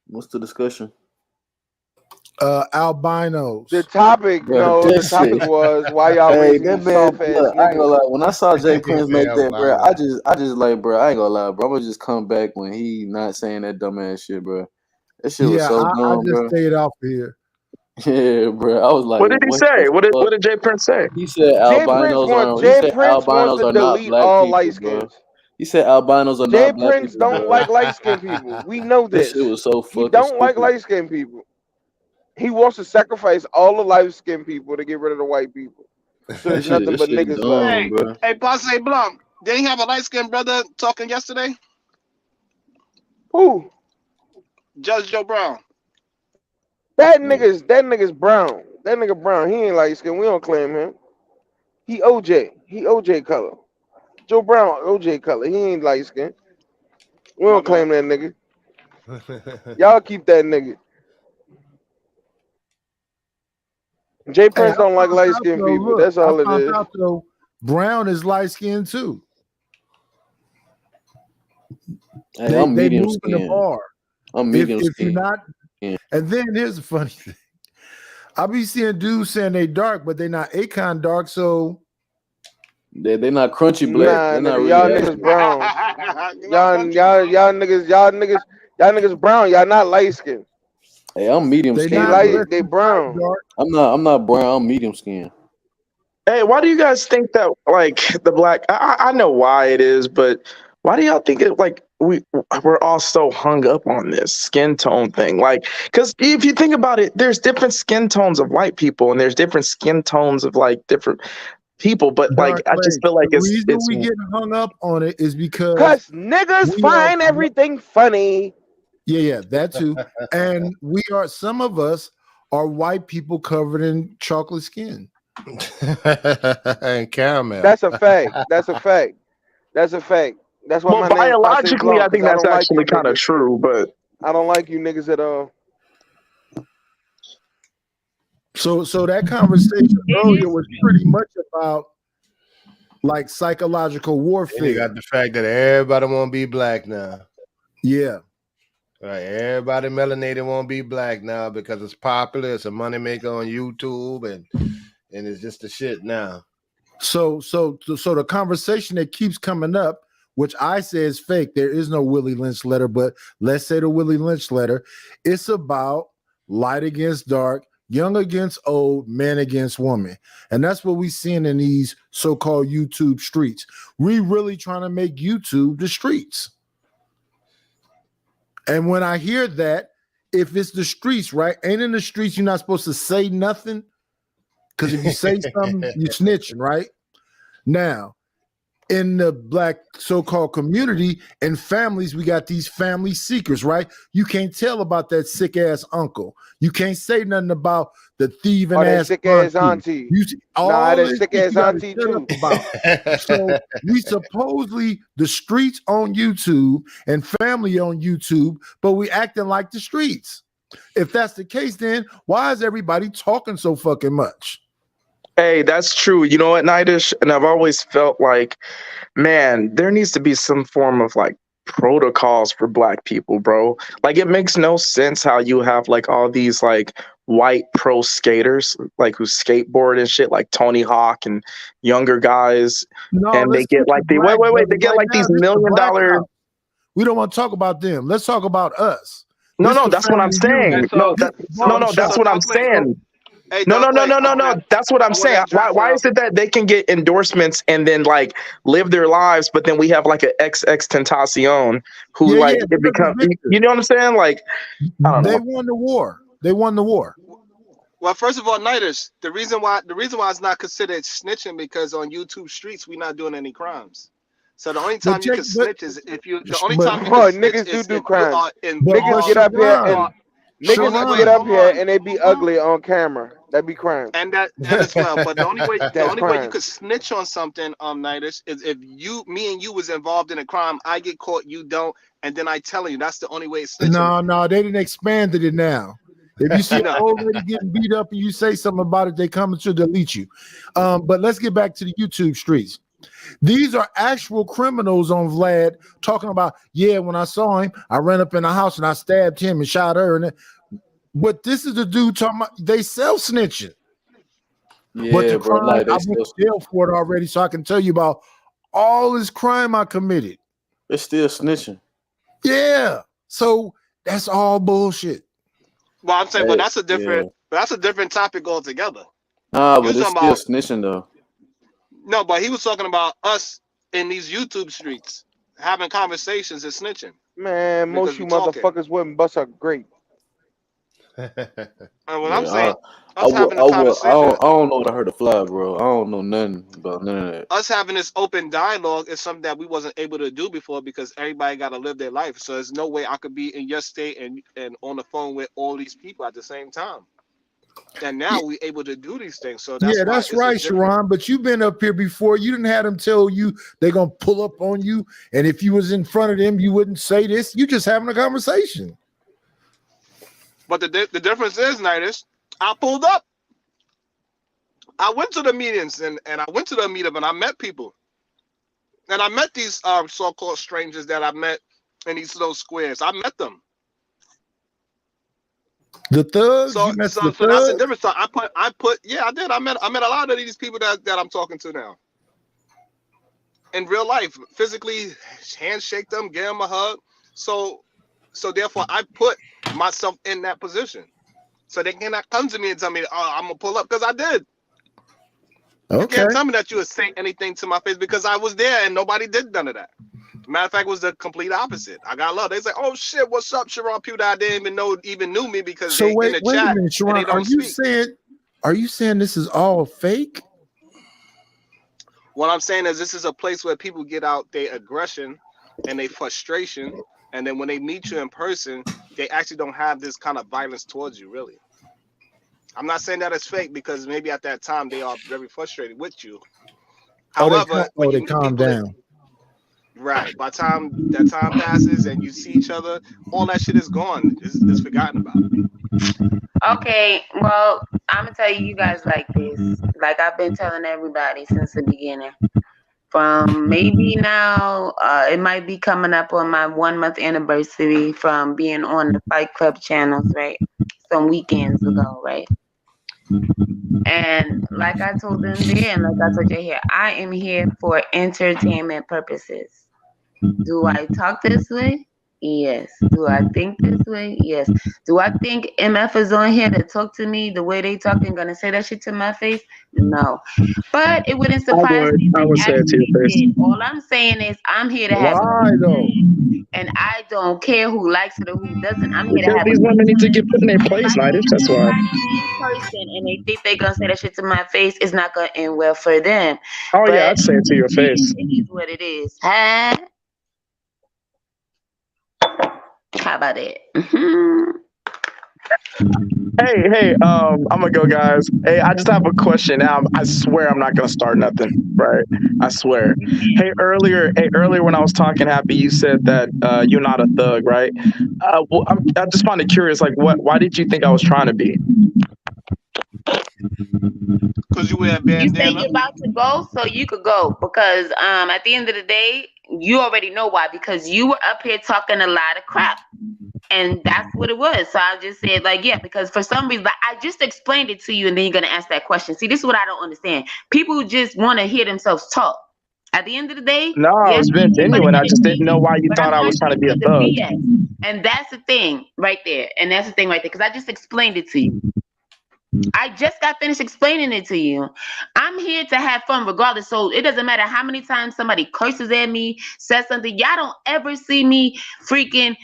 What's the discussion? Albinos. The topic, Bro, the that topic shit. was why y'all Hey, raising that these man. soft ass Look, I ain't gonna niggas. lie. When I saw Jay Prince make Yeah, that, bro, Albino. I just like, bro, I ain't gonna lie, bro. I'm gonna just come back when he not saying that dumbass shit, bro. That shit was Yeah, so I dumb, just bro. stayed off here. Yeah, bro. I was like, What did he what say? the What fuck? did Jay Prince say? He said Jay Prince albinos wants are. He said albinos to are not delete black all people, light bro. skins. He said albinos are Jay not black Prince people, don't bro. like light skinned people. We know That this. shit was so He fucking don't like stupid. light skinned people. He wants to sacrifice all the light skinned people to get rid of the white people. So there's nothing That but shit niggas dumb, left. Hey, bro. hey, Passe Blanc. Didn't he have a light skinned brother talking yesterday? Who? Judge Joe Brown. That nigga's brown. That nigga brown. He ain't light skinned. We don't claim him. He OJ. He OJ color. Joe Brown OJ color. He ain't light skinned. We don't claim that nigga. Y'all keep that nigga. Jay Hey, Prince don't like light out skinned though, people. look, That's all I it found is. out though, Brown is light skinned too. Hey, They I'm medium moving the skin. bar. I'm If medium you're skin. not, Yeah. and then here's the funny thing. I be seeing dudes saying they dark, but they not Akon dark. So They're not crunchy black. Nah, They're not nigga, really y'all ashy. niggas brown. y'all niggas brown. Y'all not light skinned. Hey, I'm medium they skin, not bro. They brown. dark. I'm not brown. I'm medium skin. Hey, why do you guys think that like the black? I know why it is, but why do y'all think it like we're all so hung up on this skin tone thing? Like, because if you think about it, there's different skin tones of white people, and there's different skin tones of like different people. But like, Dark I just race. feel like The it's reason we get hung up on it is because Cause niggas we are find everything funny. yeah, that too. And we are some of us are white people covered in chocolate skin. And caramel. That's a fact. That's a fact. That's a fact. That's why well, my name is Passe biologically, Blanc, I think 'cause that's don't like actually you kind of niggas. true. But I don't like you niggas at all. So that conversation earlier was pretty much about like psychological And you warfare. got the fact that everybody want to be black now. Yeah. Right, everybody melanated won't be black now because it's popular. It's a moneymaker on YouTube, and it's just the shit now. So the conversation that keeps coming up which I say is fake. There is no Willie Lynch letter, but let's say the Willie Lynch letter. It's about light against dark, young against old, man against woman. And that's what we're seeing in these so-called YouTube streets. We really trying to make YouTube the streets. And when I hear that, if it's the streets, right? Ain't in the streets, you're not supposed to say nothing. Because if you say something, you're snitching, right? Now, in the Black so-called community and families, we got these family secrets, right? You can't tell about that sick ass uncle. You can't say nothing about the thieving ass sick ass auntie. All that this sick shit ass you gotta auntie shut too. up about. So we supposedly the streets on YouTube and family on YouTube, but we acting like the streets. If that's the case, then why is everybody talking so fucking much? Hey, that's true. You know what, Nightish? And I've always felt like, man, there needs to be some form of like protocols for Black people, bro. Like, it makes no sense how you have like all these like white pro skaters, like who skateboard and shit, like Tony Hawk and younger guys, No, and they let's get keep like the they black wait, they brothers get right like now. these This $1 the million. black house. We don't want to talk about them. Let's talk about us. No, This no, the that's what I'm family saying. unit. No, This that, the no, that's barbershop. what I'm saying. No, that's what I'm saying. Why is it that they can get endorsements and then like live their lives, but then we have like an XX Tentacion who Yeah, like yeah, it because become, it's you know what I'm saying? Like, I don't They know. won the war. They won the war. Well, first of all, Nightish, the reason why it's not considered snitching because on YouTube streets we're not doing any crimes. So the only But time you check, can snitch is if you. The only but time you can snitch Niggas is do if you crimes. are Niggas involved. get up here Sharon, and niggas Wait, get up hold here on. and they be ugly on camera. That be crime. And that as well. But the only way That's you crime. could snitch on something, Nightish, is if me and you was involved in a crime, I get caught, you don't, and then I tell you. That's the only way it's snitching. No, they didn't expand it now. If you see an No. old lady getting beat up and you say something about it, they come to delete you. But let's get back to the YouTube streets. These are actual criminals on Vlad talking about, yeah, when I saw him, I ran up in the house and I stabbed him and shot her. But this is the dude talking about they self-snitching. Yeah, But the bro, crime, like they I've been still, to jail for it already, so I can tell you about all this crime I committed. they're still snitching. Yeah. So that's all bullshit. Well, I'm saying, Hey, but that's a different. yeah. That's a different topic altogether. Nah, You but was they're talking still about snitching though. no, but he was talking about us in these YouTube streets having conversations and snitching Man, most because you we talking. motherfuckers wouldn't bust a grape. And what Yeah, I'm saying, I us would, having I a would, conversation, I don't know how to fly, bro. I don't know nothing about none of that. us having this open dialogue is something that we wasn't able to do before because everybody got to live their life. So there's no way I could be in your state and on the phone with all these people at the same time. And now we're able to do these things. So that's Yeah, why that's it's a right, different. Sharon. But you've been up here before. You didn't have them tell you they're gonna pull up on you, and if you was in front of them, you wouldn't say this. You just having a conversation. But the difference is, Nightish, I pulled up. I went to the meetings and I went to the meetup and I met people. And I met these so-called strangers that I met in these little squares. I met them. The thugs. So You met so the so that's the thugs. difference. So I put yeah, I did. I met a lot of these people that I'm talking to now. In real life, physically handshake them, give them a hug. So therefore I put myself in that position. So they cannot come to me and tell me, oh, I'm gonna pull up, because I did. You Okay. can't tell me that you would say anything to my face because I was there and nobody did none of that. Matter of fact, it was the complete opposite. I got love. They say, "Oh shit, what's up, Sharon Pugh?" That I didn't even knew me because So they in wait the a chat minute, and they Sharon. Are don't you speak. saying this is all fake? What I'm saying is this is a place where people get out their aggression and their frustration, and then when they meet you in person, they actually don't have this kind of violence towards you, really. I'm not saying that it's fake because maybe at that time they are very frustrated with you. However, when you They meet calm people that down. right, by the time that time passes and you see each other, all that shit is gone. It's forgotten about. Okay, well, I'm gonna tell you guys like this. Like I've been telling everybody since the beginning. From maybe now, it might be coming up on my 1 month anniversary from being on the Fight Club channels, right? Some weekends ago, right? And like I told them there, and like I told you here, I am here for entertainment purposes. Do I talk this way? Yes. Do I think this way? Yes. Do I think MF is on here to talk to me the way they talking, gonna say that shit to my face? No. But it wouldn't surprise me if I they would say it to your actually face. did. All I'm saying is I'm here to have a Why good though? time, and I don't care who likes it or who doesn't. I'm here to Because have a these good women need to time. get put in their And if place, I Nighters. see That's why. somebody in person and they think they're gonna say that shit to my face, it's not gonna end well for them. Oh yeah, But I'd say it to your face. it is what it is. Huh? How about it? Hey, I'm gonna go, guys. Hey, I just have a question. Now, I swear I'm not gonna start nothing, right? I swear. Hey, earlier when I was talking, Happy, you said that you're not a thug, right? Well, I just find it curious. Like, why did you think I was trying to be? Because you wear a You say bandana. you're about to go, so you could go because at the end of the day, you already know why, because you were up here talking a lot of crap. And that's what it was. So I just said, like, yeah, because for some reason, like, I just explained it to you, and then you're gonna ask that question. See, this is what I don't understand. People just want to hear themselves talk. At the end of the day, No, I yes, was being everybody genuine. I got just didn't know opinions, why you but thought I'm I was not trying to be a the thug. BS. And that's the thing right there. And that's the thing right there, because I just explained it to you. I just got finished explaining it to you. I'm here to have fun regardless. So it doesn't matter how many times somebody curses at me, says something. Y'all don't ever see me freaking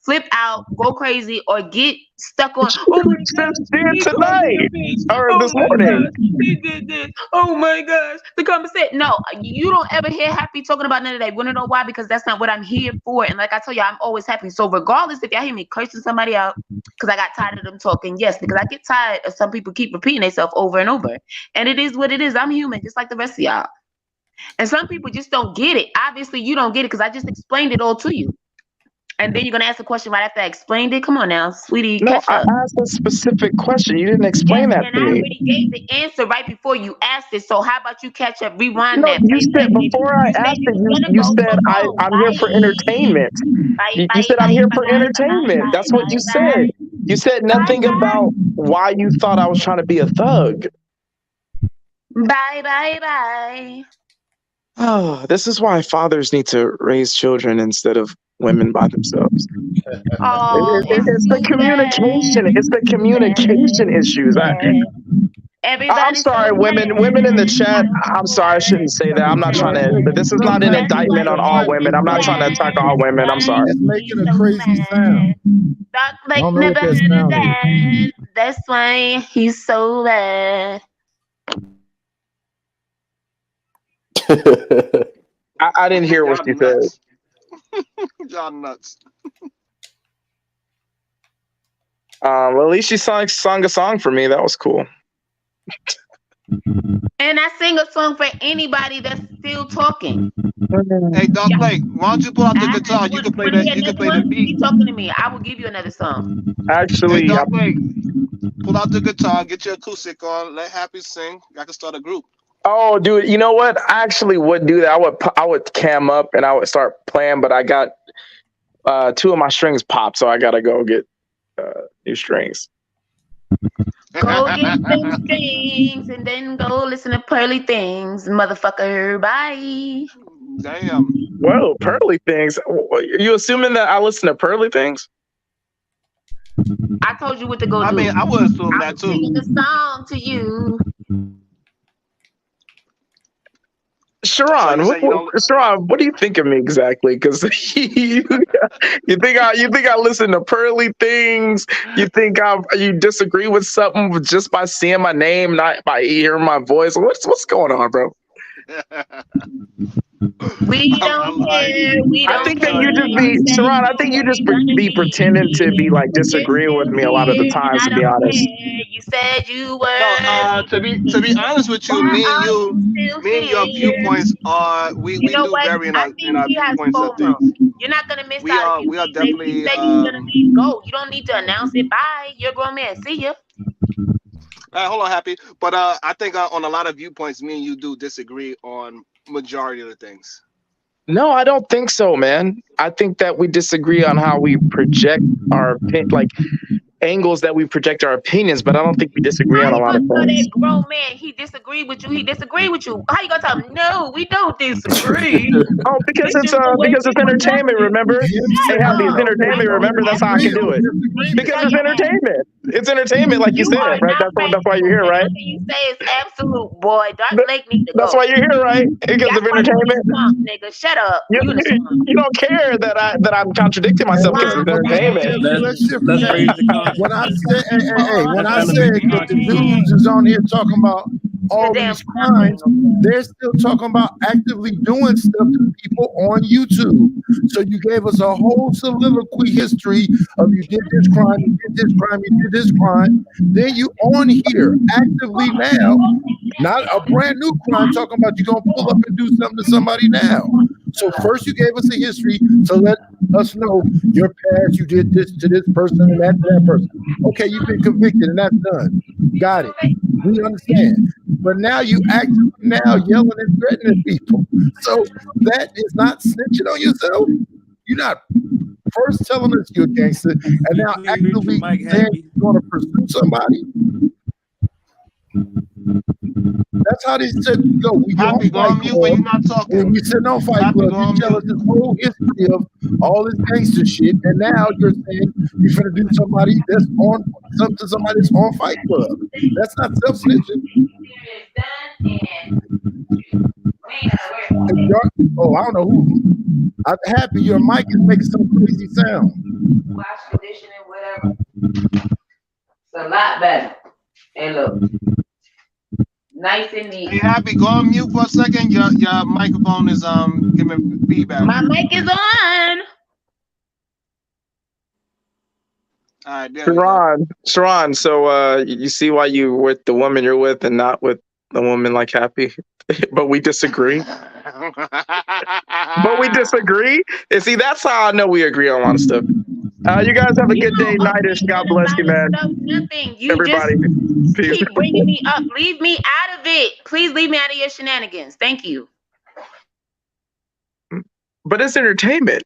flip out, go crazy, or get stuck on. Oh my God, he called me a bitch. Or Oh this my morning. gosh, he did this. Oh my gosh, the conversation. No, you don't ever hear Happy talking about none of that. You wanna know why? Because that's not what I'm here for. And like I told you, I'm always happy. So regardless if y'all hear me cursing somebody out, because I got tired of them talking, yes, because I get tired of some people keep repeating themselves over and over. And it is what it is. I'm human, just like the rest of y'all. And some people just don't get it. Obviously, you don't get it because I just explained it all to you. And then you're gonna ask a question right after I explained it. Come on now, sweetie, No, catch I up. asked a specific question. You didn't explain that And to I me. already gave the answer right before you asked it. So how about you catch up, rewind No, that, you play said back, baby. before I You said asked you it, was gonna you go, said so go. I'm here for entertainment. You said I'm here for entertainment. That's what you said. You said nothing about why you thought I was trying to be a thug. Bye, bye, bye. Oh, this is why fathers need to raise children instead of women by themselves. Oh, It's the communication. It's the communication issues. I'm sorry, women in the chat. I'm sorry, I shouldn't say that. I'm not trying to. But this is not an indictment on all women. I'm not trying to attack all women. I'm sorry. It's making a crazy sound. Talk I like don't know never what that had a sound is. dad. That's why he's so bad. I didn't hear what you said. Y'all nuts. Well, at least she sung a song for me. That was cool. And I sing a song for anybody that's still talking. Hey, Doc Blake, why don't you pull out the guitar? You can play that. You can play the beat. Keep talking to me. I will give you another song. Actually, Hey, Doc Blake, pull out the guitar, get your acoustic on, let Happy sing. I can start a group. Oh, dude, you know what? I actually would do that. I would cam up and I would start playing, but I got 2 of my strings popped, so I gotta go get new strings. Go get them strings and then go listen to Pearly Things, motherfucker. Bye. Damn. Whoa, Pearly Things. Are you assuming that I listen to Pearly Things? I told you what to go do. I mean, I would assume that too. Singing the song to you. Sharon, Sharon, what do you think of me exactly? Because you think I listen to Pearly Things? You think you disagree with something just by seeing my name, not by hearing my voice? What's going on, bro? We don't care. We don't I think care. that you just be Sharon. I think you just be pretending to be like disagreeing with me a lot of the times. To be honest. You said you were. No, to be honest with you, me and your viewpoints are we do vary in our viewpoints of things. You're not gonna miss We out. are definitely. You said you're gonna leave. Go. You don't need to announce it. Bye. You're a grown man. See ya. Hold on, Happy. But I think on a lot of viewpoints, me and you do disagree on majority of the things. No, I don't think so, man. I think that we disagree on how we project our opinion. Like, angles that we project our opinions, but I don't think we disagree on a lot of So things. that grown man, he disagreed with you. He disagreed with you. How you gonna tell him? No, we don't disagree. Oh, because This it's is the way because it's we entertainment. Remember, Him hey, saying happy, it's no, entertainment. Remember, that's how I can do it. Because it's entertainment. It's entertainment, like you You said, are right? not That's why you're here, right? Everything you say is absolute, boy. Dark Th- Lake need to That's go. why you're here, right? Because That's of why you in the entertainment. swamp, nigga. Shut up. You, You in the swamp. you don't care that I'm contradicting myself because it's entertainment. Let's shift from Let's raise that. the consciousness. When I said, hey, when Let's I elevate said the that the consciousness. dudes is on here talking about all these crimes, they're still talking about actively doing stuff to people on YouTube. So you gave us a whole soliloquy history of you did this crime, you did this crime, you did this crime. Then you on here actively now, not a brand new crime, talking about you're gonna pull up and do something to somebody now. So first you gave us a history to let us know your past, you did this to this person and that to that person. Okay, you've been convicted and that's done. Got it. We understand. But now you actively now yelling and threatening people. So that is not snitching on yourself. You're not first telling us you're a gangster and now actively saying you're going to pursue somebody. That's how these shit go. We Happy, go on mute when you're not talking. When we sit on Fight Happy, Club, go on you tell us this whole history of all this gangster shit, and now you're saying you're gonna do somebody that's on something to somebody that's on Fight Club. That's not self-snitching. Oh, I don't know who. I'm happy your mic is making some crazy sound. Wash conditioning, whatever. It's a lot better. Hey, look. Nice and neat. Hey, Happy, go on mute for a second. Your microphone is giving feedback. My mic is on. All right, there we go. Sharon, so you see why you with the woman you're with and not with the woman like Happy? But we disagree. But we disagree. And see, that's how I know we agree on a lot of stuff. You guys have a good day, nightish. God bless you, man. Nothing. You Everybody. just Peace. keep bringing me up. Leave me out of it. Please leave me out of your shenanigans. Thank you. But it's entertainment.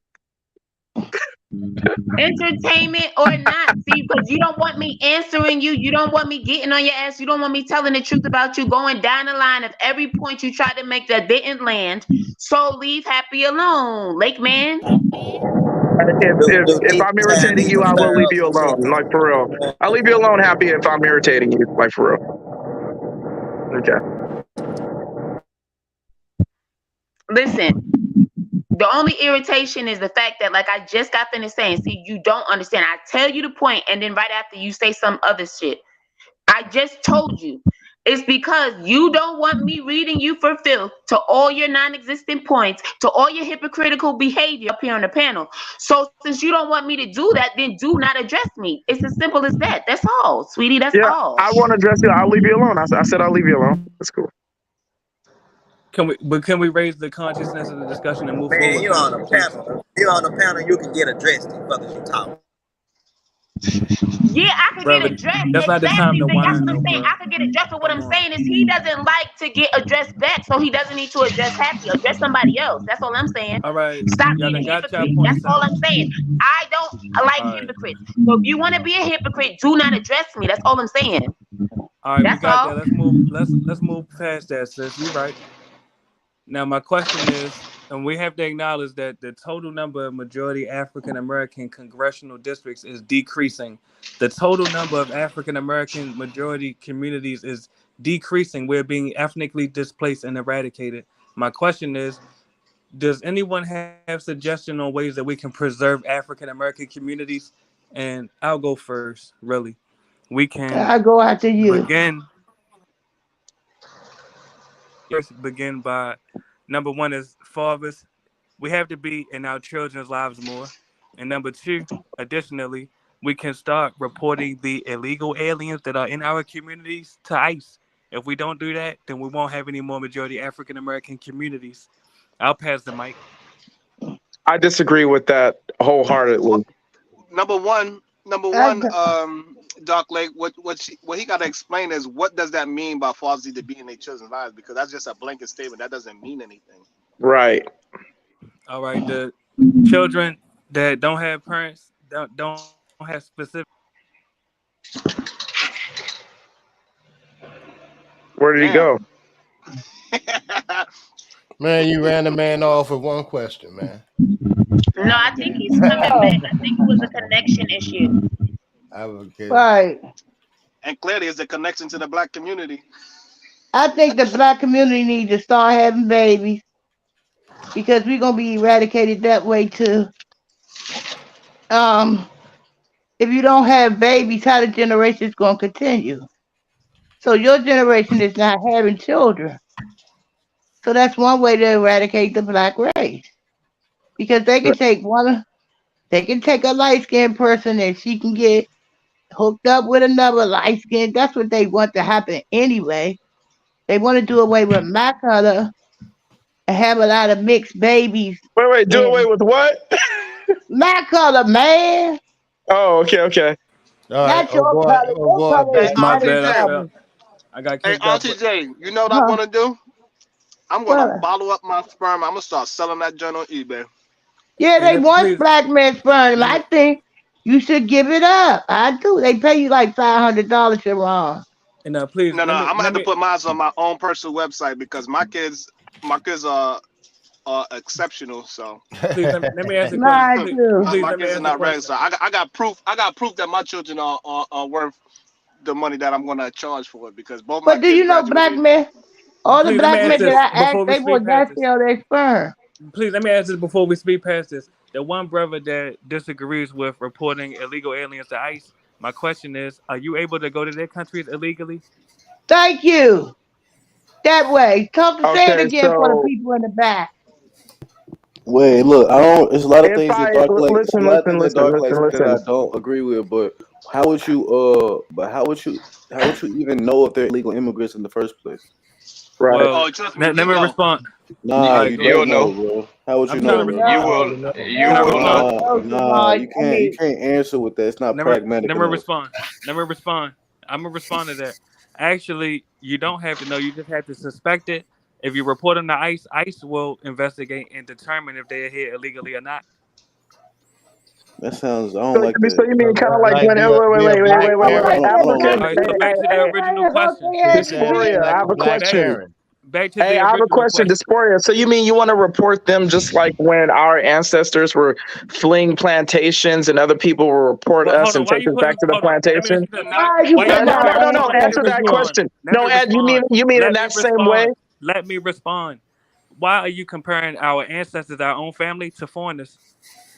Entertainment or not, see, because you don't want me answering you. You don't want me getting on your ass. You don't want me telling the truth about you, going down the line of every point you tried to make that didn't land. So leave Happy alone, Lake Man. If I'm irritating you, I will leave you alone. Like, for real. I'll leave you alone, Happy, if I'm irritating you. Like, for real. Okay. Listen, the only irritation is the fact that, like I just got finished saying, see, you don't understand. I tell you the point, and then right after you say some other shit. I just told you. It's because you don't want me reading you for filth to all your non-existent points, to all your hypocritical behavior up here on the panel. So since you don't want me to do that, then do not address me. It's as simple as that. That's all, sweetie. That's all. I won't address you. I'll leave you alone. I said I'll leave you alone. That's cool. Can we raise the consciousness of the discussion and move forward? Man, you're on a panel. You're on a panel. You can get addressed. You fuckers, you talk. Yeah, I could Brother, get addressed. that's not the time to That's whine, what I'm though, saying. bro. I could get addressed, but what I'm saying is he doesn't like to get addressed back, so he doesn't need to address Happy. Address somebody else. That's all I'm saying. All right. Stop Y'all being a done got y'all hypocrite. That's points all out. I'm saying. I don't like All right. hypocrites. So if you want to be a hypocrite, do not address me. That's all I'm saying. All right, That's we got all. that. Let's move past that, sis. You're right. Now my question is, and we have to acknowledge that the total number of majority African American congressional districts is decreasing. The total number of African American majority communities is decreasing. We're being ethnically displaced and eradicated. My question is, does anyone have suggestion on ways that we can preserve African American communities? And I'll go first, really. We can I go after you. begin by number one is fathers. We have to be in our children's lives more. And number two, additionally, we can start reporting the illegal aliens that are in our communities to ICE. If we don't do that, then we won't have any more majority African American communities. I'll pass the mic. I disagree with that wholeheartedly. Number one, Doc Lake, what he got to explain is what does that mean by fathers to be in their children's lives? Because that's just a blanket statement. That doesn't mean anything. Right. All right. The children that don't have parents don't have specific Where did he Damn. go? Man, you ran the man off with one question, man. No, I think he's coming back. I think it was a connection issue. I would kid. Right. And clearly, it's a connection to the black community. I think the black community needs to start having babies because we're gonna be eradicated that way too. If you don't have babies, how the generation is gonna continue? So your generation is not having children. So that's one way to eradicate the black race. Because they can take a light skinned person and she can get hooked up with another light skin. That's what they want to happen anyway. They want to do away with my color and have a lot of mixed babies. Wait, do away with what? My color, man. Oh, okay. All right. Not your color. Your color is My not bad. a problem. I got Hey, kicked out. Auntie J, you know what I'm gonna do? I'm gonna bottle up my sperm. I'm gonna start selling that joint on eBay. Yeah, they want please. black men sperm. I think you should give it up. I do. They pay you like $500, Sharon. And please, No, I'm gonna have to put mine on my own personal website because my kids are exceptional. So please, let me ask you a Mine question. too. Please, my let me kids ask are you a not regular. question. So I got proof. I got proof that my children are worth the money that I'm gonna charge for it because both my But do kids you know black graduated. men? All the Please, let me black ask men this that I before asked, we they will speak not past this. sell their sperm. Please, let me ask this before we speak past this. The one brother that disagrees with reporting illegal aliens to ICE, my question is, are you able to go to their countries illegally? Thank you. That way. Say it Okay, again for the so people in the back. Wait, look, I don't. It's a lot of if things that I Dark Light. It's a listen, lot of things that Dark Light said that I listen. don't agree with. But how would you? How would you even know if they're illegal immigrants in the first place? Right. Well, Oh, trust me, let you me know. respond. Nah, right, you go don't ahead. know, bro. How would you I'm know, trying to bro? respond. You will know. Nah, you can't. You can't answer with that. It's not pragmatic Never enough. respond. Never respond. I'm gonna respond to that. Actually, you don't have to know. You just have to suspect it. If you report them to ICE, ICE will investigate and determine if they are here illegally or not. That sounds. I don't like So that. you mean kind of like Like when be a black Karen. I don't African? like All right, so back to the original question. Dysphoria, I have a Black question. Karen. Back to Hey, the I have a original question, question. Dysphoria. So you mean you want to report them just like when our ancestors were fleeing plantations and other people will report But us hold on, and why take you us putting? back to the Hold on, let me ask plantation? you this. Why you Why putting you? our No. own Let me Answer that respond. question. Let No, me Ed, you respond. mean in Let that me same way? respond. Let me respond. Why are you comparing our ancestors, our own family, to foreigners?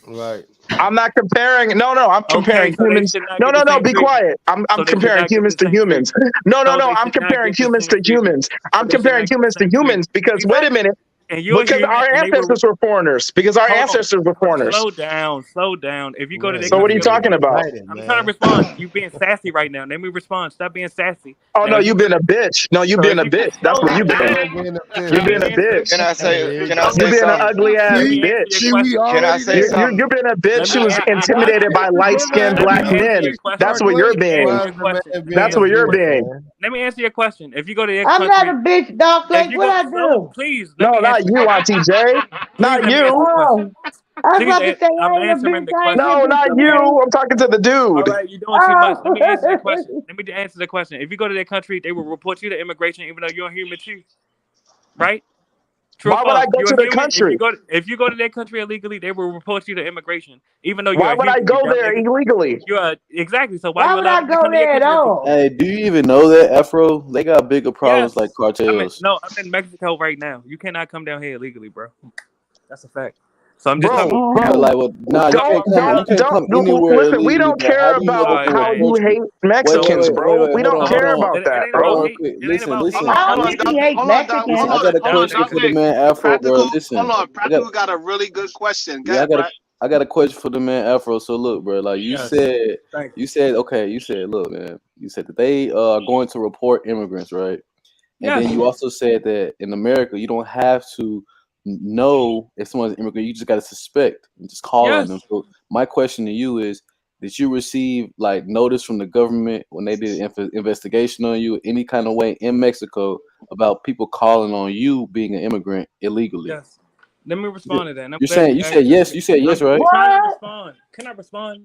Right. I'm not comparing. No, I'm comparing Okay, so they humans. should not No, get the same be treatment. quiet. I'm So they should comparing not get humans the to same humans. treatment. No, So they I'm should not comparing get the humans same to treatment. humans. So I'm they should comparing not get the humans to same humans treatment. because You wait a right. minute. And you're a Because human, our and they were. ancestors were foreigners. Because our Hold on. ancestors were foreigners. Slow down. If you go to Man, their So what are country you you talking illegally, about? excited, I'm trying to man. respond. You being sassy right now. Let me respond. Stop being sassy. Oh Now, no, if you you go been to, a bitch. No, you so been if a you bitch. That's slow what you been. down, Being a bitch. You stop been a being bitch. Can I sassy. Let me say? answer your Can I You say question. been an something? ugly ass Let me See, answer your bitch. see, we question. Can I already say there. something? You've been a bitch Let me who was answer your intimidated question. by light skinned Let me black answer men. your question. That's what you're Let me answer being. your question. Man being That's a what you're bitch, being. man. Let me answer your question. If you go to their I'm not a country, bitch, Doc if Lake. you What go I slow, do? please let No, me not answer. you, Auntie J. Please Not let me answer the you. question. Oh, I was Please, about to say I'm I ain't a answering bitch. the I ain't question. No, no bitch not Let me. you. today. I'm talking to the All dude. right, you're doing too much. Let me answer the question. Oh, Let me answer the question. If you go to their country, they will report you to immigration, even though you're a human too, right? True or Why would I false? go You're to a the human. country? If you go to their country illegally, they will report you to immigration, even though you're Why a would I human. You go dumb there nigga. illegally? Exactly. So why why you would allow I them to go come to your there at country illegally? all? Hey, do you even know that Afro? They got bigger problems like Yes. cartels. I'm in Mexico right now. You cannot come down here illegally, bro. That's a fact. So I'm just Bro, telling you. But bro, like, well, nah, you can't come. You can't come anywhere listen, we illegally. don't But how care do you know about that All they right. how you report you? hate Mexicans, bro. Wait. We Hold don't on, Hold hold care on. on. about It that, ain't about bro. Real hate. quick, It ain't listen, about hate. listen. Why Hold would on, Hate. we Doc. hate Hold on, Doc. Mexicans? Hold I on. got a Hold on, question Doc. for the Lee. man Afro, bro. Practical. Listen, Hold on. I got, Practical got a really good question. Go yeah, ahead, Pratt. I got a question for the man Afro. So look, bro, like Yes. Thank you. you said, look, man, you said that they are going to report immigrants, right? And Yes. then you also said that in America, you don't have to know if someone's an immigrant. You just got to suspect and just call on them. Yes. So my question to you is, did you receive like notice from the government when they did an investigation on you any kind of way in Mexico about people calling on you being an immigrant illegally? Yes. Let me respond to that. And I'm You're glad saying you you asked said that. yes. You said yes, I'm right? trying to respond. Can I respond?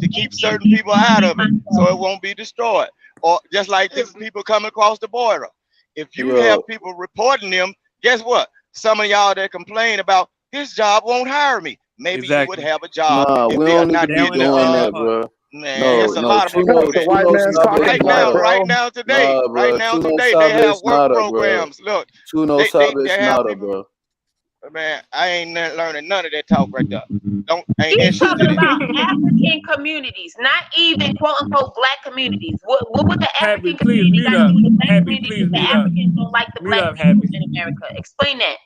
to keep certain people out of it, so it won't be destroyed. Or just like the people coming across the border. If you have people reporting them, guess what? Some of y'all that complain about this job won't hire me. Maybe you would have a job. Nah, if we they are don't need not to be getting doing that, bro. Man, No, there's a lot of them Chuno, do that. Right now, today, Chuno they Sabe have is work nada, bro. programs. Look, Chuno they Sabe is have nada, people. bro. Man, I ain't learning none of that talk right there. I ain't He's interested talking in about it. African communities, not even quote unquote black communities. What would the Happy, African please community mute got to up. do with the black Happy, community please if the mute up. Africans don't like the Mute black up, people Happy. in America? Explain that.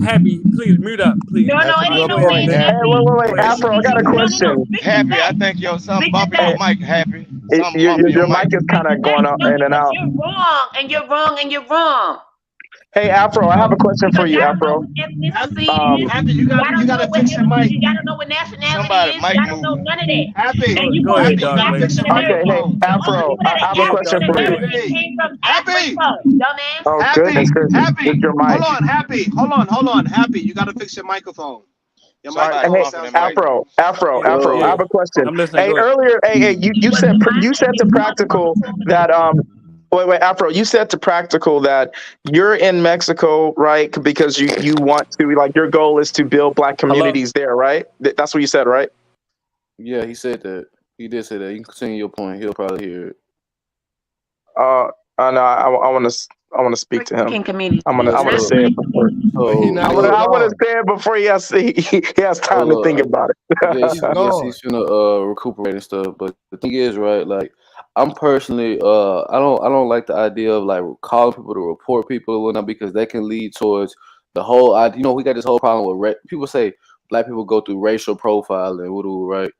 Happy, please mute up, please. No, All it right, ain't go no ahead, saying man. Hey, Happy. wait. Go ahead. Afro, I got a No, question. Speak the Happy, I fact. think yo something Speak the bumping your fact. mic, Happy. It, Something bumping your your mic mic. is kind of going up No, in and because out. you're wrong, and you're wrong, and you're wrong. Hey, Afro, I have a question for Because you, y'all don't know Afro. what ethnicity is. Happy, you Y'all gotta don't know gotta what fix your mic. ethnicity. Y'all don't know what nationality Somebody is. mic Y'all don't know moving. none of that. Happy, And you Go want to ahead, be Happy, you Dark gotta Wave. fix African your Okay, American. hey, microphone. The only Afro, people that I are have Go a ahead, question Dark for Wave. you. African came from Happy, Africa, dumbass. Oh, Happy, goodness gracious. Happy. It's your mic. Hold on, Happy. Hold on, Happy. You gotta fix your microphone. Your Somebody Hey, microphone bumping sound the mic. crazy. Afro, Yeah, I yeah. have a question. I'm listening. Hey, Go ahead. earlier, you You wasn't lying, you said and to you're wrong. Practical that wait, Afro, you said to Practical that you're in Mexico, right? Because you want to, like, your goal is to build black Hello? communities there, right? That's what you said, right? Yeah, he said that. He did say that. You can continue your point. He'll probably hear it. No, I want to speak to him. African community, I Yeah, want to not say it before. But he so not look, I want to gone. say it before he has so time to think look, about I it. He's guess gone. he's gonna recuperate and stuff. But the thing is, right? Like, I'm personally, I don't like the idea of like calling people to report people or whatnot because that can lead towards the whole. You know, we got this whole problem with people say black people go through racial profiling, right?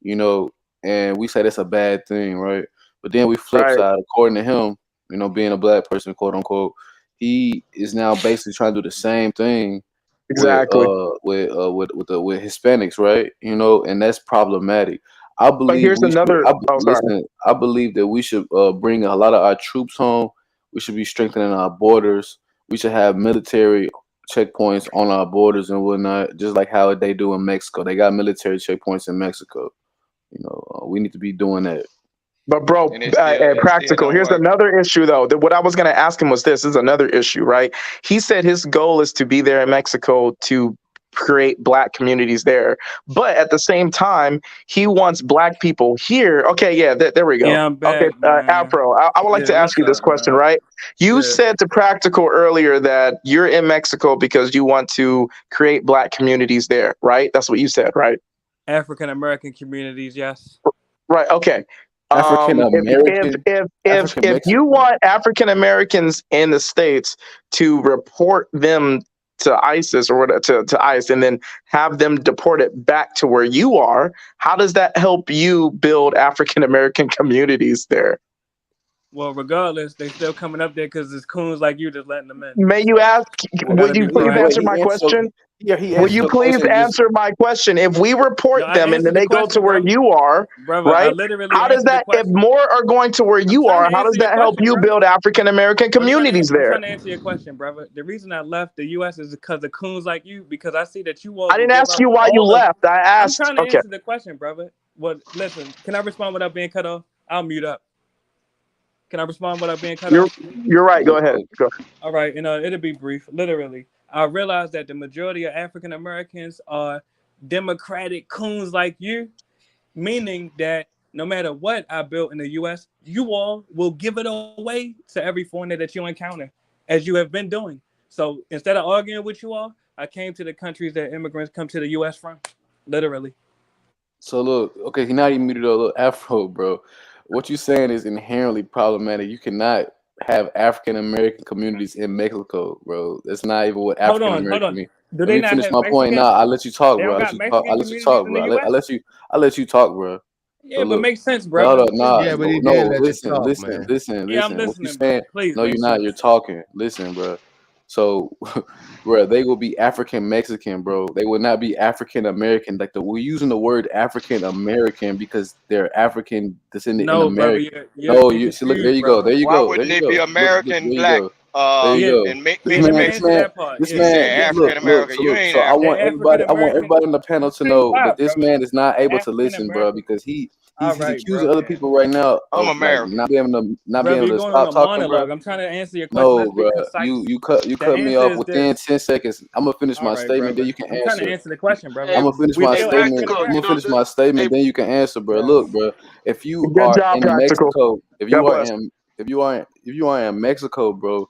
You know, and we say that's a bad thing, right? But then we flip Right. side, according to him, you know, being a black person, quote unquote, he is now basically trying to do the same thing Exactly. with Hispanics, right? You know, and that's problematic. I But believe here's we should. another. Oh, sorry. Listen, I believe that we should bring a lot of our troops home. We should be strengthening our borders. We should have military checkpoints on our borders and whatnot, just like how they do in Mexico. They got military checkpoints in Mexico. You know, we need to be doing that. But bro, And it still Practical. don't Here's work. another issue though. What I was going to ask him was this is another issue, right? He said his goal is to be there in Mexico to create black communities there, but at the same time, he wants black people here. Okay, yeah, there we go. Yeah, I'm Okay, back, man. Afro, I would like to Yeah, ask what's you this up, question, man? right? You Yeah. said to Practical earlier that you're in Mexico because you want to create black communities there, right? That's what you said, right? African American communities, yes. Right. Okay. African American, If you want African Americans in the States to report them to ISIS or to ICE and then have them deported back to where you are, how does that help you build African American communities there? Well, regardless, they still coming up there because it's coons like you just letting them in. May you ask? We gotta Would you be please proactive. answer my question? Will you please answer my question? If we report No, I them and then answered the they go to question, where brother. you are, Brother, I right? literally How does answered the that? If question. more are going to where you trying are, to how does answer your that help question, you bro. build African American communities I'm there? trying to answer your question, brother. The reason I left the U.S. is because of coons like you, because I see that you all I didn't will give ask up you why you all of. left. I asked. I'm trying to Okay. answer the question, brother. Well, listen, can I respond without being cut off? I'll mute up. Can I respond without being cut off? You're right. Go ahead. Go. All right, it'll be brief. Literally, I realize that the majority of African Americans are democratic coons like you, meaning that no matter what I built in the U.S., you all will give it away to every foreigner that you encounter, as you have been doing. So instead of arguing with you all, I came to the countries that immigrants come to the U.S. from, literally. So look, okay, now you muted up. Look, Afro, bro. What you're saying is inherently problematic. You cannot have African American communities in Mexico, bro. That's not even what Hold African on. American mean. Do Let they me not finish have my point. Mexican? Nah, I'll let you talk, They bro. don't I'll let got you talk. Mexican I'll let you communities talk, in the bro. U.S.? I'll let you talk, bro. Yeah, So but look, makes sense, no, brother. nah, Yeah, but he no, did let you listen, talk, listen, man. listen, Yeah, I'm listen. What you listening, bro. saying? Please No, make you're not. sense. You're talking. Listen, bro. So, bro, they will be African Mexican, bro. They will not be African American. Like we're using the word African American because they're African descended in No, brother, America. you're No, you see. Look, there confused, you go. brother. There you Why go. There wouldn't you it be go. Look, there American you black? go. There you Yeah, go. And This yeah, let me man, answer that part. you Yeah, said yeah. African American. So You look. ain't So I African. want They're African everybody on the panel to know that Stop, this brother. man is not able to African listen, bro, American. because he's All right, accusing bro. other people right now I'm of like American. not being Brother, you're able to going on stop a talking, bro. monologue. I'm trying to answer your question. No, Let's be bro. concise. You The cut me answer off is within this. 10 seconds. I'm gonna finish All my right, statement, then brother. you can I'm trying to answer. answer the question, brother. I'm gonna finish We my still statement. African I'm gonna finish American. my statement, then you can answer, bro. Look, bro. If you Good are job, in Practical. Mexico, God bless. if you are in Mexico, bro,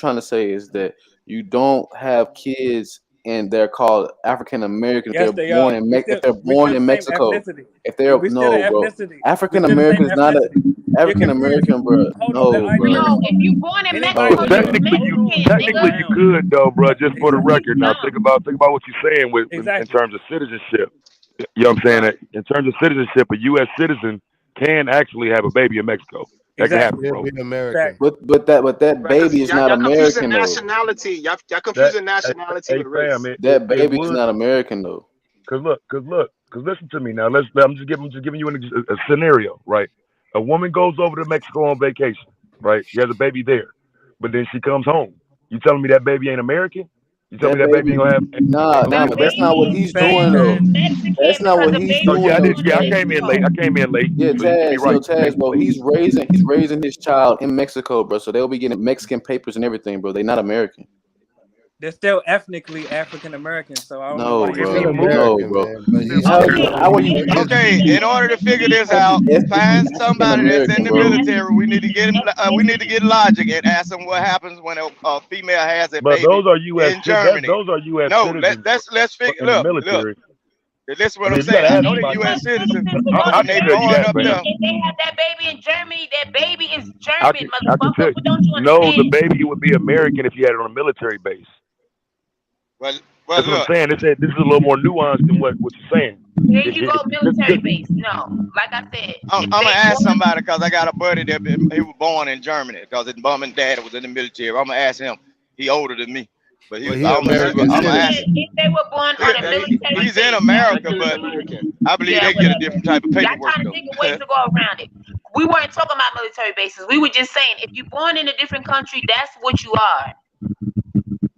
trying to say is that you don't have kids and they're called African Americans. Yes, They're they born are. in We still if they're we born still in the same Mexico. ethnicity. If they're We still the no, bro. ethnicity. We African still the same American is not a ethnicity. You're African confused. American, bro. Hold on. No, Are you bro. No, if you born in anybody? Well, Mexico, you technically Mexican, nigga. you could though, bro, just for the record. Now No. think about what you're saying with in Exactly. terms of citizenship. You know what I'm saying? Right. In terms of citizenship, a U.S. citizen can actually have a baby in Mexico. That can happen, Exactly. bro. Still be American. But that Right, 'cause baby is y'all, not y'all confusing American though. nationality. Y'all That confusing nationality hey with fam, race. That it baby is would not American though. cause look, Because listen to me now. I'm just giving you a scenario, right? A woman goes over to Mexico on vacation, right? She has a baby there, but then she comes home. You telling me that baby ain't American? You telling me that baby ain't gonna have? Nah, but that's not what he's doing though. That's not what he's Oh doing. yeah, I though, did. Yeah, I Taz. came in late. Yeah, So you could be Taz, right. Taz, bro. He's raising his child in Mexico, bro. So they'll be getting Mexican papers and everything, bro. They're not American. They're still ethnically African American, so I don't know No, why bro. you're No, bro. How are you? Okay, in order to figure this out, find somebody that's in the military. We need to get logic and ask them what happens when a female has a But baby those are U.S. in Germany. Those are U.S. No, citizens let's figure. in the Look, military. this is what I mean, I'm you gotta saying. I ask know they're somebody. U.S. citizens, I but when can they tell you going that, up man. there, If they have that baby in Germany, that baby is I German, can tell motherfucker. you. But don't you No, the understand? baby would be American if you had it on a military base. well, That's what look. I'm saying. This is a little more nuanced than what you're saying. There you go, military base. No, like I said, I'm gonna ask somebody because I got a buddy that he was born in Germany because his mom and dad was in the military. I'm gonna ask him. He older than me, but Well, he I'm gonna American ask citizen. if they were born on a military He's base, in America, but I believe yeah, they get a different type of y'all paperwork trying to though. think of ways to go around it. We weren't talking about military bases. We were just saying if you're born in a different country, that's what you are.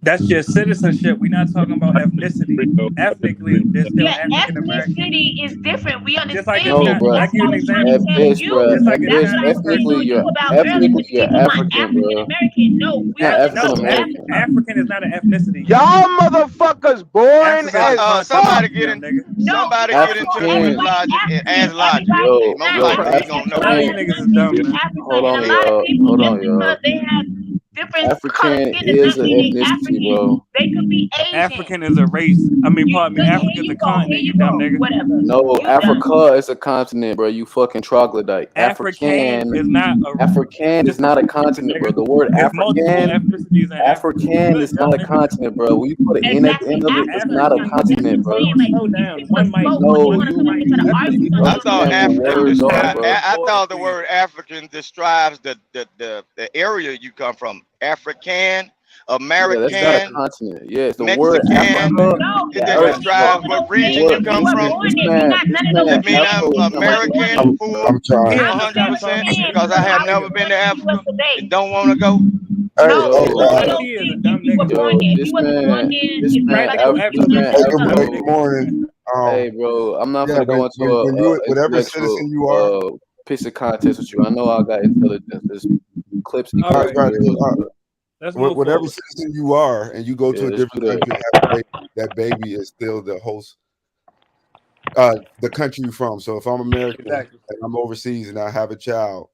That's just citizenship. We're not talking about ethnicity. Ethnically, they're still African American. Ethnicity is different. We Just like understand. No, bro. I give you an example. At best, bro. Just like At a best, Chinese ethnically, you're African, bro. American. No, we Not are African No, American. African is not an ethnicity. Y'all motherfuckers boring Africa is a as fuck. continent, young nigga. Somebody get into it with African. logic and ask logic. Yo, Most yo, likely he gonna A lot of you know. niggas is dumb, man. Hold on, and a lot y'all. of people, Hold just on, y'all. because they have different color African skin does is not an mean they ethnicity, African. bro. They could be Asian. African is a race. I mean, pardon me. Africa is a continent, you dumb nigga. Whatever. No, Africa is a continent, bro. You fucking troglodyte. African is not a African is not a continent, bro. The word There's multiple African, ethnicities in Africa. African is not a continent, bro. When you put an N at the end of it, it's not a continent, bro. Slow down. One mic. No, you I thought understand what African words are, describe. bro. I thought the word African describes the area you come from. African, American. Yeah, that's not a continent. Yes, the Mexican. word Africa. It describes what region you come from. That mean I'm American, full, I'm trying. 100%, because I have never been to Africa and don't want to go. He is a dumb nigga. Good morning. Hey, bro, I'm not yeah, gonna go into when you, whatever citizen you are, piece of contest with you. I know I got intelligence. There's clips. Whatever citizen you are, and you go to a different country, and have a baby, that baby is still the host, the country you're from. So if I'm American and I'm overseas and I have a child,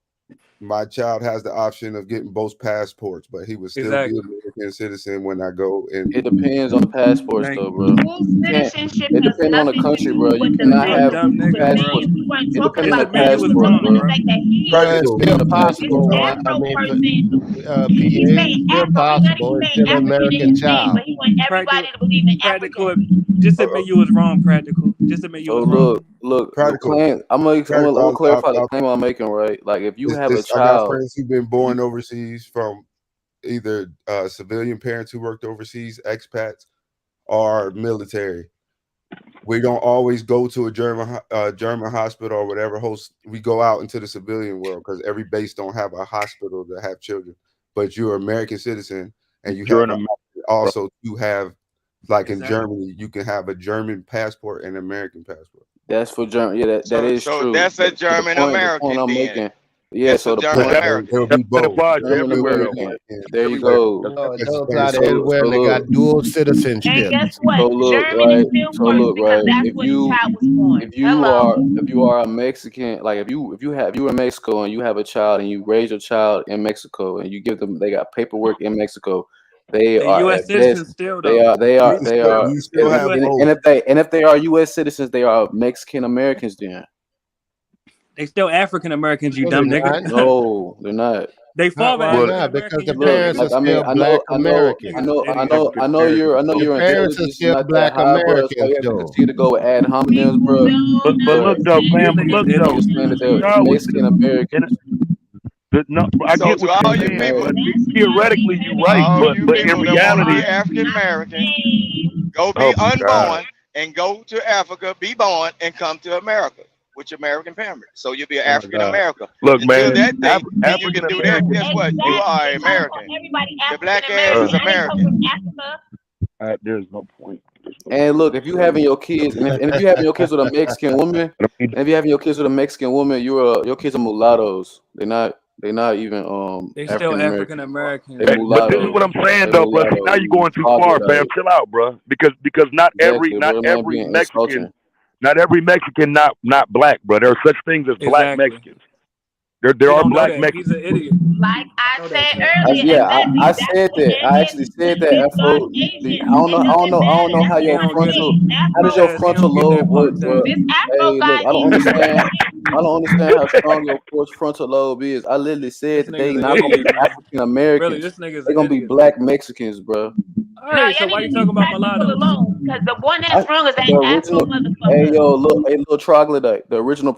my child has the option of getting both passports, but he would still be an American citizen when I go. And it depends on the passports, though, bro. It depends on the country, bro. You cannot have passports. It depends on the passport, bro. It's still possible. I mean, it's still possible. It's still an American child. Practical. Just admit you was wrong, Practical. Just admit you was wrong. Look. The claim, I'm gonna clarify the claim I'm making, right? Like, if you have a I got child, friends who've been born overseas from either civilian parents who worked overseas, expats, or military. We don't always go to a German hospital or whatever host. We go out into the civilian world because every base don't have a hospital to have children. But you're an American citizen, and you have like in Germany, you can have a German passport and an American passport. That's for German. Yeah, that is true. So that's a German American. I'm making. Yeah, so the German point American. It'll be both. German American. There you go. Those out of everywhere they got dual citizenship. And guess what? So look, German is still worse because that's where the child was born. If you are a Mexican, like if you were in Mexico and you have a child and you raise your child in Mexico and you give them, they got paperwork in Mexico. They are U.S. citizens still, though. They are. And if they are U.S. citizens, they are Mexican Americans. Then they still African Americans. You dumb nigga. No, they're not. They fall back because the parents are still Black Americans. I know you're parents are still Black Americans. You continue to go ad hominems, bro. But look though, fam. Look though, Mexican Americans. No, I get what you're saying. Theoretically, you're right, but in reality, African American go be unborn and go to Africa, be born, and come to America with your American parents. So you'll be an African American. Look, Until man, that day, and you African can do that. American. Guess what? You are American. The black ass is American. There's no point. And look, if you having your kids, and if you having your kids with a Mexican woman, and if you having your kids with a Mexican woman, your kids are mulattoes. They're not even They still African African American. American. They're But this is what I'm saying, though, bro. See, now you're going too far, fam. Chill out, bro. Because not every Mexican, not black, bro. There are such things as black Mexicans. There are black Mexicans. He's an idiot. Like I said earlier, I said that. I actually said that. I don't know how does your frontal lobe work, bro? Hey, look, I don't understand how strong your frontal lobe is. I literally said that they not gonna be African Americans. They're gonna be black Mexicans, bro. All right, so why you talking about mulattoes? Because the one that's wrong is that The Afro original, motherfucker. hey yo, look, hey little troglodyte. The original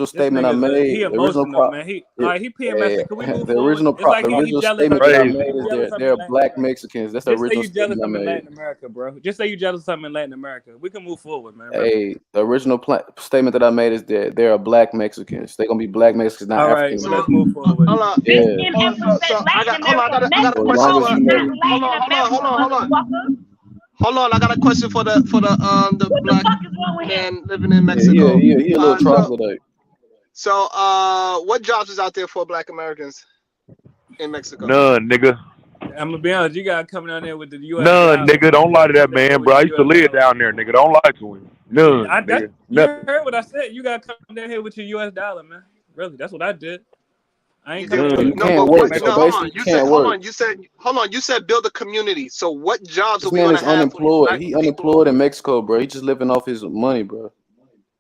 statement I made. He The original emotional, man. He PMS. Can we move the forward? original It's like the he original jealous statement of that I me. made is Jealous of they're me. black Mexicans. That's the Just say original you jealous statement I of in made. Latin America, bro. Just say you jealous of something in Latin America. We can move forward, man. Hey, the original statement that I made is that they are black Mexicans. They're gonna be black Mexicans, not All right, African well, let's Americans. move forward. Hold on. Yeah. So I got a As question long for as you know. Hold on, I got a question for the black man living in Yeah, Mexico. he a little troglodyte. So what jobs is out there for black Americans in Mexico? None, nigga. I'm gonna be honest. You got coming down there with the U.S. None, dollar. nigga. Don't lie to that man, bro. I used to live down there, nigga. Don't lie to him. None, nigga. You Nothing. heard what I said. You got to come down here with your U.S. dollar, man. Really, that's what I did. I ain't coming You down can't work. So hold on. basically, You you said can't hold work. on. You said build a community. So what jobs This are we man gonna is have for unemployed. black He people? unemployed in Mexico, bro. He just living off his money, bro.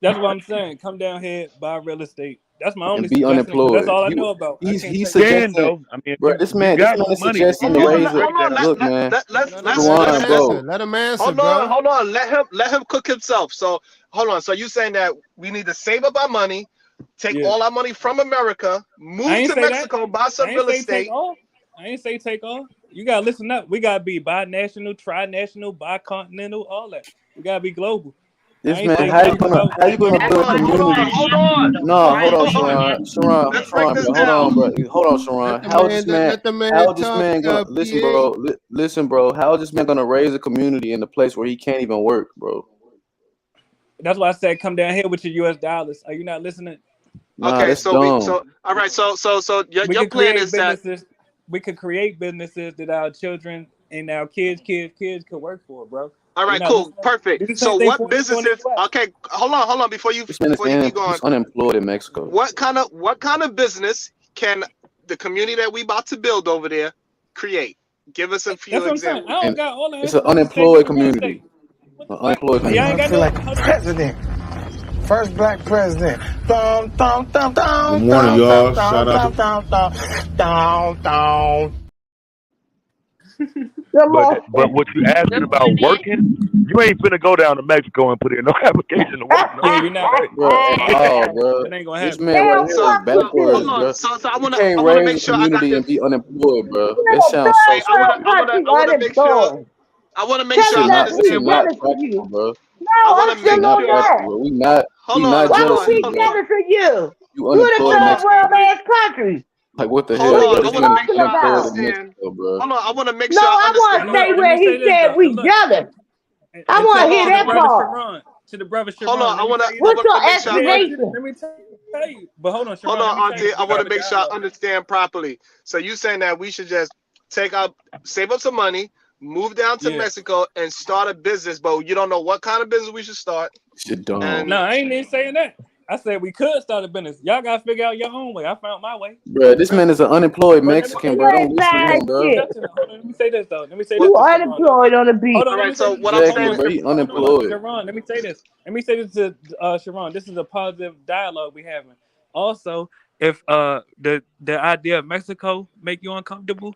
That's what I'm saying. Come down here, buy real estate. That's my only And be suggestion because unemployed. that's all I know about. He's I can't tell suggesting, though. I mean, bro. This man got is money. suggesting to raise a look, man. Let's Shawan, bro. Let him answer, hold bro. on. Let him cook himself. So hold on. So you saying that we need to save up our money, take all our money from America, move to Mexico, buy some real estate. I ain't say take all. You gotta listen up. We gotta be binational, trinational, bicontinental, all that. We gotta be global. This man, how you gonna build a community? Hold on. No, hold on, Sharon, bro. Hold on, Sharon. How is this man gonna listen, bro? Listen, bro. How is this man gonna raise a community in a place where he can't even work, bro? That's why I said come down here with your U.S. dollars. Are you not listening? Nah, Okay, that's so dumb. all right, so your could plan create is that businesses. We could create businesses that our children and our kids could work for, bro. all right, cool, perfect. So what businesses? Okay, hold on, before you This man is keep going. he's unemployed in Mexico. What kind of business can the community that we about to build over there create? Give us a few examples. I don't got all that. It's an unemployed community. Unemployed community. I feel like president. First black president. Good morning, y'all. Shout out. But what you asking about working, you ain't finna go down to Mexico and put in no application to work. No. Yeah, you're not. Bro, bro. It ain't gonna This happen. man right here is backwards, Hold on. bro. So I You wanna can't make raise a sure I got community this. and be unemployed, bro. That sounds so Hey, I wanna make sure. I wanna make sure I This is understand not what. practical, bro. I wanna This is make not sure. practical, bro. We not Hold jealous of We you, bro. jealous of you. You You the unemployed in third Mexico. world ass country. Like what the Hold hell, on. bro? I This wanna man make is sure I unemployed in understand. Mexico, bro. Hold on. I wanna make No, sure I I want understand. to say Let where me say he this said though. we Look, jealous. I and want to to hear the that brother part. Sharon, to the brother Sharon. Hold on. I wanna What's your make sure I explanation? Let me tell you. But hold on, Sharon. Hold on, Let me tell Auntie. you. I We want to have a make sure I dialogue. understand properly. So you saying that we should just save up some money, move down to Mexico, and start a business, but you don't know what kind of business we should start. Shit dumb. And No, I ain't even saying that. I said we could start a business. Y'all gotta figure out your own way. I found my way. Bro, this man is an unemployed Mexican, bro. Don't ain't listen to him, bad bro. shit. Hold on, let me say this though. Let me say You this to Sharon. unemployed on the beach. Hold on, all let me right, say so this. what I'm Exactly, saying bro. is, He unemployed. Sharon, let me say this. Let me say this to Sharon. This is a positive dialogue we having. Also, if the idea of Mexico make you uncomfortable,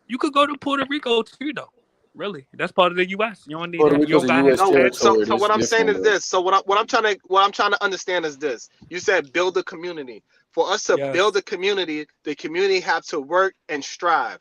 you could go to Puerto Rico too, though. Really, that's part of the U.S. You don't need Puerto that. Your Rico's a guy U.S. has no. territory. So what I'm That's saying is different, bro. this. So what I'm trying to understand is this. You said build a community. For us to build a community, the community have to work and strive.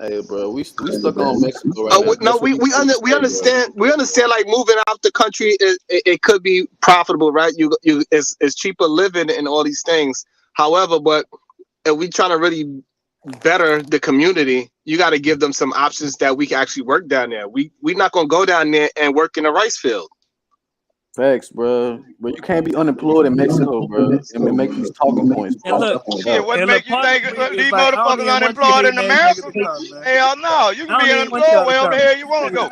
Hey, bro, we stuck on Mexico right now. No, That's what we understand. We understand. Like moving out the country, it could be profitable, right? It's cheaper living and all these things. However, but if we trying to really better the community, you got to give them some options that we can actually work down there. We're not gonna go down there and work in a rice field. Facts, bro. But you can't be unemployed in Mexico, bro, and make these talking points. And look, Shit, what and make you think these motherfuckers unemployed in America? Hell no, you can be unemployed wherever the hell you want to go.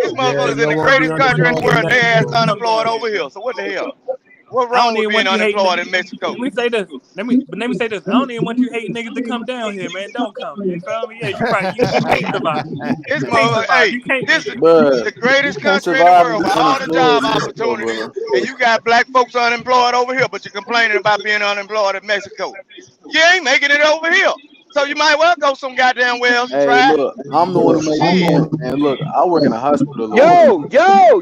These motherfuckers in the greatest country in the world, they ass unemployed over here. So what the hell? What's wrong with being unemployed in Mexico? Let me say this. Let me say this. I don't even want you hating niggas to come down here, man. Don't come. You feel me? Yeah, you right. You can't survive. This You can't motherfucker, survive. hey, You can't this make it. is the greatest country in the world with all the job opportunities, and you got black folks unemployed over here, but you're complaining about being unemployed in Mexico. You ain't making it over here, so you might well go some goddamn wells and Hey, try. look, I'm the one who makes money, and look, I work in a hospital. Lord. Yo,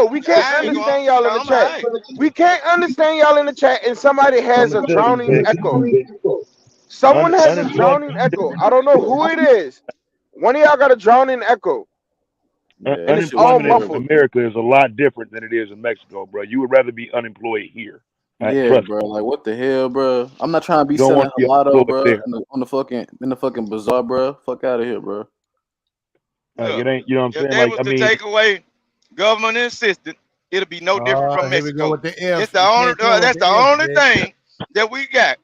we can't understand y'all in the chat. We can't understand y'all in the chat, and somebody has a drowning echo. Someone has a drowning echo. I don't know who it is. One of y'all got a drowning echo. And it's all Unemployment in muffled. America is a lot different than it is in Mexico, bro. You would rather be unemployed here. Yeah, Trust bro. Like, what the hell, bro? I'm not trying to be You don't selling want to be gelato, unemployed bro, there. in the fucking bazaar, bro. Fuck out of here, bro. It ain't. You know what I'm If saying? they Like, was I to mean, take away government assistance, it'll be no different from Here we go Mexico. with the if. It's the only. That's the only thing that we got.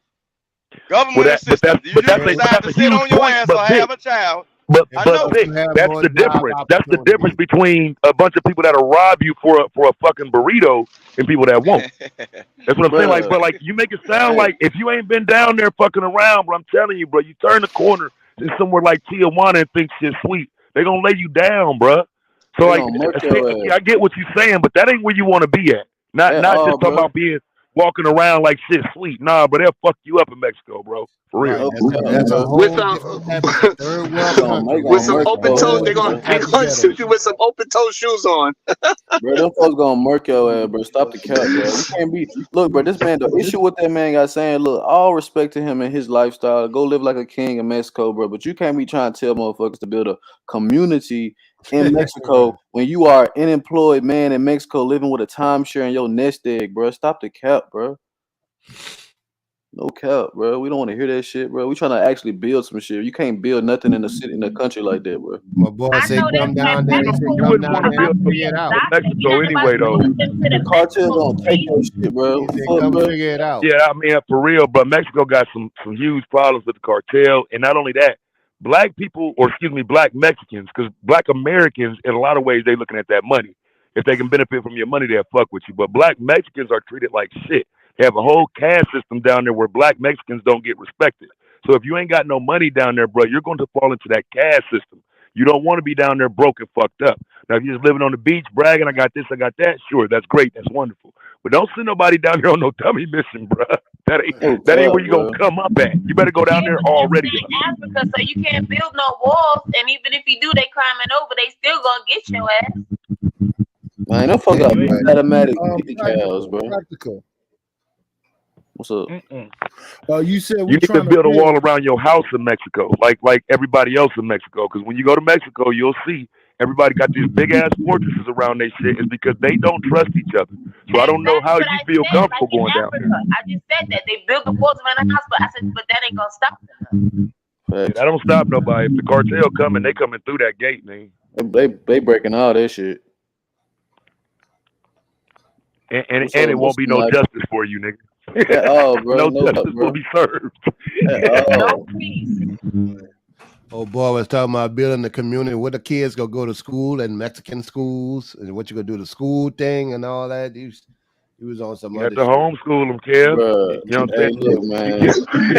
Government assistance. You decide to sit on your ass or have a child. But I know. Vic, that's the difference. That's the difference between a bunch of people that'll rob you for a fucking burrito and people that won't. That's what I'm saying. Like, bro, like you make it sound like if you ain't been down there fucking around, bro, I'm telling you, bro, you turn the corner in somewhere like Tijuana and think shit's sweet. They gonna lay you down, bro. So like, I get what you're saying, but that ain't where you want to be at. Not just talking about being walking around like shit sweet. Nah, but they'll fuck you up in Mexico, bro. For real. That's a whole different type of third world country. With some open toes, they're gonna shoot you with some open toe shoes on. Bro, them folks gonna murk your ass, bro. Stop the cap, bro. You can't be. Look, bro, this man. The issue with that man got saying, look, all respect to him and his lifestyle. Go live like a king in Mexico, bro. But you can't be trying to tell motherfuckers to build a community in Mexico when you are an unemployed man in Mexico living with a timeshare in your nest egg, bro. Stop the cap, bro. No cap, bro. We don't want to hear that shit, bro. We trying to actually build some shit. You can't build nothing in the city, in the country like that, bro. My boy say come down there. He said come down there and figure it out. Mexico anyway, though. The cartel gonna take that shit, bro. He said come figure it out. Yeah, I mean, for real, but Mexico got some huge problems with the cartel, and not only that, black people, or excuse me, black Mexicans, because black Americans, in a lot of ways, they looking at that money. If they can benefit from your money, they'll fuck with you. But black Mexicans are treated like shit. They have a whole caste system down there where black Mexicans don't get respected. So if you ain't got no money down there, bro, you're going to fall into that caste system. You don't want to be down there broke and fucked up. Now, if you're just living on the beach, bragging, I got this, I got that, sure, that's great, that's wonderful. But don't send nobody down there on no dummy mission, bro. That ain't where you gonna come up at. You better go down there already. Africa, so you can't build no walls, and even if you do, they climbing over, they still gonna get your ass. Man, them folks got automatic cows, bro. Practical. What's up? You said You need to build a wall around your house in Mexico, like everybody else in Mexico. Because when you go to Mexico, you'll see everybody got these big ass fortresses around their shit. Is because they don't trust each other. So I don't know how you feel comfortable going down there. I just said that they built the walls around the house, but I said, but that ain't gonna stop them. Yeah, that don't stop nobody. If the cartel coming, they coming through that gate, man. They breaking all that shit. And it won't be no justice for you, nigga. At all, bro. No justice will be served. No Oh boy, was talking about building the community where the kids go to school and Mexican schools and what you gonna do the school thing and all that. He was on some other shit. You have to homeschool them, Kev. You know what I'm saying? Look, man.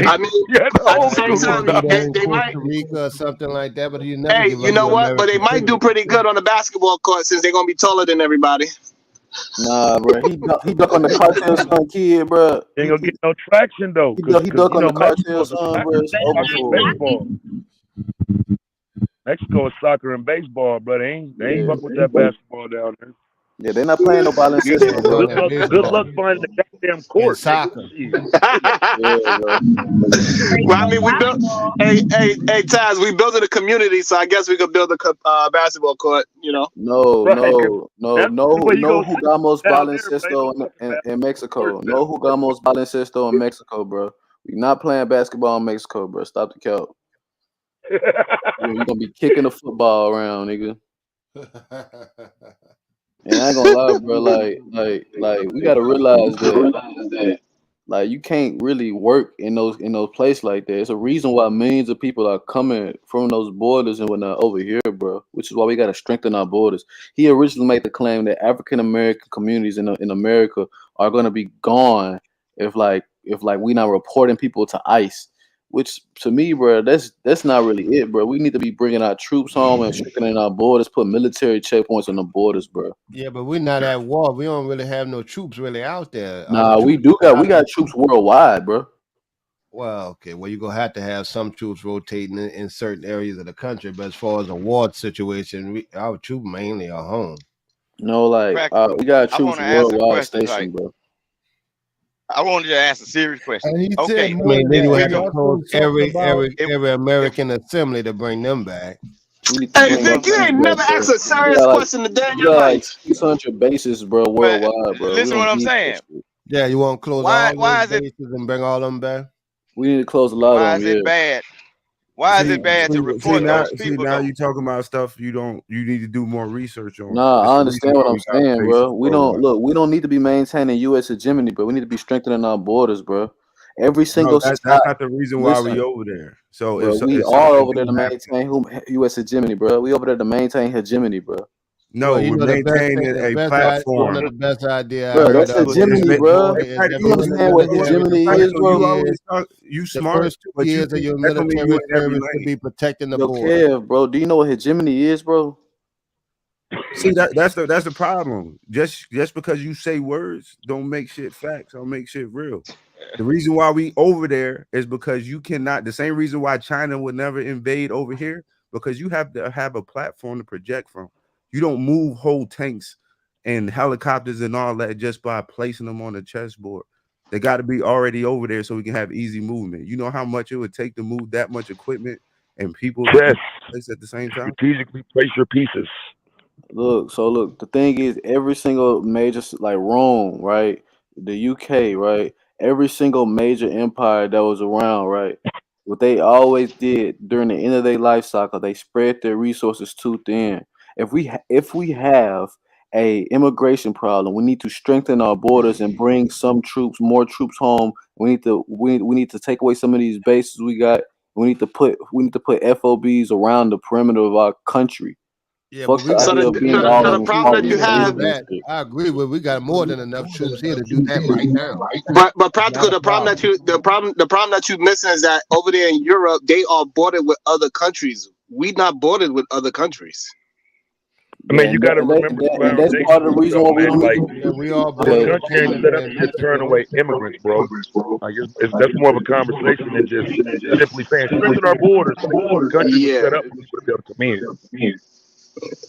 I mean, at the same time, they might. Costa Rica or something like that, but you never. Hey, you know what? But they might do pretty good on the basketball court since they're gonna be taller than everybody. Nah, bro. He duck on the cartel son kid, bro. Ain't gonna get no traction though. He duck on the cartel son, bro. It's over for. Mexico is soccer and baseball, bro. They ain't fuck with that basketball down there. Yeah, they're not playing no violent system, bro. Good luck finding the goddamn court. Soccer. Well, I mean, we built. Hey, Taz, we building a community, so I guess we could build a basketball court. You know. No jugamos baloncesto in Mexico. No jugamos baloncesto in Mexico, bro. We're not playing basketball in Mexico, bro. Stop the count. You're gonna be kicking the football around, nigga. And I ain't gonna lie, bro. Like we gotta realize that like you can't really work in those places like that. It's a reason why millions of people are coming from those borders and whatnot over here, bro. Which is why we gotta strengthen our borders. He originally made the claim that African American communities in America are gonna be gone if we not reporting people to ICE, which to me, bro, that's not really it, bro. We need to be bringing our troops home and strengthening our borders, put military checkpoints on the borders, bro. Yeah, but we're not at war. We don't really have no troops really out there. Nah, we got troops worldwide, bro. Well, okay. Well, you're gonna have some troops rotating in certain areas of the country, but as far as a war situation, our troops mainly are home. No, like we got troops worldwide stationed, bro. I wanted to ask a serious question. And he Okay, said, then you have to close every American assembly to bring them back. Hey, Vic, you ain't never asked a serious question today in your life. 600 bases, bro, worldwide, bro. Listen to what I'm saying. Yeah, you want to close all those bases and bring all them back? We need to close a lot Why of them. is it bad? Why is it bad to report those See, people? now though? you talking about stuff you need to do more research on. Nah, That's I the understand what I'm reason why we got saying, bro. bases We don't need to be maintaining U.S. hegemony, bro. We need to be strengthening our borders, bro. Every single that's not the reason why we over there. So bro, we if all over there something to maintain U.S. hegemony, bro. We over there to maintain hegemony, bro. No, we're maintaining a platform. One of the best ideas. Bro, that's hegemony, bro. You understand what hegemony is, bro? You The smart, first 2 but years of your military service to be protecting the Yo, border. Kev, bro, do you know what hegemony is, bro? See, that's the problem. Just because you say words don't make shit facts. Don't make shit real. The reason why we over there is because you cannot. The same reason why China would never invade over here, because you have to have a platform to project from. You don't move whole tanks and helicopters and all that just by placing them on the chessboard. They got to be already over there so we can have easy movement. You know how much it would take to move that much equipment and people Yes. place at the same time? Strategically place your pieces. Look, the thing is, every single major, like Rome, right? The UK, right? Every single major empire that was around, right? What they always did during the end of their life cycle, they spread their resources too thin. If we have a immigration problem, we need to strengthen our borders and bring more troops home. We need to take away some of these bases we got. We need to put FOBs around the perimeter of our country. Yeah, Fuck but the idea of being all the problem that you have, I agree with. We got more than enough troops here to do that right now. but practical, the problem that you missing is that over there in Europe, they are bordered with other countries. We not bordered with other countries. I mean, you got to remember, that's part of the reason why we don't the country ain't set up to turn away immigrants, bro. Like that's more of a conversation than just simply saying strengthen our borders. The country was set up for people to be able to come in.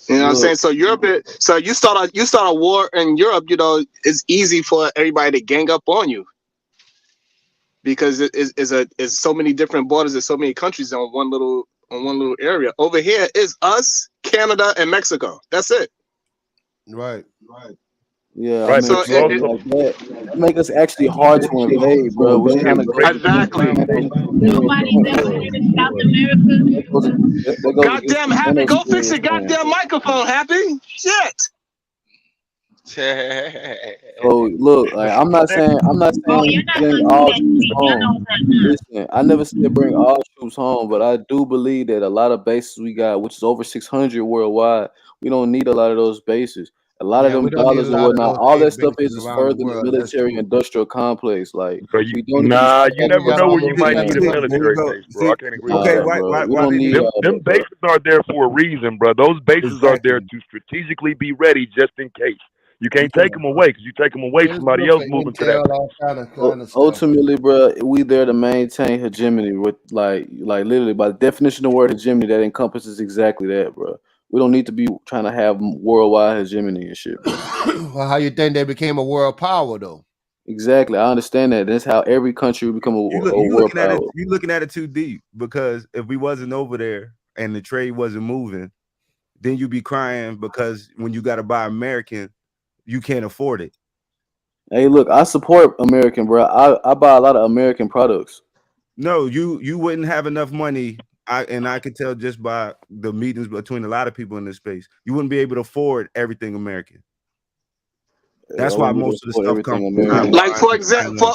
You know what I'm saying? So so you start a war in Europe, you know, it's easy for everybody to gang up on you. Because it's so many different borders, there's so many countries on one little area. Over here is us, Canada, and Mexico. That's it. Right. Yeah, right. I mean, So that make us actually hard to invade, bro. We're kind of exactly. Nobody's ever in South America. Goddamn Happy, go fix your goddamn microphone, Happy. Shit. So look, like, I'm not saying bring all troops home. Listen, I never said bring all troops home, but I do believe that a lot of bases we got, which is over 600 worldwide, we don't need a lot of those bases. A lot of them dollars and whatnot, all that stuff is further the military industrial complex. Like, you never know where you might need a military base, bro. I can't agree. Okay, why them bases are there for a reason, bro. Those bases are there to strategically be ready just in case. You can't take them away, because you take them away, somebody else moving to that. Ultimately, bro, we there to maintain hegemony with like literally by the definition of the word hegemony, that encompasses exactly that, bro. We don't need to be trying to have worldwide hegemony and shit. Well, how you think they became a world power, though? Exactly, I understand that. That's how every country will become a world power. You're looking at it too deep, because if we wasn't over there and the trade wasn't moving, then you'd be crying because when you got to buy American, you can't afford it. Hey, look, I support American, bro. I buy a lot of American products. No, you wouldn't have enough money. I could tell just by the meetings between a lot of people in this space, you wouldn't be able to afford everything American. That's why most of the stuff comes from. Like for example,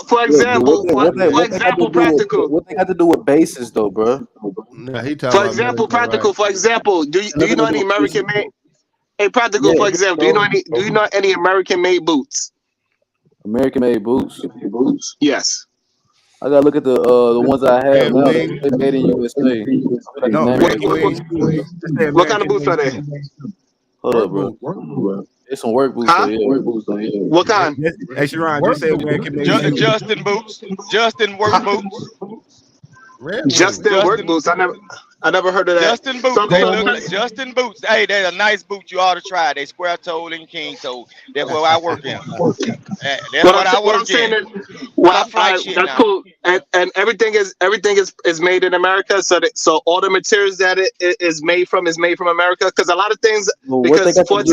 practical. What they got to do with bases, though, bro? For example, practical. For example, do you know any American made? Hey, practical. For example, do you know any American made boots? American made boots. Yes. I gotta look at the ones I have now. They made in USA. I feel like No, the name Red is Wings. What kind of boots are they? Hold up, bro. It's some work boots. Huh? Yeah. What kind? Hey, Sharon, just say American made shoes. Justin boots. Justin work boots. Justin work boots. I never heard of that. Justin boots. They look like Justin boots. Hey, they're a nice boot. You ought to try. They square toed and king toed. That's where I work in. That's what I work in. That's cool. And everything is made in America. So all the materials that it is made from America. Because a lot of things, because for it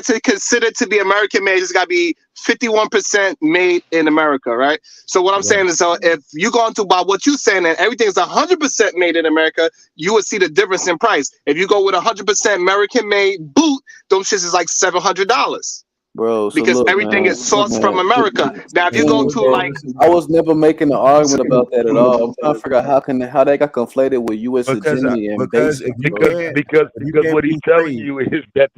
to consider to be American made, it's got to be 51% made in America, right? So what I'm saying is, so if you go into by what you're saying and everything's 100% made in America, you would see the difference in price. If you go with 100% American made boot, those shits is like $700. Bro, so because look, everything man, is sourced from America. Now, if you go to like, I was never making an argument about that at all. I'm trying to figure out how they got conflated with U.S. hegemony and basic. Because what he's telling you is that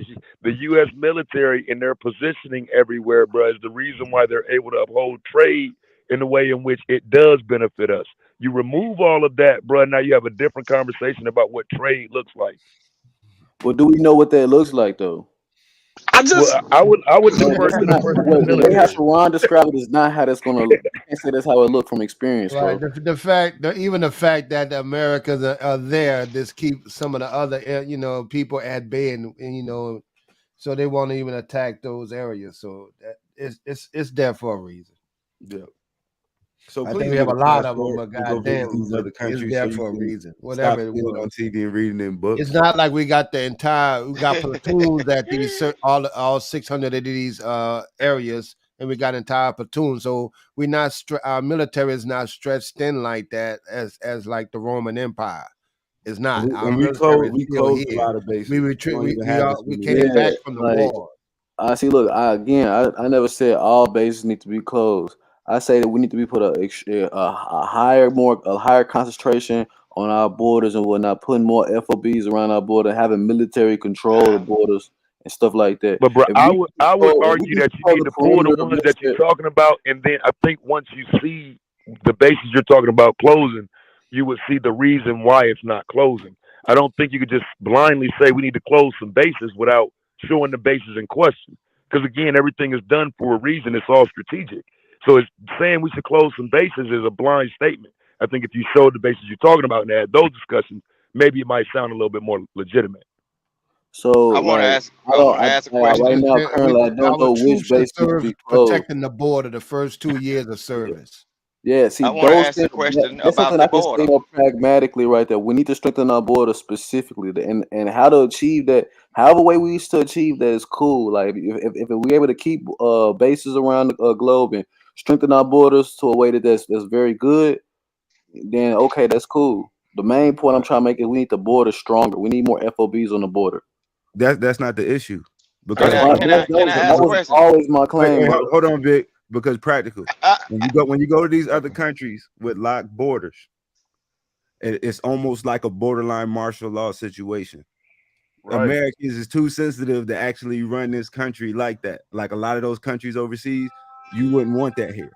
the U.S. military and their positioning everywhere, bro, is the reason why they're able to uphold trade in the way in which it does benefit us. You remove all of that, bro, now you have a different conversation about what trade looks like. Well, do we know what that looks like, though? I would defer to the person in the way military. how Sharon described it is not how that's gonna look. I can't say that's how it looked from experience, bro. Right. Even the fact that the Americans are there, just keep some of the other, people at bay, and so they won't even attack those areas. So it's there for a reason. Yeah. So I think we have a lot of them, but goddamn, these other countries it's there so for a you reason. can Whatever stop it sitting was. on TV and reading in books. It's not like we got platoons at these all 600 of these areas, and we got entire platoons. So we're not our military is not stretched thin like that as like the Roman Empire. It's not. Our military is still closed here. a lot of bases. We came back from the war. I see. Look, I never said all bases need to be closed. I say that we need to be put a higher concentration on our borders and whatnot, putting more FOBs around our border, having military control of borders and stuff like that. But bro, I would argue that you need to pull the ones that you're talking about, and then I think once you see the bases you're talking about closing, you would see the reason why it's not closing. I don't think you could just blindly say we need to close some bases without showing the bases in question. Because again, everything is done for a reason. It's all strategic. So it's saying we should close some bases is a blind statement. I think if you showed the bases you're talking about and had those discussions, maybe it might sound a little bit more legitimate. So I want to ask a question. Right now, currently, I don't know which base to be closed. Protecting the border the first 2 years of service. Yeah, see, I want to ask a question that's about something the I can border. say more pragmatically right there. We need to strengthen our border specifically, and how to achieve that. However way we used to achieve that is cool. Like if we're able to keep bases around the globe and strengthen our borders to a way that's very good, then okay, that's cool. The main point I'm trying to make is we need the border stronger. We need more FOBs on the border. That's not the issue. Because Can I ask a question? Always my claim. Wait, hold on, Vic. Because practical. When you go to these other countries with locked borders, it's almost like a borderline martial law situation. Right. Americans is too sensitive to actually run this country like that. Like a lot of those countries overseas, you wouldn't want that here.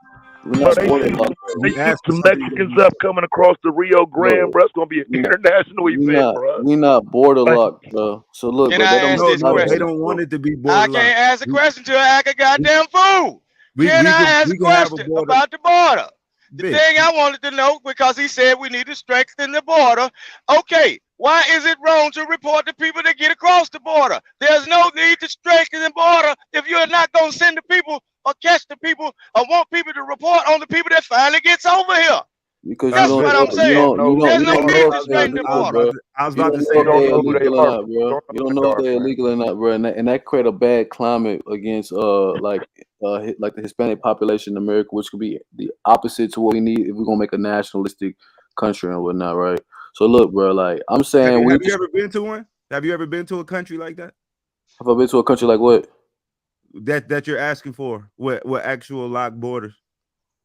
They get some Mexicans up coming across the Rio Grande, bro. It's gonna be an international event, bro. We not border locked, bro. So look, Can I ask this question? They don't want it to be border I can't ask a question till I act a goddamn fool. Can I ask a question about the border? The thing I wanted to know, because he said we need to strengthen the border. Okay, why is it wrong to report the people that get across the border? There's no need to strengthen the border if you're not going to send the people or catch the people or want people to report on the people that finally gets over here. Because that's what I'm saying. There's no need to strengthen the border. I was about to say, you don't know if they're illegal or not, bro, and that create a bad climate against like the Hispanic population in America, which could be the opposite to what we need if we're gonna make a nationalistic country and whatnot, right? So look, bro, like I'm saying, have you ever been to one? Have you ever been to a country like that? Have I been to a country like what? That you're asking for? What actual locked borders?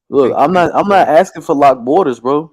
Look, I'm not asking for locked borders, bro.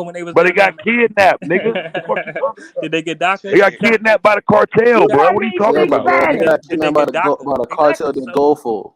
DACA when they was But they down got kidnapped, nigga. What the fuck you talking about? Did they get DACA? They got kidnapped by the cartel, bro. What are you talking Yeah, about? they got Did they kidnapped get by the DACA? cartel Exactly. they So go for.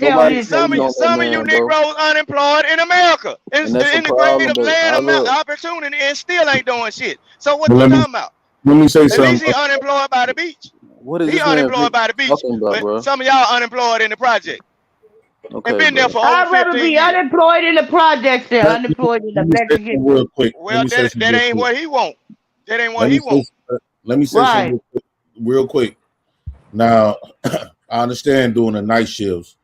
Never tell his. Some of you Negroes unemployed in America, in the great land of opportunity, and still ain't doing shit. So what you talking about? Let me say At something. least he unemployed by the beach. What is He this man unemployed by the beach, talking about, but bro? some of y'all unemployed in the project Okay, and been there for over I'd rather 15 be years. unemployed in the projects than Let unemployed in the me say Mexican something real quick. Well, that ain't what he want. That ain't what Let me he want. let me say Right. something real quick. Now, I understand doing the night shifts,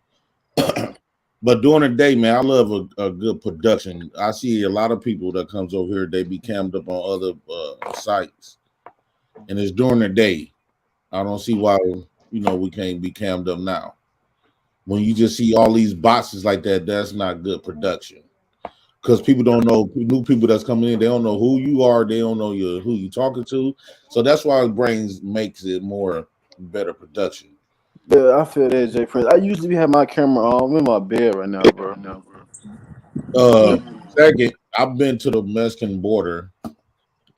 but during the day, man, I love a good production. I see a lot of people that comes over here. They be cammed up on other sites, and it's during the day. I don't see why we can't be cammed up now. When you just see all these boxes like that, that's not good production. Because people don't know, new people that's coming in, they don't know who you are, they don't know who you talking to. So that's why Brains makes it more better production. Yeah, I feel that, Jay Prince. I usually have my camera on. I'm in my bed right now, bro. Second, I've been to the Mexican border,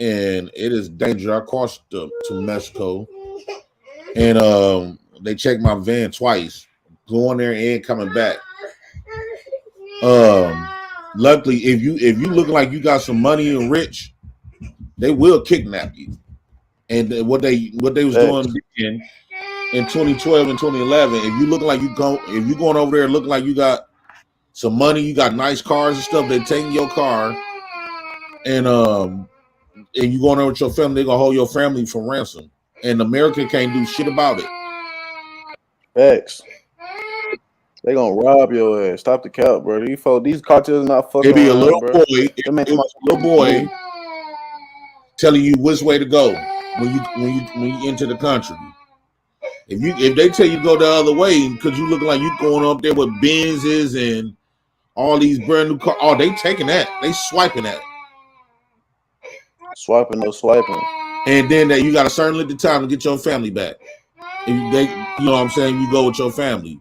and it is dangerous. I crossed to Mexico, and they checked my van twice, going there and coming back. Luckily, if you look like you got some money and rich, they will kidnap you. And what they was doing in 2012 and 2011, if you going over there looking like you got some money, you got nice cars and stuff, they taking your car, and you going over with your family, they gonna hold your family for ransom. And America can't do shit about it. Facts. They gonna rob your ass. Stop the cap, bro. These cartels not fucking It'd be a around, little bro. boy, telling you which way to go when you enter the country. If they tell you to go the other way because you look like you going up there with Benzes and all these brand new cars, oh, they taking that. They swiping that. Swiping, no swiping. And then that you got a certain length of time to get your family back. If they, you know what I'm saying, you go with your family.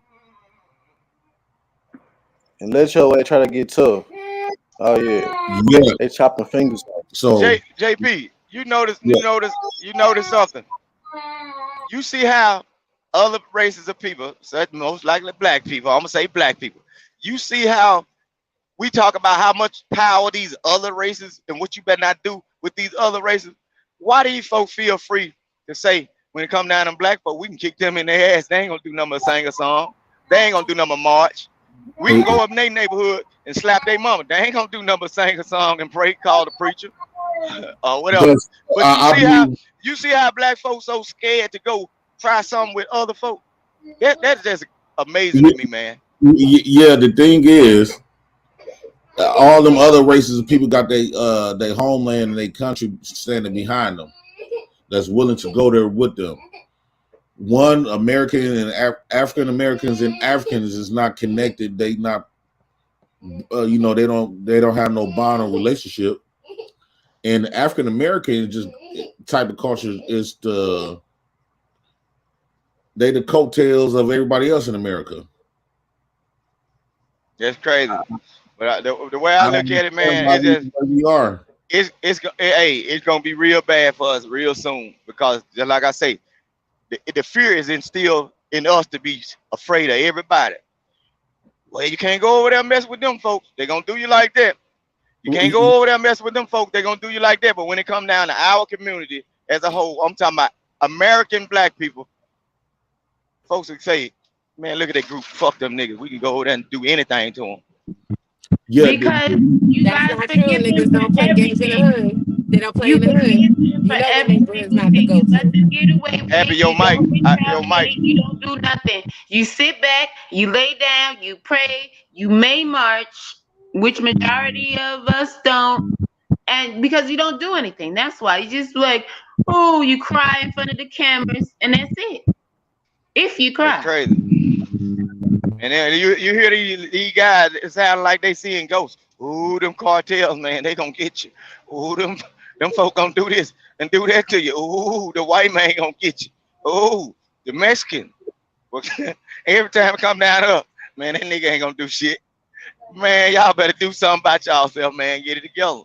And let your ass try to get tough. Oh yeah. They chopping fingers off. So JP, you notice something. You see how other races of people, such most likely black people, I'm gonna say black people. You see how we talk about how much power these other races and what you better not do with these other races. Why do these folks feel free to say when it come down to black folk, we can kick them in their ass? They ain't gonna do nothing but sing a song. They ain't gonna do nothing but march. We can go up in their neighborhood and slap their mama. They ain't gonna do nothing but sing a song and pray, call the preacher, or whatever. But you see how black folks so scared to go try something with other folk. That's just amazing to me, man. Yeah, the thing is, all them other races of people got their homeland and their country standing behind them. That's willing to go there with them. One, American and African Americans and Africans is not connected. They not, they don't have no bond or relationship. And African American just type of culture is the coattails of everybody else in America. That's crazy. But the way I look at it, man, it's gonna be real bad for us real soon, because just like I say, the fear is instilled in us to be afraid of everybody. Well, you can't go over there and mess with them folks. They're gonna do you like that. You can't go over there and mess with them folks. They're gonna do you like that. But when it comes down to our community as a whole, I'm talking about American black people, folks would say, man, look at that group. Fuck them niggas. We can go over there and do anything to them. Yeah, because you guys forgive me niggas don't play games in the hood. They don't play in the hood. You know what neighborhoods not to go to. Get away with Happy your mic. Your mic. You don't do nothing. You sit back, you lay down, you pray, you may march, which majority of us don't, and because you don't do anything. That's why you just like, oh, you cry in front of the cameras, and that's it. If you cry. That's crazy. And then you hear these guys, it sound like they seeing ghosts. Ooh, them cartels, man, they gonna get you. Ooh, them folk gonna do this and do that to you. Ooh, the white man gonna get you. Ooh, the Mexican. Every time it come down up, man, that nigga ain't gonna do shit. Man, y'all better do something about y'allself, man. Get it together.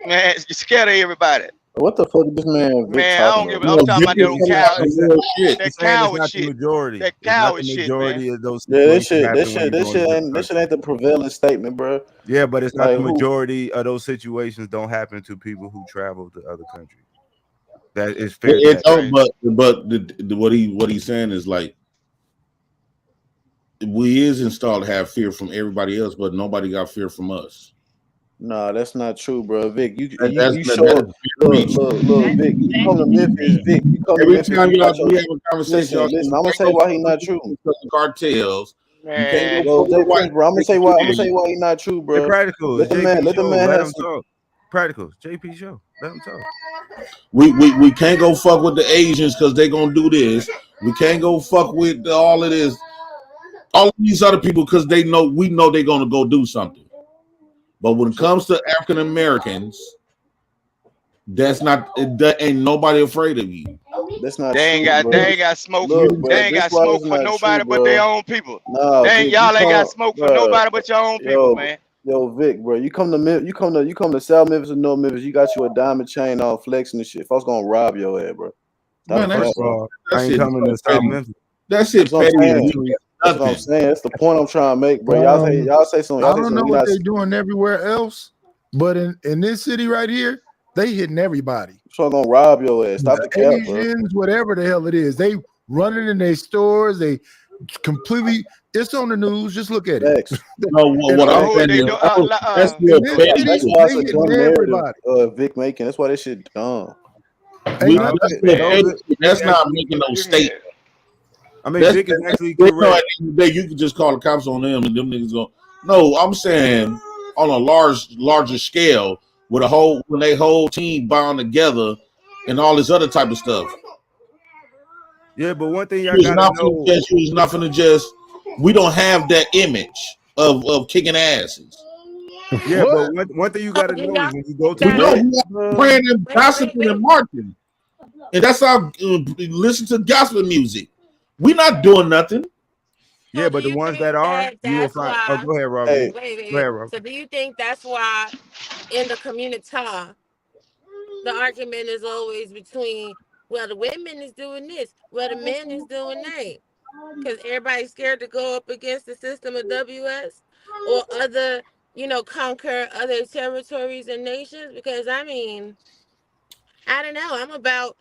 Man, you're scared of everybody. What the fuck is this man? Man, I don't give a. I'm talking about that coward shit. That coward shit. Majority. That coward shit, majority man. of those. Yeah, this shit ain't the prevailing statement, bro. Yeah, but it's not Like, the majority of those situations don't happen to people who travel to other countries. That is fair. What he's saying is like we is installed to have fear from everybody else, but nobody got fear from us. Nah, that's not true, bro. Vic, you show look, Vic, you come to Memphis, Vic. You come to every Memphis. time we have a conversation, Listen, I'm gonna say why he not true. The cartels. You can't go bro. I'm gonna say why he not true, bro. Hey, Practical. Let the man let have him talk. Practical. JP show. Let him talk. We can't go fuck with the Asians because they gonna do this. We can't go fuck with all of this, all of these other people because we know they're gonna go do something. But when it comes to African Americans, that ain't nobody afraid of you. That's not they true, ain't got smoke. They ain't got smoke for nobody but their own people. No, Vic, y'all ain't got smoke for nobody but your own people, man. Yo, Vic, bro, you come to South Memphis or North Memphis, you got you a diamond chain on flexing and shit. If I was gonna rob your ass, bro. Man, I ain't coming to South Memphis. That shit petty. That's what I'm saying. That's the point I'm trying to make, bro. Y'all say something. I don't know what they're doing everywhere else, but in this city right here, they hitting everybody. So gonna rob your ass. Stop the cap, Asians, whatever the hell it is. They running in their stores. They completely. It's on the news. Just look at it. No, what I'm saying is that's why it's a dumb narrative. Vic making. That's why this shit dumb. That's not making no statement. I mean, Vic is actually correct. You can just call the cops on them, and them niggas go. No, I'm saying on a larger scale, with when they whole team bound together, and all this other type of stuff. Yeah, but one thing y'all gotta know, was not gonna just. We don't have that image of kicking asses. Yeah, but one thing you gotta know is when you go to praying and gossiping and marching, and that's how listen to gospel music. We're not doing nothing. Yeah, but the ones that are, you will find. Oh, go ahead, Robert. Wait. Go ahead, Robert. So do you think that's why in the community the argument is always between, well, the women is doing this, well, the men is doing that? Because everybody's scared to go up against the system of WS or other, conquer other territories and nations. Because, I mean, I don't know. I'm about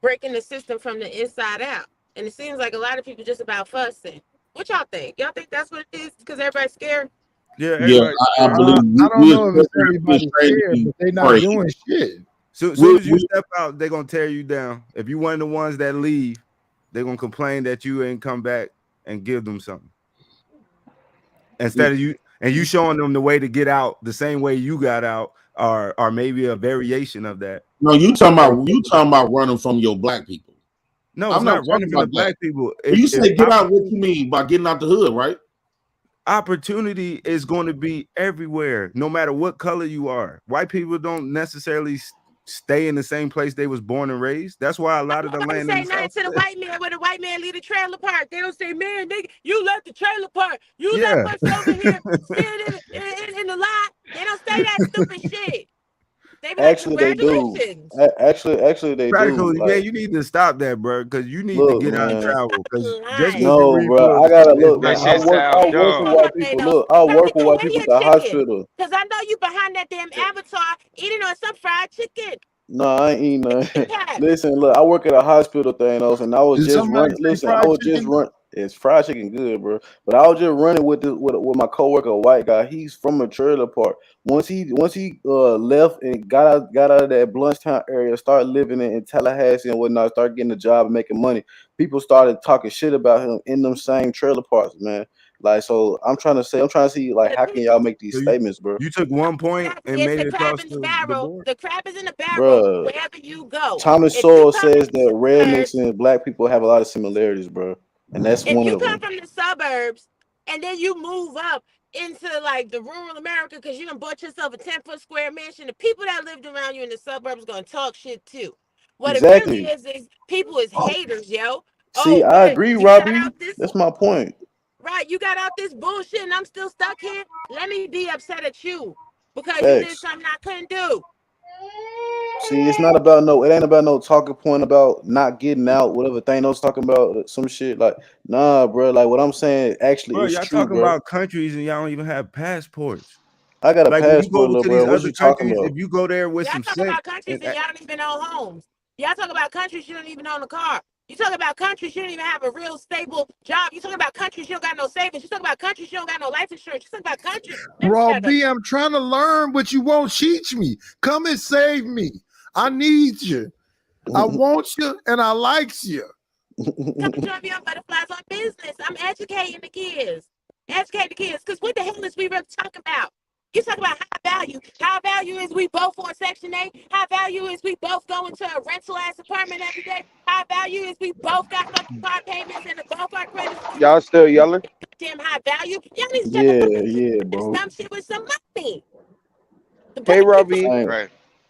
breaking the system from the inside out. And it seems like a lot of people just about fussing. What y'all think? Y'all think that's what it is? Because everybody's scared? Yeah, I don't know if it's everybody's scared, but they're not doing shit. So soon as you step out, they're going to tear you down. If you one of the ones that leave, they're going to complain that you ain't come back and give them something. Instead of you showing them the way to get out the same way you got out, or maybe a variation of that. No, you talking about running from your black people. No, I'm not running from the black people. You say get out, what you mean by getting out the hood, right? Opportunity is going to be everywhere, no matter what color you are. White people don't necessarily stay in the same place they was born and raised. That's why a lot of the land. They say nothing to the white man when the white man leave the trailer park. They don't say, man, nigga, you left the trailer park. You left us over here sitting in the lot. They don't say that stupid shit. Actually, they do. Actually, they Practical, do. Yeah, you need to stop that, bro, because you need to get out and travel. Just bro, I gotta look. I work with white people. Look, I work with white people at the hospital. Because I know you behind that damn avatar eating on some fried chicken. No, I ain't eating nothing. Listen, look, I work at a hospital, Thanos, and I was just running. Listen, I was just running. It's fried chicken good, bro. But I was just running with my coworker, a white guy. He's from a trailer park. Once he left and got out of that Bluntstown area, started living in Tallahassee and whatnot, started getting a job and making money. People started talking shit about him in them same trailer parks, man. Like, so I'm trying to see, like, how can y'all make these statements, bro? You took 1 point and made it across the board. The crab is in the barrel, bro. wherever you go. Thomas Sowell says that rednecks and black people have a lot of similarities, bro. And that's one of them. If you come from the suburbs and then you move up into like the rural America because you done bought yourself a 10-foot square mansion, the people that lived around you in the suburbs gonna talk shit too. What it really is people is haters, yo. See, I agree, Robbie. That's my point. Right, you got out this bullshit and I'm still stuck here. Let me be upset at you because you did something I couldn't do. See, it ain't about no talking point about not getting out, whatever Thanos talking about, some shit. Like, nah, bro. Like, what I'm saying actually is y'all true, talking bro. about countries and y'all don't even have passports. I got a passport, bro. What you talking about? If you go there with y'all some talking about countries and y'all don't even own homes. Y'all talk about countries you don't even own a car. You talk about countries you don't even have a real stable job. You talk about countries you don't got no savings. You talk about countries you don't got no life insurance. You talk about countries. Raw B, I'm trying to learn, but you won't teach me. Come and save me. I need you. I want you and I likes you. Come join me on Butterflies on Business. I'm educating the kids. Educate the kids. Because what the hell is we really talking about? You talk about high value. High value is we both on Section 8. High value is we both go into a rental ass apartment every day. High value is we both got fucking car payments and both our credit. Y'all still yelling? Damn high value. Y'all need to Yeah, bro. some shit with some money. Hey, Robbie. Right.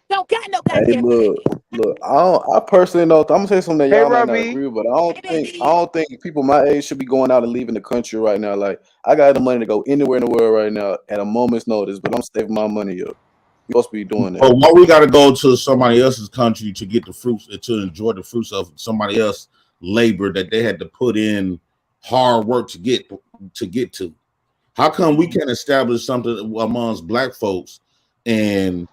Don't got no Hey, goddamn look. I personally know. I'm gonna say something that Hey, y'all might not Robbie. agree with, but I don't think people my age should be going out and leaving the country right now. Like, I got the money to go anywhere in the world right now at a moment's notice, but I'm saving my money up. You supposed to be doing that. But why we got to go to somebody else's country to get the fruits, to enjoy the fruits of somebody else's labor that they had to put in hard work to get to? How come we can't establish something amongst black folks and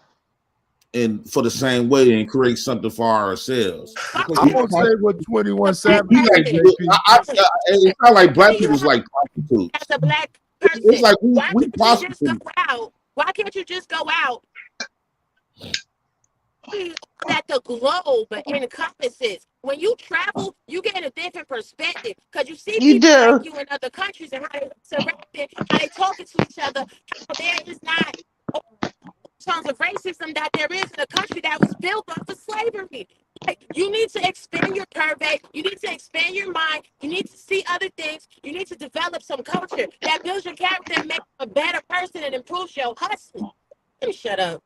for the same way and create something for ourselves? I'm gonna say what 21 Savage. It's not like black people's like prostitutes. As a black person, It's like why we can't you just go prostitutes. out? Why can't you just go out that the globe encompasses? When you travel, you get a different perspective because you see You people do. like you in other countries and how they interacting, how they talking to each other. How there is not tons of racism that there is in a country that was built off of slavery. Like, you need to expand your purvey. You need to expand your mind. You need to see other things. You need to develop some culture that builds your character and makes you a better person and improves your hustle. Let me shut up.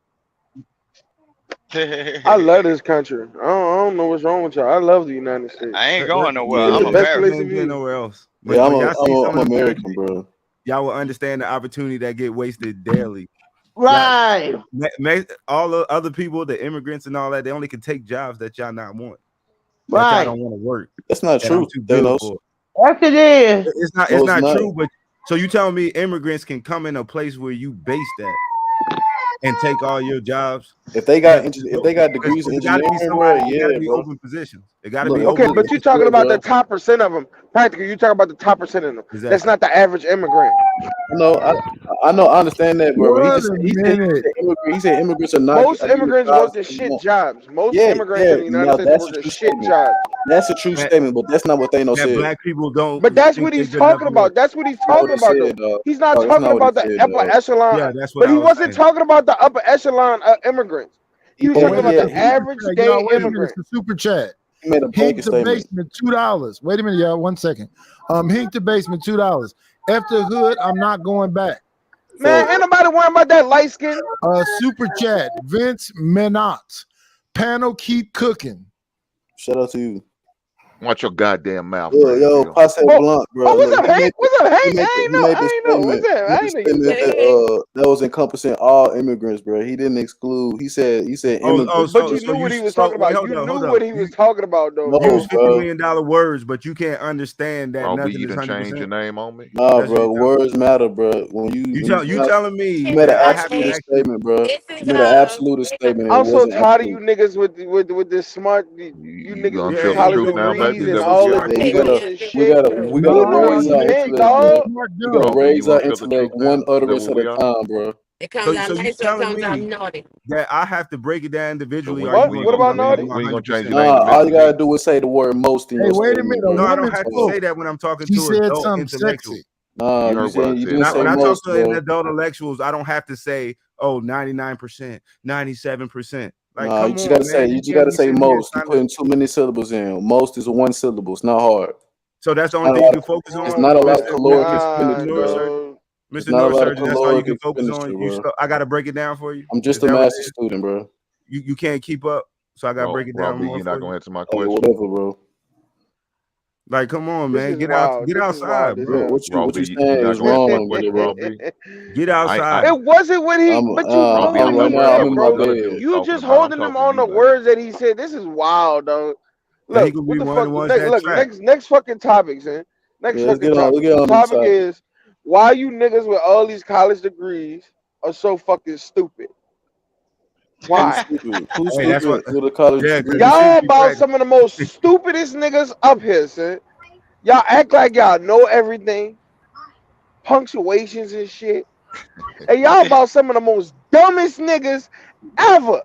I love this country. I don't know what's wrong with y'all. I love the United States. I ain't going nowhere. It's I'm the best American. place to Ain't getting be. nowhere else. Yeah, When y'all see some I'm of them American, countries, bro. y'all will understand the opportunity that get wasted daily. Right. All the other people, the immigrants and all that, they only can take jobs that y'all not want. That Right. y'all don't want to work. That's not that I'm true. too good Thanos. for. Yes, it is. It's not. No, It's it's not not. true. But so you telling me immigrants can come in a place where you based at and take all your jobs? If they got degrees in it got to be engineering, somebody. bro, It got to yeah, be bro. open positions. It got to Look, be Okay, open. but you're positions. talking about bro. the top percent of them. Practically, you talking about the top percent of them. That's Exactly. not the average immigrant. No, I know, I understand that, bro. But What a minute. he said immigrants are not Most getting the immigrants jobs work the they shit want. jobs. Most Yeah, immigrants in the United now States that's work a a true shit statement. jobs. That's a true That, statement, but that's not what Thanos that said. black people don't. But that's think what they he's good enough talking to work. about. That's what he's That's not what talking he about, said, though. dog. He's not Dog, that's talking not what about he the said, upper dog. echelon. Yeah, that's what But I he was wasn't saying. talking about the upper echelon immigrants. He was Yeah, talking about yeah, the average Chat, day y'all, wait a minute. immigrant. It's a super chat. he made a Hink blanket the statement. basement, $2. Wait a minute, y'all. 1 second. Hink the basement, $2. After hood, I'm not going back. Man, ain't nobody worrying about that light skin. Super chat. Vince Menot. Panel keep cooking. Shout out to you. Watch your goddamn mouth. Yo, Passe Blanc, bro. what's Look, up, Hank? What's up, Hank? I He ain't know. What's that? I made ain't the know you. statement that was encompassing all immigrants, bro. He didn't exclude. He said immigrants. But you knew what he was talking about. You knew what he was talking about, though. No, Use $50 bro. million words, but you can't understand that Robbie, nothing you is done changed 100%. your name on me. Nah, That's bro. Words matter, bro. When You you telling me you made an that I have to absolute actually. statement, bro. This You is made an absolute statement. I'm It so wasn't tired of you absolute. niggas with this smart you You niggas gonna with tell the college truth now, baby? degrees Is and that what all you this are? We pretentious we shit. gotta You know what raise he our meant, intellect, dog. bro. We gotta Robbie, you raise our wanna tell the truth intellect now? one Is that utterance what at we a are? time, bro. It comes out So you nice, telling sometimes I'm me naughty. that I have to break it down individually? So Or you we going What to about tell me naughty? I'm we ain't gonna change 100%? your name to Nah, all you Mr. gotta G. do is say the word most in Hey, your wait a statement, minute. A bro. No, I woman don't have to spoke. say that when I'm talking She to said adult something intellectuals. sexy. Nah, You heard what I you said, didn't say When I talk most, to an bro. adult intellectuals, I don't have to say, oh, 99%, 97%. Like, Nah, you come just on, gotta man. say You you just can't gotta be say sitting here most. You trying to. putting too many syllables in. Most is one syllable. It's not hard. So that's the Not only a thing you lot can of, focus it's on, not a lot of Mr. caloric Nah, expenditure, bro. Neurosurgeon. no. It's Mr. not a lot of Neurosurgeon, that's all you caloric can focus on. expenditure, bro. I got to break it down for you. I'm Is just a that what it master is? student, bro. You can't keep up, so I got to break it down Robbie, more you're not for you. gonna answer my Hey, question. whatever, bro. Like, come on, This man. is Get out, wild. get This is wild outside, as bro. hell. What you Robbie, you're saying not is gonna answer my wrong, question, bro. Robbie. Get I outside. It wasn't what he, but you know Robbie, what I'm he not now I'm said, worried in about my what bro. none of bed. you is You talking just about. I'm holding him talking to on you, the baby. words that he said. This is wild, dog. That he Look, could what be the one of fuck? the ones that Look, track. next fucking topic, man. Next Yeah, fucking let's topic. get The on the topic topic. is why you niggas with all these college degrees are so fucking stupid. Why? Who's Hey, that's stupid what. with a college Yeah, degree? because you Y'all should be about practicing. some of the most stupidest niggas up here, son. Y'all act like y'all know everything, punctuations and shit. And y'all about some of the most dumbest niggas ever.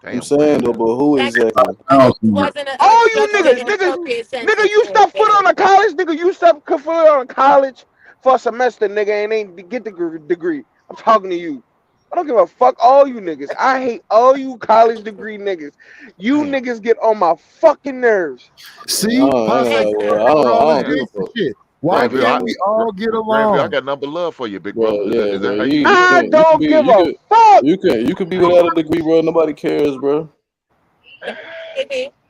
I'm saying though, but who That exactly? wasn't a All you structured niggas, and appropriate nigga, sentence you for a step foot minute. on a college, nigga, you step foot on a college for a semester, nigga, and ain't get the degree. I'm talking to you. I don't give a fuck all you niggas. I hate all you college degree niggas. You niggas get on my fucking nerves. See, I Posse don't talking know. all I this don't give a gangster fuck. shit. Why Granville, can't we all get Granville, I along? got number love for you, big Bro, bro. yeah, Is bro. that how You you? I can don't be give you a can fuck. you can be without a degree, bro. Nobody cares, bro.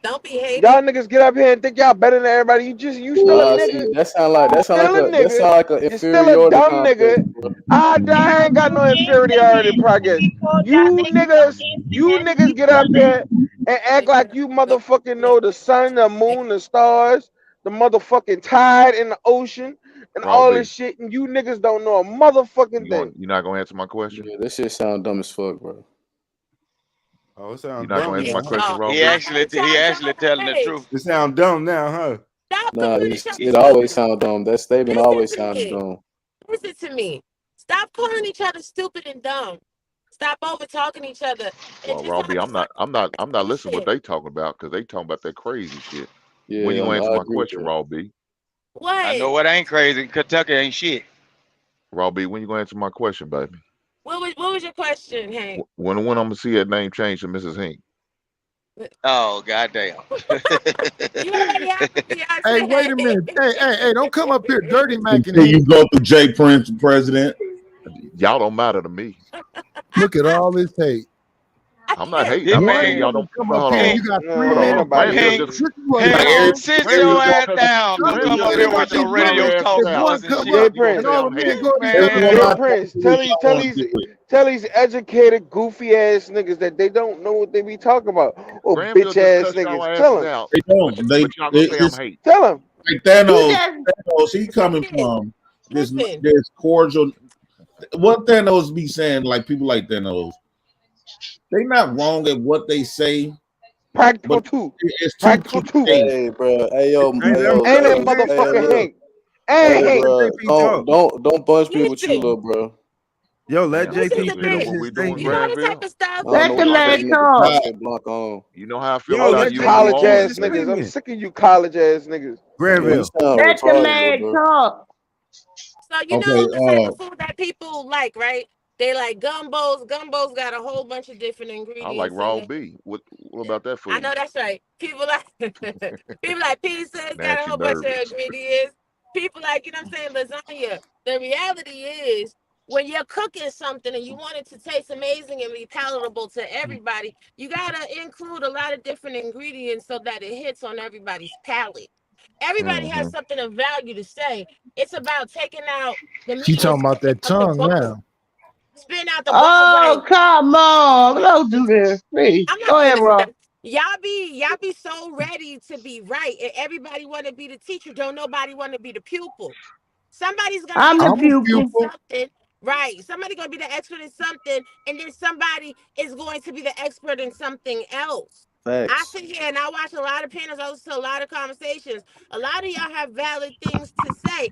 Don't be hating. Y'all niggas get up here and think y'all better than everybody. You still a Nah, nigga. see, that sound like Still a an nigga. You're still a inferiority dumb complex, nigga. bro. I ain't got no inferiority progress. You niggas get up here and act like you motherfucking know the sun, the moon, the stars, the motherfucking tide in the ocean, and Raw all B, this shit, and you niggas don't know a motherfucking thing. you're not gonna answer my question? Yeah, that shit sound dumb as fuck, bro. Oh, it You're sounds not dumb gonna answer now, my huh? question, Raw He B? actually telling the truth. It sounds dumb now, huh? Stop Nah, calling each other it always stupid. sound dumb. That statement Listen always to sounded me. dumb. Listen to me. Stop calling each other stupid and dumb. Stop over talking each other and Well, just Raw have B, a I'm not listening to what conversation. they talking about because they talking about that crazy shit. When Yeah, you gonna answer I my agree with question, that. Raw B? I know What? what ain't crazy. Kentucky ain't shit. Raw B, when you gonna answer my question, baby? What was your question, Hank? When I'm gonna see that name change to Mrs. Hink? Oh goddamn. You already have a Hey, wait a minute. Hey, don't come up here dirty macking Until you him. go through Jay Prince, the president. Y'all don't matter to me. Look at all this hate. I'm not hating. This I'm One saying man, y'all woman don't. come But up hold here and on, you got No, 3 hold ain't men on. nobody fighting. Granville hating. Hank, just This is what Hank, all. sit Hey, your Granville ass just cussed. down. Don't come Granville up everybody here just got with cussed their your your voice. radio sorry ass talk If out. one voice and come shit. Jay up You gonna and Prince. say all I'm the men hating? go to Every shit. one Jay I Prince. talk to, y'all want to do it. Tell these educated, goofy ass niggas that they don't know what they be talking about. Oh, Granville bitch just ass cussed y'all niggas. Tell asses them. out. They don't. But y'all gonna say I'm It's hating. Tell them. like You Thanos. just Thanos, he coming Listen, from this listen. cordial. What Thanos be saying, like people like Thanos, they not wrong at what they say, Practical but too. it's too Practical too. cliche. Hey, bro. Hey, yo, Hey, hey, let yo, Ain't that hey, motherfucking look. Hank? Ain't Hey, Hank. bro. JP talk. Don't bunch me with you, Listen. little bro. Yo, let Damn, This is JP the this is finish thing. what his we doing, You know statement. this type Granville. of stuff. I don't let know the what y'all got man this nigga talk. Passe Blanc on. You know how I feel Yo, All about you let you in New JP college finish ass his Orleans. niggas. I'm statement. sick of you college ass niggas. Yo, you Granville. sound Let the retarded, little man bro. talk. So you know the type Okay. of food that people like, right? They like gumbos. Gumbos got a whole bunch of different I like ingredients in raw it. B. What about that I know food? that's right. People like people like pizza. It's got a Nasty whole bunch of burgers. ingredients. People like, you know what I'm saying, lasagna. The reality is when you're cooking something and you want it to taste amazing and be palatable to everybody, you gotta include a lot of different ingredients so that it hits on everybody's palate. Everybody has Mm-hmm. something of value to say. It's about taking out the She meat and talking about spitting that out the tongue bones. now. Spitting out the bones, Oh, like come on. Don't do this. Please. I'm not Go doing ahead, this. bro. Y'all be so ready to be right, and everybody want to be the teacher. Don't nobody want to be the pupil. Somebody's gonna be I'm the the I'm a expert in pupil. pupil. something, right? Somebody gonna be the expert in something, and then somebody is going to be the expert in something else. I Facts. sit here and I watch a lot of panels. I listen to a lot of conversations. A lot of y'all have valid things to say,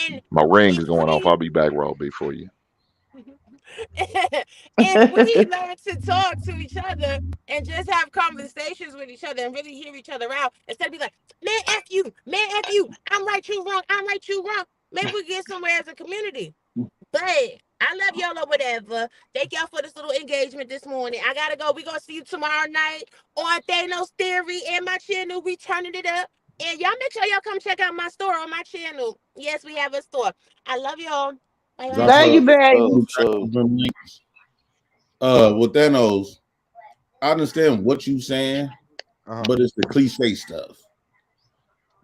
and My ring is if going off. we I'll be back, raw B, for you. if we learn to talk to each other and just have conversations with each other and really hear each other out instead of be like, man, F you, I'm right, you wrong, I'm right, you wrong. Maybe we get somewhere as a community. But I love y'all or whatever. Thank y'all for this little engagement this morning. I gotta go. We're gonna see you tomorrow night on Thanos Theory and my channel. We turning it up. And y'all make sure y'all come check out my store on my channel. Yes, we have a store. I love y'all. Bye bye. Drop Thank her. you, baby. With Thanos, I understand what you saying, but it's the cliche stuff.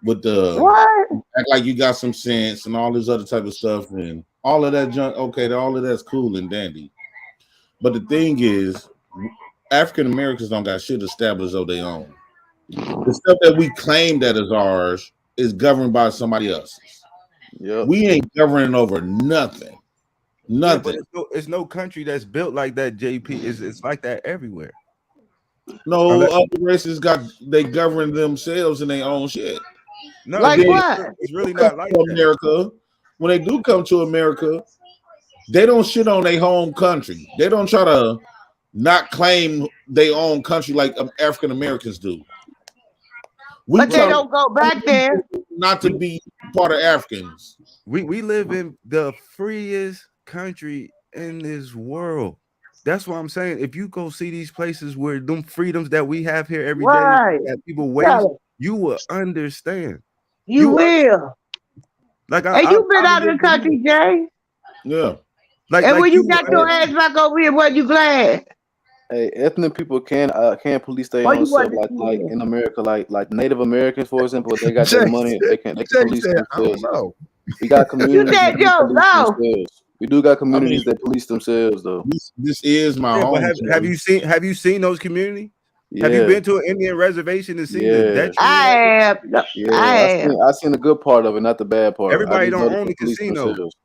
With the What? act like you got some sense and all this other type of stuff and all of that junk. Okay, all of that's cool and dandy. But the thing is, African Americans don't got shit established of their own. The stuff that we claim that is ours is governed by somebody else's. Yep. We ain't governing over nothing. Nothing. Yeah, but it's no country that's built like that, JP. It's like that everywhere. No, Unless, other races they govern themselves in their own shit. no, Like it's, what? it's really not like that. America, when they do come to America, they don't shit on their home country. They don't try to not claim their own country like African Americans do. But they don't go back there. Not to be part of Africans. We live in the freest country in this world. That's what I'm saying. If you go see these places where them freedoms that we have here every day Right. that people waste, Yeah. you will understand. You will. Like And you been out of the country, Jay. Yeah. And when you got your ass back over here, wasn't you glad? Hey, ethnic people can police their Why own you stuff wasn't like in America, like Native Americans, for example, they got their money, they can police themselves. We got communities that said, yo, police no. themselves. We do got communities that police themselves, though. This is my Yeah, home. but have you seen those communities? Have Yeah. you been to an Indian reservation and seen that? I have. Yeah, I seen the good part of it, not the bad part. Everybody I just don't know own the the police casino. themselves.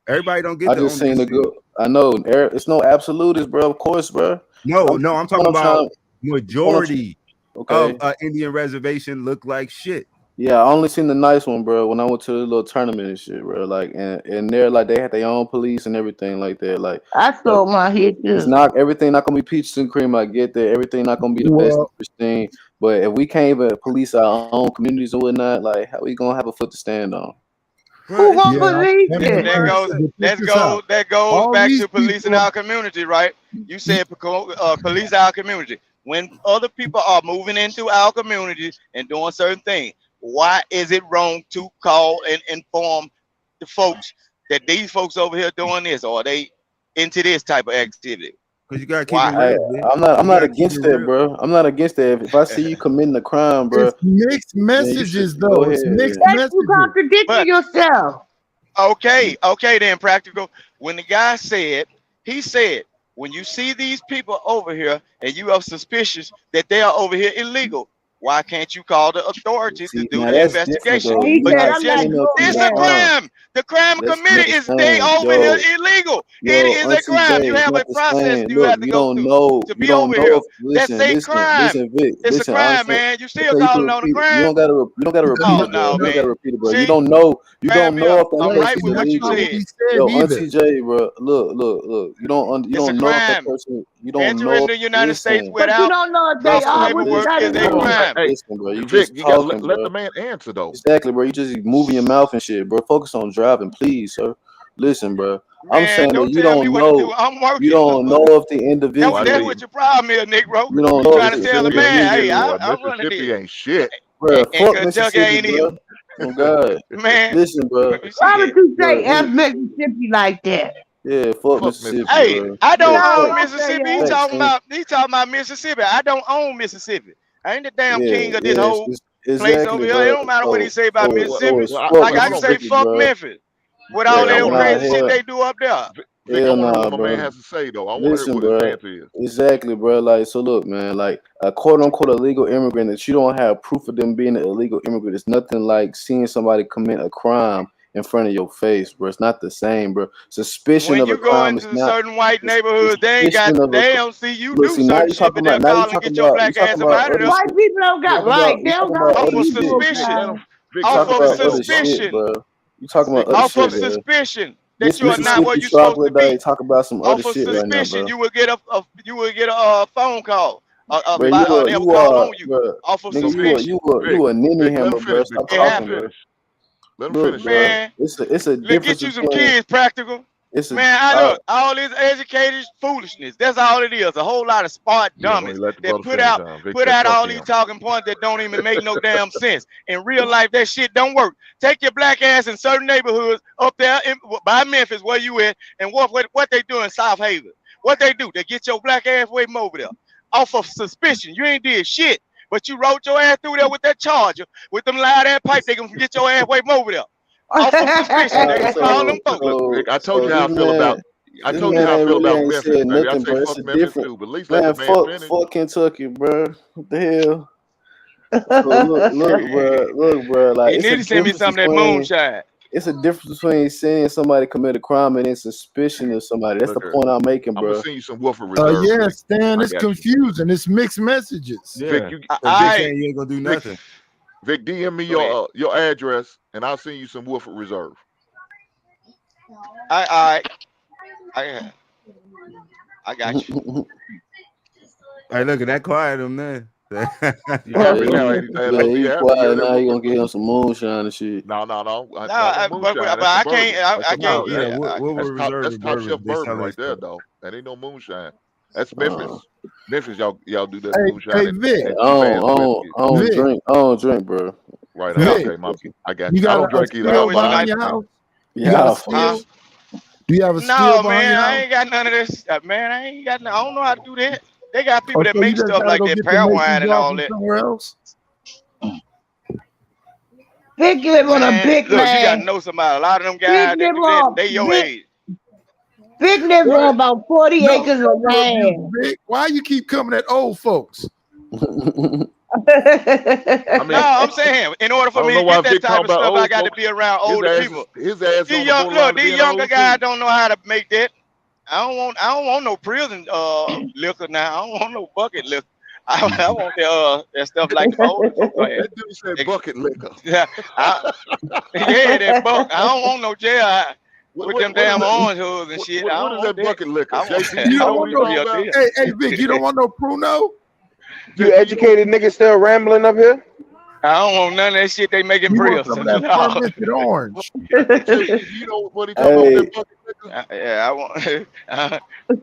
Everybody don't get I to just own seen the good. I know. It's no absolutist, bro. Of course, bro. No, I'm talking about majority Okay. of Indian reservation look like shit. Yeah, I only seen the nice one, bro. When I went to the little tournament and shit, bro. Like, and they're like they had their own police and everything like that. Like, I sold my head too. it's not everything not gonna be peaches and cream. I get that everything not gonna be the best and pristine. But if we can't even police our own communities or whatnot, like, how we gonna have a foot to stand on? Who won't believe it? That goes back to policing our community, right? You said police our community. When other people are moving into our communities and doing certain things, why is it wrong to call and inform the folks that these folks over here doing this, or are they into this type of activity? Because you gotta keep it real. I'm not against that, bro. I'm not against that. If I see you committing a crime, bro, It's mixed messages, go though. ahead, It's mixed man. messages. You contradicting yourself. Okay, then, practical. When the guy said, he said, when you see these people over here and you are suspicious that they are over here illegal, why can't you call the authorities to do now the that's investigation? different, though. You're But not you just, saying no it's a crime. crime. The crime That's committed not the is they same, over yo. here illegal. Yo, It is a Auntie crime. J, You it's have a not the process same. you have Look, to you go don't through know. to You be don't over know here. if That's listen, a crime. Vic. It's a Listen, crime, honestly, man. You still okay, you can calling on the repeat it. You crime? don't gotta repeat Oh it, bro. no, You don't gotta man. repeat it, bro. See, You don't know. You don't know if I'm that right person's with what you illegal. said. Yo, Auntie J, bro. Look. You don't It's a know if that crime. person. You don't Entering know. the United States Listen, But you without don't know if they proper are what you paperwork got is to a do. crime. listen, bro. You Vic, just you gotta talking, let bro. the man answer though. Exactly, bro. You just moving your mouth and shit, bro. Focus on driving, please, sir. Listen, bro. I'm Man, saying that don't you tell me don't what to do. know. I'm working. You don't know if the individual. That's what your problem is, Negro. You don't You know trying if to the tell the Mississippi ain't man, shit, hey, boy. I'm running Mississippi this. ain't shit. Bro, And fuck Kentucky Mississippi, ain't bro. even. Oh God. Man, Listen, bro. Why would you say Look, F Mississippi like that? yeah, fuck Mississippi, Hey, bro. I don't Look, own No, don't say Mississippi. He that. talking about Mississippi. I don't own Mississippi. I ain't the damn king of this whole place exactly, over here. bro. It don't matter what he say about So Mississippi. it's fuck Like I can say Mississippi, fuck bro. Memphis with Yeah, all that nah, crazy shit hell, they do up there. Vic, I hell want to hear nah, what my man bro. has to say though. I want to hear Listen, what his bro. answer is. Exactly, bro. Like, so look, man. Like, a quote unquote illegal immigrant that you don't have proof of them being an illegal immigrant. It's nothing like seeing somebody commit a crime in front of your face, bro. It's not the same, bro. Suspicion When of a you go crime is into not. certain white neighborhoods, they don't see you Look, do see, now certain you shit, talking but they'll about. Now you call and talking get your about. You black ass talking up about out of other there. White people don't got talking right. about. They You don't talking got about Off other of shit. suspicion. Vic, Off Talking of about other shit, suspicion. bro. You talking about other Off shit, of bro. suspicion that This you are not where Mississippi you're supposed to chocolate day. be. Talk about some other Off of shit right now, suspicion, bro. you will get a phone call. Bro, They'll call on you bro, off of nigga, suspicion. you a ninny Vic, let hammer, him bro. finish. Vic. Stop It Let him talking, bro. happens. finish. Let him Look, finish. bro, Man, it's a let's difference get you some between kids practical. it's a Man, I look, all this educated foolishness. That's all it is. A whole lot of smart Yeah, let dummies me let the that brother finish. Vic, put just out fuck all these him. talking points that don't even make no damn sense. In real life, that shit don't work. Take your black ass in certain neighborhoods up there by Memphis, where you at, and what they do in South Haven. What they do? They get your black ass way from over there. Off of suspicion. You ain't did shit. But you rode your ass through there with that charger, with them loud ass pipe, they can get your ass way from over there. Off of suspicion. They gonna call them folks. Look, Vic, I told you so how I this feel about. man, I this told you man how I ain't feel really about ain't Memphis, said baby. I nothing, say bro. fuck It's a Memphis different too, but at least let man. the man finish. Fuck Kentucky, bro. What the hell? So look, bro. Like He it's a need to send me difference some of that between. moonshine. it's a difference between seeing somebody commit a crime and then suspicion of somebody. That's the point I'm making, bro. I'm gonna send you some Woodford Reserve. Yeah, Stan, it's I got you. confusing. It's mixed messages. Yeah. Vic, you saying you ain't gonna do nothing. Vic, DM me your address, and I'll send you some Woodford Reserve. I got you. Hey, look at that quiet on there. You happy now? Ain't you? Yeah, he quiet now. He gonna get him some moonshine and shit. No. But I can't. I can't. Yeah, That's top shelf bourbon right there, though. That ain't no moonshine. That's Memphis. Memphis, y'all do that moonshine. Hey, Vic. I don't drink, bro. Right. Vic, Okay, I got you. I got don't drink either. still behind your house? You got a still? Do you have a still No, behind man, your I house? ain't got none of this. Man, I ain't got. I don't know how to do that. They got people that so make you just stuff gotta like go that, get the pear mason wine and jar all from that. somewhere else? Vic live on a big Look, land. you gotta know somebody. A lot of them guys Vic that live do that, on they your Vic, age. Vic lives on about 40 acres of land. Vic, why you keep coming at old folks? I'm saying, in order for me to get that type of stuff, I got to be around older people. His ass These on young, the borderline look, of these being younger old, guys too. don't know how to make that. I don't want no prison liquor now. I don't want no bucket liquor. I want that stuff like the older folks had. That dude said bucket liquor. Yeah, that buck. I don't want no jail with them damn orange hoods and shit. What is that bucket liquor? JP, You don't want no. Hey, Vic, you don't want no Pruno? You educated niggas still rambling up here? I don't want none of that shit they making You real. want some of that fermented orange? You know what he talking about? That bucket liquor? Yeah, I want.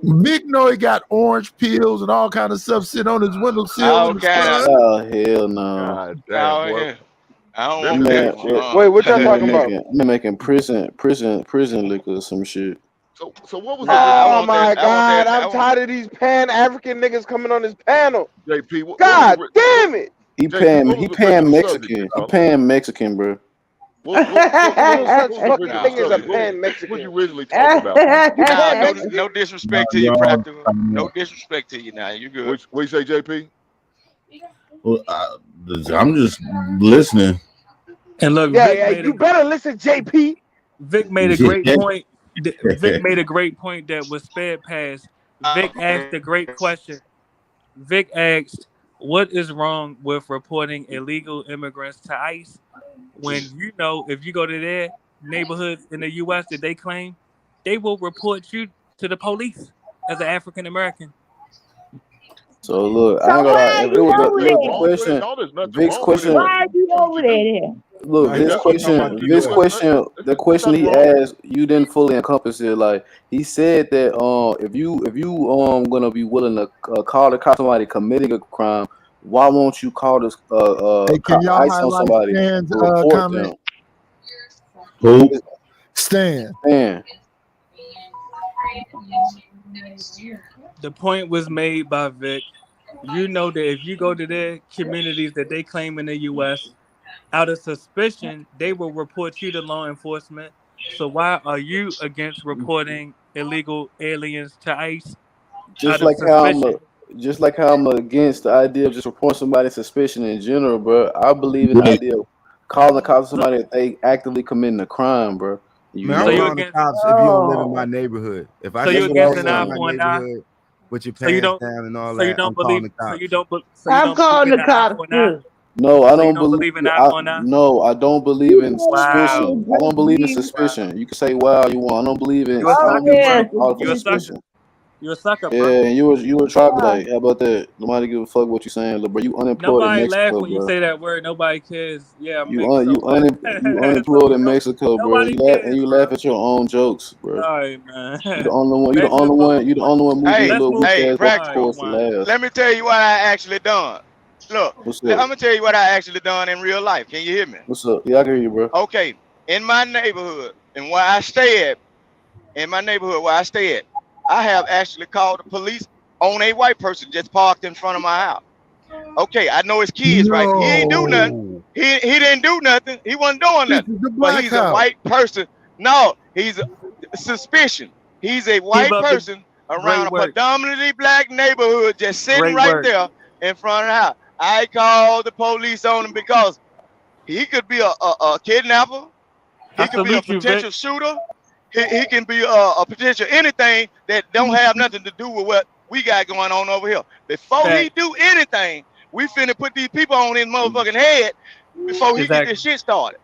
Vic know he got orange peels and all kind of stuff sitting on his windowsill in the sun. Oh hell no! God damn, boy. I don't want that. Wait, what y'all talking about? I'm making prison liquor or some shit. So what was Oh my God! I'm tired of these Pan-African niggas coming on this panel. JP, God damn it! He paying Mexican. He paying Mexican, bro. No such fucking thing as a Pan-Mexican. What you originally talking about? No disrespect to you, practical. No disrespect to you. Now you good. What you say, JP? Well, I'm just listening. And look, you better listen, JP. Vic made a great point. Vic made a great point that was sped past. Vic asked a great question. Vic asked, what is wrong with reporting illegal immigrants to ICE when you know if you go to their neighborhoods in the U.S. that they claim, they will report you to the police as an African American. So look, I ain't gonna lie. If it was the question, Vic's question. Why are you over there? Look, this question, the question he asked, you didn't fully encompass it. Like he said that if you gonna be willing to call somebody committing a crime, why won't you call this can y'all ICE on somebody Stan's to report comment? them? Who? Stan. The point was made by Vic. You know that if you go to their communities that they claim in the U.S., out of suspicion, they will report you to law enforcement. So why are you against reporting illegal aliens to ICE? Just like how I'm against the idea of just reporting somebody's suspicion in general, bro. I believe in the idea of calling somebody if they actively committing a crime, bro. Man, I'm calling the cops if you don't live in my neighborhood. If I you're against an eye my for an eye? neighborhood with your pants down and all that, I'm calling the cops. I'm calling the cops too. No, I don't believe in No, I don't believe in suspicion. Wow. I don't believe in suspicion. You can say wow you want. I don't believe in You're a sucker, bro. You're a suspicion. sucker. You're a sucker, bro. Yeah, and you a troglodyte. How about that? Nobody give a fuck what you saying, bro. You unemployed Nobody in laugh Mexico, when you bro. say that word. Nobody cares. Yeah, You unemployed in Mexico, bro. You laugh at your own jokes, bro. Sorry, man. You the only one. You the only one moving a little weak ass practical. to laugh. Let me tell you what I actually done. Look, What's I'm that? gonna tell you what I actually done in real life. Can you hear me? What's up? Yeah, I can hear you, bro. Okay, in my neighborhood and where I stay at, I have actually called the police on a white person just parked in front of my house. Okay, I know his kids, right? He ain't do nothing. He didn't do nothing. He wasn't doing nothing. But he's a white person. No, he's a suspicion. He's a white person around a predominantly black neighborhood just sitting right there in front of the house. I called the police on him because he could be a kidnapper. He could be a potential shooter. He can be a potential anything that don't have nothing to do with what we got going on over here. Before he do anything, we finna put these people on his motherfucking head before he get this shit started.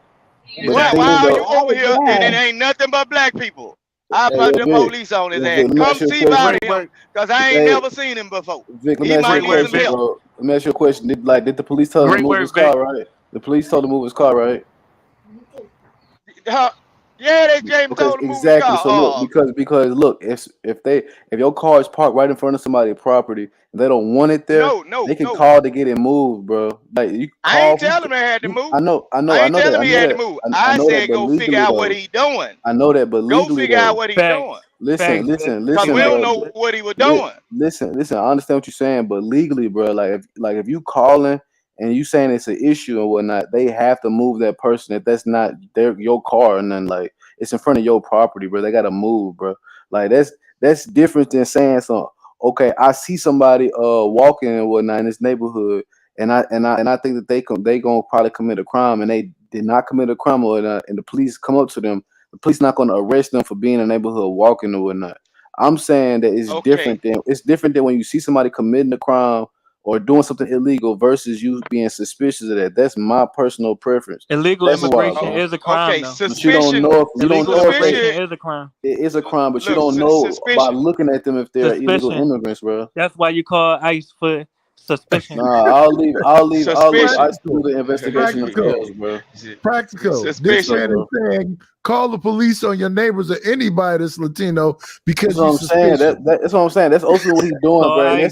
Why are you over here and it ain't nothing but black people? I put the police on his ass. Come see about him, because I ain't never seen him before. Vic, He might need some help. bro. Let me ask you a question. Did the police tell him to move his car, right? The police told him to move his car, right? Yeah, they James told him to move his car. So look, because look, if your car is parked right in front of somebody's property and they don't want it there, they can call to get it moved, bro. Like you I ain't telling him they had to move. I know. I ain't telling him he had to move. I said go figure out what he doing. I know that, but legally, go figure out what he doing. Listen. Because we don't know what he was doing. Listen. I understand what you're saying, but legally, bro, if you calling and you saying it's an issue and whatnot, they have to move that person. If that's not your car and then like it's in front of your property, bro, they gotta move, bro. Like that's different than saying something. Okay, I see somebody walking and whatnot in this neighborhood, and I think that they gonna probably commit a crime, and they did not commit a crime or not, and the police come up to them. The police not gonna arrest them for being in a neighborhood walking or whatnot. I'm saying that it's different than when you see somebody committing a crime or doing something illegal versus you being suspicious of that. That's my personal preference. Illegal immigration is a crime, though. But you don't know if immigration is a crime. It is a crime, but you don't know by looking at them if they're illegal immigrants, bro. That's why you call ICE for suspicion. Nah, I'll leave ICE to do the investigation themselves, bro. Practical. This man is saying call the police on your neighbors or anybody that's Latino because that's what I'm saying. That's what I'm saying. That's also what he's doing, bro.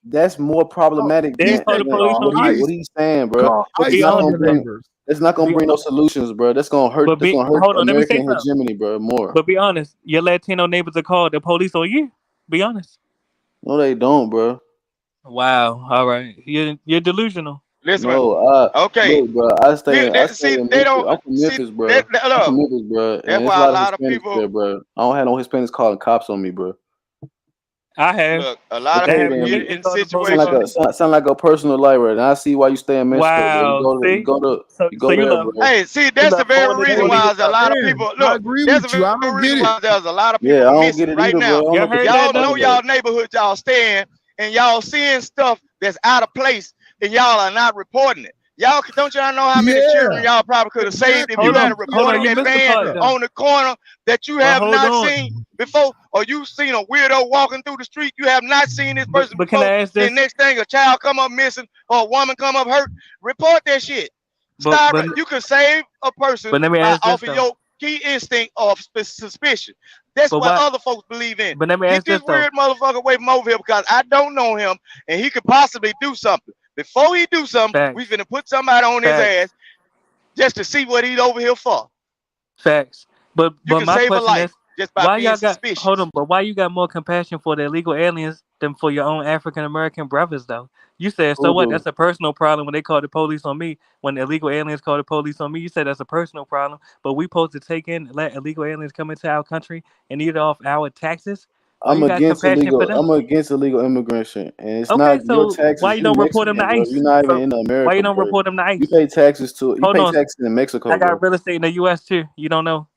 That's more problematic than what he's saying, bro. It's not gonna bring no solutions, bro. That's gonna hurt. American hegemony, bro. More. But be honest, your Latino neighbors are called the police on you. Be honest. No, they don't, bro. Wow. All right. You're delusional. Listen. No, okay. Look, bro. I stay in Memphis, don't. I'm from Memphis, bro. I'm from Memphis, bro. That's why a lot of people, there, bro. I don't have no Hispanics calling cops on me, bro. I have. Look, a lot of people get in situations. Sound like a personal life, right? And I see why you stay in Mexico. Wow. You go there, bro. Hey, see, that's the very reason why there's a lot of people. Look, that's the very reason why there's a lot of people missing right now. Y'all know y'all neighborhood y'all stay in, and y'all seeing stuff that's out of place, and y'all are not reporting it. Don't y'all know how many children y'all probably could have saved if you had reported that man on the corner that you have not seen before, or you seen a weirdo walking through the street, you have not seen this person before. Can I ask this? The next thing, a child come up missing or a woman come up hurt, report that shit. You could save a person off of your key instinct of suspicion. That's what other folks believe in. But let me ask this weird motherfucker away from over here because I don't know him and he could possibly do something. Before he do something, we finna put somebody on his ass just to see what he's over here for. Facts. But my save a question life is, just by why being y'all suspicious. but why you got more compassion for the illegal aliens than for your own African American brothers, though? You said, so what? That's a personal problem when they call the police on me. When the illegal aliens call the police on me, you said that's a personal problem. But we supposed to let illegal aliens come into our country and eat off our taxes? I'm against illegal immigration, and it's not your taxes. Why you don't report them to ICE? You're not even in America. Why you don't report them to ICE? You pay taxes too. You pay taxes in Mexico. I got real estate in the U.S. too. You don't know,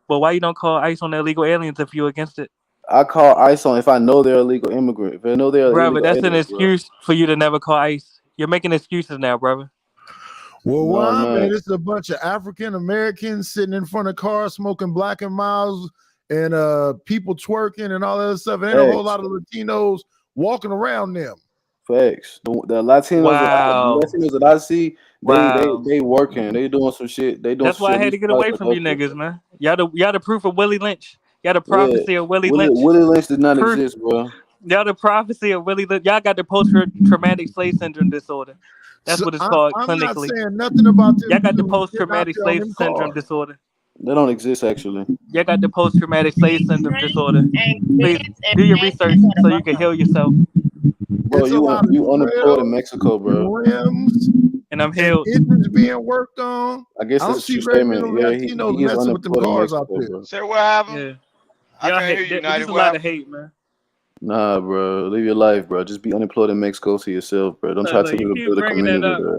but why you don't call ICE on the illegal aliens if you're against it? I call ICE on if I know they're illegal immigrant. If I know they're brother, that's an excuse for you to never call ICE. You're making excuses now, brother. Well, man, it's a bunch of African Americans sitting in front of cars smoking Black and Milds and people twerking and all that stuff. And a whole lot of Latinos walking around them. Facts. The Latinos, that I see, they working. They doing some shit. They doing. That's why I had to get away from you niggas, man. Y'all the proof of Willie Lynch. Y'all the prophecy of Willie Lynch. Willie Lynch did not exist, bro. Y'all the prophecy of Willie Lynch. Y'all got the post-traumatic slave syndrome disorder. That's what it's called clinically. I'm not saying nothing about this. Y'all got the post-traumatic slave syndrome disorder. They don't exist, actually. Y'all got the post-traumatic slave syndrome disorder. Please do your research so you can heal yourself. Bro, you unemployed in Mexico, bro. And I'm healed. Engines being worked on. I guess that's a true statement. Yeah, he is messing with them cars out there. Say what happened? Yeah. I can't hear you, There's a lot of hate, man. Nah, bro. Live your life, bro. Just be unemployed in Mexico to yourself, bro. Don't try to build a community, bro.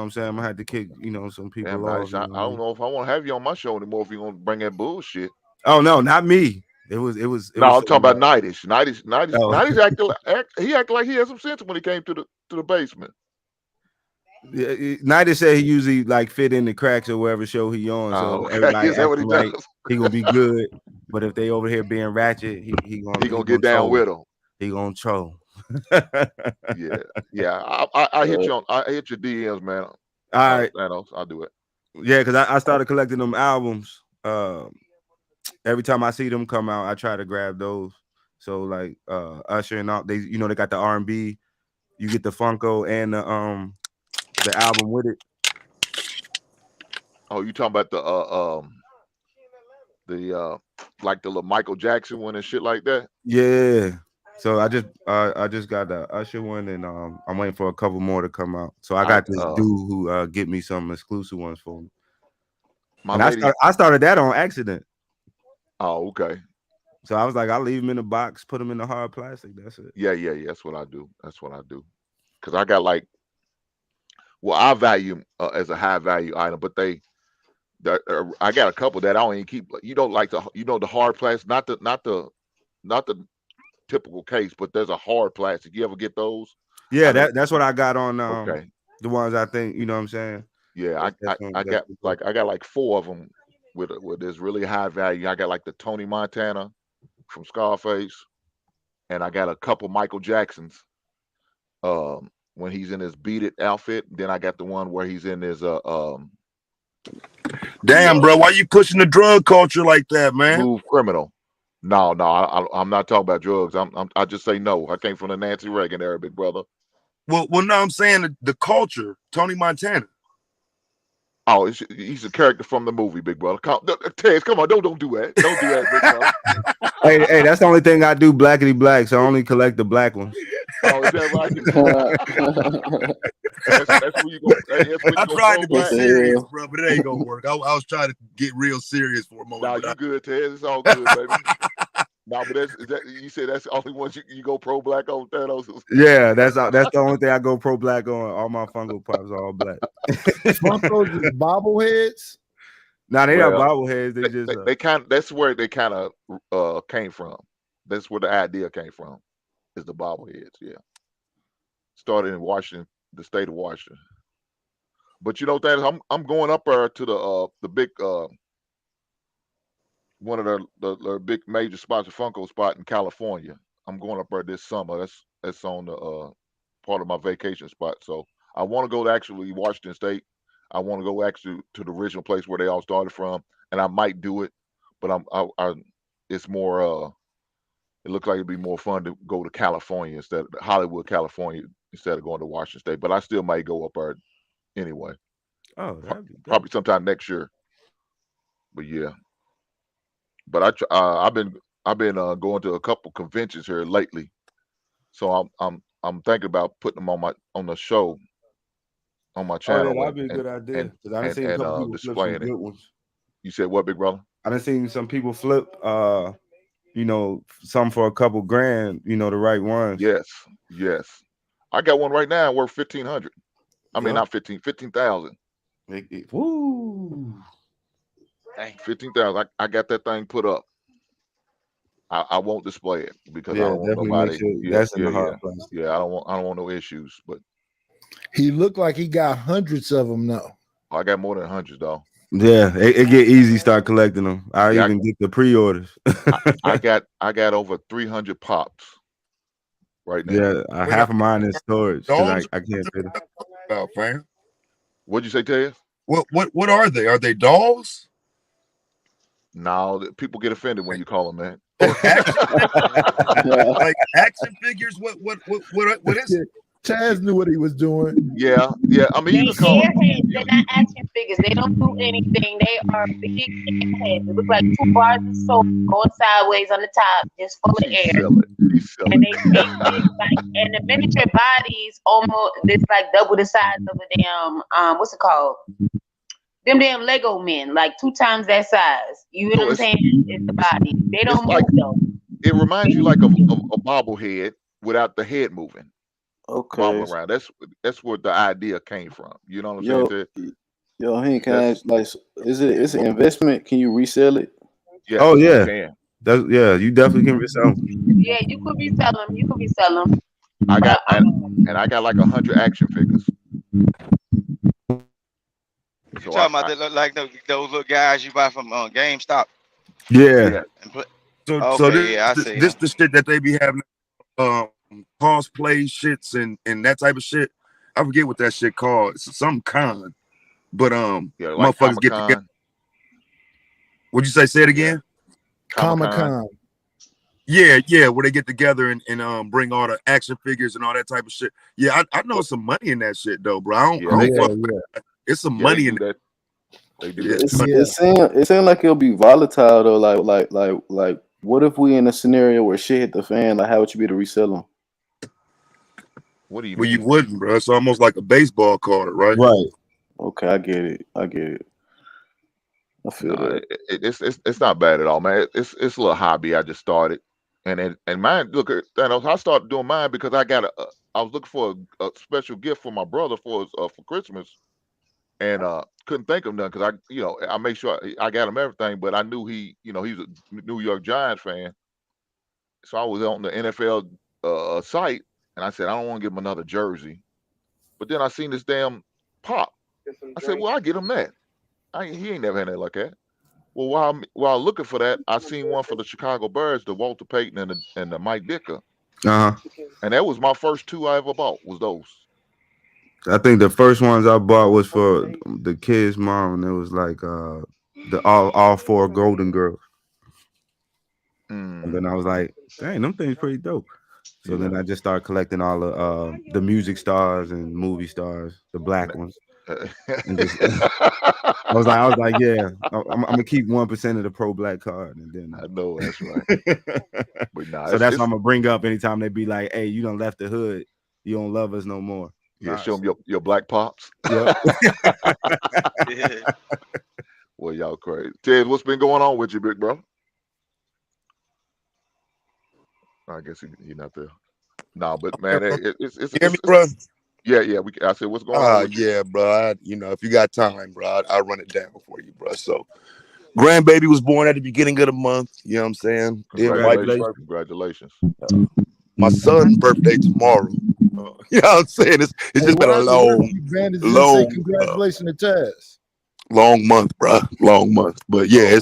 what I'm saying? I'm gonna have to kick, some people Damn, off. I don't know if I want to have you on my show anymore if you're gonna bring that bullshit. Oh no, not me. It was. No, I'm talking about Nightish. Nightish Oh. acted like he had some sense when he came to the basement. Yeah, Nighty said he usually like fit in the cracks or whatever show he on, so everybody Is that what he like does? he gonna be good. But if they over here being ratchet, he gonna get down troll. with them. He gonna troll. Yeah. I hit you on. I hit your DMs, man. All right, I'll do it. Yeah, because I started collecting them albums. Every time I see them come out, I try to grab those. So like Usher and all, they they got the R&B. You get the Funko and the album with it. Oh, you talking about the like the little Michael Jackson one and shit like that? Yeah. So I just got the Usher one, and I'm waiting for a couple more to come out. So I got this dude who get me some exclusive ones for me. I started that on accident. Oh, okay. So I was like, I'll leave them in the box, put them in the hard plastic. That's it. Yeah. That's what I do. Because I got like, well, I value as a high value item, but I got a couple that I don't even keep. You don't like the hard plastic, not the typical case, but there's a hard plastic. You ever get those? Yeah, that's what I got on. Okay. The ones I think what I'm saying. Yeah, I got like 4 of them with this really high value. I got like the Tony Montana from Scarface, and I got a couple Michael Jacksons. When he's in his Beat It outfit, then I got the one where he's in his Damn, bro, why you pushing the drug culture like that, man? Smooth Criminal. No, I'm not talking about drugs. I just say no. I came from the Nancy Reagan era, big brother. Well, no, I'm saying the culture, Tony Montana. Oh, he's a character from the movie, big brother. Tez, come on, don't do that. Don't do that, big brother. Hey, that's the only thing I do, blackity black. So I only collect the black ones. Oh, is that right? That's where you go. I tried to be serious, bro, but it ain't gonna work. I was trying to get real serious for a moment. No, you good, Tez. It's all good, baby. No, but you said that's the only ones you go pro black on Thanos. Yeah, that's the only thing I go pro black on. All my Funko Pops are all black. Funkos is bobbleheads. Nah, they are bobbleheads. They just that's where they kind of came from. That's where the idea came from. Is the bobbleheads? Yeah. Started in Washington, the state of Washington. But that I'm going up there to the big one of the big major spots, a Funko spot in California. I'm going up there this summer. That's on the part of my vacation spot. So I want to go to actually Washington State. I want to go actually to the original place where they all started from, and I might do it. But it's more. It looks like it'd be more fun to go to California instead of Hollywood, California, instead of going to Washington State. But I still might go up there anyway. Oh, probably sometime next year. But yeah. But I've been going to a couple conventions here lately, so I'm thinking about putting them on the show on my channel. Oh, yeah, that'd be a good idea. Because I done seen a couple people flip some good ones. You said what, big brother? I done seen some people flip some for a couple grand, the right ones. Yes. I got one right now worth $1,500. I mean, not 15,000. Woo. Dang, 15,000. I got that thing put up. I won't display it because I don't want nobody. That's in the hard place. Yeah, I don't want no issues. But he looked like he got hundreds of them now. I got more than hundreds, though. Yeah, it get easy. Start collecting them. I even get the pre-orders. I got over 300 pops right now. Yeah, half of mine is storage because I can't fit it. About, man. What'd you say, Ted? What are they? Are they dolls? No, people get offended when you call them that. Like action figures? What is it? Chaz knew what he was doing. Yeah. I mean, you can call them. They're not action figures. They don't do anything. They are big heads. They look like 2 bars of soap going sideways on the top, just full of air. And they big, and the miniature bodies almost it's like double the size of a damn what's it called? Them damn Lego men, like 2 times that size. You know what I'm saying? It's the body. They don't move though. It reminds you like a bobblehead without the head moving. Okay. Around. That's where the idea came from. You know what I'm saying? Yo, Hank, can I ask, like, is it an investment? Can you resell it? Yeah. Oh yeah. You definitely can resell them. Yeah, you could resell them. I got like 100 action figures. You talking about that look like those little guys you buy from GameStop? Yeah. So Okay, this, yeah, I see. this the shit that they be having, cosplay shits and that type of shit. I forget what that shit called. It's some con, but like motherfuckers get together. What'd you say? Say it again. Comic-Con. Yeah, where they get together and bring all the action figures and all that type of shit. Yeah, I know some money in that shit though, bro. I don't fuck with that. It's some money in that. They do that. It seems like it'll be volatile though. Like, what if we in a scenario where shit hit the fan? Like, how would you be to resell them? What do you mean? mean? You wouldn't, bro. It's almost like a baseball card, right? Right. Okay, I get it. I feel that. It's not bad at all, man. It's a little hobby I just started, and mine. Look, Thanos, I started doing mine because I was looking for a special gift for my brother for Christmas, and couldn't think of none because I make sure I got him everything, but I knew he's a New York Giants fan, so I was on the NFL site, and I said I don't want to give him another jersey, but then I seen this damn pop. I said, well, I get him that. He ain't never had that like that. Well, while looking for that, I seen one for the Chicago Bears, the Walter Payton and the Mike Ditka. And that was my first two I ever bought. Was those? I think the first ones I bought was for the kid's mom, and it was like the all four Golden Girls. And then I was like, dang, them things pretty dope. So then I just started collecting all the music stars and movie stars, the black ones. And just, I was like, yeah, I'm gonna keep 1% of the pro black card, and then I know that's right. But nah, so that's what I'm gonna bring up anytime they be like, "Hey, you done left the hood, you don't love us no more." Yeah, show them your black pops. Yep. Well, y'all crazy. Ted, what's been going on with you, big bro? I guess he's not there. No, but man, it's you hear me, bro? Yeah. I said, what's going on? Yeah, bro. If you got time, bro, I'll run it down for you, bro. So, grandbaby was born at the beginning of the month. You know what I'm saying? Congratulations. My son's birthday tomorrow. You know what I'm saying? It's just been a long, congratulations to Taz. Long month, bro. Long month. But yeah,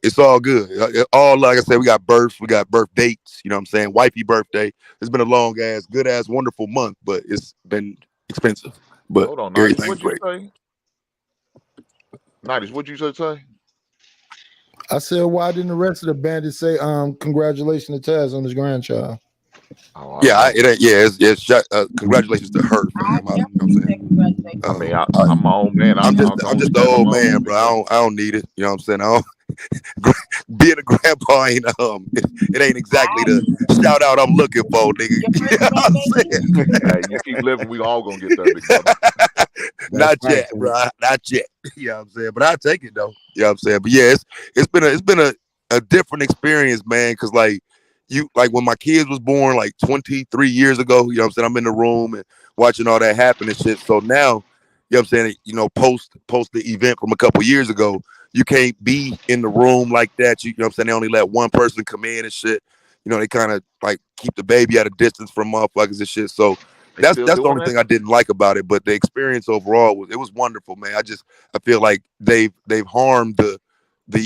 it's all good. All, like I said, we got births, we got birth dates. You know what I'm saying? Wifey birthday. It's been a long ass, good ass, wonderful month, but it's been expensive. But hold on, everything's great. Nighties, what'd you say? I said, why didn't the rest of the bandits say congratulations to Taz on his grandchild? It's congratulations to her. I'm my own man. I'm just the old man, bro. I don't need it. You know what I'm saying? Being a grandpa ain't it ain't exactly the shout out I'm looking for, nigga. You know what I'm saying? Hey, you keep living, we all gonna get there, big brother. Not yet, bro. Not yet. You know what I'm saying? But I take it though. You know what I'm saying? But yeah, it's been a different experience, man, because like when my kids was born like 23 years ago, you know what I'm saying? I'm in the room and watching all that happen and shit. So now, you know what I'm saying, post the event from a couple years ago, you can't be in the room like that. You know what I'm saying? They only let one person come in and shit. They kind of like keep the baby at a distance from motherfuckers and shit. So that's the only thing I didn't like about it. But the experience overall was wonderful, man. I feel like they've harmed the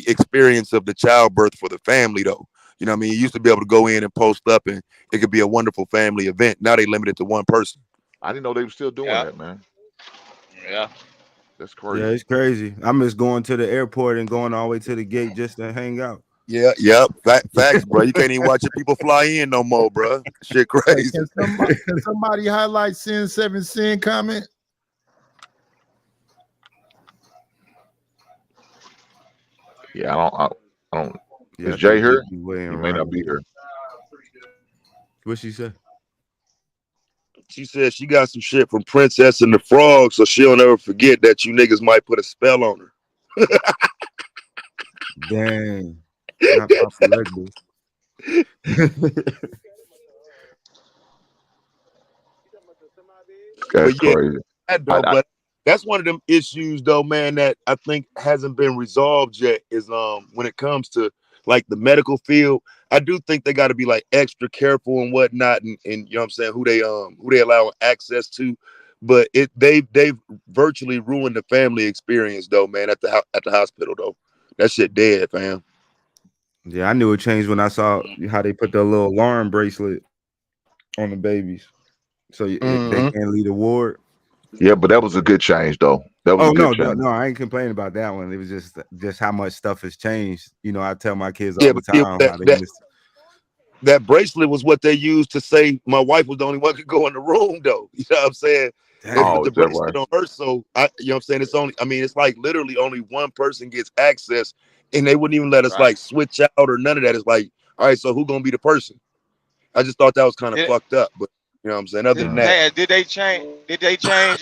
experience of the childbirth for the family though. You know what I mean? You used to be able to go in and post up and it could be a wonderful family event. Now they limit it to one person. I didn't know they were still doing that, man. Yeah. That's crazy. Yeah, it's crazy. I miss going to the airport and going all the way to the gate just to hang out. Yeah, yep. Facts, bro. You can't even watch your people fly in no more, bro. Shit crazy. Can somebody highlight Sin 7 Sin comment? Yeah, I don't. Yeah, is Jay here? He may not be here. What she said? She said she got some shit from Princess and the Frog, so she'll never forget that you niggas might put a spell on her. Dang. Not possible. That's crazy. But that's one of them issues though, man, that I think hasn't been resolved yet is when it comes to like the medical field. I do think they got to be like extra careful and whatnot and you know what I'm saying, who they allow access to. but they've virtually ruined the family experience though, man. At the hospital though, that shit dead, fam. Yeah, I knew it changed when I saw how they put the little alarm bracelet on the babies, so they can't leave the ward. Yeah, but that was a good change though. That was a good change. No, I ain't complaining about that one. It was just how much stuff has changed. You know, I tell my kids all the time how they miss. That bracelet was what they used to say my wife was the only one who could go in the room, though. You know what I'm saying? They put the bracelet on her, so you know what I'm saying? It's like literally only one person gets access, and they wouldn't even let us like switch out or none of that. It's like, all right, so who gonna be the person? I just thought that was kind of fucked up, but you know what I'm saying? Other than that, did they change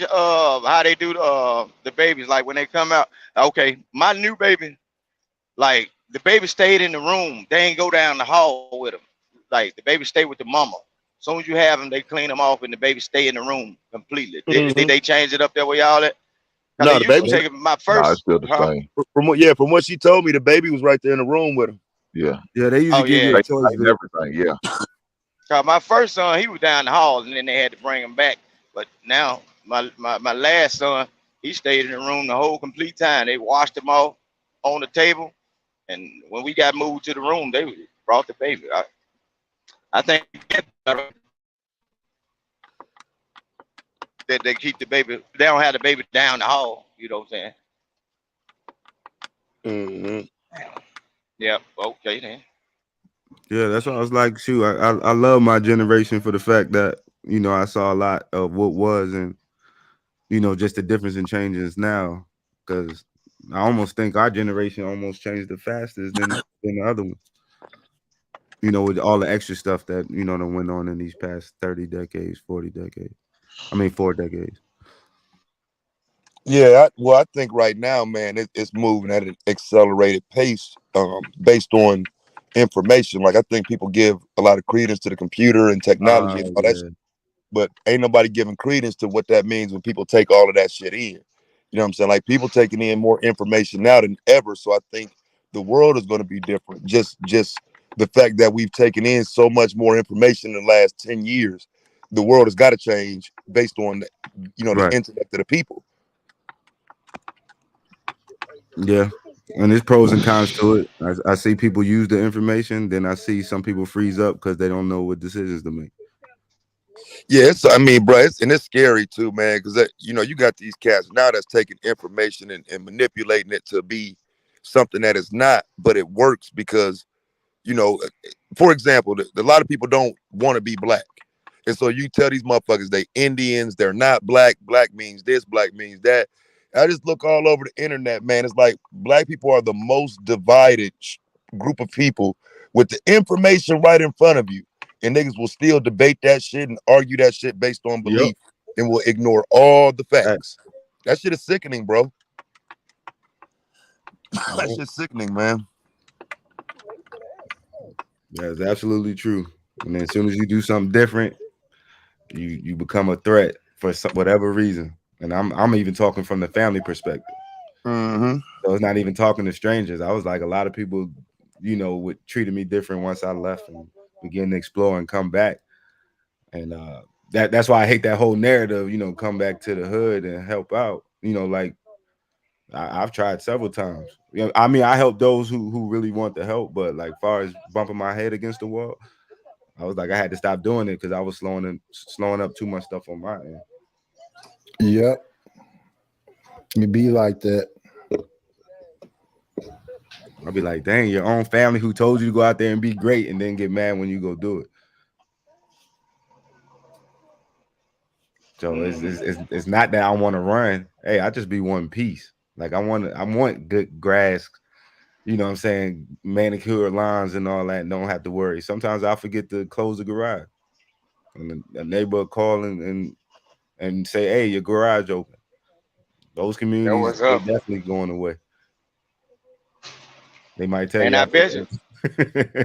how they do the babies? Like when they come out, okay, my new baby, like the baby stayed in the room. They ain't go down the hall with them. Like the baby stay with the mama. As soon as you have them, they clean them off, and the baby stay in the room completely. Did they change it up there where y'all at? No, the baby. My first. No, it's still the same. From what she told me, the baby was right there in the room with him. Yeah. Yeah, they usually give you a choice. Everything. Yeah. Cause my first son, he was down the hall, and then they had to bring him back. But now my last son, he stayed in the room the whole complete time. They washed him off on the table, and when we got moved to the room, they brought the baby. I think that they keep the baby. They don't have the baby down the hall. You know what I'm saying? Yeah. Okay then. Yeah, that's what I was like. Shoot, I love my generation for the fact that you know I saw a lot of what was, and you know just the difference in changes now. Because I almost think our generation almost changed the fastest than the other one. You know, with all the extra stuff that, you know, that went on in these past 30 decades, 40 decades. 4 decades. Yeah, I think right now, man, it's moving at an accelerated pace based on information. Like, I think people give a lot of credence to the computer and technology and all that shit, but ain't nobody giving credence to what that means when people take all of that shit in. You know what I'm saying? Like, people taking in more information now than ever, so I think the world is going to be different. Just the fact that we've taken in so much more information in the last 10 years, the world has got to change based on, you know, the intellect of the people. Yeah, and there's pros and cons to it. I see people use the information, then I see some people freeze up because they don't know what decisions to make. Yeah, I mean, bro, it's scary too, man, because you know, you got these cats now that's taking information and manipulating it to be something that is not, but it works because, you know, for example, a lot of people don't want to be black. And so you tell these motherfuckers they Indians, they're not black. Black means this, black means that. I just look all over the internet, man. It's like black people are the most divided group of people with the information right in front of you. And niggas will still debate that shit and argue that shit based on belief and will ignore all the facts. That shit is sickening, bro. That shit's sickening, man. That's absolutely true. And then as soon as you do something different, you become a threat for whatever reason. And I'm even talking from the family perspective. Mm-hmm. So it's not even talking to strangers. I was like, a lot of people, you know, treated me different once I left and began to explore and come back. And that's why I hate that whole narrative, you know, come back to the hood and help out. You know, like I've tried several times. You know, I mean, I help those who really want the help, but like far as bumping my head against the wall, I was like, I had to stop doing it because I was slowing up too much stuff on my end. Yep. You be like that. I'll be like, dang, your own family who told you to go out there and be great and then get mad when you go do it. So it's not that I want to run. Hey, I just be wanting peace. Like I want good grass, you know what I'm saying, manicure lawns and all that, and don't have to worry. Sometimes I forget to close the garage. And a neighbor will call and say, hey, your garage open. Those communities are definitely going away. They might tell and you. I bet you.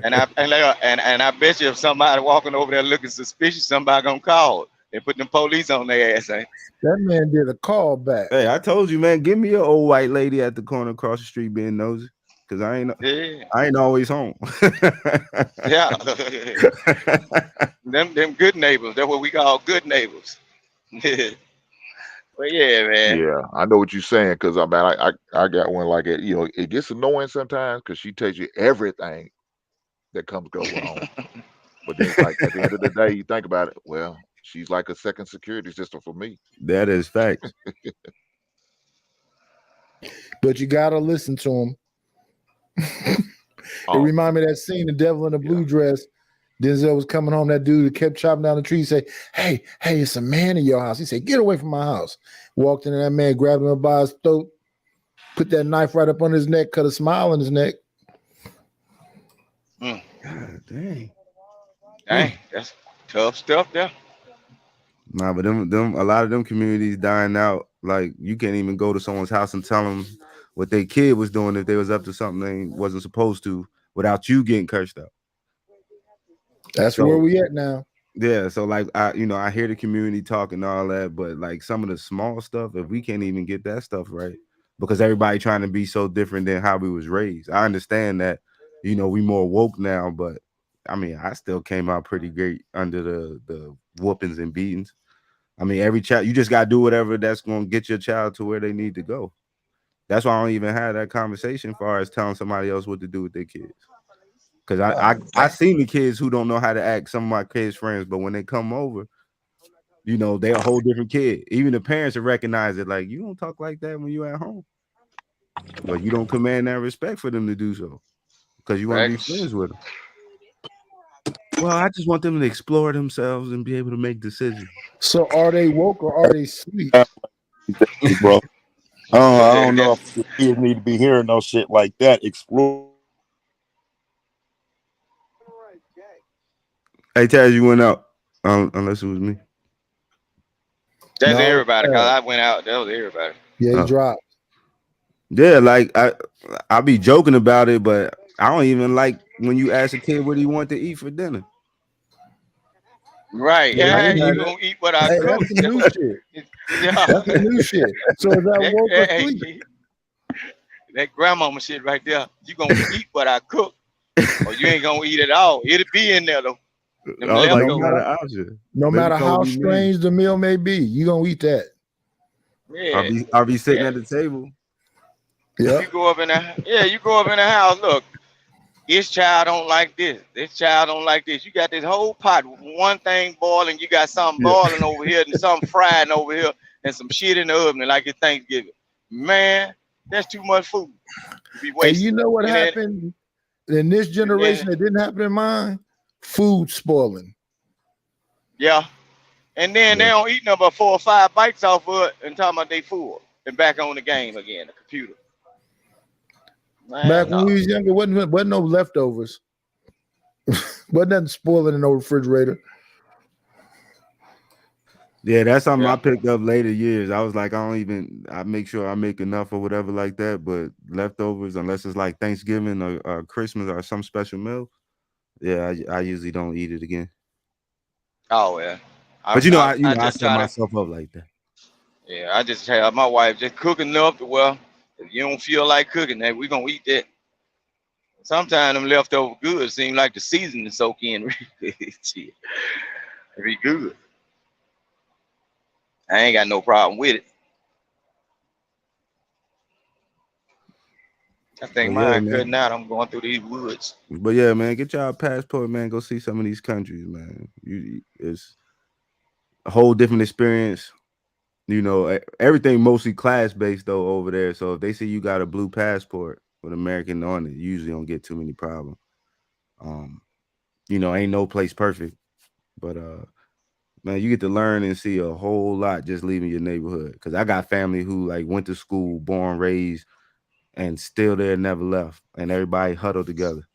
and I bet you if somebody walking over there looking suspicious, somebody gonna call and put them police on their ass. That man did a call back. Hey, I told you, man, give me an old white lady at the corner across the street being nosy. Cause I ain't always home. Yeah. them good neighbors. That's what we call good neighbors. But yeah, man. Yeah, I know what you're saying because I got one like it. You know, it gets annoying sometimes because she tells you everything that comes going on. But then it's like at the end of the day, you think about it. Well, she's like a second security system for me. That is facts. But you gotta listen to him. It reminded me of that scene, The Devil in the Blue Dress. Denzel was coming home. That dude kept chopping down the tree. He said, hey, it's a man in your house. He said, get away from my house. Walked in, and that man grabbed him by his throat, put that knife right up on his neck, cut a smile on his neck. God dang. Dang, that's tough stuff there. Nah, but them a lot of them communities dying out. Like you can't even go to someone's house and tell them what their kid was doing if they was up to something they wasn't supposed to without you getting cursed out. That's where we at now. Yeah, so like I hear the community talk and all that, but like some of the small stuff, if we can't even get that stuff right, because everybody trying to be so different than how we was raised. I understand that, we more woke now, but I mean, I still came out pretty great under the whoopings and beatings. I mean, every child, you just gotta do whatever that's gonna get your child to where they need to go. That's why I don't even have that conversation as far as telling somebody else what to do with their kids. Because I seen the kids who don't know how to act, some of my kids' friends, but when they come over, they're a whole different kid. Even the parents will recognize it, like, you don't talk like that when you're at home. But you don't command that respect for them to do so. Because you want to be friends with them. Well, I just want them to explore themselves and be able to make decisions. So are they woke or are they sleep? Bro. I don't know if the kids need to be hearing no shit like that. Explore. Hey, Taz, you went out. Unless it was me. That's everybody. Cause I went out. That was everybody. Yeah, he dropped. Yeah, like I be joking about it, but I don't even like when you ask a kid what he want to eat for dinner. Right. Yeah, you gonna eat what I cook. That's the new shit. That's the new shit. So is that woke or sleep? That grandmama shit right there. You gonna eat what I cook, or you ain't gonna eat it all. It'll be in there though. No matter how strange the meal may be, you gonna eat that. Yeah. I'll be sitting at the table. Yeah. You go up in the house. Look, this child don't like this. This child don't like this. You got this whole pot with one thing boiling. You got something boiling over here and something frying over here and some shit in the oven like it's Thanksgiving. Man, that's too much food. And you know what happened in this generation that didn't happen in mine? Food spoiling. Yeah. And then they don't eat number 4 or 5 bites off of it and talking about they full and back on the game again, the computer. Man, back when we was younger, wasn't no leftovers. Wasn't nothing spoiling in no refrigerator. Yeah, that's something I picked up later years. I was like, I make sure I make enough or whatever like that, but leftovers, unless it's like Thanksgiving or Christmas or some special meal, yeah, I usually don't eat it again. Oh yeah. But I set myself up like that. Yeah, I just have my wife just cooking enough to if you don't feel like cooking that, we're gonna eat that. Sometimes them leftover goods seem like the seasoning soak in. Shit. It be good. I ain't got no problem with it. I think mine cutting out. I'm going through these woods. But yeah, man, get y'all a passport, man. Go see some of these countries, man. It's a whole different experience. Everything mostly class-based though over there. So if they see you got a blue passport with American on it, you usually don't get too many problems. Ain't no place perfect. But man, you get to learn and see a whole lot just leaving your neighborhood. Because I got family who like went to school, born, raised, and still there, never left. And everybody huddled together.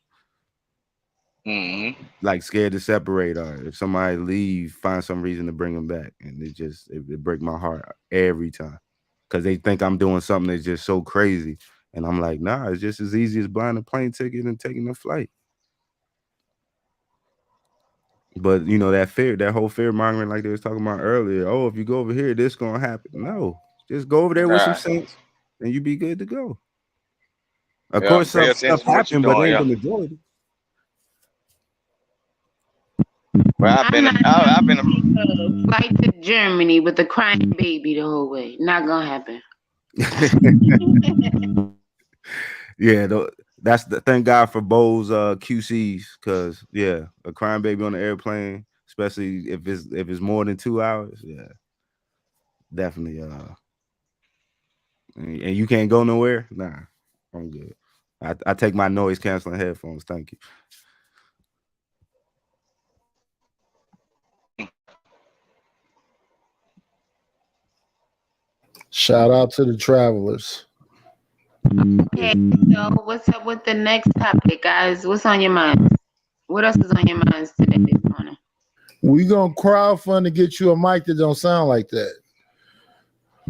Mm-hmm. Like scared to separate, or if somebody leave, find some reason to bring them back. And it breaks my heart every time. Because they think I'm doing something that's just so crazy. And I'm like, nah, it's just as easy as buying a plane ticket and taking a flight. But that fear, that whole fear mongering, like they was talking about earlier. Oh, if you go over here, this gonna happen. No, just go over there with some sense, and you be good to go. Of course, some stuff happen, but it ain't the majority. Well, I've been a flight to Germany with a crying baby the whole way. Not gonna happen. Yeah, that's the thank God for Bose QCs, because yeah, a crying baby on the airplane, especially if it's more than 2 hours, yeah, definitely. And you can't go nowhere. Nah, I'm good. I take my noise canceling headphones. Thank you. Shout out to the travelers. Okay, so what's up with the next topic, guys? What's on your minds? What else is on your minds today, this morning? We gonna crowdfund to get you a mic that don't sound like that.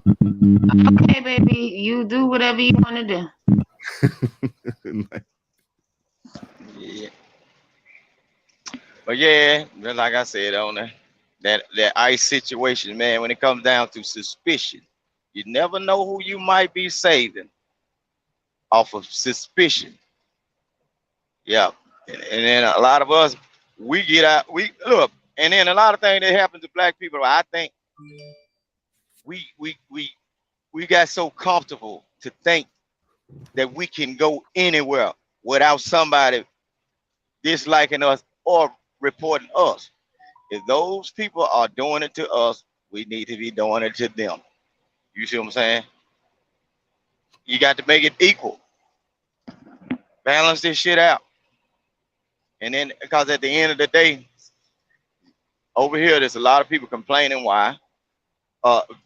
Okay, baby, you do whatever you want to do. Yeah. But yeah, like I said, on that ICE situation, man, when it comes down to suspicion, you never know who you might be saving off of suspicion. Yeah. And then a lot of us, we get out, we look, and then a lot of things that happen to black people, I think we got so comfortable to think that we can go anywhere without somebody disliking us or reporting us. If those people are doing it to us, we need to be doing it to them. You see what I'm saying? You got to make it equal. Balance this shit out. And then, because at the end of the day, over here, there's a lot of people complaining why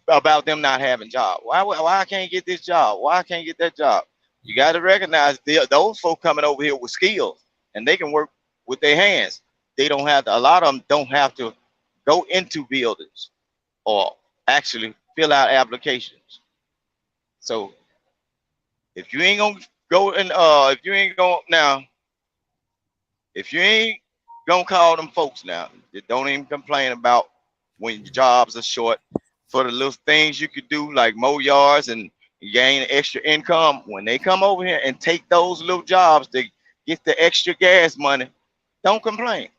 about them not having jobs. Why I can't get this job? Why I can't get that job? You got to recognize those folk coming over here with skills, and they can work with their hands. They don't have to, a lot of them don't have to go into buildings or actually fill out applications. So if you ain't gonna go and if you ain't gonna call them folks now, don't even complain about when your jobs are short for the little things you could do like mow yards and gain extra income. When they come over here and take those little jobs to get the extra gas money, don't complain.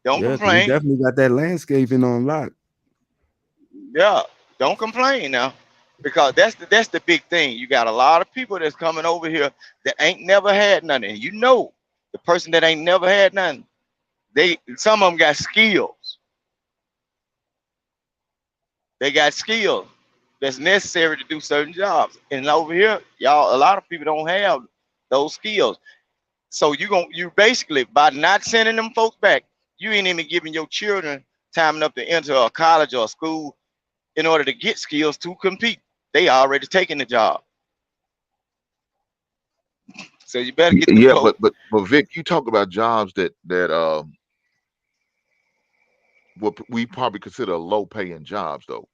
Don't complain. You definitely got that landscaping on lock. Yeah, don't complain now, because that's the big thing. You got a lot of people that's coming over here that ain't never had nothing. You know, the person that ain't never had nothing, some of them got skills. They got skills that's necessary to do certain jobs. And over here, y'all, a lot of people don't have those skills. So you basically, by not sending them folks back, you ain't even giving your children time enough to enter a college or a school in order to get skills to compete. They already taking the job. So you better get the vote. but Vic, you talk about jobs that what we probably consider low paying jobs though.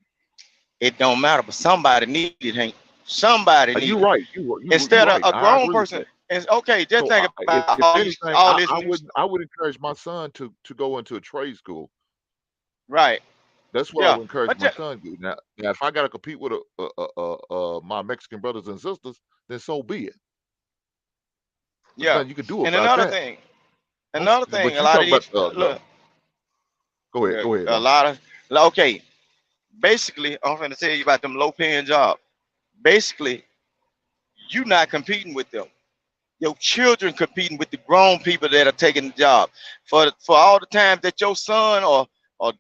It don't matter, but somebody need it, Hank. Somebody need You're it. right. Instead right. of a grown person, it's okay. Just think about all this. I would encourage my son to go into a trade school. Right. That's what I would encourage my son to do. Now, if I got to compete with my Mexican brothers and sisters, then so be it. Yeah, you could do and about another that. thing, a lot of these look. Go ahead. A lot of okay. Basically, I'm going to tell you about them low-paying jobs. Basically, you not competing with them. Your children competing with the grown people that are taking the job. For all the times that your son or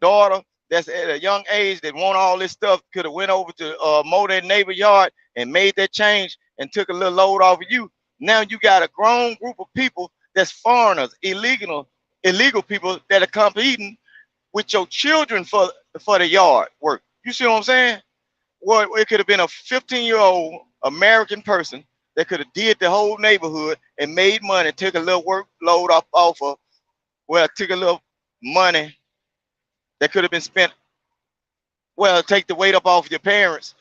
daughter that's at a young age that want all this stuff could have went over to mow their neighbor yard and made that change and took a little load off of you. Now you got a grown group of people that's foreigners, illegal people that are competing with your children for the yard work. You see what I'm saying? Well, it could have been a 15-year-old American person that could have did the whole neighborhood and made money, took a little workload off of, took a little money that could have been spent, take the weight up off your parents.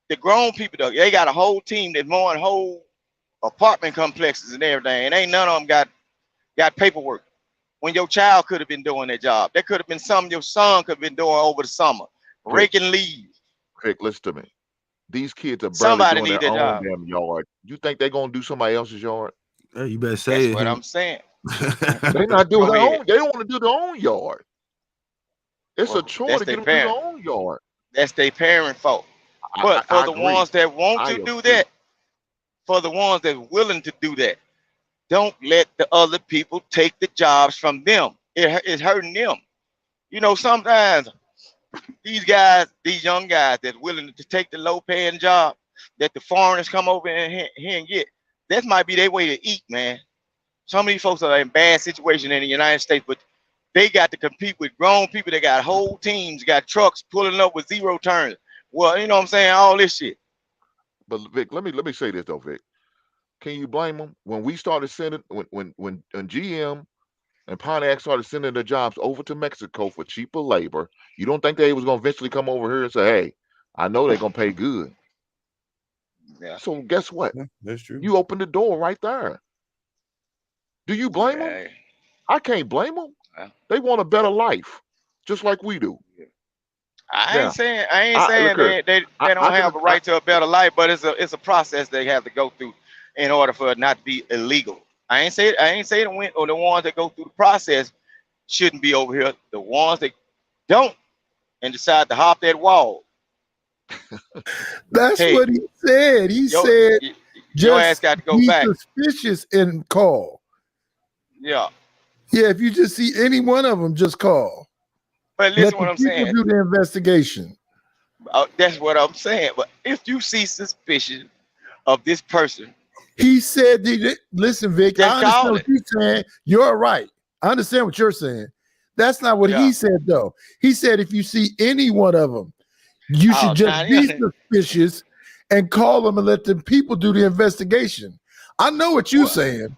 The grown people, though, they got a whole team that's mowing whole apartment complexes and everything, and ain't none of them got paperwork. When your child could have been doing their job, that could have been something your son could have been doing over the summer, raking leaves. Rick, listen to me. These kids are barely Somebody doing need their their own job. damn yard. You think they're gonna do somebody else's yard? You better say That's what I'm saying. They not doing their own. They don't want to do their own yard. It's a chore to get them to do their own yard. That's their parent fault. But for the ones that want to do that, for the ones that are willing to do that, don't let the other people take the jobs from them. It's hurting them. You know, sometimes these guys, these young guys that's willing to take the low-paying job that the foreigners come over here and get, that might be their way to eat, man. Some of these folks are in bad situation in the United States, but they got to compete with grown people. They got whole teams, got trucks pulling up with 0 turns. Well, you know what I'm saying? All this shit. But Vic, let me say this though, Vic. Can you blame them? When we started sending, when GM and Pontiac started sending their jobs over to Mexico for cheaper labor, you don't think they was gonna eventually come over here and say, "Hey, I know they're gonna pay good." Yeah. So guess what? Yeah, that's true. You open the door right there. Do you blame them? I can't blame them. They want a better life, just like we do. I ain't saying they don't have a right to a better life, but it's a process they have to go through in order for it not to be illegal. I ain't say the ones that go through the process shouldn't be over here. The ones that don't and decide to hop that wall. That's what he said. He said your ass got to go be back. Suspicious and call. Yeah. Yeah, if you just see any one of them, just call. But listen, what I'm saying. Do the investigation. That's what I'm saying. But if you see suspicion of this person, he said, "Listen, Vic, I understand what you're saying. You're right. I understand what you're saying. That's not what he said, though. He said if you see any one of them, you should just be suspicious and call them and let the people do the investigation." I know what you're saying.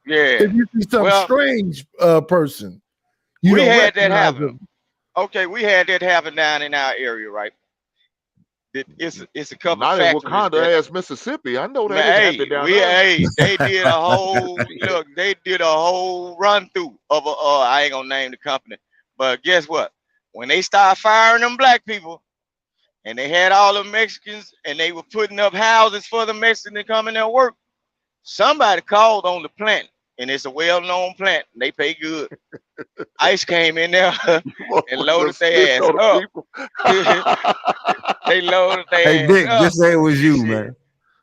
Yeah. If you see some strange person, we had that happen. Okay, we had that happen down in our area, right? It's a couple not factories. in Wakanda as Mississippi. I know that happened down there. They did a whole look. They did a whole run through of I ain't gonna name the company, but guess what? When they started firing them black people, and they had all the Mexicans, and they were putting up houses for the Mexicans to come in there and work, somebody called on the plant. And it's a well-known plant. And they pay good. ICE came in there and loaded their ass up. They loaded their ass Vic, up. just say it was you, man.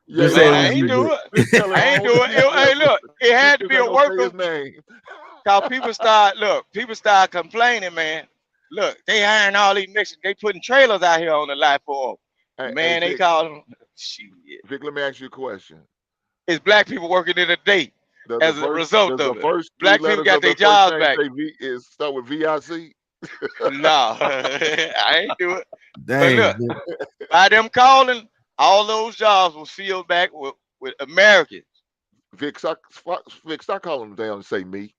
Yeah, I ain't do it. I ain't do it. Hey, look, it had to be a worker. Cause people start complaining, man. Look, they hiring all these Mexicans. They putting trailers out here on the lot for them. Man, they call them. Shit. Vic, let me ask you a question. It's black people working in a day. As a result of it, black people got their jobs back. Is start with VIC? No, I ain't do it. Dang, but look, by them calling, all those jobs was filled back with Americans. Vic, stop calling them down and say me.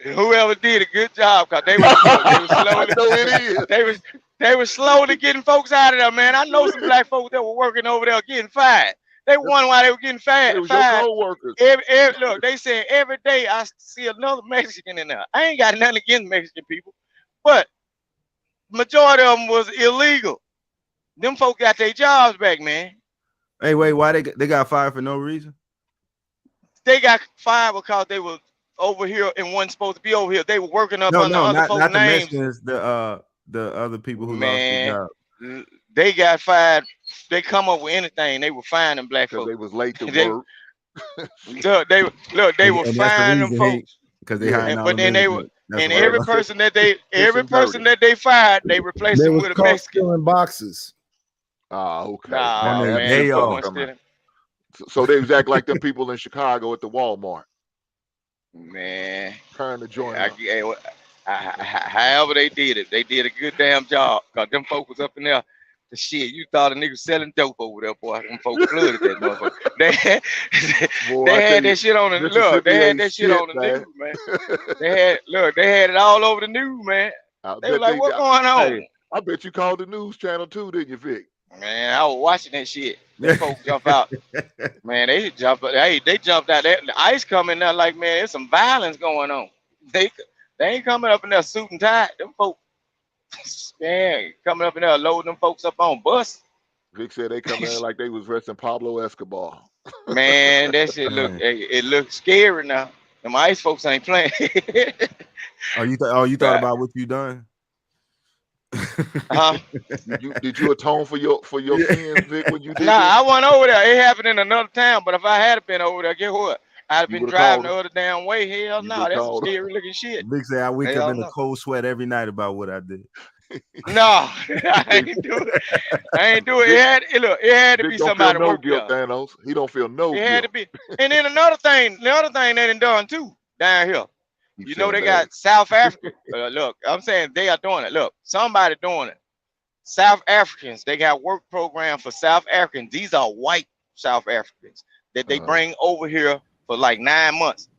Whoever did a good job, cause they were slowly. They were slowly getting folks out of there, man. I know some black folks that were working over there getting fired. They won while they were getting fired. It was your co-workers. Look, they said every day I see another Mexican in there. I ain't got nothing against Mexican people, but majority of them was illegal. Them folks got their jobs back, man. Hey, wait, why they got fired for no reason? They got fired because they were over here and wasn't supposed to be over here. They were working up under other folks' not names. The Mexicans, the other people who lost their job. They got fired. They come up with anything. They were finding black folks. They was late to work. They were finding them folks because they hired. But then they were, and every person that they fired, they replaced them with a Mexican. Stealing boxes. Ah, okay. Nah, man, so they was acting like them people in Chicago at the Walmart. Man, trying to join. However they did it, they did a good damn job. Cause them folks was up in there. The shit, you thought a nigga selling dope over there, boy. Them folks flooded that motherfucker. They had that shit on the look. They had that shit on the news, man. They had it all over the news, man. They were like, "What's going on?" Hey, I bet you called the news channel too, didn't you, Vic? Man, I was watching that shit. Them folks jump out. Man, they jumped out. There. The ICE coming there like, man, there's some violence going on. They ain't coming up in there suit and tie. Them folks, man, coming up in there loading them folks up on bus. Vic said they come in like they was arresting Pablo Escobar. Man, that shit it looks scary now. Them ICE folks ain't playing. You thought about what you done? Huh? Did you atone for your sins, Vic, when you did Nah, this? I went over there. It happened in another town, but if I had been over there, guess what? I'd have been driving the other damn way. Hell no, that's some scary looking shit. Big say I wake Hell up in no. a cold sweat every night about what I did. No, I ain't do it. I ain't do it. It had to be Vic don't somebody feel no work guilt, there. Thanos. He don't feel no It guilt. had to be. And then the other thing they done done too down here. You know they got South Africa. Look, I'm saying they are doing it. Look, somebody doing it. South Africans, they got work program for South Africans. These are white South Africans that they bring over here for like 9 months.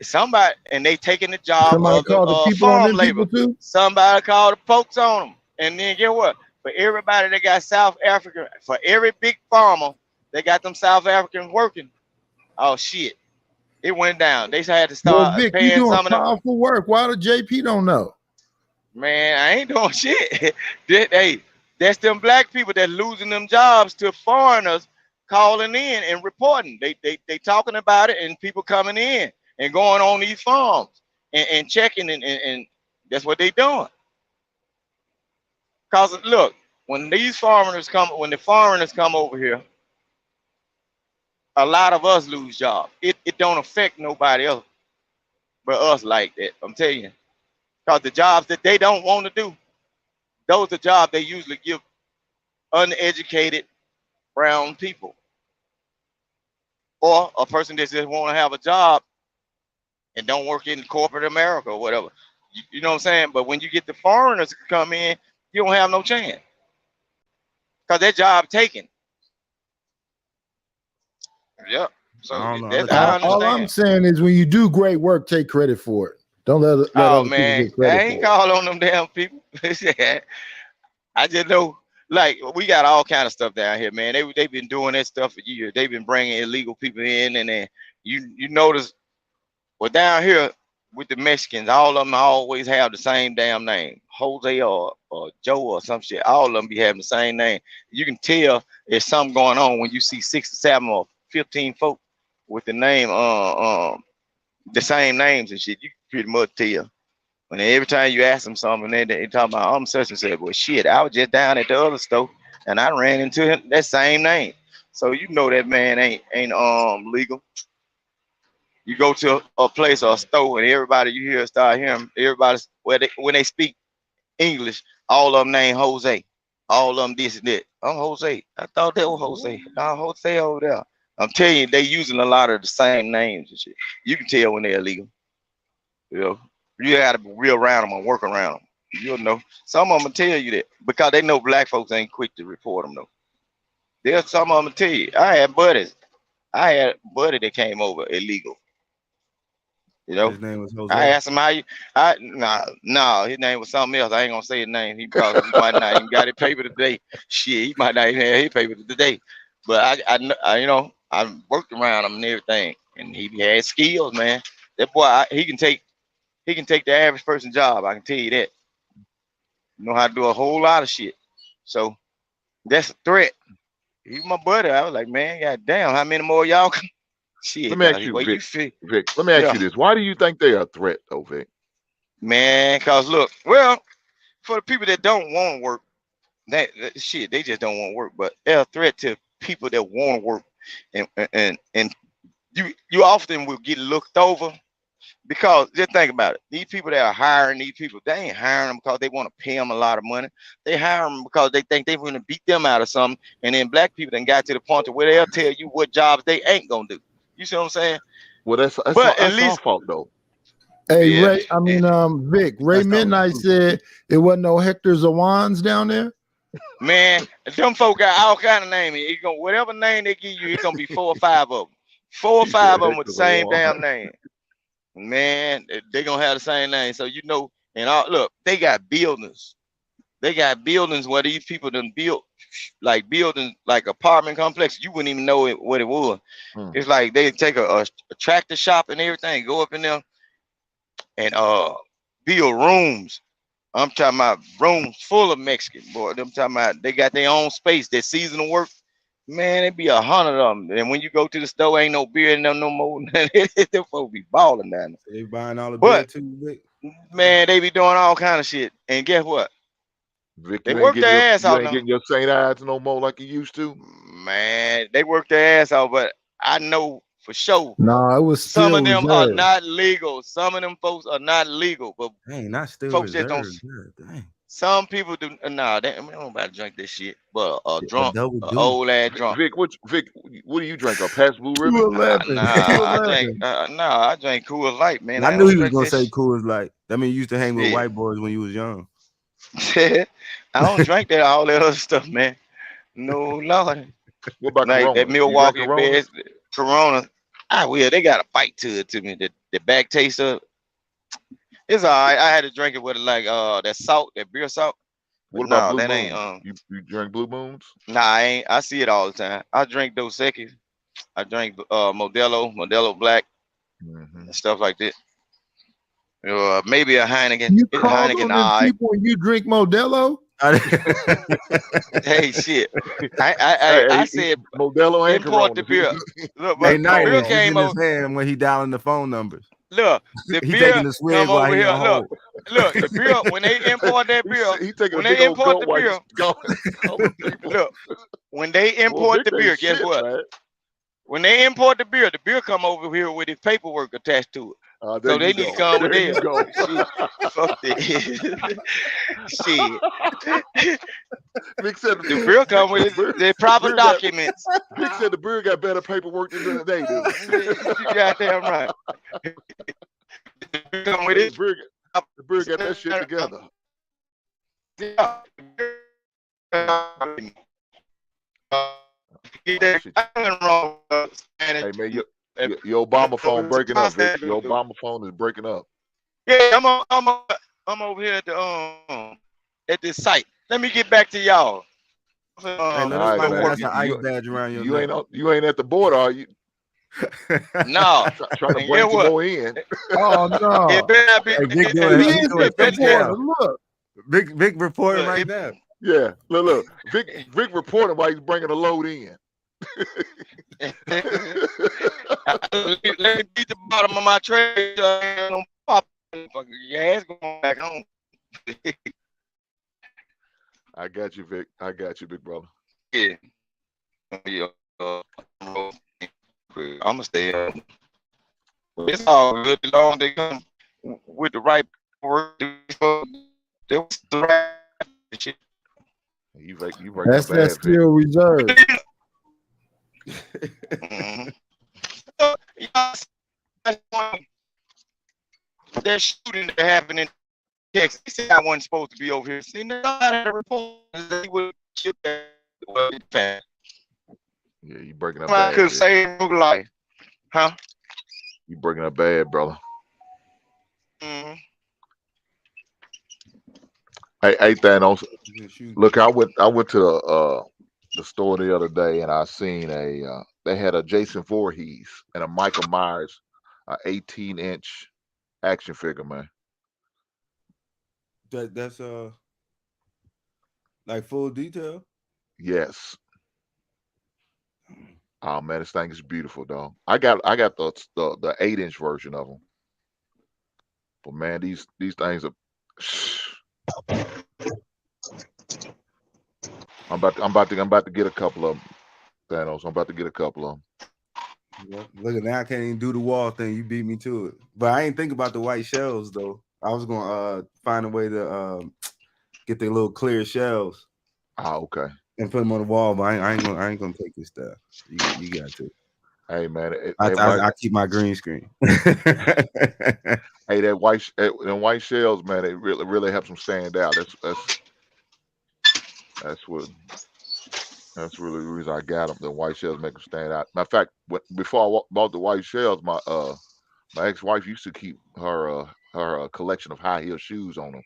Somebody, and they taking the job Somebody of call the the people on farm them labor. people too. Somebody called the folks on them. And then get what? For everybody that got South African, for every big farmer, they got them South Africans working. Oh shit. It went down. They had to start Vic, you paying doing some of them. powerful work. Why the JP don't know? Man, I ain't doing shit. That's them black people that losing them jobs to foreigners calling in and reporting. They talking about it, and people coming in and going on these farms and checking and that's what they doing. Cause look, when the foreigners come over here, a lot of us lose jobs. It don't affect nobody else but us like that. I'm telling you. Because the jobs that they don't want to do, those are jobs they usually give uneducated brown people. Or a person that just want to have a job and don't work in corporate America or whatever. You know what I'm saying? But when you get the foreigners to come in, you don't have no chance. Because that job taken. Yep. So I understand. All I'm saying is when you do great work, take credit for it. Don't let other people get credit I ain't for call on them damn people. I just know, like, we got all kind of stuff down here, man. They've been doing that stuff for years. They've been bringing illegal people in, and then you notice, well, down here with the Mexicans, all of them always have the same damn name, Jose or Joe or some shit. All of them be having the same name. You can tell there's something going on when you see 6 or 7 or 15 folk with the name the same names and shit. You can pretty much tell. And every time you ask them something, they talk about I'm such and such. Well, shit, I was just down at the other store and I ran into him that same name. So you know that man ain't legal. You go to a place or a store and everybody you hear start hearing everybody's when they speak English, all of them name Jose. All of them this and that. I'm Jose. I thought that was Jose. No, Jose over there. I'm telling you, they using a lot of the same names and shit. You can tell when they're illegal. You know, you got to be real around them and work around them. You'll know. Some of them will tell you that because they know black folks ain't quick to report them though. There's some of them tell you. I had buddy that came over illegal. You know, his name was Jose. I asked him how you. No, his name was something else. I ain't gonna say his name. He might not even got his paper today. Shit, he might not even have his paper today. But I you know, I worked around him and everything, and he had skills, man. That boy, he can take the average person job. I can tell you that. You know how to do a whole lot of shit. So that's a threat. He's my buddy. I was like, man, goddamn, how many more y'all? Shit. Let me ask you, Vic. Let me ask you this: why do you think they are a threat, though, Vic? Man, cause look, well, for the people that don't want to work, that shit, they just don't want to work. But they're a threat to people that want to work, and you often will get looked over because just think about it. These people that are hiring these people, they ain't hiring them because they want to pay them a lot of money. They hire them because they think they're going to beat them out of something. And then black people then got to the point to where they'll tell you what jobs they ain't gonna do. You see what I'm saying? Well, that's our fault though. Hey, yeah. Vic, Ray Midnight said it wasn't no Hector Zawans down there. Man, them folk got all kind of names. Whatever name they give you, it's gonna be 4 or 5 of them. 4 or 5 of them with the same damn name. Man, they gonna have the same name. So you know, and look, they got buildings. They got buildings where these people done built like buildings, like apartment complex. You wouldn't even know what it was. It's like they take a tractor shop and everything, go up in there and build rooms. I'm talking about rooms full of Mexican boy. I'm talking about they got their own space, their seasonal work. Man, it be 100 of them. And when you go to the store, ain't no beer and no more. Them folks be balling down there. They buying all the beer too, Vic. Man, they be doing all kind of shit. And guess what? Vic, They you work ain't their ass out you ain't now. getting your St. Ides no more like you used to. Man, they work their ass out, but I know for sure No, it was some still of them are reserved. not legal. Some of them folks are not legal, but Dang, not still folks just don't. reserved. Yeah, dang. Some people do. Nah, they don't about to drink this shit. But drunk, double deuce. old ass drunk. Vic, what do you drink? A Pabst Blue Ribbon? 211. I drink Coors Light, man. I knew he was drink gonna that say shit. Coors Light. That mean you used to hang with Yeah. white boys when you was young. I don't drink that all that other stuff, man. No lord. What about like Corona? that You Milwaukee drink Corona? best Corona. I will. They got a bite to it to me. The back taste of it's all right. I had to drink it with like that salt, that beer salt. What about No, Blue that Moons? ain't You drink Blue Moons? Nah, I ain't. I see it all the time. I drink Dos Equis. I drink Modelo Black, and stuff like that. Maybe a Heineken. You It's called Heineken, on all them right. people when you drink Modelo? Hey, shit. I said Modelo and import the beer. Look, but Hey, the night beer is came in his over. hand when he dialing the phone numbers. Look, the He beer taking the swig come while over he here. on hold. Look, the beer when they import that beer. He taking When a big they old import gulp the while beer. he's going. Look, when they Boy, import Vic the ain't beer, guess shit, what? man. When they import the beer come over here with its paperwork attached to it. There So they you need go. to come with There theirs. you go. Shit. Fuck that. Shit. Vic said The beer come with the proper documents. Vic said the beer got better paperwork than they do. You goddamn right. The beer come with it. The beer got that shit together. Hey man, your Obama phone breaking up, Vic. Your Obama phone is breaking up. Yeah, I'm over here at this site. Let me get back to y'all. Hey, let us All right, find out man. that's an ice badge around your neck. You ain't at the border, are you? No. Trying to bring some more in. Oh no. It better be. Hey, Vic it doing, He he is doing at the face border. cam. Look. Vic reporting Look, right now. Yeah, look. Vic reporting while he's bringing a load in. Let me beat the bottom of my tray. Pop your ass going back home. I got you, Vic. I got you, big brother. Yeah. I'm gonna stay up. It's all good as long as they come with the right work. They was the right shit. You breaking That's up bad, Vic. still reserved. That shooting that happened in Texas. He said I wasn't supposed to be over here. See, nobody had a report that he would shoot that. Yeah, you breaking up I bad. could Vic. save life, huh? You breaking up bad, brother. Mm-hmm. Hey, Thanos. Look, I went to the store the other day and I seen they had a Jason Voorhees and a Michael Myers, 18-inch action figure, man. That's like full detail. Yes. Oh man, this thing is beautiful, dog. I got the 8-inch version of them. But man, these things are. I'm about to get a couple of them, Thanos. I'm about to get a couple of them. Yeah. Look at that, I can't even do the wall thing. You beat me to it. But I ain't think about the white shells though. I was gonna find a way to get the little clear shells. Ah, okay. And put them on the wall, but I ain't gonna take this stuff. You got to. Hey man, I keep my green screen. Hey, them white shells, man, it really helps them stand out. That's really the reason I got them. The white shells make them stand out. Matter of fact, before I bought the white shells, my ex-wife used to keep her collection of high heel shoes on them.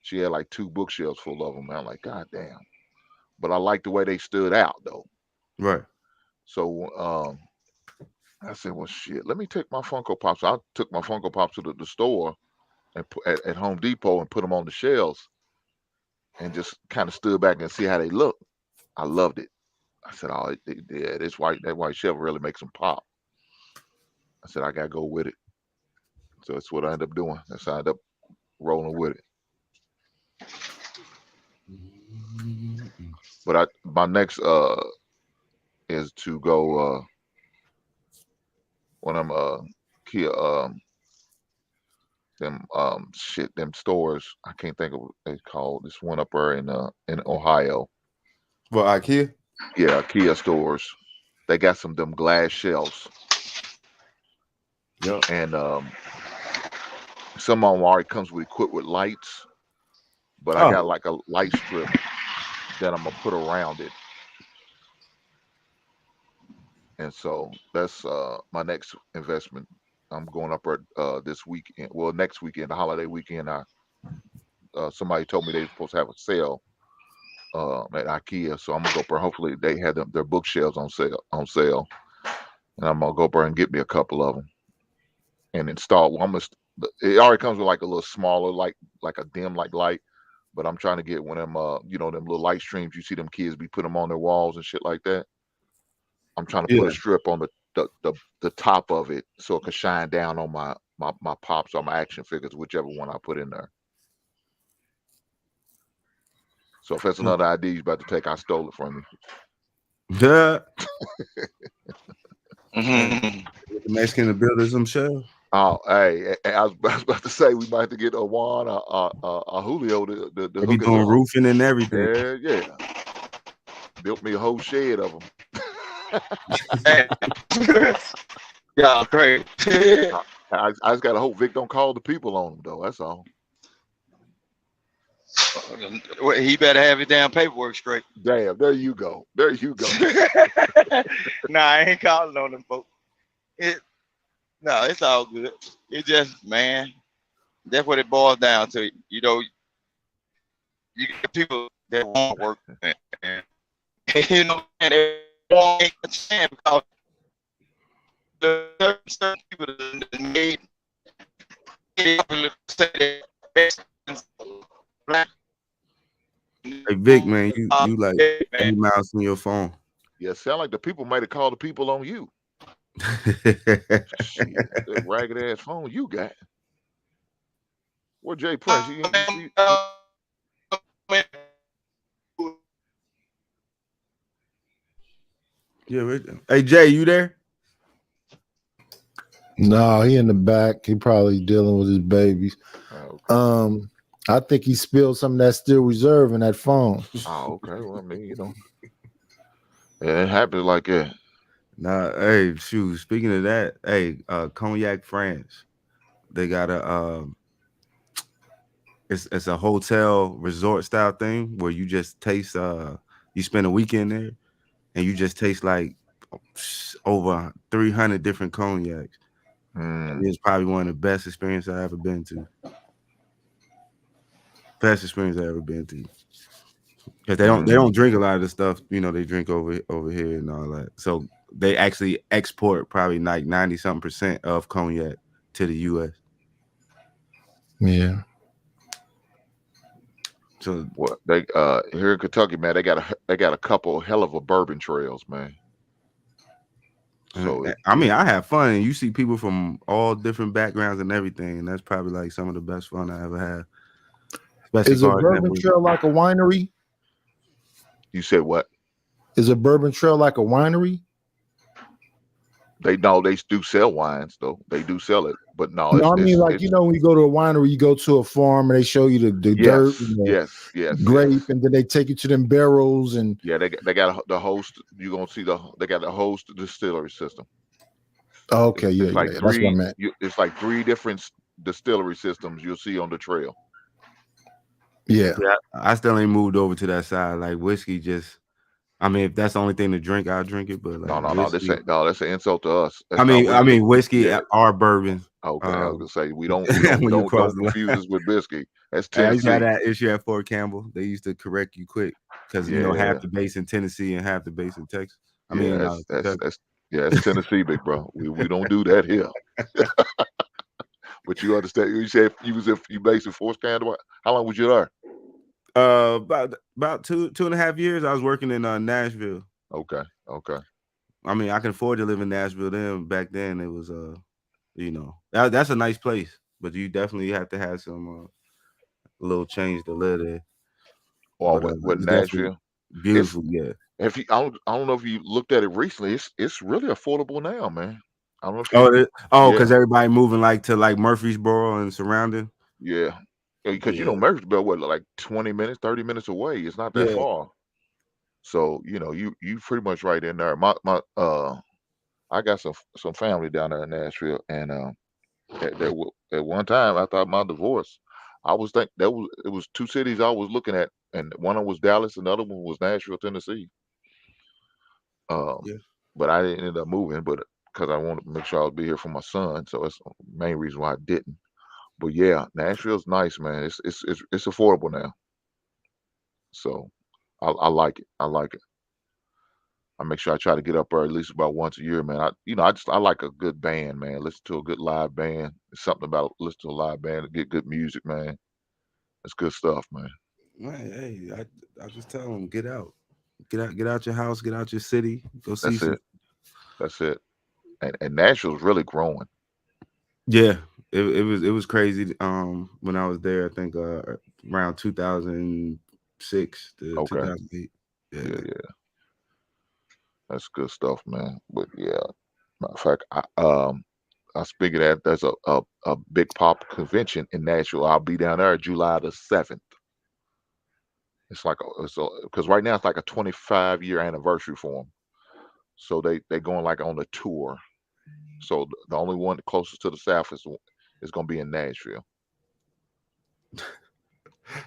She had like 2 bookshelves full of them. Man, I'm like, God damn. But I like the way they stood out though. Right. So I said, well, shit, let me take my Funko Pops. I took my Funko Pops to the store and at Home Depot and put them on the shelves and just kind of stood back and see how they look. I loved it. I said, oh, yeah, that white Chevy really makes them pop. I said, I gotta go with it. So that's what I ended up doing. That's how I ended up rolling with it. But my next is to go when I'm Kia them stores. I can't think of what they called. This one up there in Ohio. Well, IKEA? Yeah, Kia stores. They got them glass shelves. Yep. And some of them already comes equipped with lights. But I got like a light strip that I'm gonna put around it. And so that's my next investment. I'm going up this weekend. Well, next weekend, the holiday weekend. Somebody told me they were supposed to have a sale at IKEA, so I'm gonna go up there. Hopefully, they had their bookshelves on sale, and I'm gonna go up there and get me a couple of them and install. It already comes with like a little smaller, like a dim light, but I'm trying to get one of them, them little light streams. You see them kids be putting them on their walls and shit like that. I'm trying to put a strip on the top of it so it can shine down on my pops or my action figures, whichever one I put in there. So if that's another idea you're about to take, I stole it from you. Duh. The Mexican builders themselves. Oh, hey, I was about to say we might have to get a Juan, a Julio to They be doing roofing and everything. Yeah. Built me a whole shed of them. Yeah, great. I just gotta hope Vic don't call the people on him though. That's all. He better have his damn paperwork straight. Damn, there you go. There you go. Nah, I ain't calling on them folks. No, it's all good. It just, man, that's what it boils down to. You know, you get people that want to work, and you know, and they won't take a chance because the certain people that made say that black. Hey Vic, man, you like you mouse on your phone. Yeah, sound like the people might have called the people on you. Shit, that ragged ass phone you got. Where Jay Press? Yeah, hey Jay, you there? No, he in the back. He probably dealing with his babies. Okay. I think he spilled some of that Steel Reserve in that phone. Oh, okay. Well, I mean, it happens like that. Nah, hey, shoot. Speaking of that, hey, Cognac France, they got it's a hotel resort style thing where you just taste. You spend a weekend there, and you just taste like over 300 different cognacs. It's probably one of the best experiences I've ever been to. Best experience I've ever been to. Because they don't drink a lot of the stuff, they drink over here and all that. So they actually export probably like 90-something% of cognac to the US. Yeah. So what they here in Kentucky, man, they got a couple hell of a bourbon trails, man. So I mean, I have fun, and you see people from all different backgrounds and everything, and that's probably like some of the best fun I ever had. Is a bourbon trail like a winery? You said what? Is a bourbon trail like a winery? They do sell wines though. They do sell it, but no. I mean, when you go to a winery, you go to a farm and they show you the dirt, and yes, grape, and then they take you to them barrels and they got the host. You're gonna see they got the host distillery system. Okay, it's like that's what I meant. It's like 3 different distillery systems you'll see on the trail. Yeah, I still ain't moved over to that side. Like whiskey, if that's the only thing to drink, I'll drink it. But like, that's an insult to us. I mean, whiskey or bourbon. Okay, I was gonna say we don't confuse us with whiskey. That's Tennessee. I had that issue at Fort Campbell. They used to correct you quick because half the base in Tennessee and half the base in Texas. That's Tennessee, big bro. We don't do that here. But you understand? You said you based in Fort Campbell. How long was you there? About 2.5 years. I was working in Nashville. Okay. I mean, I can afford to live in Nashville. Then back then, it was that's a nice place, but you definitely have to have some a little change to live there. Or But, with it's definitely Nashville, beautiful. Yeah. If you, I don't know if you looked at it recently. It's really affordable now, man. I don't know if Because everybody moving to Murfreesboro and surrounding. Yeah, because Murfreesboro, what, like 20 minutes, 30 minutes away. It's not that far. So you pretty much right in there. I got some family down there in Nashville, and at one time after my divorce, I was it was two cities I was looking at, and one of them was Dallas, and the other one was Nashville, Tennessee. But I didn't end up moving, but because I wanted to make sure I'd be here for my son, so that's the main reason why I didn't. But yeah, Nashville's nice, man. It's affordable now, so I like it. I like it. I make sure I try to get up there at least about once a year, man. I like a good band, man. Listen to a good live band. It's something about listen to a live band to get good music, man. It's good stuff, man. Hey, I just tell them get out your house, get out your city, go see. That's it. And Nashville's really growing. Yeah, it was crazy. When I was there, I think around 2006 to 2008. Yeah. That's good stuff, man. But yeah, matter of fact, I speak of that. There's a big pop convention in Nashville. I'll be down there July the 7th. It's like because right now it's like a 25-year anniversary for them. So they going like on a tour. So the only one closest to the South is going to be in Nashville.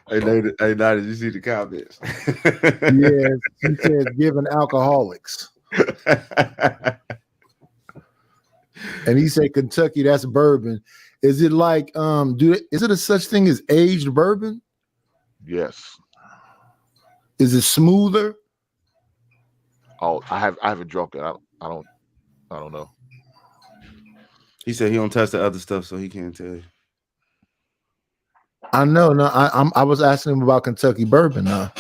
Hey, now did you see the comments? Yes, he says giving alcoholics. And he said Kentucky, that's bourbon. Is it like is it a such thing as aged bourbon? Yes. Is it smoother? Oh, I haven't drunk it. I don't know. He said he don't test the other stuff, so he can't tell you. I know. No, I was asking him about Kentucky bourbon. Now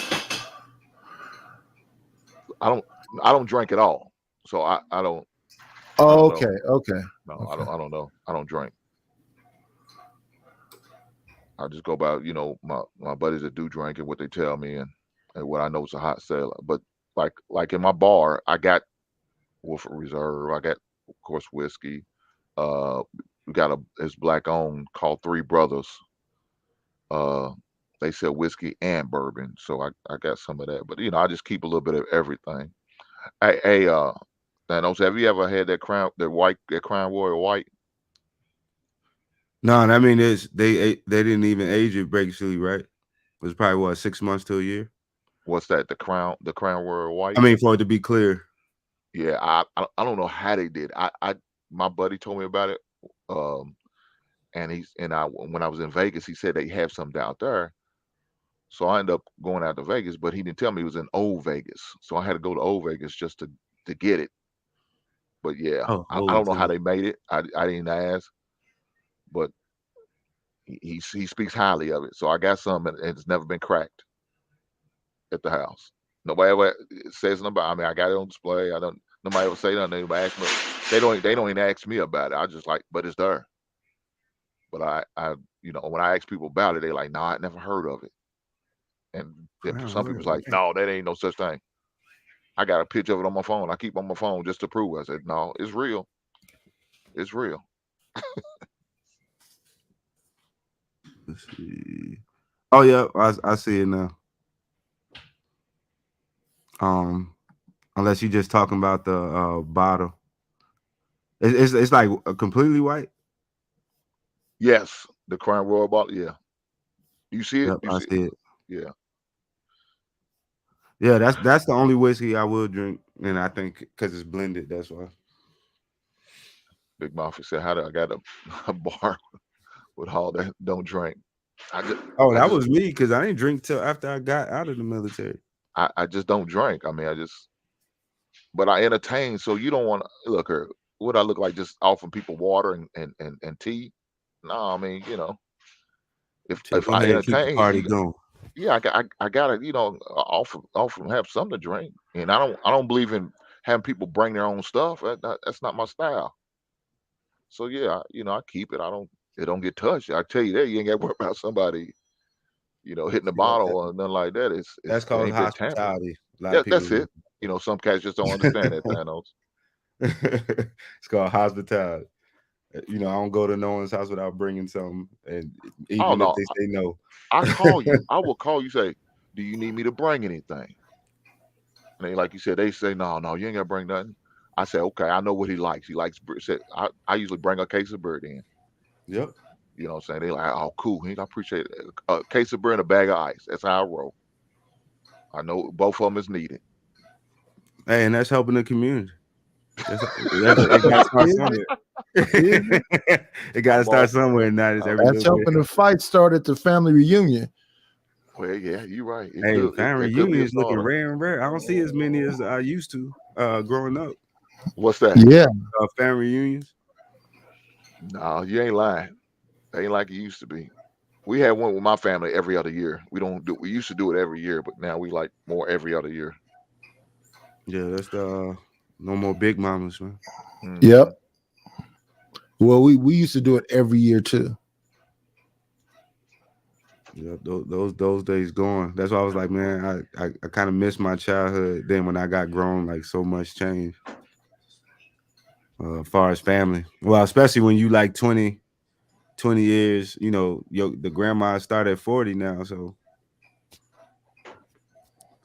I don't drink at all, so I don't. Oh, I don't okay, know. okay. No, okay. I don't know. I don't drink. I just go by my buddies that do drink and what they tell me and what I know is a hot seller. But like in my bar, I got Woodford Reserve. I got, of course, whiskey. We got it's black owned called Three Brothers. They sell whiskey and bourbon, so I got some of that. But I just keep a little bit of everything. Hey, Thanos, have you ever had that Crown Royal White? No, I mean they didn't even age it basically, right? It was probably 6 months to a year. What's that? The Crown Royal White? I mean, for it to be clear. Yeah, I don't know how they did. My buddy told me about it. And when I was in Vegas, he said they have something out there. So I ended up going out to Vegas, but he didn't tell me he was in Old Vegas. So I had to go to Old Vegas just to get it. But yeah, I don't know how they made it. I didn't ask, but he speaks highly of it. So I got some, and it's never been cracked at the house. Nobody ever says nothing about. I mean, I got it on display. Nobody ever say nothing. Anybody ask me? They don't even ask me about it. I just but it's there. But I when I ask people about it, they like, nah, I never heard of it. And then some people's like, no, that ain't no such thing. I got a picture of it on my phone. I keep on my phone just to prove. I said, no, it's real. It's real. Let's see. Oh yeah, I see it now. Unless you're just talking about the bottle. It's like completely white. Yes, the Crown Royal bottle. Yeah, you see it. Yep, I see it. Yeah. Yeah, that's the only whiskey I will drink, and I think because it's blended, that's why. Big Mafia said, "How do I got a bar with all that? Don't drink." That was me because I didn't drink till after I got out of the military. I just don't drink. I mean, but I entertain. So you don't want to look her. What I look like just offering people water and tea? No, I mean, if I entertain, party going. Yeah, I gotta, offer have something to drink, and I don't believe in having people bring their own stuff. That's not my style. So yeah, I keep it. It don't get touched. I tell you that you ain't got to worry about somebody, hitting the Yeah, bottle or nothing like that. that's It called ain't been tampered. hospitality. A lot Yeah, of that's people. it. Some cats just don't understand that, Thanos. It's called hospitality. I don't go to no one's house without bringing something, and Oh even if no, they say no. I call you. I will call you. Say, do you need me to bring anything? And they, like you said, they say, no, you ain't gotta bring nothing. I say, okay, I know what he likes. He likes bread. I usually bring a case of bread in. Yep. You know what I'm saying? They like, oh, cool. I appreciate it. A case of bread and a bag of ice. That's how I roll. I know both of them is needed. Hey, and that's helping the community. It got to start somewhere. It got to start somewhere, and not every That's helping the fight start at the family reunion. Well, yeah, you're right. Hey, family reunion is looking rare and rare. I don't see as many as I used to growing up. What's that? Yeah. Family reunions. No, you ain't lying. They ain't like it used to be. We had one with my family every other year. We used to do it every year, but now we like more every other year. Yeah, that's the no more big mamas, man. Yep. Well, we used to do it every year too. Yeah, those days gone. That's why I was like, man, I kind of missed my childhood. Then when I got grown, like so much change. As far as family, well, especially when you like 20 years, the grandma started at 40 now, so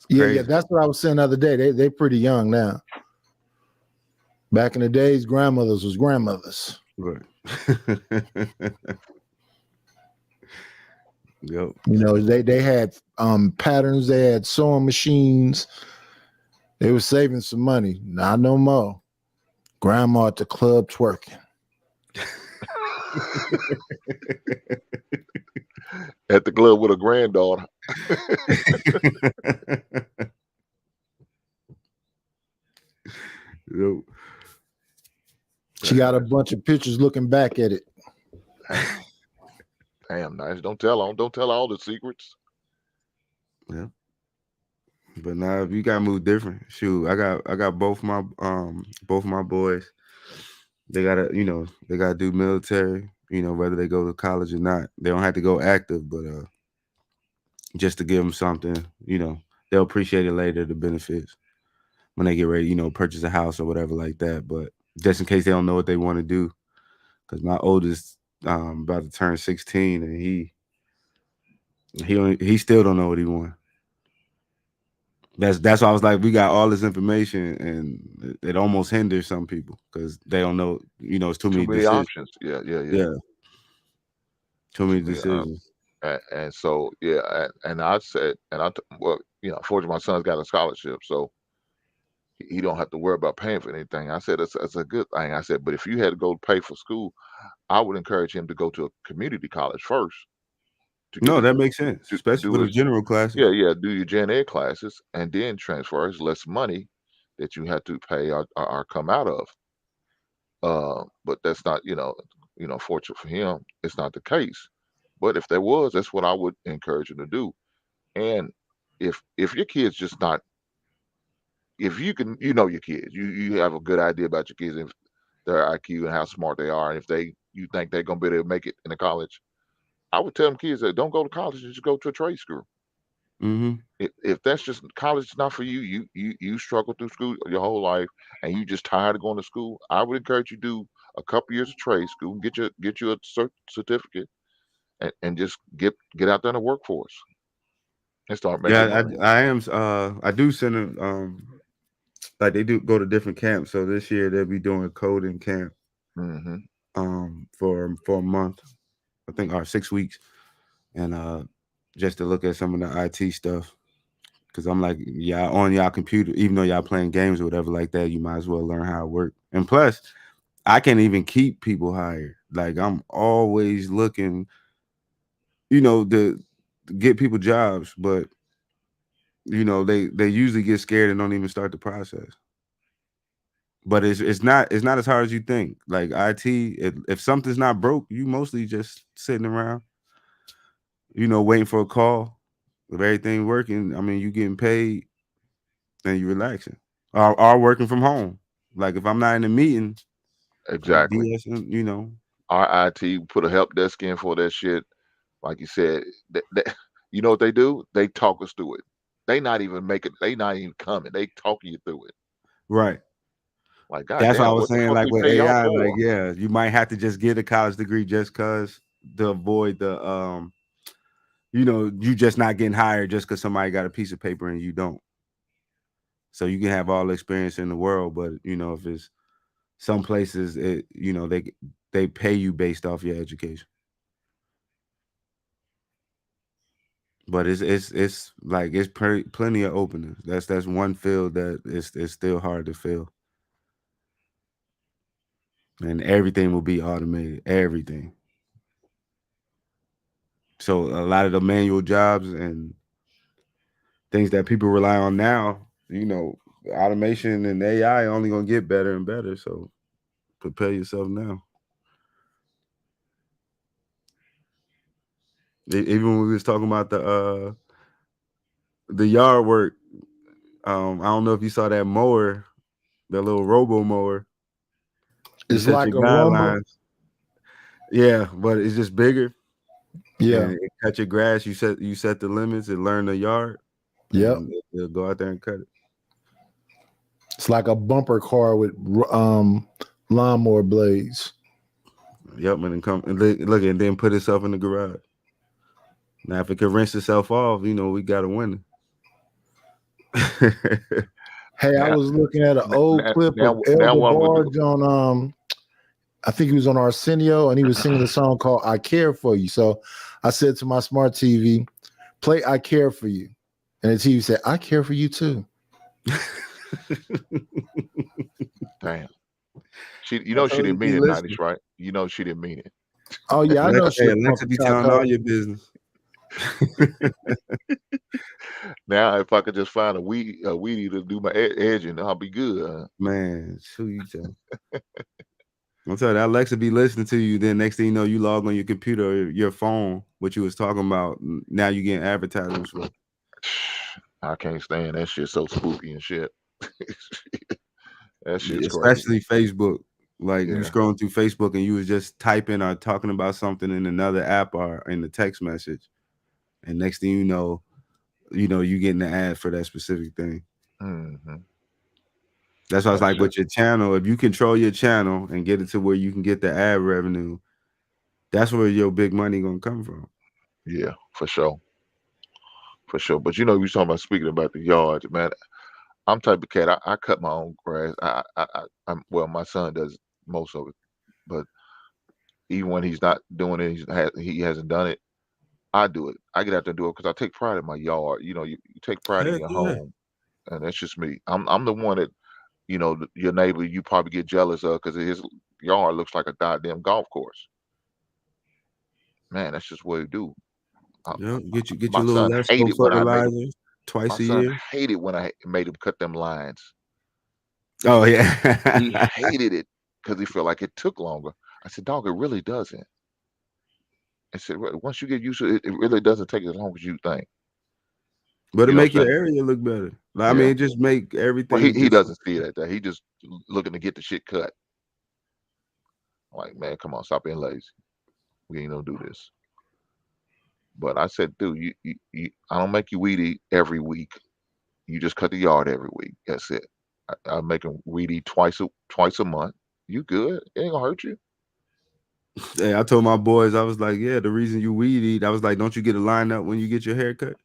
yeah, that's what I was saying the other day. They pretty young now. Back in the days, grandmothers was grandmothers. Right. Yep. They had patterns. They had sewing machines. They were saving some money. Not no more. Grandma at the club twerking. At the club with a granddaughter. Yep. She got a bunch of pictures looking back at it. Damn, nice. Don't tell all the secrets. Yeah. But now if you gotta move different. Shoot, I got both my boys. They gotta do military, whether they go to college or not. They don't have to go active, but just to give them something, they'll appreciate it later, the benefits, when they get ready, purchase a house or whatever like that. But just in case they don't know what they want to do, because my oldest about to turn 16, and he still don't know what he wants. That's why I was like, we got all this information, and it almost hinders some people because they don't know. It's too many decisions. Options. Yeah. Too many decisions. And so and I said, fortunately my son's got a scholarship, so he don't have to worry about paying for anything. I said that's a good thing. I said, but if you had to go pay for school, I would encourage him to go to a community college first. No, that makes sense, especially with the general classes. Yeah, do your gen ed classes and then transfer. It's less money that you have to pay or come out of. But that's not, fortunate for him, it's not the case. But if there was, that's what I would encourage him to do. And if your kid's just not, if you can, your kids, you have a good idea about your kids, if their IQ and how smart they are, and if you think they're gonna be able to make it in the college, I would tell them kids that don't go to college, just go to a trade school. Mm-hmm. If that's just college is not for you, you struggle through school your whole life, and you just tired of going to school, I would encourage you to do a couple years of trade school, get you a certificate, and just get out there in the workforce and start making money. I am. I do send them. Like they do go to different camps. So this year they'll be doing a coding camp. Mm-hmm. For a month, I think, or 6 weeks, and just to look at some of the IT stuff. Because I'm like, on y'all computer, even though y'all playing games or whatever like that, you might as well learn how it works. And plus, I can't even keep people hired. Like I'm always looking, to get people jobs, but they usually get scared and don't even start the process. But it's not as hard as you think. Like IT, if something's not broke, you mostly just sitting around, waiting for a call. If everything working, I mean, you getting paid and you relaxing. Or working from home. Like if I'm not in a meeting, Exactly. you know. Our IT put a help desk in for that shit. Like you said, you know what they do? They talk us through it. They not even coming. They talking you through it. Right. Like, That's what I goddamn, was what the saying. fuck Like we with pay y'all AI, like for? yeah, you might have to just get a college degree just cause to avoid the you know, you just not getting hired just because somebody got a piece of paper and you don't. So you can have all the experience in the world, but you know, if it's some places, you know, they pay you based off your education. But it's like it's plenty of openings. That's one field that it's still hard to fill, and everything will be automated. Everything. So a lot of the manual jobs and things that people rely on now, you know, automation and AI only gonna get better and better. So prepare yourself now. Even when we was talking about the yard work, I don't know if you saw that mower, that little robo mower. It's like a Roomba. Yeah, but it's just bigger. Yeah. And it cut your grass. You set the limits and learn the yard. Yep. They'll go out there and cut it. It's like a bumper car with lawnmower blades. Yep, and then come and look and then put itself in the garage. Now, if it can rinse itself off, you know, we got a winner. Hey, I was looking at an old clip of Elder Barge on I think he was on Arsenio, and he was singing a song called I Care For You. So I said to my smart TV, play I Care For You. And the TV said, I care for you too. Damn. She didn't mean it, 90s, right? You know she didn't mean it. Oh yeah, I know she Alexa be telling all your business. Now, if I could just find a weedy to do my edging, I'll be good. Man, who you tell? I'm telling you, Alexa be listening to you. Then next thing you know, you log on your computer or your phone, what you was talking about. Now you getting advertisements for. I can't stand that shit. So spooky and shit. That shit's especially crazy. Facebook. Like you scrolling through Facebook and you was just typing or talking about something in another app or in the text message, and next thing you know, you getting the ad for that specific thing. Mm-hmm. That's why it's like with your channel. If you control your channel and get it to where you can get the ad revenue, that's where your big money gonna come from. Yeah, for sure. For sure. But you know, you talking about speaking about the yard, man. I'm type of cat. I cut my own grass. I'm well, my son does most of it, but even when he's not doing it, he hasn't done it. I do it. I get out there and do it because I take pride in my yard. You know, you take pride in your home, and that's just me. I'm the one that, you know, your neighbor you probably get jealous of because his yard looks like a goddamn golf course. Man, that's just what you do. Get your little Lesco fertilizer twice a year. Hated when I made him cut them lines. Oh yeah, he hated it because he felt like it took longer. I said, dog, it really doesn't. I said, once you get used to it, it really doesn't take as long as you think. But it make your area look better. I mean, it just make everything. Well, he doesn't see it like that. He just looking to get the shit cut. Like, man, come on, stop being lazy. We ain't gonna do this. But I said, dude, I don't make you weed eat every week. You just cut the yard every week. That's it. I make them weed eat twice a month. You good? It ain't gonna hurt you. Hey, I told my boys, I was like, yeah, the reason you weed eat, I was like, don't you get a line up when you get your hair cut?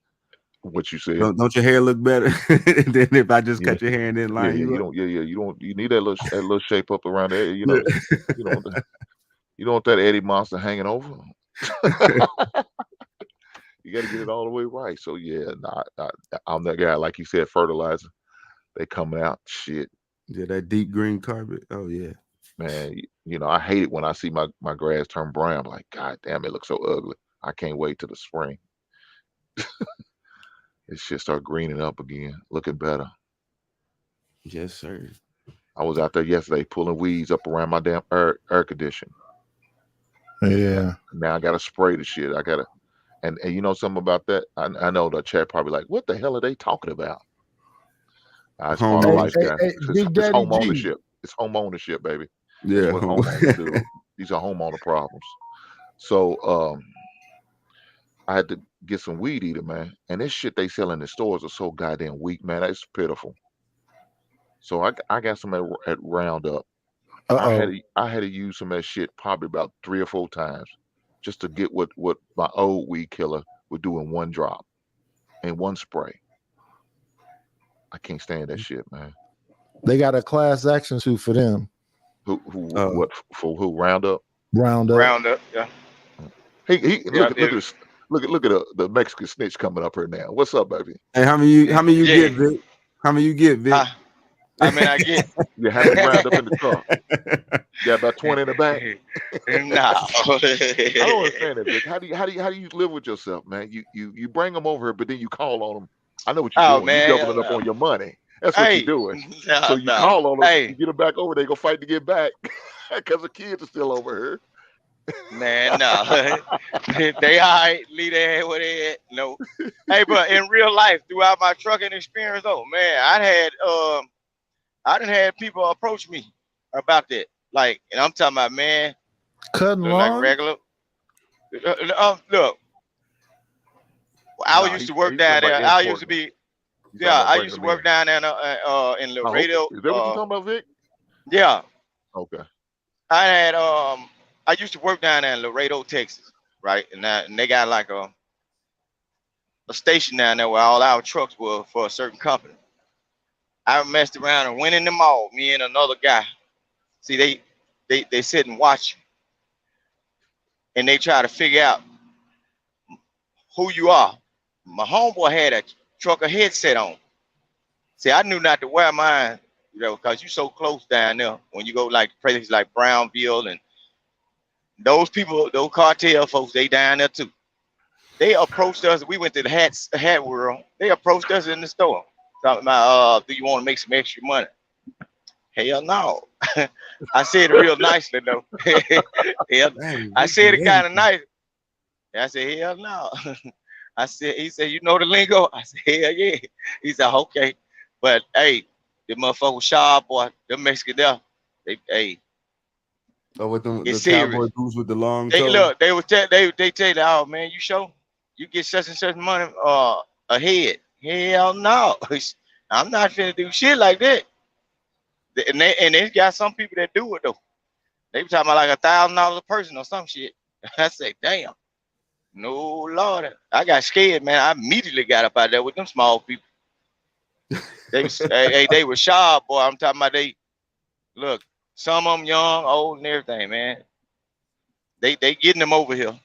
What you said? Don't your hair look better than if I just cut your hair and then line you up? You need that little shape up around there. You know, you don't want that Eddie Monster hanging over. You got to get it all the way right. So yeah, I'm that guy. Like you said, fertilizer. They coming out shit. Yeah, that deep green carpet. Oh yeah, man. You know, I hate it when I see my grass turn brown. I'm like, God damn, it looks so ugly. I can't wait till the spring. It should start greening up again, looking better. Yes, sir. I was out there yesterday pulling weeds up around my damn air conditioner. Yeah. Now I gotta spray the shit. And you know something about that? I know the chat probably like, what the hell are they talking about? It's part of life, guys. It's home ownership. It's home ownership, baby. That's what homeowners do. These are homeowner problems. So I had to get some weed eater, man. And this shit they sell in the stores are so goddamn weak, man. That's pitiful. So I got some at Roundup. I had to use some of that shit probably about 3 or 4 times just to get what my old weed killer would do in one drop, in one spray. I can't stand that shit, man. They got a class action suit for them. What for who? Roundup? Roundup, yeah. Look at the Mexican snitch coming up here now. What's up, baby? Hey, how many you get, Vic? How many you get, Vic? I mean, I get. You have it round up in the car. You got about 20 in the back. Nah. I don't understand it, Vic. How do you live with yourself, man? You bring them over here, but then you call on them. I know what you're doing. Man, you're doubling up on your money. That's what you're doing. So you call on them, you get them back over, they go fight to get back because the kids are still over here. Man, no. They all right. Leave their head where they at. No. Hey, but in real life, throughout my trucking experience, though, man, I done had people approach me about that. Like, and I'm talking about, man, cutting like regular. Look, I used to work down there. I used to be, I used to work down there in Laredo. Is that what you talking about, Vic? Yeah. Okay. I used to work down there in Laredo, Texas, right? And they got like a station down there where all our trucks were for a certain company. I messed around and went in the mall, me and another guy. See, they sit and watch you. And they try to figure out who you are. My homeboy had a trucker headset on. See, I knew not to wear mine, because you so close down there. When you go like places like Brownville and those people, those cartel folks, they down there too. They approached us. We went to the hat world. They approached us in the store. Talking about, do you want to make some extra money? Hell no. I said it real nicely though. I said it kind of nice. I said, hell no. He said, you know the lingo? I said, hell yeah. He said, okay. But hey, the motherfucker sharp, boy, the Mexican there, with the serious. cowboy boots with the long They toe. look, they tell you, oh man, you get such and such money ahead. Hell no. I'm not finna do shit like that. And they got some people that do it though. They be talking about like $1,000 a person or some shit. I say, damn. No Lord. I got scared, man. I immediately got up out there with them small people. They were sharp, boy. I'm talking about look, some of them young, old, and everything, man. They getting them over here.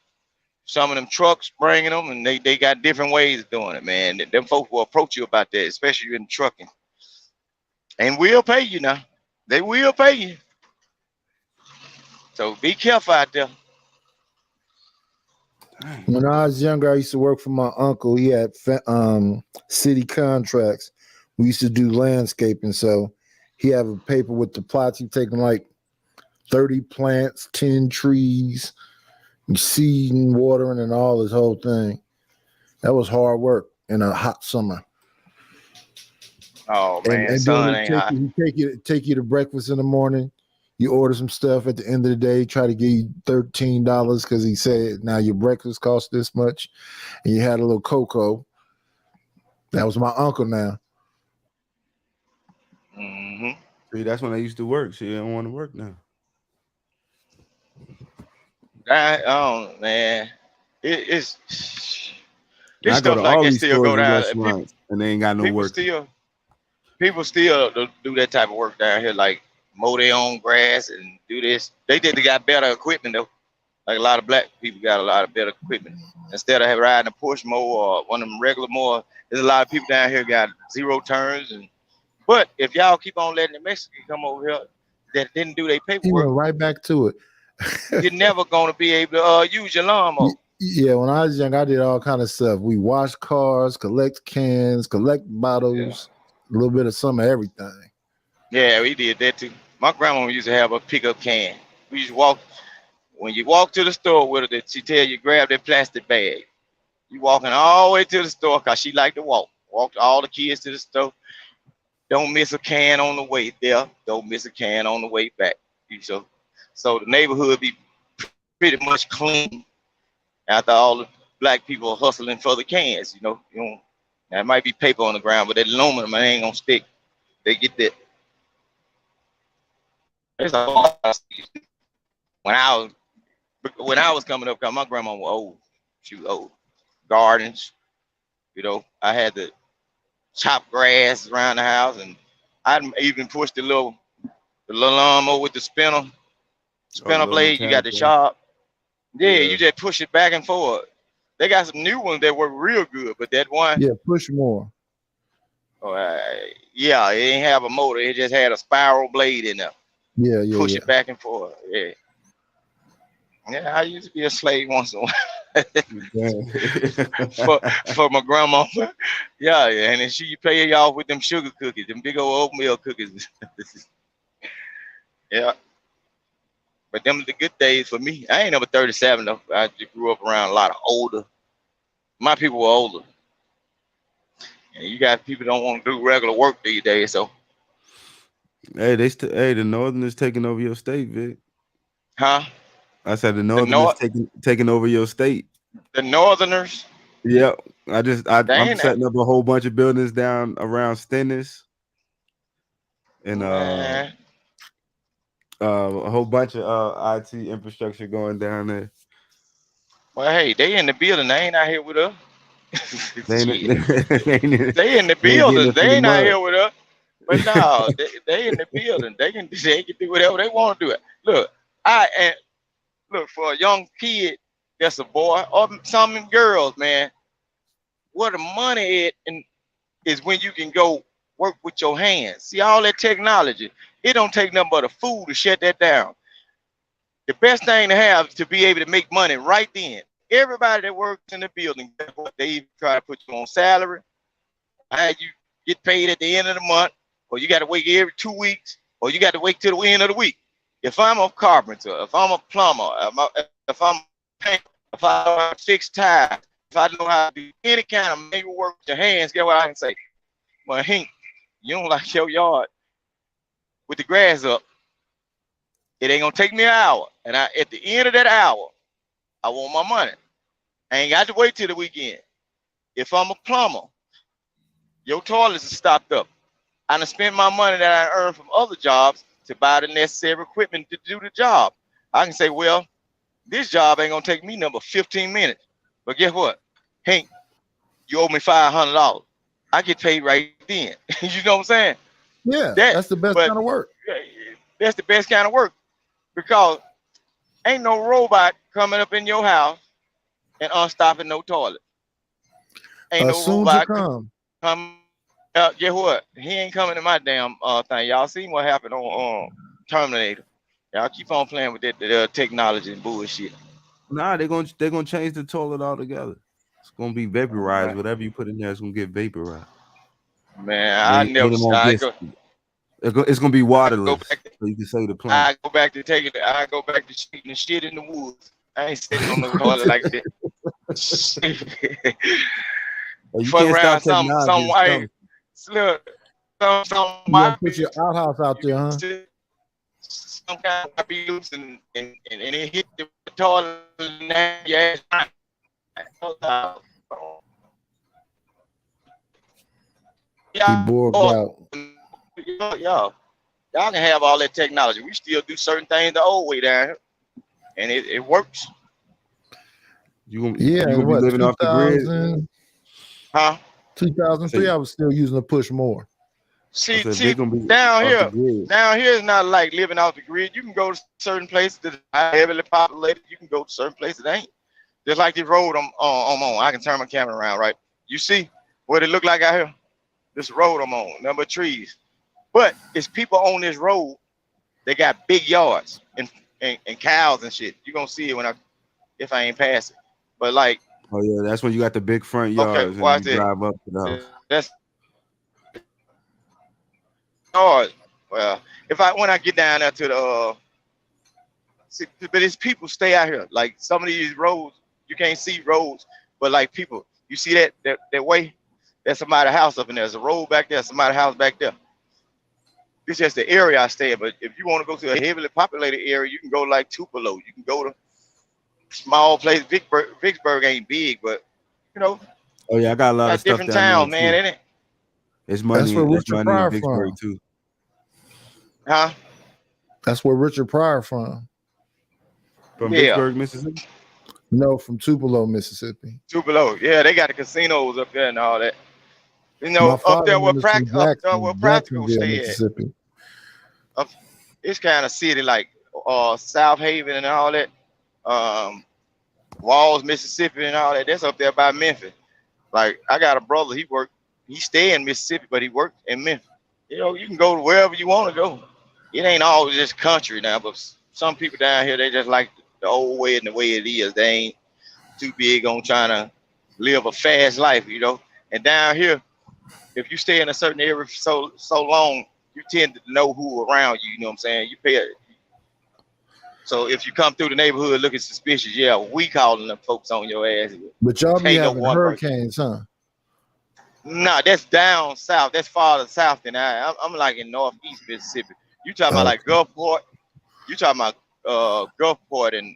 Some of them trucks bringing them, and they got different ways of doing it, man. Them folks will approach you about that, especially in trucking. And we'll pay you now. They will pay you. So be careful out there. When I was younger, I used to work for my uncle. He had city contracts. We used to do landscaping. So he had a paper with the plots. He'd taken like 30 plants, 10 trees, seeding, watering, and all this whole thing. That was hard work in a hot summer. Oh man, and sun then ain't hot. take you to breakfast in the morning. You order some stuff at the end of the day, try to give you $13 because he said, now your breakfast costs this much. And you had a little cocoa. That was my uncle now. Mm-hmm. See, that's when I used to work. She didn't want to work now. Man. It's I stuff go to like all that these still stores go and down. restaurants, and they ain't got no work. People still do that type of work down here, like mow their own grass and do this. They got better equipment though. Like a lot of black people got a lot of better equipment. Instead of riding a push mower or one of them regular mowers, there's a lot of people down here got 0 turns. But if y'all keep on letting the Mexicans come over here that didn't do their He paperwork, went right back to it. you're never gonna be able to use your lawnmower. Yeah, when I was young, I did all kind of stuff. We washed cars, collect cans, collect bottles, a little bit of some of everything. Yeah, we did that too. My grandma used to have a pickup can. We used to walk, when you walk to the store with her, she tell you grab that plastic bag. You walking all the way to the store because she like to walk. Walked all the kids to the store. Don't miss a can on the way there. Don't miss a can on the way back. So the neighborhood be pretty much clean after all the black people are hustling for the cans. There might be paper on the ground, but that aluminum ain't gonna stick. They get that. There's a lot of when I was coming up, cause my grandma was old. She was old. Gardens, I had to chop grass around the house, and I even pushed the little lawnmower with the spinner blade. You got the sharp. Yeah, you just push it back and forth. They got some new ones that work real good, but that one, Yeah, push more. yeah, it ain't have a motor. It just had a spiral blade in there. Yeah, yeah, Push yeah. it back and forth. Yeah. Yeah, I used to be a slave once in a while. for my grandma. Yeah, and then she pay you off with them sugar cookies, them big old oatmeal cookies. Yeah. But them the good days for me. I ain't number 37 though. I just grew up around a lot of older. My people were older. And you got people don't want to do regular work these days, so. Hey, the Northerners taking over your state, Vic. Huh? I said the Northerners taking over your state. The Northerners? Yeah. I'm ain't setting up a whole bunch of buildings down around Stennis. And Man. a whole bunch of IT infrastructure going down there. Well, hey, they in the building. They ain't out here with us. They in the building. They ain't out here with us. But no, they in the building. They can do whatever they want to do. Look, for a young kid that's a boy or some of them girls, man, where the money is when you can go work with your hands. See all that technology. It don't take nothing but a fool to shut that down. The best thing to have is to be able to make money right then. Everybody that works in the building, they try to put you on salary. You get paid at the end of the month, or you got to wait every 2 weeks, or you got to wait till the end of the week. If I'm a carpenter, if I'm a plumber, if I'm a painter, if I know how to fix tires, if I know how to do any kind of manual work with your hands, get what I can say? Well, Hank, you don't like your yard with the grass up. It ain't gonna take me an hour, and at the end of that hour, I want my money. I ain't got to wait till the weekend. If I'm a plumber, your toilets are stocked up. I done spent my money that I earned from other jobs to buy the necessary equipment to do the job. I can say, well, this job ain't gonna take me number 15 minutes. But guess what? Hank, you owe me $500. I get paid right then. You know what I'm saying? Yeah, that's the best kind of work. That's the best kind of work, because ain't no robot coming up in your house and unstopping no toilet. Ain't no soon robot to come. Guess what? He ain't coming to my damn thing. Y'all seen what happened on Terminator? Y'all keep on playing with that technology and bullshit. Nah, they're gonna change the toilet altogether. It's gonna be vaporized. Whatever you put in there is gonna get vaporized. Man, it's gonna be waterless, so you can save the plant. I go back to shooting the shit in the woods. I ain't sitting on the toilet like that. You Fuck can't around stop some white. Look, some You white put your outhouse out there, huh? some kind of abuse and it hit the toilet and that your ass. He bored out. Y'all can have all that technology. We still do certain things the old way down here, and it works. You gonna be living off the grid? Huh? 2003, I was still using a push more. See, down here is not like living off the grid. You can go to certain places that are heavily populated. You can go to certain places that ain't. Just like this road I'm on. I can turn my camera around, right? You see what it look like out here? This road I'm on, number of trees. But it's people on this road, they got big yards and cows and shit. You're gonna see it if I ain't passing. But like, oh yeah, that's when you got the big front yards and you drive up to the house. That's hard. Well, when I get down there to the but it's people stay out here. Like some of these roads, you can't see roads But like people, you see that way? There's somebody's house up in there. There's a road back there, somebody's house back there. This is just the area I stay in. But if you want to go to a heavily populated area, you can go like Tupelo. You can go to small place. Vicksburg ain't big, but you know. Oh yeah, I got a lot of stuff different down towns, there, man, too. ain't it? It's money. That's where It's Richard money in Pryor Vicksburg from. too. Huh? That's where Richard Pryor from. From Yeah. Vicksburg, Mississippi. No, from Tupelo, Mississippi. Tupelo, yeah, they got the casinos up there and all that. You know, My up father there where was from Practical Jacksonville, stay at. Mississippi. It's kind of city like South Haven and all that. Walls, Mississippi and all that. That's up there by Memphis. Like I got a brother, he stay in Mississippi, but he worked in Memphis. You know, you can go to wherever you want to go. It ain't always just country now, but some people down here, they just like the old way and the way it is. They ain't too big on trying to live a fast life, you know. And down here, if you stay in a certain area for so long, you tend to know who around you. You know what I'm saying? You pay it. So if you come through the neighborhood looking suspicious, yeah, we calling them folks on your ass. But y'all be Ain't no having one person. hurricanes, huh? Nah, that's down south. That's farther south than I'm like in northeast Mississippi. You talking about like Gulfport? You talking about Gulfport and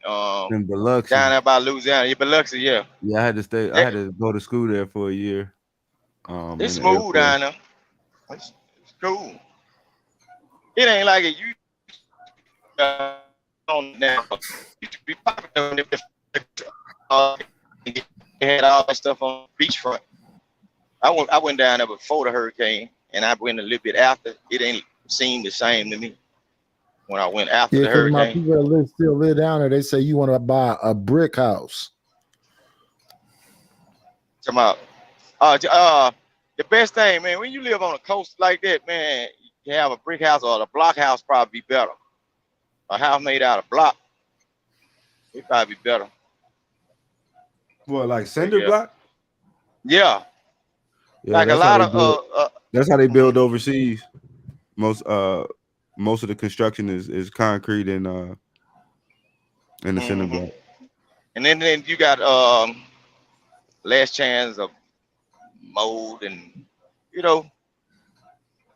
In Biloxi. down there by Louisiana? Yeah, Biloxi, yeah. Yeah, I had to stay. I had to go to school there for a year. It's in the smooth airport. down there. It's cool. It ain't like it used on now. It used to be popular when they had all that stuff on the beachfront. I went down there before the hurricane, and I went a little bit after. It ain't seemed the same to me when I went after Yeah, the because my hurricane. people that still live down there, they say you want to buy a brick house. Talking about the best thing, man, when you live on a coast like that, man, you have a brick house or a block house probably be better. A house made out of block, it probably be better. What, like cinder block? Yeah. Yeah, Like a that's how lot they of build- that's how they build overseas. Most of the construction is concrete and the cinder block. and then you got less chance of mold and you know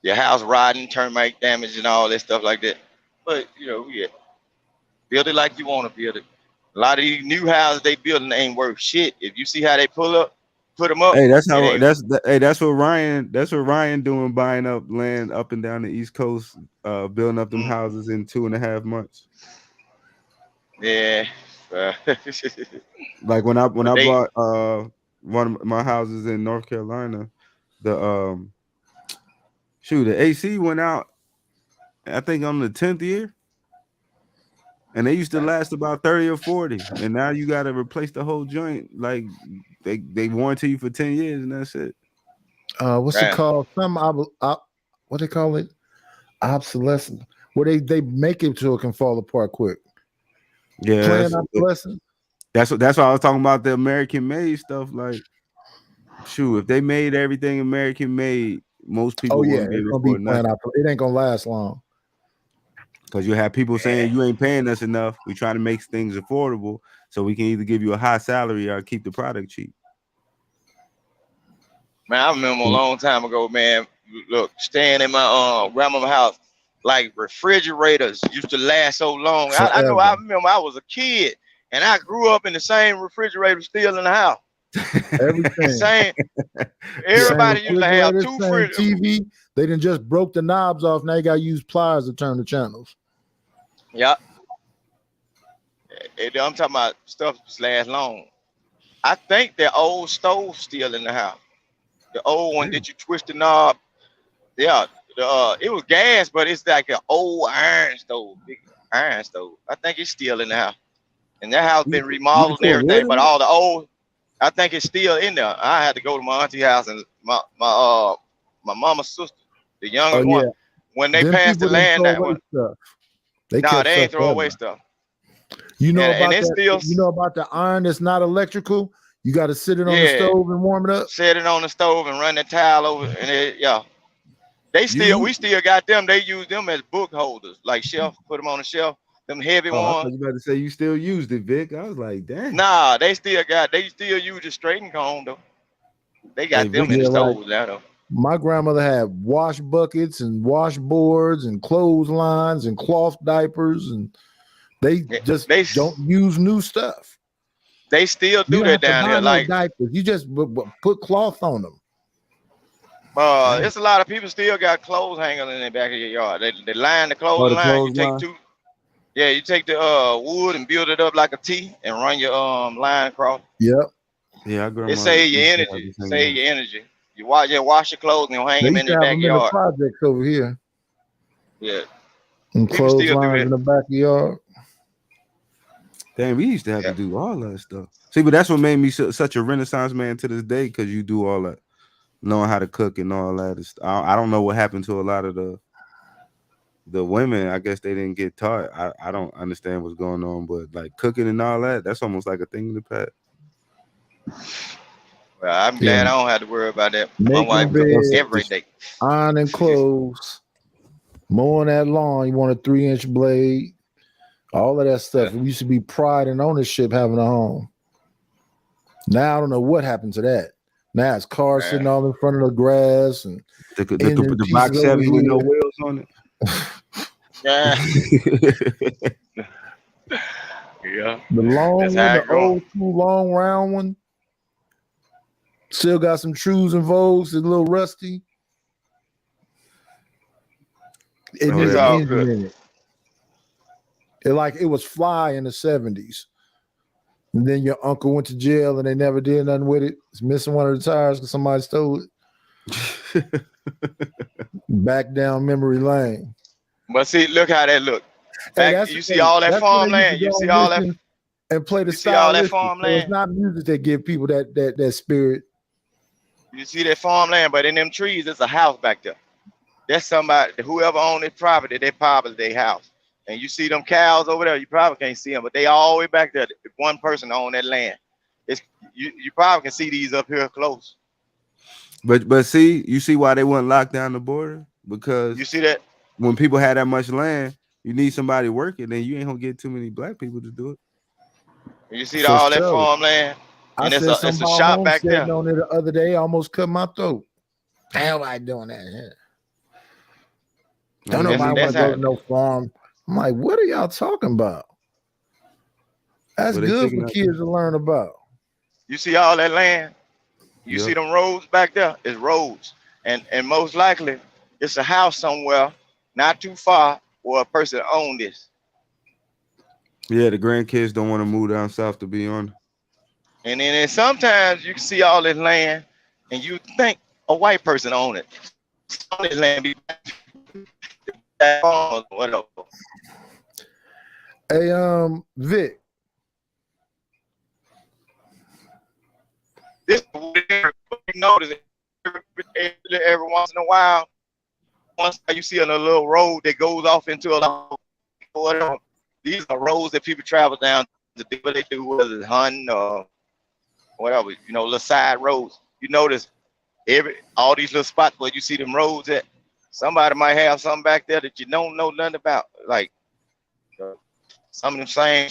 your house rotting, termite damage and all that stuff like that. But you know, yeah, build it like you want to build it. A lot of these new houses they building ain't worth shit. If you see how they put them up. Hey, that's how it ain't- that's what Ryan doing, buying up land up and down the East Coast, building up them houses in 2.5 months. Yeah. Like when I They- bought one of my houses in North Carolina, the AC went out, I think on the 10th year, and they used to last about 30 or 40, and now you got to replace the whole joint. Like they warranty you for 10 years, and that's it. What's it called? What they call it? Obsolescence. Where they make it so it can fall apart quick. Yeah, Planned obsolescence. that's why I was talking about the American made stuff. Like, shoot, if they made everything American made, most people Oh yeah, wouldn't be it's able gonna to be afford planned nothing. out. It ain't gonna last long. Because you have people saying you ain't paying us enough. We trying to make things affordable so we can either give you a high salary or keep the product cheap. Man, I remember a long time ago, man. Look, staying in my grandma's house, like refrigerators used to last so long. I know. I remember I was a kid and I grew up in the same refrigerator still in the house. Everything. Same. Everybody used to have two refrigerators, same TV. They done just broke the knobs off. Now you got to use pliers to turn the channels. Yeah. I'm talking about stuff that lasts long. I think the old stove still in the house. The old one that you twist the knob. Yeah. It was gas, but it's like an old iron stove, big iron stove. I think it's still in the house. And that house been remodeled and everything, but all the old, I think it's still in there. I had to go to my auntie house and my mama's sister, the youngest one, when they Them passed the people done land, throw that away one. stuff. No, they ain't stuff throw away forever. stuff. You know And about it's that? still- You know about the iron that's not electrical? You got to sit it on the Yeah. stove and warm it up. Set it on the stove and run the towel over, and yeah. We still got them. They use them as book holders, like shelf. Put them on the shelf. them heavy I thought ones. you about to say you still used it, Vic. I was like, damn. Nah, they still use the straighten comb though. They got them in the stores now though. My grandmother had wash buckets and washboards and clotheslines and cloth diapers, and they don't use new stuff. They still do that down here. Like diapers, you just put cloth on them. It's a lot of people still got clothes hanging in the back of your yard. They line the clothes line. You take two. Yeah, you take the wood and build it up like a T and run your line across. Yep. Yeah, I It save your energy. Save your energy. You wash your clothes and you hang them in the backyard. Projects over here. Yeah. And clotheslines in the backyard. Damn, we used to have to do all that stuff. See, but that's what made me such a Renaissance man to this day, because you do all that, knowing how to cook and all that. I don't know what happened to a lot of the women. I guess they didn't get taught. I don't understand what's going on, but like cooking and all that, that's almost like a thing in the past. Well, I'm glad I don't have to worry about that. My wife cooks every day. Ironing clothes, mowing that lawn. You want a 3-inch blade. All of that stuff. It used to be pride and ownership having a home. Now I don't know what happened to that. Now it's cars sitting all in front of the grass and the box 70 with no wheels on it. Yeah. Yeah. The long one, the old school long round one. Still got some trues and vogues, it's a little rusty. It's all good. It was fly in the 70s. And then your uncle went to jail and they never did nothing with it. It's missing one of the tires because somebody stole it. Back down memory lane. But see, look how that look. You see all that farmland. You see all that, and play the style. All that farmland. So it's not music that give people that spirit. You see that farmland, but in them trees, there's a house back there. That's somebody, whoever owned this property, they probably their house. And you see them cows over there, you probably can't see them, but they all the way back there. If one person owned that land. You probably can see these up here close. But see, you see why they wouldn't lock down the border? Because you see that when people had that much land, you need somebody working, then you ain't gonna get too many black people to do it. You see all that farmland, and it's a shop back there. On it the other day, almost cut my throat. Hell, I doing that here. Don't nobody want to go to no farm. I'm like, what are y'all talking about? That's good for kids to learn about. You see all that land? You see them roads back there? It's roads. And most likely it's a house somewhere not too far where a person owned this. Yeah, the grandkids don't want to move down south to be on. And then sometimes you can see all this land and you think a white person owned it. Some of this land be whatever. Hey, Vic. This you notice every once in a while. Once you see on a little road that goes off into a whatever. These are roads that people travel down to do what they do, whether it's hunting or whatever, little side roads. You notice all these little spots where you see them roads at. Somebody might have something back there that you don't know nothing about. Like some of them same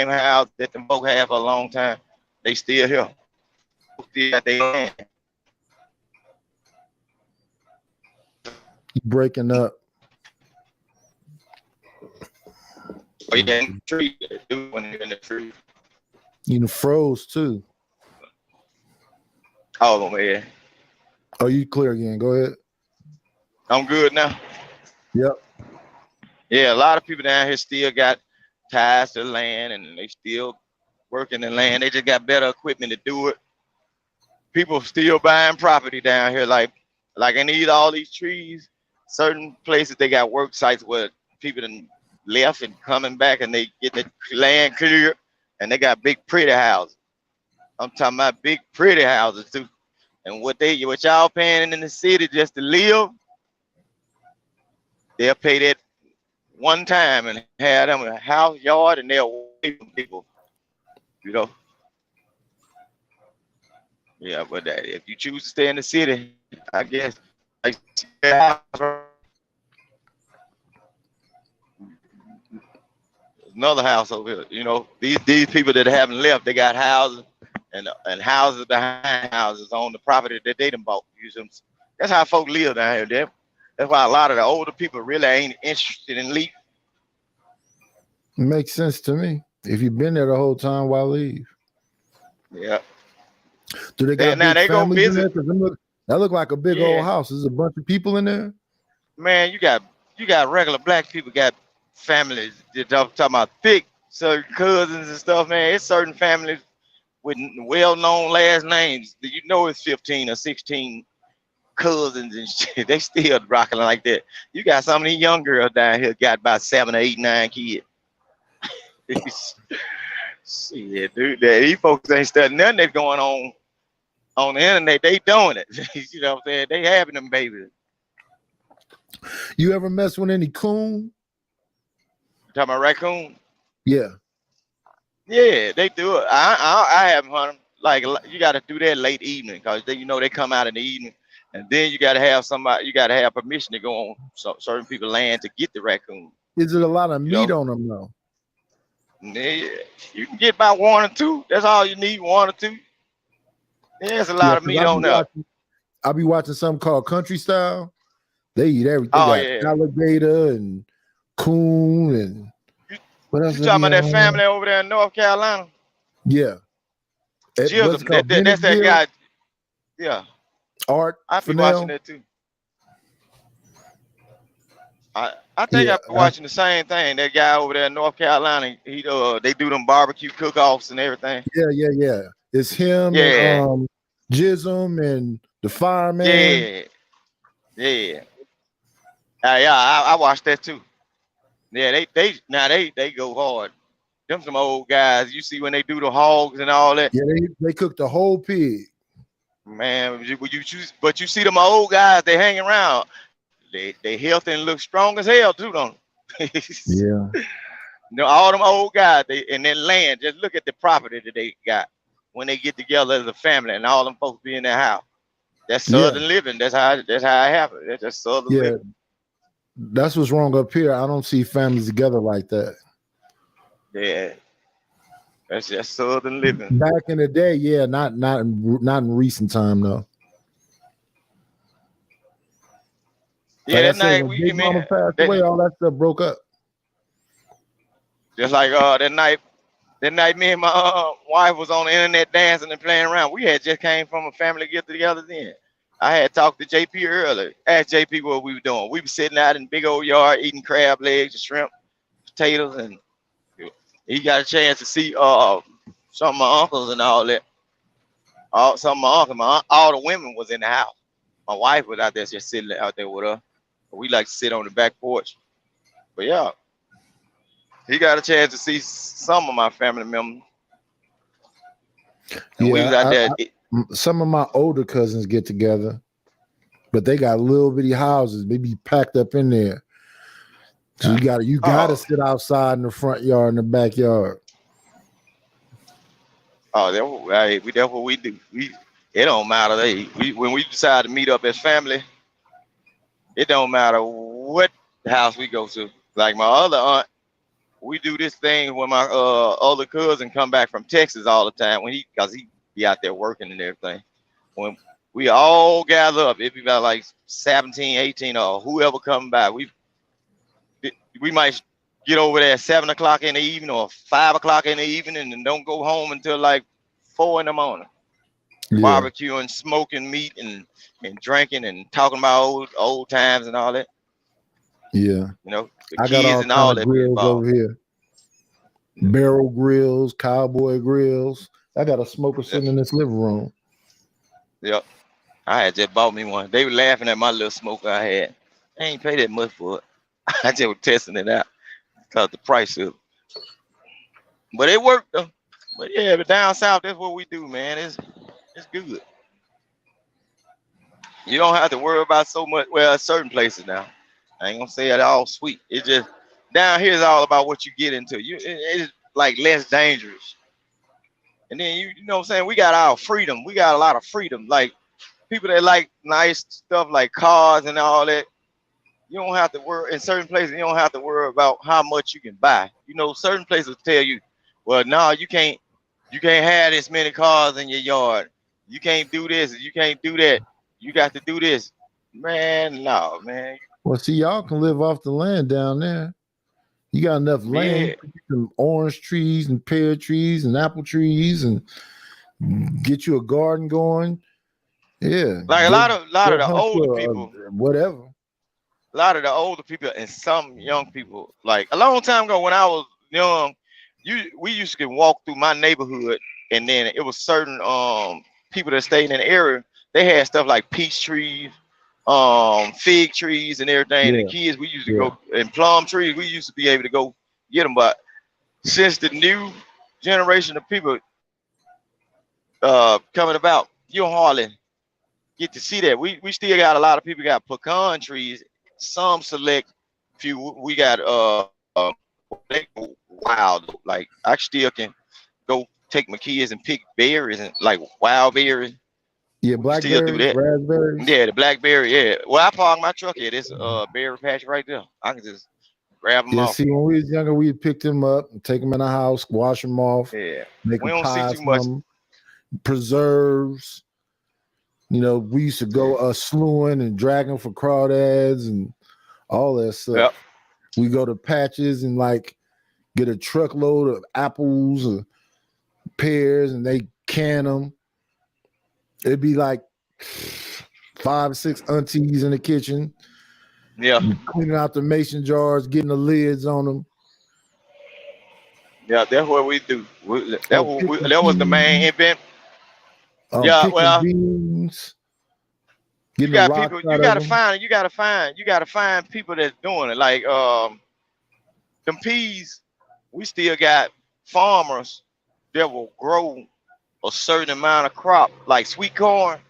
houses that the folk have for a long time, they still here. Still at their land. Breaking up. Oh, yeah, in the tree. When you're in the tree. You froze too. Oh man. Oh, you clear again? Go ahead. I'm good now. Yep. Yeah, a lot of people down here still got ties to land and they still working the land. They just got better equipment to do it. People still buying property down here, like in all these trees. Certain places they got work sites where people done left and coming back and they get the land cleared and they got big pretty houses. I'm talking about big pretty houses too. And what y'all paying in the city just to live, they'll pay that one time and have them a house, yard, and they'll away from people. Yeah, but if you choose to stay in the city, I guess another house over here. You know, these people that haven't left, they got houses and houses behind houses on the property that they done bought. That's how folk live down here. That's why a lot of the older people really ain't interested in leaving. It makes sense to me. If you've been there the whole time, why leave? Yeah. Do they got now big they go families in there? visit. 'Cause that look like a big Yeah. old house. There's a bunch of people in there. Man, you got regular black people got families. You're talking about thick certain cousins and stuff, man. It's certain families with well-known last names. You know it's 15 or 16 cousins and shit. They still rocking like that. You got some of these young girls down here got about 7 or 8, 9 kids. Shit, dude, these folks ain't studying nothing that's going on the internet. They doing it. You know what I'm saying? They having them babies. You ever mess with any coon? You talking about raccoon? Yeah. Yeah, they do it. I haven't hunted them. Like you got to do that late evening because they come out in the evening, and then you got to have somebody. You got to have permission to go on certain people's land to get the raccoon. Is it a lot of meat on them though? Yeah, you can get about 1 or 2. That's all you need, 1 or 2. Yeah, there's a lot of meat on there. I'll be watching something called Country Style. They eat everything. Oh, they got alligator and coon and what else? You talking about that family over there in North Carolina? Yeah. Jism, that's that guy. Yeah. Art. I be watching that too. I think I've been watching the same thing. That guy over there in North Carolina, they do them barbecue cook-offs and everything. Yeah. It's him and Jism and the fireman. Yeah. I watched that too. Yeah, they go hard. Them some old guys. You see when they do the hogs and all that. Yeah, they cook the whole pig. Man, but you see them old guys, they hang around. They healthy and look strong as hell too, don't they? Yeah. All them old guys, and then land. Just look at the property that they got when they get together as a family, and all them folks be in their house. That's Southern living. That's how it happens. That's just Southern living. That's what's wrong up here. I don't see families together like that. Yeah, that's just Southern living. Back in the day, not in recent time though. Yeah, like that night when Big Mama passed away, all that stuff broke up. Just like that night me and my wife was on the internet dancing and playing around. We had just came from a family get together then. I had talked to JP earlier. Asked JP what we were doing. We were sitting out in the big old yard eating crab legs and shrimp, potatoes, and he got a chance to see some of my uncles and all that. Some of my uncles, all the women was in the house. My wife was out there just sitting out there with her. We like to sit on the back porch. But yeah, he got a chance to see some of my family members. And we was out there. Some of my older cousins get together, but they got little bitty houses. They be packed up in there. So you gotta sit outside in the front yard and the backyard. Oh, that's what we do. It don't matter. When we decide to meet up as family, it don't matter what house we go to. Like my other aunt, we do this thing when my other cousin come back from Texas all the time because he be out there working and everything. When we all gather up, it be about like 17, 18 or whoever come by. We might get over there at 7 o'clock in the evening or 5 o'clock in the evening and don't go home until like 4 in the morning. Yeah. Barbecuing, smoking meat and drinking and talking about old times and all that. Yeah. The I kids got all and all kind of that. grills over here. Barrel grills, cowboy grills. I got a smoker sitting in this living room. Yep. I had just bought me one. They were laughing at my little smoker I had. I ain't pay that much for it. I just was testing it out because the price of it. But it worked though. But yeah, but down south, that's what we do, man. It's good. You don't have to worry about so much. Well, certain places now. I ain't gonna say it all sweet. It just down here is all about what you get into. It's like less dangerous. And then you know what I'm saying? We got our freedom. We got a lot of freedom. Like people that like nice stuff like cars and all that. You don't have to worry in certain places. You don't have to worry about how much you can buy. You know, certain places tell you, well, no, you can't have this many cars in your yard. You can't do this. You can't do that. You got to do this. Man, no, man. Well, see, y'all can live off the land down there. You got enough land, some orange trees and pear trees and apple trees, and get you a garden going. Yeah, like a lot of the older people, whatever. A lot of the older people and some young people, like a long time ago when I was young, we used to walk through my neighborhood, and then it was certain people that stayed in the area. They had stuff like peach trees, fig trees, and everything. Yeah. And the kids, we used to go, and plum trees, we used to be able to go get them. But since the new generation of people coming about, you hardly get to see that. We still got a lot of people got pecan trees. Some select few. We got they go wild. Like I still can go take my kids and pick berries and like wild berries. Yeah, blackberries, raspberries. Yeah, the blackberry. Yeah. Well, I park my truck here. This berry patch right there. I can just grab them off. See, when we was younger, we'd pick them up and take them in the house, wash them off. Yeah. Make We them don't see pies too much. from 'em, preserves. You know, we used to go slewing and dragging for crawdads and all that stuff. Yep. We go to patches and like get a truckload of apples or pears, and they can them. It'd be like 5 or 6 aunties in the kitchen. Yeah. Cleaning out the mason jars, getting the lids on them. Yeah, that's what we do. That was the main event. Yeah, well, beans, you got people. You gotta find people that's doing it. Like them peas, we still got farmers that will grow a certain amount of crop, like sweet corn.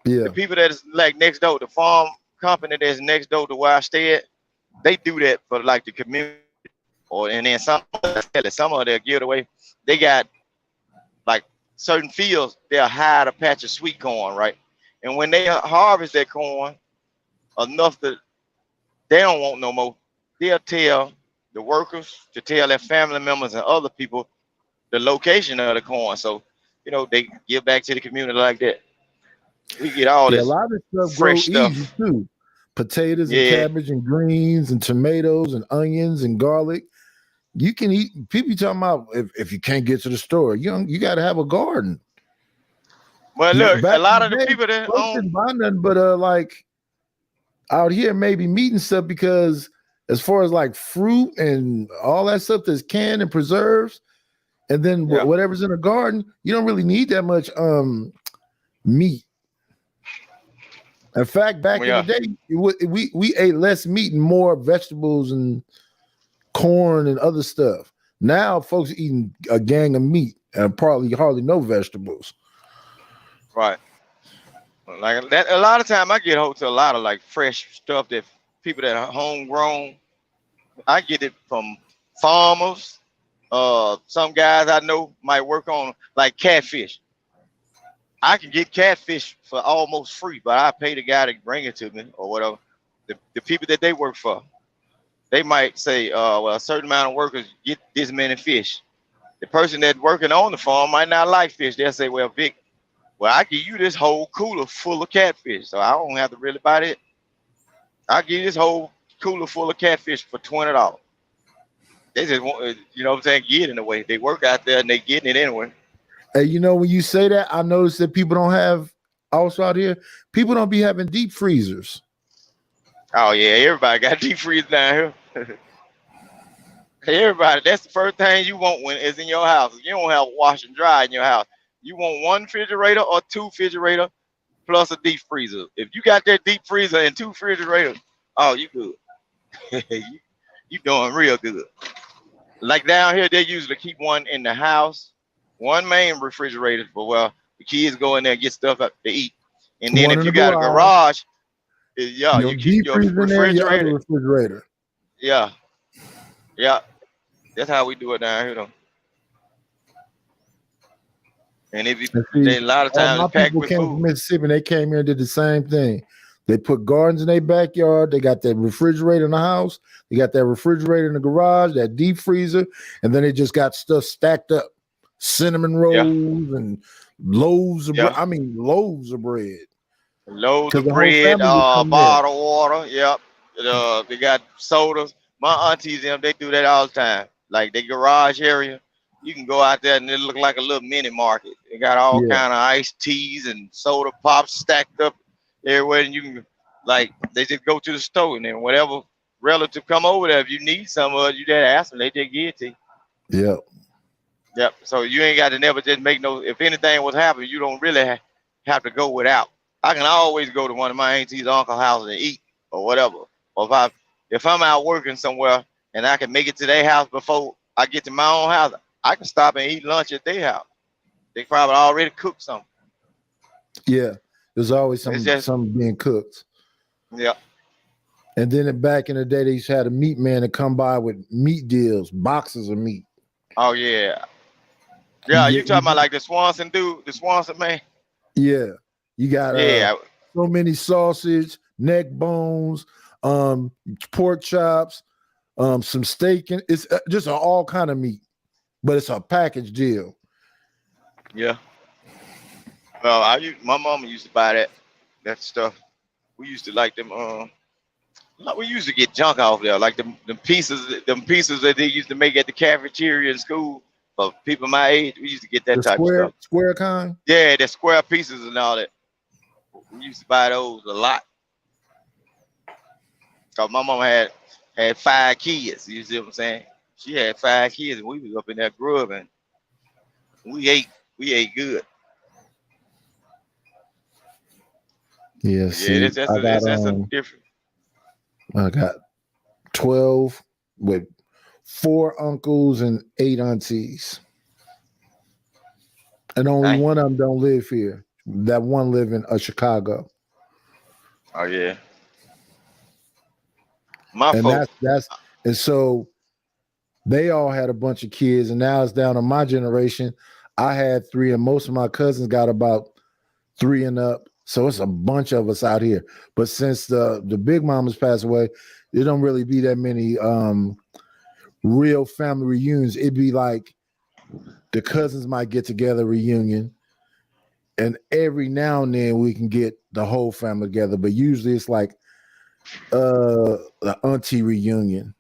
Yeah. The people that is like next door, the farm company that's next door to where I stay at, they do that for like the community. And then some of they'll give it away. They got like certain fields, they'll hide a patch of sweet corn, right? And when they harvest that corn enough that they don't want no more, they'll tell the workers to tell their family members and other people the location of the corn. So, you know, they give back to the community like that. We get all this a lot of stuff fresh grow stuff. easy too. Potatoes and cabbage and greens and tomatoes and onions and garlic. You can eat. People talking about if you can't get to the store, you got to have a garden. Well, look, a lot of the people that didn't buy nothing but like out here maybe meat and stuff, because as far as like fruit and all that stuff that's canned and preserves, and then whatever's in the garden, you don't really need that much meat. In fact, back in the day, we ate less meat and more vegetables and corn and other stuff. Now folks are eating a gang of meat and probably hardly no vegetables. Right. Like that, a lot of time I get hold to a lot of like fresh stuff that people that are homegrown. I get it from farmers. Some guys I know might work on like catfish. I can get catfish for almost free, but I pay the guy to bring it to me or whatever. The people that they work for, they might say, well, a certain amount of workers get this many fish. The person that's working on the farm might not like fish. They'll say, well, Vic, well, I give you this whole cooler full of catfish, so I don't have to really buy it. I'll give you this whole cooler full of catfish for $20. They just want, you know what I'm saying, get in the way. They work out there and they getting it anyway. Hey, you know, when you say that, I noticed that people don't have, also out here, people don't be having deep freezers. Oh, yeah, everybody got deep freeze down here. Hey, everybody, that's the first thing you want when it's in your house. You don't have wash and dry in your house. You want one refrigerator or 2 refrigerators plus a deep freezer. If you got that deep freezer and 2 refrigerators, oh, you good. you doing real good. Like down here, they usually keep one in the house, one main refrigerator for, well, the kids go in there and get stuff up to eat. And then if you got a garage, you keep your refrigerator. Yeah. Yeah. That's how we do it down here, though. And if you, a lot of times my it's packed people with came food. from Mississippi and they came here and did the same thing. They put gardens in their backyard. They got that refrigerator in the house. They got that refrigerator in the garage, that deep freezer, and then they just got stuff stacked up. Cinnamon rolls and loaves of bread. I mean, loaves of bread. Loads of bread, bottled water. Yep. They got sodas. My aunties, them, they do that all the time. Like the garage area, you can go out there and it look like a little mini market. They got all kind of iced teas and soda pops stacked up everywhere, and you can they just go to the store and then whatever relative come over there, if you need some of it, you just ask them, they just give it to you. Yep. Yep. So you ain't got to never just make no. If anything was happening, you don't really have to go without. I can always go to one of my auntie's uncle's house and eat or whatever. Or if I'm out working somewhere and I can make it to their house before I get to my own house, I can stop and eat lunch at their house. They probably already cooked something. Yeah, there's always something being cooked. Yeah. And then back in the day, they used to have a meat man to come by with meat deals, boxes of meat. Oh yeah. Yeah, you talking about like the Swanson dude, the Swanson man? Yeah. You got so many sausage, neck bones, pork chops, some steak, and it's just all kind of meat, but it's a package deal. Yeah. Well, my mama used to buy that stuff. We used to like them. We used to get junk off there, like them pieces that they used to make at the cafeteria in school for people my age. We used to get that type of stuff. Square kind? Yeah, the square pieces and all that. We used to buy those a lot. Cause my mama had 5 kids. You see what I'm saying? She had 5 kids, and we was up in that grub, and we ate good. Yeah, see, that's different. I got 12 with 4 uncles and 8 aunties, and only one of them don't live here. That one live in Chicago. Oh yeah. And so they all had a bunch of kids, and now it's down to my generation. I had 3, and most of my cousins got about 3 and up. So it's a bunch of us out here. But since the big mamas passed away, there don't really be that many real family reunions. It'd be like the cousins might get together reunion, and every now and then we can get the whole family together. But usually it's like the auntie reunion.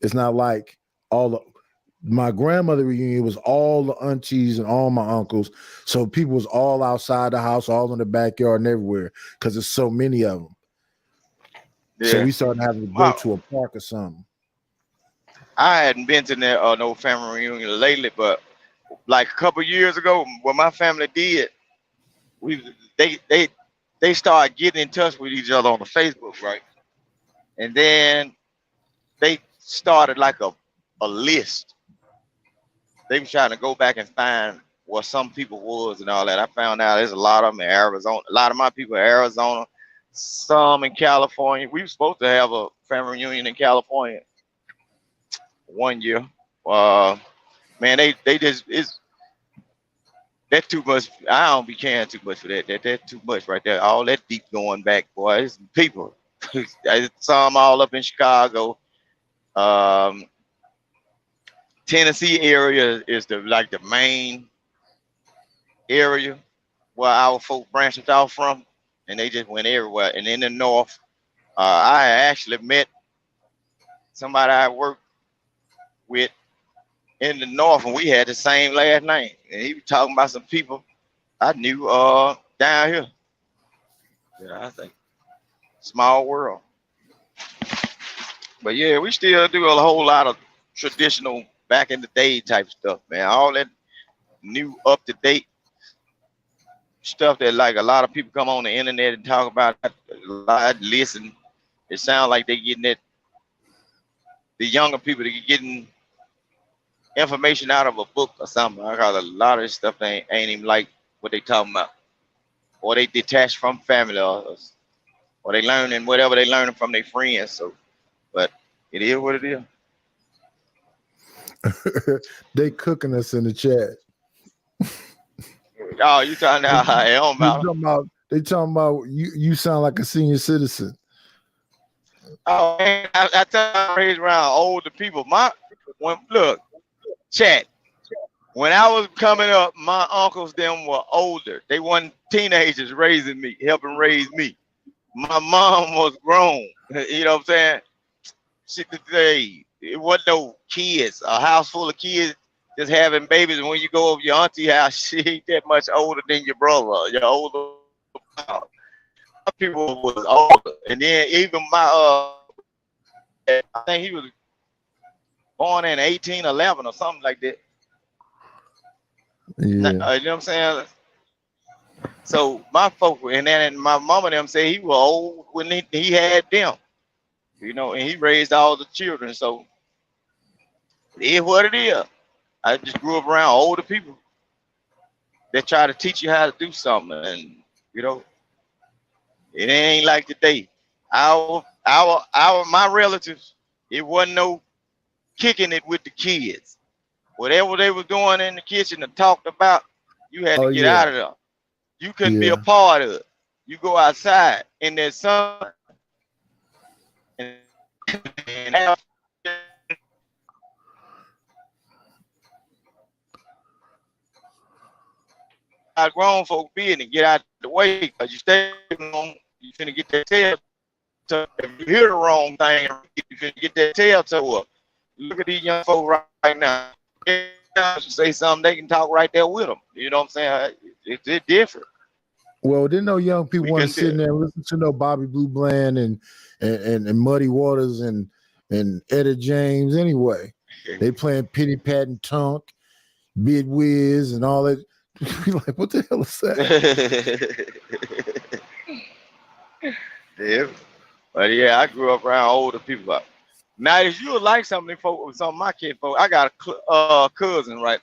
It's not like my grandmother reunion was all the aunties and all my uncles. So people was all outside the house, all in the backyard and everywhere, because there's so many of them. Yeah. So we started having to go to a park or something. I hadn't been to no family reunion lately, but like a couple years ago, when my family did, they started getting in touch with each other on the Facebook, right? And then they started like a list. They were trying to go back and find what some people was and all that. I found out there's a lot of them in Arizona. A lot of my people in Arizona, some in California. We were supposed to have a family reunion in California one year. Man, that's too much. I don't be caring too much for that. That's too much right there. All that deep going back, boy. It's people. Some all up in Chicago. Tennessee area is the main area where our folk branched off from, and they just went everywhere. And in the north, I actually met somebody I worked with in the north, and we had the same last name. And he was talking about some people I knew down here. Yeah, I think small world. But yeah, we still do a whole lot of traditional back in the day type stuff, man. All that new up to date stuff that like a lot of people come on the internet and talk about a lot, listen. It sounds like they getting it. The younger people, they getting information out of a book or something. Because a lot of this stuff ain't even like what they talking about, or they detached from family, or they learning whatever they learning from their friends. So, but it is what it is. They cooking us in the chat. Oh, you talking about They talking about you sound like a senior citizen. Oh man, I tell you, I raised around older people. Look, chat. When I was coming up, my uncles them were older. They weren't teenagers raising me, helping raise me. My mom was grown. You know what I'm saying? It wasn't no kids. A house full of kids just having babies. And when you go over your auntie house, she ain't that much older than your brother. Your older people was older. And then even my I think he was born in 1811 or something like that. Yeah. You know what I'm saying? So my folks, and then my mama and them say he was old when he had them. You know, and he raised all the children. So it is what it is. I just grew up around older people that try to teach you how to do something. And, you know, it ain't like today. My relatives, it wasn't no kicking it with the kids. Whatever they were doing in the kitchen and talked about, you had to get out of there. You couldn't be a part of it. You go outside in that sun and have grown folk being and get out the way, because you stay on, you finna get that tail. So if you hear the wrong thing, you finna get that tail toe up. Look at these young folk right now. Say something, they can talk right there with them. You know what I'm saying? It's different. Well, didn't no young people want to sit in there and listen to no Bobby Blue Bland and Muddy Waters and Etta James anyway. They playing Pity Pat and Tunk, Bid Wiz and all that. Like, what the hell is that? Yeah. But yeah, I grew up around older people. Now, if you would like something, folks, some of my kid folks, I got a cousin, right?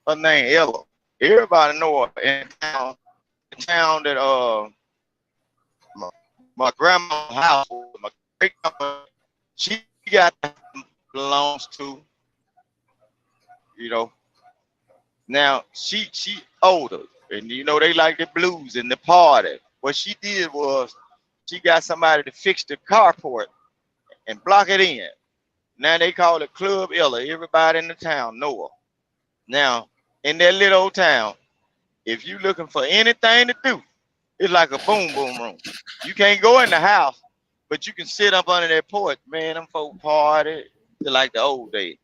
Her name Ella. Everybody know her in town. The town that my grandma's house, my great grandma, she got belongs to. You know. Now she older, and you know they like the blues and the party. What she did was she got somebody to fix the carport and block it in. Now they call it Club Ella. Everybody in the town know her. Now in that little old town, if you looking for anything to do, it's like a boom boom room. You can't go in the house, but you can sit up under that porch. Man, them folk party like the old days.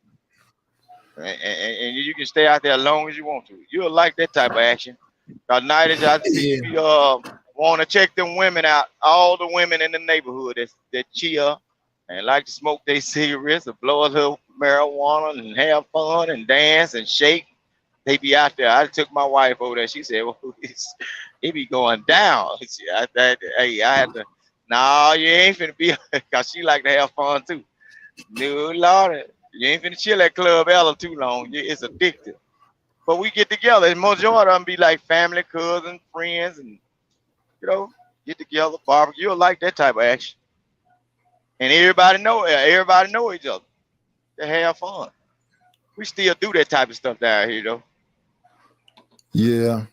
And you can stay out there as long as you want to. You'll like that type of action. Because night is I see want to check them women out. All the women in the neighborhood that chill and like to smoke their cigarettes or blow a little marijuana and have fun and dance and shake. They be out there. I took my wife over there. She said, "Well, it be going down." I had to. No, you ain't finna be, because she like to have fun too. No, Lord. You ain't finna chill at Club Ella too long. It's addictive. But we get together, and majority of them be like family, cousins, friends, and you know, get together, barbecue. You'll like that type of action. And everybody know each other. They have fun. We still do that type of stuff down here, though. Yeah,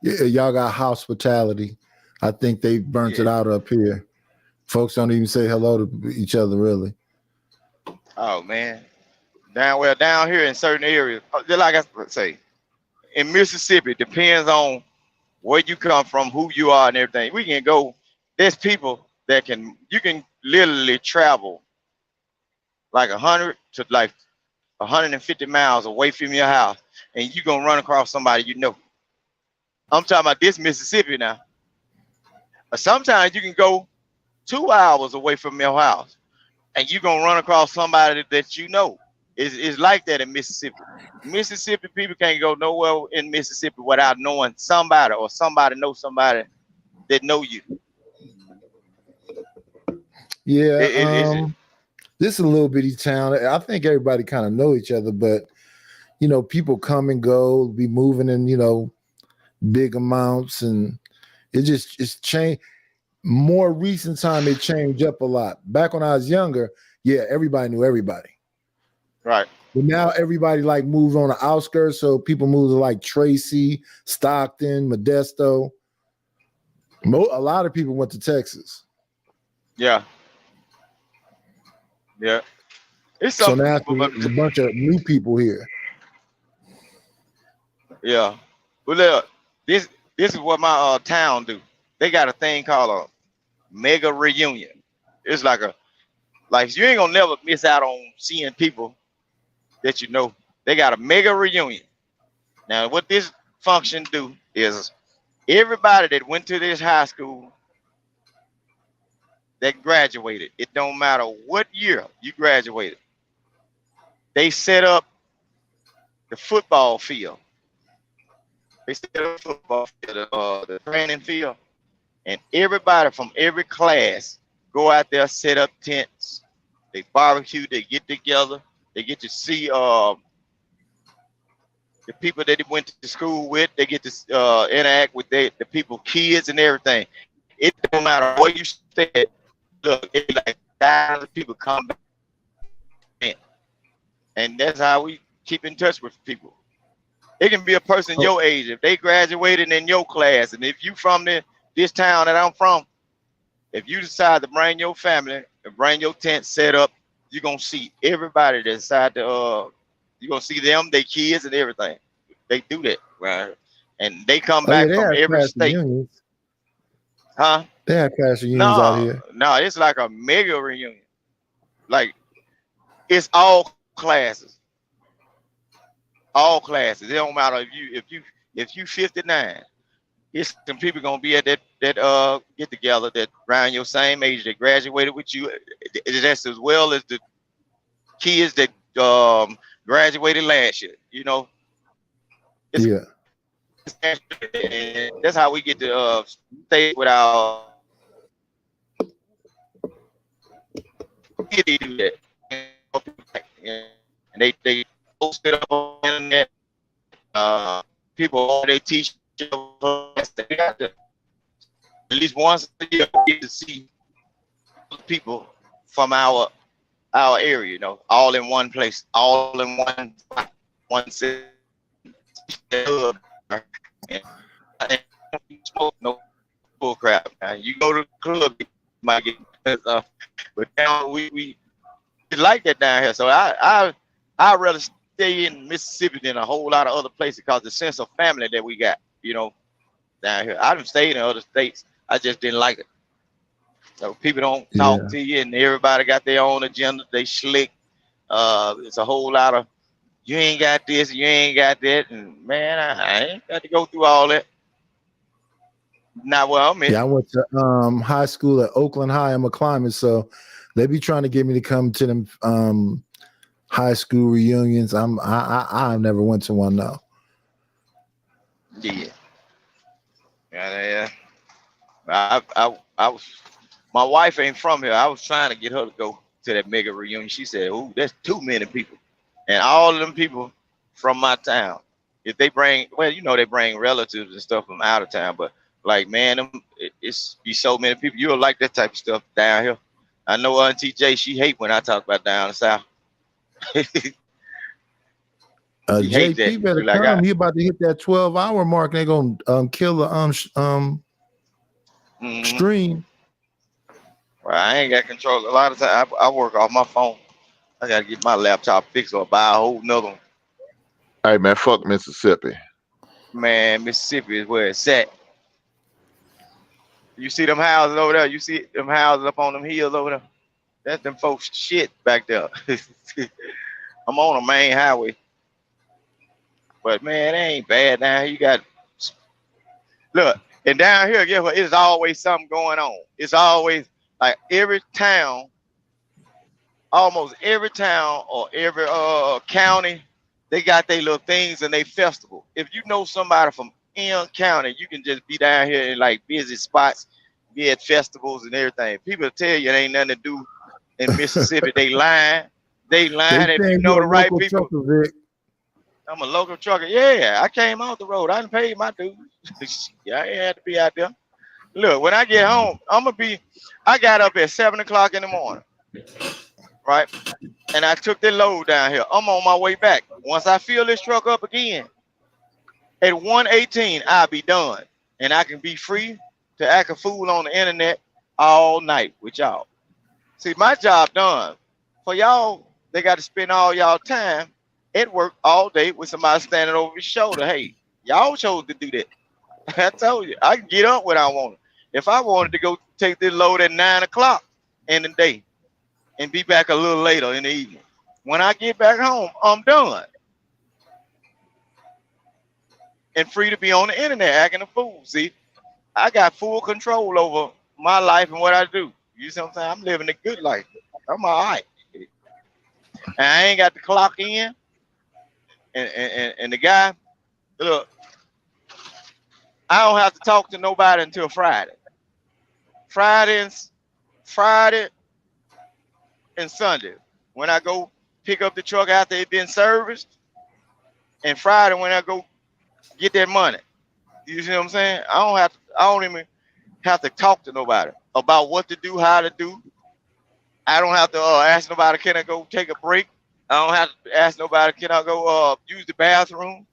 y'all got hospitality. I think they burnt it out up here. Folks don't even say hello to each other, really. Oh man. Down here in certain areas, just like I say, in Mississippi, depends on where you come from, who you are, and everything. We can go. There's people that you can literally travel like 100 to like 150 miles away from your house, and you gonna run across somebody you know. I'm talking about this Mississippi now. Sometimes you can go 2 hours away from your house, and you gonna run across somebody that you know. It's like that in Mississippi. Mississippi people can't go nowhere in Mississippi without knowing somebody, or somebody knows somebody that know you. Yeah, this is a little bitty town. I think everybody kind of know each other, but you know, people come and go, be moving in, you know, big amounts, and it's changed. More recent time, it changed up a lot. Back when I was younger, yeah, everybody knew everybody. Right. But now everybody like moves on the outskirts, so people move to like Tracy, Stockton, Modesto. A lot of people went to Texas. Yeah. Yeah. It's So something. now there's a bunch of new people here. Yeah. Well, look, this is what my town do. They got a thing called a mega reunion. It's like you ain't gonna never miss out on seeing people that you know. They got a mega reunion. Now, what this function do is everybody that went to this high school that graduated, it don't matter what year you graduated, they set up the football field. They set up the football field, the training field, and everybody from every class go out there, set up tents, they barbecue, they get together, they get to see the people that they went to school with, they get to interact with the people, kids and everything. It don't matter where you stay. Look, it's like thousands of people come back in. And that's how we keep in touch with people. It can be a person your age. If they graduated in your class, and if you from this town that I'm from, if you decide to bring your family and bring your tent set up, you're going to see everybody that decide to, you're going to see them, their kids and everything. They do that, right? And they come back from every state. Reunions. Huh? They have class reunions out here. No, it's like a mega reunion. Like, it's all classes. All classes. It don't matter if you 59. It's some people gonna be at that get together that around your same age that graduated with you. That's as well as the kids that graduated last year. You know. Yeah. That's how we get to stay with our. They do that, and they post it up on the internet. People they teach. They got to, at least once a year get to see people from our area, you know, all in one place, all in one spot, one city. And smoke no bull crap. Now, you go to the club, you might get, but now we like that down here. So I rather stay in Mississippi than a whole lot of other places because the sense of family that we got, you know, down here. I've stayed in other states. I just didn't like it. So people don't talk to you, and everybody got their own agenda. They slick. It's a whole lot of you ain't got this, you ain't got that, and man, I ain't got to go through all that. Not well, I mean. Yeah, I went to high school at Oakland High. I'm a climber, so they be trying to get me to come to them high school reunions. I never went to one though. Yeah. Yeah. I was. My wife ain't from here. I was trying to get her to go to that mega reunion. She said, "Ooh, that's too many people," and all of them people from my town. If they bring, well, you know, they bring relatives and stuff from out of town, but like, man, it's be so many people. You'll like that type of stuff down here. I know Auntie J, she hate when I talk about down the south. JP better come. He about to hit that 12-hour mark. They're gonna kill the stream. Well, I ain't got control. A lot of times I work off my phone. I gotta get my laptop fixed or buy a whole nother one. Hey man, fuck Mississippi. Man, Mississippi is where it's at. You see them houses over there? You see them houses up on them hills over there? That's them folks shit back there. I'm on a main highway. But man, it ain't bad down here. You got look, and down here, guess what? It's always something going on. It's always like every town, almost every town or every county, they got their little things and they festival. If you know somebody from any county, you can just be down here in like busy spots, be at festivals and everything. People tell you it ain't nothing to do in Mississippi. They lying. They lying. If you know the right people. I'm a local trucker. Yeah, I came out the road. I done paid my dues. Yeah, I ain't had to be out there. Look, when I get home, I got up at 7 o'clock in the morning, right? And I took the load down here. I'm on my way back. Once I fill this truck up again, at 1:18, I'll be done. And I can be free to act a fool on the internet all night with y'all. See, my job done. For y'all, they got to spend all y'all time at work all day with somebody standing over his shoulder. Hey, y'all chose to do that. I told you, I can get up when I want. If I wanted to go take this load at 9 o'clock in the day and be back a little later in the evening, when I get back home, I'm done. And free to be on the internet acting a fool. See, I got full control over my life and what I do. You see what I'm saying? I'm living a good life. I'm all right. And I ain't got to clock in. And the guy, look, I don't have to talk to nobody until Friday. Friday and Sunday, when I go pick up the truck after it been serviced, and Friday when I go get that money. You see what I'm saying? I don't even have to talk to nobody about what to do, how to do. I don't have to ask nobody, can I go take a break? I don't have to ask nobody, can I go use the bathroom?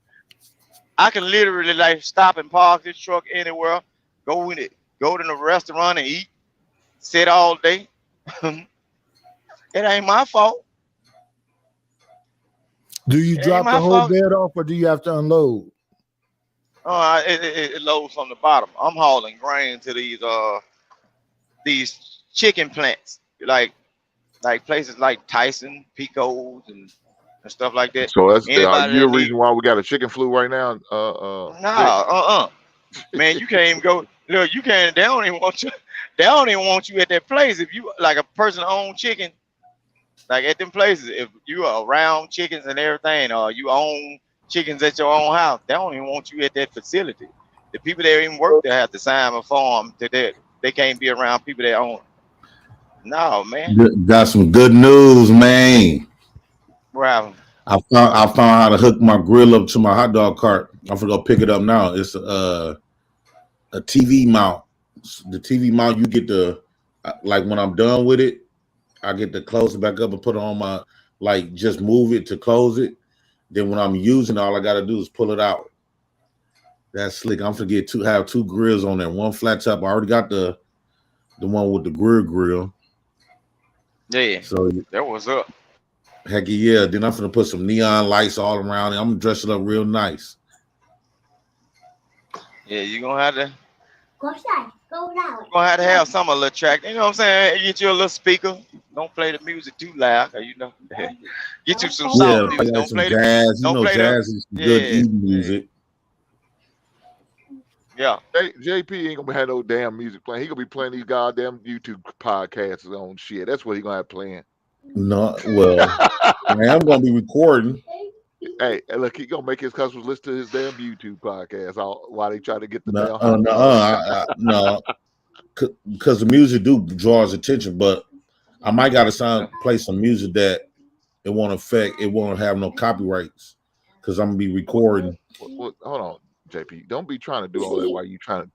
I can literally like stop and park this truck anywhere, go to the restaurant and eat, sit all day. It ain't my fault. Do you drop the whole bed off, or do you have to unload? It loads from the bottom. I'm hauling grain to these chicken plants, like places like Tyson, Pico's, and stuff like that. So that's the reason why we got a chicken flu right now. Man, you can't even go. Look, you can't. They don't even want you. They don't even want you at that place. If you like a person own chicken, like at them places, if you are around chickens and everything, or you own chickens at your own house, they don't even want you at that facility. The people that even work there have to sign a form that they can't be around people that own. No, man. Got some good news, man. Wow. I found how to hook my grill up to my hot dog cart. I'm gonna go pick it up now. It's a TV mount. The TV mount, you get like when I'm done with it, I get to close it back up and put it on my, like just move it to close it. Then when I'm using it, all I gotta do is pull it out. That's slick. I'm gonna have two grills on there. One flat top. I already got the one with the grill. Yeah. So that was up. Heck yeah. Then I'm gonna put some neon lights all around it. I'm gonna dress it up real nice. Yeah, you're gonna have to. You're gonna have to have some a little track. You know what I'm saying? Get you a little speaker. Don't play the music too loud, you know. Get you some soft music. Don't play jazz. Jazz is good evening music. Yeah. JP ain't gonna have no damn music playing. He gonna be playing these goddamn YouTube podcasts on shit. That's what he gonna have playing. No, well, man, I'm gonna be recording. Hey, look, he gonna make his customers listen to his damn YouTube podcast while they try to get the no, because the music draws attention, but I might gotta play some music that it won't have no copyrights because I'm gonna be recording. Well, hold on, JP, don't be trying to do all that while you trying to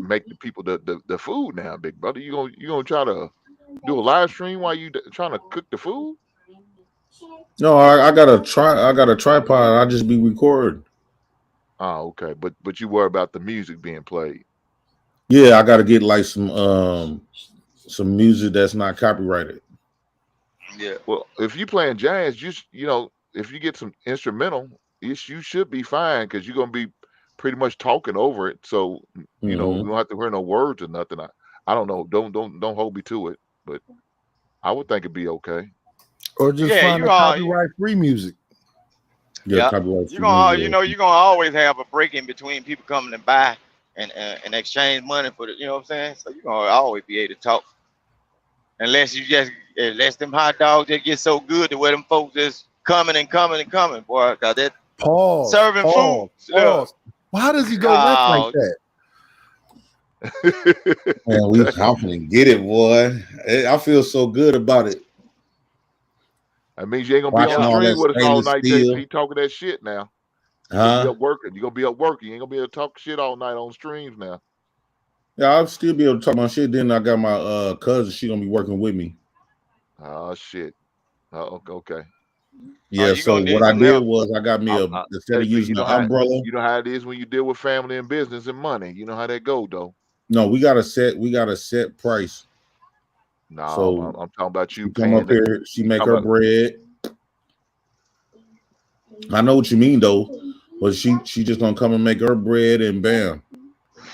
make the people the food now, big brother. You gonna try to do a live stream while you trying to cook the food? No, I got a tripod. I just be recording. Oh, okay. But you worry about the music being played. Yeah, I got to get like some music that's not copyrighted. Yeah. Well, if you playing jazz, if you get some instrumental, you should be fine because you're gonna be pretty much talking over it. So you don't have to hear no words or nothing. I don't know. Don't hold me to it, but I would think it'd be okay. Or just find a copyright-free music. Yeah, copyright-free you're gonna always have a break in between people coming to buy and exchange money for you know what I'm saying? So you're gonna always be able to talk. Unless them hot dogs just get so good to where them folks just coming, boy. Cause that serving food. Why does he go left like that? Man, we confident. Get it, boy. I feel so good about it. That means you ain't gonna be on the stream with us all night. JP talking that shit now. You're gonna be up working. You're gonna be up working. You ain't gonna be able to talk shit all night on streams now. Yeah, I'll still be able to talk my shit. Then I got my cousin. She gonna be working with me. Oh shit. Okay. Yeah. So what I did was I got me instead of using the umbrella. You know how it is when you deal with family and business and money. You know how that go though. No, we got a set price. No, So I'm talking about you come up paying here. She make her bread. I know what you mean though, but she just gonna come and make her bread and bam.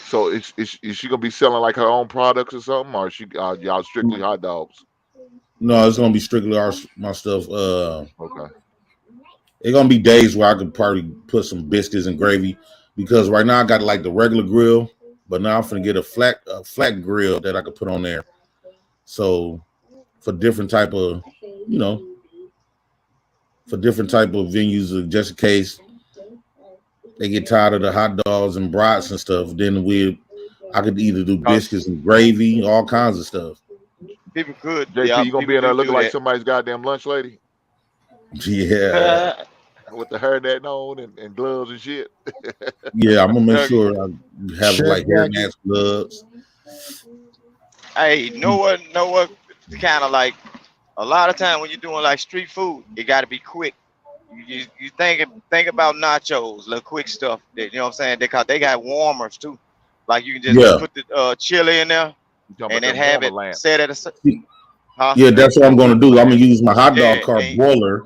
So is she gonna be selling like her own products or something, or is she y'all strictly hot dogs? No, it's gonna be strictly my stuff. Okay. It's gonna be days where I could probably put some biscuits and gravy, because right now I got like the regular grill, but now I'm gonna get a flat grill that I could put on there. So for different type of, for different type of venues, just in case they get tired of the hot dogs and brats and stuff, then I could either do biscuits and gravy, all kinds of stuff. People could. JP, you gonna be in there looking like somebody's goddamn lunch lady? Yeah. With the hairnet on and gloves and shit. Yeah, I'm gonna make sure I have like hairnets, gloves. Hey, know what? Kind of like a lot of time when you're doing like street food, it got to be quick. You think about nachos, little quick stuff. That, you know what I'm saying? They got warmers too. Like you can just put the chili in there and then have it set at a. Yeah, that's what I'm gonna do. I'm gonna use my hot dog cart boiler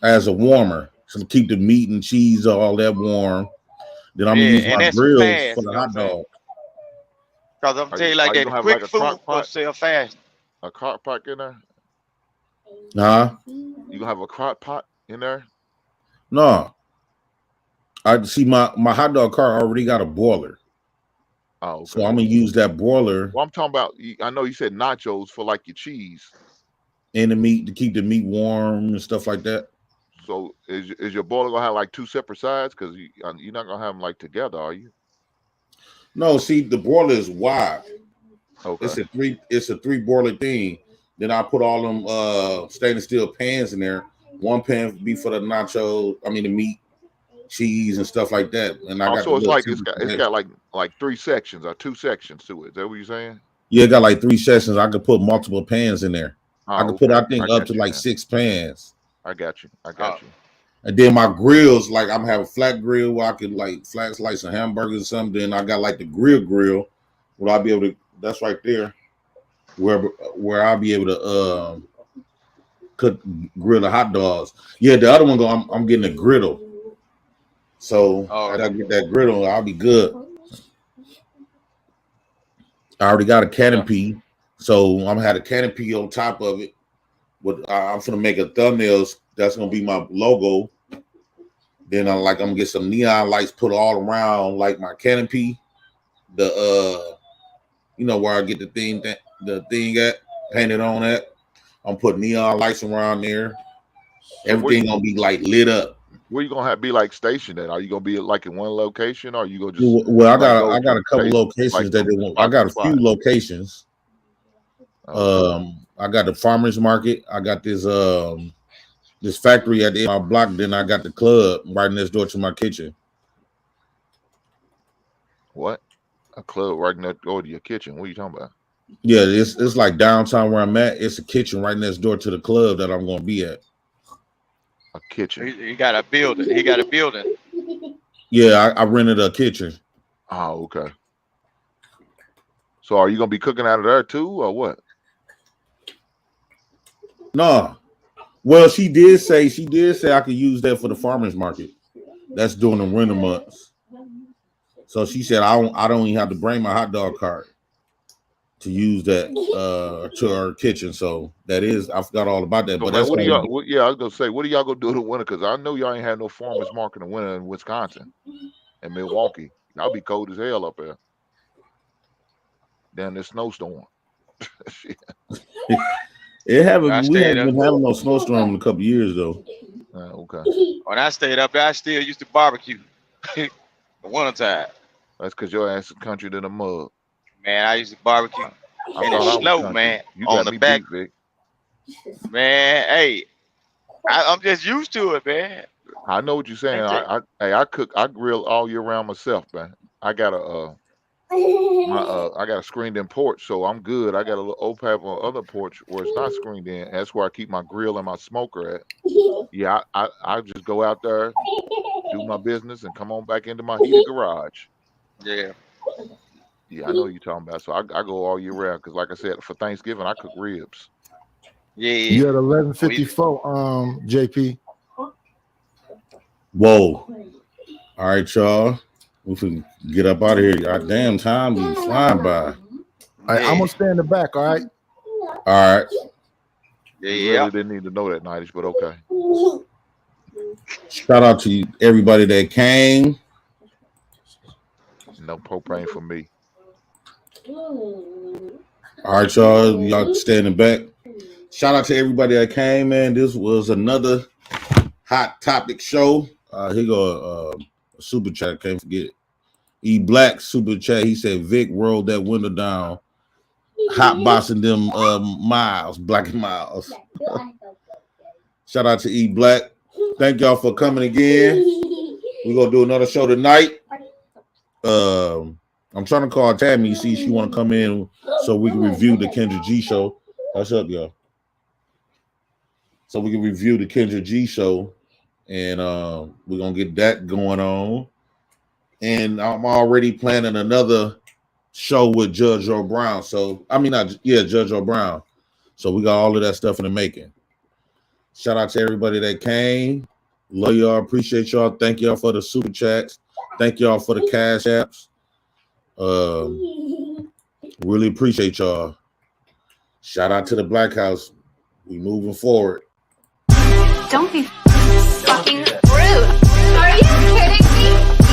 as a warmer, so to keep the meat and cheese all that warm. Then I'm gonna use my grills for the hot dog. Cause I'm telling you, like that quick like food will sell fast. A crock pot in there? Huh? You gonna have a crock pot in there? No. I see my hot dog cart already got a boiler. Oh, okay. So I'm gonna use that boiler. Well, I'm talking about. I know you said nachos for like your cheese and the meat, to keep the meat warm and stuff like that. So is your boiler gonna have like two separate sides? Because you're not gonna have them like together, are you? No, see, the boiler is wide. Okay. It's a three boiler thing. Then I put all them stainless steel pans in there. One pan be for the nachos, the meat, cheese, and stuff like that. And I got so it's like it's got like three sections or two sections to it. Is that what you're saying? Yeah, it got like three sections. I could put multiple pans in there. I could put, I think, up to like 6 pans. I got you. And then my grills, like I'm having a flat grill where I could like flat slice some hamburgers or something. Then I got like the grill where I'll be able to. That's right there, where I'll be able to grill the hot dogs. Yeah, the other one I'm getting a griddle. So I gotta get that griddle. I'll be good. I already got a canopy, so I'm gonna have a canopy on top of it. I'm gonna make a thumbnails. That's gonna be my logo. Then I'm gonna get some neon lights put all around like my canopy. The where I get the thing at painted on that. I'm putting neon lights around there. Everything gonna be like lit up. Where you gonna be like stationed at? Are you gonna be like in one location, or are you gonna just? Well, I got a couple locations I got a few locations. I got the farmers market. I got this this factory at the end of my block. Then I got the club right next door to my kitchen. What? A club right next door to your kitchen? What are you talking about? Yeah, it's like downtown where I'm at. It's a kitchen right next door to the club that I'm gonna be at. A kitchen. He got a building. He got a building. Yeah, I rented a kitchen. Oh, okay. So are you gonna be cooking out of there too, or what? No. Well, she did say I could use that for the farmers market. That's during the winter months. So she said I don't even have to bring my hot dog cart to use that to our kitchen. So I forgot all about that. So but man, that's what do y'all? I was gonna say, what are y'all gonna do in the winter? Because I know y'all ain't had no farmers market in the winter in Wisconsin and Milwaukee. Y'all be cold as hell up there. Damn, this snowstorm. We haven't been having no snowstorm in a couple years though. Okay. When I stayed up there, I still used to barbecue. The wintertime. That's because your ass is country to the mud. Man, I used to barbecue in the snow, man. On the back. Man, hey, I'm just used to it, man. I know what you're saying. I cook, I grill all year round myself, man. I got a screened in porch, so I'm good. I got a little OPAP on other porch where it's not screened in. That's where I keep my grill and my smoker at. Yeah, I just go out there, do my business, and come on back into my heated garage. Yeah. Yeah, I know what you're talking about. So I go all year round because, like I said, for Thanksgiving I cook ribs. Yeah. You at 11:54, JP. Whoa. All right, y'all. We can get up out of here. Goddamn, time be flying by. All right, I'm gonna stay in the back. All right. All right. Yeah. Really didn't need to know that, Nightish, but okay. Shout out to everybody that came. No propane for me. All right, y'all. Y'all stay in the back. Shout out to everybody that came, man. This was another hot topic show. Here go a super chat. Can't forget it. E Black super chat. He said Vic rolled that window down, hot boxing them Miles, Black and Miles. Shout out to E Black. Thank y'all for coming again. We're gonna do another show tonight. I'm trying to call Tammy, see if she want to come in so we can review the Kendra G show. What's up, y'all? So we can review the Kendra G show, and we're gonna get that going on. And I'm already planning another show with Judge O'Brown. Judge O'Brown. So we got all of that stuff in the making. Shout out to everybody that came. Love y'all. Appreciate y'all. Thank y'all for the super chats. Thank y'all for the cash apps. Really appreciate y'all. Shout out to the Black House. We moving forward. Don't be fucking rude. Are you kidding me?